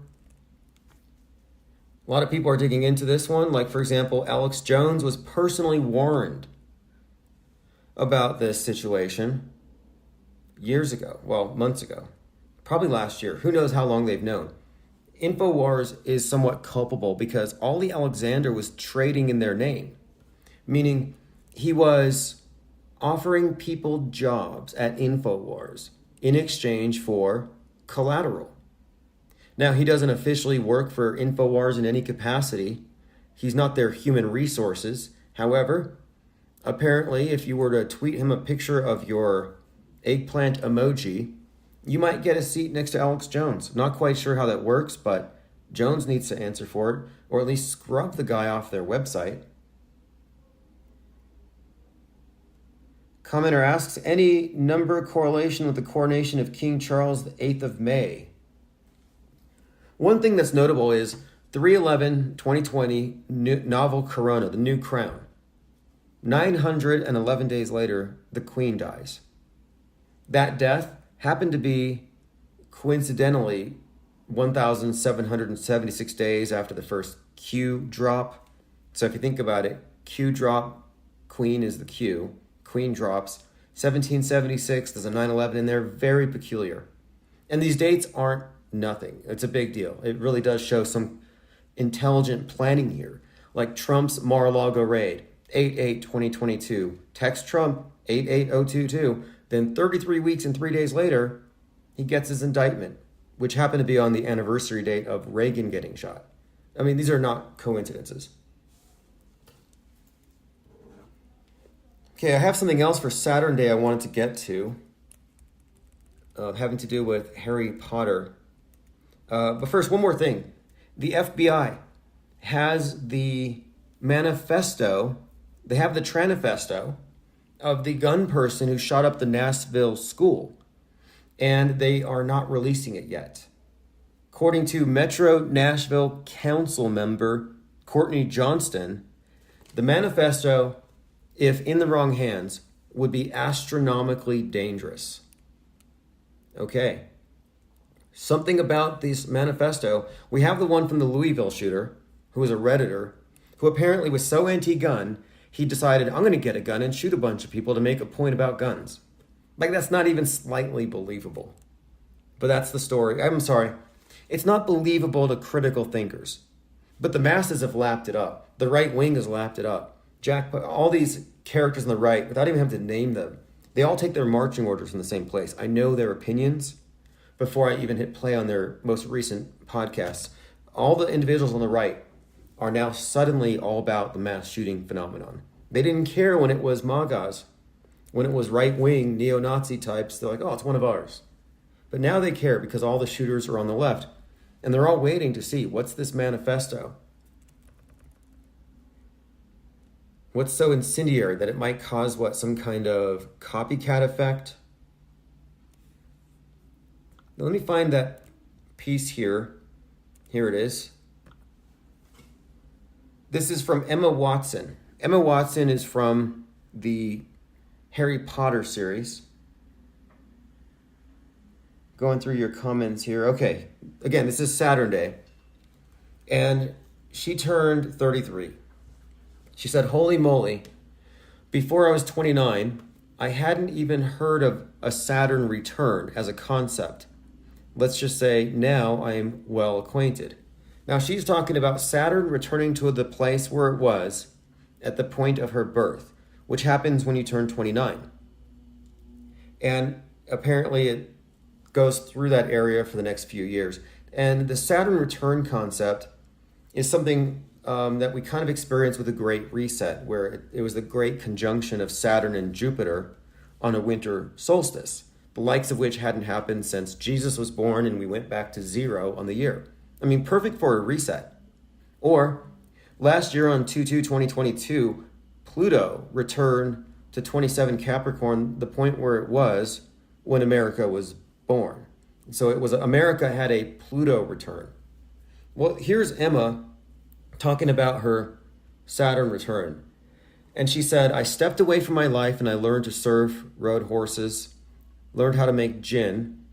A lot of people are digging into this one. Like, for example, Alex Jones was personally warned about this situation years ago. Well, months ago. Probably last year. Who knows how long they've known. InfoWars is somewhat culpable because Ollie Alexander was trading in their name, meaning he was offering people jobs at InfoWars in exchange for collateral. Now, he doesn't officially work for InfoWars in any capacity. He's not their human resources. However, apparently, if you were to tweet him a picture of your eggplant emoji, you might get a seat next to Alex Jones. Not quite sure how that works, but Jones needs to answer for it, or at least scrub the guy off their website. Commenter asks, any number correlation with the coronation of King Charles the 8th of May? One thing that's notable is 3/11/2020 novel Corona, the new crown. 911 days later, the Queen dies. That death happened to be, coincidentally, 1,776 days after the first Q drop. So if you think about it, Q drop, Queen is the Q. Queen drops. 1776, there's a 9/11 in there, very peculiar. And these dates aren't nothing. It's a big deal. It really does show some intelligent planning here. Like Trump's Mar-a-Lago raid, 8/8/2022. Text Trump, 8/8/022. Then 33 weeks and 3 days later, he gets his indictment, which happened to be on the anniversary date of Reagan getting shot. I mean, these are not coincidences. Okay, I have something else for Saturn Day I wanted to get to, having to do with Harry Potter. But first, one more thing. The FBI has the manifesto, they have the tranifesto of the gun person who shot up the Nashville school, and they are not releasing it yet. According to Metro Nashville Council member Courtney Johnston, the manifesto, if in the wrong hands, would be astronomically dangerous. Okay. Something about this manifesto. We have the one from the Louisville shooter, who was a Redditor, who apparently was so anti-gun, he decided, I'm going to get a gun and shoot a bunch of people to make a point about guns. Like, that's not even slightly believable. But that's the story. I'm sorry. It's not believable to critical thinkers. But the masses have lapped it up. The right wing has lapped it up. All these characters on the right, without even having to name them, they all take their marching orders from the same place. I know their opinions before I even hit play on their most recent podcasts. All the individuals on the right are now suddenly all about the mass shooting phenomenon. They didn't care when it was MAGAs, when it was right-wing neo-Nazi types. They're like, oh, it's one of ours. But now they care because all the shooters are on the left. And they're all waiting to see, what's this manifesto? What's so incendiary that it might cause what, some kind of copycat effect? Now, let me find that piece here. Here it is. This is from Emma Watson. Emma Watson is from the Harry Potter series. Going through your comments here. Okay, again, this is Saturn Day. And she turned 33. She said, holy moly, before I was 29, I hadn't even heard of a Saturn return as a concept. Let's just say now I am well acquainted. Now she's talking about Saturn returning to the place where it was at the point of her birth, which happens when you turn 29. And apparently it goes through that area for the next few years. And the Saturn return concept is something that we kind of experienced with the Great Reset, where it was the great conjunction of Saturn and Jupiter on a winter solstice, the likes of which hadn't happened since Jesus was born and we went back to 0 on the year. I mean, perfect for a reset. Or last year on 2/2/2022, Pluto returned to 27 Capricorn, the point where it was when America was born. So it was America had a Pluto return. Well, here's Emma talking about her Saturn return. And she said, I stepped away from my life and I learned to surf, rode horses, learned how to make gin,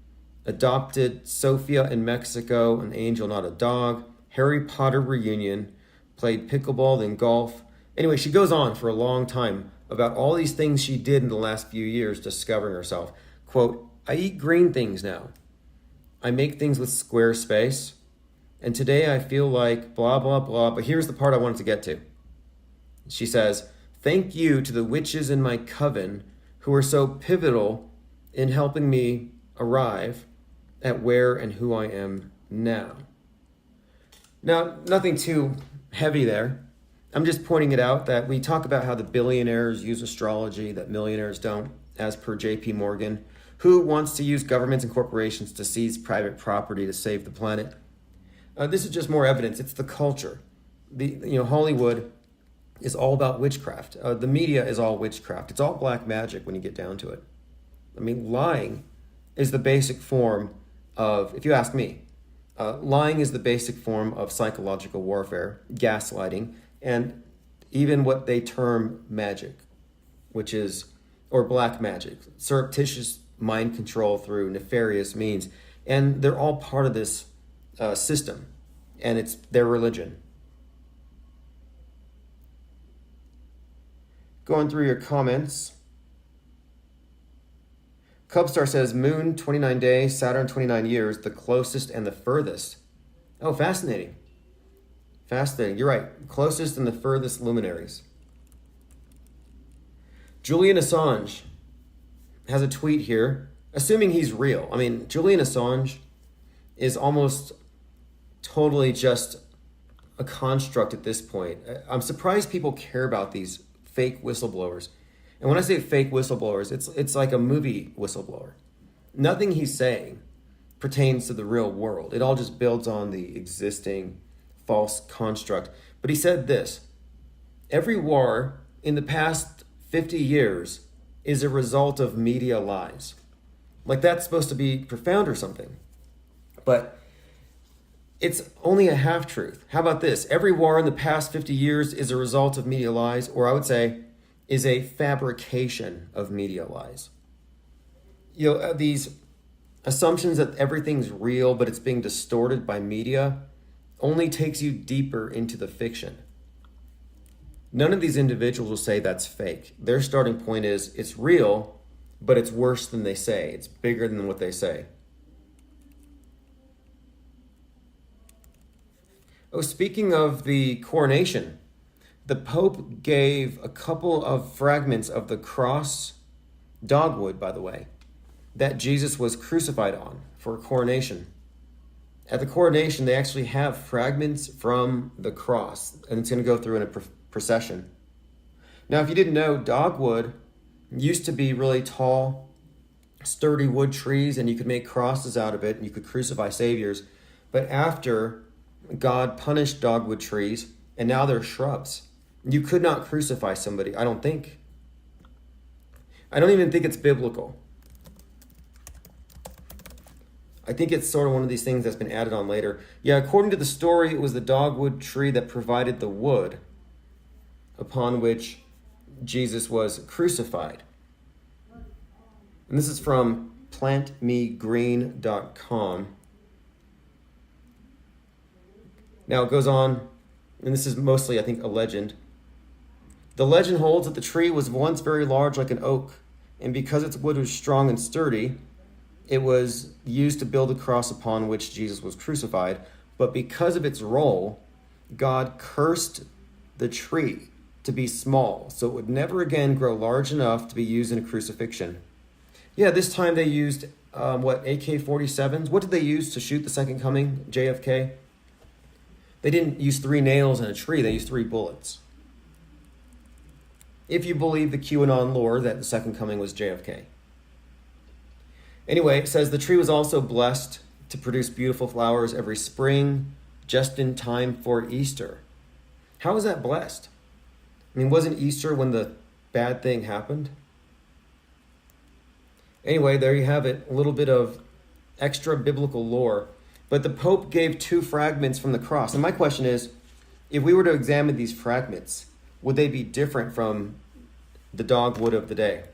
adopted Sophia in Mexico, an angel, not a dog, Harry Potter reunion, played pickleball, then golf. Anyway, she goes on for a long time about all these things she did in the last few years discovering herself. Quote, I eat green things now. I make things with Squarespace. And today I feel like blah, blah, blah. But here's the part I wanted to get to. She says, thank you to the witches in my coven who are so pivotal in helping me arrive at where and who I am now. Now, nothing too heavy there. I'm just pointing it out that we talk about how the billionaires use astrology, that millionaires don't, as per JP Morgan, who wants to use governments and corporations to seize private property to save the planet. This is just more evidence. It's the culture. Hollywood is all about witchcraft. The media is all witchcraft. It's all black magic when you get down to it. I mean, lying is the basic form of, if you ask me, lying is the basic form of psychological warfare, gaslighting, and even what they term magic, or black magic, surreptitious mind control through nefarious means. And they're all part of this system, and it's their religion. Going through your comments. Cubstar says, Moon 29 days, Saturn 29 years, the closest and the furthest. Oh, fascinating. Fascinating. You're right. Closest and the furthest luminaries. Julian Assange has a tweet here, assuming he's real. I mean, Julian Assange is almost totally just a construct at this point. I'm surprised people care about these fake whistleblowers. And when I say fake whistleblowers, it's like a movie whistleblower. Nothing he's saying pertains to the real world. It all just builds on the existing false construct. But he said this: every war in the past 50 years is a result of media lies. Like, that's supposed to be profound or something. But it's only a half-truth. How about this? Every war in the past 50 years is a result of media lies, or I would say is a fabrication of media lies. These assumptions that everything's real, but it's being distorted by media, only takes you deeper into the fiction. None of these individuals will say that's fake. Their starting point is it's real, but it's worse than they say. It's bigger than what they say. Oh, speaking of the coronation, the Pope gave a couple of fragments of the cross, dogwood, by the way, that Jesus was crucified on for a coronation. At the coronation, they actually have fragments from the cross, and it's going to go through in a procession. Now, if you didn't know, dogwood used to be really tall, sturdy wood trees, and you could make crosses out of it, and you could crucify saviors. But after God punished dogwood trees, and now they're shrubs, you could not crucify somebody, I don't think. I don't even think it's biblical. I think it's sort of one of these things that's been added on later. Yeah, according to the story, it was the dogwood tree that provided the wood upon which Jesus was crucified. And this is from plantmegreen.com. Now it goes on, and this is mostly, I think, a legend. The legend holds that the tree was once very large like an oak, and because its wood was strong and sturdy, it was used to build a cross upon which Jesus was crucified. But because of its role, God cursed the tree to be small, so it would never again grow large enough to be used in a crucifixion. Yeah, this time they used, AK-47s? What did they use to shoot the second coming, JFK? They didn't use 3 nails in a tree, they used 3 bullets. If you believe the QAnon lore that the second coming was JFK. Anyway, it says the tree was also blessed to produce beautiful flowers every spring, just in time for Easter. How was that blessed? I mean, wasn't Easter when the bad thing happened? Anyway, there you have it, a little bit of extra biblical lore. But the Pope gave 2 fragments from the cross. And my question is, if we were to examine these fragments, would they be different from the dogwood of the day?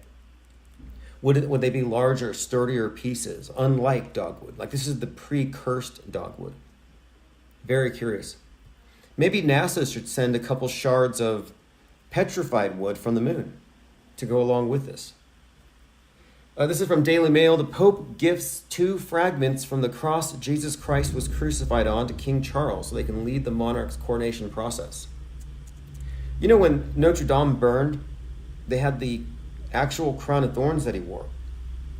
Would they be larger, sturdier pieces, unlike dogwood? Like, this is the pre-cursed dogwood. Very curious. Maybe NASA should send a couple shards of petrified wood from the moon to go along with this. This is from Daily Mail. The Pope gifts 2 fragments from the cross Jesus Christ was crucified on to King Charles so they can lead the monarch's coronation process. You know, when Notre Dame burned, they had the actual crown of thorns that he wore,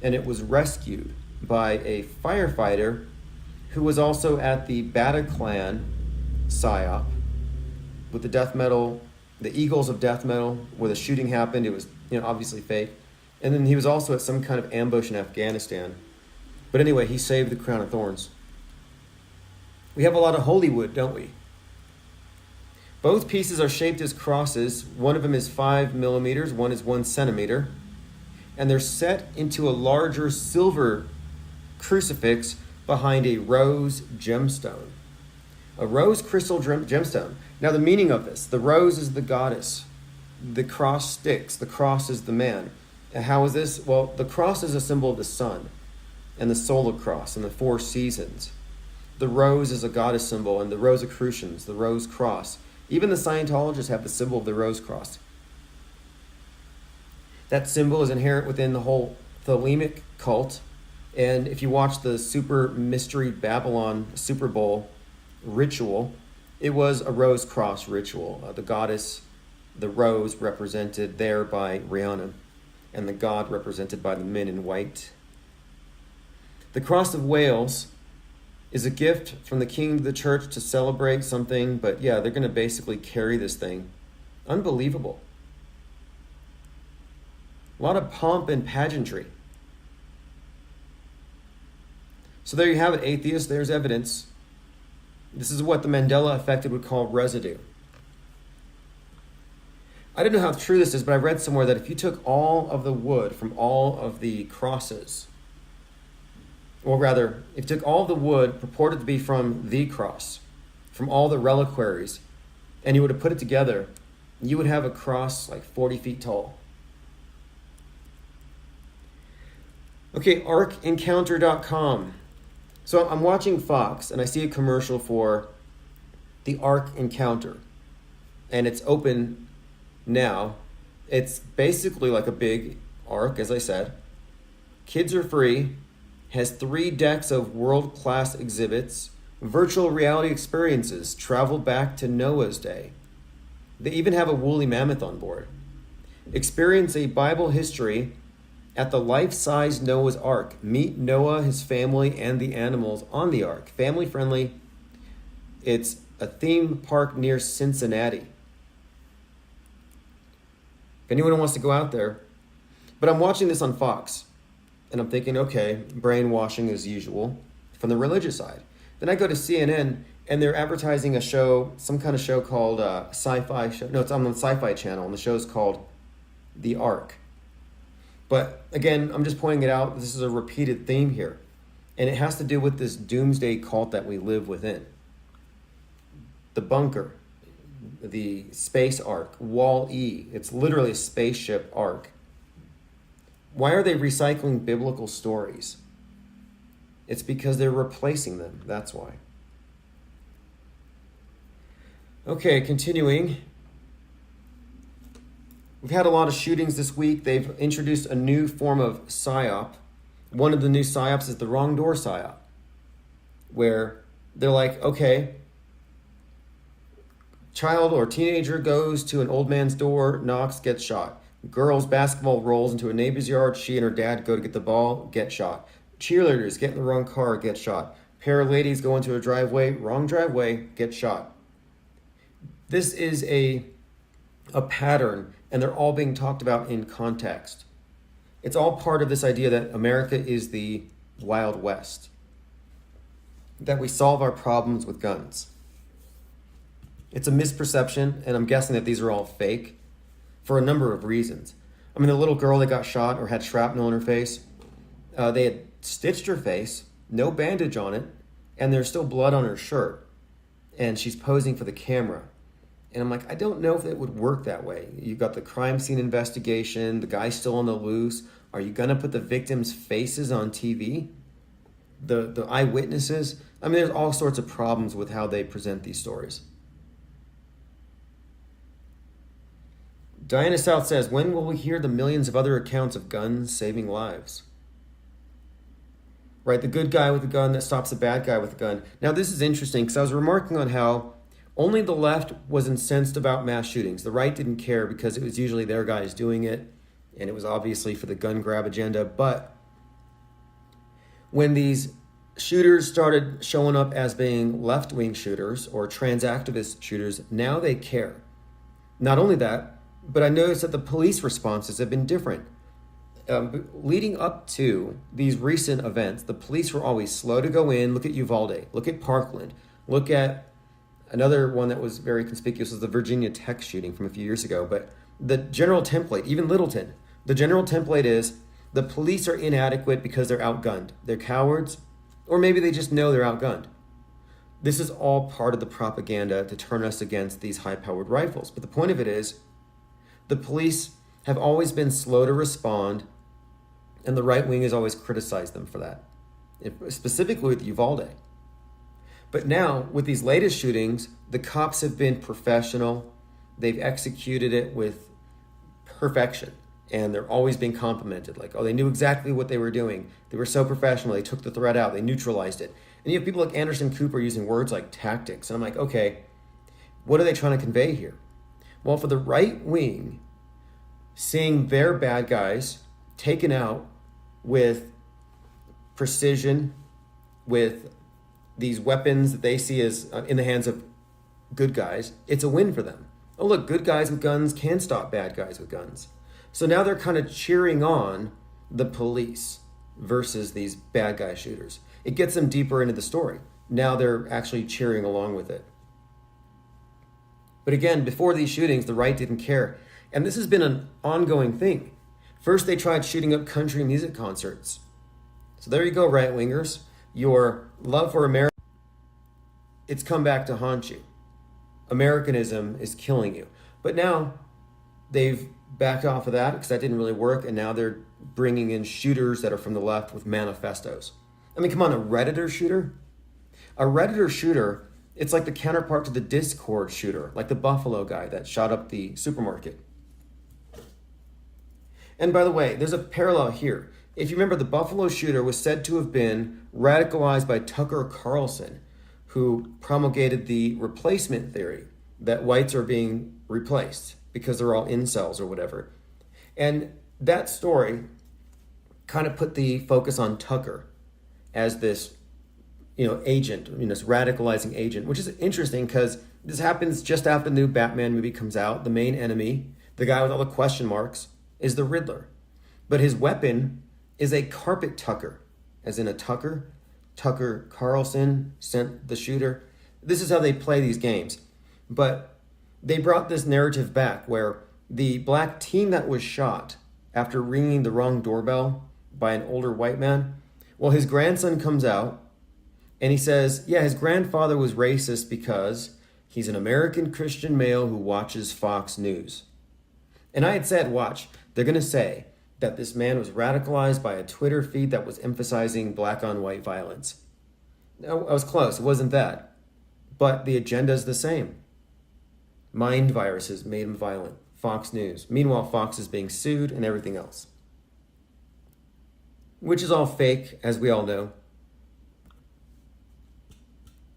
and it was rescued by a firefighter who was also at the Bataclan PSYOP with the death metal, the Eagles of death metal, where the shooting happened. It was, obviously fake. And then he was also at some kind of ambush in Afghanistan. But anyway, he saved the crown of thorns. We have a lot of holy wood, don't we? Both pieces are shaped as crosses. One of them is 5 millimeters, one is 1 centimeter. And they're set into a larger silver crucifix behind a rose gemstone. A rose crystal gemstone. Now the meaning of this, the rose is the goddess. The cross sticks. The cross is the man. And how is this? Well, the cross is a symbol of the sun and the solar cross and the 4 seasons. The rose is a goddess symbol, and the Rosicrucians, the rose cross. Even the Scientologists have the symbol of the rose cross. That symbol is inherent within the whole Thelemic cult. And if you watch the Super Mystery Babylon Super Bowl ritual, it was a rose cross ritual. The goddess, the rose, represented there by Rihanna, and the god represented by the men in white. The Cross of Wales is a gift from the king to the church to celebrate something, but yeah, they're going to basically carry this thing. Unbelievable. A lot of pomp and pageantry. So there you have it, atheists. There's evidence. This is what the Mandela effect would call residue. I don't know how true this is, but I read somewhere that if you took all of the wood from all of the crosses, or rather, if you took all of the wood purported to be from the cross, from all the reliquaries, and you would have put it together, you would have a cross like 40 feet tall. Okay, arkencounter.com. So I'm watching Fox, and I see a commercial for the Ark Encounter, and it's open now. It's basically like a big ark, as I said. Kids are free, has 3 decks of world-class exhibits, virtual reality experiences, travel back to Noah's day. They even have a woolly mammoth on board. Experience a Bible history at the life-size Noah's Ark. Meet Noah, his family, and the animals on the ark. Family-friendly. It's a theme park near Cincinnati. If anyone wants to go out there. But I'm watching this on Fox, and I'm thinking, okay, brainwashing as usual from the religious side. Then I go to CNN, and they're advertising a show, some kind of show called Sci-Fi Show. No, it's on the Sci-Fi Channel, and the show's called The Ark. But again, I'm just pointing it out. This is a repeated theme here. And it has to do with this doomsday cult that we live within. The bunker, the space ark, Wall-E. It's literally a spaceship ark. Why are they recycling biblical stories? It's because they're replacing them. That's why. Okay, continuing. We've had a lot of shootings this week. They've introduced a new form of PSYOP. One of the new PSYOPs is the wrong door PSYOP, where they're like, okay, child or teenager goes to an old man's door, knocks, gets shot. Girls basketball rolls into a neighbor's yard. She and her dad go to get the ball, get shot. Cheerleaders get in the wrong car, get shot. Pair of ladies go into a driveway, wrong driveway, get shot. This is a pattern, and they're all being talked about in context. It's all part of this idea that America is the Wild West, that we solve our problems with guns. It's a misperception, and I'm guessing that these are all fake for a number of reasons. I mean, the little girl that got shot or had shrapnel in her face, they had stitched her face, no bandage on it, and there's still blood on her shirt, and she's posing for the camera. And I'm like, I don't know if it would work that way. You've got the crime scene investigation, the guy's still on the loose. Are you going to put the victims' faces on TV? The eyewitnesses? I mean, there's all sorts of problems with how they present these stories. Diana South says, when will we hear the millions of other accounts of guns saving lives? right? The good guy with the gun that stops the bad guy with the gun. Now, this is interesting because I was remarking on how only the left was incensed about mass shootings. The right didn't care because it was usually their guys doing it, and it was obviously for the gun grab agenda. But when these shooters started showing up as being left-wing shooters or trans activist shooters, now they care. Not only that, but I noticed that the police responses have been different. Leading up to these recent events, the police were always slow to go in. Look at Uvalde, look at Parkland, look at another one that was very conspicuous was the Virginia Tech shooting from a few years ago. But the general template, even Littleton, the general template is the police are inadequate because they're outgunned. They're cowards, or maybe they just know they're outgunned. This is all part of the propaganda to turn us against these high-powered rifles. But the point of it is, the police have always been slow to respond, and the right wing has always criticized them for that, specifically with Uvalde. But now, with these latest shootings, the cops have been professional. They've executed it with perfection, and they're always being complimented. Like, oh, they knew exactly what they were doing. They were so professional. They took the threat out. They neutralized it. And you have people like Anderson Cooper using words like tactics. And I'm like, okay, what are they trying to convey here? Well, for the right wing, seeing their bad guys taken out with precision, with these weapons that they see as in the hands of good guys, it's a win for them. Oh, look, good guys with guns can stop bad guys with guns. So now they're kind of cheering on the police versus these bad guy shooters. It gets them deeper into the story. Now they're actually cheering along with it. But again, before these shootings, the right didn't care. And this has been an ongoing thing. First, they tried shooting up country music concerts. So there you go, right-wingers. Your love for America, it's come back to haunt you. Americanism is killing you. But now they've backed off of that because that didn't really work, and now they're bringing in shooters that are from the left with manifestos. I mean, come on, a Redditor shooter? A Redditor shooter, it's like the counterpart to the Discord shooter, like the Buffalo guy that shot up the supermarket. And by the way, there's a parallel here. If you remember, the Buffalo shooter was said to have been radicalized by Tucker Carlson, who promulgated the replacement theory that whites are being replaced because they're all incels or whatever. And that story kind of put the focus on Tucker as this, agent, this radicalizing agent, which is interesting because this happens just after the new Batman movie comes out. The main enemy, the guy with all the question marks, is the Riddler. But his weapon is a carpet tucker, as in a tucker. Tucker Carlson sent the shooter. This is how they play these games. But they brought this narrative back where the black teen that was shot after ringing the wrong doorbell by an older white man, well, his grandson comes out and he says, yeah, his grandfather was racist because he's an American Christian male who watches Fox News. And I had said, watch, they're going to say that this man was radicalized by a Twitter feed that was emphasizing black on white violence. No, I was close. It wasn't that. But the agenda is the same. Mind viruses made him violent. Fox News. Meanwhile, Fox is being sued and everything else. Which is all fake, as we all know.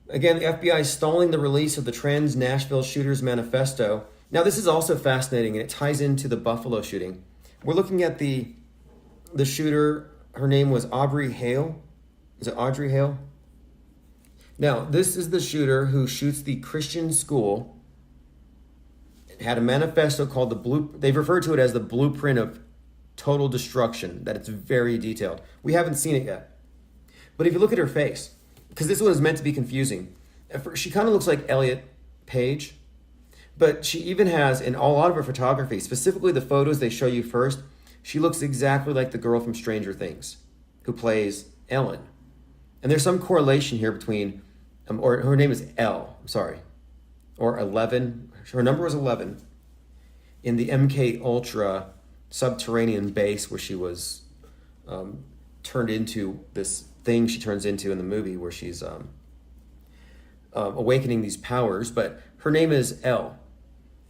Again, the FBI is stalling the release of the Trans Nashville Shooters Manifesto. Now, this is also fascinating, and it ties into the Buffalo shooting. We're looking at the shooter. Her name was Aubrey Hale. Is it Audrey Hale? Now, this is the shooter who shoots the Christian school. It had a manifesto called they've referred to it as the blueprint of total destruction, that it's very detailed. We haven't seen it yet. But if you look at her face, because this one is meant to be confusing, she kind of looks like Elliot Page. But she even has, in a lot of her photography, specifically the photos they show you first, she looks exactly like the girl from Stranger Things, who plays Ellen. And there's some correlation here between, or her name is Elle, I'm sorry, or 11. Her number was 11 in the MK Ultra subterranean base where she was turned into this thing she turns into in the movie where she's awakening these powers. But her name is Elle.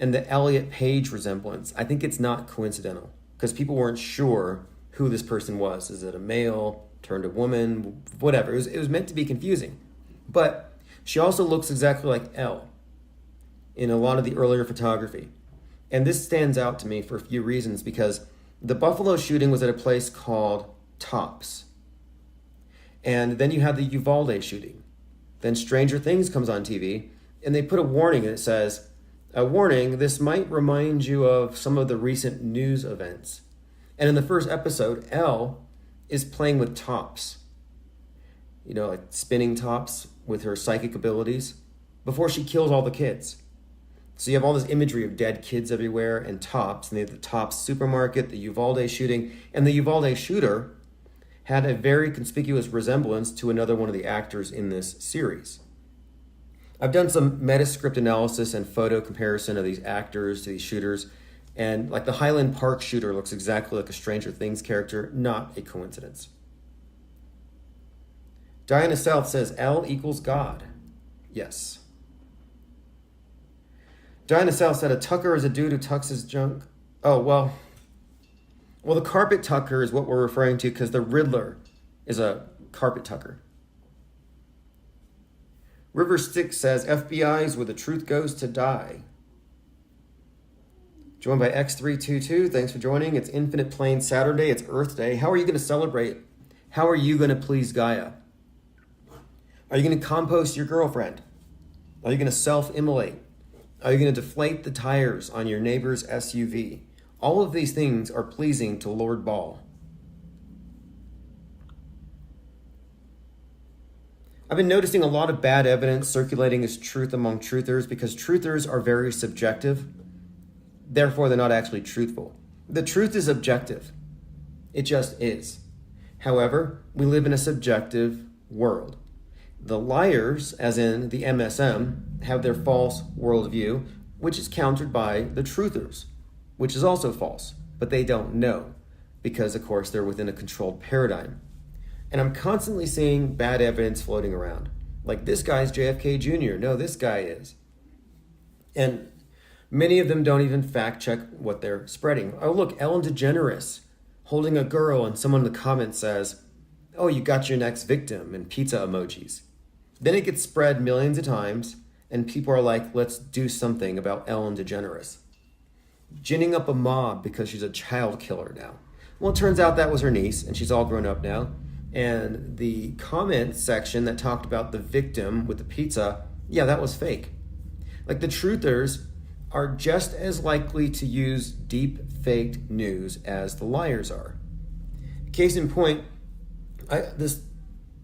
And the Elliot Page resemblance, I think it's not coincidental because people weren't sure who this person was. Is it a male, turned a woman, whatever. It was meant to be confusing. But she also looks exactly like Elle in a lot of the earlier photography. And this stands out to me for a few reasons, because the Buffalo shooting was at a place called Tops. And then you had the Uvalde shooting. Then Stranger Things comes on TV, and they put a warning, and it says, a warning, this might remind you of some of the recent news events. And in the first episode, Elle is playing with tops. You know, like spinning tops with her psychic abilities before she kills all the kids. So you have all this imagery of dead kids everywhere and tops, and they have the Tops supermarket, the Uvalde shooting, and the Uvalde shooter had a very conspicuous resemblance to another one of the actors in this series. I've done some Metascript analysis and photo comparison of these actors to these shooters, and like the Highland Park shooter looks exactly like a Stranger Things character, not a coincidence. Diana South says L equals God. Yes. Diana South said a tucker is a dude who tucks his junk. Oh, well, the carpet tucker is what we're referring to, because the Riddler is a carpet tucker. River Stick says FBI is where the truth goes to die. Joined by X322. Thanks for joining. It's Infinite Plane Saturday. It's Earth Day. How are you going to celebrate? How are you going to please Gaia? Are you going to compost your girlfriend? Are you going to self-immolate? Are you going to deflate the tires on your neighbor's SUV? All of these things are pleasing to Lord Ball. I've been noticing a lot of bad evidence circulating as truth among truthers, because truthers are very subjective. Therefore, they're not actually truthful. The truth is objective. It just is. However, we live in a subjective world. The liars, as in the MSM, have their false worldview, which is countered by the truthers, which is also false, but they don't know, because, of course, they're within a controlled paradigm. And I'm constantly seeing bad evidence floating around. Like, this guy's JFK Jr. No, this guy is. And many of them don't even fact check what they're spreading. Oh, look, Ellen DeGeneres holding a girl, and someone in the comments says, oh, you got your next victim, and pizza emojis. Then it gets spread millions of times, and people are like, let's do something about Ellen DeGeneres. Ginning up a mob because she's a child killer now. Well, it turns out that was her niece, and she's all grown up now. And the comment section that talked about the victim with the pizza, yeah, that was fake. Like, the truthers are just as likely to use deep faked news as the liars are. Case in point, this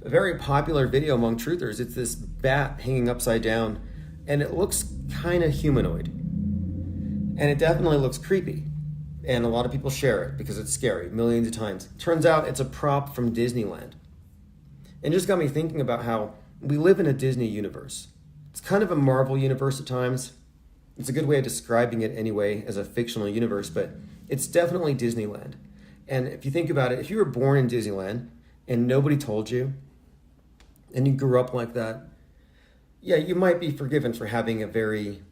very popular video among truthers, it's this bat hanging upside down, and it looks kind of humanoid. And it definitely looks creepy. And a lot of people share it because it's scary millions of times. Turns out it's a prop from Disneyland. And just got me thinking about how we live in a Disney universe. It's kind of a Marvel universe at times. It's a good way of describing it anyway, as a fictional universe, but it's definitely Disneyland. And if you think about it, if you were born in Disneyland and nobody told you, and you grew up like that, yeah, you might be forgiven for having a very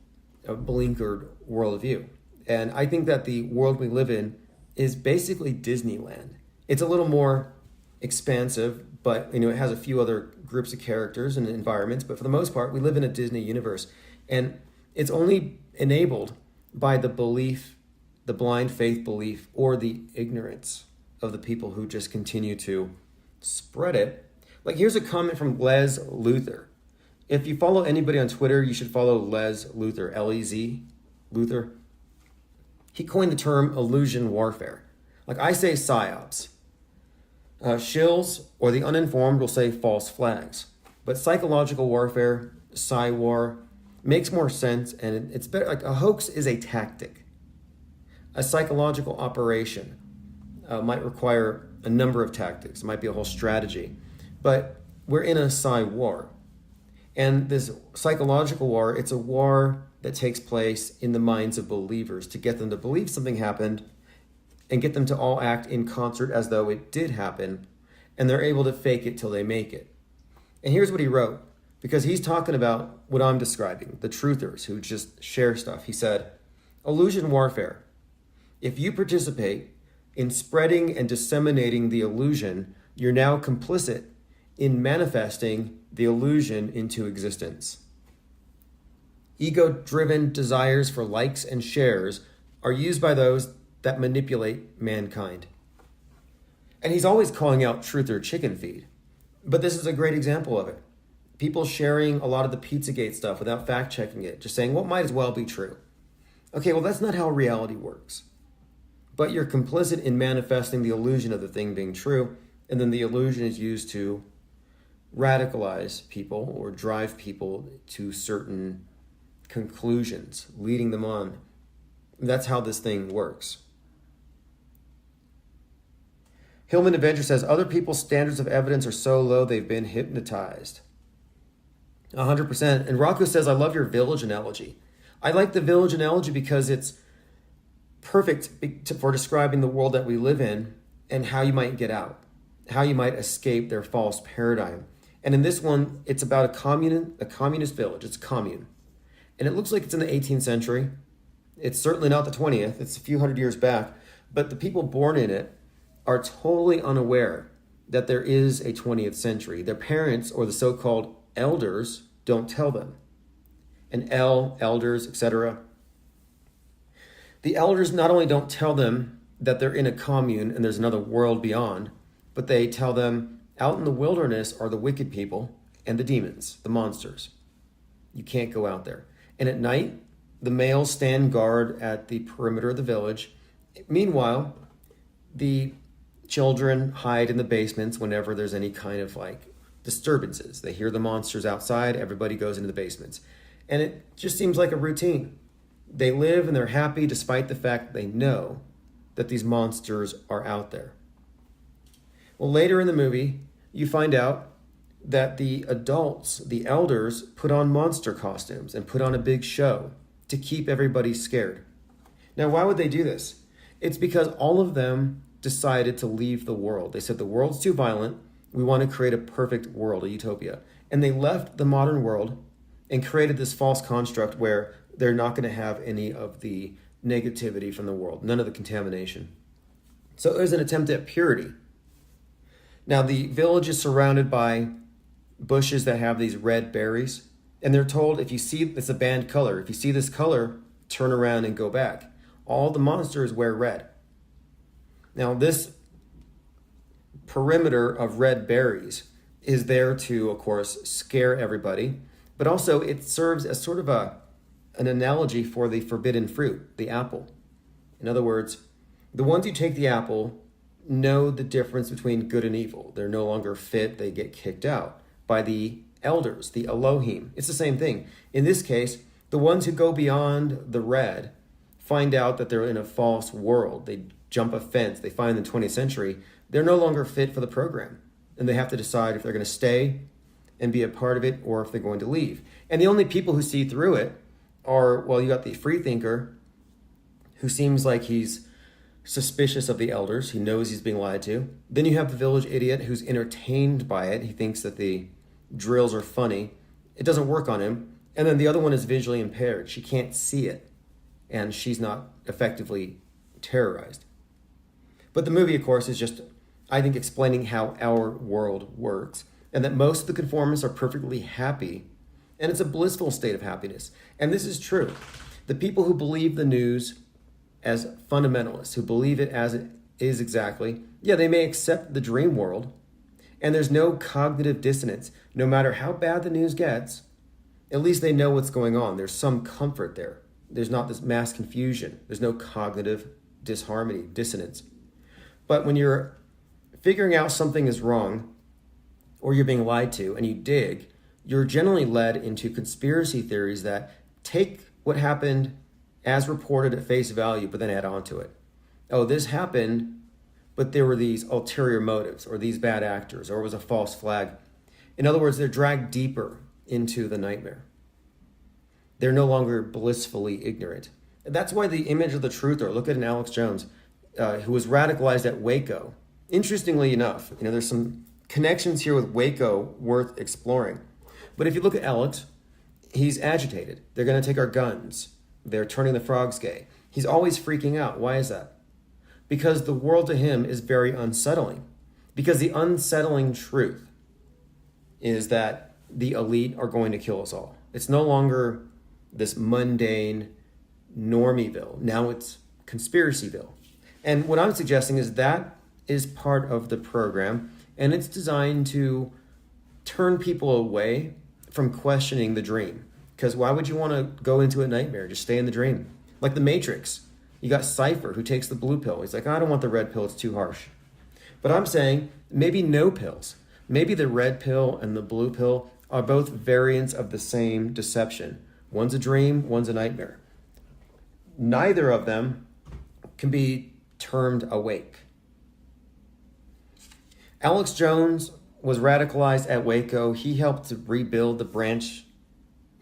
blinkered worldview. And I think that the world we live in is basically Disneyland. It's a little more expansive, but it has a few other groups of characters and environments. But for the most part, we live in a Disney universe. And it's only enabled by the belief, the blind faith belief, or the ignorance of the people who just continue to spread it. Like, here's a comment from Les Luthor. If you follow anybody on Twitter, you should follow Les Luthor, L-E-Z, Luthor. He coined the term illusion warfare. Like, I say psyops. Shills or the uninformed will say false flags. But psychological warfare, psy-war, makes more sense, and it's better. Like, a hoax is a tactic. A psychological operation might require a number of tactics. It might be a whole strategy. But we're in a psy-war. And this psychological war, it's a war that takes place in the minds of believers to get them to believe something happened and get them to all act in concert as though it did happen, and they're able to fake it till they make it. And here's what he wrote, because he's talking about what I'm describing, the truthers who just share stuff. He said, illusion warfare. If you participate in spreading and disseminating the illusion, You're now complicit in manifesting the illusion into existence. Ego-driven desires for likes and shares are used by those that manipulate mankind. And he's always calling out truth or chicken feed. But this is a great example of it. People sharing a lot of the Pizzagate stuff without fact checking it, just saying, well, it might as well be true. Okay, well, that's not how reality works. But you're complicit in manifesting the illusion of the thing being true, and then the illusion is used to radicalize people or drive people to certain conclusions, leading them on. That's how this thing works. Hillman Adventure says, other people's standards of evidence are so low they've been hypnotized. 100%. And Rocco says, I love your village analogy. I like the village analogy because it's perfect for describing the world that we live in and how you might get out, how you might escape their false paradigm. And in this one, it's about a communist village. It's a commune. And it looks like it's in the 18th century. It's certainly not the 20th. It's a few hundred years back. But the people born in it are totally unaware that there is a 20th century. Their parents, or the so-called elders, don't tell them. And elders, etc. The elders not only don't tell them that they're in a commune and there's another world beyond, but they tell them out in the wilderness are the wicked people and the demons, the monsters. You can't go out there. And at night, the males stand guard at the perimeter of the village. Meanwhile, the children hide in the basements whenever there's any kind of disturbances. They hear the monsters outside, everybody goes into the basements. And it just seems like a routine. They live and they're happy despite the fact that they know that these monsters are out there. Well, later in the movie, you find out that the adults, the elders, put on monster costumes and put on a big show to keep everybody scared. Now, why would they do this? It's because all of them decided to leave the world. They said the world's too violent. We want to create a perfect world, a utopia. And they left the modern world and created this false construct where they're not going to have any of the negativity from the world, none of the contamination. So it was an attempt at purity. Now, the village is surrounded by bushes that have these red berries, and they're told if you see, it's a banned color, if you see this color, turn around and go back. All the monsters wear red. Now, this perimeter of red berries is there to, of course, scare everybody, but also it serves as sort of an analogy for the forbidden fruit, the apple. In other words, the ones who take the apple know the difference between good and evil. They're no longer fit, they get kicked out by the elders, the Elohim. It's the same thing. In this case, the ones who go beyond the red find out that they're in a false world. They jump a fence, they find in the 20th century, they're no longer fit for the program. And they have to decide if they're going to stay and be a part of it or if they're going to leave. And the only people who see through it are, well, you got the free thinker who seems like he's suspicious of the elders. He knows he's being lied to. Then you have the village idiot who's entertained by it. He thinks that the drills are funny. It doesn't work on him. And then the other one is visually impaired. She can't see it. And she's not effectively terrorized. But the movie, of course, is just, I think, explaining how our world works and that most of the conformists are perfectly happy. And it's a blissful state of happiness. And this is true. The people who believe the news as fundamentalists, who believe it as it is exactly, yeah, they may accept the dream world, and there's no cognitive dissonance. No matter how bad the news gets, at least they know what's going on. There's some comfort there. There's not this mass confusion. There's no cognitive disharmony, dissonance. But when you're figuring out something is wrong, or you're being lied to, and you dig, you're generally led into conspiracy theories that take what happened as reported at face value, but then add on to it. Oh, this happened, but there were these ulterior motives, or these bad actors, or it was a false flag. In other words, they're dragged deeper into the nightmare. They're no longer blissfully ignorant. And that's why the image of the truther, look at an Alex Jones, who was radicalized at Waco. Interestingly enough, there's some connections here with Waco worth exploring. But if you look at Alex, he's agitated. They're going to take our guns. They're turning the frogs gay. He's always freaking out. Why is that? Because the world to him is very unsettling. Because the unsettling truth is that the elite are going to kill us all. It's no longer this mundane normieville. Now it's conspiracyville. And what I'm suggesting is that is part of the program, and it's designed to turn people away from questioning the dream. Because why would you want to go into a nightmare? Just stay in the dream. Like the Matrix. You got Cypher who takes the blue pill. He's like, I don't want the red pill, it's too harsh. But I'm saying maybe no pills. Maybe the red pill and the blue pill are both variants of the same deception. One's a dream, one's a nightmare. Neither of them can be termed awake. Alex Jones was radicalized at Waco. He helped to rebuild the Branch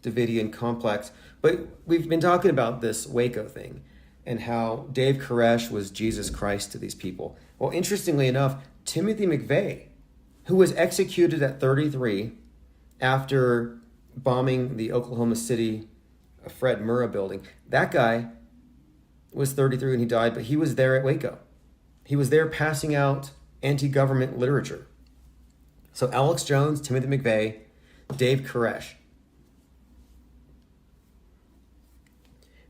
Davidian complex. But we've been talking about this Waco thing and how Dave Koresh was Jesus Christ to these people. Well, interestingly enough, Timothy McVeigh, who was executed at 33 after bombing the Oklahoma City Fred Murrah building, that guy was 33 when he died, but he was there at Waco. He was there passing out anti-government literature. So Alex Jones, Timothy McVeigh, Dave Koresh.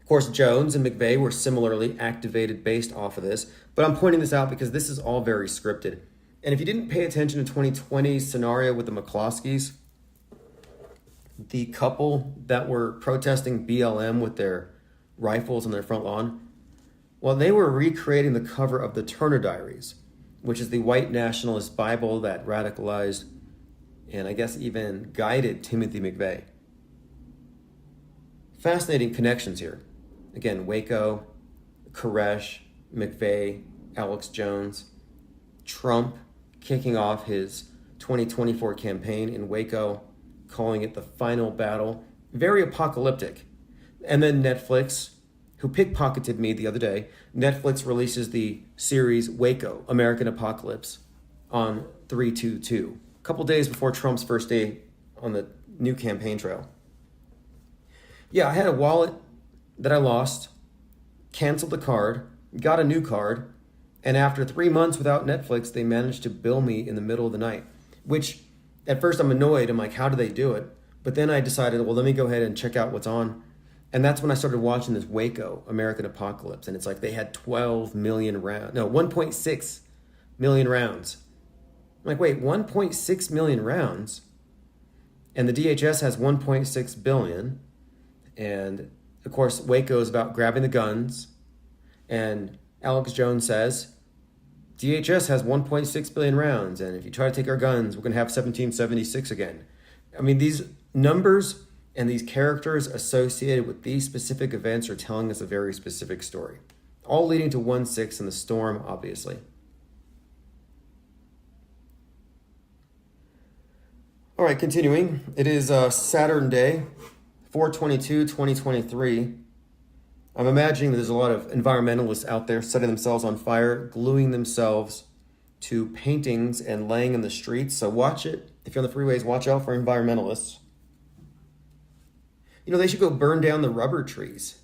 Of course, Jones and McVeigh were similarly activated based off of this, but I'm pointing this out because this is all very scripted. And if you didn't pay attention to 2020's scenario with the McCloskeys, the couple that were protesting BLM with their rifles on their front lawn, well, they were recreating the cover of the Turner Diaries, which is the white nationalist Bible that radicalized and I guess even guided Timothy McVeigh. Fascinating connections here. Again, Waco, Koresh, McVeigh, Alex Jones, Trump kicking off his 2024 campaign in Waco, calling it the final battle. Very apocalyptic. And then Netflix, who pickpocketed me the other day, Netflix releases the series Waco, American Apocalypse on 3/22, a couple days before Trump's first day on the new campaign trail. Yeah, I had a wallet that I lost, canceled the card, got a new card, and after 3 months without Netflix, they managed to bill me in the middle of the night, which at first I'm annoyed. I'm like, how do they do it? But then I decided, well, let me go ahead and check out what's on. And that's when I started watching this Waco, American Apocalypse. And it's like they had 12 million rounds. No, 1.6 million rounds. I'm like, wait, 1.6 million rounds? And the DHS has 1.6 billion. And of course, Waco is about grabbing the guns. And Alex Jones says, DHS has 1.6 billion rounds. And if you try to take our guns, we're going to have 1776 again. I mean, these numbers and these characters associated with these specific events are telling us a very specific story. All leading to 1/6 and the storm, obviously. All right, continuing. It is Saturn Day, 4/22/2023. I'm imagining that there's a lot of environmentalists out there setting themselves on fire, gluing themselves to paintings and laying in the streets. So watch it. If you're on the freeways, watch out for environmentalists. You know, they should go burn down the rubber trees.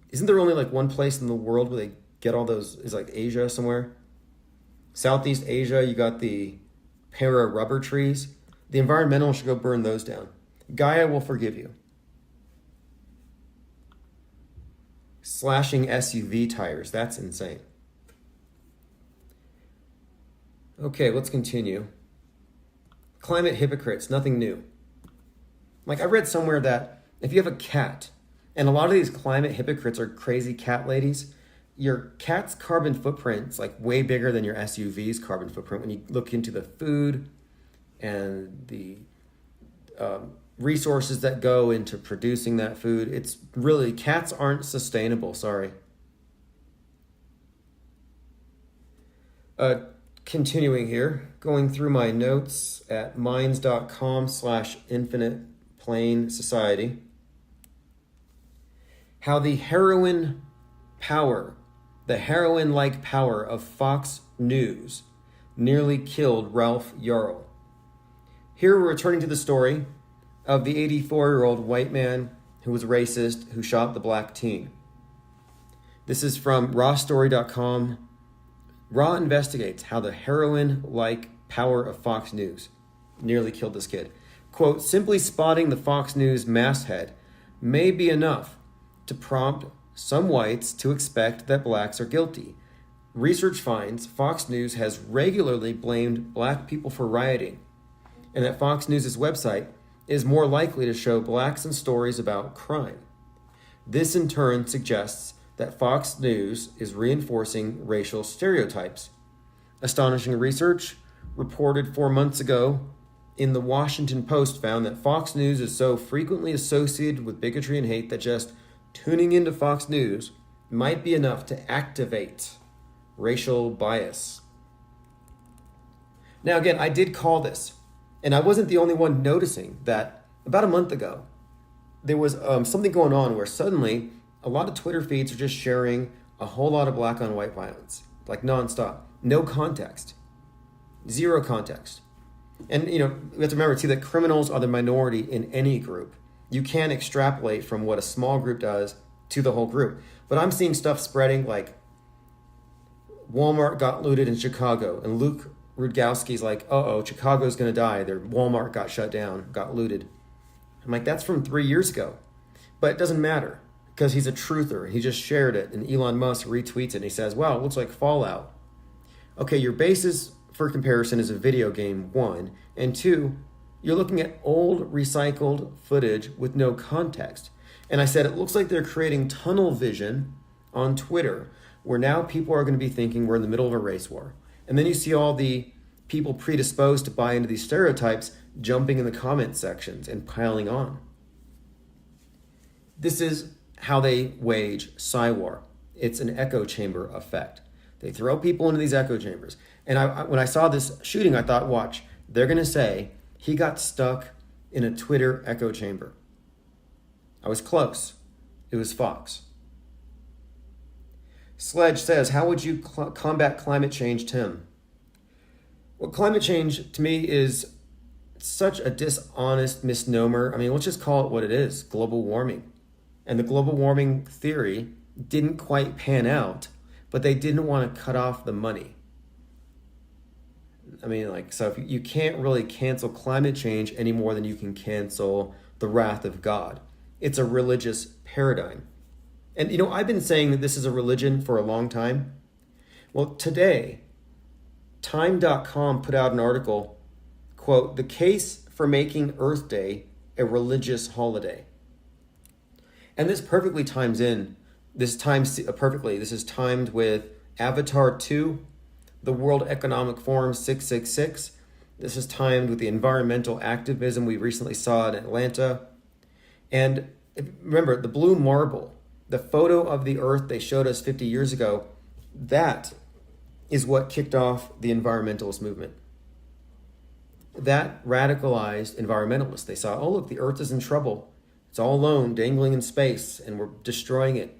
Isn't there only like one place in the world where they get all those? Is like Asia somewhere? Southeast Asia, you got the para rubber trees. The environmentalists should go burn those down. Gaia will forgive you. Slashing SUV tires, that's insane. Okay, let's continue. Climate hypocrites, nothing new. Like I read somewhere that if you have a cat, and a lot of these climate hypocrites are crazy cat ladies, your cat's carbon footprint is like way bigger than your SUV's carbon footprint when you look into the food and the resources that go into producing that food. It's really, cats aren't sustainable, sorry. Continuing here, going through my notes at minds.com/infinite plane society. How the heroin power, the heroin-like power of Fox News nearly killed Ralph Yarl. Here we're returning to the story of the 84-year-old white man who was racist, who shot the black teen. This is from rawstory.com. Raw investigates how the heroin-like power of Fox News. Nearly killed this kid. Quote, simply spotting the Fox News masthead may be enough to prompt some whites to expect that blacks are guilty. Research finds Fox News has regularly blamed black people for rioting, and that Fox News' website is more likely to show blacks in stories about crime. This in turn suggests that Fox News is reinforcing racial stereotypes. Astonishing research reported 4 months ago in the Washington Post found that Fox News is so frequently associated with bigotry and hate that just tuning into Fox News might be enough to activate racial bias. Now, again, I did call this, and I wasn't the only one noticing that about a month ago, there was something going on where suddenly a lot of Twitter feeds are just sharing a whole lot of black on white violence, like nonstop. No context. Zero context. And, we have to remember, too, that criminals are the minority in any group. You can't extrapolate from what a small group does to the whole group. But I'm seeing stuff spreading like Walmart got looted in Chicago, and Luke Rudkowski's like, uh-oh, Chicago's going to die. Their Walmart got shut down, got looted. I'm like, that's from 3 years ago. But it doesn't matter because he's a truther. He just shared it, and Elon Musk retweets it, and he says, wow, it looks like Fallout. Okay, your basis for comparison is a video game, 1. And 2, you're looking at old recycled footage with no context. And I said, it looks like they're creating tunnel vision on Twitter, where now people are going to be thinking we're in the middle of a race war. And then you see all the people predisposed to buy into these stereotypes jumping in the comment sections and piling on. This is how they wage Psywar. It's an echo chamber effect. They throw people into these echo chambers. And when I saw this shooting, I thought, watch, they're going to say he got stuck in a Twitter echo chamber. I was close. It was Fox. Sledge says, how would you combat climate change, Tim? Well, climate change to me is such a dishonest misnomer. I mean, let's just call it what it is, global warming. And the global warming theory didn't quite pan out, but they didn't want to cut off the money. I mean, so if you can't really cancel climate change any more than you can cancel the wrath of God. It's a religious paradigm. And, I've been saying that this is a religion for a long time. Well, today, Time.com put out an article, quote, the case for making Earth Day a religious holiday. And this perfectly times in. This times perfectly. This is timed with Avatar 2, the World Economic Forum 666. This is timed with the environmental activism we recently saw in Atlanta. And remember, the blue marble, the photo of the Earth they showed us 50 years ago, that is what kicked off the environmentalist movement. That radicalized environmentalists. They saw, oh, look, the Earth is in trouble. It's all alone, dangling in space, and we're destroying it.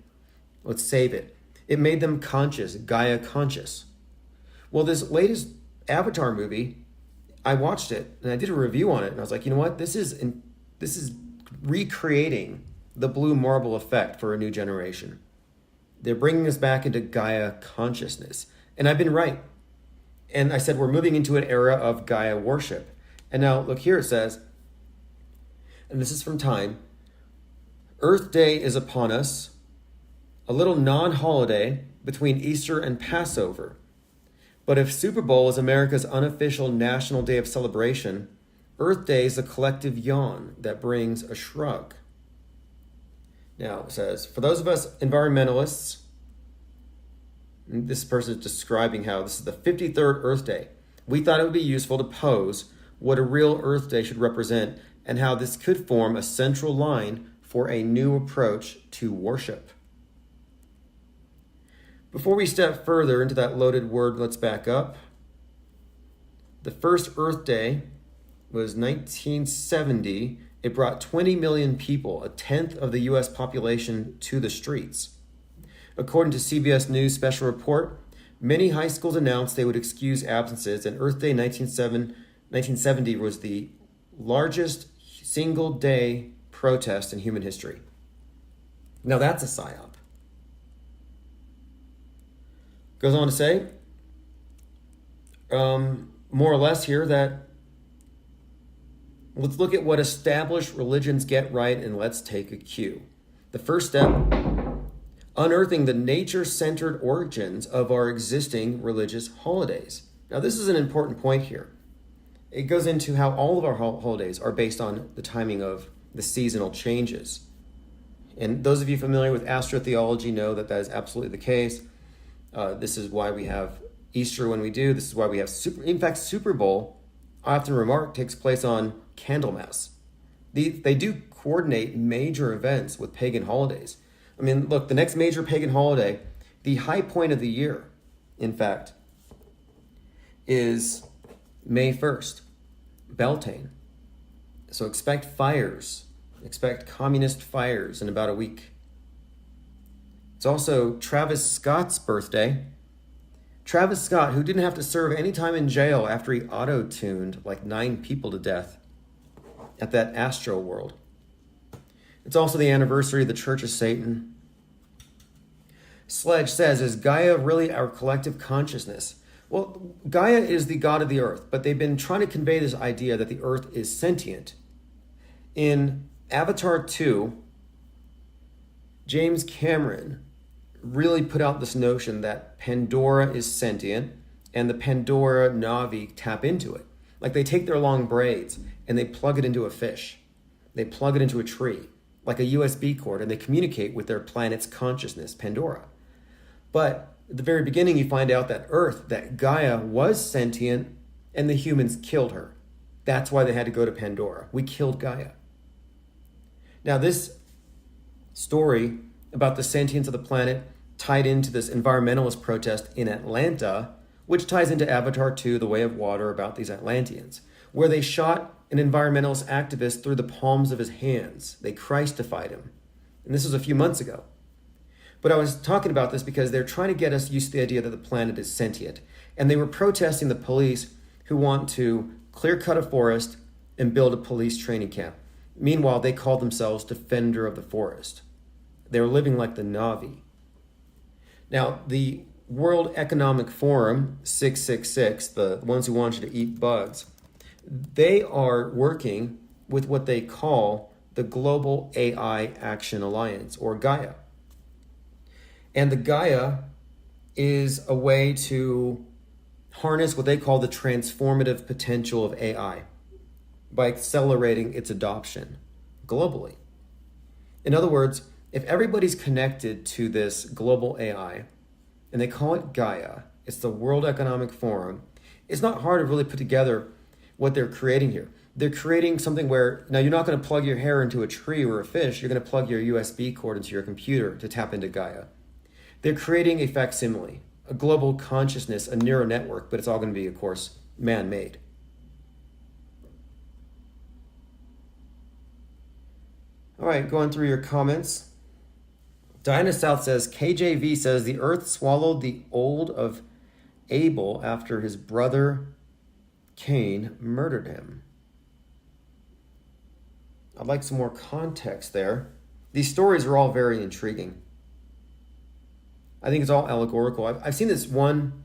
Let's save it. It made them conscious, Gaia conscious. Well, this latest Avatar movie, I watched it, and I did a review on it, and I was like, you know what? This is recreating the blue marble effect for a new generation. They're bringing us back into Gaia consciousness. And I've been right. And I said, we're moving into an era of Gaia worship. And now, look here, it says, and this is from Time, Earth Day is upon us, a little non-holiday between Easter and Passover. But if Super Bowl is America's unofficial national day of celebration, Earth Day is a collective yawn that brings a shrug. Now, it says, for those of us environmentalists, this person is describing how this is the 53rd Earth Day. We thought it would be useful to pose what a real Earth Day should represent and how this could form a central line for a new approach to worship. Before we step further into that loaded word, let's back up. The first Earth Day was 1970. It brought 20 million people, a tenth of the U.S. population, to the streets. According to CBS News special report, many high schools announced they would excuse absences, and Earth Day 1970 was the largest single-day protest in human history. Now that's a psyop. Goes on to say, more or less here that let's look at what established religions get right and let's take a cue. The first step, unearthing the nature-centered origins of our existing religious holidays. Now, this is an important point here. It goes into how all of our holidays are based on the timing of the seasonal changes. And those of you familiar with astrotheology know that that is absolutely the case. This is why we have Easter when we do. This is why we have Super Bowl, I often remark, takes place on Candlemas. They do coordinate major events with pagan holidays. I mean, look, the next major pagan holiday, the high point of the year, in fact, is May 1st, Beltane. So expect fires, expect communist fires in about a week. It's also Travis Scott's birthday. Travis Scott, who didn't have to serve any time in jail after he auto-tuned like 9 people to death at that Astro World. It's also the anniversary of the Church of Satan. Sledge says, is Gaia really our collective consciousness? Well, Gaia is the god of the earth, but they've been trying to convey this idea that the earth is sentient. In Avatar 2, James Cameron really put out this notion that Pandora is sentient and the Pandora Navi tap into it. Like they take their long braids and they plug it into a fish. They plug it into a tree, like a USB cord, and they communicate with their planet's consciousness, Pandora. But at the very beginning, you find out that Earth, that Gaia was sentient and the humans killed her. That's why they had to go to Pandora. We killed Gaia. Now, this story about the sentience of the planet tied into this environmentalist protest in Atlanta, which ties into Avatar 2, The Way of Water, about these Atlanteans, where they shot an environmentalist activist through the palms of his hands. They Christified him. And this was a few months ago. But I was talking about this because they're trying to get us used to the idea that the planet is sentient. And they were protesting the police who want to clear cut a forest and build a police training camp. Meanwhile, they called themselves Defender of the Forest. They were living like the Navi. Now, the World Economic Forum, 666, the ones who want you to eat bugs, they are working with what they call the Global AI Action Alliance, or Gaia. And the Gaia is a way to harness what they call the transformative potential of AI by accelerating its adoption globally. In other words, if everybody's connected to this global AI, and they call it Gaia, it's the World Economic Forum, it's not hard to really put together what they're creating here. They're creating something where, now you're not going to plug your hair into a tree or a fish, you're going to plug your USB cord into your computer to tap into Gaia. They're creating a facsimile, a global consciousness, a neural network, but it's all going to be, of course, man-made. All right, going through your comments. Diana South says, KJV says the earth swallowed the old of Abel after his brother Cain murdered him. I'd like some more context there. These stories are all very intriguing. I think it's all allegorical. I've seen this one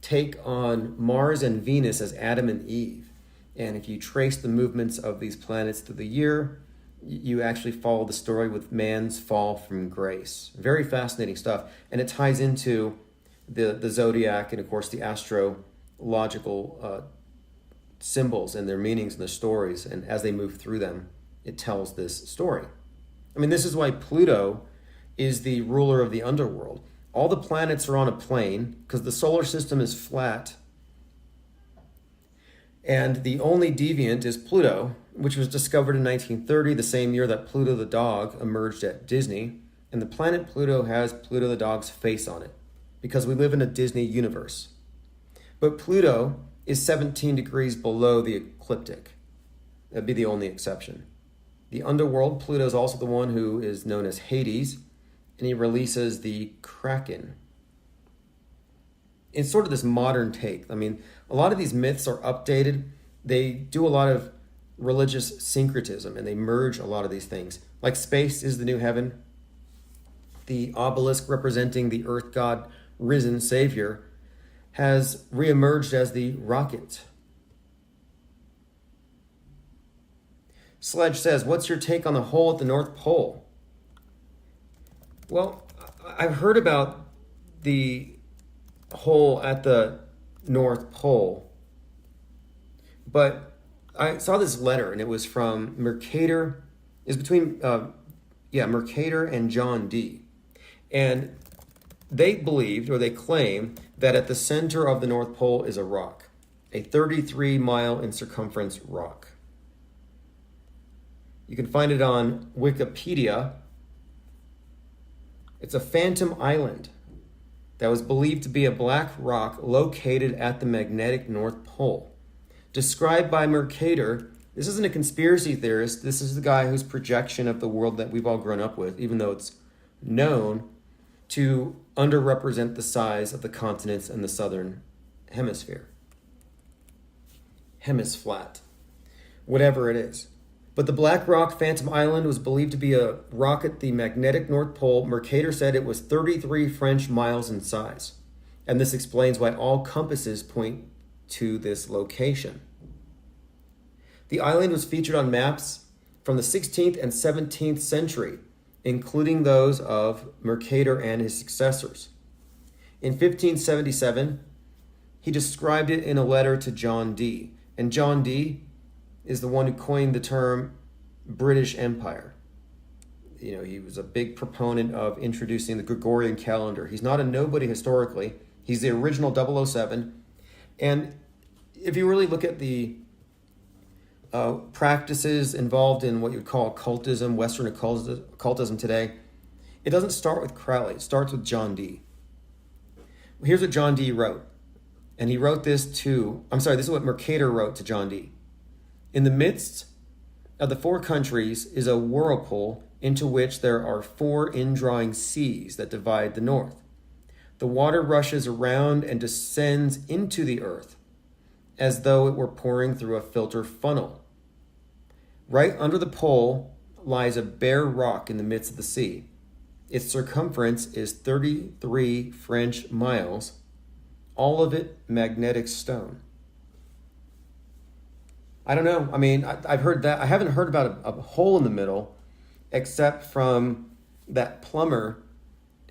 take on Mars and Venus as Adam and Eve. And if you trace the movements of these planets through the year, you actually follow the story with man's fall from grace. Very fascinating stuff. And it ties into the zodiac and, of course, the astrological symbols and their meanings and the stories. And as they move through them, it tells this story. I mean, this is why Pluto is the ruler of the underworld. All the planets are on a plane because the solar system is flat. And the only deviant is Pluto, which was discovered in 1930, the same year that Pluto the dog emerged at Disney. And the planet Pluto has Pluto the dog's face on it because we live in a Disney universe. But Pluto is 17 degrees below the ecliptic. That'd be the only exception. The underworld, Pluto is also the one who is known as Hades, and he releases the Kraken. It's sort of this modern take. I mean, a lot of these myths are updated. They do a lot of religious syncretism, and they merge a lot of these things. Like space is the new heaven. The obelisk representing the earth god, risen savior, has reemerged as the rocket. Sledge says, what's your take on the hole at the North Pole? Well, I've heard about the hole at the North Pole, but I saw this letter, and it was from Mercator. It's between, Mercator and John Dee. And they believed, or they claim, that at the center of the North Pole is a rock, a 33-mile in circumference rock. You can find it on Wikipedia. It's a phantom island that was believed to be a black rock located at the magnetic North Pole. Described by Mercator, this isn't a conspiracy theorist. This is the guy whose projection of the world that we've all grown up with, even though it's known to underrepresent the size of the continents in the southern hemisphere. Hemisflat. Whatever it is. But the Black Rock Phantom Island was believed to be a rock at the magnetic North Pole. Mercator said it was 33 French miles in size. And this explains why all compasses point to this location. The island was featured on maps from the 16th and 17th century, including those of Mercator and his successors. In 1577, he described it in a letter to John Dee. And John Dee is the one who coined the term British Empire. You know, he was a big proponent of introducing the Gregorian calendar. He's not a nobody historically. He's the original 007. And if you really look at the practices involved in what you would call occultism, Western occultism today, it doesn't start with Crowley. It starts with John Dee. Here's what John Dee wrote. And he wrote this this is what Mercator wrote to John Dee. In the midst of the 4 countries is a whirlpool into which there are 4 indrawing seas that divide the north. The water rushes around and descends into the earth as though it were pouring through a filter funnel. Right under the pole lies a bare rock in the midst of the sea. Its circumference is 33 French miles, all of it magnetic stone. I don't know. I mean, I've heard that. I haven't heard about a hole in the middle, except from that plumber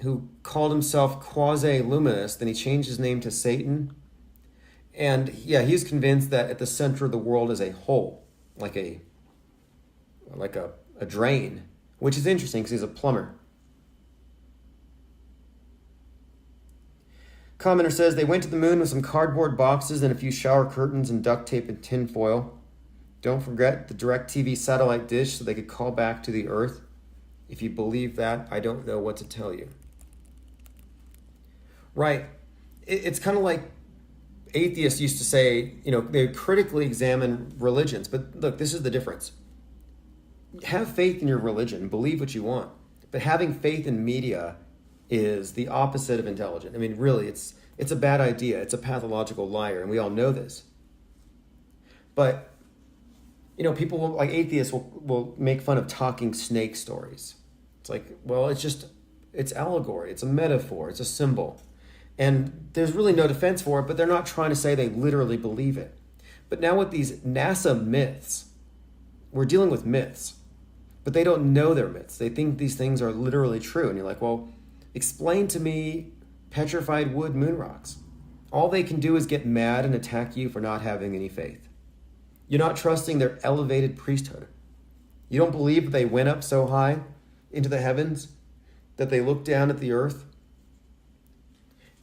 who called himself quasi-luminous. Then he changed his name to Satan. And yeah, he's convinced that at the center of the world is a hole, like a drain, which is interesting because he's a plumber. Commenter says they went to the moon with some cardboard boxes and a few shower curtains and duct tape and tin foil. Don't forget the DirecTV satellite dish so they could call back to the Earth. If you believe that, I don't know what to tell you. Right. It's kind of like atheists used to say, you know, they critically examine religions. But look, this is the difference. Have faith in your religion, believe what you want. But having faith in media is the opposite of intelligent. I mean, really, it's a bad idea. It's a pathological liar, and we all know this. But you know, people like atheists will make fun of talking snake stories. It's like, well, it's allegory. It's a metaphor. It's a symbol. And there's really no defense for it, but they're not trying to say they literally believe it. But now with these NASA myths, we're dealing with myths, but they don't know they're myths. They think these things are literally true. And you're like, well, explain to me petrified wood moon rocks. All they can do is get mad and attack you for not having any faith. You're not trusting their elevated priesthood. You don't believe that they went up so high into the heavens that they looked down at the earth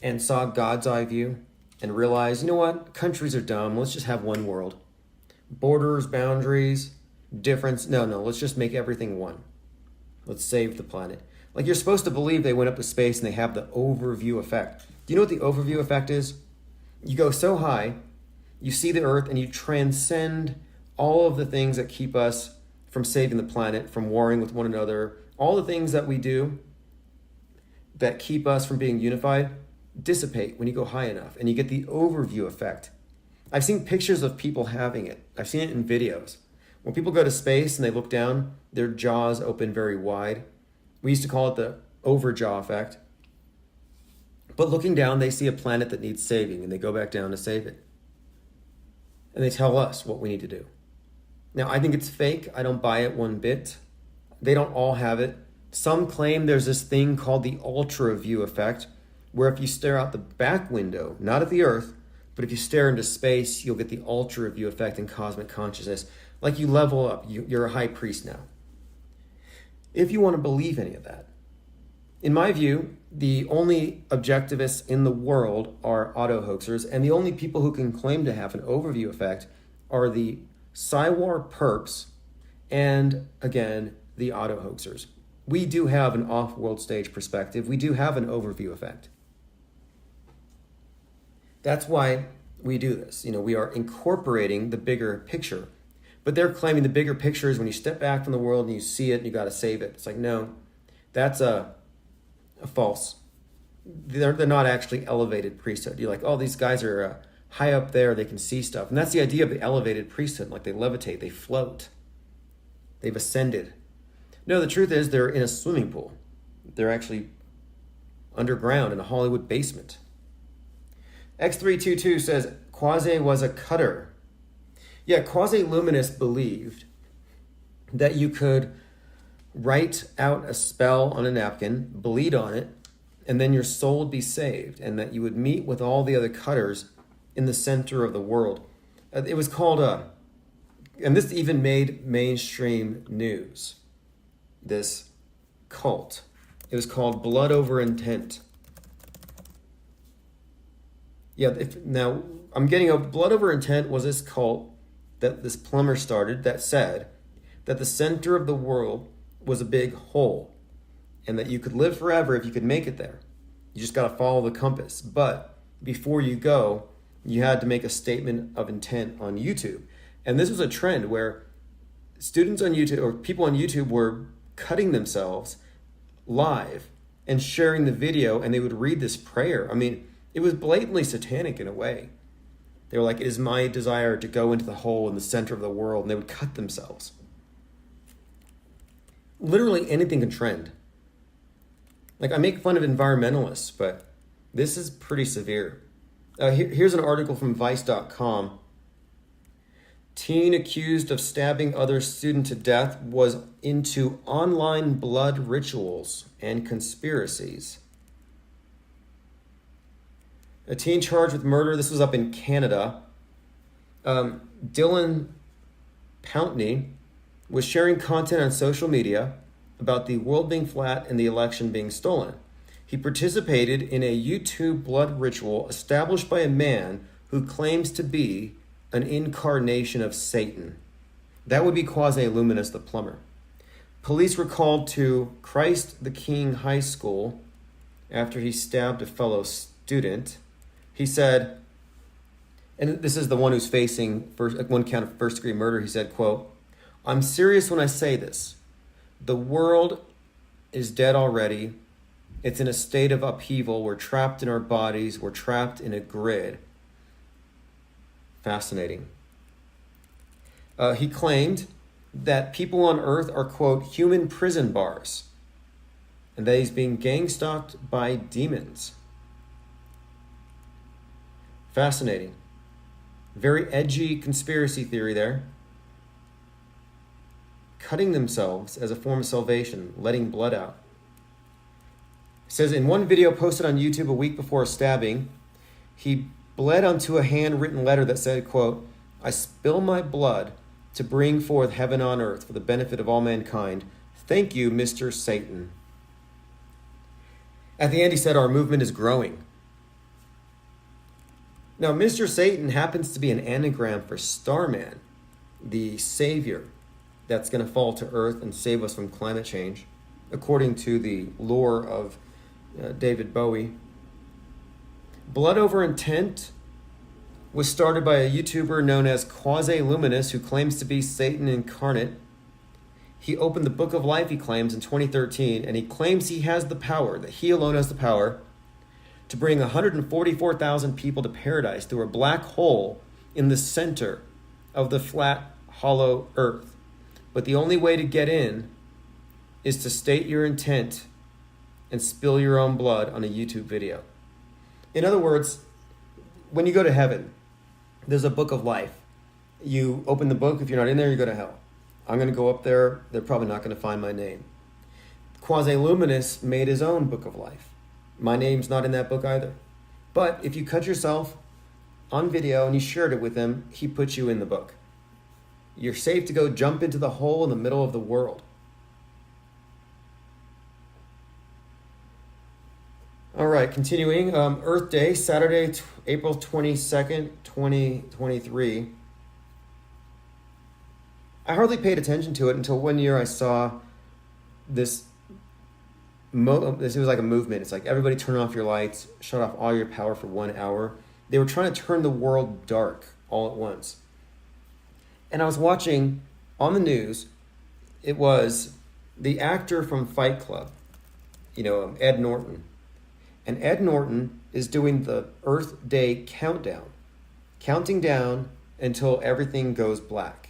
and saw God's eye view and realized, you know what? Countries are dumb. Let's just have one world. Borders, boundaries, difference. No, let's just make everything one. Let's save the planet. Like, you're supposed to believe they went up to space and they have the overview effect. Do you know what the overview effect is? You go so high, you see the earth, and you transcend all of the things that keep us from saving the planet, from warring with one another. All the things that we do that keep us from being unified dissipate when you go high enough, and you get the overview effect. I've seen pictures of people having it. I've seen it in videos. When people go to space and they look down, their jaws open very wide. We used to call it the overjaw effect. But looking down, they see a planet that needs saving, and they go back down to save it. And they tell us what we need to do. Now, I think it's fake. I don't buy it one bit. They don't all have it. Some claim there's this thing called the ultra view effect, where if you stare out the back window, not at the Earth, but if you stare into space, you'll get the ultra view effect in cosmic consciousness. Like you level up. You're a high priest now. If you want to believe any of that. In my view, the only objectivists in the world are auto-hoaxers, and the only people who can claim to have an overview effect are the Psywar perps and, again, the auto-hoaxers. We do have an off-world stage perspective. We do have an overview effect. That's why we do this. We are incorporating the bigger picture. But they're claiming the bigger picture is when you step back from the world and you see it and you got to save it. It's like, no, that's a false. They're not actually elevated priesthood. You're like, oh, these guys are high up there. They can see stuff. And that's the idea of the elevated priesthood. Like they levitate, they float. They've ascended. No, the truth is they're in a swimming pool. They're actually underground in a Hollywood basement. X322 says, Quasi was a cutter. Yeah, Quasi-Luminous believed that you could write out a spell on a napkin, bleed on it, and then your soul would be saved, and that you would meet with all the other cutters in the center of the world. It was called, and this even made mainstream news, this cult. It was called Blood Over Intent. Yeah, now I'm getting a Blood Over Intent was this cult that this plumber started that said that the center of the world was a big hole and that you could live forever if you could make it there. You just got to follow the compass. But before you go, you had to make a statement of intent on YouTube. And this was a trend where students on YouTube or people on YouTube were cutting themselves live and sharing the video, and they would read this prayer. I mean, it was blatantly satanic in a way. They were like, it is my desire to go into the hole in the center of the world, and they would cut themselves. Literally anything can trend. Like, I make fun of environmentalists, but this is pretty severe. Here's an article from Vice.com. Teen accused of stabbing other student to death was into online blood rituals and conspiracies. A teen charged with murder. This was up in Canada. Dylan Pountney was sharing content on social media about the world being flat and the election being stolen. He participated in a YouTube blood ritual established by a man who claims to be an incarnation of Satan. That would be Quasi-Luminous the plumber. Police were called to Christ the King High School after he stabbed a fellow student. He said, and this is the one who's facing one count of first-degree murder, he said, quote, "I'm serious when I say this. The world is dead already. It's in a state of upheaval. We're trapped in our bodies. We're trapped in a grid." Fascinating. He claimed that people on Earth are, quote, human prison bars, and that he's being gang-stalked by demons. Fascinating. Very edgy conspiracy theory there. Cutting themselves as a form of salvation, letting blood out. It says in one video posted on YouTube a week before a stabbing, he bled onto a handwritten letter that said, quote, "I spill my blood to bring forth heaven on earth for the benefit of all mankind. Thank you, Mr. Satan." At the end, he said, "Our movement is growing." Now, Mr. Satan happens to be an anagram for Starman, the savior that's going to fall to earth and save us from climate change, according to the lore of David Bowie. Blood Over Intent was started by a YouTuber known as Quasi-Luminous, who claims to be Satan incarnate. He opened the Book of Life, he claims, in 2013, and he claims he has the power, that he alone has the power, to bring 144,000 people to paradise through a black hole in the center of the flat, hollow earth. But the only way to get in is to state your intent and spill your own blood on a YouTube video. In other words, when you go to heaven, there's a book of life. You open the book. If you're not in there, you go to hell. I'm going to go up there. They're probably not going to find my name. Quasi-Luminous made his own book of life. My name's not in that book either. But if you cut yourself on video and you shared it with him, he puts you in the book. You're safe to go jump into the hole in the middle of the world. All right, continuing. Earth Day, Saturday, April 22nd, 2023. I hardly paid attention to it until one year I saw this. This was like a movement. It's like, everybody turn off your lights, shut off all your power for 1 hour. They were trying to turn the world dark all at once. And I was watching on the news, it was the actor from Fight Club, Ed Norton. And Ed Norton is doing the Earth Day countdown, counting down until everything goes black.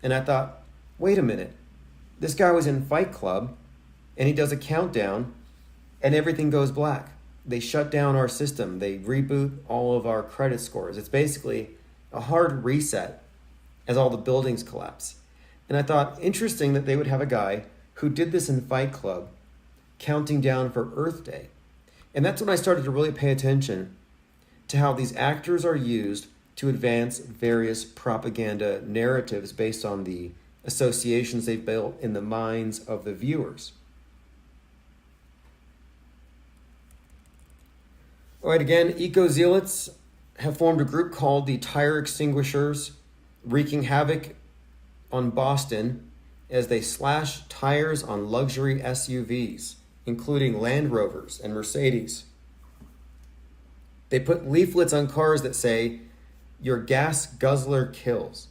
And I thought, wait a minute, this guy was in Fight Club and he does a countdown and everything goes black. They shut down our system. They reboot all of our credit scores. It's basically a hard reset as all the buildings collapse. And I thought, interesting that they would have a guy who did this in Fight Club counting down for Earth Day. And that's when I started to really pay attention to how these actors are used to advance various propaganda narratives based on the associations they've built in the minds of the viewers. All right, again, eco-zealots have formed a group called the Tire Extinguishers, wreaking havoc on Boston as they slash tires on luxury SUVs, including Land Rovers and Mercedes. They put leaflets on cars that say, "Your gas guzzler kills."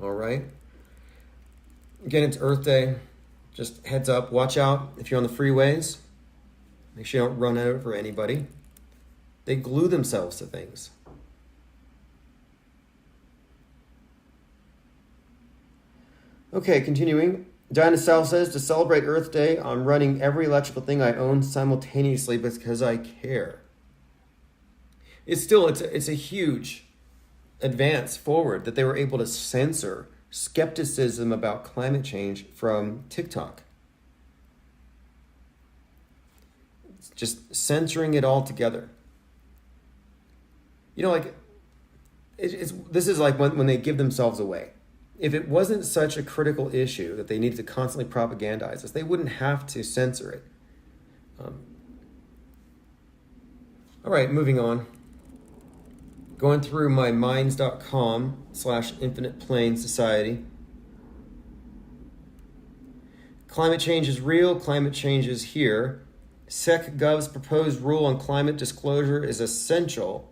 All right. Again, it's Earth Day. Just heads up, watch out if you're on the freeways. Make sure you don't run over anybody. They glue themselves to things. Okay, continuing. Dinah South says, to celebrate Earth Day, I'm running every electrical thing I own simultaneously because I care. It's a huge advance forward that they were able to censor skepticism about climate change from TikTok. It's just censoring it all together. This is like when they give themselves away. If it wasn't such a critical issue that they needed to constantly propagandize us, they wouldn't have to censor it. All right, moving on. Going through my minds.com/Infinite Plane Society. Climate change is real. Climate change is here. SecGov's proposed rule on climate disclosure is essential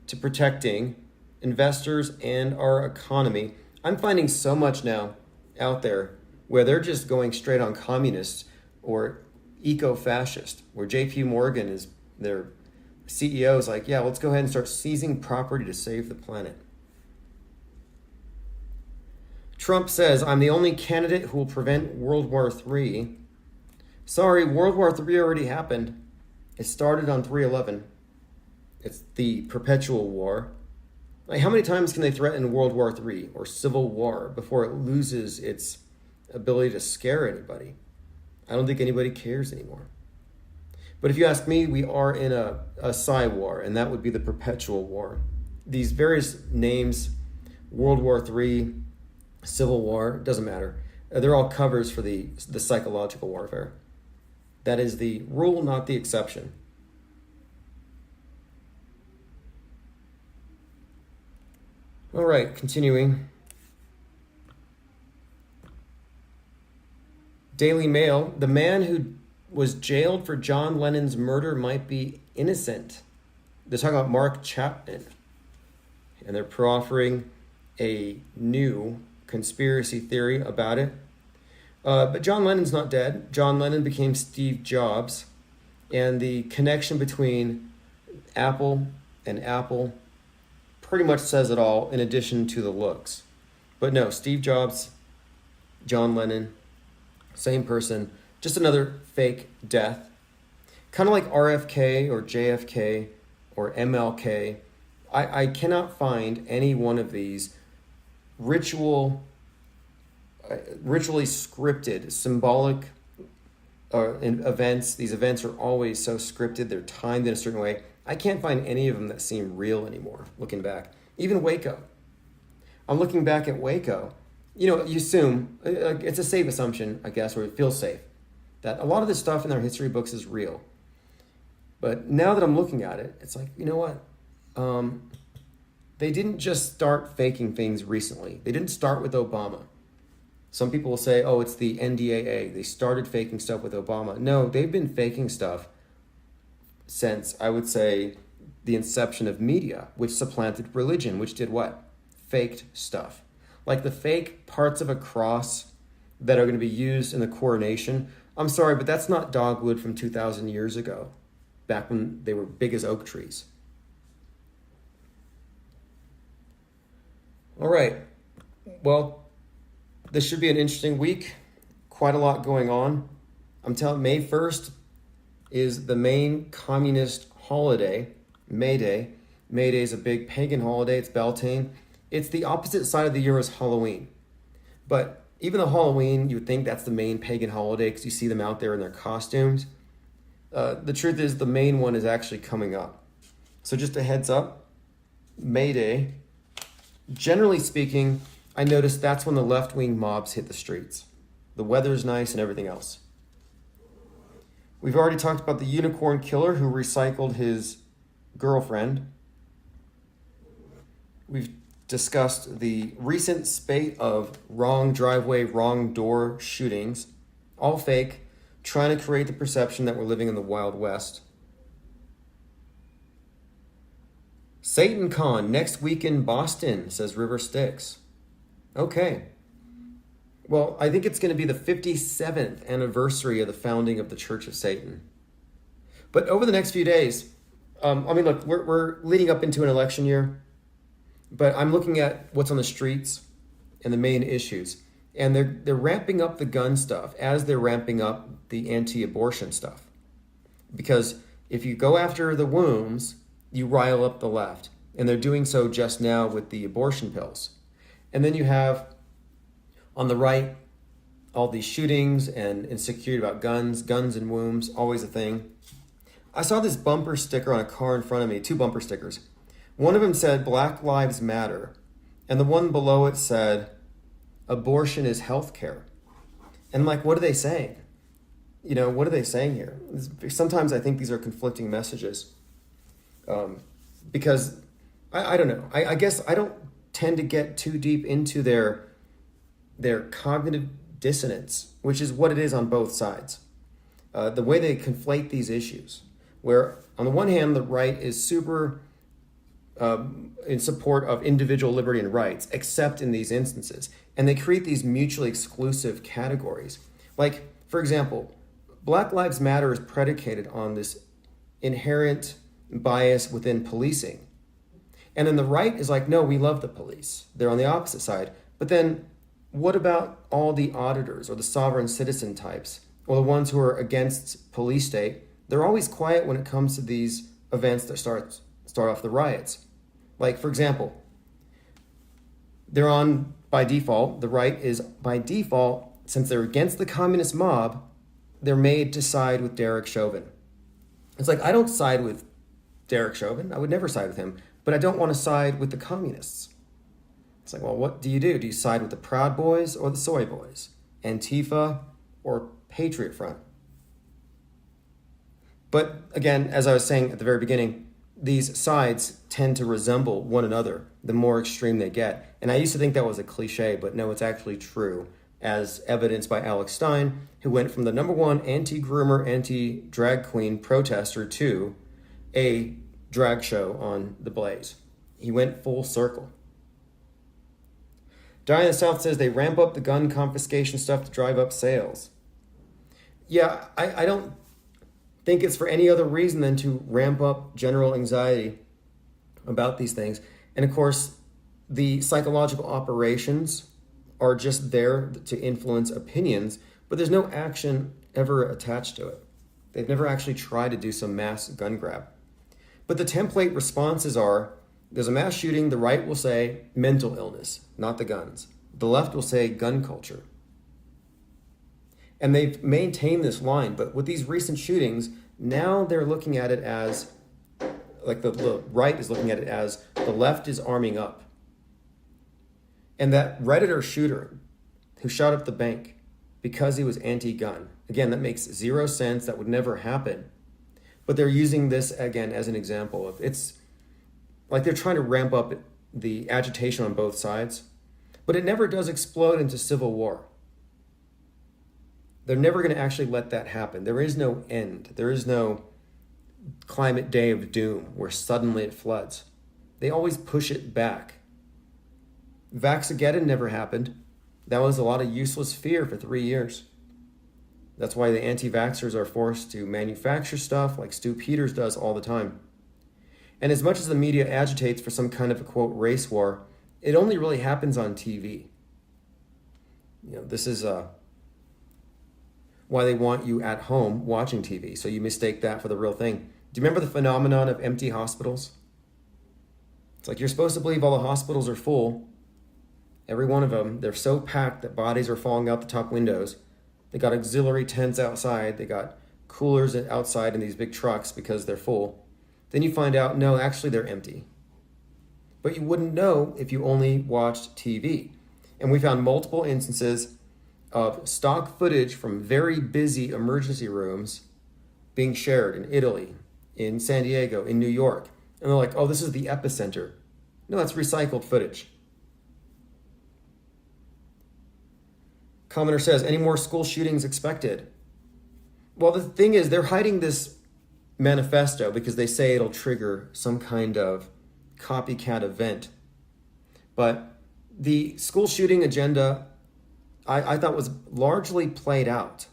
to protecting investors and our economy. I'm finding so much now out there where they're just going straight on communist or eco-fascist, where JP Morgan is their CEO is like, yeah, let's go ahead and start seizing property to save the planet. Trump says, I'm the only candidate who will prevent World War III. Sorry, World War III already happened. It started on 3/11. It's the perpetual war. Like, how many times can they threaten World War III or Civil War before it loses its ability to scare anybody? I don't think anybody cares anymore. But if you ask me, we are in a Psy-war, and that would be the perpetual war. These various names, World War III, Civil War, doesn't matter. They're all covers for the psychological warfare. That is the rule, not the exception. All right, continuing. Daily Mail, the man who was jailed for John Lennon's murder might be innocent. They're talking about Mark Chapman. And they're proffering a new conspiracy theory about it. But John Lennon's not dead. John Lennon became Steve Jobs. And the connection between Apple and Apple pretty much says it all, in addition to the looks. But no, Steve Jobs, John Lennon, same person, Just another fake death. Kind of like RFK or JFK or MLK. I cannot find any one of these ritually scripted, symbolic events. These events are always so scripted. They're timed in a certain way. I can't find any of them that seem real anymore, looking back. Even Waco. I'm looking back at Waco. You assume, it's a safe assumption, I guess, or it feels safe, that a lot of this stuff in our history books is real. But now that I'm looking at it, it's like, you know what? They didn't just start faking things recently. They didn't start with Obama. Some people will say, oh, it's the NDAA. They started faking stuff with Obama. No, they've been faking stuff since, I would say, the inception of media, which supplanted religion, which did what? Faked stuff. Like the fake parts of a cross that are going to be used in the coronation. I'm sorry, but that's not dogwood from 2,000 years ago, back when they were big as oak trees. All right. Well, this should be an interesting week. Quite a lot going on. I'm telling May 1st is the main communist holiday, May Day. May Day is a big pagan holiday. It's Beltane. It's the opposite side of the year as Halloween. But even though Halloween, you would think that's the main pagan holiday because you see them out there in their costumes. The truth is the main one is actually coming up. So just a heads up, May Day. Generally speaking, I noticed that's when the left-wing mobs hit the streets. The weather's nice and everything else. We've already talked about the unicorn killer who recycled his girlfriend. We've discussed the recent spate of wrong driveway, wrong door shootings, all fake, trying to create the perception that we're living in the Wild West. Satan Con next week in Boston, says River Styx. Okay. Well, I think it's going to be the 57th anniversary of the founding of the Church of Satan. But over the next few days, look, we're leading up into an election year, but I'm looking at what's on the streets and the main issues. And they're ramping up the gun stuff as they're ramping up the anti-abortion stuff. Because if you go after the wombs, you rile up the left. And they're doing so just now with the abortion pills. And then you have, on the right, all these shootings and insecurity about guns and wombs, always a thing. I saw this bumper sticker on a car in front of me, 2 bumper stickers. One of them said, Black Lives Matter. And the one below it said, abortion is healthcare. And I'm like, what are they saying? What are they saying here? Sometimes I think these are conflicting messages. Because I don't know. I guess I don't tend to get too deep into their cognitive dissonance, which is what it is on both sides. The way they conflate these issues, where on the one hand, the right is super in support of individual liberty and rights, except in these instances. And they create these mutually exclusive categories. Like, for example, Black Lives Matter is predicated on this inherent bias within policing. And then the right is like, no, we love the police. They're on the opposite side. But then what about all the auditors or the sovereign citizen types or the ones who are against police state? They're always quiet when it comes to these events that start off the riots. Like, for example, they're on by default. The right is by default, since they're against the communist mob, they're made to side with Derek Chauvin. It's like, I don't side with Derek Chauvin. I would never side with him, but I don't want to side with the communists. It's like, well, what do? Do you side with the Proud Boys or the Soy Boys? Antifa or Patriot Front? But again, as I was saying at the very beginning, these sides tend to resemble one another the more extreme they get. And I used to think that was a cliche, but no, it's actually true, as evidenced by Alex Stein, who went from the #1 anti-groomer, anti-drag queen protester to a drag show on The Blaze. He went full circle. Diana South says they ramp up the gun confiscation stuff to drive up sales. Yeah, I don't think it's for any other reason than to ramp up general anxiety about these things. And of course, the psychological operations are just there to influence opinions, but there's no action ever attached to it. They've never actually tried to do some mass gun grab. But the template responses are, there's a mass shooting, the right will say mental illness, not the guns. The left will say gun culture. And they've maintained this line, but with these recent shootings, now they're looking at it as, like the right is looking at it as, the left is arming up. And that Redditor shooter who shot up the bank because he was anti-gun, again, that makes zero sense, that would never happen. But they're using this, again, as an example of, it's like they're trying to ramp up the agitation on both sides, but it never does explode into civil war. They're never going to actually let that happen. There is no end. There is no climate day of doom where suddenly it floods. They always push it back. Vaxageddon never happened. That was a lot of useless fear for 3 years. That's why the anti-vaxxers are forced to manufacture stuff like Stu Peters does all the time. And as much as the media agitates for some kind of a, quote, race war, it only really happens on TV. This is why they want you at home watching TV, so you mistake that for the real thing. Do you remember the phenomenon of empty hospitals? It's like you're supposed to believe all the hospitals are full. Every one of them, they're so packed that bodies are falling out the top windows. They got auxiliary tents outside. They got coolers outside in these big trucks because they're full. Then you find out, no, actually they're empty. But you wouldn't know if you only watched TV. And we found multiple instances of stock footage from very busy emergency rooms being shared in Italy, in San Diego, in New York. And they're like, oh, this is the epicenter. No, that's recycled footage. Commenter says, any more school shootings expected? Well, the thing is, they're hiding this manifesto because they say it'll trigger some kind of copycat event. But the school shooting agenda, I thought was largely played out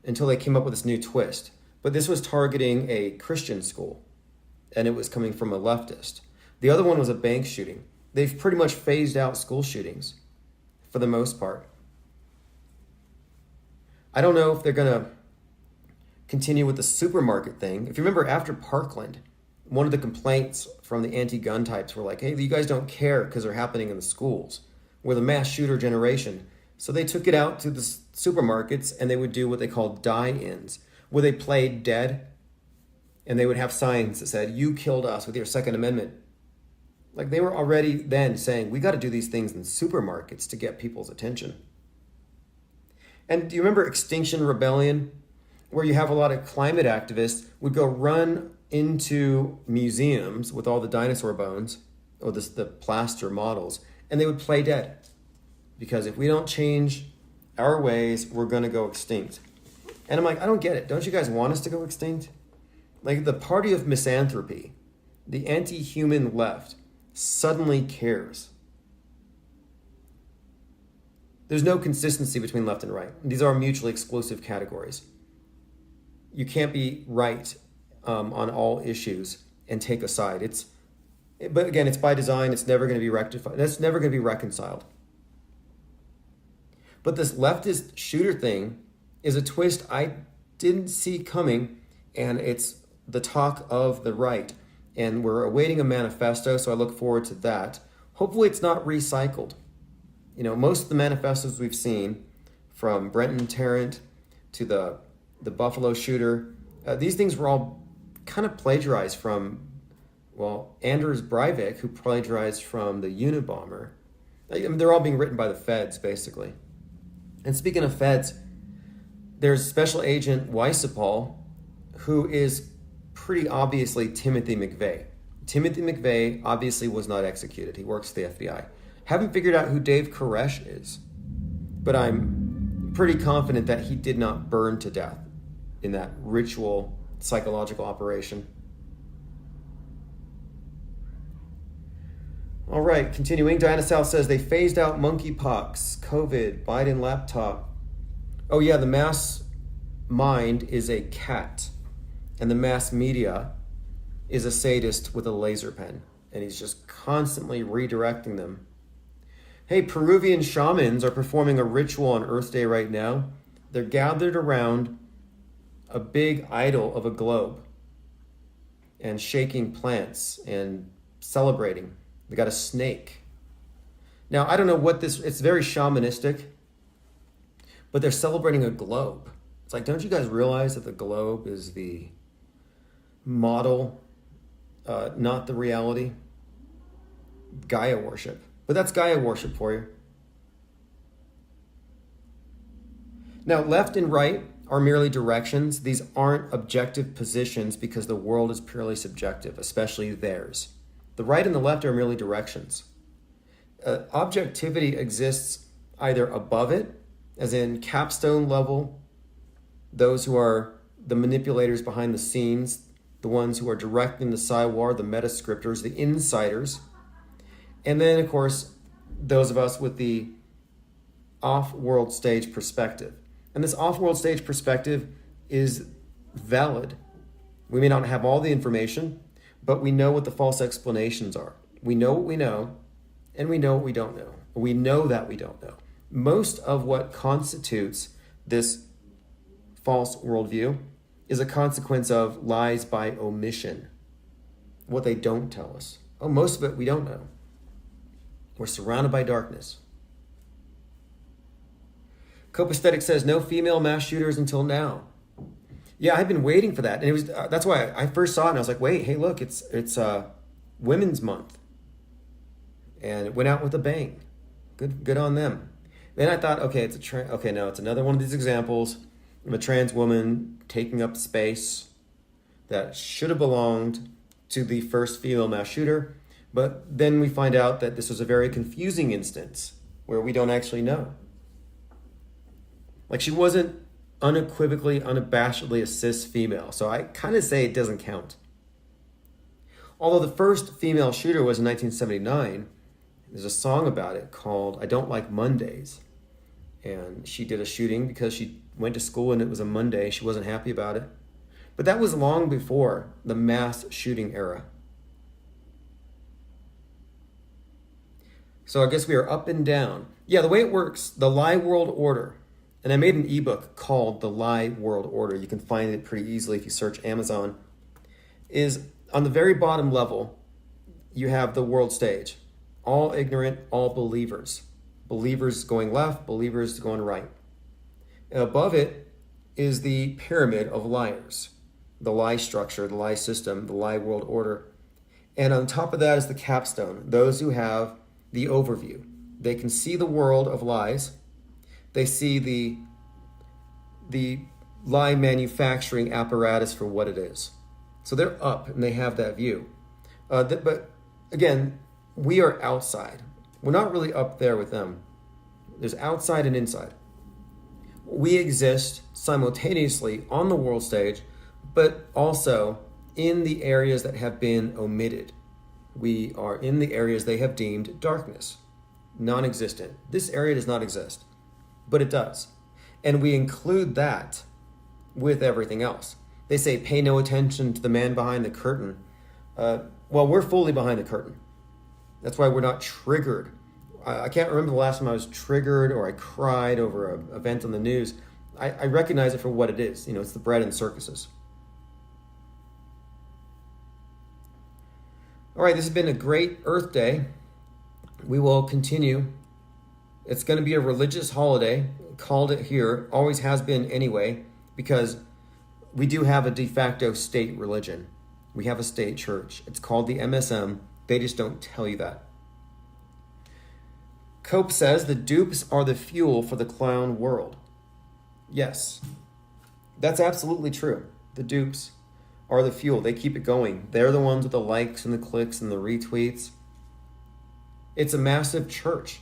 until they came up with this new twist. But this was targeting a Christian school, and it was coming from a leftist. The other one was a bank shooting. They've pretty much phased out school shootings for the most part. I don't know if they're going to continue with the supermarket thing. If you remember, after Parkland, one of the complaints from the anti-gun types were like, hey, you guys don't care because they're happening in the schools. We're the mass shooter generation. So they took it out to the supermarkets, and they would do what they called die-ins, where they played dead, and they would have signs that said, you killed us with your Second Amendment. Like, they were already then saying, we got to do these things in supermarkets to get people's attention. And do you remember Extinction Rebellion, where you have a lot of climate activists would go run into museums with all the dinosaur bones, or the plaster models, and they would play dead. Because if we don't change our ways, we're going to go extinct. And I'm like, I don't get it. Don't you guys want us to go extinct? Like, the party of misanthropy, the anti-human left, suddenly cares. There's no consistency between left and right. These are mutually exclusive categories. You can't be right on all issues and take a side. But again, it's by design. It's never going to be rectified. That's never going to be reconciled. But this leftist shooter thing is a twist I didn't see coming, and it's the talk of the right. And we're awaiting a manifesto, so I look forward to that. Hopefully it's not recycled. Most of the manifestos we've seen, from Brenton Tarrant to the Buffalo shooter, these things were all kind of plagiarized from, Anders Breivik, who plagiarized from the Unabomber. They're all being written by the feds, basically. And speaking of feds, there's Special Agent Weissapal, who is pretty obviously Timothy McVeigh. Timothy McVeigh obviously was not executed. He works for the FBI. Haven't figured out who Dave Koresh is, but I'm pretty confident that he did not burn to death in that ritual psychological operation. All right, continuing. Diana South says they phased out monkeypox, COVID, Biden laptop. Oh yeah, the mass mind is a cat, and the mass media is a sadist with a laser pen, and he's just constantly redirecting them. Hey, Peruvian shamans are performing a ritual on Earth Day right now. They're gathered around a big idol of a globe and shaking plants and celebrating. They got a snake. Now, I don't know what this, it's very shamanistic, but they're celebrating a globe. It's like, don't you guys realize that the globe is the model, not the reality? Gaia worship. But that's Gaia worship for you. Now, left and right are merely directions. These aren't objective positions because the world is purely subjective, especially theirs. The right and the left are merely directions. Objectivity exists either above it, as in capstone level, those who are the manipulators behind the scenes, the ones who are directing the sidewar, the metascriptors, the insiders, and then, of course, those of us with the off-world stage perspective. And this off-world stage perspective is valid. We may not have all the information, but we know what the false explanations are. We know what we know, and we know what we don't know. We know that we don't know. Most of what constitutes this false worldview is a consequence of lies by omission. What they don't tell us. Oh, most of it we don't know. We're surrounded by darkness. Copaesthetic says no female mass shooters until now. Yeah, I've been waiting for that, and it was that's why I first saw it and I was like, wait, hey, look, it's Women's Month, and it went out with a bang. Good on them. Then I thought, okay, it's another one of these examples of a trans woman taking up space that should have belonged to the first female mass shooter. But then we find out that this was a very confusing instance where we don't actually know. Like, she wasn't unequivocally, unabashedly a cis female. So I kind of say it doesn't count. Although the first female shooter was in 1979, there's a song about it called I Don't Like Mondays. And she did a shooting because she went to school and it was a Monday. She wasn't happy about it. But that was long before the mass shooting era. So I guess we are up and down. Yeah, the way it works, the lie world order. And I made an ebook called The Lie World Order. You can find it pretty easily if you search Amazon. Is on the very bottom level, you have the world stage. All ignorant, all believers. Believers going left, believers going right. And above it is the pyramid of liars. The lie structure, the lie system, the lie world order. And on top of that is the capstone. Those who have the overview. They can see the world of lies. They see the lie manufacturing apparatus for what it is. So they're up and they have that view. But again, we are outside. We're not really up there with them. There's outside and inside. We exist simultaneously on the world stage, but also in the areas that have been omitted. We are in the areas they have deemed darkness, non-existent. This area does not exist, but it does. And we include that with everything else. They say pay no attention to the man behind the curtain. Well, we're fully behind the curtain. That's why we're not triggered. I can't remember the last time I was triggered or I cried over an event on the news. I recognize it for what it is. It's the bread and circuses. All right, this has been a great Earth Day. We will continue. It's going to be a religious holiday. Called it here. Always has been anyway, because we do have a de facto state religion. We have a state church. It's called the MSM. They just don't tell you that. Cope says the dupes are the fuel for the clown world. Yes, that's absolutely true. The dupes are the fuel. They keep it going. They're the ones with the likes and the clicks and the retweets. It's a massive church,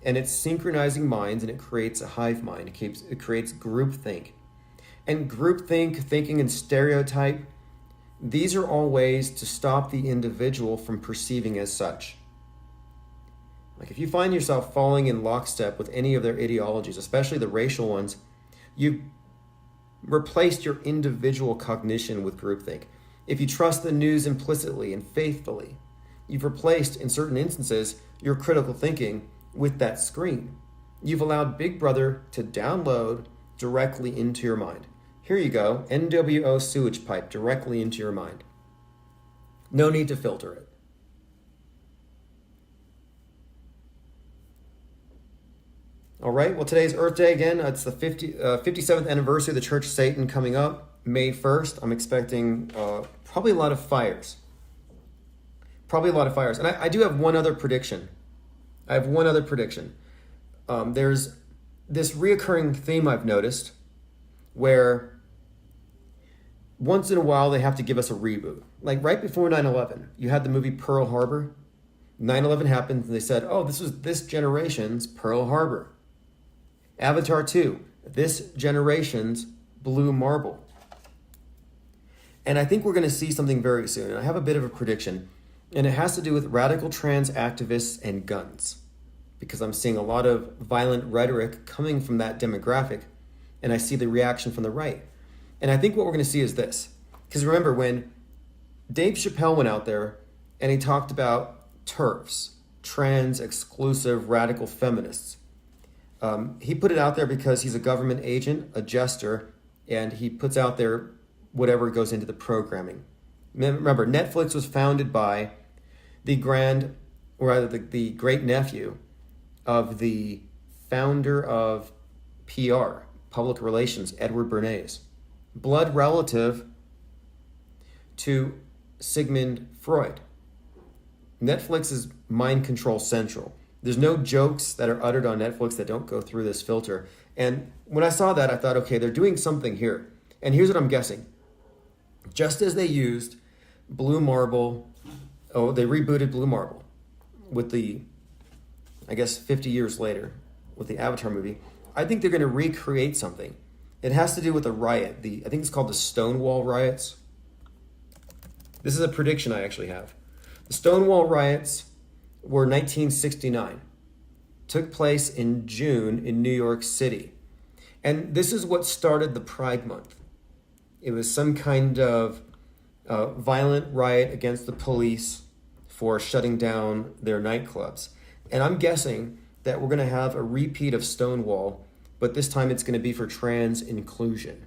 and it's synchronizing minds, and it creates a hive mind. It creates groupthink. And groupthink, thinking, and stereotype, these are all ways to stop the individual from perceiving as such. Like, if you find yourself falling in lockstep with any of their ideologies, especially the racial ones, you've replaced your individual cognition with groupthink. If you trust the news implicitly and faithfully, you've replaced, in certain instances, your critical thinking with that screen. You've allowed Big Brother to download directly into your mind. Here you go, NWO sewage pipe directly into your mind. No need to filter it. All right, well, today's Earth Day again. It's the 57th anniversary of the Church of Satan coming up, May 1st. I'm expecting probably a lot of fires. And I do have one other prediction. There's this reoccurring theme I've noticed where once in a while they have to give us a reboot. Like right before 9/11, you had the movie Pearl Harbor. 9/11 happened and they said, oh, this was this generation's Pearl Harbor. Avatar 2, this generation's Blue Marble. And I think we're going to see something very soon. And I have a bit of a prediction. And it has to do with radical trans activists and guns. Because I'm seeing a lot of violent rhetoric coming from that demographic. And I see the reaction from the right. And I think what we're going to see is this. Because remember, when Dave Chappelle went out there and he talked about TERFs, trans exclusive radical feminists, he put it out there because he's a government agent, a jester, and he puts out there whatever goes into the programming. Remember, Netflix was founded by the great nephew of the founder of PR, public relations, Edward Bernays, blood relative to Sigmund Freud. Netflix is mind control central. There's no jokes that are uttered on Netflix that don't go through this filter. And when I saw that, I thought, okay, they're doing something here. And here's what I'm guessing. Just as they used Blue Marble, they rebooted Blue Marble with the, I guess 50 years later, with the Avatar movie, I think they're going to recreate something. It has to do with a riot. I think it's called the Stonewall riots. This is a prediction I actually have. The Stonewall riots were 1969. Took place in June in New York City. And this is what started the Pride Month. It was some kind of violent riot against the police for shutting down their nightclubs. And I'm guessing that we're going to have a repeat of Stonewall, but this time it's going to be for trans inclusion.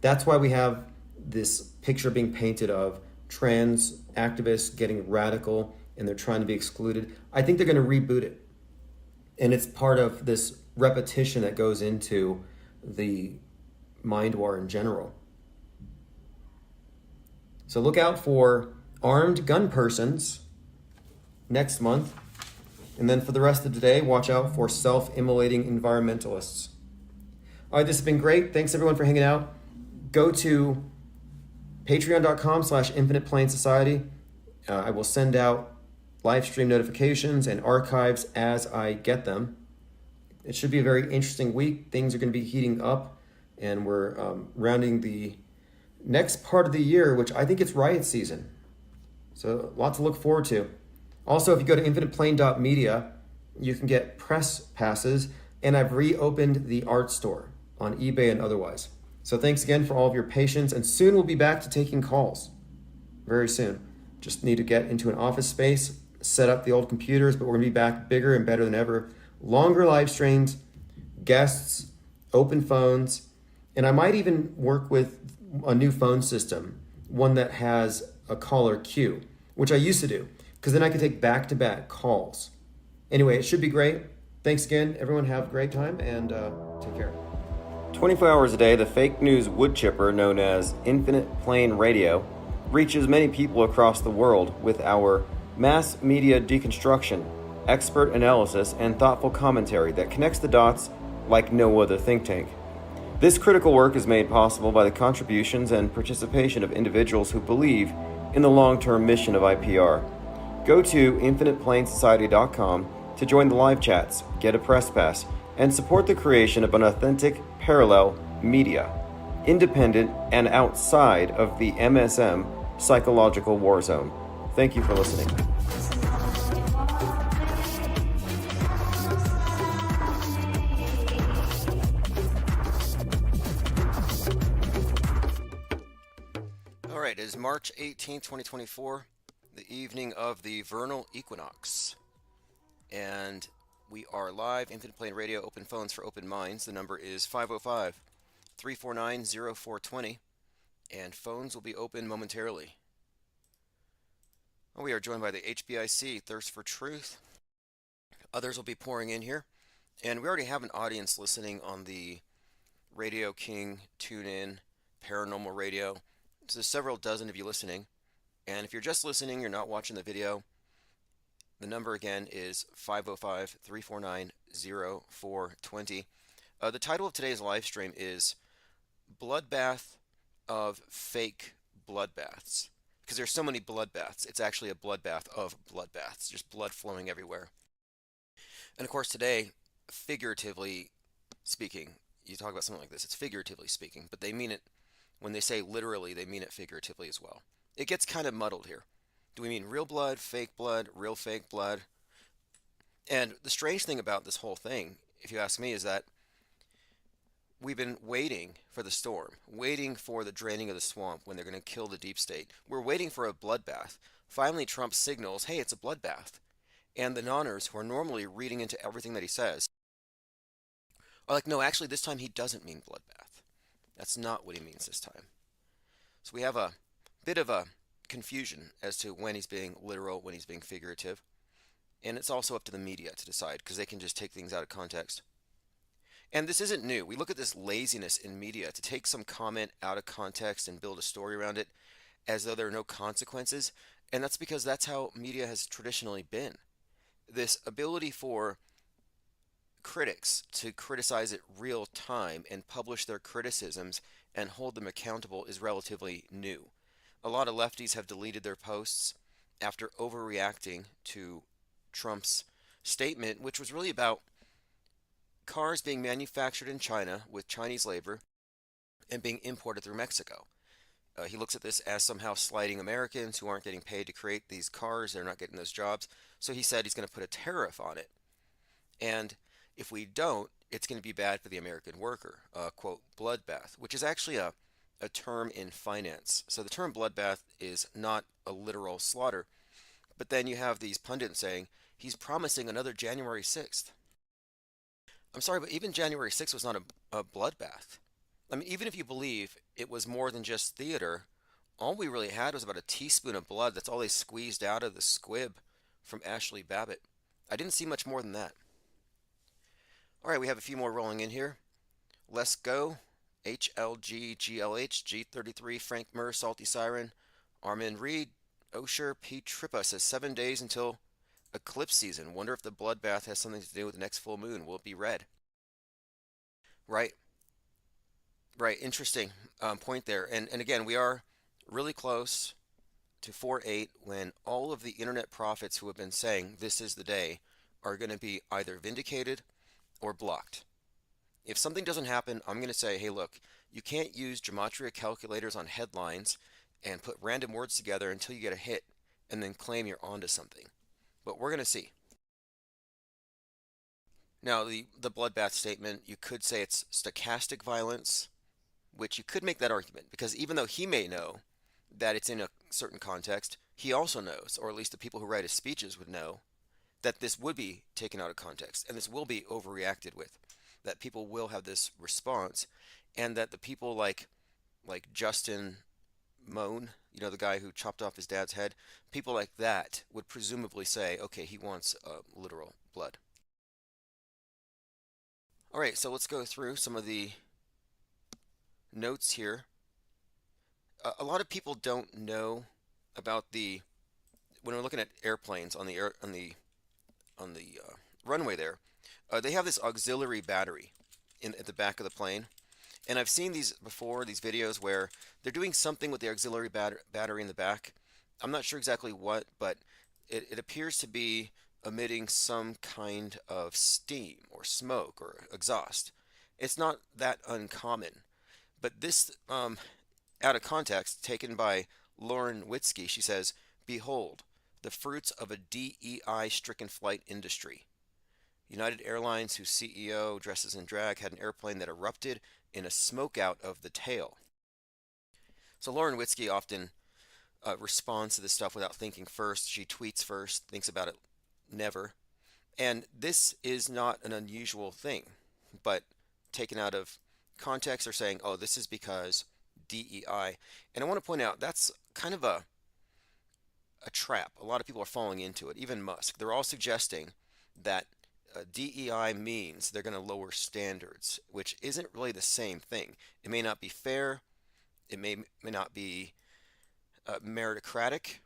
That's why we have this picture being painted of trans activists getting radical and they're trying to be excluded. I think they're going to reboot it. And it's part of this repetition that goes into the mind war in general. So look out for armed gun persons next month. And then for the rest of today, watch out for self-immolating environmentalists. All right, this has been great. Thanks everyone for hanging out. Go to patreon.com/Infinite Plane Society. I will send out live stream notifications and archives as I get them. It should be a very interesting week. Things are going to be heating up, and we're rounding the next part of the year, which I think it's riot season. So a lot to look forward to. Also, if you go to infiniteplane.media, you can get press passes, and I've reopened the art store on eBay and otherwise. So thanks again for all of your patience, and soon we'll be back to taking calls. Very soon. Just need to get into an office space, set up the old computers, but we're going to be back bigger and better than ever. Longer live streams, guests, open phones, and I might even work with a new phone system, one that has a caller queue, which I used to do, because then I could take back-to-back calls. Anyway, it should be great. Thanks again. Everyone have a great time, and take care. 24 hours a day, the fake news wood chipper known as Infinite Plane Radio reaches many people across the world with our mass media deconstruction, expert analysis, and thoughtful commentary that connects the dots like no other think tank. This critical work is made possible by the contributions and participation of individuals who believe in the long-term mission of IPR. Go to infiniteplanesociety.com to join the live chats, get a press pass, and support the creation of an authentic parallel media, independent and outside of the MSM psychological war zone. Thank you for listening. All right, it is March 18th, 2024, the evening of the vernal equinox. And we are live, Infinite Plane Radio, open phones for open minds. The number is 505 349-0420, and phones will be open momentarily. We are joined by the HBIC Thirst for Truth. Others will be pouring in here, and we already have an audience listening on the Radio King, TuneIn, Paranormal Radio. So there's several dozen of you listening, and if you're just listening, you're not watching the video, the number again is 505-349-0420. The title of today's live stream is Bloodbath of Fake Bloodbaths. Because there's so many bloodbaths, it's actually a bloodbath of bloodbaths, just blood flowing everywhere. And of course today, figuratively speaking, you talk about something like this, it's figuratively speaking, but they mean it, when they say literally, they mean it figuratively as well. It gets kind of muddled here. Do we mean real blood, fake blood, real fake blood? And the strange thing about this whole thing, if you ask me, is that we've been waiting for the storm, waiting for the draining of the swamp when they're going to kill the deep state. We're waiting for a bloodbath. Finally, Trump signals, hey, it's a bloodbath. And the nonners, who are normally reading into everything that he says, are like, no, actually, this time he doesn't mean bloodbath. That's not what he means this time. So we have a bit of a confusion as to when he's being literal, when he's being figurative. And it's also up to the media to decide, because they can just take things out of context. And this isn't new. We look at this laziness in media to take some comment out of context and build a story around it as though there are no consequences. And that's because that's how media has traditionally been. This ability for critics to criticize it real time and publish their criticisms and hold them accountable is relatively new. A lot of lefties have deleted their posts after overreacting to Trump's statement, which was really about cars being manufactured in China with Chinese labor and being imported through Mexico. He looks at this as somehow slighting Americans who aren't getting paid to create these cars. They're not getting those jobs. So he said he's going to put a tariff on it. And if we don't, it's going to be bad for the American worker. Quote, bloodbath, which is actually a term in finance. So the term bloodbath is not a literal slaughter. But then you have these pundits saying he's promising another January 6th. I'm sorry, but even January 6th was not a bloodbath. I mean, even if you believe it was more than just theater, all we really had was about a teaspoon of blood. That's all they squeezed out of the squib from Ashley Babbitt. I didn't see much more than that. All right, we have a few more rolling in here. Let's go. HLG, GLH, G33, Frank Murr, Salty Siren, Armin Reed, Osher, P. Trippa says 7 days until eclipse season. Wonder if the bloodbath has something to do with the next full moon. Will it be red? Right. Right. Interesting point there. And again, we are really close to 4/8 when all of the internet prophets who have been saying this is the day are going to be either vindicated or blocked. If something doesn't happen, I'm going to say, hey, look, you can't use gematria calculators on headlines and put random words together until you get a hit and then claim you're onto something. But we're going to see. Now, the bloodbath statement, you could say it's stochastic violence, which you could make that argument, because even though he may know that it's in a certain context, he also knows, or at least the people who write his speeches would know, that this would be taken out of context, and this will be overreacted with, that people will have this response, and that the people like Justin Moan, you know, the guy who chopped off his dad's head, people like that would presumably say, okay, he wants literal blood. All right, so let's go through some of the notes here. A lot of people don't know about when we're looking at airplanes on the runway there, they have this auxiliary battery at the back of the plane. And I've seen these before, these videos where they're doing something with the auxiliary battery in the back. I'm not sure exactly what, but it appears to be emitting some kind of steam or smoke or exhaust. It's not that uncommon. But this, out of context, taken by Lauren Witzke, she says, behold, the fruits of a DEI-stricken flight industry. United Airlines, whose CEO dresses in drag, had an airplane that erupted in a smokeout of the tail. So Lauren Witzke often responds to this stuff without thinking first. She tweets first, thinks about it never. And this is not an unusual thing, but taken out of context, they're saying, oh, this is because DEI. And I want to point out that's kind of a trap. A lot of people are falling into it, even Musk. They're all suggesting that DEI means they're going to lower standards, which isn't really the same thing. It may not be fair, it may not be meritocratic,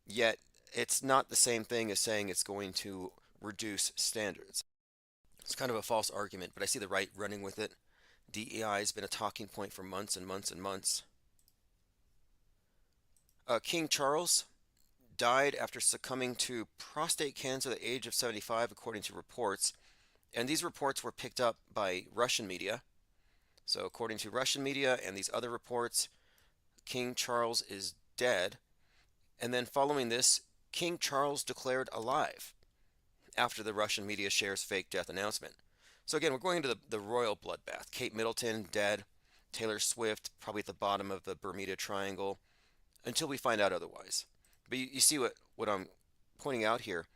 yet it's not the same thing as saying it's going to reduce standards. It's kind of a false argument, but I see the right running with it. DEI has been a talking point for months and months and months. King Charles died after succumbing to prostate cancer at the age of 75, according to reports. And these reports were picked up by Russian media. So, according to Russian media and these other reports, King Charles is dead. And then, following this, King Charles declared alive after the Russian media shares fake death announcement. So, again, we're going into the royal bloodbath. Kate Middleton, dead. Taylor Swift, probably at the bottom of the Bermuda Triangle, until we find out otherwise. But you see what I'm pointing out here.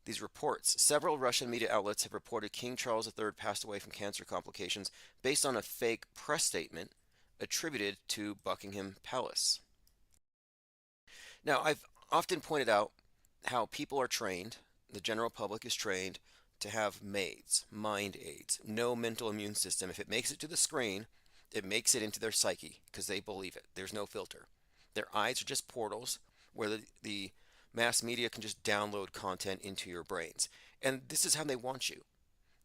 These reports. Several Russian media outlets have reported King Charles III passed away from cancer complications based on a fake press statement attributed to Buckingham Palace. Now, I've often pointed out how people are trained, the general public is trained, to have maids, mind aids, no mental immune system. If it makes it to the screen, it makes it into their psyche because they believe it. There's no filter. Their eyes are just portals where the mass media can just download content into your brains. And this is how they want you.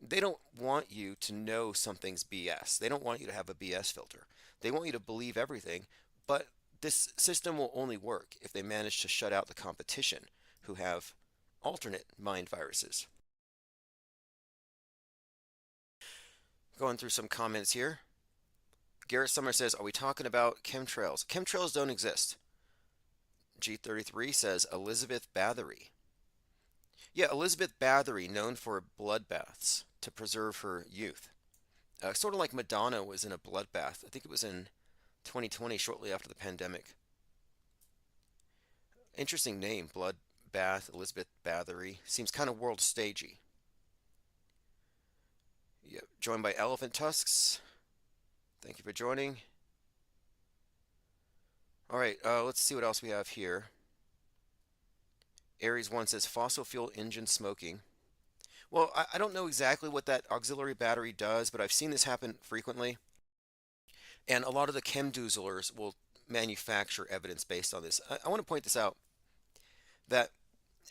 They don't want you to know something's BS. They don't want you to have a BS filter. They want you to believe everything, but this system will only work if they manage to shut out the competition who have alternate mind viruses. Going through some comments here. Garrett Summer says, are we talking about chemtrails? Chemtrails don't exist. G33 says Elizabeth Bathory. Yeah, Elizabeth Bathory, known for bloodbaths to preserve her youth. Sort of like Madonna was in a bloodbath. I think it was in 2020, shortly after the pandemic. Interesting name, Bloodbath, Elizabeth Bathory. Seems kind of world stagey. Yeah, joined by Elephant Tusks. Thank you for joining. All right, let's see what else we have here. Aries 1 says fossil fuel engine smoking. Well, I don't know exactly what that auxiliary battery does, but I've seen this happen frequently. And a lot of the chemdoozlers will manufacture evidence based on this. I want to point this out, that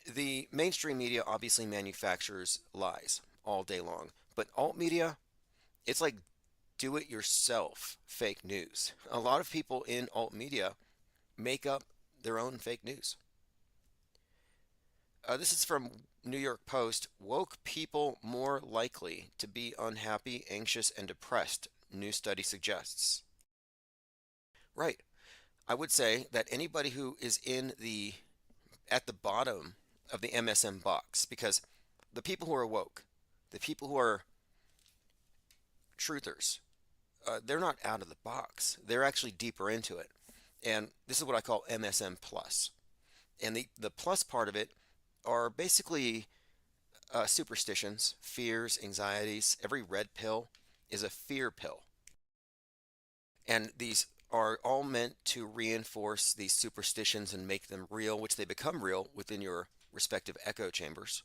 the mainstream media obviously manufactures lies all day long. But alt media, it's like do-it-yourself fake news. A lot of people in alt media make up their own fake news. This is from New York Post. Woke people more likely to be unhappy, anxious, and depressed, new study suggests. Right. I would say that anybody who is at the bottom of the MSM box, because the people who are woke, the people who are truthers, they're not out of the box. They're actually deeper into it. And this is what I call MSM plus. And the plus part of it are basically superstitions, fears, anxieties. Every red pill is a fear pill. And these are all meant to reinforce these superstitions and make them real, which they become real within your respective echo chambers.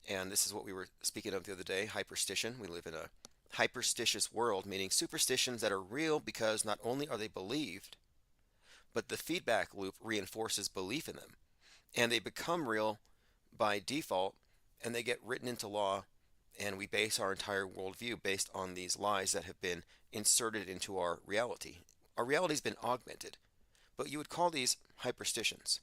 And this is what we were speaking of the other day, hyperstition. We live in a hyperstitious world, meaning superstitions that are real because not only are they believed, but the feedback loop reinforces belief in them. And they become real by default, and they get written into law, and we base our entire worldview based on these lies that have been inserted into our reality. Our reality has been augmented, but you would call these hyperstitions.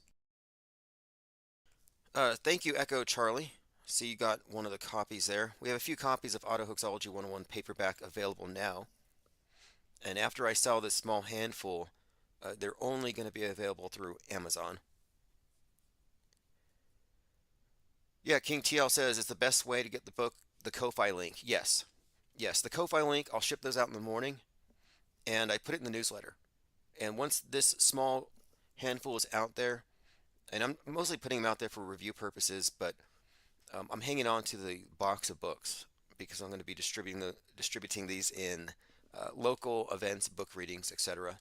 Thank you, Echo Charlie. See, you got one of the copies there. We have a few copies of Autohoaxology 101 paperback available now. And after I sell this small handful, they're only going to be available through Amazon. Yeah, King TL says it's the best way to get the book, the Ko-Fi link. Yes. Yes, the Ko-Fi link, I'll ship those out in the morning, and I put it in the newsletter. And once this small handful is out there, and I'm mostly putting them out there for review purposes, but I'm hanging on to the box of books because I'm going to be distributing these in local events, book readings, etc.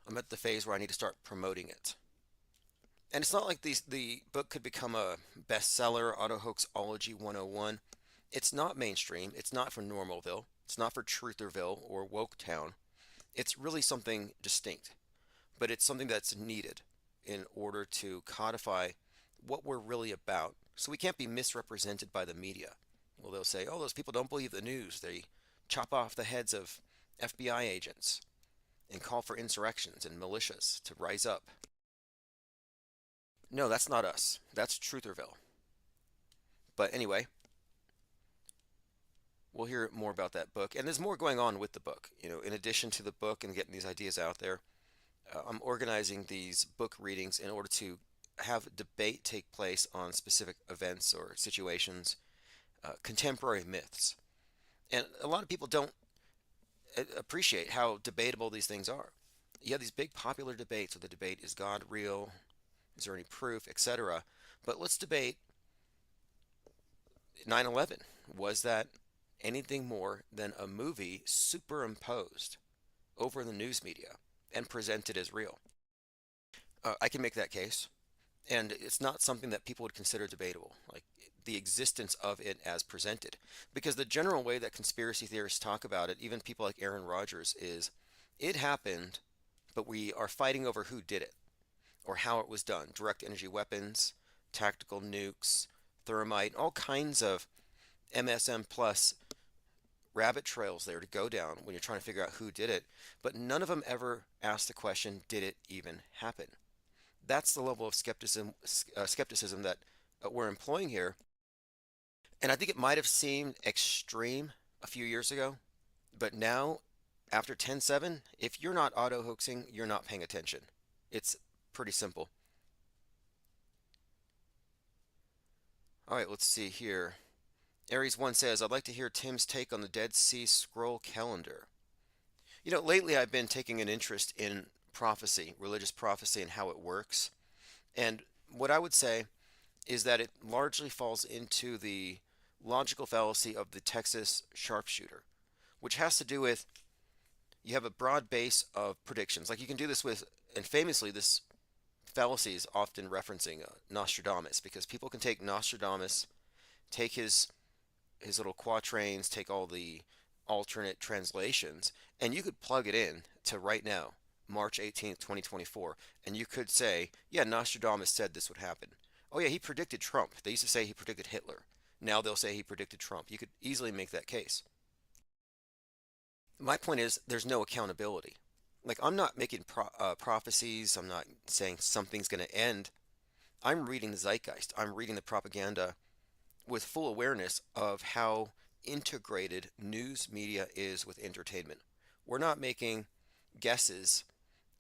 I'm at the phase where I need to start promoting it. And it's not like the book could become a bestseller, Auto Hoaxology 101. It's not mainstream. It's not for Normalville. It's not for Trutherville or Woketown. It's really something distinct, but it's something that's needed in order to codify what we're really about. So we can't be misrepresented by the media. Well, they'll say, oh, those people don't believe the news. They chop off the heads of FBI agents and call for insurrections and militias to rise up. No, that's not us. That's Trutherville. But anyway, we'll hear more about that book. And there's more going on with the book. In addition to the book and getting these ideas out there, I'm organizing these book readings in order to have debate take place on specific events or situations, contemporary myths. And a lot of people don't appreciate how debatable these things are. You have these big popular debates where the debate is God real? Is there any proof, etc.? But let's debate 9/11. Was that anything more than a movie superimposed over the news media and presented as real? I can make that case. And it's not something that people would consider debatable, like the existence of it as presented. Because the general way that conspiracy theorists talk about it, even people like Aaron Rodgers, is it happened, but we are fighting over who did it or how it was done. Direct energy weapons, tactical nukes, thermite, all kinds of MSM plus rabbit trails there to go down when you're trying to figure out who did it. But none of them ever ask the question, did it even happen? That's the level of skepticism that we're employing here. And I think it might have seemed extreme a few years ago, but now, after 10/7, if you're not auto hoaxing, you're not paying attention. It's pretty simple. All right, let's see here. Aries 1 says, I'd like to hear Tim's take on the Dead Sea Scroll calendar. Lately I've been taking an interest in prophecy, religious prophecy, and how it works. And what I would say is that it largely falls into the logical fallacy of the Texas sharpshooter, which has to do with you have a broad base of predictions. Like you can do this with, and famously, this fallacy is often referencing Nostradamus, because people can take Nostradamus, take his little quatrains, take all the alternate translations, and you could plug it in to right now, March 18th, 2024, and you could say, yeah, Nostradamus said this would happen. Oh yeah, he predicted Trump. They used to say he predicted Hitler. Now they'll say he predicted Trump. You could easily make that case. My point is, there's no accountability. Like, I'm not making prophecies. I'm not saying something's going to end. I'm reading the zeitgeist. I'm reading the propaganda with full awareness of how integrated news media is with entertainment. We're not making guesses.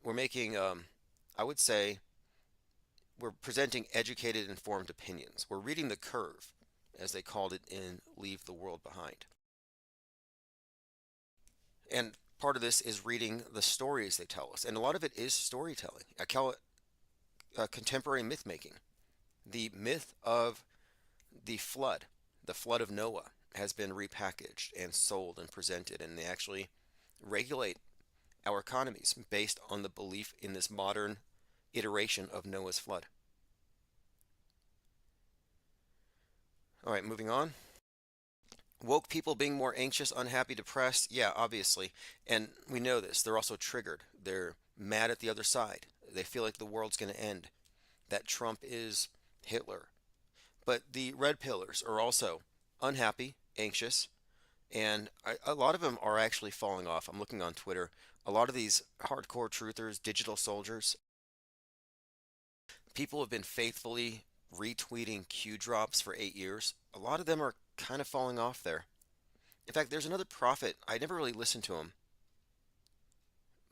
We're making, I would say, we're presenting educated, informed opinions. We're reading the curve, as they called it in Leave the World Behind. And part of this is reading the stories they tell us. And a lot of it is storytelling. I call it contemporary myth making. The myth of the flood of Noah, has been repackaged and sold and presented, and they actually regulate our economies based on the belief in this modern iteration of Noah's flood. All right, moving on. Woke people being more anxious, unhappy, depressed. Yeah, obviously. And we know this. They're also triggered. They're mad at the other side. They feel like the world's going to end, that Trump is Hitler. But the red pillars are also unhappy, anxious, and a lot of them are actually falling off. I'm looking on Twitter. A lot of these hardcore truthers, digital soldiers, people have been faithfully retweeting Q drops for 8 years. A lot of them are kind of falling off there. In fact, there's another prophet. I never really listened to him,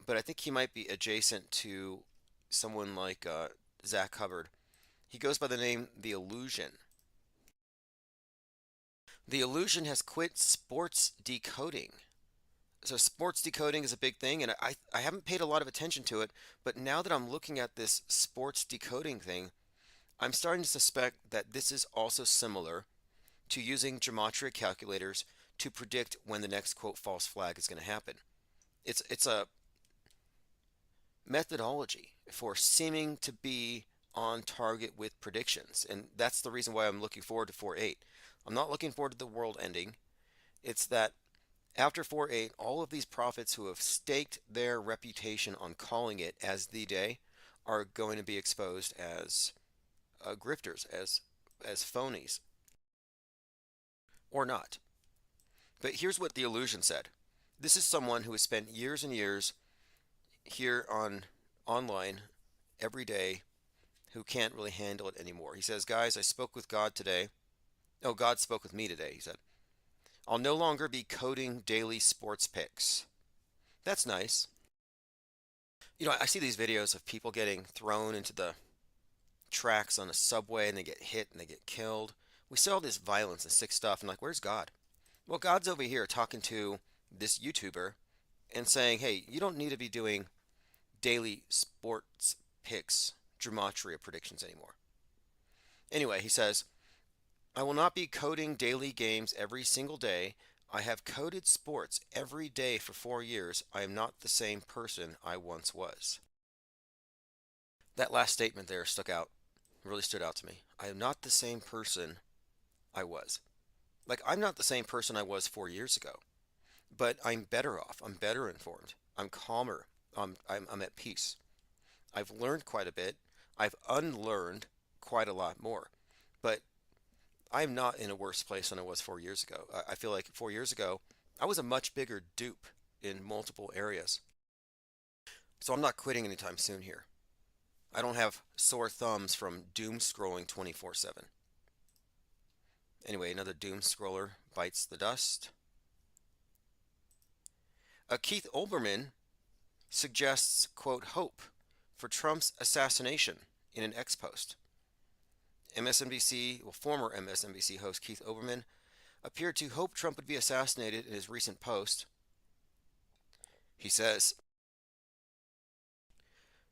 but I think he might be adjacent to someone like Zach Hubbard. He goes by the name The Illusion. The Illusion has quit sports decoding. So sports decoding is a big thing, and I haven't paid a lot of attention to it, but now that I'm looking at this sports decoding thing, I'm starting to suspect that this is also similar to using gematria calculators to predict when the next quote false flag is going to happen. It's a methodology for seeming to be on target with predictions, and that's the reason why I'm looking forward to 4-8. I'm not looking forward to the world ending. It's that after 4-8, all of these prophets who have staked their reputation on calling it as the day are going to be exposed as grifters, as phonies, or not. But here's what the illusion said. This is someone who has spent years and years here on online every day who can't really handle it anymore. He says, guys, I spoke with God today. Oh, God spoke with me today, he said. I'll no longer be coding daily sports picks. That's nice. You know, I see these videos of people getting thrown into the tracks on a subway and they get hit and they get killed. We see all this violence and sick stuff, and like, where's God? Well, God's over here talking to this YouTuber and saying, hey, you don't need to be doing daily sports picks, gematria predictions anymore. Anyway, he says, I will not be coding daily games every single day. I have coded sports every day for 4 years. I am not the same person I once was. That last statement there really stood out to me. I am not the same person I was. Like, I'm not the same person I was 4 years ago, but I'm better off. I'm better informed. I'm calmer. I'm at peace. I've learned quite a bit. I've unlearned quite a lot more. But I'm not in a worse place than I was 4 years ago. I feel like 4 years ago, I was a much bigger dupe in multiple areas. So I'm not quitting anytime soon here. I don't have sore thumbs from doom scrolling 24/7. Anyway, another doom scroller bites the dust. Keith Olbermann suggests, quote, hope for Trump's assassination in an X post. Former MSNBC host Keith Olbermann appeared to hope Trump would be assassinated in his recent post. He says,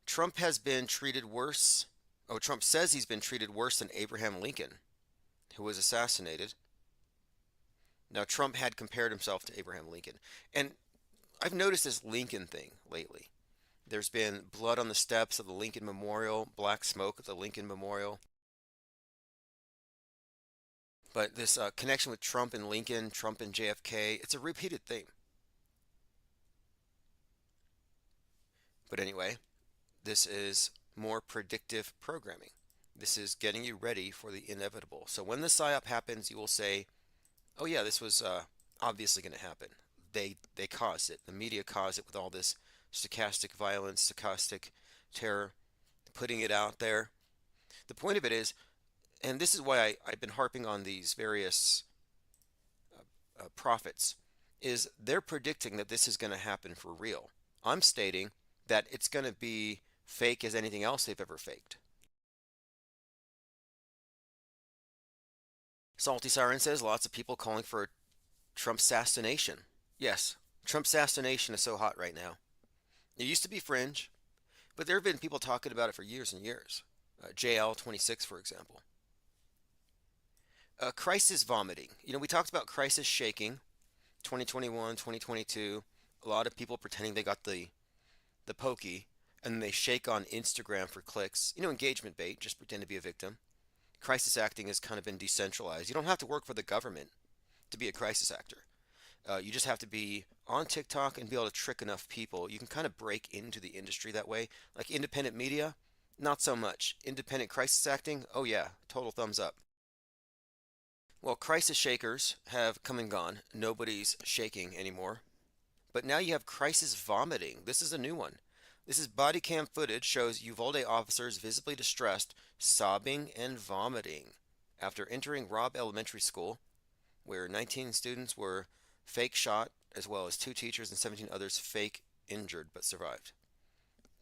Trump says he's been treated worse than Abraham Lincoln, who was assassinated. Now, Trump had compared himself to Abraham Lincoln. And I've noticed this Lincoln thing lately. There's been blood on the steps of the Lincoln Memorial, black smoke at the Lincoln Memorial. But this connection with Trump and Lincoln, Trump and JFK, it's a repeated theme. But anyway, this is more predictive programming. This is getting you ready for the inevitable. So when the PSYOP happens, you will say, oh yeah, this was obviously going to happen. They caused it. The media caused it with all this stochastic violence, stochastic terror, putting it out there. The point of it is, and this is why I've been harping on these various prophets, is they're predicting that this is going to happen for real. I'm stating that it's going to be fake as anything else they've ever faked. Salty Siren says lots of people calling for a Trump assassination. Yes, Trump assassination is so hot right now. It used to be fringe, but there have been people talking about it for years and years. JL26, for example. Crisis vomiting. You know, we talked about crisis shaking, 2021, 2022. A lot of people pretending they got the pokey, and then they shake on Instagram for clicks. You know, engagement bait, just pretend to be a victim. Crisis acting has kind of been decentralized. You don't have to work for the government to be a crisis actor. You just have to be on TikTok and be able to trick enough people. You can kind of break into the industry that way. Like independent media, not so much. Independent crisis acting, oh yeah, total thumbs up. Well, crisis shakers have come and gone. Nobody's shaking anymore. But now you have crisis vomiting. This is a new one. This is body cam footage shows Uvalde officers visibly distressed, sobbing and vomiting after entering Robb Elementary School, where 19 students were fake shot, as well as 2 teachers and 17 others fake injured but survived.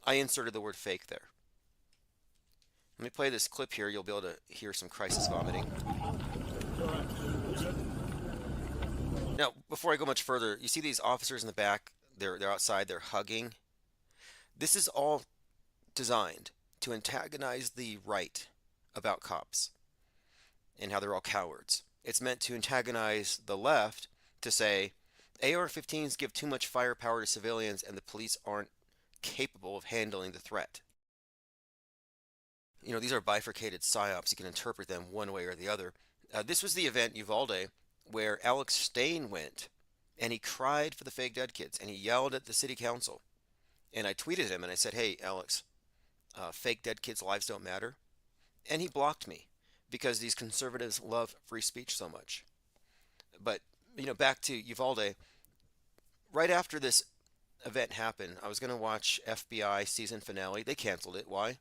I inserted the word fake there. Let me play this clip here. You'll be able to hear some crisis vomiting. Now, before I go much further, you see these officers in the back, they're outside, they're hugging. This is all designed to antagonize the right about cops and how they're all cowards. It's meant to antagonize the left to say AR-15s give too much firepower to civilians and the police aren't capable of handling the threat. These are bifurcated psyops. You can interpret them one way or the other. This was the event Uvalde where Alex Stain went and he cried for the fake dead kids and he yelled at the city council. And I tweeted him and I said, "Hey, Alex, fake dead kids' lives don't matter." And he blocked me because these conservatives love free speech so much. But, back to Uvalde, right after this event happened, I was going to watch FBI season finale. They canceled it. Why?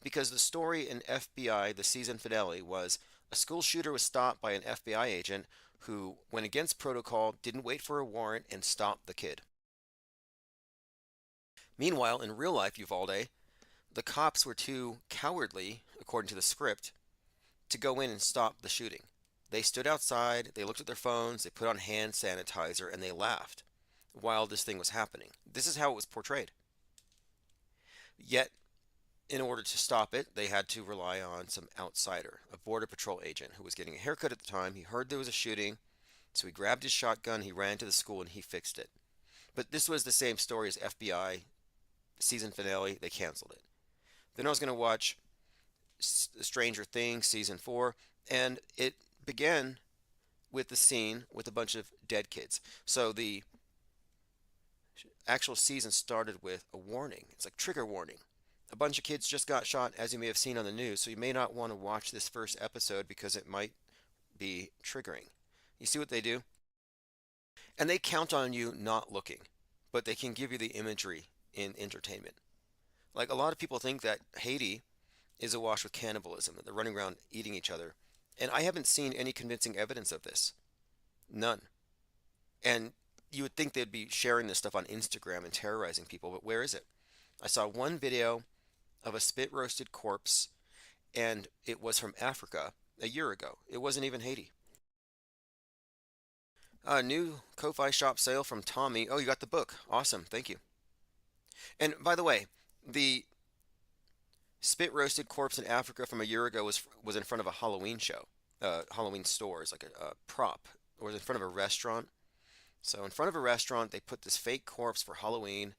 Because the story in FBI, the season finale, was a school shooter was stopped by an FBI agent who went against protocol, didn't wait for a warrant, and stopped the kid. Meanwhile, in real life Uvalde, the cops were too cowardly, according to the script, to go in and stop the shooting. They stood outside, they looked at their phones, they put on hand sanitizer, and they laughed while this thing was happening. This is how it was portrayed. Yet, in order to stop it, they had to rely on some outsider, a Border Patrol agent who was getting a haircut at the time. He heard there was a shooting, so he grabbed his shotgun, he ran to the school, and he fixed it. But this was the same story as FBI season finale. They canceled it. Then I was going to watch Stranger Things season 4, and it began with the scene with a bunch of dead kids. So the actual season started with a warning. It's like trigger warning. A bunch of kids just got shot, as you may have seen on the news, so you may not want to watch this first episode because it might be triggering. You see what they do? And they count on you not looking, but they can give you the imagery in entertainment. Like a lot of people think that Haiti is awash with cannibalism, that they're running around eating each other. And I haven't seen any convincing evidence of this. None. And you would think they'd be sharing this stuff on Instagram and terrorizing people, but where is it? I saw one video of a spit roasted corpse, and it was from Africa a year ago. It wasn't even Haiti. A new Ko-Fi shop sale from Tommy. Oh, you got the book. Awesome. Thank you. And by the way, the spit roasted corpse in Africa from a year ago was in front of a Halloween show, Halloween stores, like a prop, or was in front of a restaurant. So in front of a restaurant, they put this fake corpse for Halloween,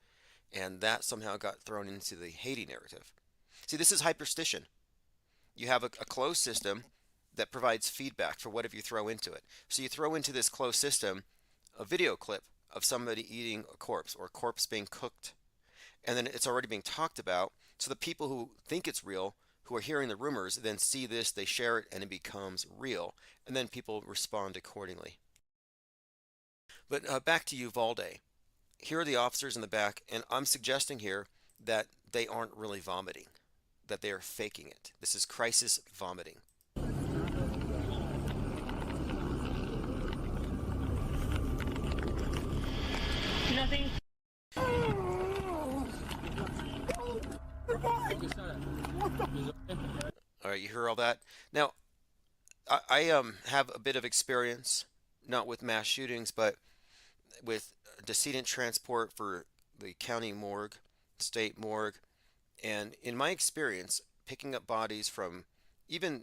and that somehow got thrown into the Haiti narrative. See, this is hyperstition. You have a closed system that provides feedback for whatever you throw into it. So you throw into this closed system a video clip of somebody eating a corpse or a corpse being cooked, and then it's already being talked about. So the people who think it's real, who are hearing the rumors, then see this, they share it, and it becomes real. And then people respond accordingly. But back to Uvalde. Here are the officers in the back, and I'm suggesting here that they aren't really vomiting, that they are faking it. This is crisis vomiting. Nothing. All right, you hear all that? Now, I have a bit of experience, not with mass shootings, but with decedent transport for the county morgue, state morgue, and in my experience, picking up bodies from even,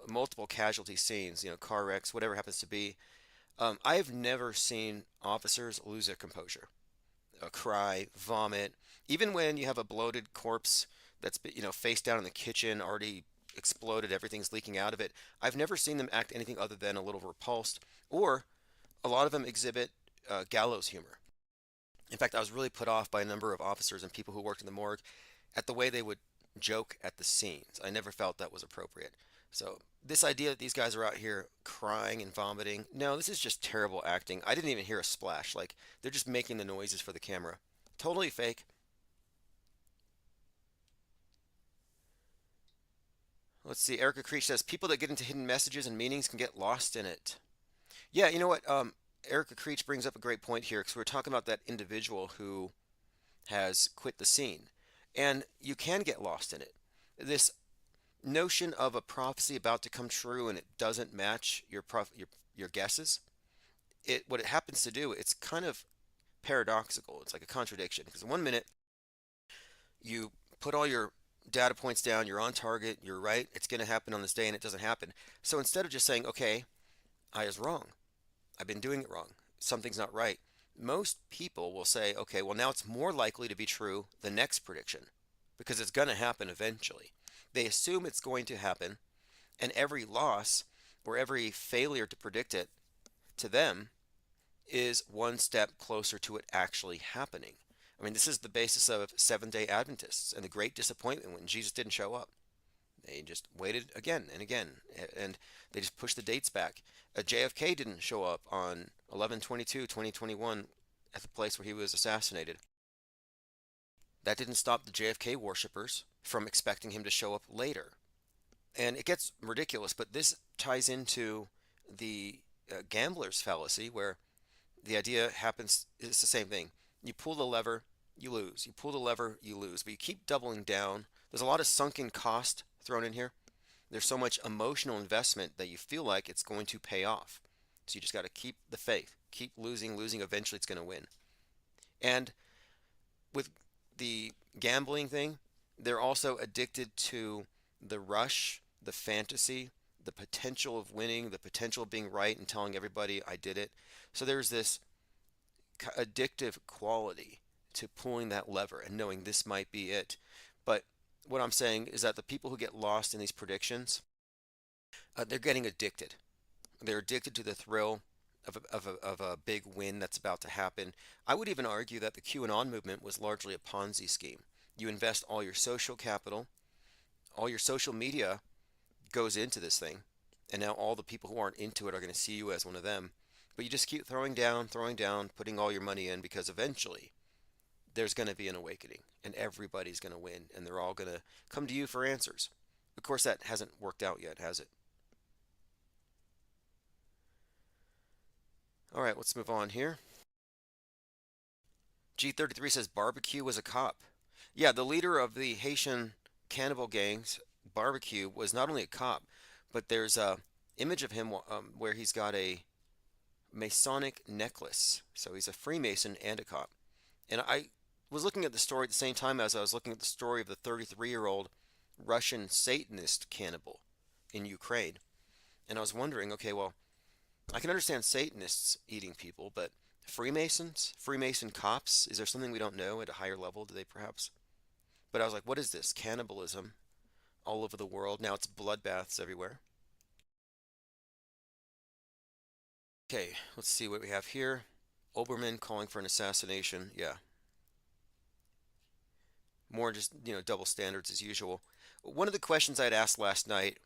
multiple casualty scenes, car wrecks, whatever happens to be, I've never seen officers lose their composure, cry, vomit, even when you have a bloated corpse that's, face down in the kitchen, already exploded, everything's leaking out of it. I've never seen them act anything other than a little repulsed, or a lot of them exhibit gallows humor. In fact, I was really put off by a number of officers and people who worked in the morgue at the way they would joke at the scenes. I never felt that was appropriate. So this idea that these guys are out here crying and vomiting, no, this is just terrible acting. I didn't even hear a splash. Like, they're just making the noises for the camera. Totally fake. Let's see. Erica Creech says people that get into hidden messages and meanings can get lost in it. Yeah, you know what? Erica Creech brings up a great point here because we're talking about that individual who has quit the scene, and you can get lost in it. This notion of a prophecy about to come true and it doesn't match your guesses. What it happens to do, it's kind of paradoxical. It's like a contradiction because in 1 minute you put all your data points down, you're on target, you're right, it's going to happen on this day, and it doesn't happen. So instead of just saying, okay, I was wrong. I've been doing it wrong. Something's not right. Most people will say, okay, well, now it's more likely to be true the next prediction because it's going to happen eventually. They assume it's going to happen, and every loss or every failure to predict it to them is one step closer to it actually happening. I mean, this is the basis of Seventh-day Adventists and the great disappointment when Jesus didn't show up. They just waited again and again, and they just pushed the dates back. JFK didn't show up on 11/22/2021 at the place where he was assassinated. That didn't stop the JFK worshippers from expecting him to show up later. And it gets ridiculous, but this ties into the gambler's fallacy, where the idea happens, it's the same thing. You pull the lever, you lose. You pull the lever, you lose. But you keep doubling down. There's a lot of sunken cost thrown in here. There's so much emotional investment that you feel like it's going to pay off. So you just got to keep the faith. Keep losing, losing. Eventually it's going to win. And with the gambling thing, they're also addicted to the rush, the fantasy, the potential of winning, the potential of being right and telling everybody I did it. So there's this addictive quality to pulling that lever and knowing this might be it. But what I'm saying is that the people who get lost in these predictions, they're getting addicted. They're addicted to the thrill of a big win that's about to happen. I would even argue that the QAnon movement was largely a Ponzi scheme. You invest all your social capital, all your social media goes into this thing, and now all the people who aren't into it are going to see you as one of them. But you just keep throwing down, putting all your money in because eventually there's going to be an awakening and everybody's going to win and they're all going to come to you for answers. Of course, that hasn't worked out yet, has it? All right, let's move on here. G33 says barbecue was a cop. Yeah, the leader of the Haitian cannibal gangs, Barbecue, was not only a cop, but there's a image of him where he's got a Masonic necklace. So he's a Freemason and a cop. And I was looking at the story at the same time as I was looking at the story of the 33-year-old Russian Satanist cannibal in Ukraine. And I was wondering, okay, well, I can understand Satanists eating people, but Freemasons? Freemason cops? Is there something we don't know at a higher level? Do they perhaps? But I was like, what is this? Cannibalism all over the world. Now it's bloodbaths everywhere. Okay, let's see what we have here. Oberman calling for an assassination. Yeah. More just, double standards as usual. One of the questions I'd asked last night,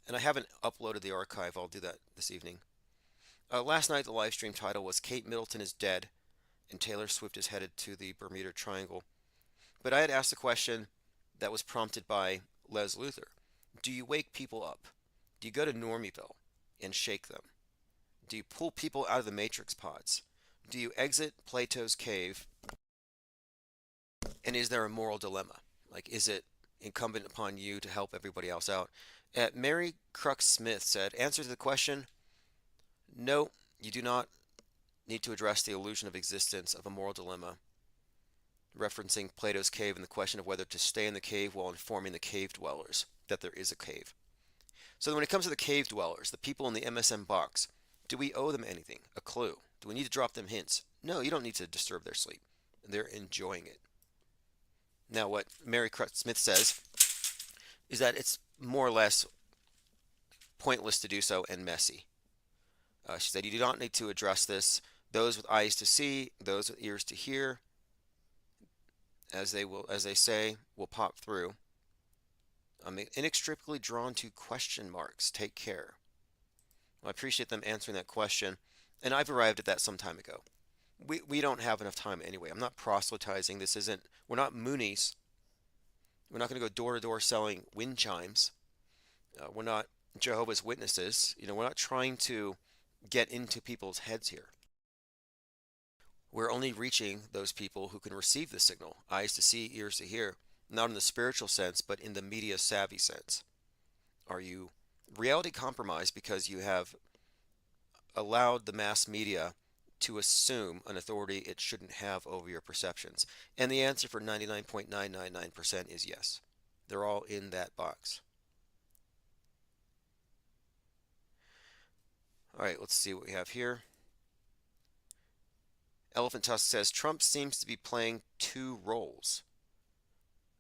and I haven't uploaded the archive, I'll do that this evening. Last night, the live stream title was Kate Middleton is Dead, and Taylor Swift is headed to the Bermuda Triangle. But I had asked a question that was prompted by Les Luther. Do you wake people up? Do you go to Normieville and shake them? Do you pull people out of the matrix pods? Do you exit Plato's cave? And is there a moral dilemma? Like, is it incumbent upon you to help everybody else out? Mary Crux Smith said, answer to the question, no, you do not need to address the illusion of existence of a moral dilemma, referencing Plato's cave and the question of whether to stay in the cave while informing the cave dwellers that there is a cave. So when it comes to the cave dwellers, the people in the MSM box, do we owe them anything? A clue? Do we need to drop them hints? No, you don't need to disturb their sleep. They're enjoying it. Now, what Mary Crutch Smith says is that it's more or less pointless to do so and messy. She said, you do not need to address this. Those with eyes to see, those with ears to hear, as they say, will pop through. I'm inextricably drawn to question marks. Take care. Well, I appreciate them answering that question, and I've arrived at that some time ago. We don't have enough time anyway. I'm not proselytizing. We're not Moonies. We're not going to go door to door selling wind chimes. We're not Jehovah's Witnesses. We're not trying to get into people's heads here. We're only reaching those people who can receive the signal, eyes to see, ears to hear, not in the spiritual sense, but in the media savvy sense. Are you reality compromised because you have allowed the mass media to assume an authority it shouldn't have over your perceptions? And the answer for 99.999% is yes. They're all in that box. All right, let's see what we have here. Elephant Tusk says Trump seems to be playing two roles.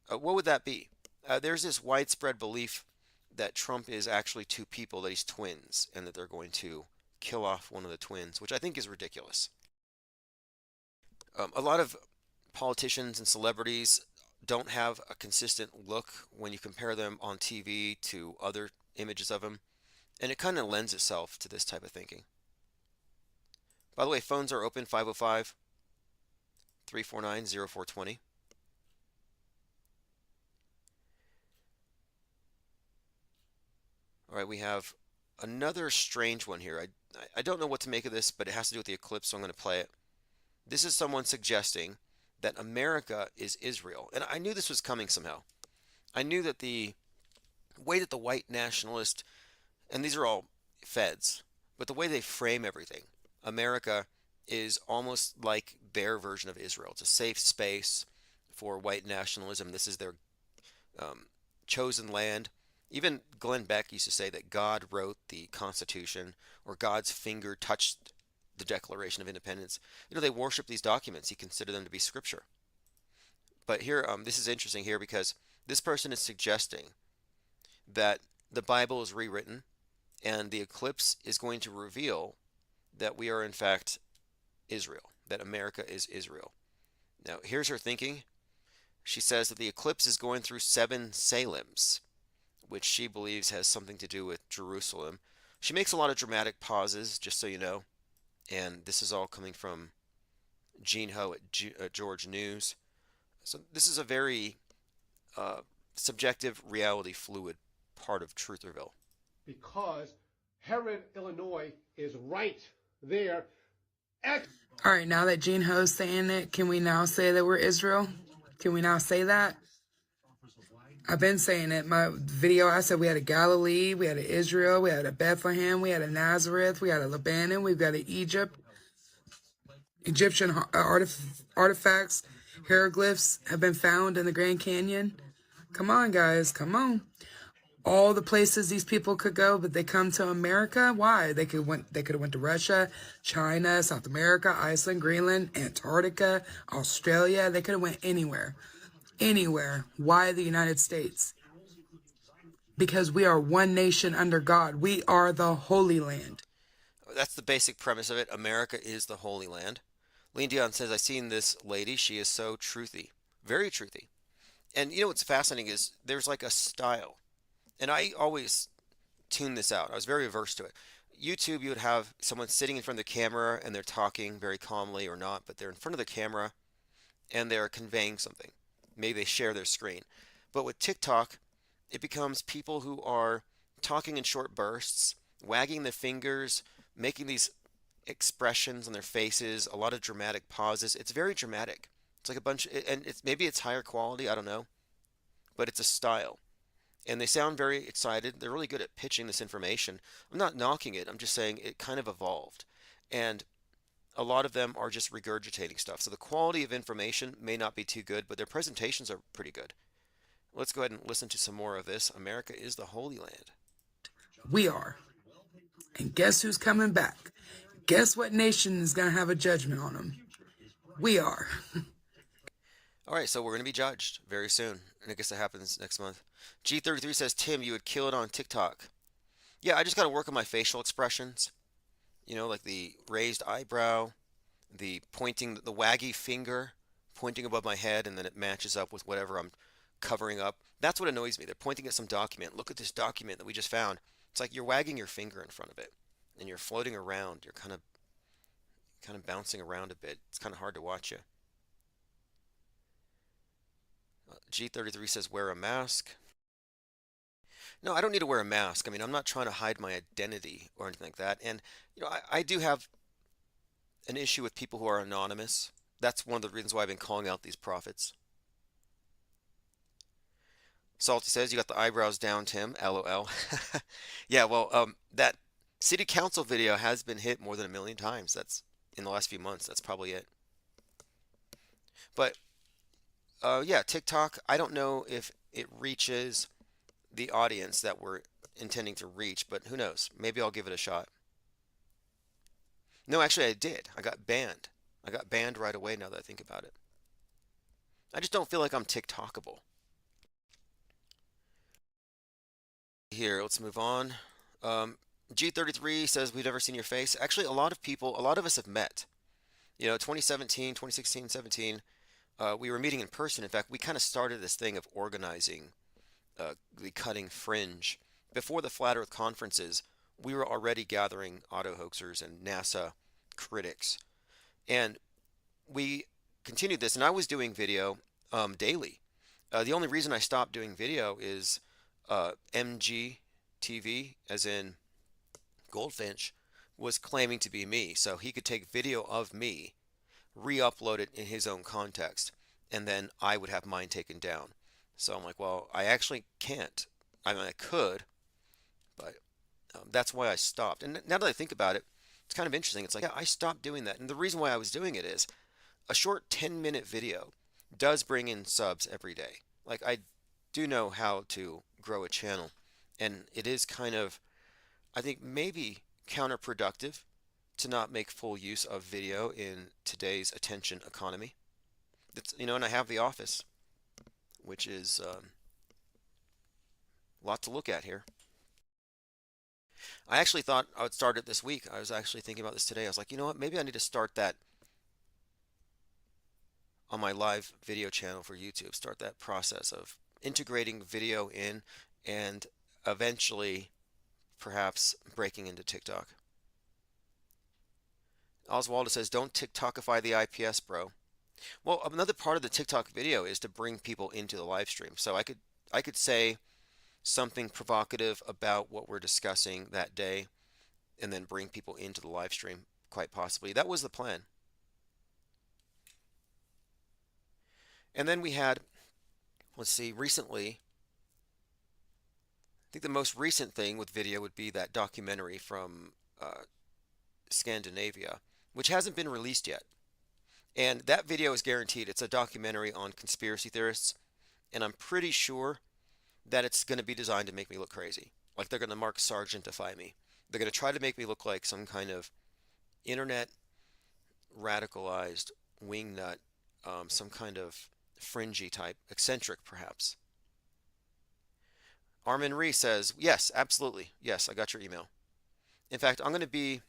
What would that be? There's this widespread belief that Trump is actually two people, that he's twins, and that they're going to kill off one of the twins, which I think is ridiculous. A lot of politicians and celebrities don't have a consistent look when you compare them on TV to other images of them, and it kind of lends itself to this type of thinking. By the way, phones are open 505 349 0420. All right, we have another strange one here. I don't know what to make of this, but it has to do with the eclipse, so I'm going to play it. This is someone suggesting that America is Israel. And I knew this was coming somehow. I knew that the way that the white nationalist, and these are all feds, but the way they frame everything, America is almost like their version of Israel. It's a safe space for white nationalism. This is their um, chosen land. Even Glenn Beck used to say that God wrote the Constitution, or God's finger touched the Declaration of Independence. You know, they worship these documents. He considered them to be scripture. But here, this is interesting here because this person is suggesting that the Bible is rewritten and the eclipse is going to reveal that we are in fact Israel, that America is Israel. Now, here's her thinking. She says that the eclipse is going through 7 Salems, which she believes has something to do with Jerusalem. She makes a lot of dramatic pauses, just so you know, and this is all coming from Gene Ho at George News. So this is a very subjective, reality fluid part of Trutherville. Because Herod, Illinois is right there. All right, now that Gene Ho's saying it, can we now say that we're Israel? Can we now say that? I've been saying it. My video, I said we had a Galilee, we had a Israel, we had a Bethlehem, we had a Nazareth, we had a Lebanon, we've got an Egypt. Egyptian artifacts, hieroglyphs have been found in the Grand Canyon. Come on, guys, come on. All the places these people could go, but they come to America. Why? They could have went to Russia, China, South America, Iceland, Greenland, Antarctica, Australia. They could have went anywhere. Anywhere. Why the United States? Because we are one nation under God. We are the Holy Land. That's the basic premise of it. America is the Holy Land. Lean Dion says, I've seen this lady. She is so truthy. Very truthy. And you know what's fascinating is there's like a style. And I always tune this out. I was very averse to it. YouTube, you would have someone sitting in front of the camera and they're talking very calmly or not, but they're in front of the camera and they're conveying something. Maybe they share their screen. But with TikTok, it becomes people who are talking in short bursts, wagging their fingers, making these expressions on their faces, a lot of dramatic pauses. It's very dramatic. It's like a bunch, and maybe it's higher quality, I don't know, but it's a style. And they sound very excited. They're really good at pitching this information. I'm not knocking it. I'm just saying it kind of evolved. And a lot of them are just regurgitating stuff. So the quality of information may not be too good, but their presentations are pretty good. Let's go ahead and listen to some more of this. America is the Holy Land. We are. And guess who's coming back? Guess what nation is going to have a judgment on them? We are. All right, so we're going to be judged very soon. And I guess that happens next month. G33 says, Tim, you would kill it on TikTok. Yeah, I just got to work on my facial expressions. You know, like the raised eyebrow, the pointing, the waggy finger pointing above my head, and then it matches up with whatever I'm covering up. That's what annoys me. They're pointing at some document. Look at this document that we just found. It's like you're wagging your finger in front of it, and you're floating around. You're kind of bouncing around a bit. It's kind of hard to watch you. G33 says, wear a mask. No, I don't need to wear a mask. I mean, I'm not trying to hide my identity or anything like that. And, you know, I do have an issue with people who are anonymous. That's one of the reasons why I've been calling out these prophets. Salty says, you got the eyebrows down, Tim. LOL. Yeah, well, that city council video has been hit more than 1 million times. That's in the last few months. That's probably it. But, yeah, TikTok, I don't know if it reaches the audience that we're intending to reach, but who knows? Maybe I'll give it a shot. No, actually, I did. I got banned. I got banned right away now that I think about it. I just don't feel like I'm TikTokable. Here, let's move on. Um, G33 says we've never seen your face. Actually, a lot of us have met. 2017, 2016, 17, we were meeting in person. In fact, we kind of started this thing of organizing the cutting fringe. Before the Flat Earth conferences, we were already gathering auto hoaxers and NASA critics. And we continued this, and I was doing video daily. The only reason I stopped doing video is MGTV, as in Goldfinch, was claiming to be me. So he could take video of me, re-upload it in his own context, and then I would have mine taken down. So I'm like, well, I actually can't. I mean, I could, but that's why I stopped. And now that I think about it, it's kind of interesting. It's like, yeah, I stopped doing that. And the reason why I was doing it is a short 10-minute video does bring in subs every day. Like, I do know how to grow a channel, and it is kind of, I think, maybe counterproductive to not make full use of video in today's attention economy. And I have The Office, which is a lot to look at here. I actually thought I would start it this week. I was actually thinking about this today. I was like, you know what? Maybe I need to start that on my live video channel for YouTube. Start that process of integrating video in and eventually perhaps breaking into TikTok. Oswaldo says, don't TikTokify the IPS, bro. Well, another part of the TikTok video is to bring people into the live stream. So I could say something provocative about what we're discussing that day and then bring people into the live stream, quite possibly. That was the plan. And then we had, let's see, recently, I think the most recent thing with video would be that documentary from Scandinavia, which hasn't been released yet. And that video is guaranteed. It's a documentary on conspiracy theorists, and I'm pretty sure that it's going to be designed to make me look crazy. Like they're going to Mark Sargentify me. They're going to try to make me look like some kind of internet radicalized wingnut, some kind of fringy type, eccentric perhaps. Armin Ree says, yes, absolutely. Yes, I got your email. In fact, I'm going to be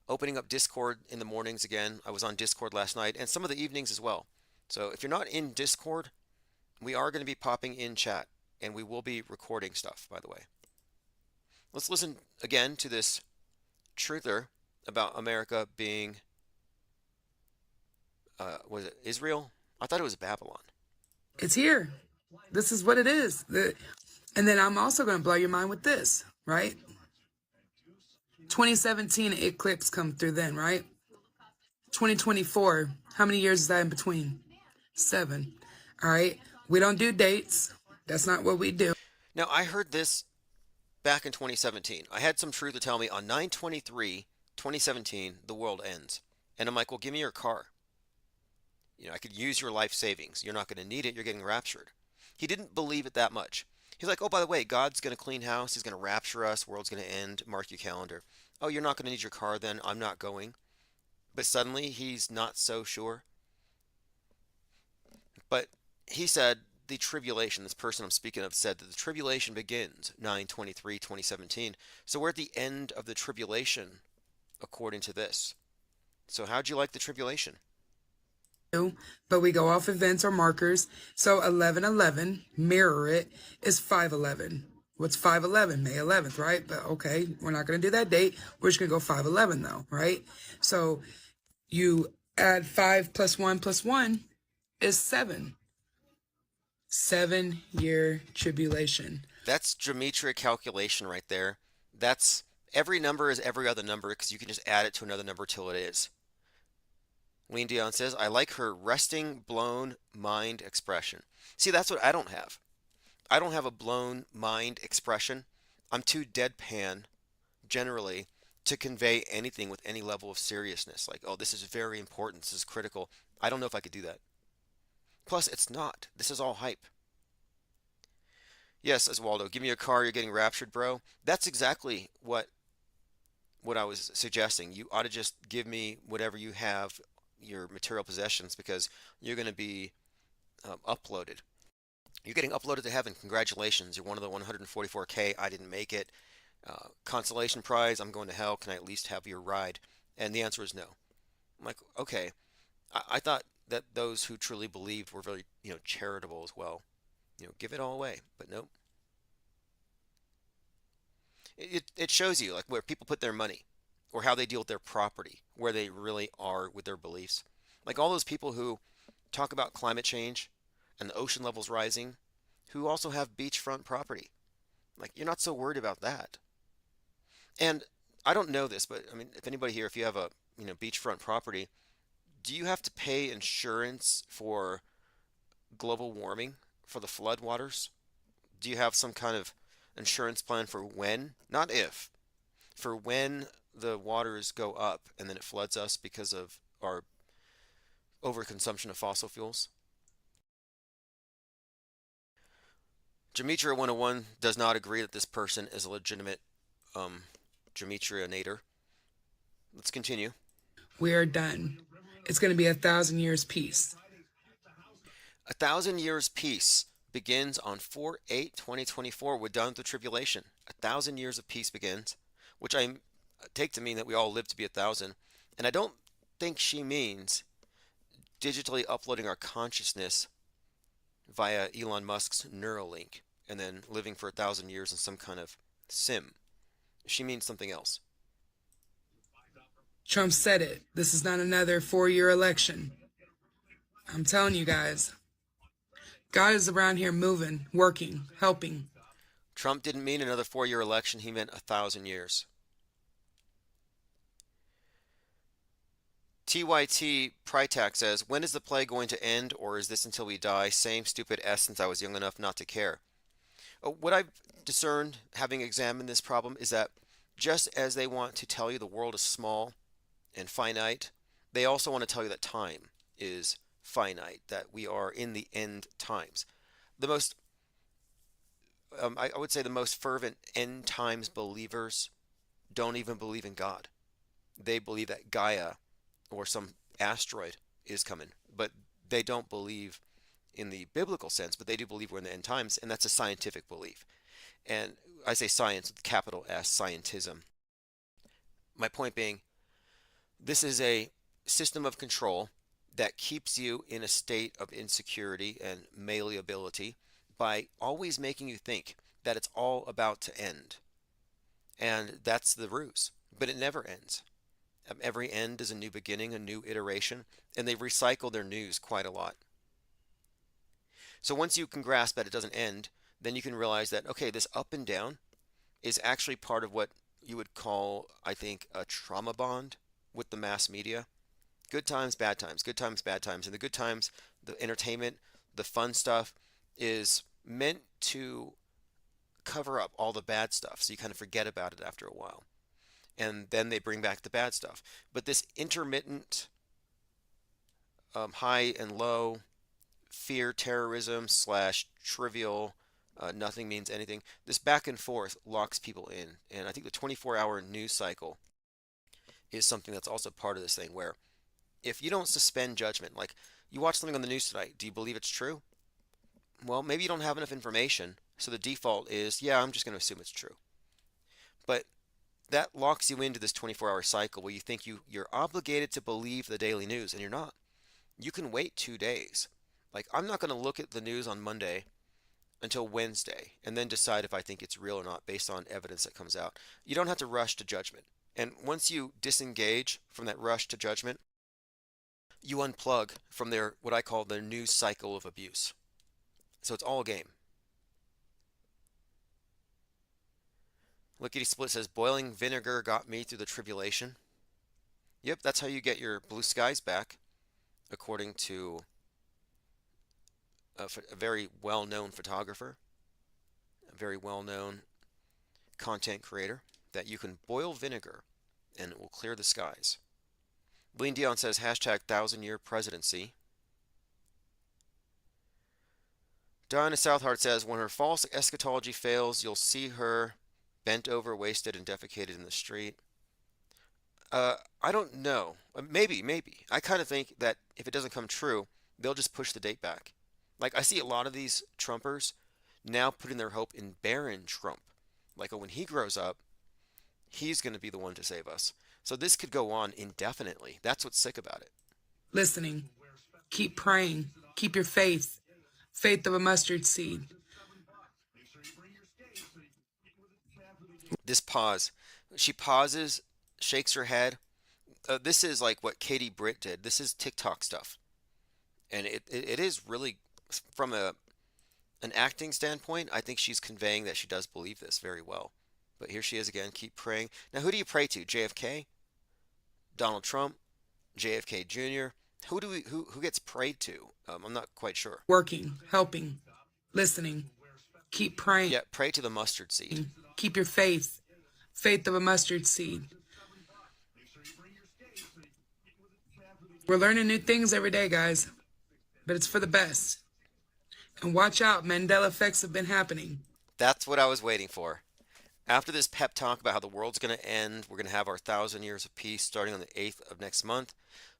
opening up Discord in the mornings again. I was on Discord last night and some of the evenings as well. So if you're not in Discord, we are going to be popping in chat and we will be recording stuff, by the way. Let's listen again to this truther about America being, was it Israel? I thought it was Babylon. It's here. This is what it is. And then I'm also going to blow your mind with this, right? 2017 eclipse come through then, right? 2024, how many years is that in between? 7. All right. We don't do dates. That's not what we do. Now, I heard this back in 2017. I had some truth to tell me on 9/23/2017, the world ends. And I'm like, well, give me your car. I could use your life savings. You're not going to need it. You're getting raptured. He didn't believe it that much. He's like, oh, by the way, God's going to clean house. He's going to rapture us. World's going to end. Mark your calendar. Oh, you're not going to need your car then. I'm not going. But suddenly he's not so sure. But he said the tribulation, this person I'm speaking of said that the tribulation begins 9/23/2017. So we're at the end of the tribulation according to this. So how'd you like the tribulation? But we go off events or markers. So 11/11, mirror it, is 5/11. What's 5/11? May 11th, right? But okay, we're not going to do that date. We're just going to go 5/11 though, right? So you add 5 plus 1 plus 1 is 7. 7-year tribulation. That's geometric calculation right there. That's every number is every other number because you can just add it to another number till it is. Lean Dion says, I like her resting, blown mind expression. See, that's what I don't have. I don't have a blown mind expression. I'm too deadpan, generally, to convey anything with any level of seriousness. Like, oh, this is very important. This is critical. I don't know if I could do that. Plus, it's not. This is all hype. Yes, Oswaldo, give me your car. You're getting raptured, bro. That's exactly what what I was suggesting. You ought to just give me whatever you have, your material possessions, because you're going to be uploaded. You're getting uploaded to heaven. Congratulations. You're one of the 144K. I didn't make it. Consolation prize. I'm going to hell. Can I at least have your ride? And the answer is no. I'm like, okay. I thought that those who truly believed were very, charitable as well. Give it all away. But nope. It shows you like where people put their money or how they deal with their property, where they really are with their beliefs. Like all those people who talk about climate change and the ocean levels rising, who also have beachfront property. Like you're not so worried about that. And I don't know this, but I mean, if anybody here, if you have a beachfront property, do you have to pay insurance for global warming for the floodwaters? Do you have some kind of insurance plan for when, not if, for when the waters go up and then it floods us because of our overconsumption of fossil fuels? Gematria 101 does not agree that this person is a legitimate Gematrianator. Let's continue. We are done. It's going to be 1,000 years peace. 1,000 years peace begins on 4/8/2024. We're done with the tribulation. 1,000 years of peace begins, which I take to mean that we all live to be 1,000. And I don't think she means digitally uploading our consciousness via Elon Musk's Neuralink and then living for 1,000 years in some kind of sim. She means something else. Trump said it. This is not another 4-year election. I'm telling you guys. God is around here moving, working, helping. Trump didn't mean another 4-year election. He meant 1,000 years. TYT Prytac says, when is the play going to end, or is this until we die? Same stupid S since I was young enough not to care. What I've discerned, having examined this problem, is that just as they want to tell you the world is small and finite, they also want to tell you that time is finite, that we are in the end times. The most, I would say the most fervent end times believers don't even believe in God. They believe that Gaia or some asteroid is coming, but they don't believe in the biblical sense, but they do believe we're in the end times, and that's a scientific belief. And I say science with capital S, scientism. My point being, this is a system of control that keeps you in a state of insecurity and malleability by always making you think that it's all about to end. And that's the ruse, but it never ends. Every end is a new beginning, a new iteration, and they've recycled their news quite a lot. So once you can grasp that it doesn't end, then you can realize that, okay, this up and down is actually part of what you would call, I think, a trauma bond with the mass media. Good times, bad times, good times, bad times. And the good times, the entertainment, the fun stuff is meant to cover up all the bad stuff. So you kind of forget about it after a while. And then they bring back the bad stuff. But this intermittent high and low, fear, terrorism slash trivial, nothing means anything. This back and forth locks people in. And I think the 24-hour news cycle is something that's also part of this thing where if you don't suspend judgment, like you watch something on the news tonight, do you believe it's true? Well, maybe you don't have enough information. So the default is, yeah, I'm just going to assume it's true. But that locks you into this 24-hour cycle where you think you're obligated to believe the daily news, and you're not. You can wait 2 days. Like, I'm not going to look at the news on Monday until Wednesday and then decide if I think it's real or not based on evidence that comes out. You don't have to rush to judgment. And once you disengage from that rush to judgment, you unplug from their, what I call their news cycle of abuse. So it's all a game. Lickety Split says, boiling vinegar got me through the tribulation. Yep, that's how you get your blue skies back, according to a very well-known photographer, a very well-known content creator, that you can boil vinegar and it will clear the skies. Lean Dion says, hashtag 1,000-year presidency. Diana Southheart says, when her false eschatology fails, you'll see her bent over, wasted, and defecated in the street. I don't know. Maybe. I kind of think that if it doesn't come true, they'll just push the date back. Like I see a lot of these Trumpers now putting their hope in Barron Trump. Like, oh, when he grows up, he's going to be the one to save us. So this could go on indefinitely. That's what's sick about it. Listening. Keep praying. Keep your faith. Faith of a mustard seed. This pause. She pauses, shakes her head. This is like what Katie Britt did. This is TikTok stuff. And it is really, from an acting standpoint, I think she's conveying that she does believe this very well. But here she is again, keep praying. Now, who do you pray to? JFK? Donald Trump? JFK Jr.? Who gets prayed to? I'm not quite sure. Working, helping, listening. Keep praying. Yeah, pray to the mustard seed. Keep your faith. Faith of a mustard seed. We're learning new things every day, guys. But it's for the best. And watch out, Mandela effects have been happening. That's what I was waiting for. After this pep talk about how the world's going to end, we're going to have our 1,000 years of peace starting on the 8th of next month.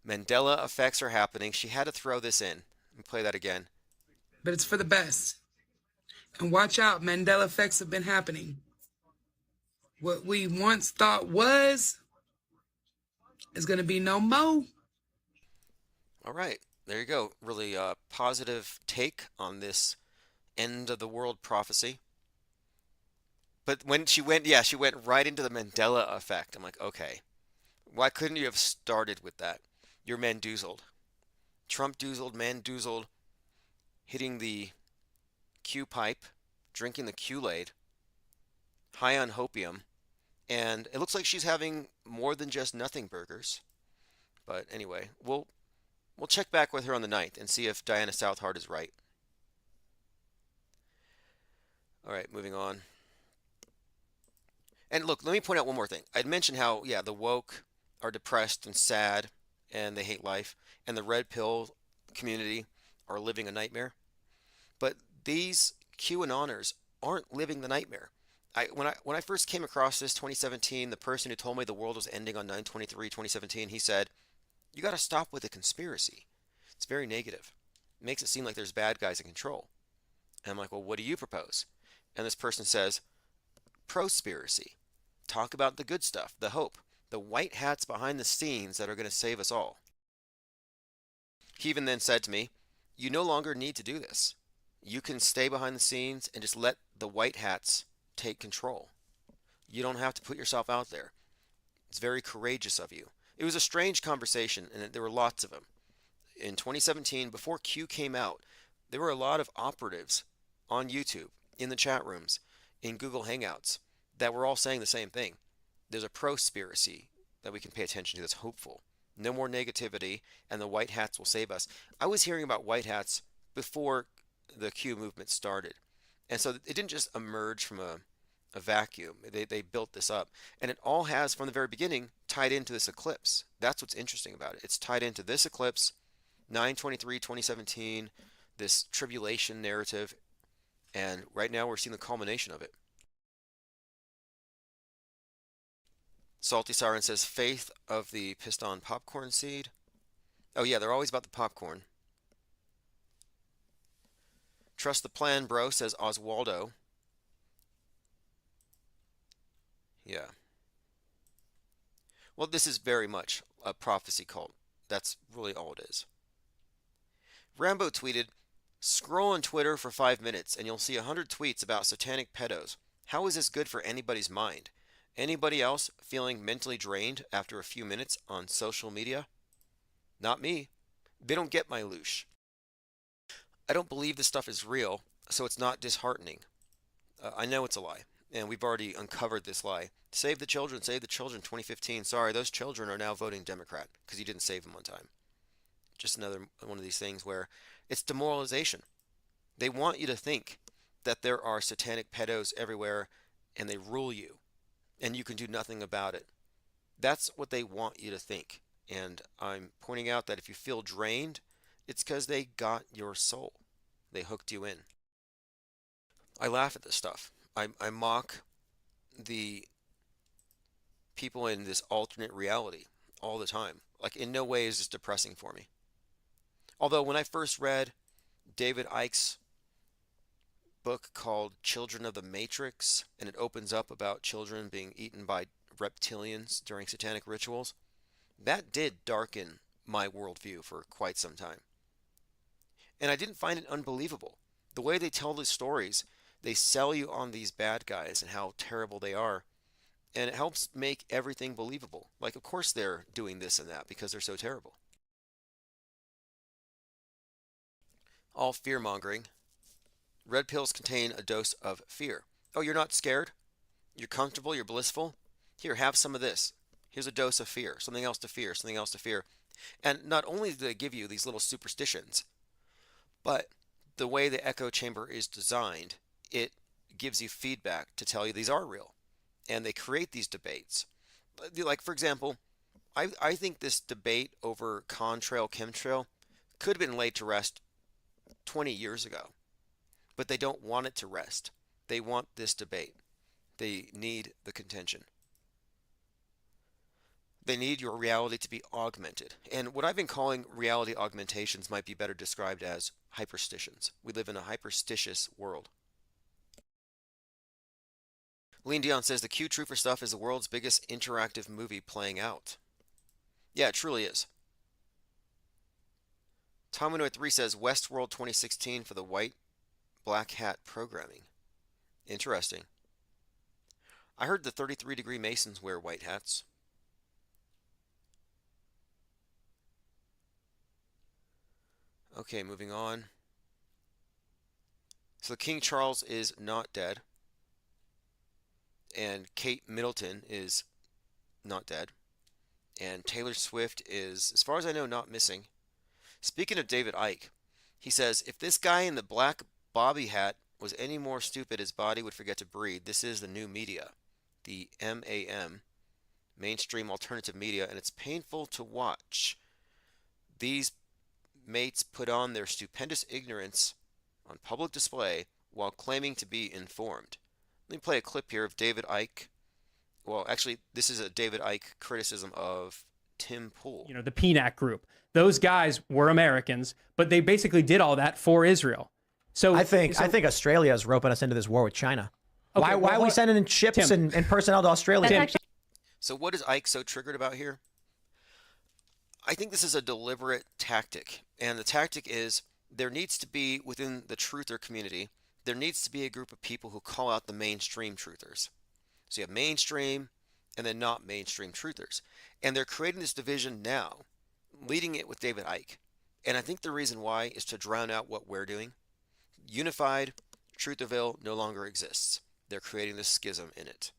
Mandela effects are happening. She had to throw this in. Let me play that again. But it's for the best. And watch out, Mandela effects have been happening. What we once thought was is going to be no more. All right. There you go. Really positive take on this end of the world prophecy. But when she went right into the Mandela effect. I'm like, okay, why couldn't you have started with that? You're Mandoozled. Trump doozled, Mandoozled, hitting the Q pipe, drinking the Kool-Aid, high on hopium, and it looks like she's having more than just nothing burgers. But anyway, we'll check back with her on the 9th and see if Diana Southard is right. All right, moving on. And look, let me point out one more thing. I'd mentioned how, yeah, the woke are depressed and sad and they hate life, and the red pill community are living a nightmare. But these QAnoners aren't living the nightmare. When I first came across this 2017, the person who told me the world was ending on 9/23/2017, he said, "You got to stop with the conspiracy. It's very negative. It makes it seem like there's bad guys in control." And I'm like, "Well, what do you propose?" And this person says, "Prospiracy. Talk about the good stuff, the hope, the white hats behind the scenes that are going to save us all." He even then said to me, "You no longer need to do this. You can stay behind the scenes and just let the white hats take control. You don't have to put yourself out there. It's very courageous of you." It was a strange conversation, and there were lots of them. In 2017, before Q came out, there were a lot of operatives on YouTube, in the chat rooms, in Google Hangouts, that were all saying the same thing. There's a prospiracy that we can pay attention to that's hopeful. No more negativity, and the white hats will save us. I was hearing about white hats before the Q movement started. And so it didn't just emerge from a vacuum. They built this up. And it all has, from the very beginning, tied into this eclipse. That's what's interesting about it. It's tied into this eclipse, 9/23/2017, this tribulation narrative, and right now we're seeing the culmination of it. Salty Siren says, "Faith of the Piston popcorn seed." Oh yeah, they're always about the popcorn. "Trust the plan, bro," says Oswaldo. Yeah. Well, this is very much a prophecy cult. That's really all it is. Rambo tweeted, "Scroll on Twitter for 5 minutes and you'll see 100 tweets about satanic pedos. How is this good for anybody's mind? Anybody else feeling mentally drained after a few minutes on social media? Not me. They don't get my loosh. I don't believe this stuff is real, so it's not disheartening. I know it's a lie, and we've already uncovered this lie. Save the children, 2015. Sorry, those children are now voting Democrat because you didn't save them on time." Just another one of these things where it's demoralization. They want you to think that there are satanic pedos everywhere and they rule you and you can do nothing about it. That's what they want you to think. And I'm pointing out that if you feel drained, it's because they got your soul. They hooked you in. I laugh at this stuff. I mock the people in this alternate reality all the time. Like, in no way is this depressing for me. Although, when I first read David Icke's book called Children of the Matrix, and it opens up about children being eaten by reptilians during satanic rituals, that did darken my worldview for quite some time. And I didn't find it unbelievable. The way they tell these stories, they sell you on these bad guys and how terrible they are, and it helps make everything believable. Like, of course they're doing this and that because they're so terrible. All fear mongering. Red pills contain a dose of fear. Oh, you're not scared? You're comfortable? You're blissful? Here, have some of this. Here's a dose of fear. Something else to fear. Something else to fear. And not only do they give you these little superstitions, but the way the echo chamber is designed, it gives you feedback to tell you these are real. And they create these debates. Like, for example, I think this debate over contrail, chemtrail could have been laid to rest 20 years ago. But they don't want it to rest. They want this debate. They need the contention. They need your reality to be augmented. And what I've been calling reality augmentations might be better described as hyperstitions. We live in a hyperstitious world. Lean Dion says the Q True for Stuff is the world's biggest interactive movie playing out. Yeah, it truly is. Tomino3 says Westworld 2016 for the white black hat programming. Interesting. I heard the 33-degree Masons wear white hats. Okay, moving on. So King Charles is not dead. And Kate Middleton is not dead. And Taylor Swift is, as far as I know, not missing. Speaking of David Icke, he says, if this guy in the black bobby hat was any more stupid, his body would forget to breathe. This is the new media, the MAM, mainstream alternative media, and it's painful to watch. These mates put on their stupendous ignorance on public display while claiming to be informed. Let me play a clip here of David Icke. Well, actually, this is a David Icke criticism of Tim Pool. You know, the PNAC group. Those guys were Americans, but they basically did all that for Israel. So I think Australia is roping us into this war with China. Okay, why are we sending in ships and personnel to Australia? So what is Icke so triggered about here? I think this is a deliberate tactic. And the tactic is there needs to be, within the truther community, there needs to be a group of people who call out the mainstream truthers. So you have mainstream and then not mainstream truthers. And they're creating this division now, leading it with David Icke. And I think the reason why is to drown out what we're doing. Unified Trutherville no longer exists. They're creating this schism in it.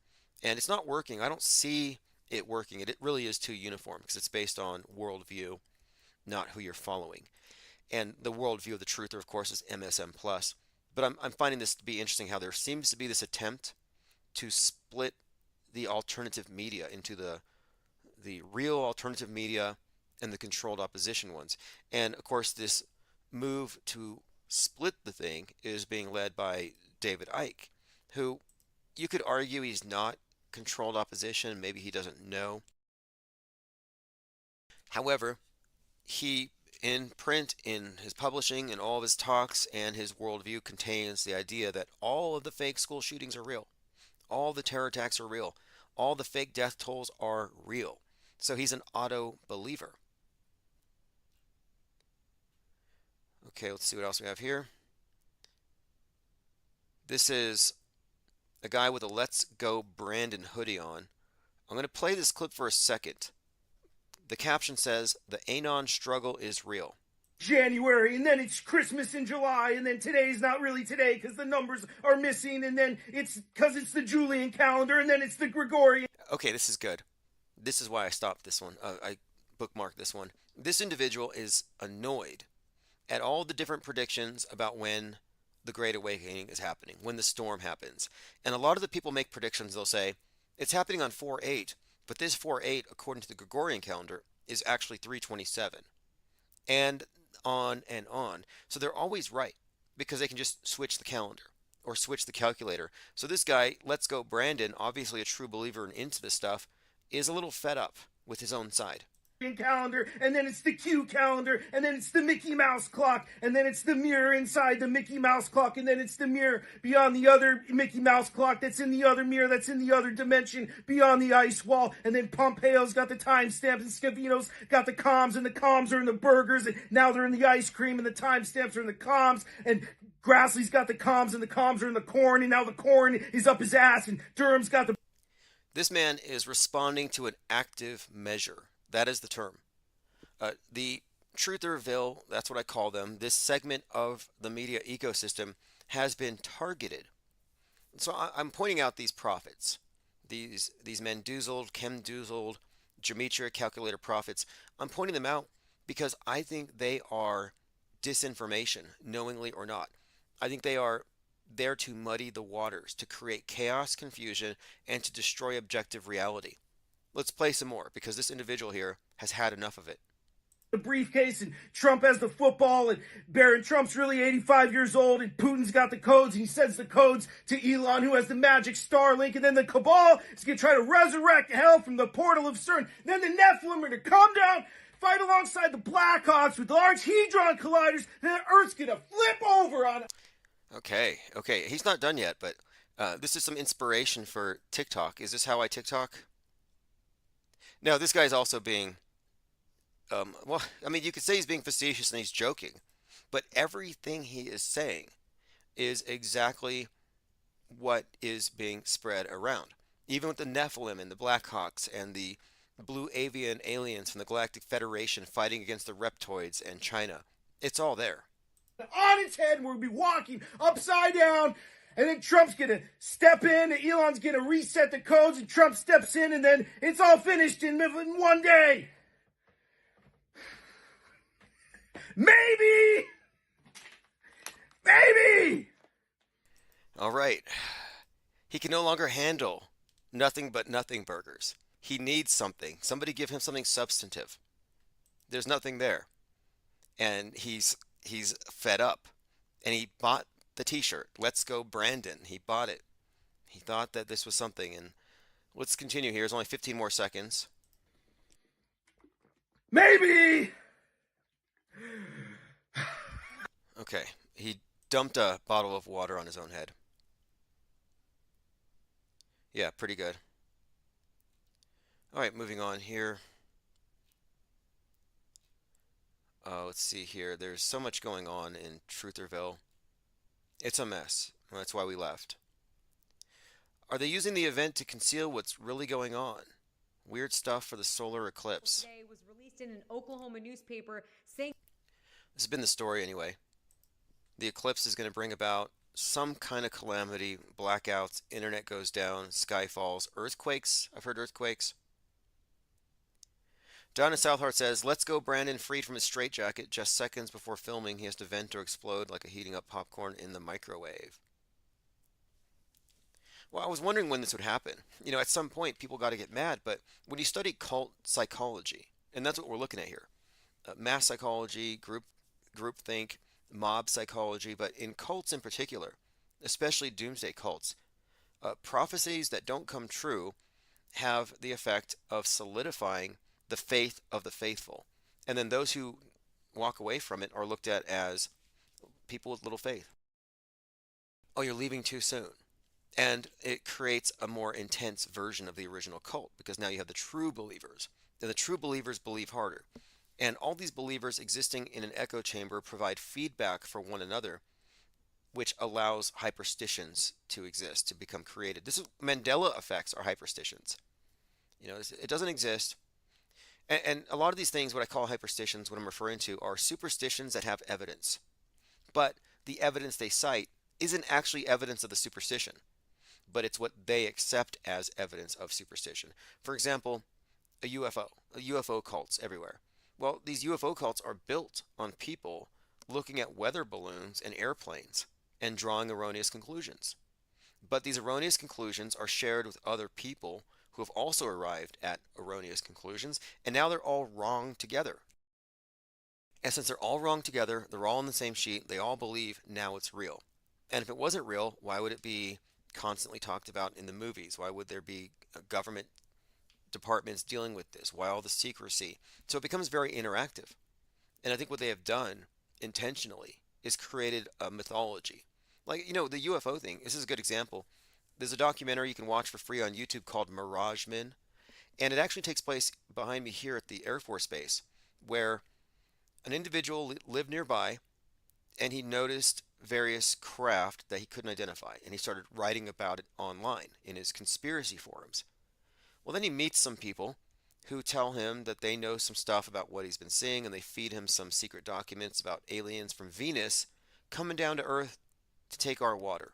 And it's not working. I don't see it working. It really is too uniform because it's based on worldview, not who you're following. And the worldview of the truther, of course, is MSM+. But I'm finding this to be interesting how there seems to be this attempt to split the alternative media into the real alternative media and the controlled opposition ones. And of course, this move to split the thing is being led by David Icke, who you could argue he's not controlled opposition. Maybe he doesn't know. However, he, in print, in his publishing, in all of his talks, and his worldview contains the idea that all of the fake school shootings are real. All the terror attacks are real. All the fake death tolls are real. So he's an auto believer. Okay, let's see what else we have here. This is a guy with a Let's Go Brandon hoodie on. I'm going to play this clip for a second. The caption says, "The Anon struggle is real." January, and then it's Christmas in July, and then today's not really today because the numbers are missing, and then it's because it's the Julian calendar, and then it's the Gregorian. Okay, this is good. This is why I stopped this one. I bookmarked this one. This individual is annoyed at all the different predictions about when the Great Awakening is happening, when the storm happens. And a lot of the people make predictions. They'll say, it's happening on 4/8, but this 4/8, according to the Gregorian calendar, is actually 3/27. And on and on. So they're always right because they can just switch the calendar or switch the calculator. So this guy, Let's Go Brandon, obviously a true believer and into this stuff, is a little fed up with his own side. Calendar, and then it's the Q calendar, and then it's the Mickey Mouse clock, and then it's the mirror inside the Mickey Mouse clock, and then it's the mirror beyond the other Mickey Mouse clock that's in the other mirror that's in the other dimension beyond the ice wall, and then Pompeo's got the timestamps, and Scavino's got the comms, and the comms are in the burgers, and now they're in the ice cream, and the timestamps are in the comms, and Grassley's got the comms, and the comms are in the corn, and now the corn is up his ass, and Durham's got the... This man is responding to an active measure. That is the term. The Trutherville, that's what I call them, this segment of the media ecosystem has been targeted. So I'm pointing out these prophets, these Mendoozled, Chemdoozled, Gematria calculator prophets. I'm pointing them out because I think they are disinformation, knowingly or not. I think they are there to muddy the waters, to create chaos, confusion, and to destroy objective reality. Let's play some more because this individual here has had enough of it. The briefcase, and Trump has the football, and Barron Trump's really 85 years old, and Putin's got the codes, and he sends the codes to Elon, who has the magic Starlink, and then the cabal is going to try to resurrect hell from the portal of CERN. Then the Nephilim are going to come down, fight alongside the Blackhawks with large Hadron colliders, and the Earth's going to flip over on it. Okay, he's not done yet, but this is some inspiration for TikTok. Is this how I TikTok? No, this guy's also being, well, I mean, you could say he's being facetious and he's joking, but everything he is saying is exactly what is being spread around. Even with the Nephilim and the Blackhawks and the blue avian aliens from the Galactic Federation fighting against the Reptoids and China, it's all there. On its head, and we'll be walking upside down. And then Trump's going to step in, and Elon's going to reset the codes, and Trump steps in, and then it's all finished in one day. Maybe! Maybe! All right. He can no longer handle nothing but nothing burgers. He needs something. Somebody give him something substantive. There's nothing there. And he's fed up. And he bought the t-shirt. Let's go Brandon. He bought it. He thought that this was something. And let's continue here. There's only 15 more seconds. Maybe! Okay. He dumped a bottle of water on his own head. Yeah, pretty good. All right, moving on here. Let's see here. There's so much going on in Trutherville. It's a mess. That's why we left. Are they using the event to conceal what's really going on? Weird stuff for the solar eclipse. Today was released in an Oklahoma newspaper saying This has been the story anyway. The eclipse is going to bring about some kind of calamity, blackouts, internet goes down, sky falls, earthquakes. I've heard earthquakes. Don in Southheart says, let's go Brandon freed from his straitjacket. Just seconds before filming, he has to vent or explode like a heating up popcorn in the microwave. Well, I was wondering when this would happen. You know, at some point, people got to get mad, but when you study cult psychology, and that's what we're looking at here, mass psychology, groupthink, mob psychology, but in cults in particular, especially doomsday cults, prophecies that don't come true have the effect of solidifying the faith of the faithful. And then those who walk away from it are looked at as people with little faith. Oh, you're leaving too soon. And it creates a more intense version of the original cult because now you have the true believers. And the true believers believe harder. And all these believers existing in an echo chamber provide feedback for one another, which allows hyperstitions to exist, to become created. This is Mandela effects are hyperstitions. You know, it doesn't exist. And a lot of these things, what I call hyperstitions, what I'm referring to, are superstitions that have evidence. But the evidence they cite isn't actually evidence of the superstition, but it's what they accept as evidence of superstition. For example, a UFO cults everywhere. Well, these UFO cults are built on people looking at weather balloons and airplanes and drawing erroneous conclusions. But these erroneous conclusions are shared with other people who have also arrived at erroneous conclusions, and now they're all wrong together. And since they're all wrong together, they're all on the same sheet, they all believe now it's real. And if it wasn't real, why would it be constantly talked about in the movies? Why would there be government departments dealing with this? Why all the secrecy? So it becomes very interactive. And I think what they have done intentionally is created a mythology. Like, the UFO thing, this is a good example. There's a documentary you can watch for free on YouTube called Mirage Men, and it actually takes place behind me here at the Air Force Base, where an individual lived nearby and he noticed various craft that he couldn't identify, and he started writing about it online in his conspiracy forums. Well, then he meets some people who tell him that they know some stuff about what he's been seeing, and they feed him some secret documents about aliens from Venus coming down to Earth to take our water.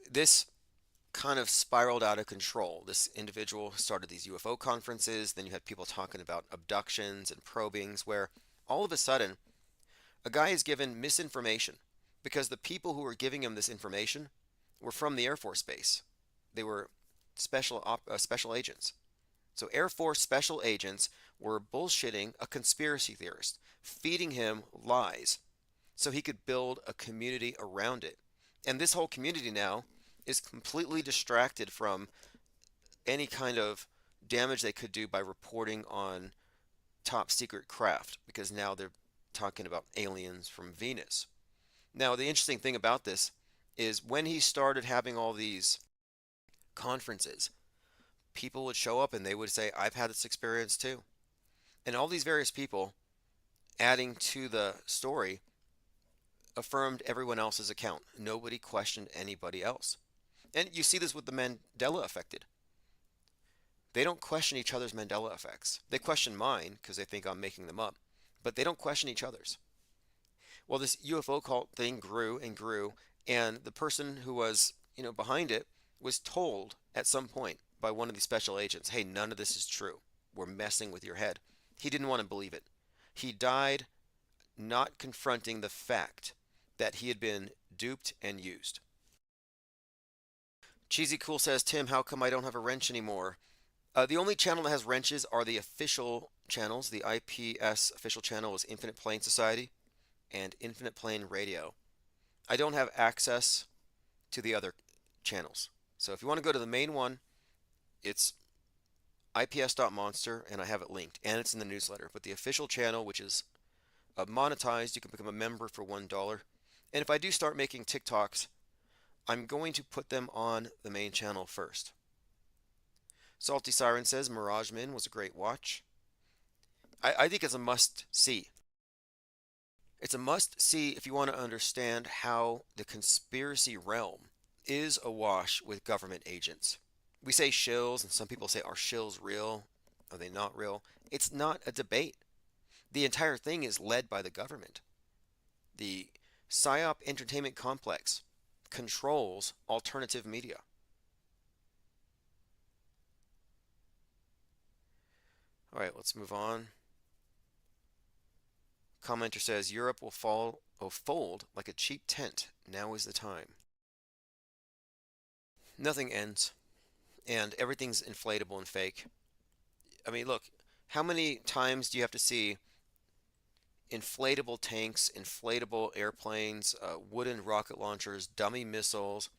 This kind of spiraled out of control. This individual started these UFO conferences, then you had people talking about abductions and probings, where all of a sudden, a guy is given misinformation because the people who were giving him this information were from the Air Force Base. They were special agents. So Air Force special agents were bullshitting a conspiracy theorist, feeding him lies so he could build a community around it. And this whole community now is completely distracted from any kind of damage they could do by reporting on top secret craft, because now they're talking about aliens from Venus. Now, the interesting thing about this is when he started having all these conferences, people would show up and they would say, I've had this experience too. And all these various people, adding to the story, affirmed everyone else's account. Nobody questioned anybody else. And you see this with the Mandela effect. They don't question each other's Mandela effects. They question mine because they think I'm making them up, but they don't question each other's. Well, this UFO cult thing grew and grew, and the person who was, behind it was told at some point by one of these special agents, hey, none of this is true. We're messing with your head. He didn't want to believe it. He died not confronting the fact that he had been duped and used. Cheesy Cool says, Tim, how come I don't have a wrench anymore? The only channel that has wrenches are the official channels. The IPS official channel is Infinite Plane Society and Infinite Plane Radio. I don't have access to the other channels. So if you want to go to the main one, it's ips.monster, and I have it linked, and it's in the newsletter. But the official channel, which is monetized, you can become a member for $1. And if I do start making TikToks, I'm going to put them on the main channel first. Salty Siren says Mirage Men was a great watch. I think it's a must-see. It's a must-see if you want to understand how the conspiracy realm is awash with government agents. We say shills, and some people say, are shills real? Are they not real? It's not a debate. The entire thing is led by the government. The PSYOP entertainment complex controls alternative media. All right, let's move on. Commenter says Europe will fold like a cheap tent. Now is the time. Nothing ends, and everything's inflatable and fake. I mean, look, how many times do you have to see inflatable tanks, inflatable airplanes, wooden rocket launchers, dummy missiles,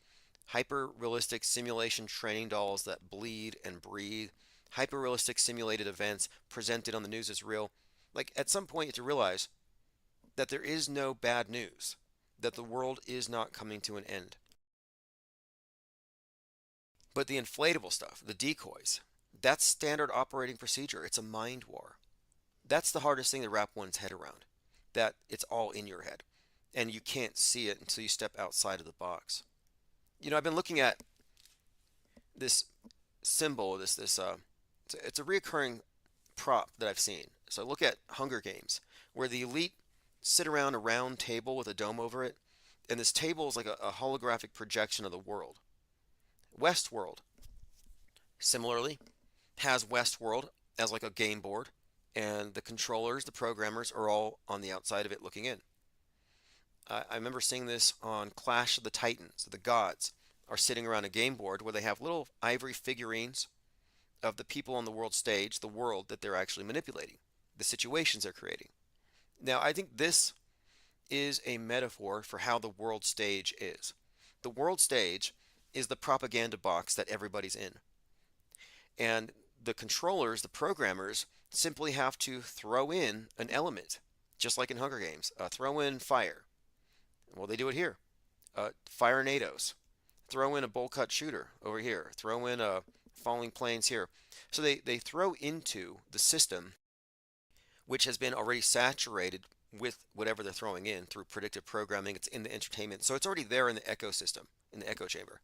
hyper-realistic simulation training dolls that bleed and breathe, hyper-realistic simulated events presented on the news as real? Like, at some point you have to realize that there is no bad news, that the world is not coming to an end. But the inflatable stuff, the decoys, that's standard operating procedure. It's a mind war. That's the hardest thing to wrap one's head around, that it's all in your head, and you can't see it until you step outside of the box. I've been looking at this symbol, it's a reoccurring prop that I've seen. So I look at Hunger Games, where the elite sit around a round table with a dome over it, and this table is like a holographic projection of the world. Westworld, similarly, has Westworld as like a game board, and the controllers, the programmers, are all on the outside of it looking in. I remember seeing this on Clash of the Titans. The gods are sitting around a game board where they have little ivory figurines of the people on the world stage, the world that they're actually manipulating, the situations they're creating. Now, I think this is a metaphor for how the world stage is. The world stage is the propaganda box that everybody's in. And the controllers, the programmers, simply have to throw in an element, just like in Hunger Games. Throw in fire. Well, they do it here. Fire NATOs. Throw in a bowl cut shooter over here. Throw in falling planes here. So they throw into the system, which has been already saturated with whatever they're throwing in through predictive programming. It's in the entertainment. So it's already there in the ecosystem, in the echo chamber.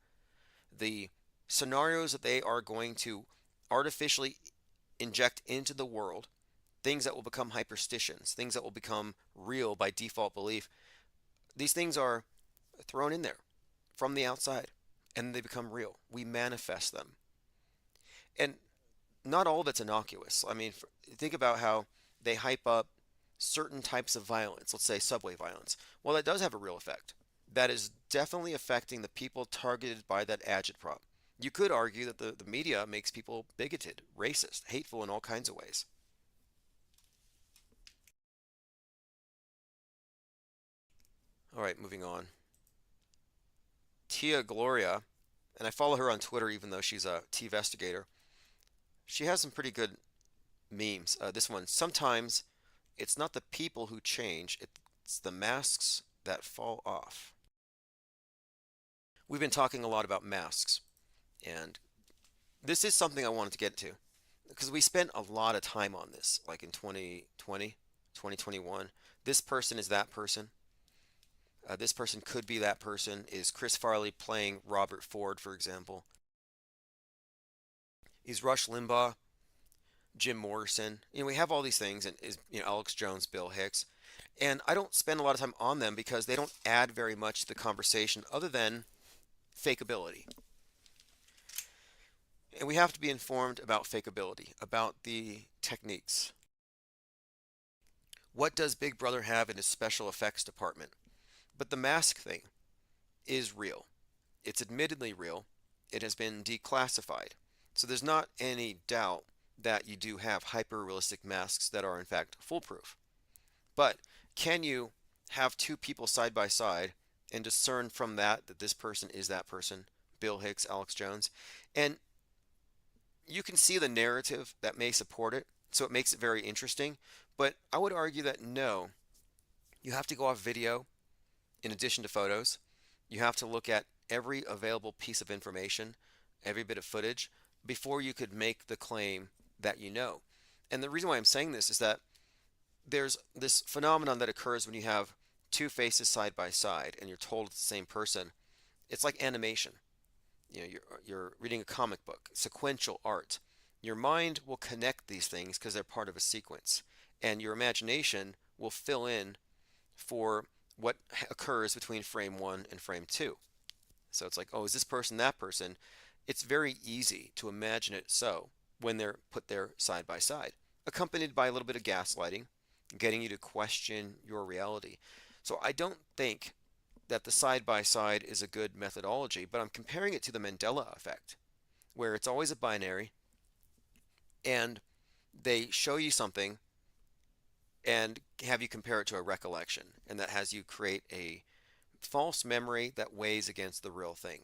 The scenarios that they are going to artificially inject into the world, things that will become hyperstitions, things that will become real by default belief, these things are thrown in there from the outside and they become real. We manifest them. And not all of it's innocuous. I mean, think about how they hype up certain types of violence, let's say subway violence. Well, that does have a real effect. That is definitely affecting the people targeted by that agitprop. You could argue that the media makes people bigoted, racist, hateful in all kinds of ways. All right, moving on. Tia Gloria, and I follow her on Twitter even though she's a T-vestigator. She has some pretty good memes. This one, sometimes it's not the people who change, it's the masks that fall off. We've been talking a lot about masks, and this is something I wanted to get to because we spent a lot of time on this, like in 2020, 2021. This person is that person. This person could be that person. Is Chris Farley playing Robert Ford, for example? Is Rush Limbaugh Jim Morrison? We have all these things, and is Alex Jones, Bill Hicks, and I don't spend a lot of time on them because they don't add very much to the conversation other than fakeability. And we have to be informed about fakeability, about the techniques. What does Big Brother have in his special effects department? But the mask thing is real. It's admittedly real. It has been declassified. So there's not any doubt that you do have hyper-realistic masks that are in fact foolproof. But can you have two people side by side and discern from that this person is that person, Bill Hicks, Alex Jones? And you can see the narrative that may support it, so it makes it very interesting. But I would argue that no, you have to go off video in addition to photos. You have to look at every available piece of information, every bit of footage, before you could make the claim that you know. And the reason why I'm saying this is that there's this phenomenon that occurs when you have two faces side by side and you're told it's the same person. It's like animation. You're reading a comic book, sequential art. Your mind will connect these things because they're part of a sequence, and your imagination will fill in for what occurs between frame 1 and frame 2. So it's like, oh, is this person that person? It's very easy to imagine it so when they're put there side by side, accompanied by a little bit of gaslighting, getting you to question your reality. So I don't think that the side by side is a good methodology, but I'm comparing it to the Mandela effect, where it's always a binary and they show you something and have you compare it to a recollection, and that has you create a false memory that weighs against the real thing.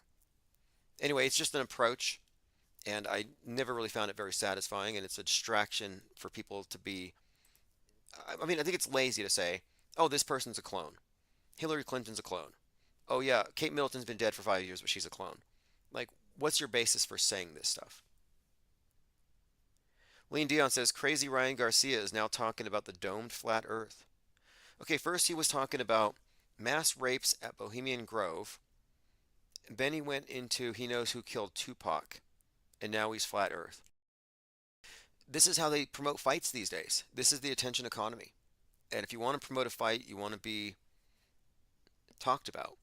Anyway, it's just an approach, and I never really found it very satisfying, and it's a distraction for people to be. I mean, I think it's lazy to say, oh, this person's a clone. Hillary Clinton's a clone. Oh, yeah, Kate Middleton's been dead for 5 years, but she's a clone. Like, what's your basis for saying this stuff? Lean Dion says, crazy Ryan Garcia is now talking about the domed flat earth. Okay, first he was talking about mass rapes at Bohemian Grove. Then he went into he knows who killed Tupac. And now he's flat earth. This is how they promote fights these days. This is the attention economy. And if you want to promote a fight, you want to be talked about.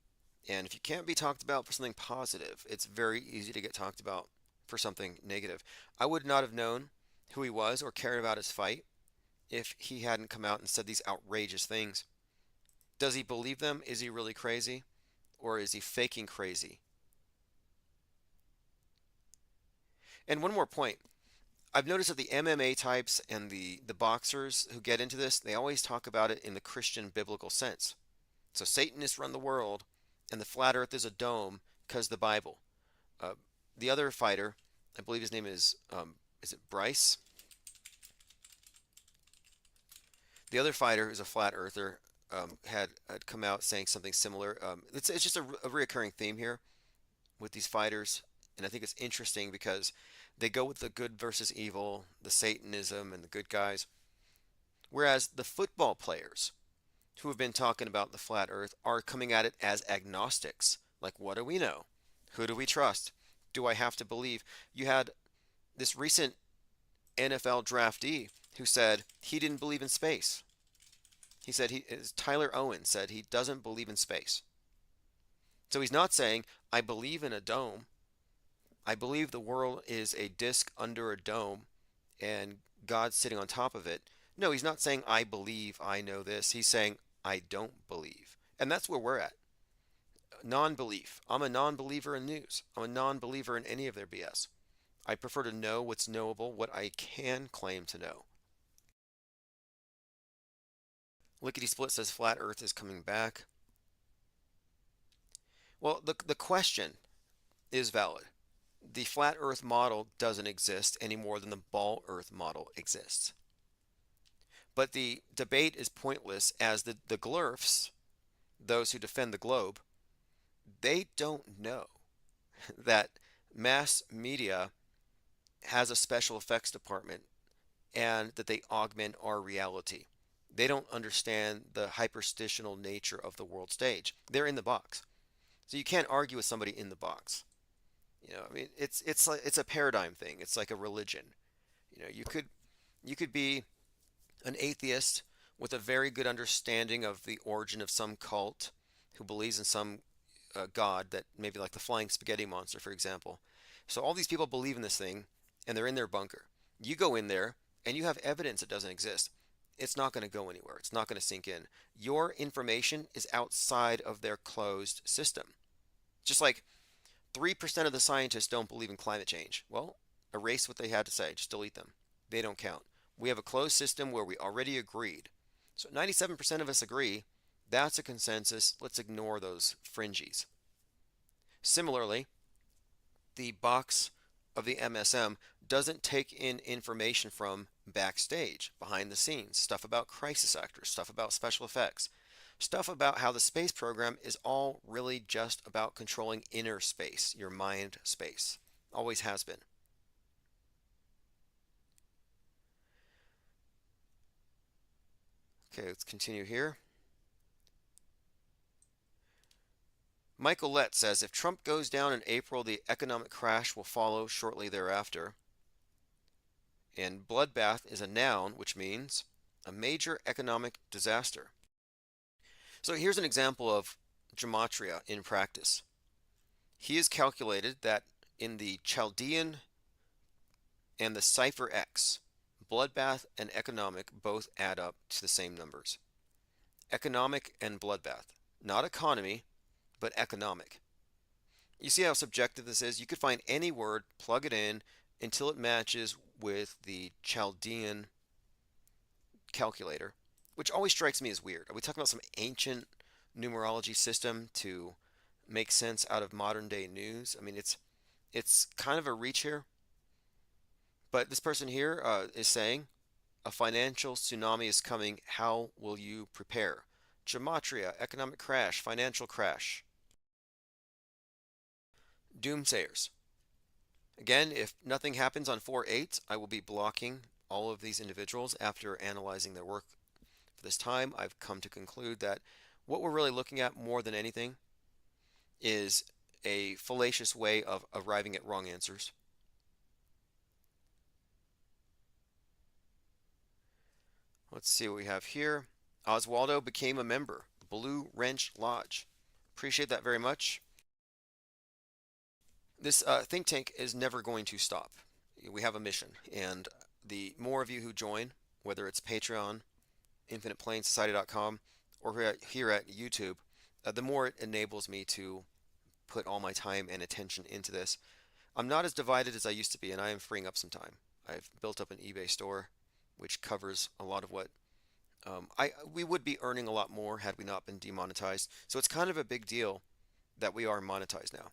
And if you can't be talked about for something positive, it's very easy to get talked about for something negative. I would not have known who he was or cared about his fight if he hadn't come out and said these outrageous things. Does he believe them? Is he really crazy? Or is he faking crazy? And one more point. I've noticed that the MMA types and the boxers who get into this, they always talk about it in the Christian biblical sense. So Satanists run the world, and the flat earth is a dome because the Bible. The other fighter, I believe his name is it Bryce? The other fighter, who's a flat earther, had come out saying something similar. It's just a reoccurring theme here with these fighters, and I think it's interesting because they go with the good versus evil, the Satanism, and the good guys, whereas the football players who have been talking about the flat earth are coming at it as agnostics. Like, what do we know? Who do we trust? Do I have to believe? You had this recent NFL draftee who said he didn't believe in space. He said Tyler Owen said he doesn't believe in space. So he's not saying, I believe in a dome. I believe the world is a disc under a dome and God's sitting on top of it. No, he's not saying, I believe I know this. He's saying, I don't believe. And that's where we're at. Non-belief. I'm a non-believer in news. I'm a non-believer in any of their BS. I prefer to know what's knowable, what I can claim to know. Lickety Split says flat earth is coming back. Well, the question is valid. The flat earth model doesn't exist any more than the ball earth model exists. But the debate is pointless as the glurfs, those who defend the globe, they don't know that mass media has a special effects department and that they augment our reality. They don't understand the hyperstitional nature of the world stage. They're in the box. So you can't argue with somebody in the box. I mean, it's a paradigm thing. It's like a religion. You could be an atheist with a very good understanding of the origin of some cult who believes in some god that maybe like the flying spaghetti monster, for example. So all these people believe in this thing and they're in their bunker. You go in there and you have evidence it doesn't exist. It's not going to go anywhere. It's not going to sink in. Your information is outside of their closed system. Just like 3% of the scientists don't believe in climate change. Well, erase what they had to say. Just delete them. They don't count. We have a closed system where we already agreed. So 97% of us agree. That's a consensus. Let's ignore those fringies. Similarly, the box of the MSM doesn't take in information from backstage, behind the scenes, stuff about crisis actors, stuff about special effects, stuff about how the space program is all really just about controlling inner space, your mind space. Always has been. Okay, let's continue here. Michael Lett says, if Trump goes down in April, the economic crash will follow shortly thereafter. And bloodbath is a noun, which means a major economic disaster. So here's an example of gematria in practice. He has calculated that in the Chaldean and the cipher X, bloodbath and economic both add up to the same numbers. Economic and bloodbath. Not economy, but economic. You see how subjective this is? You could find any word, plug it in, until it matches with the Chaldean calculator, which always strikes me as weird. Are we talking about some ancient numerology system to make sense out of modern day news? I mean, it's kind of a reach here. But this person here is saying, a financial tsunami is coming. How will you prepare? Gematria, economic crash, financial crash. Doomsayers. Again, if nothing happens on 4/8, I will be blocking all of these individuals after analyzing their work. For this time, I've come to conclude that what we're really looking at more than anything is a fallacious way of arriving at wrong answers. Let's see what we have here. Oswaldo became a member, Blue Wrench Lodge. Appreciate that very much. This think tank is never going to stop. We have a mission, and the more of you who join, whether it's Patreon, InfinitePlaneSociety.com, or here at YouTube, the more it enables me to put all my time and attention into this. I'm not as divided as I used to be, and I am freeing up some time. I've built up an eBay store, which covers a lot of what we would be earning a lot more had we not been demonetized. So it's kind of a big deal that we are monetized now,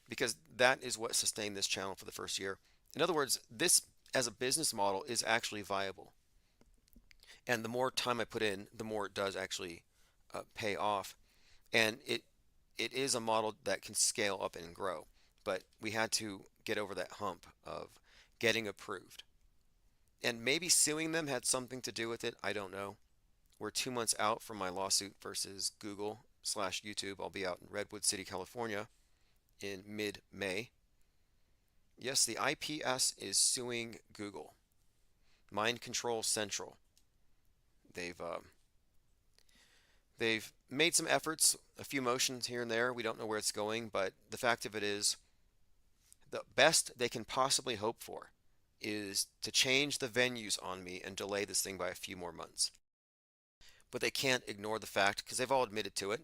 because that is what sustained this channel for the first year. In other words, this as a business model is actually viable. And the more time I put in, the more it does actually pay off. And it is a model that can scale up and grow. But we had to get over that hump of getting approved. And maybe suing them had something to do with it. I don't know. We're 2 months out from my lawsuit versus Google/YouTube. I'll be out in Redwood City, California in mid-May. Yes, the IPS is suing Google. Mind Control Central. They've made some efforts, a few motions here and there. We don't know where it's going, but the fact of it is, the best they can possibly hope for is to change the venues on me and delay this thing by a few more months. But they can't ignore the fact, because they've all admitted to it,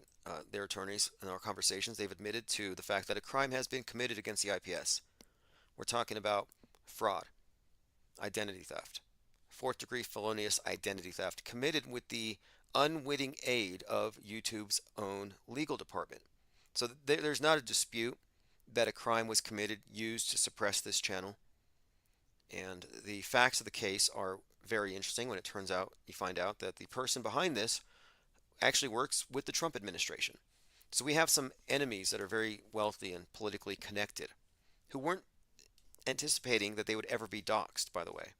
their attorneys in our conversations, they've admitted to the fact that a crime has been committed against the IPS. We're talking about fraud, identity theft, fourth degree felonious identity theft committed with the unwitting aid of YouTube's own legal department. So there's not a dispute that a crime was committed used to suppress this channel. And the facts of the case are very interesting when it turns out, you find out that the person behind this actually works with the Trump administration. So we have some enemies that are very wealthy and politically connected who weren't anticipating that they would ever be doxxed, by the way.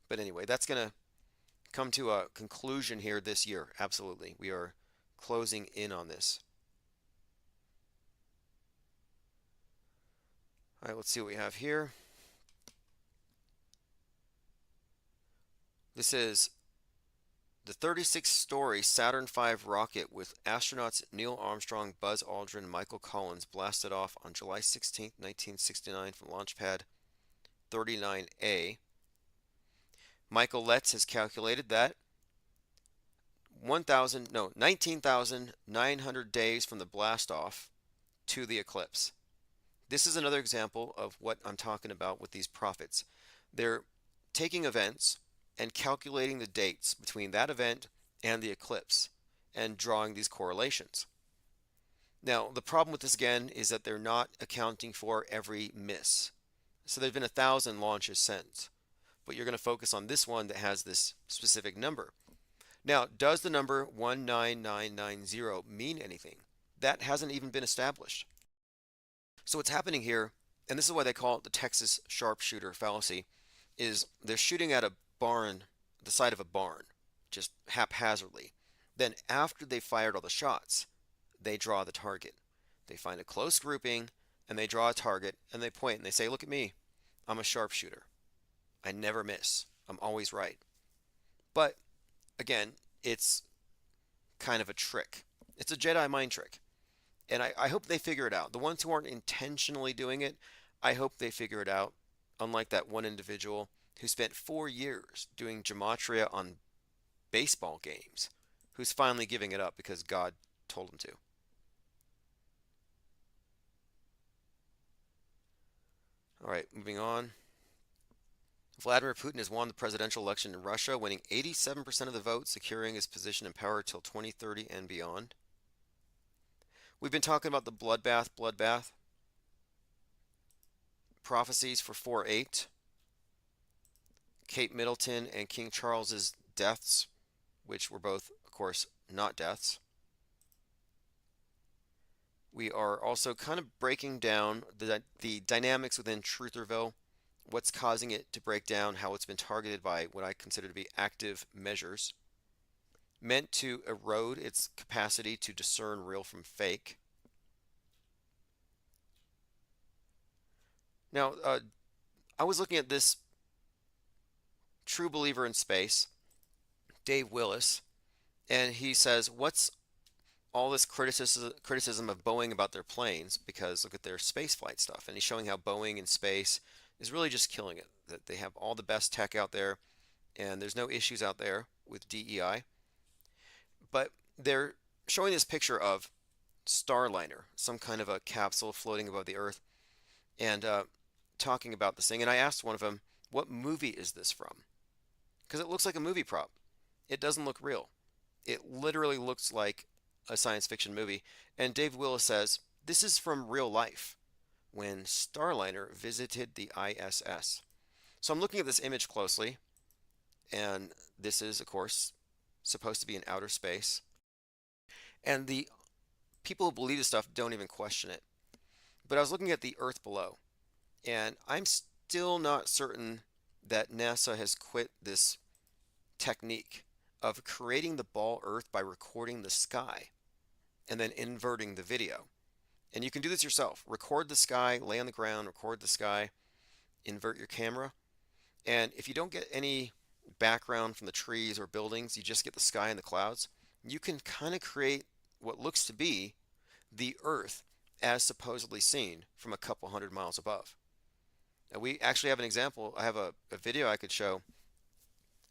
But anyway, that's going to come to a conclusion here this year. Absolutely. We are closing in on this. All right, let's see what we have here. This is the 36-story Saturn V rocket with astronauts Neil Armstrong, Buzz Aldrin, and Michael Collins blasted off on July 16, 1969 from Launch Pad 39A. Michael Letts has calculated that 19,900 days from the blast off to the eclipse. This is another example of what I'm talking about with these prophets. They're taking events and calculating the dates between that event and the eclipse and drawing these correlations. Now, the problem with this again is that they're not accounting for every miss. So there've been 1,000 launches since, but you're going to focus on this one that has this specific number. Now, does the number 19990 mean anything? That hasn't even been established. So what's happening here, and this is why they call it the Texas sharpshooter fallacy, is they're shooting at a barn, the side of a barn, just haphazardly. Then after they fired all the shots, they draw the target. They find a close grouping and they draw a target and they point and they say, look at me, I'm a sharpshooter. I never miss. I'm always right. But again, it's kind of a trick. It's a Jedi mind trick. And I hope they figure it out. The ones who aren't intentionally doing it, I hope they figure it out. Unlike that one individual who spent 4 years doing gematria on baseball games, who's finally giving it up because God told him to. All right, moving on. Vladimir Putin has won the presidential election in Russia, winning 87% of the vote, securing his position in power till 2030 and beyond. We've been talking about the bloodbath prophecies for 4/8. Kate Middleton and King Charles's deaths, which were both, of course, not deaths. We are also kind of breaking down the dynamics within Trutherville, what's causing it to break down, how it's been targeted by what I consider to be active measures, meant to erode its capacity to discern real from fake. Now, I was looking at this true believer in space, Dave Willis, and he says, what's all this criticism of Boeing about their planes? Because look at their space flight stuff. And he's showing how Boeing in space is really just killing it, that they have all the best tech out there and there's no issues out there with DEI. But they're showing this picture of Starliner, some kind of a capsule floating above the earth, and talking about this thing. And I asked one of them, what movie is this from? Because it looks like a movie prop. It doesn't look real. It literally looks like a science fiction movie. And Dave Willis says, this is from real life. when Starliner visited the ISS. So I'm looking at this image closely, and this is, of course, supposed to be in outer space. And the people who believe this stuff don't even question it. But I was looking at the Earth below, and I'm still not certain that NASA has quit this technique of creating the ball Earth by recording the sky and then inverting the video. And you can do this yourself. Record the sky, lay on the ground, record the sky, invert your camera. And if you don't get any background from the trees or buildings, you just get the sky and the clouds, you can kind of create what looks to be the Earth as supposedly seen from a couple hundred miles above. Now, we actually have an example. I have a video I could show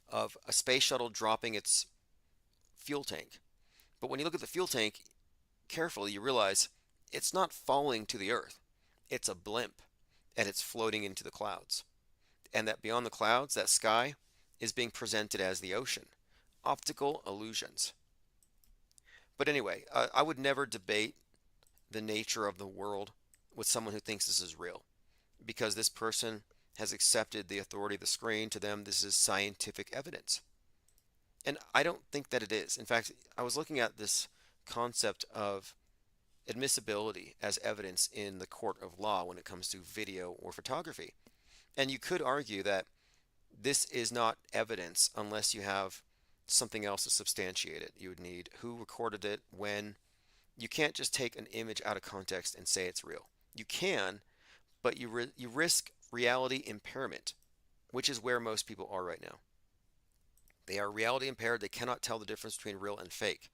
of a space shuttle dropping its fuel tank. But when you look at the fuel tank carefully, you realize it's not falling to the Earth. It's a blimp, and it's floating into the clouds. And that beyond the clouds, that sky, is being presented as the ocean. Optical illusions. But anyway, I would never debate the nature of the world with someone who thinks this is real, because this person has accepted the authority of the screen. To them, this is scientific evidence. And I don't think that it is. In fact, I was looking at this concept of admissibility as evidence in the court of law when it comes to video or photography. And you could argue that this is not evidence unless you have something else to substantiate it. You would need who recorded it, when. You can't just take an image out of context and say it's real. You can, but you risk reality impairment, which is where most people are right now. They are reality impaired. They cannot tell the difference between real and fake.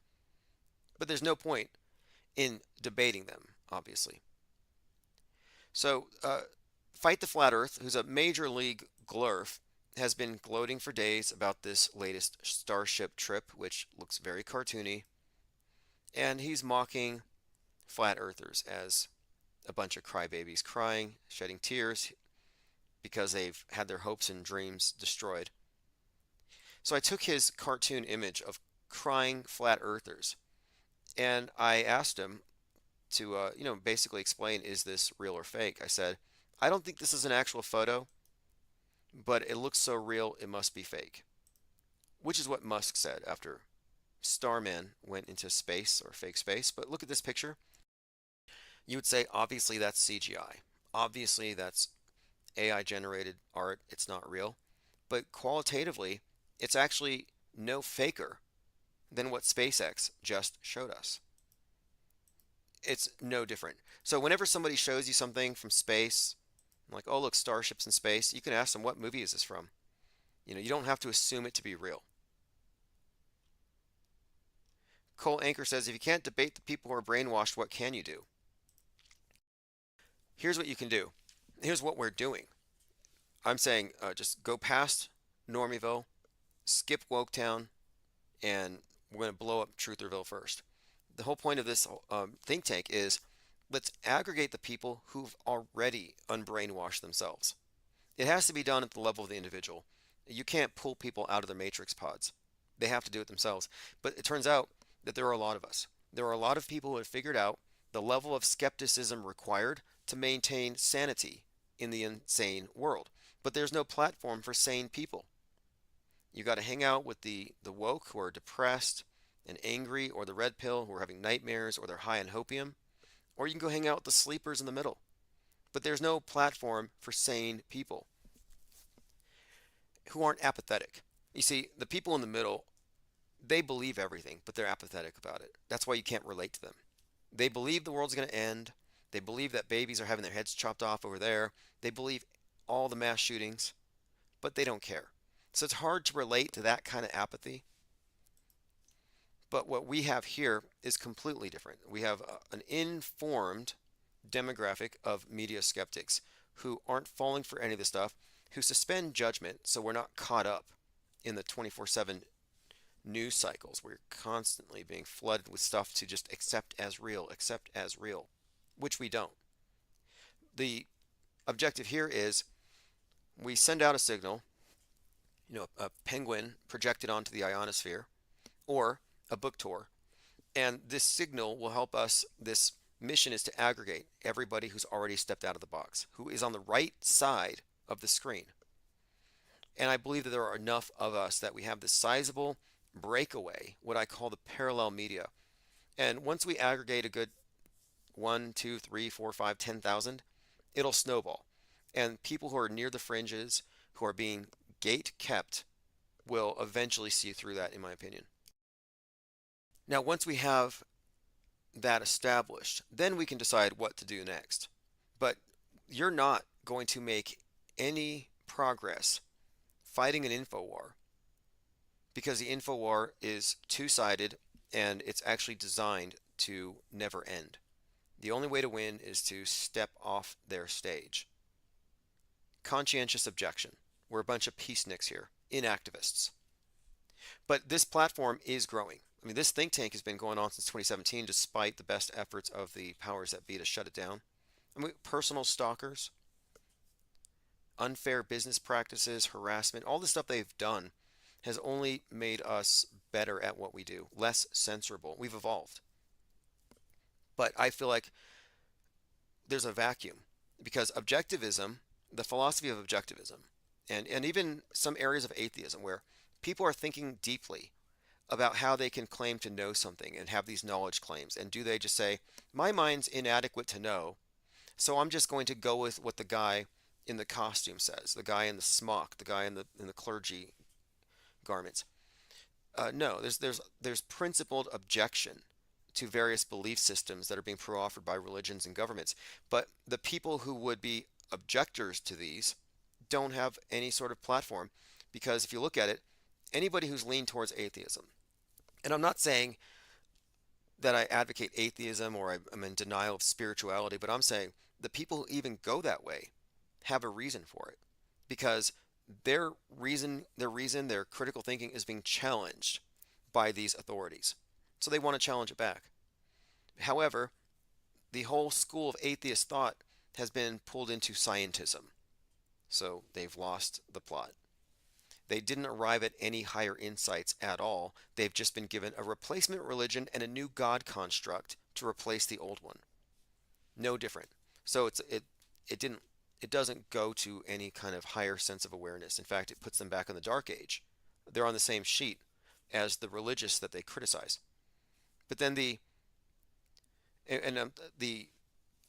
But there's no point in debating them, obviously. So, Fight the Flat Earth, who's a major league glurf, has been gloating for days about this latest Starship trip, which looks very cartoony. And he's mocking flat earthers as a bunch of crybabies crying, shedding tears because they've had their hopes and dreams destroyed. So I took his cartoon image of crying flat earthers, and I asked him to, basically explain, is this real or fake? I said, I don't think this is an actual photo, but it looks so real it must be fake. Which is what Musk said after Starman went into space, or fake space. But look at this picture. You would say, obviously that's CGI. Obviously that's AI generated art. It's not real. But qualitatively, it's actually no faker than what SpaceX just showed us. It's no different. So whenever somebody shows you something from space, like, oh, look, starships in space, you can ask them, what movie is this from? You don't have to assume it to be real. Cole Anchor says, if you can't debate the people who are brainwashed, what can you do? Here's what you can do. Here's what we're doing. I'm saying just go past Normieville, skip Woketown, and we're going to blow up Trutherville first. The whole point of this think tank is let's aggregate the people who've already unbrainwashed themselves. It has to be done at the level of the individual. You can't pull people out of their matrix pods. They have to do it themselves. But it turns out that there are a lot of us. There are a lot of people who have figured out the level of skepticism required to maintain sanity in the insane world. But there's no platform for sane people. You got to hang out with the woke who are depressed and angry, or the red pill who are having nightmares, or they're high on hopium, or you can go hang out with the sleepers in the middle. But there's no platform for sane people who aren't apathetic. You see, the people in the middle, they believe everything, but they're apathetic about it. That's why you can't relate to them. They believe the world's going to end. They believe that babies are having their heads chopped off over there. They believe all the mass shootings, but they don't care. So it's hard to relate to that kind of apathy. But what we have here is completely different. We have an informed demographic of media skeptics who aren't falling for any of this stuff, who suspend judgment so we're not caught up in the 24/7 news cycles. We're constantly being flooded with stuff to just accept as real, which we don't. The objective here is we send out a signal, a penguin projected onto the ionosphere, or a book tour, and this signal will help us, this mission is to aggregate everybody who's already stepped out of the box, who is on the right side of the screen. And I believe that there are enough of us that we have this sizable breakaway, what I call the parallel media. And once we aggregate a good 1, 2, 3, 4, 5, 10,000, it'll snowball. And people who are near the fringes, who are being gate kept, will eventually see through that, in my opinion. Now, once we have that established, then we can decide what to do next. But you're not going to make any progress fighting an info war, because the info war is two-sided and it's actually designed to never end. The only way to win is to step off their stage. Conscientious objection. We're a bunch of peaceniks here, inactivists. But this platform is growing. I mean, this think tank has been going on since 2017, despite the best efforts of the powers that be to shut it down. I mean, personal stalkers, unfair business practices, harassment, all the stuff they've done has only made us better at what we do, less censorable. We've evolved. But I feel like there's a vacuum, because objectivism, the philosophy of objectivism, and even some areas of atheism where people are thinking deeply about how they can claim to know something and have these knowledge claims, and do they just say, my mind's inadequate to know, so I'm just going to go with what the guy in the costume says, the guy in the smock, the guy in the clergy garments. No, there's principled objection to various belief systems that are being proffered by religions and governments. But the people who would be objectors to these don't have any sort of platform, because if you look at it, anybody who's leaned towards atheism, and I'm not saying that I advocate atheism or I'm in denial of spirituality, but I'm saying the people who even go that way have a reason for it, because their critical thinking is being challenged by these authorities. So they want to challenge it back. However, the whole school of atheist thought has been pulled into scientism. So they've lost the plot. They didn't arrive at any higher insights at all. They've just been given a replacement religion and a new God construct to replace the old one. No different. So it doesn't go to any kind of higher sense of awareness. In fact, it puts them back in the dark age. They're on the same sheet as the religious that they criticize. But then the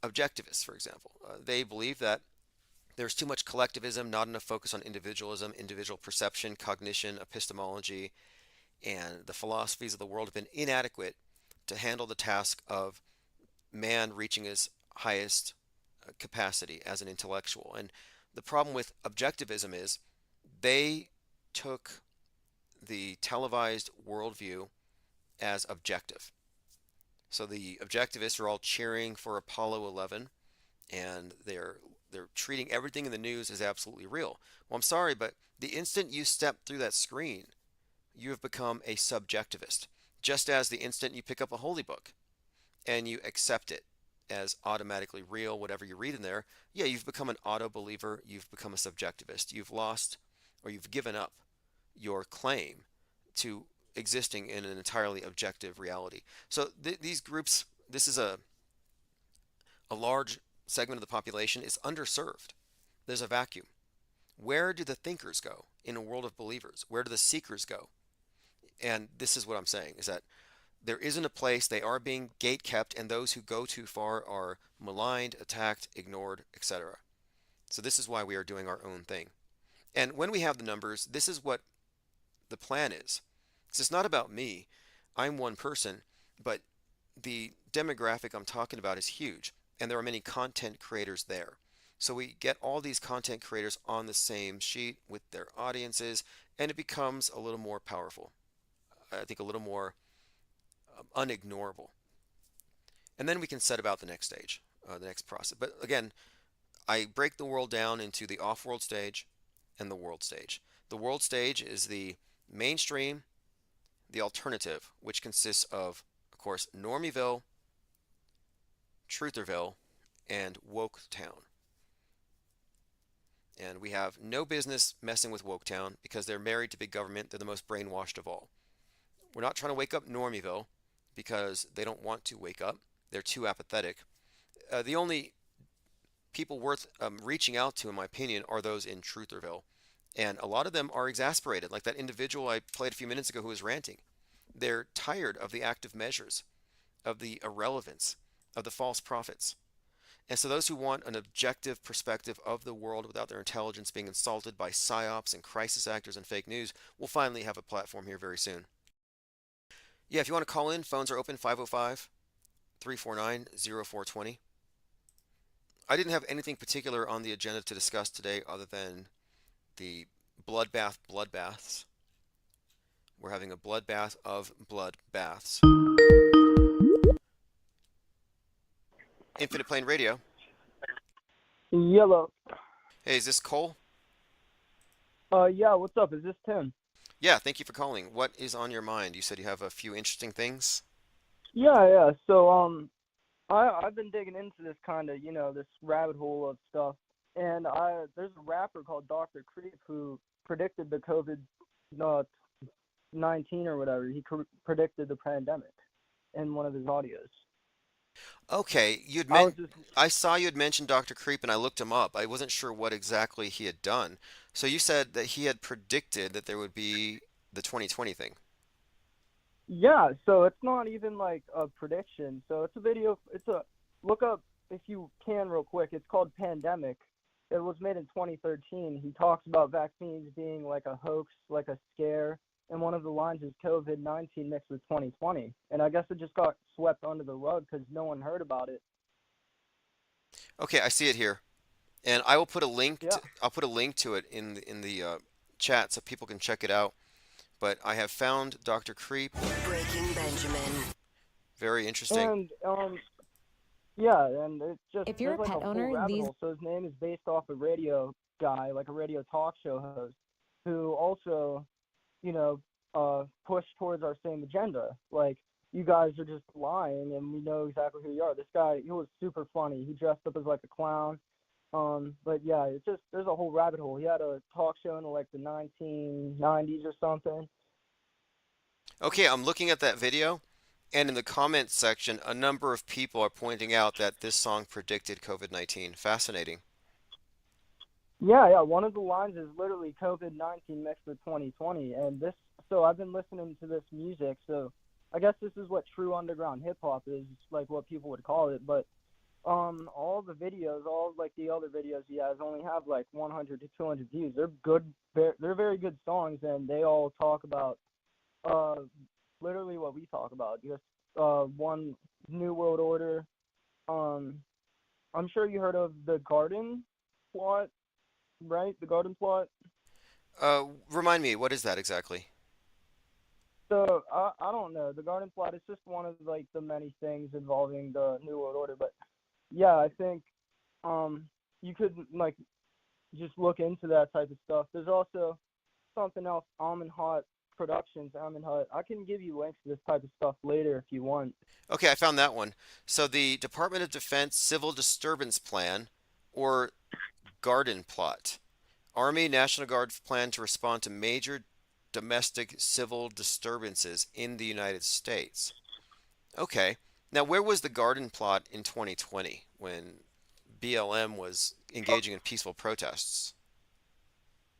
objectivists, for example, they believe that there's too much collectivism, not enough focus on individualism, individual perception, cognition, epistemology, and the philosophies of the world have been inadequate to handle the task of man reaching his highest capacity as an intellectual. And the problem with objectivism is they took the televised worldview as objective. So the objectivists are all cheering for Apollo 11, and they're treating everything in the news as absolutely real. Well, I'm sorry, but the instant you step through that screen, you have become a subjectivist. Just as the instant you pick up a holy book and you accept it as automatically real, whatever you read in there, yeah, you've become an auto-believer, you've become a subjectivist. You've lost, or you've given up your claim to existing in an entirely objective reality. So these groups, this is a large segment of the population is underserved. There's a vacuum. Where do the thinkers go in a world of believers? Where do the seekers go? And this is what I'm saying, is that there isn't a place. They are being gate kept, and those who go too far are maligned, attacked, ignored, etc. So this is why we are doing our own thing. And when we have the numbers, this is what the plan is. Because it's not about me. I'm one person, but the demographic I'm talking about is huge, and there are many content creators there. So we get all these content creators on the same sheet with their audiences, and it becomes a little more powerful. I think a little more unignorable. And then we can set about the next stage, the next process. But again, I break the world down into the off-world stage and the world stage. The world stage is the mainstream, the alternative, which consists of course, Normieville, Trutherville, and Woketown. And we have no business messing with Woketown because they're married to big government. They're the most brainwashed of all. We're not trying to wake up Normieville because they don't want to wake up. They're too apathetic. The only people worth reaching out to, in my opinion, are those in Trutherville. And a lot of them are exasperated, like that individual I played a few minutes ago who was ranting. They're tired of the active measures, of the irrelevance, of the false prophets. And so those who want an objective perspective of the world without their intelligence being insulted by psyops and crisis actors and fake news will finally have a platform here very soon. Yeah, if you want to call in, phones are open 505 349 0420. I didn't have anything particular on the agenda to discuss today other than the bloodbaths. We're having a bloodbath of bloodbaths. Infinite Plane Radio. Yellow. Hey, is this Cole? Yeah, what's up? Is this Tim? Yeah, thank you for calling. What is on your mind? You said you have a few interesting things. Yeah. So, I've been digging into this kind of, this rabbit hole of stuff, and there's a rapper called Dr. Creep who predicted the COVID-19 or whatever. He predicted the pandemic in one of his audios. Okay, I saw you had mentioned Dr. Creep, and I looked him up. I wasn't sure what exactly he had done. So you said that he had predicted that there would be the 2020 thing. Yeah, so it's not even like a prediction. So it's a video. Look up if you can real quick. It's called Pandemic. It was made in 2013. He talks about vaccines being like a hoax, like a scare, and one of the lines is COVID-19 mixed with 2020. And I guess it just got swept under the rug because no one heard about it. Okay, I see it here, and I will put a link. Yeah. I'll put a link to it in the chat so people can check it out. But I have found Dr. Creep. Breaking Benjamin. Very interesting. And yeah, and it's just If you're a there's like pet a owner, whole rabbit these hole. So his name is based off a radio guy, like a radio talk show host, who also, pushed towards our same agenda. Like, you guys are just lying, and we know exactly who you are. This guy, he was super funny. He dressed up as like a clown. But yeah, it's just there's a whole rabbit hole. He had a talk show in like the 1990s or something. Okay, I'm looking at that video, and in the comments section, a number of people are pointing out that this song predicted COVID-19. Fascinating. Yeah. One of the lines is literally COVID-19 mixed with 2020, and so I've been listening to this music. So I guess this is what true underground hip hop is, like what people would call it. But all the videos, all like the other videos he has, only have like 100 to 200 views. They're good. They're very good songs, and they all talk about literally what we talk about. Just one New World Order. I'm sure you heard of the Garden plot, right? The Garden plot. Remind me, what is that exactly? So I don't know. The Garden plot is just one of like the many things involving the New World Order. But yeah, I think you could like just look into that type of stuff. There's also something else, Amenhot Productions, Amenhot. I can give you links to this type of stuff later if you want. Okay, I found that one. So the Department of Defense Civil Disturbance Plan, or Garden Plot. Army National Guard plan to respond to major domestic civil disturbances in the United States. Okay. Now, where was the Garden Plot in 2020 when BLM was engaging in peaceful protests?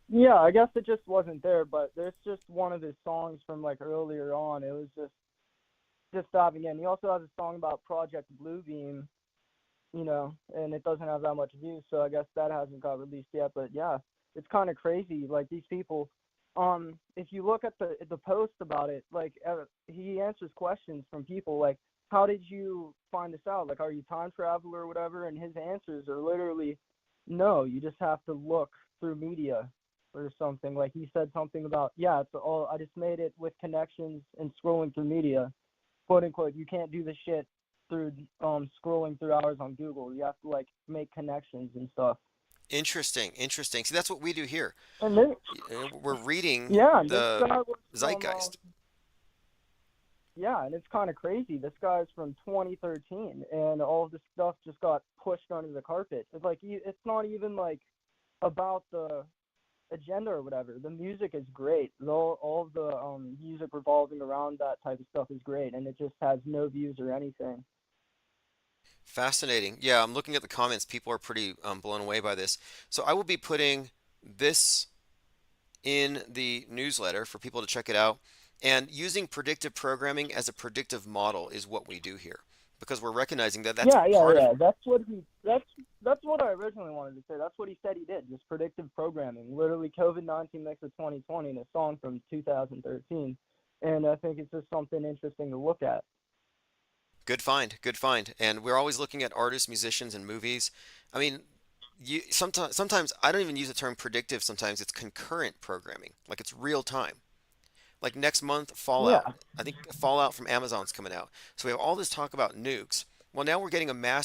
Yeah, I guess it just wasn't there, but there's just one of his songs from like earlier on. It was just stopping in. He also has a song about Project Bluebeam, and it doesn't have that much views, so I guess that hasn't got released yet. But yeah, it's kind of crazy. Like these people, if you look at the post about it, like he answers questions from people like, how did you find this out? Like, are you time traveler or whatever? And his answers are literally, no, you just have to look through media or something. Like he said something about, yeah, it's all, I just made it with connections and scrolling through media, quote unquote. You can't do this shit through scrolling through hours on Google. You have to like make connections and stuff. Interesting. See, that's what we do here. And then, we're reading the zeitgeist. Yeah, and it's kind of crazy. This guy's from 2013, and all of this stuff just got pushed under the carpet. It's like it's not even like about the agenda or whatever. The music is great. All of the music revolving around that type of stuff is great, and it just has no views or anything. Fascinating. Yeah, I'm looking at the comments. People are pretty blown away by this. So I will be putting this in the newsletter for people to check it out. And using predictive programming as a predictive model is what we do here because we're recognizing that that's Yeah, yeah, part of yeah. That's what I originally wanted to say. That's what he said he did, just predictive programming. Literally COVID-19 mixed with 2020 in a song from 2013. And I think it's just something interesting to look at. good find, good find. And we're always looking at artists, musicians, and movies. I mean, sometimes I don't even use the term predictive. Sometimes it's concurrent programming, like it's real time. Like next month, Yeah. Fallout. I think Fallout from Amazon's coming out. So we have all this talk about nukes. Well, now we're getting a mass